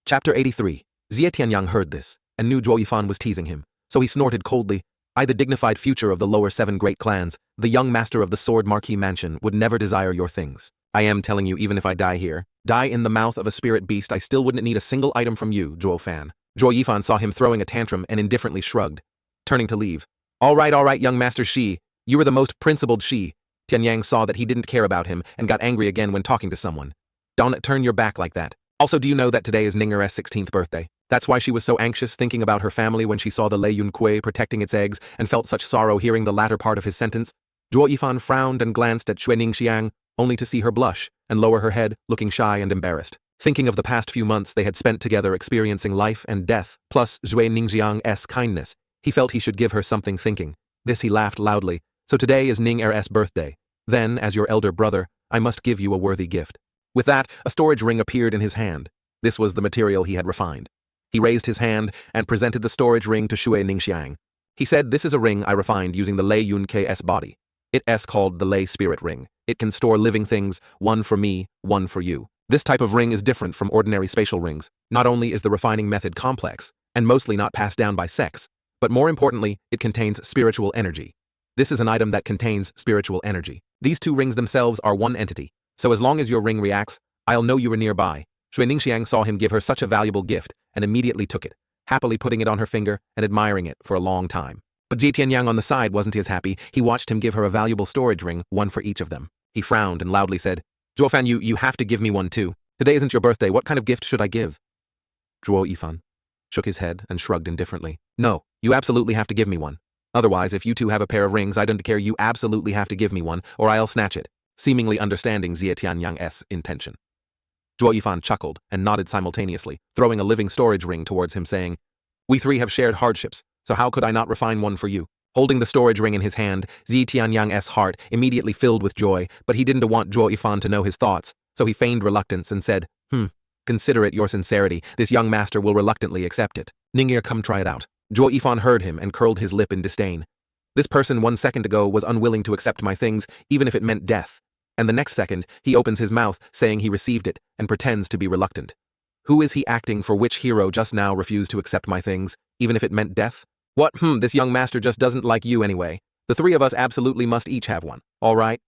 Chapter 83. Xie Tianyang heard this, and knew Zhuo Yifan was teasing him, so he snorted coldly. "I, the dignified future of the lower 7 great clans, the young master of the Sword Marquee Mansion, would never desire your things. I am telling you, even if I die here, die in the mouth of a spirit beast, I still wouldn't need a single item from you, Zhuo Fan." Zhuo Yifan saw him throwing a tantrum and indifferently shrugged, turning to leave. All right, young Master Shi, you were the most principled Shi." Tianyang saw that he didn't care about him and got angry again when talking to someone. "Don't turn your back like that. Also, do you know that today is Ninger's 16th birthday? That's why she was so anxious thinking about her family when she saw the Lei Yunque protecting its eggs and felt such sorrow hearing the latter part of his sentence." Zhuo Yifan frowned and glanced at Sui Ningxiang, only to see her blush and lower her head, looking shy and embarrassed. Thinking of the past few months they had spent together experiencing life and death, plus Sui Ningxiang's kindness, he felt he should give her something thinking. This he laughed loudly. "So today is Ninger's birthday. Then, as your elder brother, I must give you a worthy gift." With that, a storage ring appeared in his hand. This was the material he had refined. He raised his hand and presented the storage ring to Sui Ningxiang. He said, "This is a ring I refined using the Lei Yunque's body. It's called the Lei Spirit Ring. It can store living things, one for me, one for you. This type of ring is different from ordinary spatial rings. Not only is the refining method complex, and mostly not passed down by sex, but more importantly, it contains spiritual energy. This is an item that contains spiritual energy. These 2 rings themselves are one entity, so as long as your ring reacts, I'll know you were nearby." Sui Ningxiang saw him give her such a valuable gift and immediately took it, happily putting it on her finger and admiring it for a long time. But Xie Tianyang on the side wasn't as happy. He watched him give her a valuable storage ring, one for each of them. He frowned and loudly said, "Zhuo Fan, you have to give me one too. Today isn't your birthday. What kind of gift should I give?" Zhuo Yifan shook his head and shrugged indifferently. "No, you absolutely have to give me one. Otherwise, if you 2 have a pair of rings, I don't care, you absolutely have to give me one, or I'll snatch it," seemingly understanding Xie Tianyang's intention. Zhuo Yifan chuckled and nodded simultaneously, throwing a living storage ring towards him, saying, "We 3 have shared hardships, so how could I not refine one for you?" Holding the storage ring in his hand, Zi Tianyang's heart immediately filled with joy, but he didn't want Zhuo Yifan to know his thoughts, so he feigned reluctance and said, Consider it your sincerity, this young master will reluctantly accept it. Ning'er, come try it out. Zhuo Yifan heard him and curled his lip in disdain. This person 1 second ago was unwilling to accept my things, even if it meant death. And the next second, he opens his mouth, saying he received it, and pretends to be reluctant. Who is he acting for? Which hero just now refused to accept my things, even if it meant death? What? This young master just doesn't like you anyway. The three of us absolutely must each have one. All right.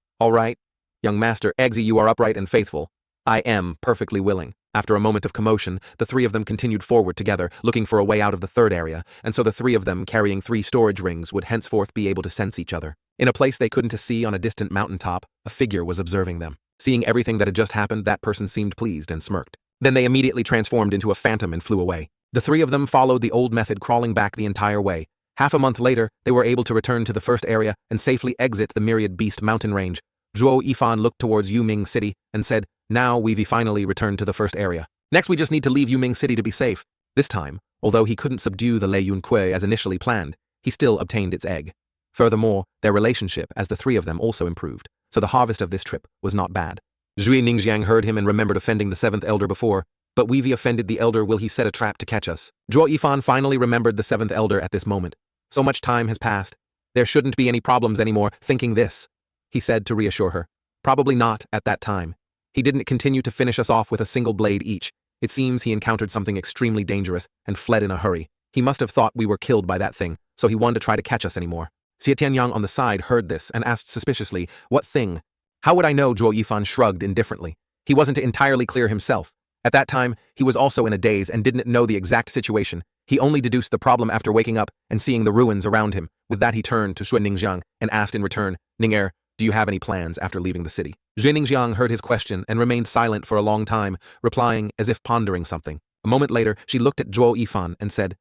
Young master, Eggsy, you are upright and faithful. I am perfectly willing. After a moment of commotion, the three of them continued forward together, looking for a way out of the third area, and so the three of them, carrying 3 storage rings, would henceforth be able to sense each other. In a place they couldn't see on a distant mountaintop, a figure was observing them. Seeing everything that had just happened, that person seemed pleased and smirked. Then they immediately transformed into a phantom and flew away. The three of them followed the old method, crawling back the entire way. Half a month later, they were able to return to the first area and safely exit the Myriad Beast mountain range. Zhuo Yifan looked towards Yuming City and said, Now we've finally returned to the first area. Next we just need to leave Yuming City to be safe. This time, although he couldn't subdue the Lei Yunque as initially planned, he still obtained its egg. Furthermore, their relationship as the three of them also improved, so the harvest of this trip was not bad. Zhui Ningxiang heard him and remembered offending the 7th elder before, but we've offended the elder, will he set a trap to catch us? Zhuo Yifan finally remembered the 7th elder at this moment. So much time has passed. There shouldn't be any problems anymore, thinking this, he said to reassure her. Probably not at that time. He didn't continue to finish us off with a single blade each. It seems he encountered something extremely dangerous and fled in a hurry. He must have thought we were killed by that thing, so he wanted to try to catch us anymore. Xie Tianyang on the side heard this and asked suspiciously, What thing? How would I know? Zhuo Yifan shrugged indifferently. He wasn't entirely clear himself. At that time, he was also in a daze and didn't know the exact situation. He only deduced the problem after waking up and seeing the ruins around him. With that he turned to Xue Ningxiang and asked in return, Ning'er, do you have any plans after leaving the city? Xue Ningxiang heard his question and remained silent for a long time, replying as if pondering something. A moment later, she looked at Zhuo Yifan and said,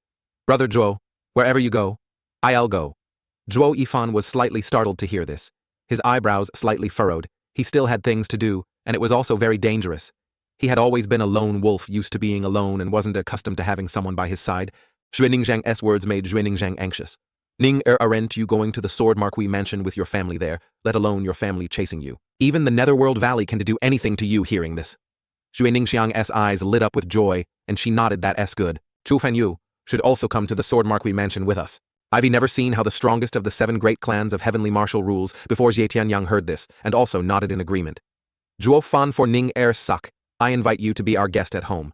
Brother Zhuo, wherever you go, I'll go. Zhuo Yifan was slightly startled to hear this. His eyebrows slightly furrowed. He still had things to do, and it was also very dangerous. He had always been a lone wolf, used to being alone and wasn't accustomed to having someone by his side. Xue Ningxiang's words made Xue Ningxiang anxious. Aren't you going to the Sword Marquis mansion with your family there, let alone your family chasing you? Even the Netherworld Valley can do anything to you. Hearing this, Xue Ningxiang's eyes lit up with joy, and she nodded that's good. Chu Fanyu should also come to the Sword Marquis mansion with us. I've never seen how the strongest of the 7 great clans of heavenly martial rules before. Xie Tianyang heard this, and also nodded in agreement. Zhuo Fan for Ning'er's suck. I invite you to be our guest at home.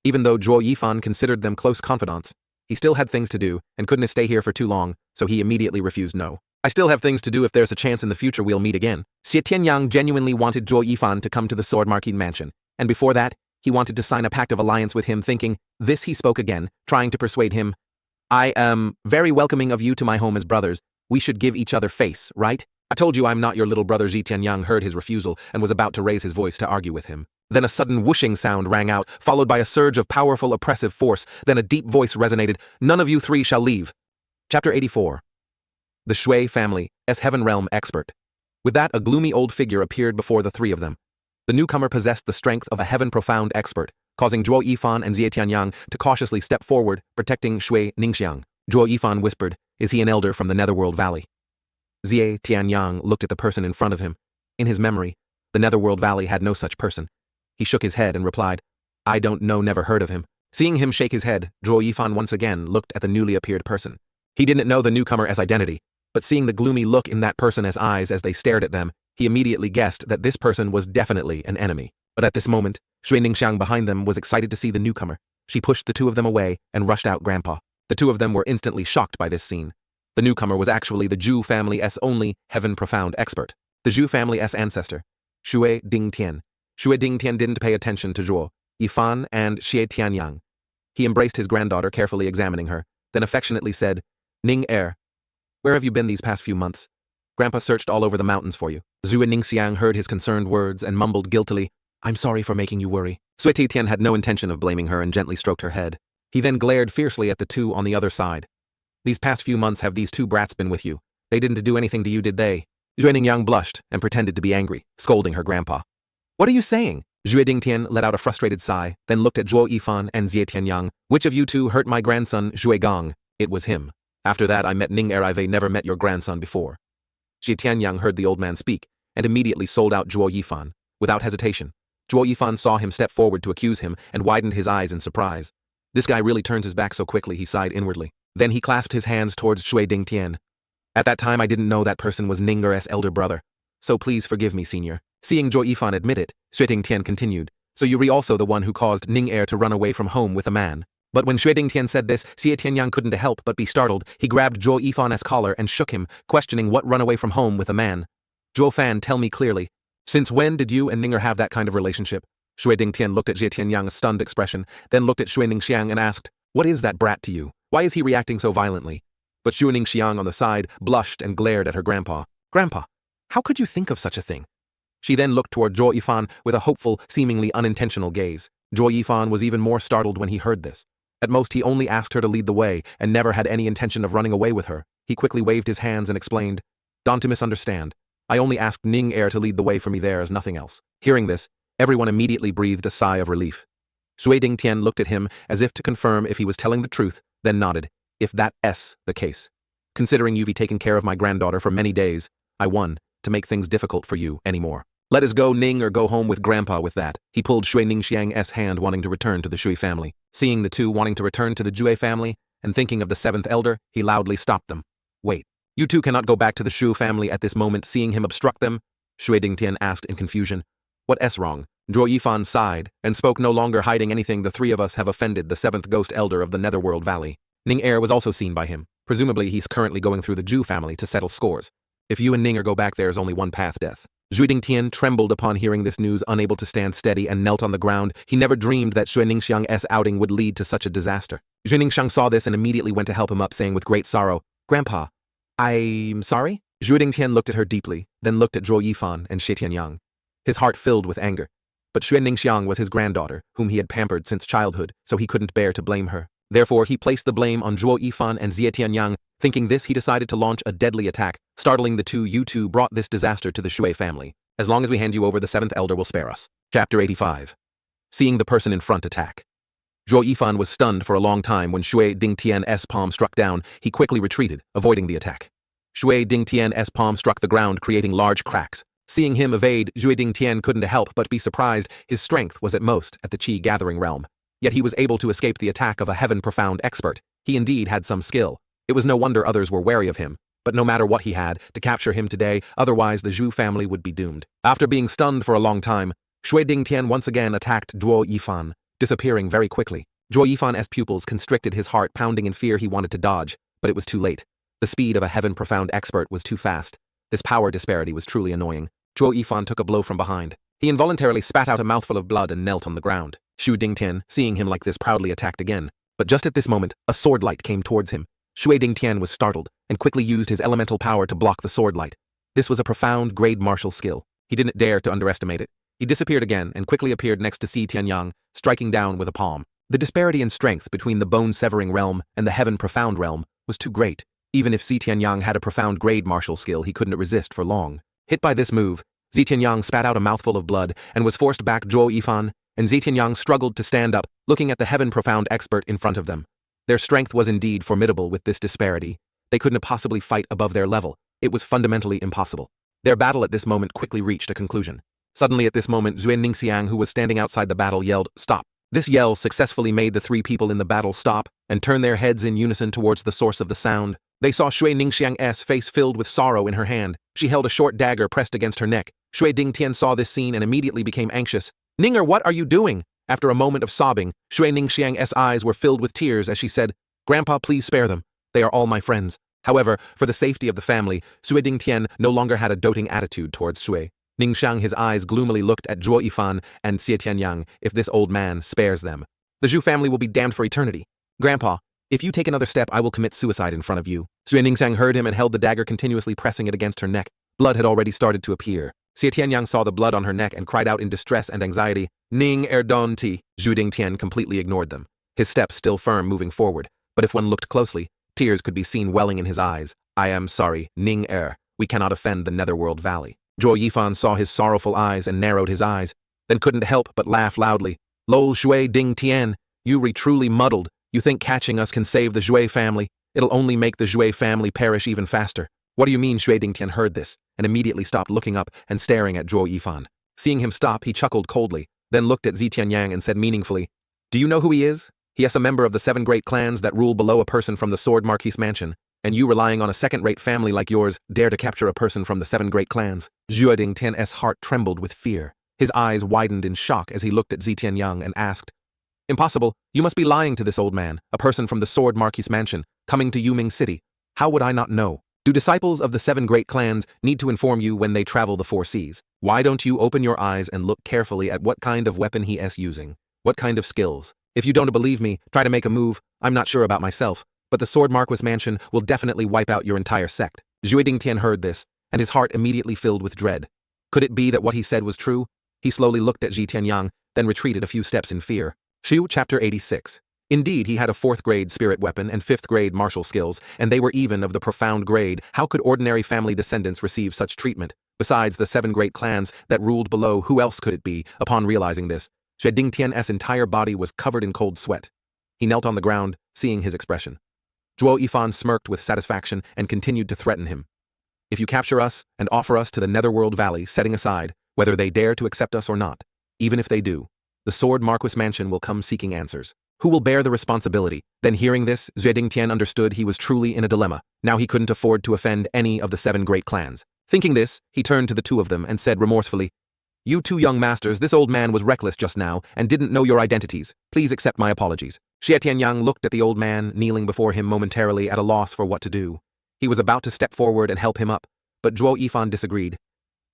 Even though Zhuo Yifan considered them close confidants, he still had things to do and couldn't stay here for too long, so he immediately refused no. I still have things to do. If there's a chance in the future we'll meet again. Xie Tianyang genuinely wanted Zhuo Yifan to come to the Sword Marquis mansion, and before that, he wanted to sign a pact of alliance with him. Thinking this, he spoke again, trying to persuade him. I am very welcoming of you to my home as brothers. We should give each other face, right? I told you I'm not your little brother. Xie Tianyang heard his refusal and was about to raise his voice to argue with him. Then a sudden whooshing sound rang out, followed by a surge of powerful oppressive force. Then a deep voice resonated, None of you 3 shall leave. Chapter 84. The Shui family, as Heaven Realm expert. With that, a gloomy old figure appeared before the 3 of them. The newcomer possessed the strength of a Heaven Profound expert, causing Zhuo Yifan and Xie Tianyang to cautiously step forward, protecting Xue Ningxiang. Zhuo Yifan whispered, Is he an elder from the Netherworld Valley? Xie Tianyang looked at the person in front of him. In his memory, the Netherworld Valley had no such person. He shook his head and replied, I don't know, never heard of him. Seeing him shake his head, Zhuo Yifan once again looked at the newly appeared person. He didn't know the newcomer's identity, but seeing the gloomy look in that person's eyes as they stared at them, he immediately guessed that this person was definitely an enemy. But at this moment, Xue Ningxiang behind them was excited to see the newcomer. She pushed the 2 of them away and rushed out Grandpa. The 2 of them were instantly shocked by this scene. The newcomer was actually the Zhu family's only Heaven Profound expert. The Zhu family's ancestor, Xue Dingtian. Xue Dingtian didn't pay attention to Zhuo Yifan and Xie Tianyang. He embraced his granddaughter, carefully examining her, then affectionately said, Ning'er, where have you been these past few months? Grandpa searched all over the mountains for you. Xue Ningxiang heard his concerned words and mumbled guiltily, I'm sorry for making you worry. Xue Tian had no intention of blaming her and gently stroked her head. He then glared fiercely at the 2 on the other side. These past few months have these 2 brats been with you? They didn't do anything to you, did they? Xue Ningyang blushed and pretended to be angry, scolding her grandpa. What are you saying? Xue Dingtian let out a frustrated sigh, then looked at Zhuo Yifan and Xie Tianyang. Which of you 2 hurt my grandson, Xue Gong? It was him. After that I met Ning Er. I've never met your grandson before. Xie Tianyang heard the old man speak, and immediately sold out Zhuo Yifan. Without hesitation, Zhuo Yifan saw him step forward to accuse him and widened his eyes in surprise. This guy really turns his back so quickly, he sighed inwardly. Then he clasped his hands towards Shui Dingtian. At that time I didn't know that person was Ning Er's elder brother. So please forgive me, senior. Seeing Zhuo Yifan admit it, Shui Dingtian continued. So you're also the one who caused Ning Er to run away from home with a man. But when Shui Dingtian said this, Xie Tianyang couldn't help but be startled. He grabbed Zhuo Yifan's collar and shook him, questioning what run away from home with a man. Zhuo Fan, tell me clearly. Since when did you and Ning Er have that kind of relationship? Shui Dingtian looked at Xie Tianyang's stunned expression, then looked at Shui Ningxiang and asked, what is that brat to you? Why is he reacting so violently? But Shui Ningxiang on the side blushed and glared at her grandpa. Grandpa, how could you think of such a thing? She then looked toward Zhuo Yifan with a hopeful, seemingly unintentional gaze. Zhuo Yifan was even more startled when he heard this. At most he only asked her to lead the way and never had any intention of running away with her. He quickly waved his hands and explained, don't misunderstand. I only asked Ning Er to lead the way for me, there is nothing else. Hearing this, everyone immediately breathed a sigh of relief. Shui Dingtian looked at him as if to confirm if he was telling the truth, then nodded, if that's the case. Considering you've taken care of my granddaughter for many days, I won to make things difficult for you anymore. Let us go, Ning, or go home with Grandpa. With that, he pulled Shui Ningxiang's hand, wanting to return to the Shui family. Seeing the two wanting to return to the Jue family, and thinking of the seventh elder, he loudly stopped them. Wait, you two cannot go back to the Shu family at this moment. Seeing him obstruct them, Shui Dingtian asked in confusion. What's wrong? Zhuo Yifan sighed, and spoke, no longer hiding anything. The three of us have offended the seventh ghost elder of the Netherworld Valley. Ning Er was also seen by him. Presumably he's currently going through the Zhu family to settle scores. If you and Ning Er go back, there is only one path, death. Shui Dingtian trembled upon hearing this news, unable to stand steady, and knelt on the ground. He never dreamed that Shui Ningxiang's outing would lead to such a disaster. Shui Ningxiang saw this and immediately went to help him up, saying with great sorrow, Grandpa, I'm sorry? Shui Dingtian looked at her deeply, then looked at Zhuo Yifan and Xie Tianyang. His heart filled with anger. But Shui Ningxiang was his granddaughter, whom he had pampered since childhood, so he couldn't bear to blame her. Therefore, he placed the blame on Zhuo Yifan and Xie Tianyang. Thinking this, he decided to launch a deadly attack. Startling the two, you two brought this disaster to the Shui family. As long as we hand you over, the seventh elder will spare us. Chapter 85. Seeing the person in front attack. Zhuo Yifan was stunned for a long time. When Shui Dingtian's palm struck down, he quickly retreated, avoiding the attack. Shui Dingtian's palm struck the ground, creating large cracks. Seeing him evade, Shui Dingtian couldn't help but be surprised. His strength was at most at the Qi-gathering realm. Yet he was able to escape the attack of a heaven-profound expert. He indeed had some skill. It was no wonder others were wary of him. But no matter what he had, to capture him today, otherwise the Zhu family would be doomed. After being stunned for a long time, Shui Dingtian once again attacked Zhuo Yifan, disappearing very quickly. Zhuo Yifan's pupils constricted, his heart pounding in fear. He wanted to dodge, but it was too late. The speed of a heaven-profound expert was too fast. This power disparity was truly annoying. Zhuo Yifan took a blow from behind. He involuntarily spat out a mouthful of blood and knelt on the ground. Shui Dingtian, seeing him like this, proudly attacked again. But just at this moment, a sword light came towards him. Shui Dingtian was startled, and quickly used his elemental power to block the sword light. This was a profound grade martial skill. He didn't dare to underestimate it. He disappeared again, and quickly appeared next to Xie Tianyang, striking down with a palm. The disparity in strength between the bone-severing realm and the heaven-profound realm was too great. Even if Xie Tianyang had a profound grade martial skill, he couldn't resist for long. Hit by this move, Xie Tianyang spat out a mouthful of blood and was forced back. Zhuo Yifan and Xie Tianyang struggled to stand up, looking at the heaven-profound expert in front of them. Their strength was indeed formidable. With this disparity, they couldn't possibly fight above their level. It was fundamentally impossible. Their battle at this moment quickly reached a conclusion. Suddenly at this moment, Zhui Ningxiang, who was standing outside the battle, yelled, "Stop!" This yell successfully made the three people in the battle stop and turn their heads in unison towards the source of the sound. They saw Shui Ningxiang's face filled with sorrow in her hand. She held a short dagger pressed against her neck. Shui Dingtian saw this scene and immediately became anxious. "Ninger, what are you doing?" After a moment of sobbing, Shui Ningxiang's eyes were filled with tears as she said, "Grandpa, please spare them. They are all my friends." However, for the safety of the family, Shui Dingtian no longer had a doting attitude towards Shui Ningxiang. His eyes gloomily looked at Zhuo Yifan and Xie Tianyang. If this old man spares them, the Zhu family will be damned for eternity. "Grandpa, if you take another step, I will commit suicide in front of you." Shui Ningxiang heard him and held the dagger, continuously pressing it against her neck. Blood had already started to appear. Xie Tianyang saw the blood on her neck and cried out in distress and anxiety, "Ning Er Don Ti." Zhu Dingtian completely ignored them, his steps still firm, moving forward. But if one looked closely, tears could be seen welling in his eyes. "I am sorry, Ning Er. We cannot offend the Netherworld Valley." Zhuo Yifan saw his sorrowful eyes and narrowed his eyes, then couldn't help but laugh loudly. "Lol, Shui Dingtian, you truly muddled. You think catching us can save the Zhui family? It'll only make the Jue family perish even faster. What do you mean? Shui Dingtian heard this, and immediately stopped looking up and staring at Zhuo Yifan. Seeing him stop, he chuckled coldly, then looked at Zitianyang and said meaningfully, "Do you know who he is? He is a member of the 7 great clans that rule below a person from the Sword Marquis Mansion, and you, relying on a second-rate family like yours, dare to capture a person from the 7 great clans." Zhuo Dingtian's heart trembled with fear. His eyes widened in shock as he looked at Zitianyang and asked, "Impossible, you must be lying to this old man, a person from the Sword Marquis Mansion, coming to Yuming City. How would I not know? Do disciples of the 7 great clans need to inform you when they travel the 4 seas? Why don't you open your eyes and look carefully at what kind of weapon he is using? What kind of skills? If you don't believe me, try to make a move. I'm not sure about myself, but the Sword Marquis Mansion will definitely wipe out your entire sect." Zhuo Dingtian heard this, and his heart immediately filled with dread. Could it be that what he said was true? He slowly looked at Zitianyang, then retreated a few steps in fear. Shu Chapter 86. Indeed, he had a 4th grade spirit weapon and 5th grade martial skills, and they were even of the profound grade. How could ordinary family descendants receive such treatment? Besides the 7 great clans that ruled below, who else could it be? Upon realizing this, Zhuo Dingtian's entire body was covered in cold sweat. He knelt on the ground, seeing his expression. Zhuo Yifan smirked with satisfaction and continued to threaten him. "If you capture us and offer us to the Netherworld Valley, setting aside whether they dare to accept us or not, even if they do, the Sword Marquis Mansion will come seeking answers. Who will bear the responsibility?" Then hearing this, Zhuo Dingtian understood he was truly in a dilemma. Now he couldn't afford to offend any of the 7 great clans. Thinking this, he turned to the 2 of them and said remorsefully, "You 2 young masters, this old man was reckless just now and didn't know your identities. Please accept my apologies." Xie Tianyang looked at the old man, kneeling before him momentarily at a loss for what to do. He was about to step forward and help him up, but Zhuo Yifan disagreed.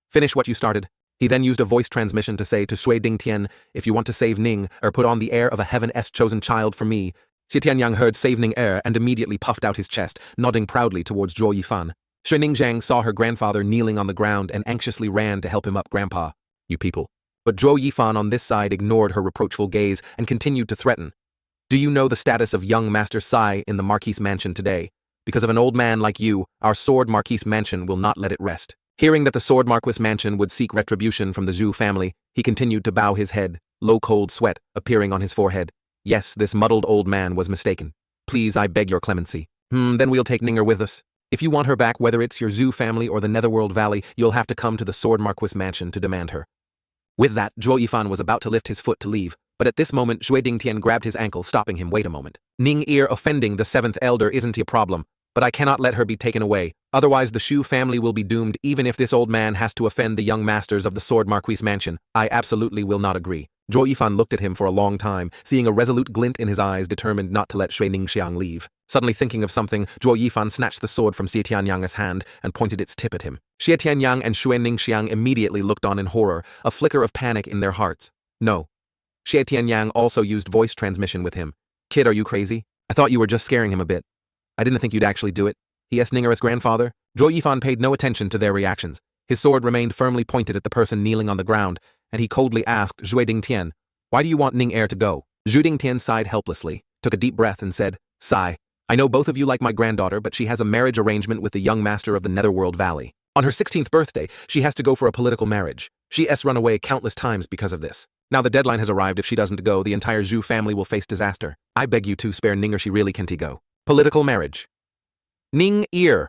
"Finish what you started." He then used a voice transmission to say to Shui Dingtian, "If you want to save Ning, or put on the air of a heaven-s chosen child for me." Xie Tianyang heard "save Ning er" and immediately puffed out his chest, nodding proudly towards Zhuo Yifan. Shui Ningjiang saw her grandfather kneeling on the ground and anxiously ran to help him up. "Grandpa, you people." But Zhuo Yifan on this side ignored her reproachful gaze and continued to threaten. "Do you know the status of young Master Sai in the Marquis Mansion today? Because of an old man like you, our Sword Marquis Mansion will not let it rest." Hearing that the Sword Marquis Mansion would seek retribution from the Zhu family, he continued to bow his head, low cold sweat appearing on his forehead. Yes, this muddled old man was mistaken. "Please, I beg your clemency. Then we'll take Ninger with us. If you want her back, whether it's your Zhu family or the Netherworld Valley, you'll have to come to the Sword Marquis Mansion to demand her." With that, Zhuo Yifan was about to lift his foot to leave, but at this moment Shui Dingtian grabbed his ankle, stopping him. "Wait a moment. Ning Er offending the 7th elder isn't a problem, but I cannot let her be taken away. Otherwise the Shu family will be doomed. Even if this old man has to offend the young masters of the Sword Marquis Mansion, I absolutely will not agree." Zhuo Yifan looked at him for a long time, seeing a resolute glint in his eyes, determined not to let Shui Ningxiang leave. Suddenly thinking of something, Zhuo Yifan snatched the sword from Xie Tianyang's hand and pointed its tip at him. Xie Tianyang and Shui Ningxiang immediately looked on in horror, a flicker of panic in their hearts. "No." Xie Tianyang also used voice transmission with him. "Kid, are you crazy? I thought you were just scaring him a bit. I didn't think you'd actually do it." He asked Ninger's grandfather. Zhuo Yifan paid no attention to their reactions. His sword remained firmly pointed at the person kneeling on the ground, and he coldly asked Zhuo Dingtian, "Why do you want Ning Er to go?" Zhu Dingtian sighed helplessly, took a deep breath and said, "Sigh. I know both of you like my granddaughter, but she has a marriage arrangement with the young master of the Netherworld Valley. On her 16th birthday, she has to go for a political marriage. She has run away countless times because of this. Now the deadline has arrived. If she doesn't go, the entire Zhu family will face disaster. I beg you to spare Ning, or she really can't go." Political marriage. "Ning Er,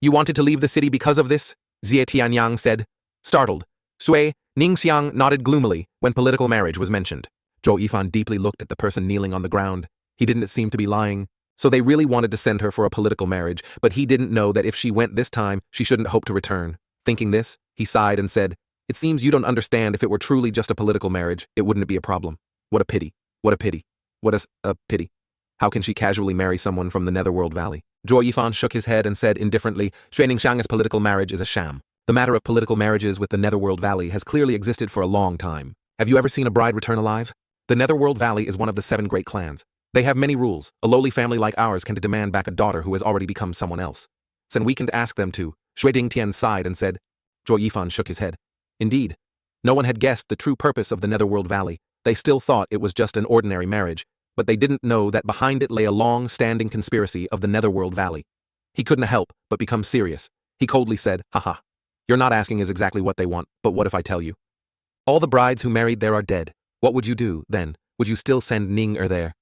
you wanted to leave the city because of this?" Xie Tianyang said. Startled, Sui Ningxiang nodded gloomily when political marriage was mentioned. Zhuo Yifan deeply looked at the person kneeling on the ground. He didn't seem to be lying. So they really wanted to send her for a political marriage, but he didn't know that if she went this time, she shouldn't hope to return. Thinking this, he sighed and said, "It seems you don't understand. If it were truly just a political marriage, it wouldn't be a problem. What a pity. What a pity. What a pity. How can she casually marry someone from the Netherworld Valley?" Zhuo Yifan shook his head and said indifferently, "Shui Ningxiang's political marriage is a sham. The matter of political marriages with the Netherworld Valley has clearly existed for a long time. Have you ever seen a bride return alive? The Netherworld Valley is one of the 7 great clans. They have many rules. A lowly family like ours can demand back a daughter who has already become someone else. Then we can ask them to." Shui Dingtian sighed and said. Zhuo Yifan shook his head. Indeed, no one had guessed the true purpose of the Netherworld Valley. They still thought it was just an ordinary marriage, but they didn't know that behind it lay a long-standing conspiracy of the Netherworld Valley. He couldn't help but become serious. He coldly said, "Haha. You're not asking is exactly what they want, but what if I tell you? All the brides who married there are dead. What would you do, then? Would you still send Ning Er there?"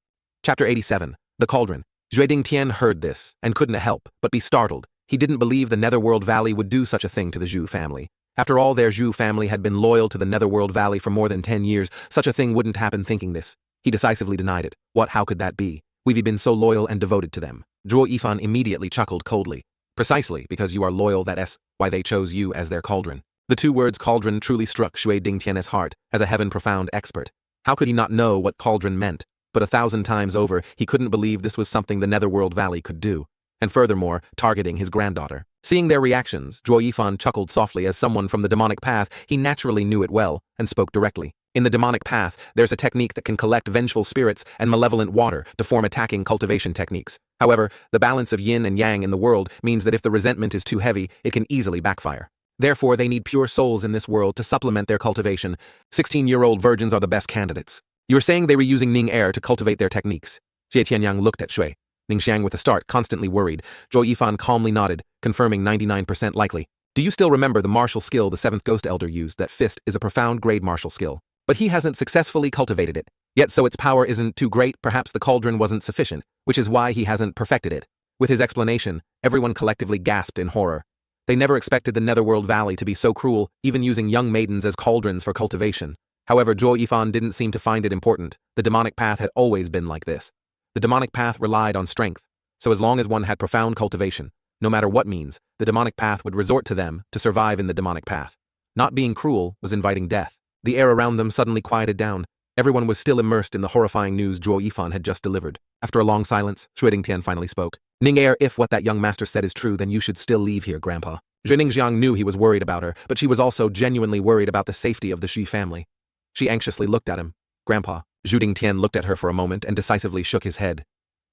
Chapter 87. The Cauldron. Zhui Dingtian heard this and couldn't help but be startled. He didn't believe the Netherworld Valley would do such a thing to the Zhu family. After all, their Zhu family had been loyal to the Netherworld Valley for more than 10 years. Such a thing wouldn't happen. Thinking this, he decisively denied it. What? How could that be? We've been so loyal and devoted to them. Zhuo Yifan immediately chuckled coldly. Precisely because you are loyal, that's why they chose you as their cauldron. The two words cauldron truly struck Zhui Dingtian's heart as a heaven-profound expert. How could he not know what cauldron meant? But 1,000 times over, he couldn't believe this was something the Netherworld Valley could do. And furthermore, targeting his granddaughter. Seeing their reactions, Zhuo Yifan chuckled softly. As someone from the demonic path, he naturally knew it well and spoke directly. In the demonic path, there's a technique that can collect vengeful spirits and malevolent water to form attacking cultivation techniques. However, the balance of yin and yang in the world means that if the resentment is too heavy, it can easily backfire. Therefore, they need pure souls in this world to supplement their cultivation. 16-year-old virgins are the best candidates. You were saying they were using Ning air to cultivate their techniques. Jie Tianyang looked at Shui Ningxiang with a start, constantly worried. Zhuo Yifan calmly nodded, confirming 99% likely. Do you still remember the martial skill the 7th Ghost Elder used? That fist is a profound grade martial skill. But he hasn't successfully cultivated it. Yet so its power isn't too great, perhaps the cauldron wasn't sufficient, which is why he hasn't perfected it. With his explanation, everyone collectively gasped in horror. They never expected the Netherworld Valley to be so cruel, even using young maidens as cauldrons for cultivation. However, Zhuo Yifan didn't seem to find it important. The demonic path had always been like this. The demonic path relied on strength, so as long as one had profound cultivation, no matter what means, the demonic path would resort to them to survive in the demonic path. Not being cruel was inviting death. The air around them suddenly quieted down. Everyone was still immersed in the horrifying news Zhuo Yifan had just delivered. After a long silence, Zhui Dingtian finally spoke. Ning Er, if what that young master said is true, then you should still leave here, Grandpa. Zhui Ningxiang knew he was worried about her, but she was also genuinely worried about the safety of the Xu family. She anxiously looked at him. Grandpa. Zhu Dingtian looked at her for a moment and decisively shook his head.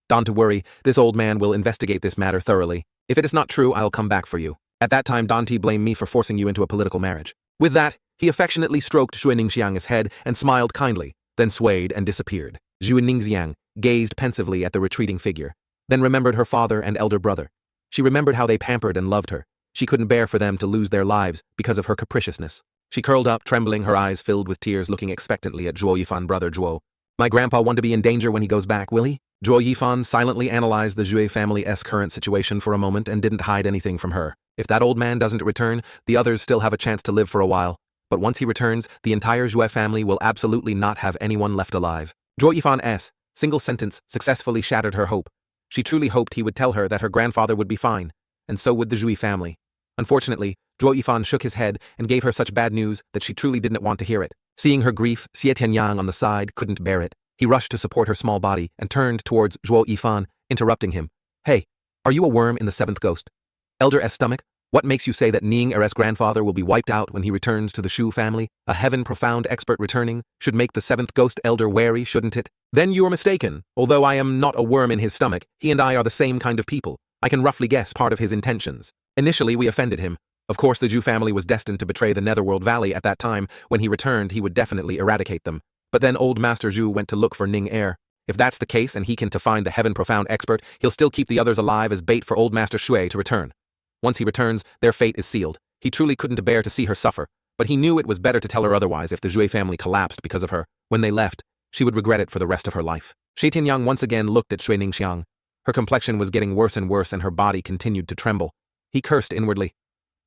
Don't worry, this old man will investigate this matter thoroughly. If it is not true, I'll come back for you. At that time, Dante blamed me for forcing you into a political marriage. With that, he affectionately stroked Zhui Ningxiang's head and smiled kindly, then swayed and disappeared. Zhui Ningxiang gazed pensively at the retreating figure, then remembered her father and elder brother. She remembered how they pampered and loved her. She couldn't bear for them to lose their lives because of her capriciousness. She curled up, trembling, her eyes filled with tears, looking expectantly at Zhuo Yifan. Brother Zhuo. My grandpa won't be in danger when he goes back, will he? Zhuo Yifan silently analyzed the Zhui family's current situation for a moment and didn't hide anything from her. If that old man doesn't return, the others still have a chance to live for a while. But once he returns, the entire Zhui family will absolutely not have anyone left alive. Zhuo Yifan's single sentence successfully shattered her hope. She truly hoped he would tell her that her grandfather would be fine, and so would the Zhui family. Unfortunately, Zhuo Yifan shook his head and gave her such bad news that she truly didn't want to hear it. Seeing her grief, Xie Tianyang on the side couldn't bear it. He rushed to support her small body and turned towards Zhuo Yifan, interrupting him. Hey, are you a worm in the 7th Ghost Elder's stomach? What makes you say that Ning Er's grandfather will be wiped out when he returns to the Shu family? A heaven-profound expert returning should make the 7th Ghost Elder wary, shouldn't it? Then you are mistaken. Although I am not a worm in his stomach, he and I are the same kind of people. I can roughly guess part of his intentions. Initially, we offended him. Of course, the Zhu family was destined to betray the Netherworld Valley at that time. When he returned, he would definitely eradicate them. But then old Master Zhu went to look for Ning Er. If that's the case and he can find the heaven-profound expert, he'll still keep the others alive as bait for old Master Shui to return. Once he returns, their fate is sealed. He truly couldn't bear to see her suffer, but he knew it was better to tell her otherwise. If the Zhui family collapsed because of her, when they left, she would regret it for the rest of her life. Shi Tianyang once again looked at Zhui Ningxiang. Her complexion was getting worse and worse and her body continued to tremble. He cursed inwardly.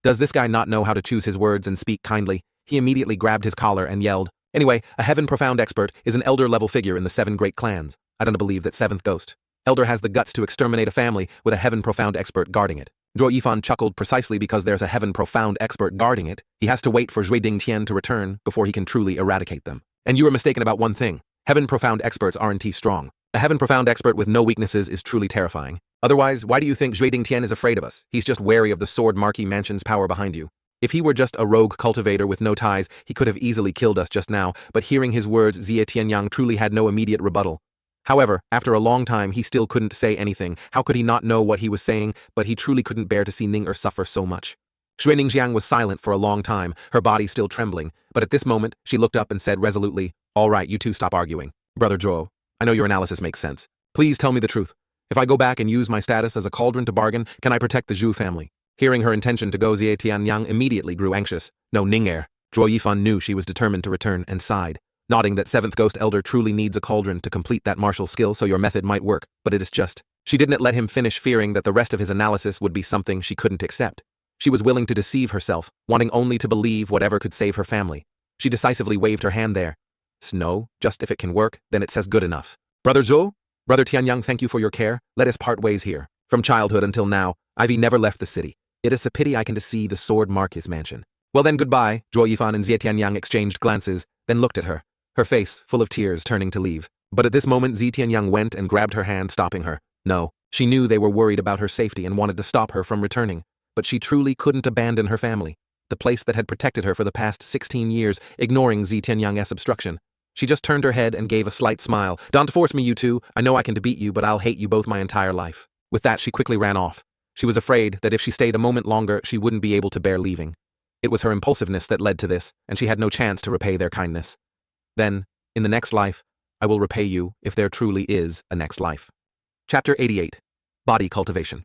Does this guy not know how to choose his words and speak kindly? He immediately grabbed his collar and yelled. Anyway, a heaven-profound expert is an elder-level figure in the 7 great clans. I don't believe that 7th Ghost Elder has the guts to exterminate a family with a heaven-profound expert guarding it. Zhuo Yifan chuckled. Precisely because there's a heaven-profound expert guarding it, he has to wait for Zhui Dingtian to return before he can truly eradicate them. And you are mistaken about one thing. Heaven-profound experts aren't strong. A heaven-profound expert with no weaknesses is truly terrifying. Otherwise, why do you think Zhui Dingtian is afraid of us? He's just wary of the Sword Marquis Mansion's power behind you. If he were just a rogue cultivator with no ties, he could have easily killed us just now, but hearing his words, Xie Tianyang truly had no immediate rebuttal. However, after a long time, he still couldn't say anything. How could he not know what he was saying? But he truly couldn't bear to see Ning Er suffer so much. Zhui Ningxiang was silent for a long time, her body still trembling, but at this moment, she looked up and said resolutely, All right, you two stop arguing. Brother Zhuo, I know your analysis makes sense. Please tell me the truth. If I go back and use my status as a cauldron to bargain, can I protect the Zhu family? Hearing her intention to go, Xie Tianyang immediately grew anxious. No, Ning Er. Zhuo Yifan knew she was determined to return and sighed. nodding that seventh ghost elder truly needs a cauldron to complete that martial skill, so your method might work, but it is just. She didn't let him finish, fearing that the rest of his analysis would be something she couldn't accept. She was willing to deceive herself, wanting only to believe whatever could save her family. She decisively waved her hand there. No, just if it can work, then it says good enough. Brother Zhou? Brother Tianyang, thank you for your care. Let us part ways here. From childhood until now, Ivy never left the city. It is a pity I can see the sword mark his mansion. Well then, goodbye. Zhuo Yifan and Xie Tianyang exchanged glances, then looked at her, her face full of tears, turning to leave. But at this moment, Xie Tianyang went and grabbed her hand, stopping her. No, she knew they were worried about her safety and wanted to stop her from returning. But she truly couldn't abandon her family, the place that had protected her for the past 16 years, ignoring Xie Tianyang's obstruction. She just turned her head and gave a slight smile. Don't force me, you two. I know I can beat you, but I'll hate you both my entire life. With that, she quickly ran off. She was afraid that if she stayed a moment longer, she wouldn't be able to bear leaving. It was her impulsiveness that led to this, and she had no chance to repay their kindness. Then, in the next life, I will repay you if there truly is a next life. Chapter 88. Body Cultivation.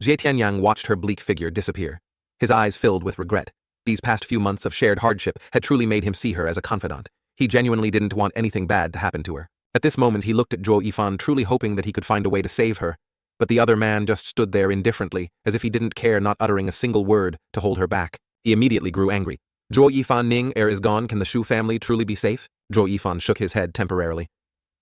Xie Tianyang watched her bleak figure disappear. His eyes filled with regret. These past few months of shared hardship had truly made him see her as a confidant. He genuinely didn't want anything bad to happen to her. At this moment, he looked at Zhuo Yifan, truly hoping that he could find a way to save her. But the other man just stood there indifferently, as if he didn't care, not uttering a single word to hold her back. He immediately grew angry. Zhuo Yifan, Ning Er is gone. Can the Shu family truly be safe? Zhuo Yifan shook his head temporarily.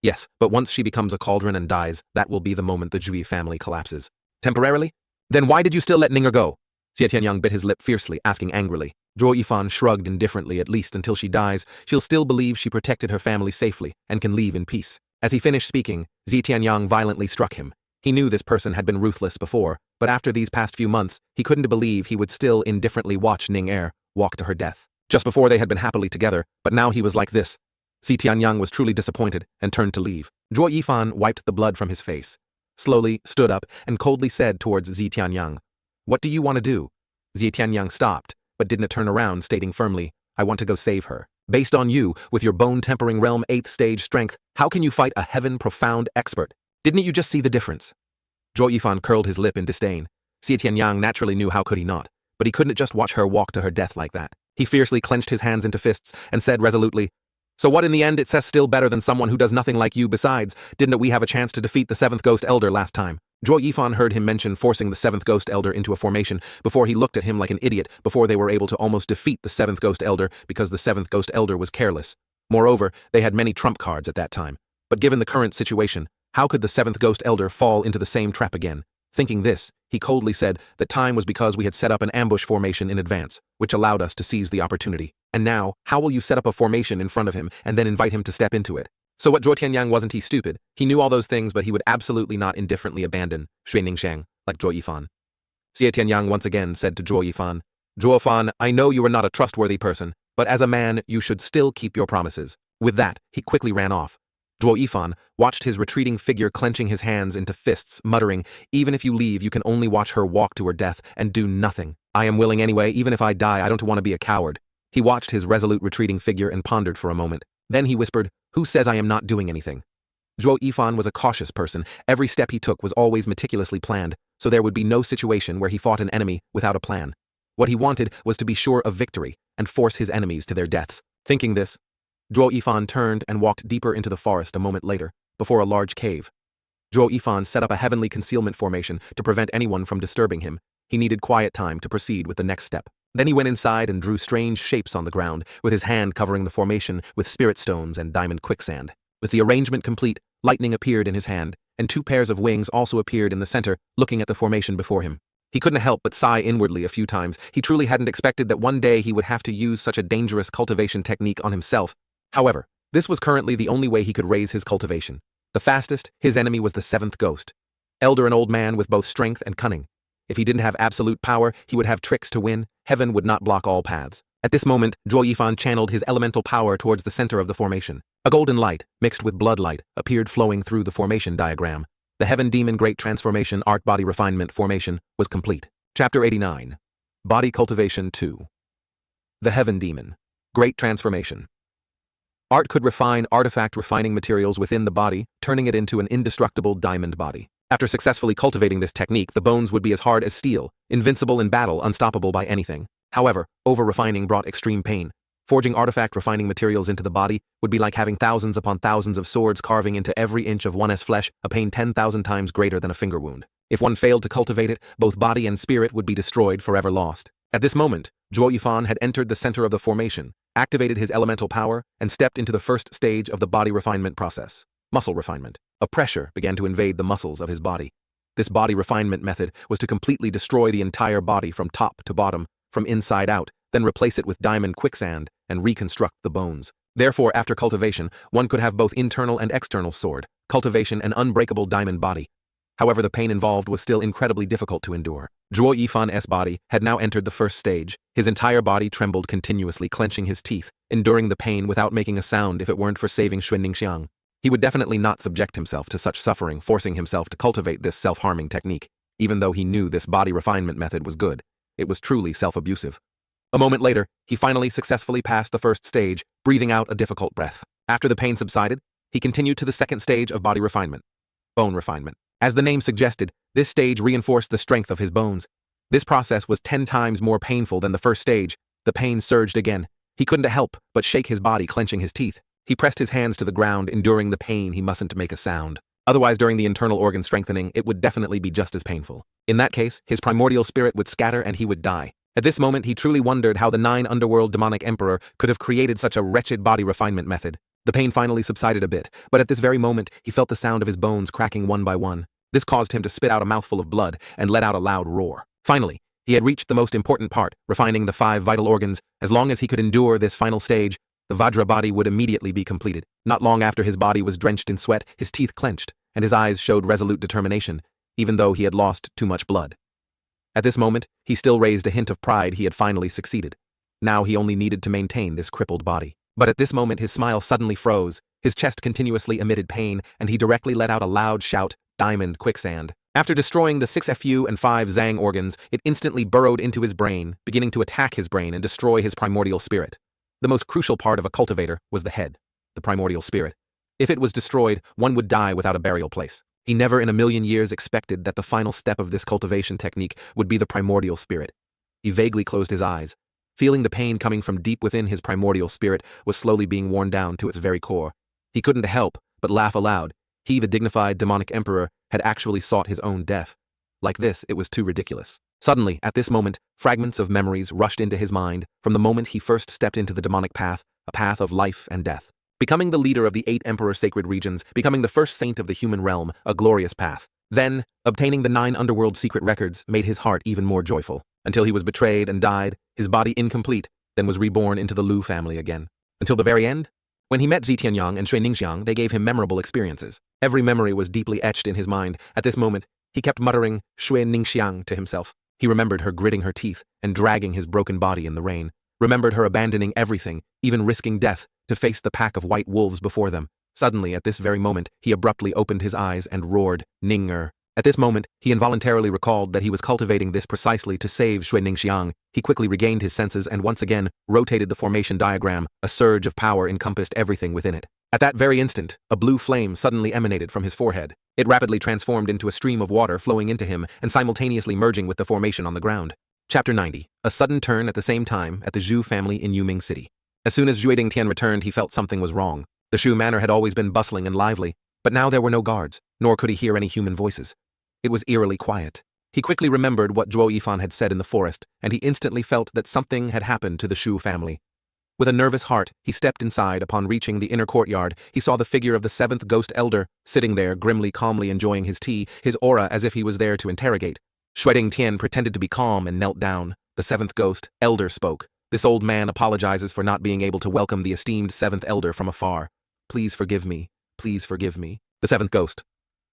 Yes, but once she becomes a cauldron and dies, that will be the moment the Zhui family collapses. Temporarily? Then why did you still let Ninger go? Xie Tianyang bit his lip fiercely, asking angrily. Zhuo Yifan shrugged indifferently. At least until she dies, she'll still believe she protected her family safely and can leave in peace. As he finished speaking, Xie Tianyang violently struck him. He knew this person had been ruthless before, but after these past few months, he couldn't believe he would still indifferently watch Ning Er walk to her death. Just before they had been happily together, but now he was like this. Xie Tianyang was truly disappointed and turned to leave. Zhuo Yifan wiped the blood from his face, slowly stood up and coldly said towards Xie Tianyang, "What do you want to do?" Xie Tianyang stopped, but didn't turn around, stating firmly, "I want to go save her. Based on you, with your bone-tempering realm 8th stage strength, how can you fight a heaven-profound expert? Didn't you just see the difference?" Zhuo Yifan curled his lip in disdain. Xie Tianyang naturally knew how could he not, but he couldn't just watch her walk to her death like that. He fiercely clenched his hands into fists and said resolutely, "So what in the end? It says still better than someone who does nothing like you. Besides, didn't we have a chance to defeat the 7th Ghost Elder last time?" Zhuo Yifan heard him mention forcing the 7th Ghost Elder into a formation before he looked at him like an idiot before they were able to almost defeat the 7th Ghost Elder because the 7th Ghost Elder was careless. Moreover, they had many trump cards at that time. But given the current situation, how could the 7th Ghost Elder fall into the same trap again? Thinking this, he coldly said that time was because we had set up an ambush formation in advance, which allowed us to seize the opportunity. And now, how will you set up a formation in front of him and then invite him to step into it? So what, Zhuo Tianyang, wasn't he stupid? He knew all those things, but he would absolutely not indifferently abandon Shui Ningxiang like Zhuo Yifan. Xie Tianyang once again said to Zhuo Yifan, "Zhuo Fan, I know you are not a trustworthy person, but as a man, you should still keep your promises." With that, he quickly ran off. Zhuo Yifan watched his retreating figure clenching his hands into fists, muttering, "Even if you leave, you can only watch her walk to her death and do nothing. I am willing anyway. Even if I die, I don't want to be a coward." He watched his resolute retreating figure and pondered for a moment. Then he whispered, "Who says I am not doing anything?" Zhuo Yifan was a cautious person. Every step he took was always meticulously planned, so there would be no situation where he fought an enemy without a plan. What he wanted was to be sure of victory and force his enemies to their deaths. Thinking this, Zhuo Yifan turned and walked deeper into the forest a moment later, before a large cave. Zhuo Yifan set up a heavenly concealment formation to prevent anyone from disturbing him. He needed quiet time to proceed with the next step. Then he went inside and drew strange shapes on the ground, with his hand covering the formation with spirit stones and diamond quicksand. With the arrangement complete, lightning appeared in his hand, and 2 pairs of wings also appeared in the center, looking at the formation before him. He couldn't help but sigh inwardly a few times. He truly hadn't expected that one day he would have to use such a dangerous cultivation technique on himself. However, this was currently the only way he could raise his cultivation. The fastest, his enemy was the 7th Ghost. Elder and old man with both strength and cunning. If he didn't have absolute power, he would have tricks to win. Heaven would not block all paths. At this moment, Zhuo Yifan channeled his elemental power towards the center of the formation. A golden light, mixed with blood light, appeared flowing through the formation diagram. The Heaven Demon Great Transformation Art Body Refinement formation was complete. Chapter 89. Body Cultivation 2. The Heaven Demon. Great Transformation. Art could refine artifact refining materials within the body, turning it into an indestructible diamond body. After successfully cultivating this technique, the bones would be as hard as steel, invincible in battle, unstoppable by anything. However, over-refining brought extreme pain. Forging artifact refining materials into the body would be like having thousands upon thousands of swords carving into every inch of one's flesh, a pain 10,000 times greater than a finger wound. If one failed to cultivate it, both body and spirit would be destroyed, forever lost. At this moment, Zhuo Yifan had entered the center of the formation, activated his elemental power, and stepped into the first stage of the body refinement process, muscle refinement. A pressure began to invade the muscles of his body. This body refinement method was to completely destroy the entire body from top to bottom, from inside out, then replace it with diamond quicksand and reconstruct the bones. Therefore, after cultivation, one could have both internal and external sword, cultivation and unbreakable diamond body. However, the pain involved was still incredibly difficult to endure. Zhuo Yifan's body had now entered the first stage. His entire body trembled continuously, clenching his teeth, enduring the pain without making a sound if it weren't for saving Xue Ningxiang. He would definitely not subject himself to such suffering, forcing himself to cultivate this self-harming technique. Even though he knew this body refinement method was good, it was truly self-abusive. A moment later, he finally successfully passed the first stage, breathing out a difficult breath. After the pain subsided, he continued to the second stage of body refinement, bone refinement. As the name suggested, this stage reinforced the strength of his bones. This process was 10 times more painful than the first stage. The pain surged again. He couldn't help but shake his body, clenching his teeth. He pressed his hands to the ground, enduring the pain. He mustn't make a sound. Otherwise, during the internal organ strengthening, it would definitely be just as painful. In that case, his primordial spirit would scatter and he would die. At this moment, he truly wondered how the 9 underworld demonic emperor could have created such a wretched body refinement method. The pain finally subsided a bit, but at this very moment, he felt the sound of his bones cracking one by one. This caused him to spit out a mouthful of blood and let out a loud roar. Finally, he had reached the most important part, refining the 5 vital organs. As long as he could endure this final stage, the Vajra body would immediately be completed. Not long after his body was drenched in sweat, his teeth clenched, and his eyes showed resolute determination, even though he had lost too much blood. At this moment, he still raised a hint of pride. He had finally succeeded. Now he only needed to maintain this crippled body. But at this moment his smile suddenly froze, his chest continuously emitted pain, and he directly let out a loud shout, "Diamond quicksand." After destroying the 6 Fu and 5 Zhang organs, it instantly burrowed into his brain, beginning to attack his brain and destroy his primordial spirit. The most crucial part of a cultivator was the head, the primordial spirit. If it was destroyed, one would die without a burial place. He never in a million years expected that the final step of this cultivation technique would be the primordial spirit. He vaguely closed his eyes, feeling the pain coming from deep within. His primordial spirit was slowly being worn down to its very core. He couldn't help but laugh aloud. He, the dignified demonic emperor, had actually sought his own death. Like this, it was too ridiculous. Suddenly, at this moment, fragments of memories rushed into his mind from the moment he first stepped into the demonic path, a path of life and death. Becoming the leader of the 8 emperor sacred regions, becoming the first saint of the human realm, a glorious path. Then, obtaining the 9 underworld secret records made his heart even more joyful, until he was betrayed and died, his body incomplete, then was reborn into the Lu family again. Until the very end? When he met Zitianyang and Xue Ningxiang, they gave him memorable experiences. Every memory was deeply etched in his mind. At this moment, he kept muttering Xue Ningxiang to himself. He remembered her gritting her teeth and dragging his broken body in the rain. Remembered her abandoning everything, even risking death, to face the pack of white wolves before them. Suddenly, at this very moment, he abruptly opened his eyes and roared, "Ninger." At this moment, he involuntarily recalled that he was cultivating this precisely to save Xue Ningxiang. He quickly regained his senses and once again rotated the formation diagram. A surge of power encompassed everything within it. At that very instant, a blue flame suddenly emanated from his forehead. It rapidly transformed into a stream of water flowing into him and simultaneously merging with the formation on the ground. Chapter 90. A sudden turn at the same time at the Zhu family in Yuming City. As soon as Xue Dingtian returned, he felt something was wrong. The Shu manor had always been bustling and lively, but now there were no guards, nor could he hear any human voices. It was eerily quiet. He quickly remembered what Zhuo Yifan had said in the forest, and he instantly felt that something had happened to the Shu family. With a nervous heart, he stepped inside. Upon reaching the inner courtyard, he saw the figure of the 7th ghost elder, sitting there grimly calmly enjoying his tea, his aura as if he was there to interrogate. Xue Dingtian pretended to be calm and knelt down. The 7th ghost elder spoke. "This old man apologizes for not being able to welcome the esteemed 7th elder from afar. Please forgive me. Please forgive me." The 7th ghost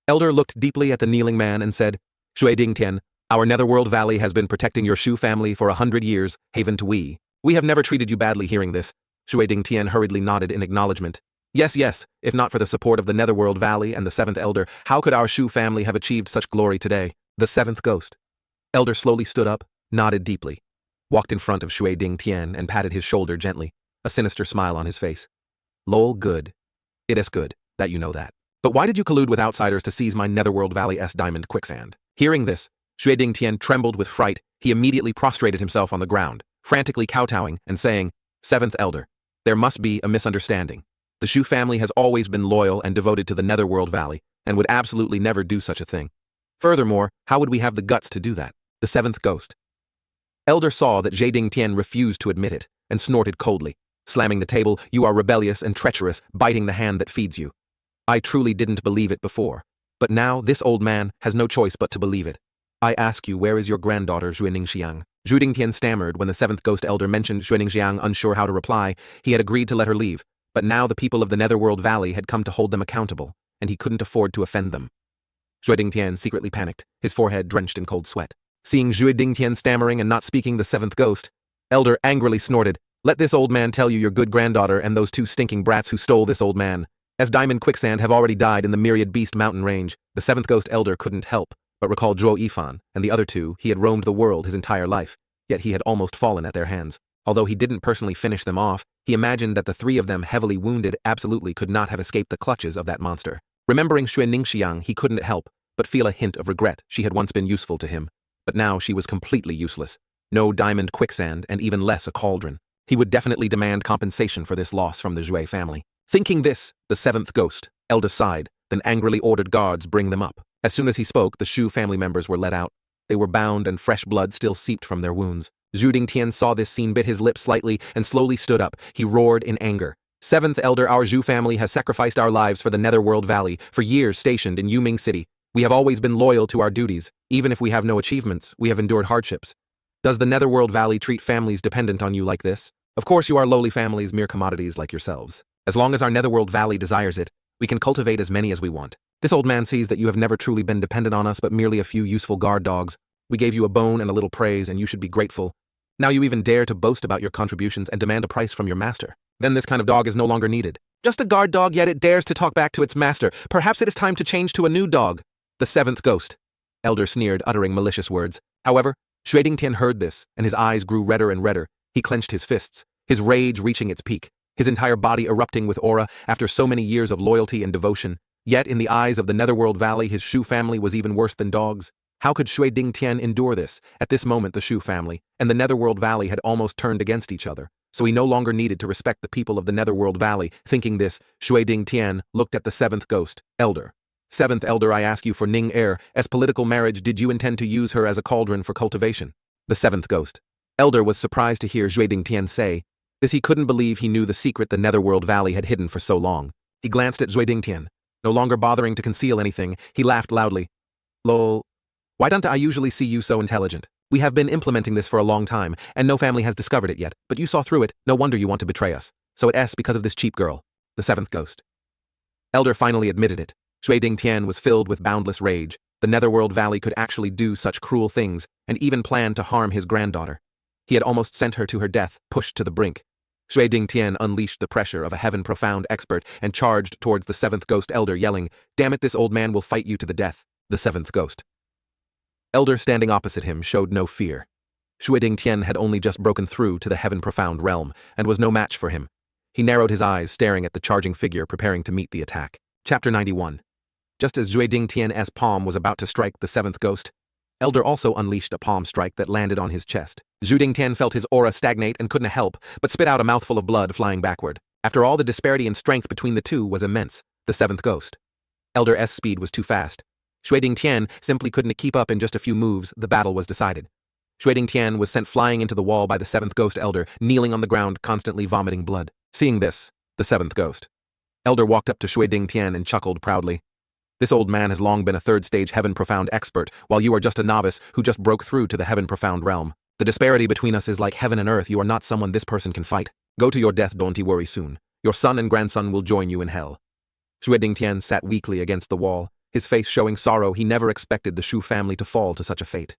elder looked deeply at the kneeling man and said, "Xue Dingtian, our Netherworld Valley has been protecting your Shu family for 100 years, haven to we. We have never treated you badly." Hearing this, Xue Dingtian hurriedly nodded in acknowledgement. Yes, if not for the support of the Netherworld Valley and the 7th elder, how could our Shu family have achieved such glory today? The 7th ghost elder slowly stood up, nodded deeply, walked in front of Xue Dingtian and patted his shoulder gently, a sinister smile on his face. "Lol, good. It is good that you know that. But why did you collude with outsiders to seize my Netherworld Valley's diamond quicksand?" Hearing this, Xue Dingtian trembled with fright. He immediately prostrated himself on the ground, frantically kowtowing and saying, Seventh Elder. There must be a misunderstanding. The Shu family has always been loyal and devoted to the Netherworld Valley, and would absolutely never do such a thing. Furthermore, how would we have the guts to do that? The seventh ghost. Elder saw that Zhe Tian refused to admit it, and snorted coldly, slamming the table. You are rebellious and treacherous, biting the hand that feeds you. I truly didn't believe it before, but now this old man has no choice but to believe it. I ask you, where is your granddaughter, Zhuiningsiang? Zhu Tian stammered when the seventh ghost elder mentioned Zhuiningsiang. Unsure how to reply, he had agreed to let her leave, but now the people of the Netherworld Valley had come to hold them accountable, and he couldn't afford to offend them. Zhu Tian secretly panicked, his forehead drenched in cold sweat. Seeing Zhu Tian stammering and not speaking the seventh ghost, Elder angrily snorted, let this old man tell you your good granddaughter and those two stinking brats who stole this old man, as Diamond Quicksand have already died in the Myriad Beast mountain range. The seventh ghost elder couldn't help but recall Zhuo Yifan and the other two. He had roamed the world his entire life, yet he had almost fallen at their hands. Although he didn't personally finish them off, he imagined that the three of them, heavily wounded, absolutely could not have escaped the clutches of that monster. Remembering Zhuiningsiang, he couldn't help but feel a hint of regret. She had once been useful to him, but now she was completely useless. No Diamond Quicksand and even less a cauldron. He would definitely demand compensation for this loss from the Zhui family. Thinking this, the seventh ghost elder sighed, then angrily ordered guards bring them up. As soon as he spoke, the Shu family members were let out. They were bound and fresh blood still seeped from their wounds. Zhu Tian saw this scene, bit his lip slightly, and slowly stood up. He roared in anger. Seventh Elder, our Zhu family has sacrificed our lives for the Netherworld Valley, for years stationed in Yuming City. We have always been loyal to our duties. Even if we have no achievements, we have endured hardships. Does the Netherworld Valley treat families dependent on you like this? Of course you are lowly families, mere commodities like yourselves. As long as our Netherworld Valley desires it, we can cultivate as many as we want. This old man sees that you have never truly been dependent on us, but merely a few useful guard dogs. We gave you a bone and a little praise, and you should be grateful. Now you even dare to boast about your contributions and demand a price from your master. Then this kind of dog is no longer needed. Just a guard dog, yet it dares to talk back to its master. Perhaps it is time to change to a new dog. The seventh ghost elder sneered, uttering malicious words. However, Zhu Tian heard this, and his eyes grew redder and redder. He clenched his fists, his rage reaching its peak, his entire body erupting with aura after so many years of loyalty and devotion. Yet in the eyes of the Netherworld Valley, his Shu family was even worse than dogs. How could Zhu Tian endure this? At this moment, the Shu family and the Netherworld Valley had almost turned against each other, so he no longer needed to respect the people of the Netherworld Valley. Thinking this, Zhu Tian looked at the seventh ghost elder. Seventh Elder, I ask you for Ning Er, as political marriage, did you intend to use her as a cauldron for cultivation? The seventh ghost elder was surprised to hear Zhu Tian say this. He couldn't believe he knew the secret the Netherworld Valley had hidden for so long. He glanced at Zhu Tian. No longer bothering to conceal anything, he laughed loudly. Lol. Why don't I usually see you so intelligent? We have been implementing this for a long time, and no family has discovered it yet, but you saw through it. No wonder you want to betray us. So it's because of this cheap girl. The seventh ghost elder finally admitted it. Zhu Tian was filled with boundless rage. The Netherworld Valley could actually do such cruel things, and even planned to harm his granddaughter. He had almost sent her to her death, pushed to the brink. Zhu Tian unleashed the pressure of a heaven-profound expert and charged towards the seventh ghost elder, yelling, "Damn it, this old man will fight you to the death." The seventh ghost elder, standing opposite him, showed no fear. Zhu Tian had only just broken through to the heaven-profound realm, and was no match for him. He narrowed his eyes, staring at the charging figure preparing to meet the attack. Chapter 91. Just as Zhu Tian's palm was about to strike the seventh ghost elder, also unleashed a palm strike that landed on his chest. Zhu Tian felt his aura stagnate and couldn't help but spit out a mouthful of blood, flying backward. After all, the disparity in strength between the two was immense. The seventh ghost elder's speed was too fast. Zhu Tian simply couldn't keep up. In just a few moves, the battle was decided. Zhu Tian was sent flying into the wall by the seventh ghost elder, kneeling on the ground, constantly vomiting blood. Seeing this, the seventh ghost elder walked up to Zhu Tian and chuckled proudly. This old man has long been a third-stage heaven-profound expert, while you are just a novice who just broke through to the heaven-profound realm. The disparity between us is like heaven and earth. You are not someone this person can fight. Go to your death, don't worry soon. Your son and grandson will join you in hell. Zhu Tian sat weakly against the wall, his face showing sorrow. He never expected the Shu family to fall to such a fate.